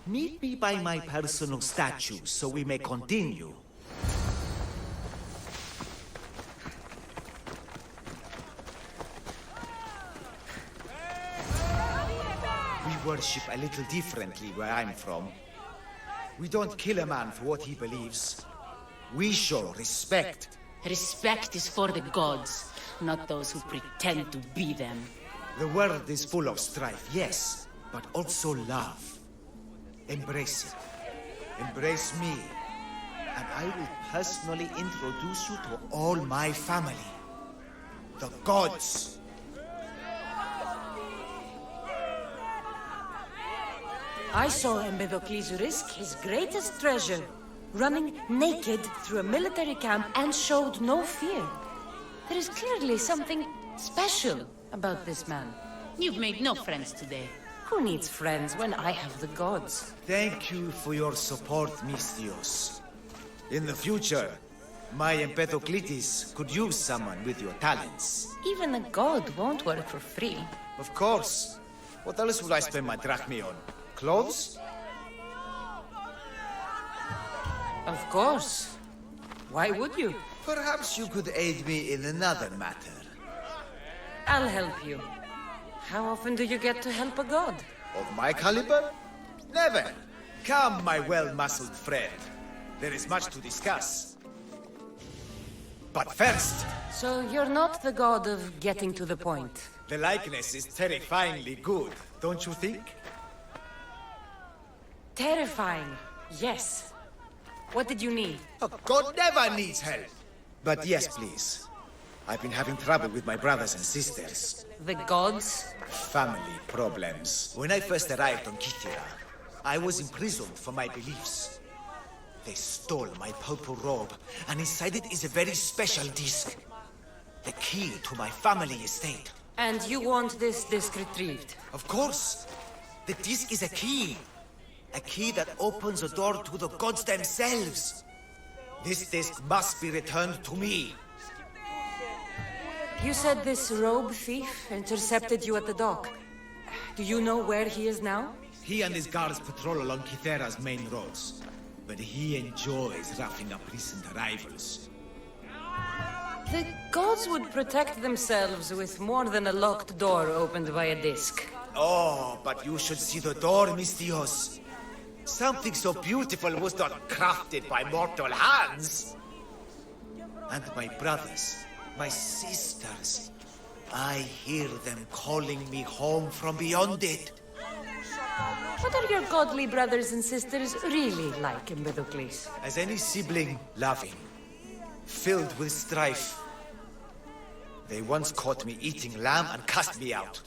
Meet me by my personal statue so we may continue. We worship a little differently where I'm from. We don't kill a man for what he believes. We show respect. Respect is for the gods, not those who pretend to be them. The world is full of strife, yes, but also love. Embrace it. Embrace me. And I will personally introduce you to all my family. The gods. I saw Empedocles risk his greatest treasure, running naked through a military camp and showed no fear. There is clearly something special about this man. You've made no friends today. Who needs friends when I have the gods? Thank you for your support, Misthios. In the future, my Empedocles could use someone with your talents. Even a god won't work for free. Of course. What else would I spend my drachmi on? Clothes? Of course. Why would you? Perhaps you could aid me in another matter. I'll help you. How often do you get to help a god? Of my caliber? Never. Come, my well-muscled friend. There is much to discuss. But first... So you're not the god of getting to the point. The likeness is terrifyingly good, don't you think? Terrifying, yes. What did you need? A god never needs help. But yes, please. I've been having trouble with my brothers and sisters. The gods? Family problems. When I first arrived on Kythera, I was imprisoned for my beliefs. They stole my purple robe, and inside it is a very special disc. The key to my family estate. And you want this disc retrieved? Of course. The disc is a key. A key that opens a door to the gods themselves. This disc must be returned to me. You said this robe thief intercepted you at the dock. Do you know where he is now? He and his guards patrol along Kythera's main roads. But he enjoys roughing up recent arrivals. The gods would protect themselves with more than a locked door opened by a disc. Oh, but you should see the door, Misthios. Something so beautiful was not crafted by mortal hands. And my brothers, my sisters, I hear them calling me home from beyond it. What are your godly brothers and sisters really like, Empedocles? As any sibling, loving, filled with strife. They once caught me eating lamb and cast me out.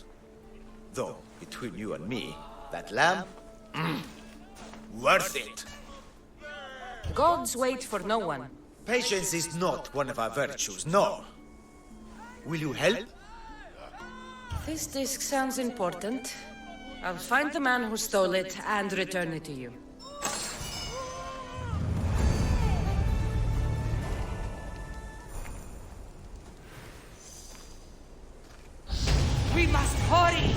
Though, between you and me, that lamb, worth it. Gods wait for no one. Patience is not one of our virtues, no. Will you help? This disc sounds important. I'll find the man who stole it and return it to you. We must hurry!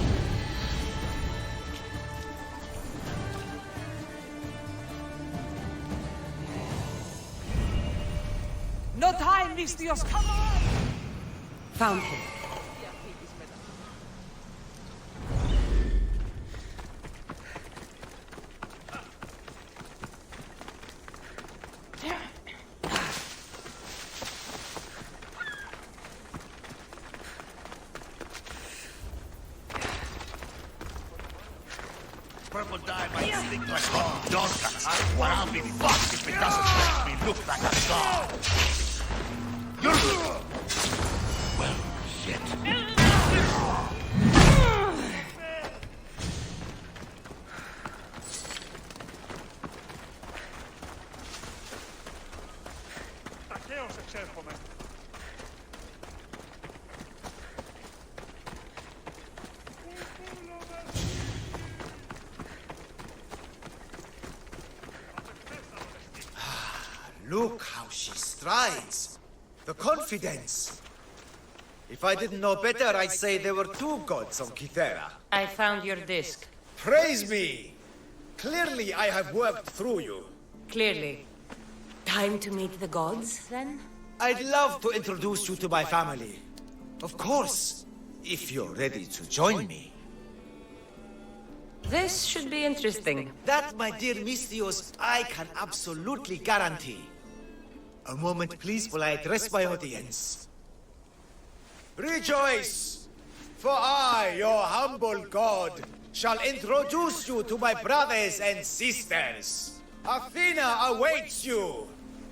No time, Misthios, come on! Found him. Purple dye might stink like hot donuts, but I'll be fucked if it doesn't make me look like a god. You're... Well, shit. Look how she strides. The confidence. If I didn't know better, I'd say there were two gods on Kythera. I found your disc. Praise me! Clearly I have worked through you. Clearly. Time to meet the gods, then? I'd love to introduce you to my family. Of course, if you're ready to join me. This should be interesting. That, my dear Mistios, I can absolutely guarantee. A moment, please, while I address my audience. Rejoice! For I, your humble god, shall introduce you to my brothers and sisters. Athena awaits you.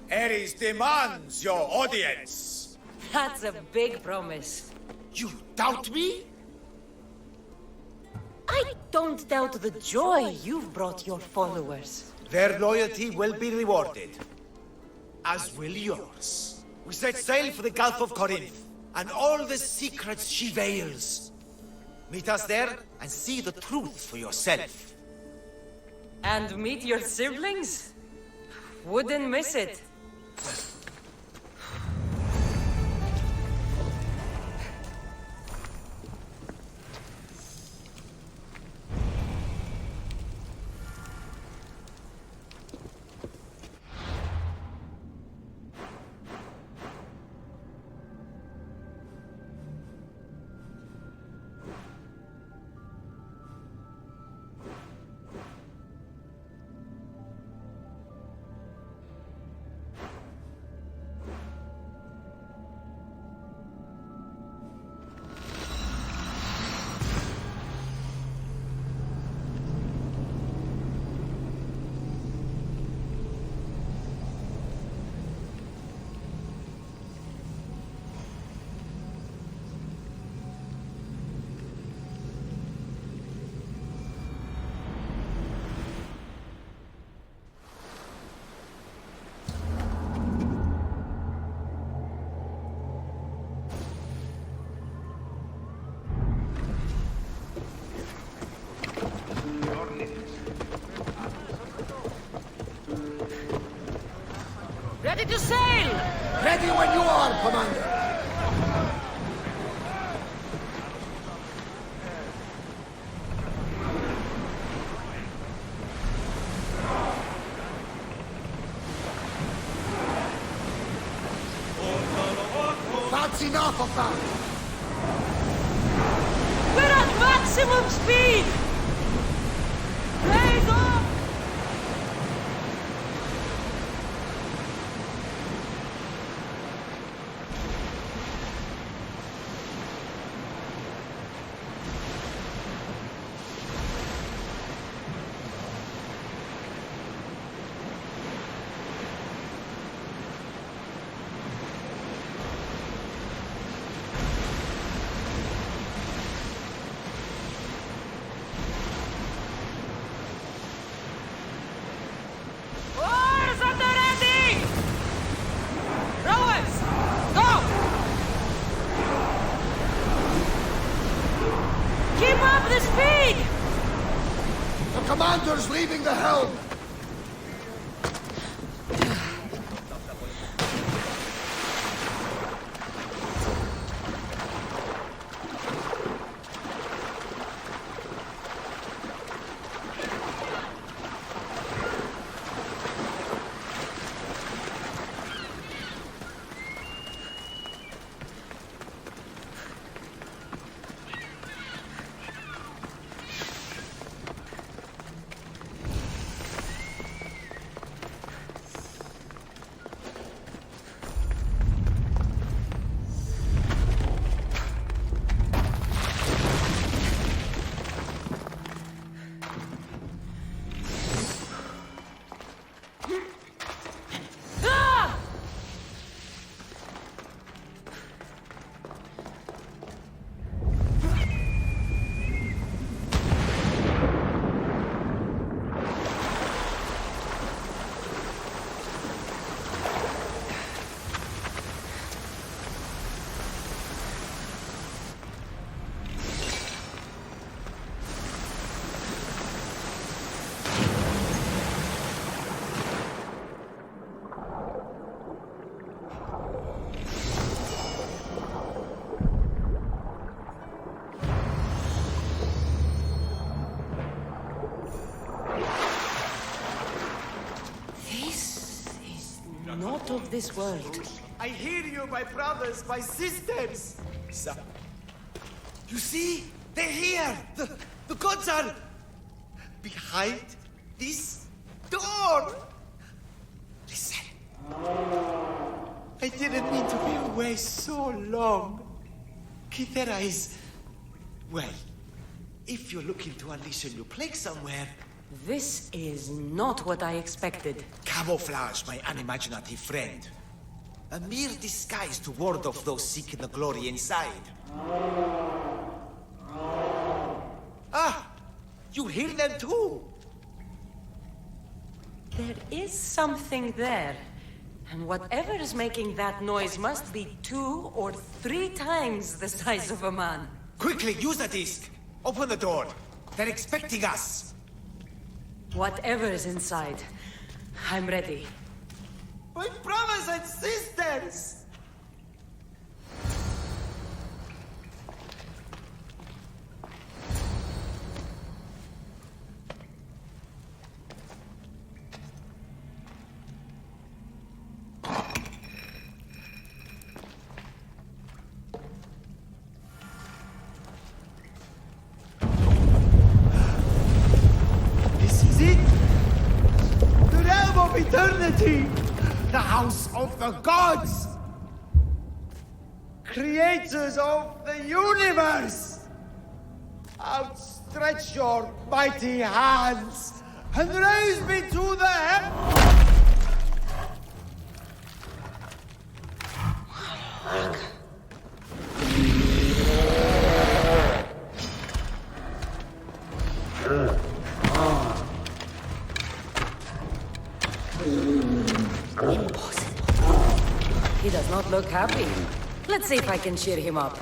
Ares demands your audience. That's a big promise. You doubt me? I don't doubt the joy you've brought your followers. Their loyalty will be rewarded. As will yours. We set sail for the Gulf of Corinth, and all the secrets she veils. Meet us there, and see the truth for yourself. And meet your siblings? Wouldn't miss it. Ready to sail! Ready when you are, Commander! That's enough of that! We're at maximum speed! Blaze off! Commander's leaving the helm! not of this world. I hear you, my brothers, my sisters. You see? They're here. The gods are behind this door. Listen. I didn't mean to be away so long. Kythera is... well, if you're looking to unleash a new plague somewhere... This is not what I expected. Camouflage, my unimaginative friend. A mere disguise to ward off those seeking the glory inside. Ah! You hear them too! There is something there. And whatever is making that noise must be 2 or 3 times the size of a man. Quickly, use the disc! Open the door! They're expecting us! Whatever is inside, I'm ready. My brothers and sisters! Eternity! The house of the gods! Creators of the universe! Outstretch your mighty hands and raise me to the heavens! Impossible. He does not look happy. Let's see if I can cheer him up.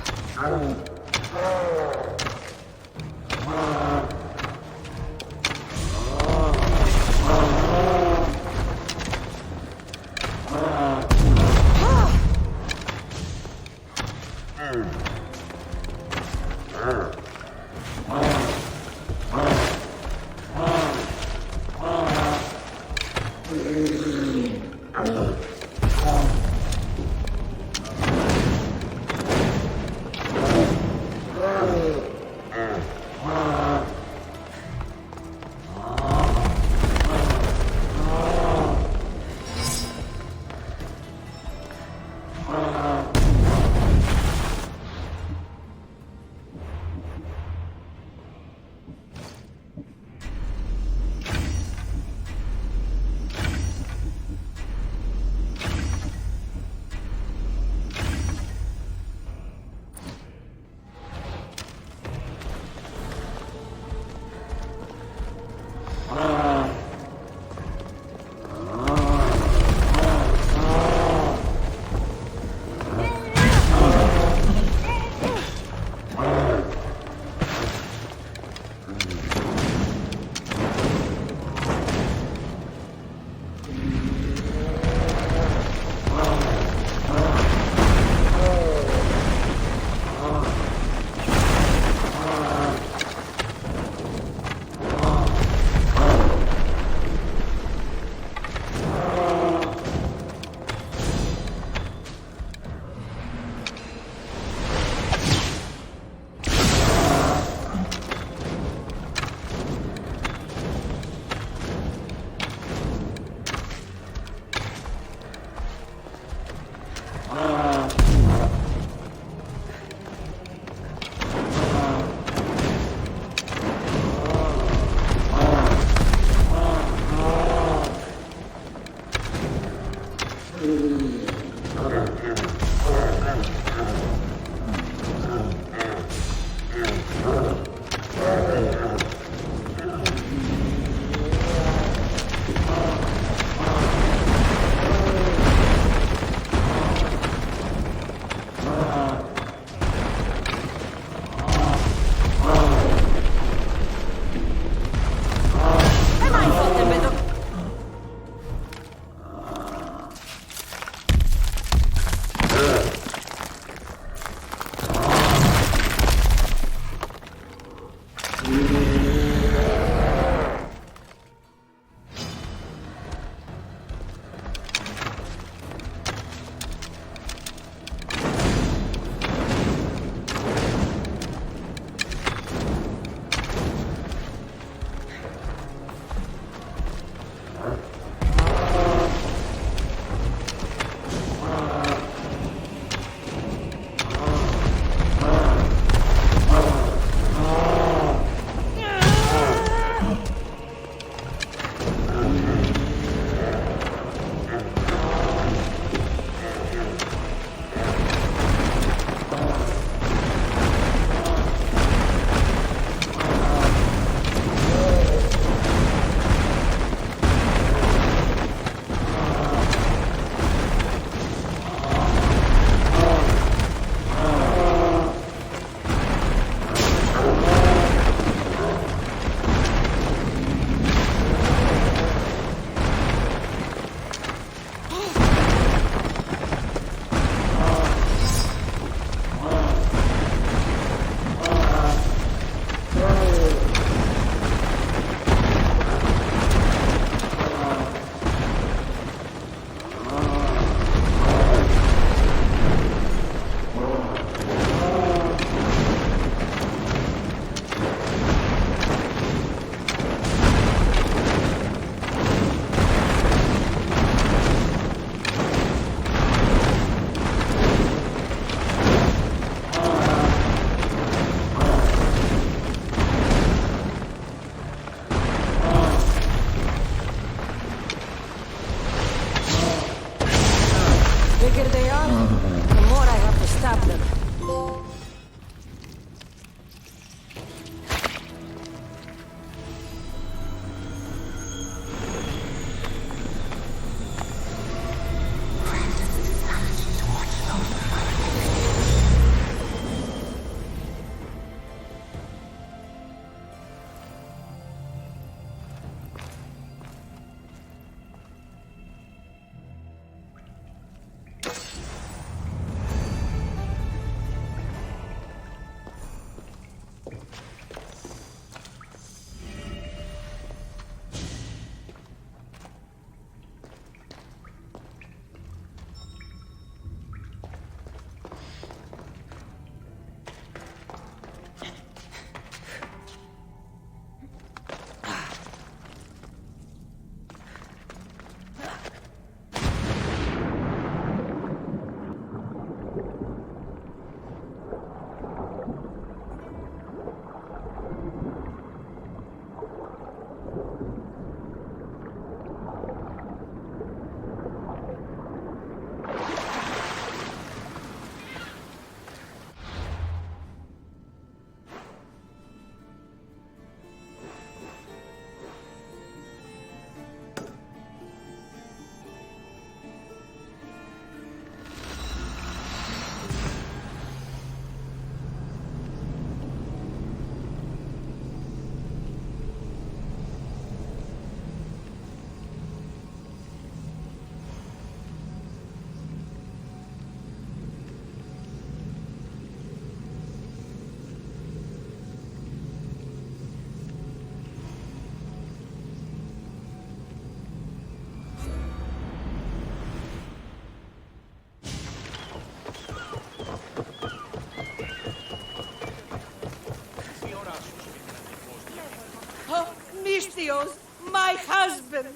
Misthios, my husband.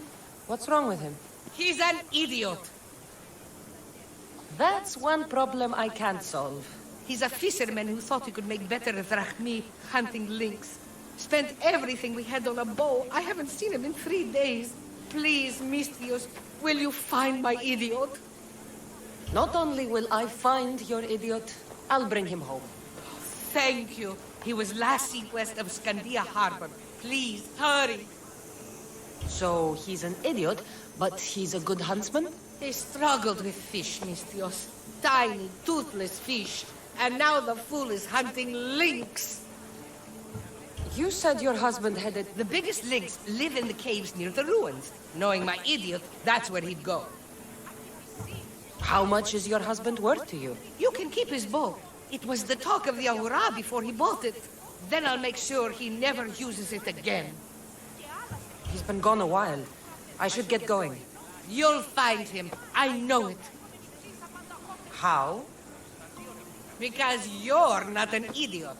What's wrong with him? He's an idiot. That's one problem I can't solve. He's a fisherman who thought he could make better drachmi hunting lynx. Spent everything we had on a bow. I haven't seen him in 3 days. Please, Misthios, will you find my idiot? Not only will I find your idiot, I'll bring him home. Thank you. He was last seen west of Scandia Harbor. Please, hurry. So he's an idiot, but he's a good huntsman? He struggled with fish, Misthios. Tiny, toothless fish. And now the fool is hunting lynx. You said your husband headed... The biggest lynx live in the caves near the ruins. Knowing my idiot, that's where he'd go. How much is your husband worth to you? You can keep his bow. It was the talk of the Ahura before he bought it. Then I'll make sure he never uses it again. He's been gone a while. I should get going. You'll find him. I know it. How? Because you're not an idiot.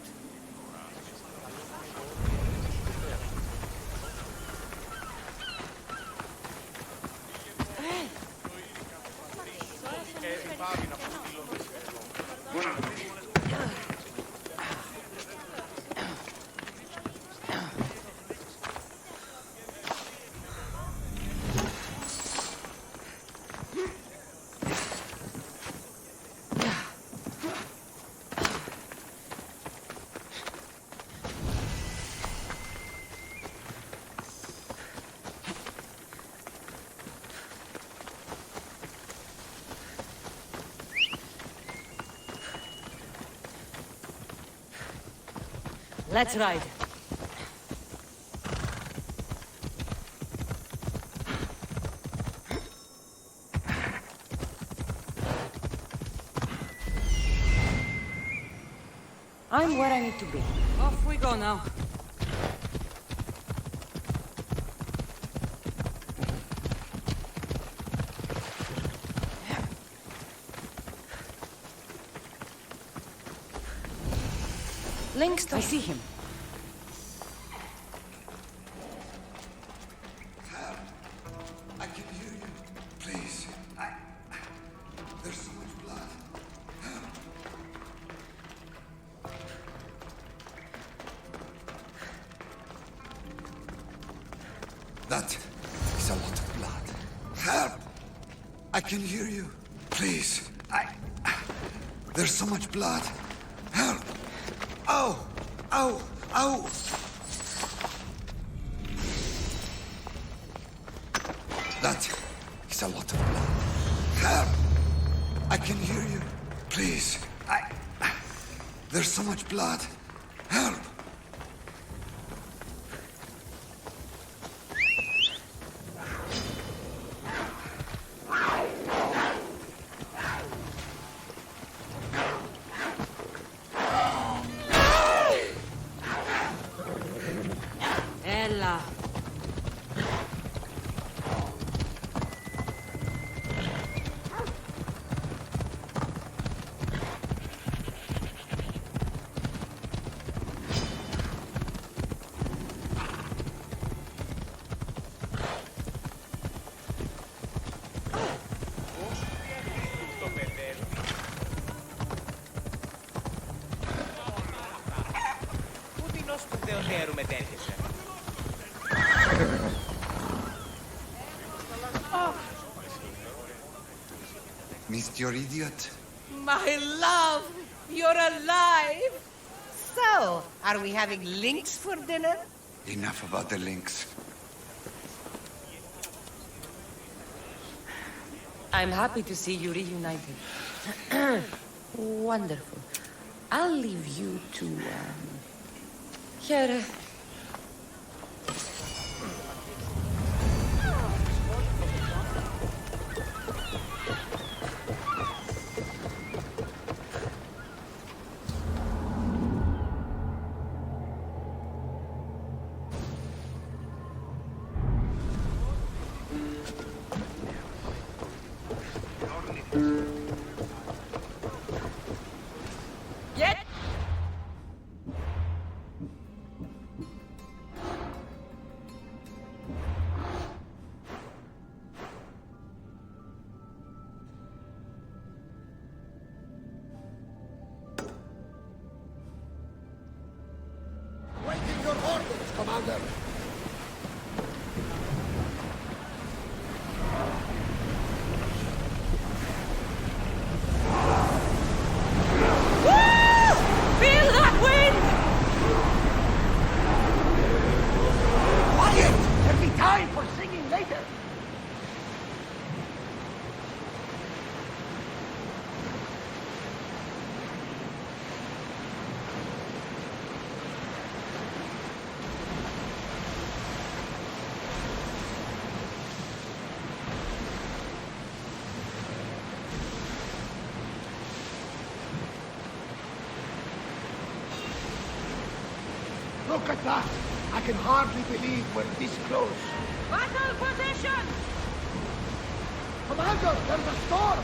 Let's ride. I'm where I need to be. Off we go now. Lynx, I see him. I can hear you. Please. There's so much blood. That is a lot of blood. Help! I can hear you. Please. There's so much blood. Help! Ow! Ow! Ow! That is a lot of blood. Help! I can hear you. Please. There's so much blood. Help! Ella. Missed your idiot? My love, you're alive. So, are we having lynx for dinner? Enough about the links. I'm happy to see you reunited. Wonderful. I'll leave you to, here. time for singing later. Look at that! I can hardly believe we're this close. Battle position! Commander, there's a storm!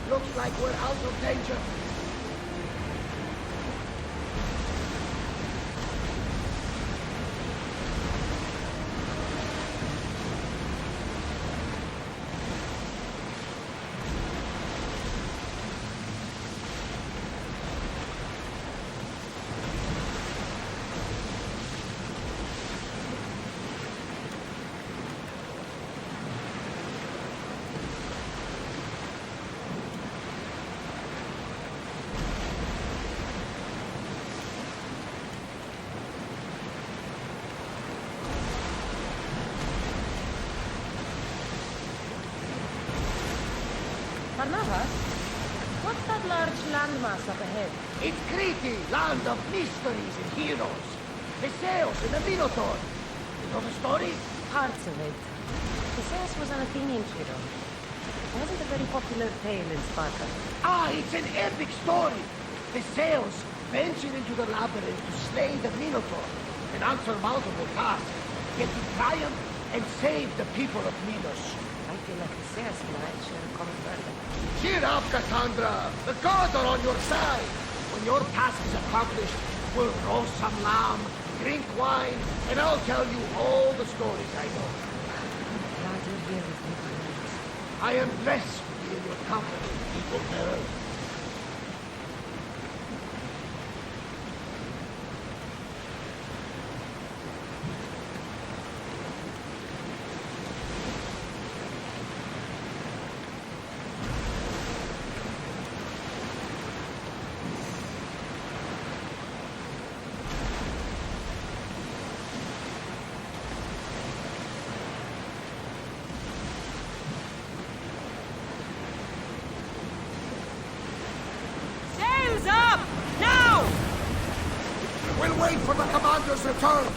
Looks like we're out of danger. Barnabas, what's that large landmass up ahead? It's Crete, land of mysteries and heroes. The Zeus and the Minotaur. You know the story? Parts of it. Theseus was an Athenian hero. It wasn't a very popular tale in Sparta. Ah, it's an epic story. The Zeus ventured into the labyrinth to slay the Minotaur and answer multiple tasks, yet to triumph and save the people of Minos. I feel like Theseus and I should have come further. Cheer up, Cassandra! The gods are on your side! When your task is accomplished, we'll roast some lamb, drink wine, and I'll tell you all the stories I know. I'm glad you're here with me tonight. I am blessed to be in your company, people bearer. Sails up! Now! We'll wait for the commander's return.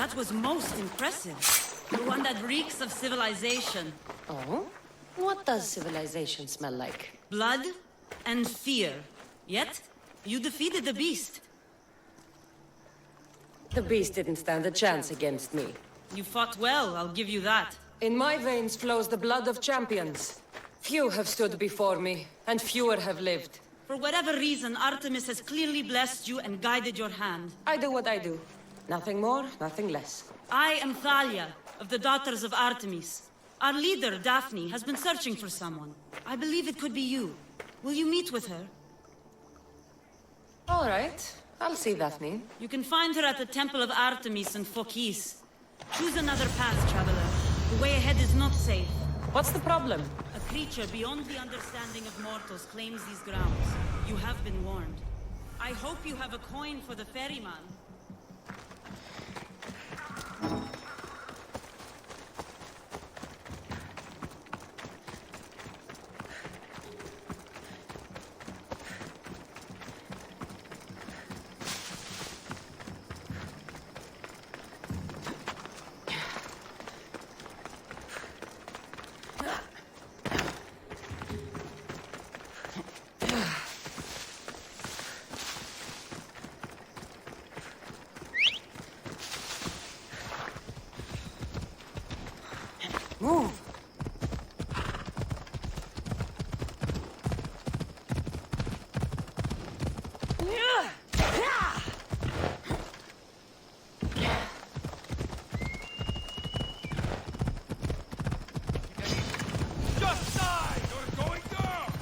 That was most impressive. The one that reeks of civilization. Oh? What does civilization smell like? Blood and fear. Yet, you defeated the beast. The beast didn't stand a chance against me. You fought well, I'll give you that. In my veins flows the blood of champions. Few have stood before me, and fewer have lived. For whatever reason, Artemis has clearly blessed you and guided your hand. I do what I do. Nothing more, nothing less. I am Thalia, of the Daughters of Artemis. Our leader, Daphne, has been searching for someone. I believe it could be you. Will you meet with her? All right. I'll see Daphne. You can find her at the Temple of Artemis in Phokis. Choose another path, traveler. The way ahead is not safe. What's the problem? A creature beyond the understanding of mortals claims these grounds. You have been warned. I hope you have a coin for the ferryman. Move! Just die! You're going down!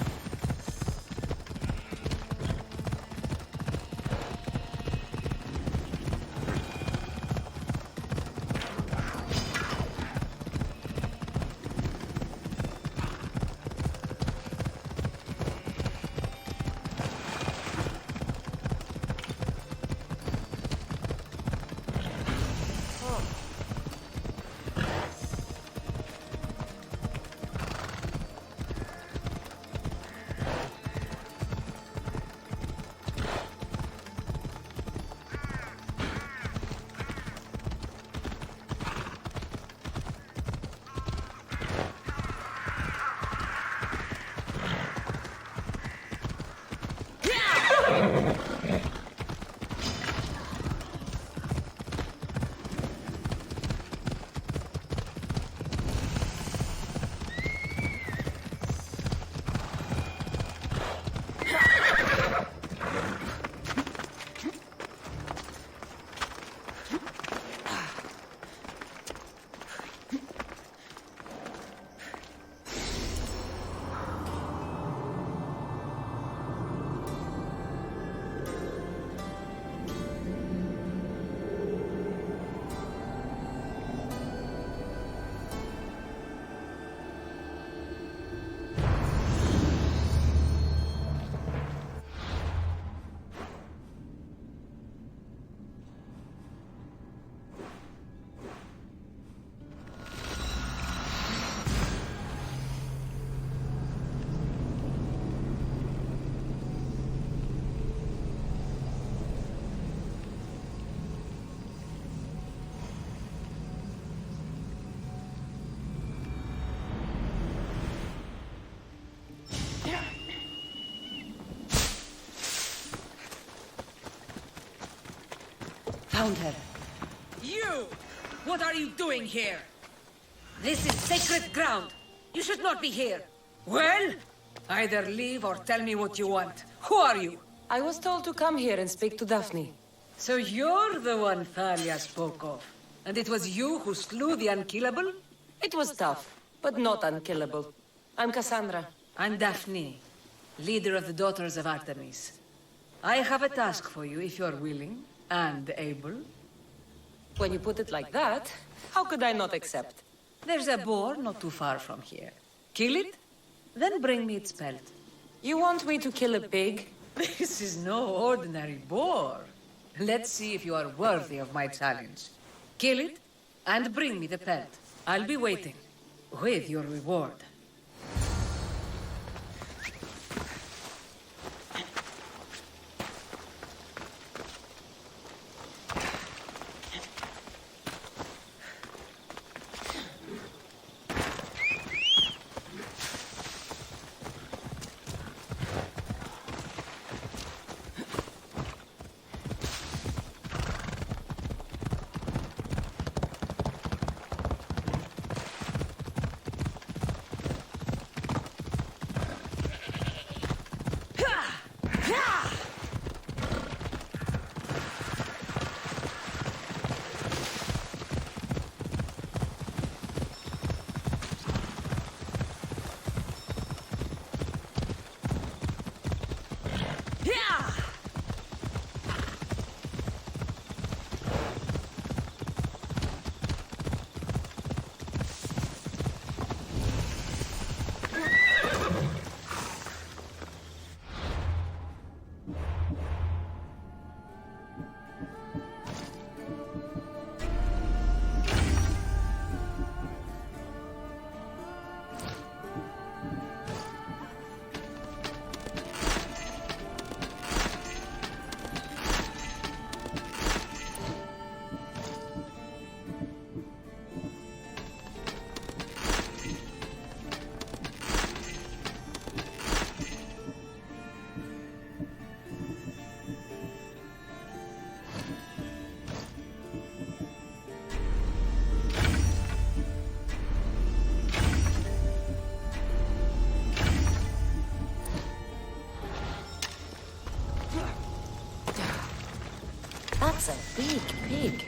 Found her. You! What are you doing here? This is sacred ground. You should not be here. Well, either leave or tell me what you want. Who are you? I was told to come here and speak to Daphne. So you're the one Thalia spoke of. And it was you who slew the unkillable? It was tough, but not unkillable. I'm Cassandra. I'm Daphne, leader of the Daughters of Artemis. I have a task for you if you're willing and able. When you put it like that, how could I not accept? There's a boar not too far from here. Kill it, then bring me its pelt. You want me to kill a pig? This is no ordinary boar. Let's see if you are worthy of my challenge. Kill it, and bring me the pelt. I'll be waiting, with your reward. big pig.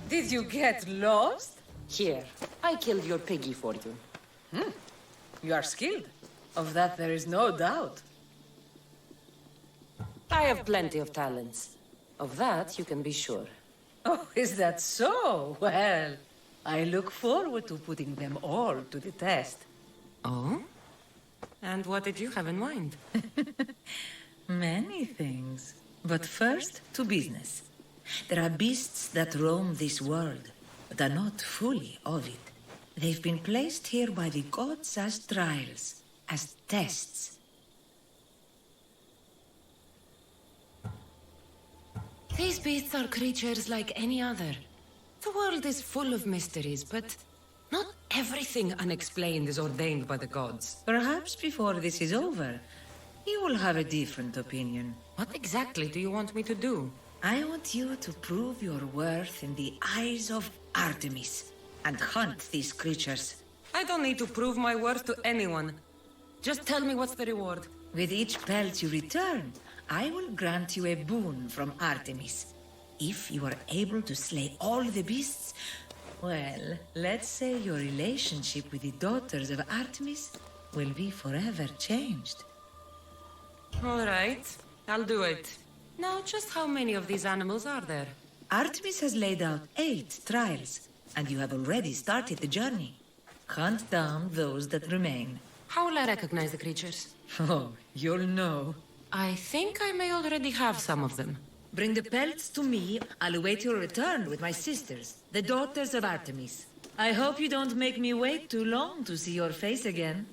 Did you get lost? Here, I killed your piggy for you. You are skilled. Of that there is no doubt. I have plenty of talents. Of that you can be sure. Oh, is that so? Well, I look forward to putting them all to the test. Oh? And what did you have in mind? Many things. But first, to business. There are beasts that roam this world, but are not fully of it. They've been placed here by the gods as trials, as tests. These beasts are creatures like any other. The world is full of mysteries, but not everything unexplained is ordained by the gods. Perhaps before this is over, you will have a different opinion. What exactly do you want me to do? I want you to prove your worth in the eyes of Artemis and hunt these creatures. I don't need to prove my worth to anyone. Just tell me what's the reward. With each pelt you return, I will grant you a boon from Artemis. If you are able to slay all the beasts, well, let's say your relationship with the daughters of Artemis will be forever changed. All right, I'll do it. Now, just how many of these animals are there? Artemis has laid out 8 trials, and you have already started the journey. Hunt down those that remain. How will I recognize the creatures? Oh, you'll know. I think I may already have some of them. Bring the pelts to me. I'll await your return with my sisters, the daughters of Artemis. I hope you don't make me wait too long to see your face again.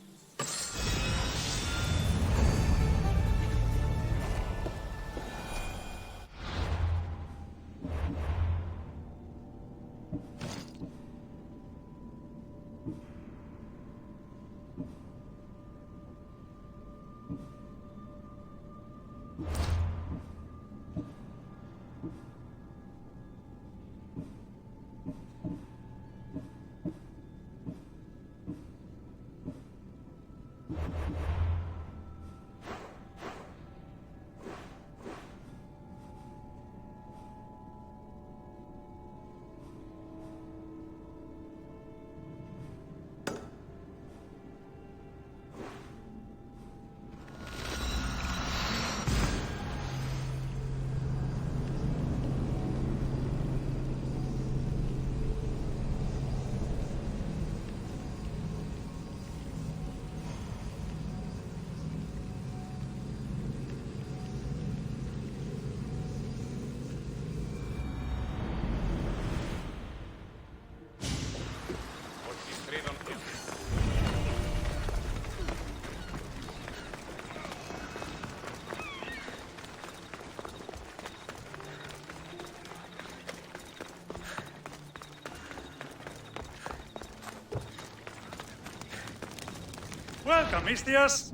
Welcome, Mistios.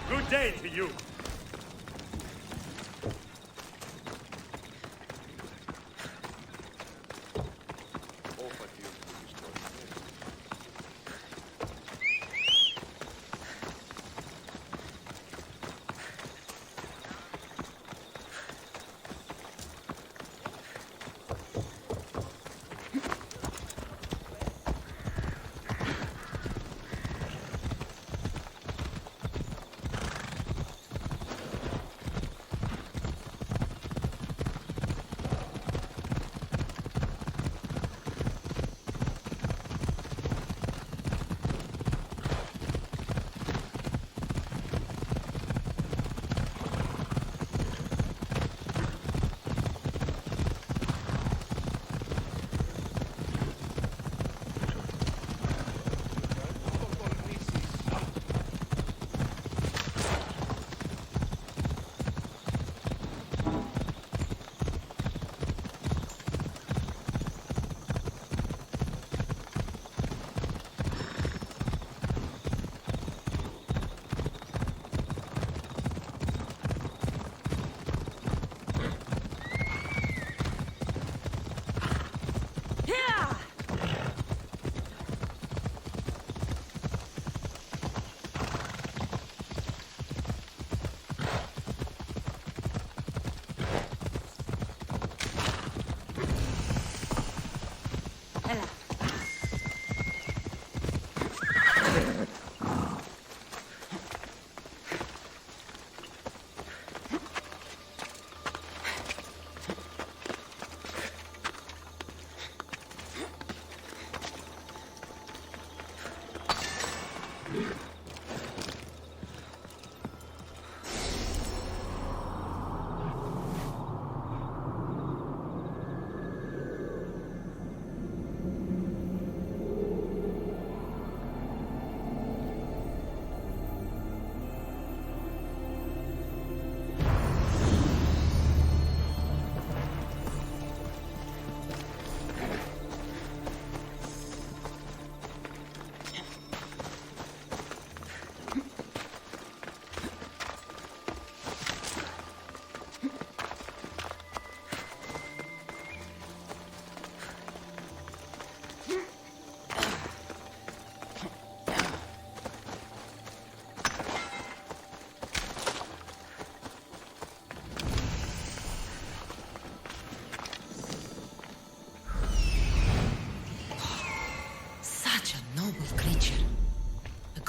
Good day to you.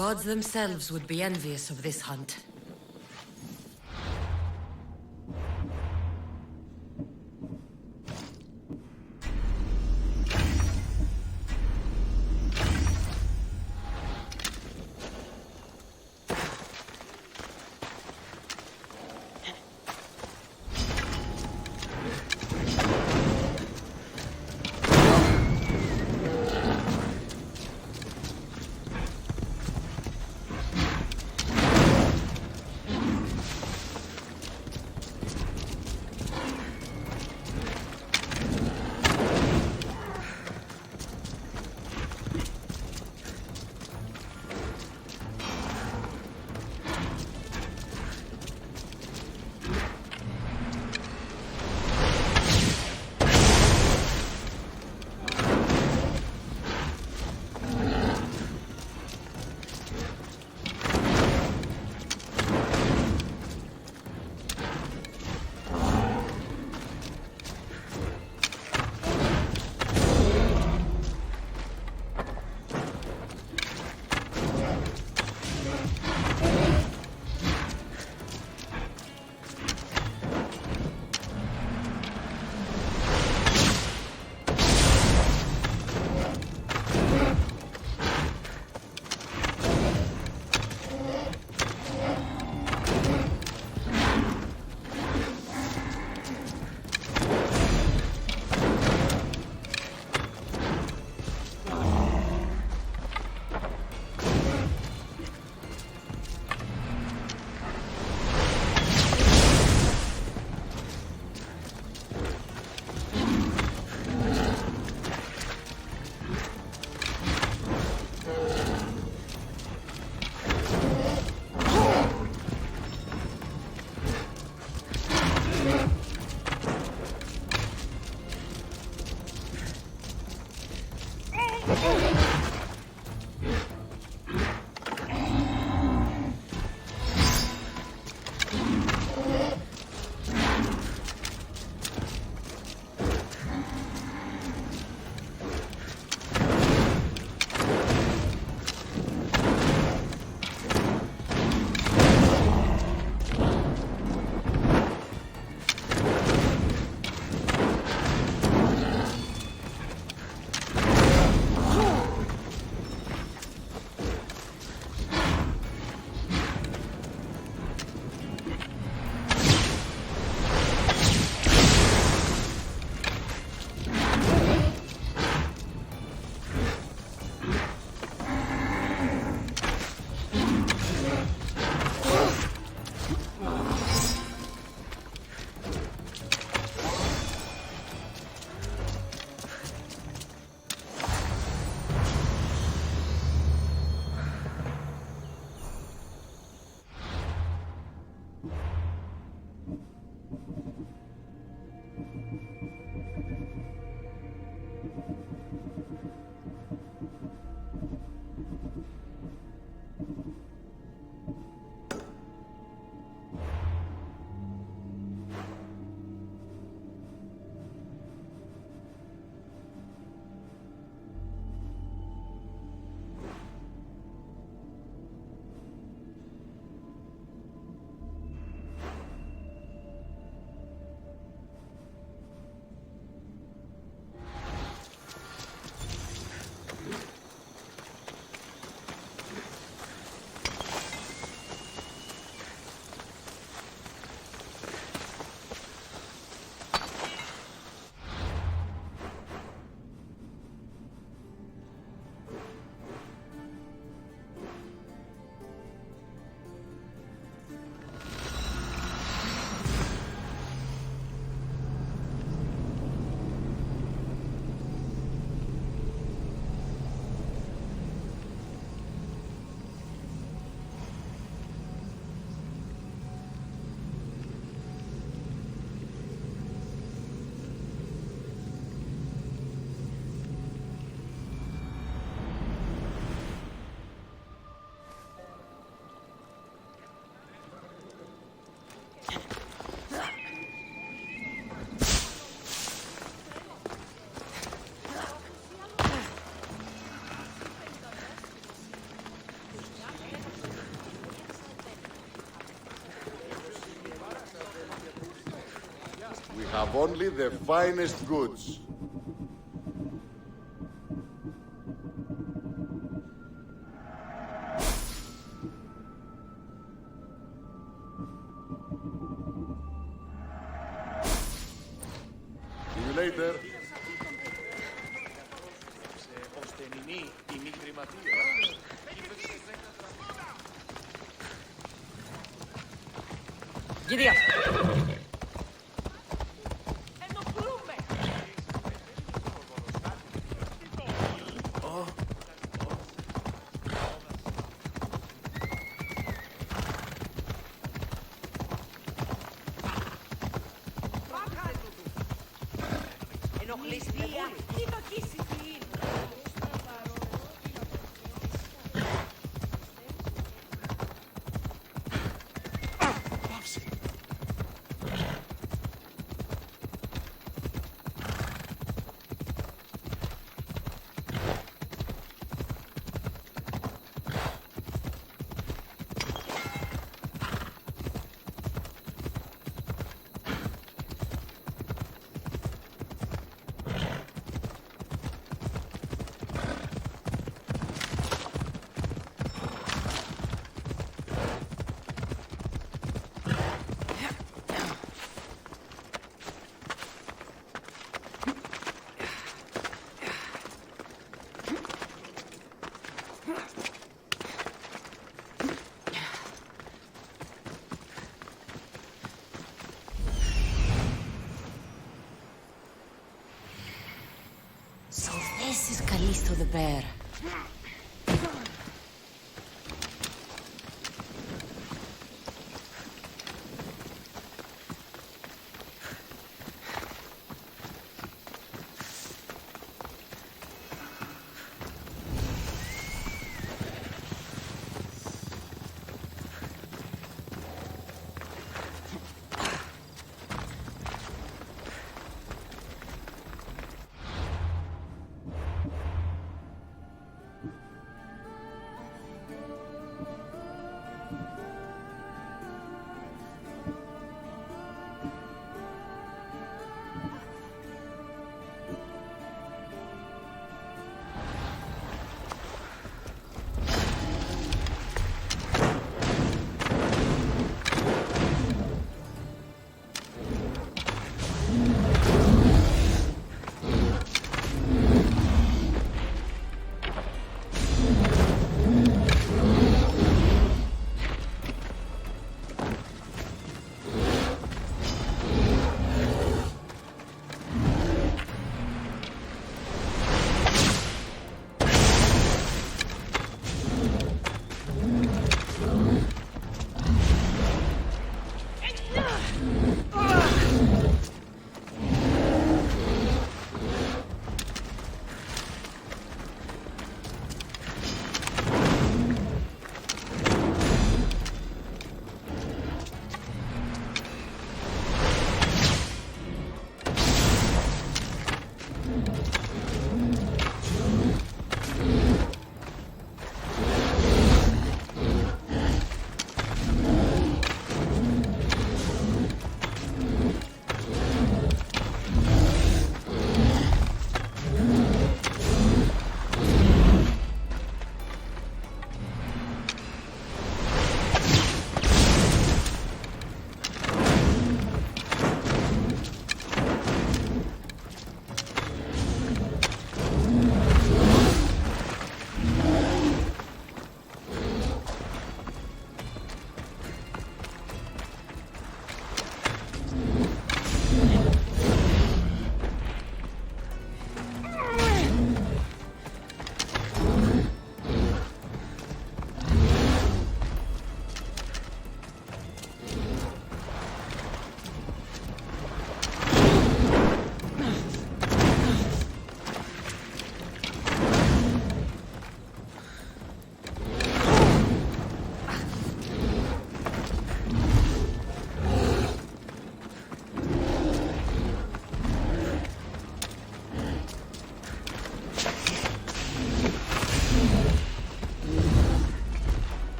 gods themselves would be envious of this hunt. have only the finest goods. See you later. Giddy up. So this is Callisto the bear.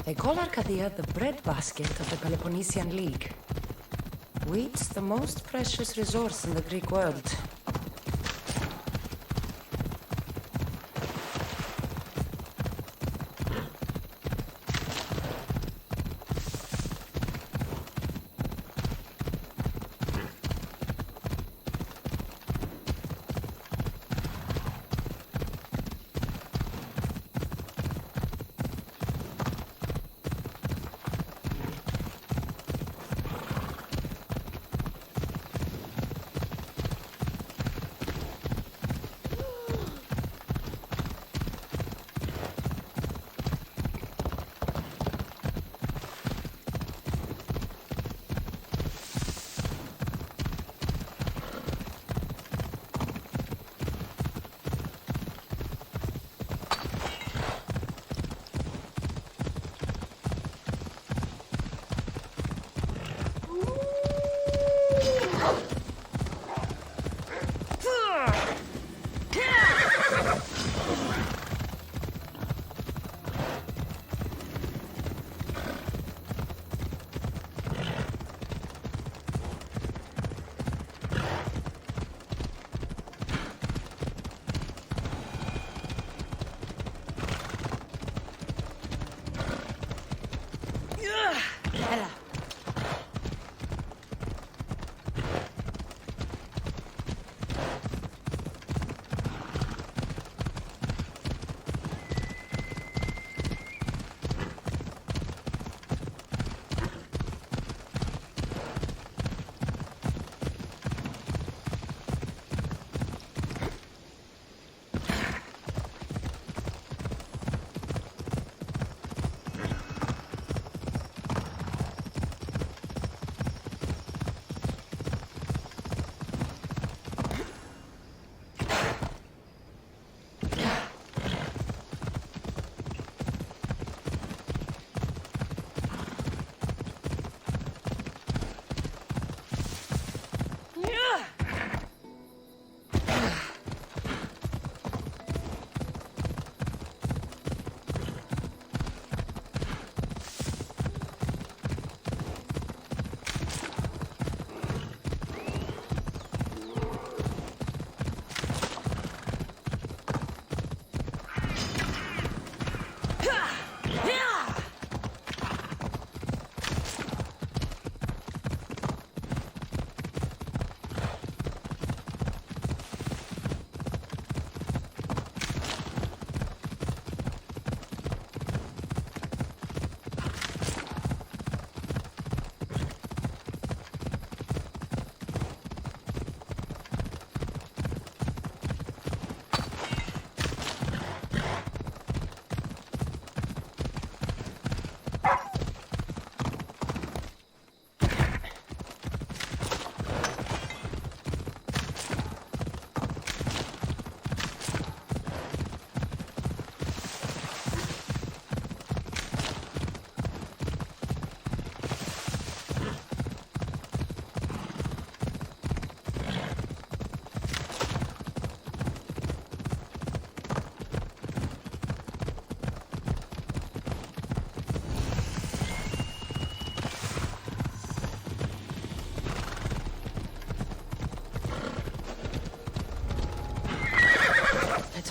They call Arcadia the breadbasket of the Peloponnesian League. Wheat's the most precious resource in the Greek world.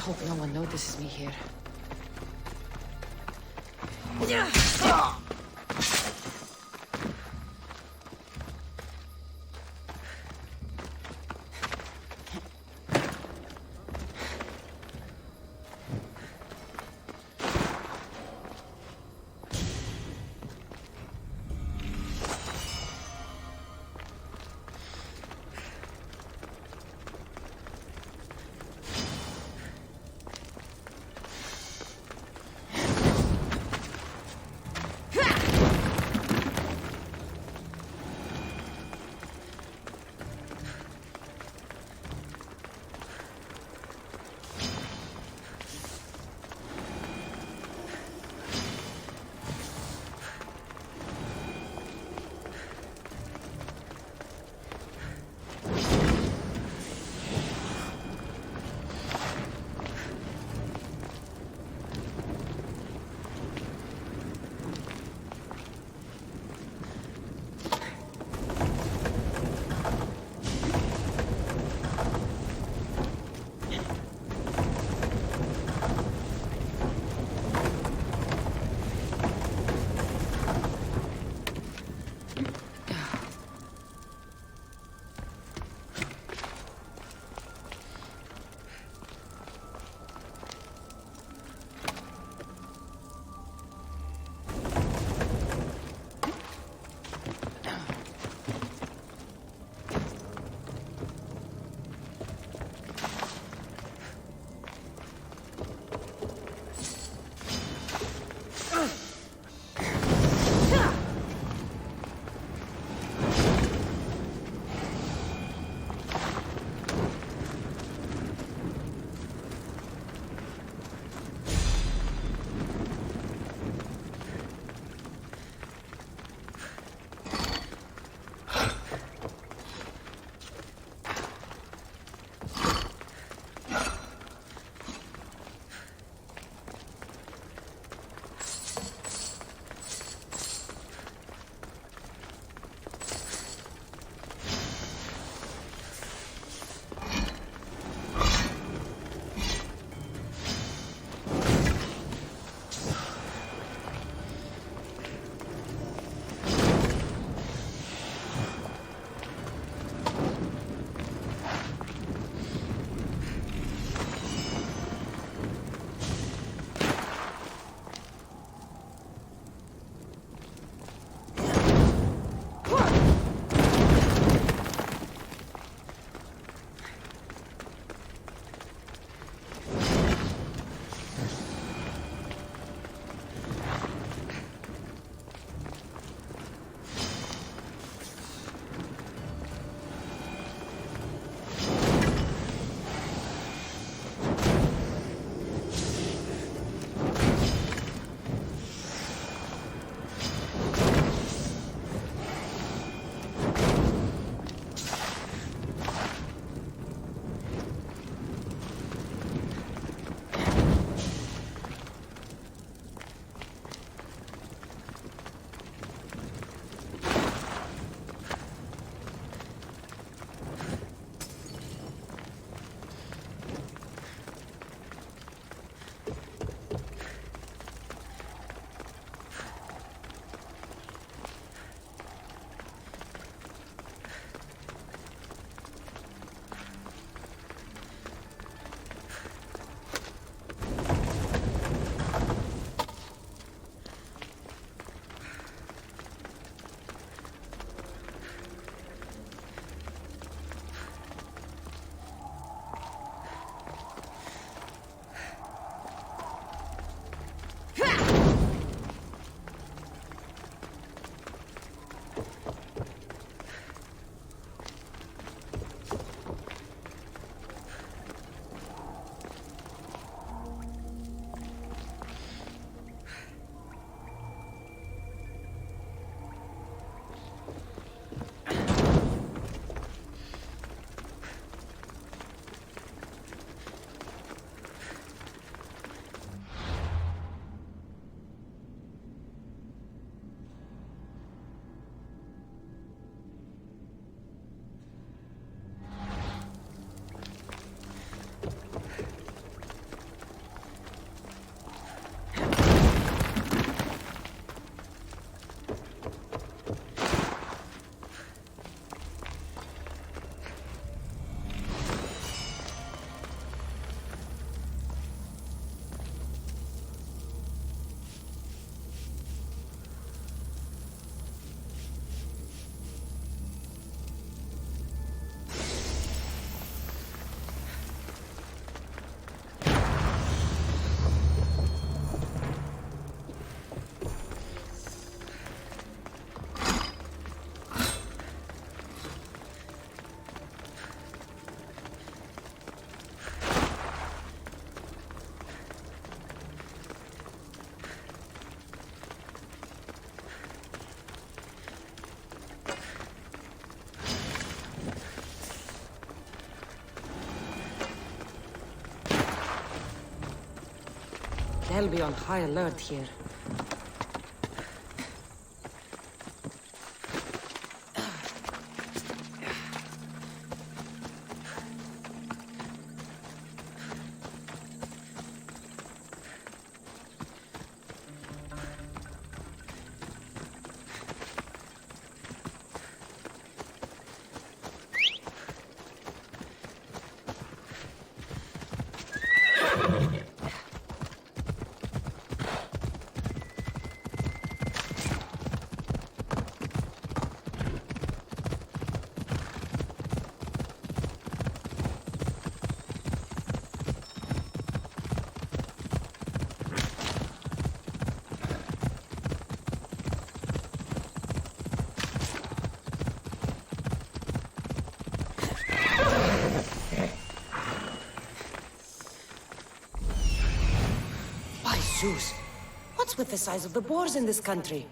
Hope no one notices me here. I'll be on high alert here. Zeus, what's with the size of the boars in this country?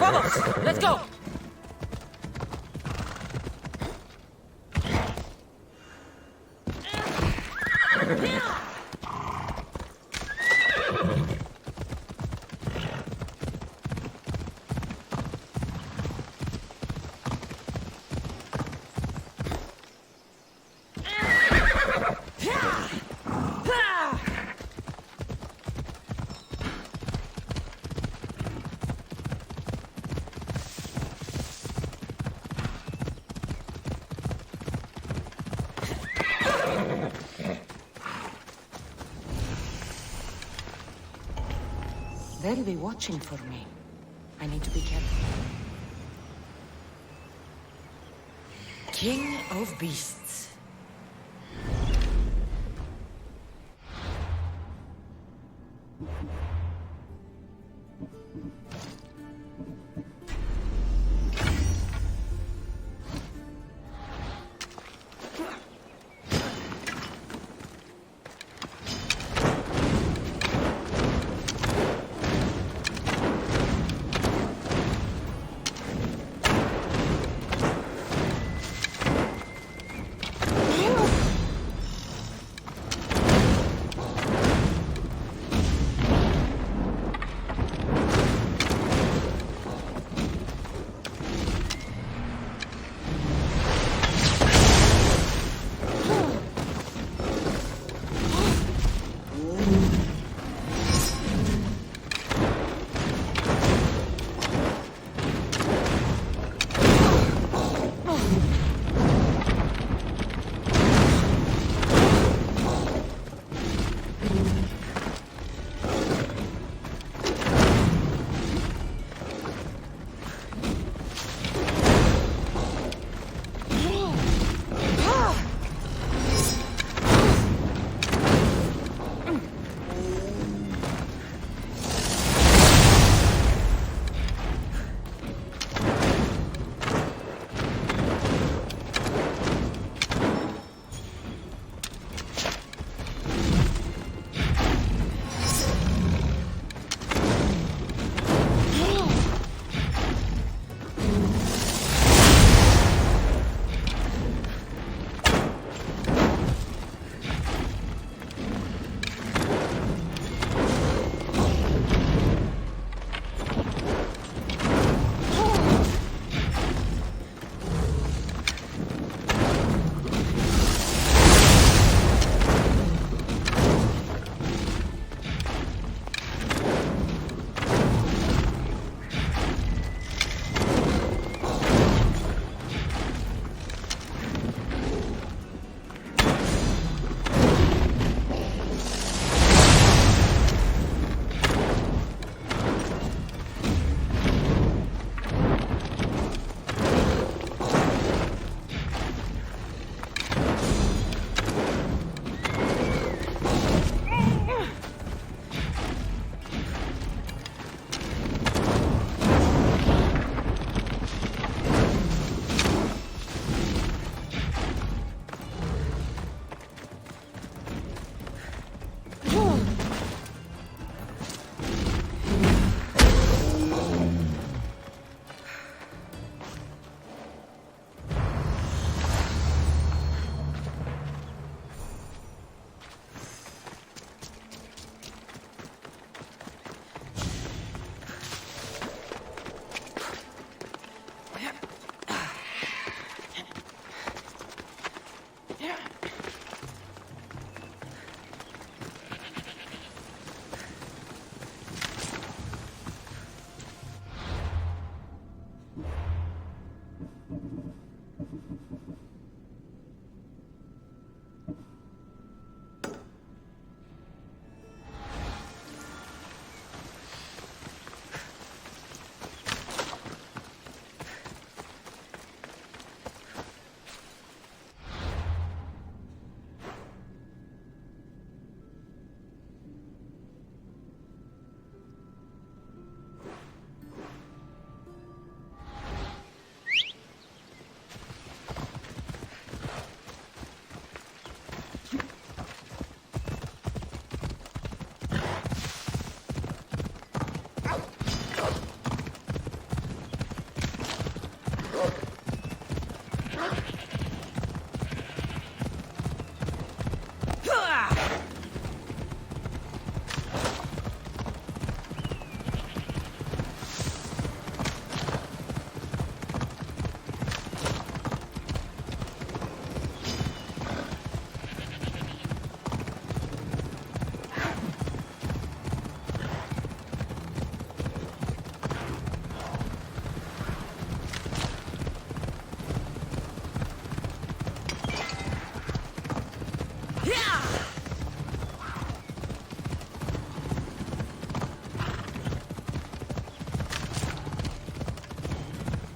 Vamos! Let's go! They'll be watching for me. I need to be careful. King of Beasts.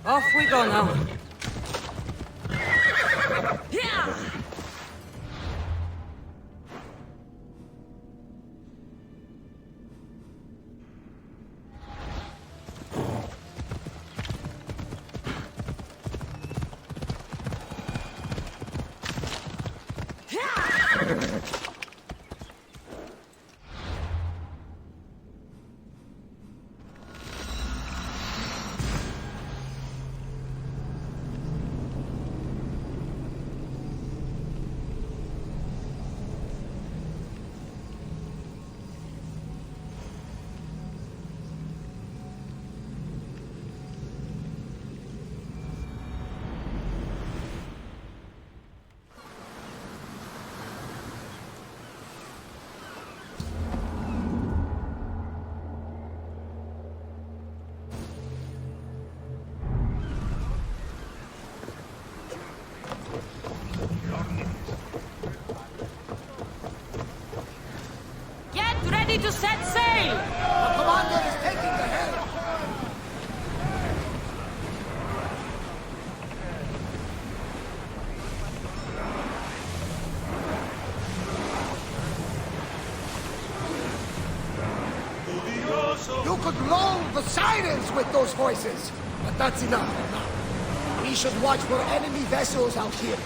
Off we go now. Ready to set sail! The commander is taking the helm! You could lull the sirens with those voices, but that's enough for now. We should watch for enemy vessels out here.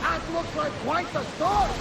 That looks like quite the storm!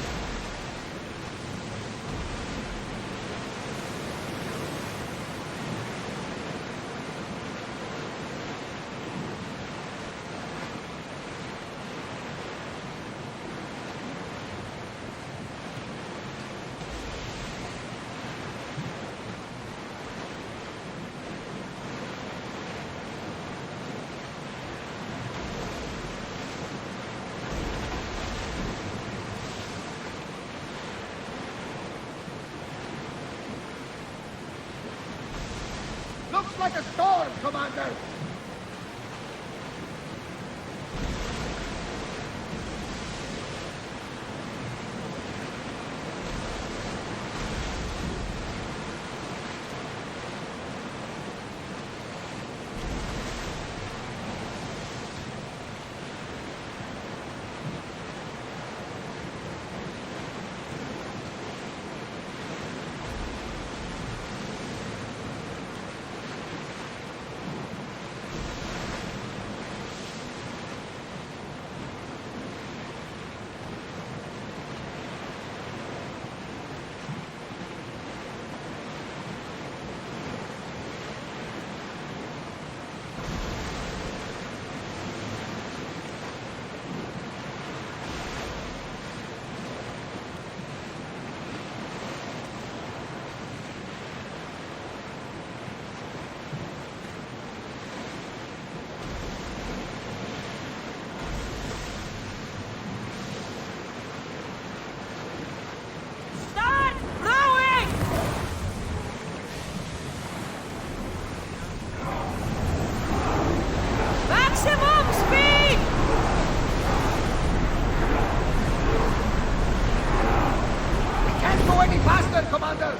Looks like a storm, Commander! Commander!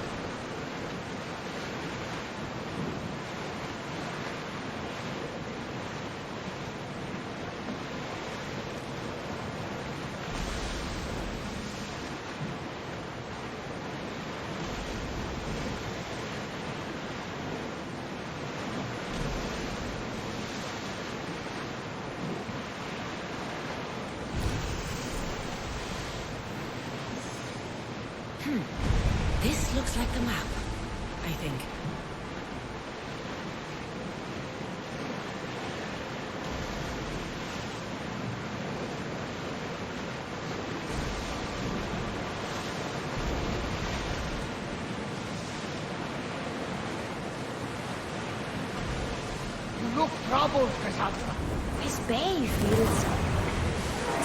This looks like the map, I think. You look troubled, Cassandra. This bay feels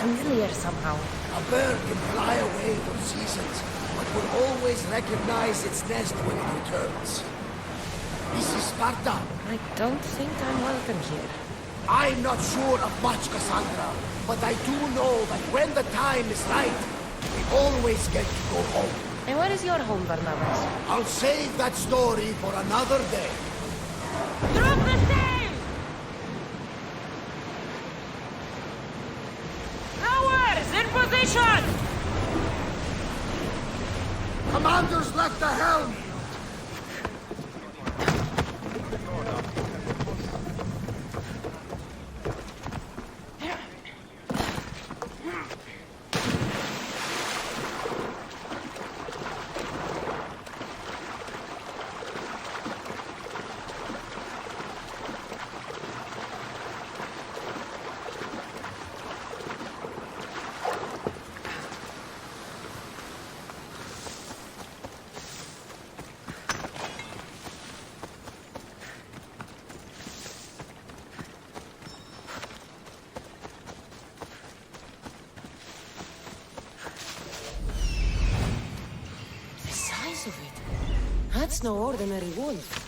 familiar somehow. A bird can fly away for seasons, but will always recognize its nest when it returns. This is Sparta. I don't think I'm welcome here. I'm not sure of much, Cassandra, but I do know that when the time is right, we always get to go home. And where is your home, Barnabas? I'll save that story for another day. Drop the sail! Ours! In position! Commanders left the helm! Of it. That's no ordinary wolf.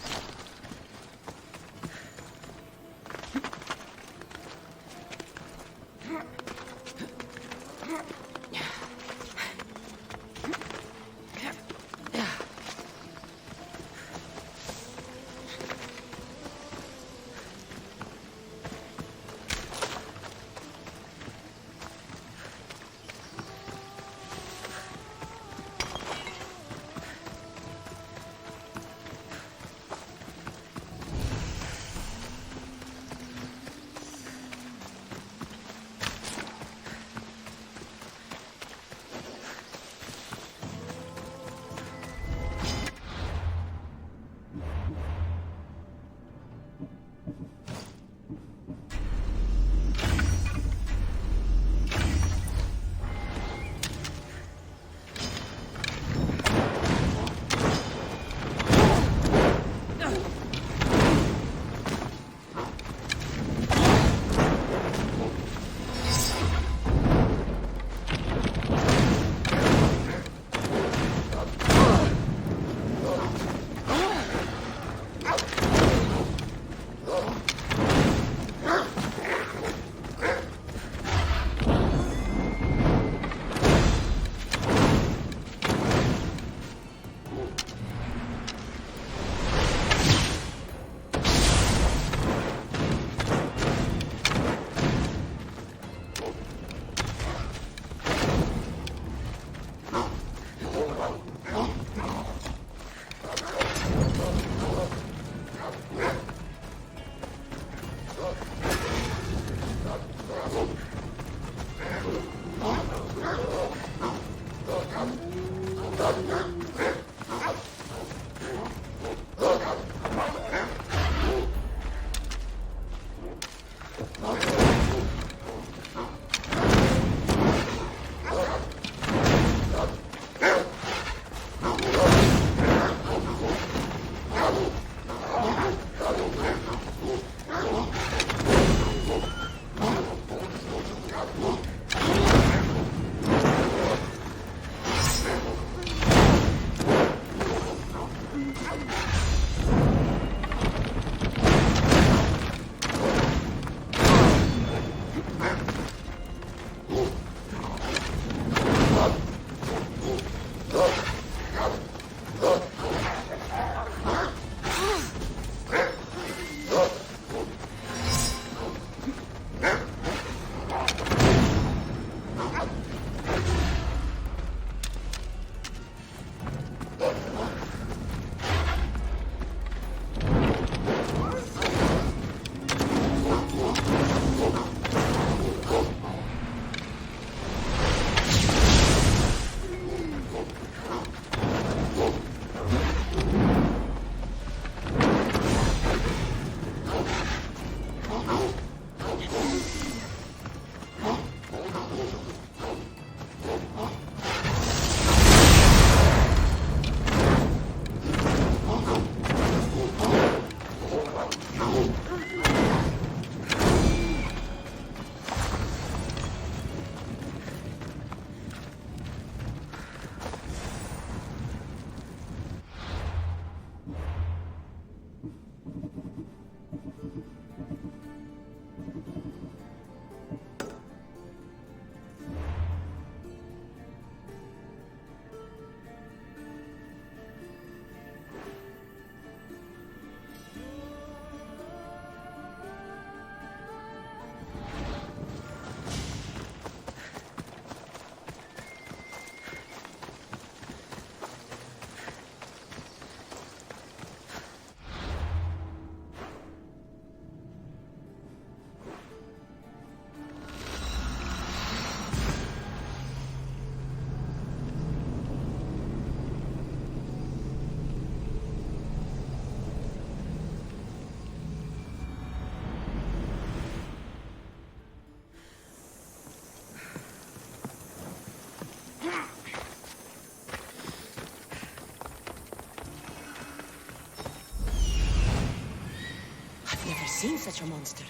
seen such a monster.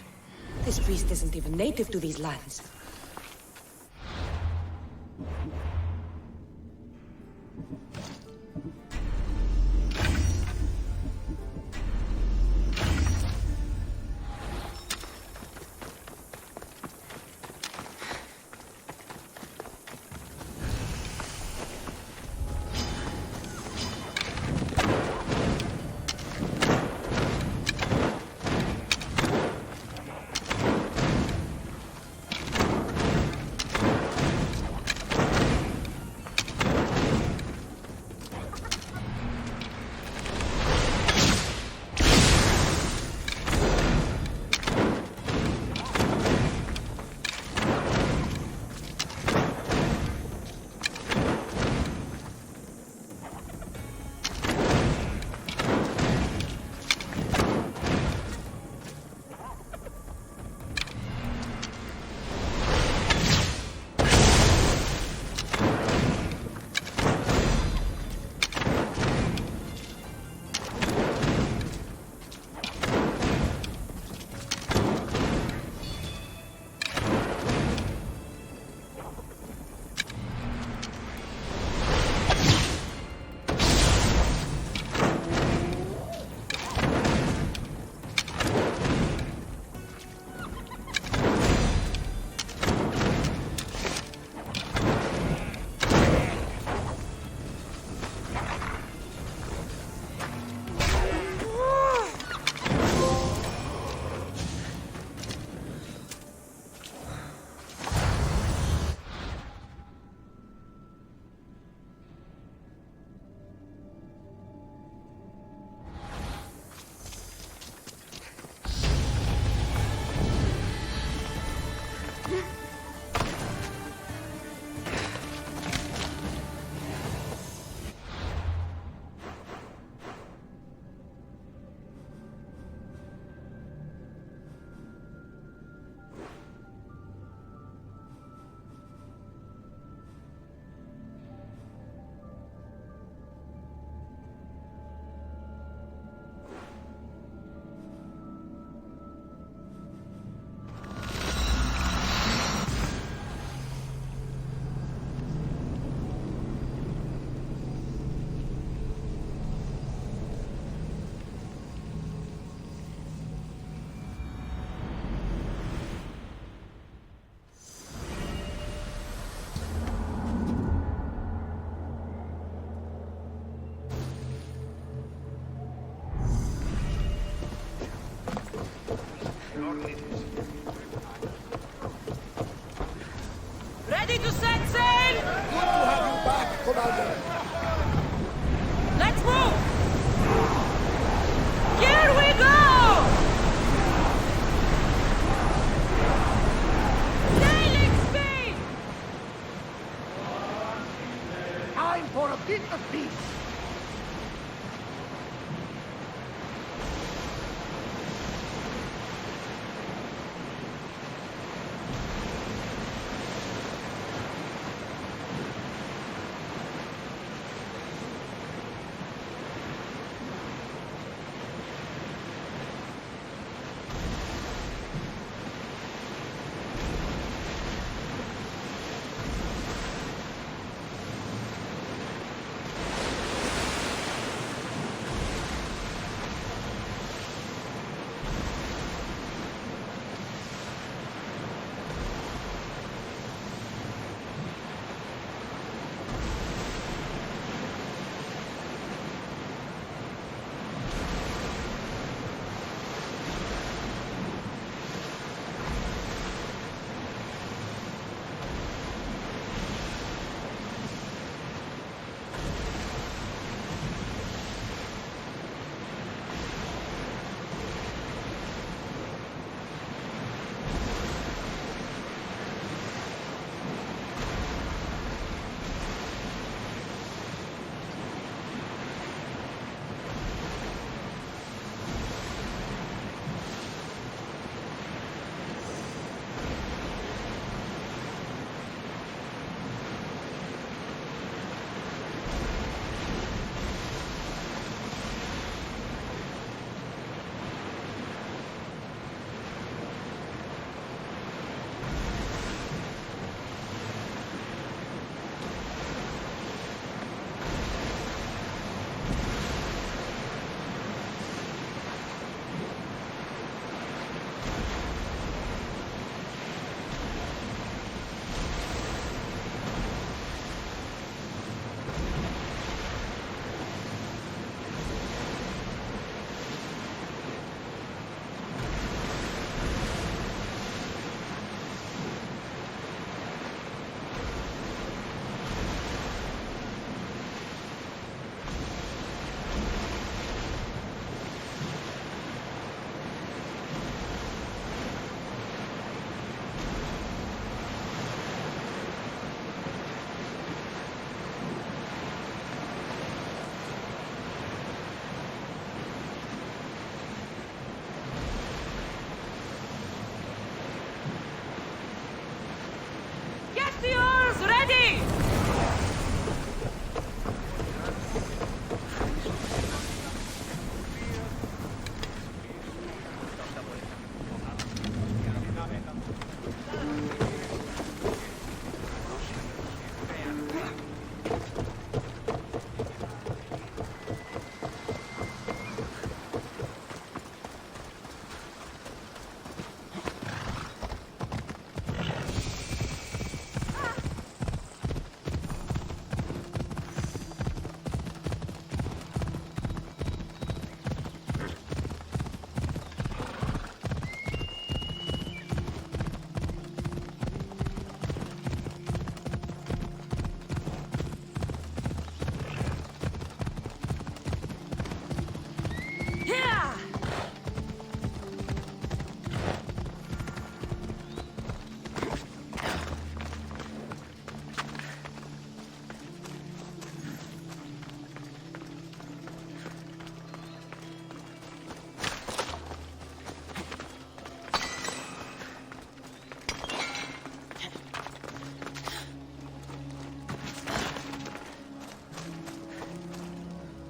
This beast isn't even native to these lands. Ready to set sail? Good to have you back, Commander. Let's move! Here we go! Sailing speed! Time for a bit of peace.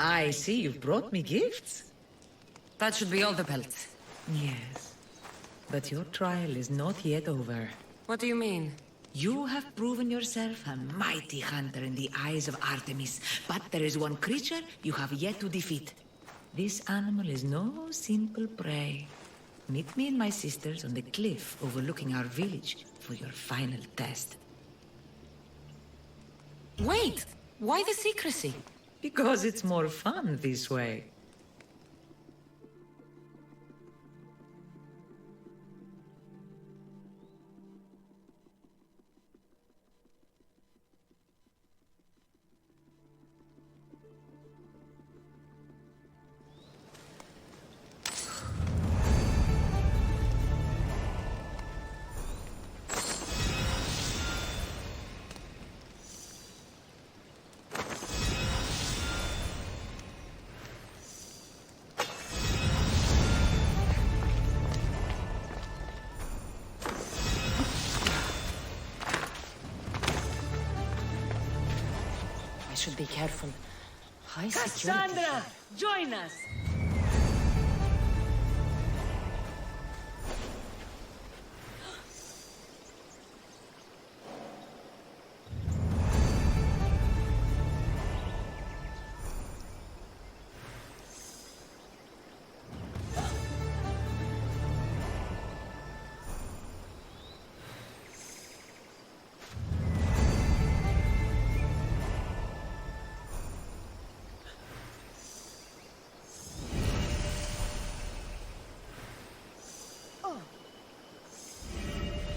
I see you've brought me gifts. That should be all the pelts. Yes. But your trial is not yet over. What do you mean? You have proven yourself a mighty hunter in the eyes of Artemis, but there is one creature you have yet to defeat. This animal is no simple prey. Meet me and my sisters on the cliff overlooking our village for your final test. Wait! Why the secrecy? Because it's more fun this way. I should be careful. High Cassandra, join us.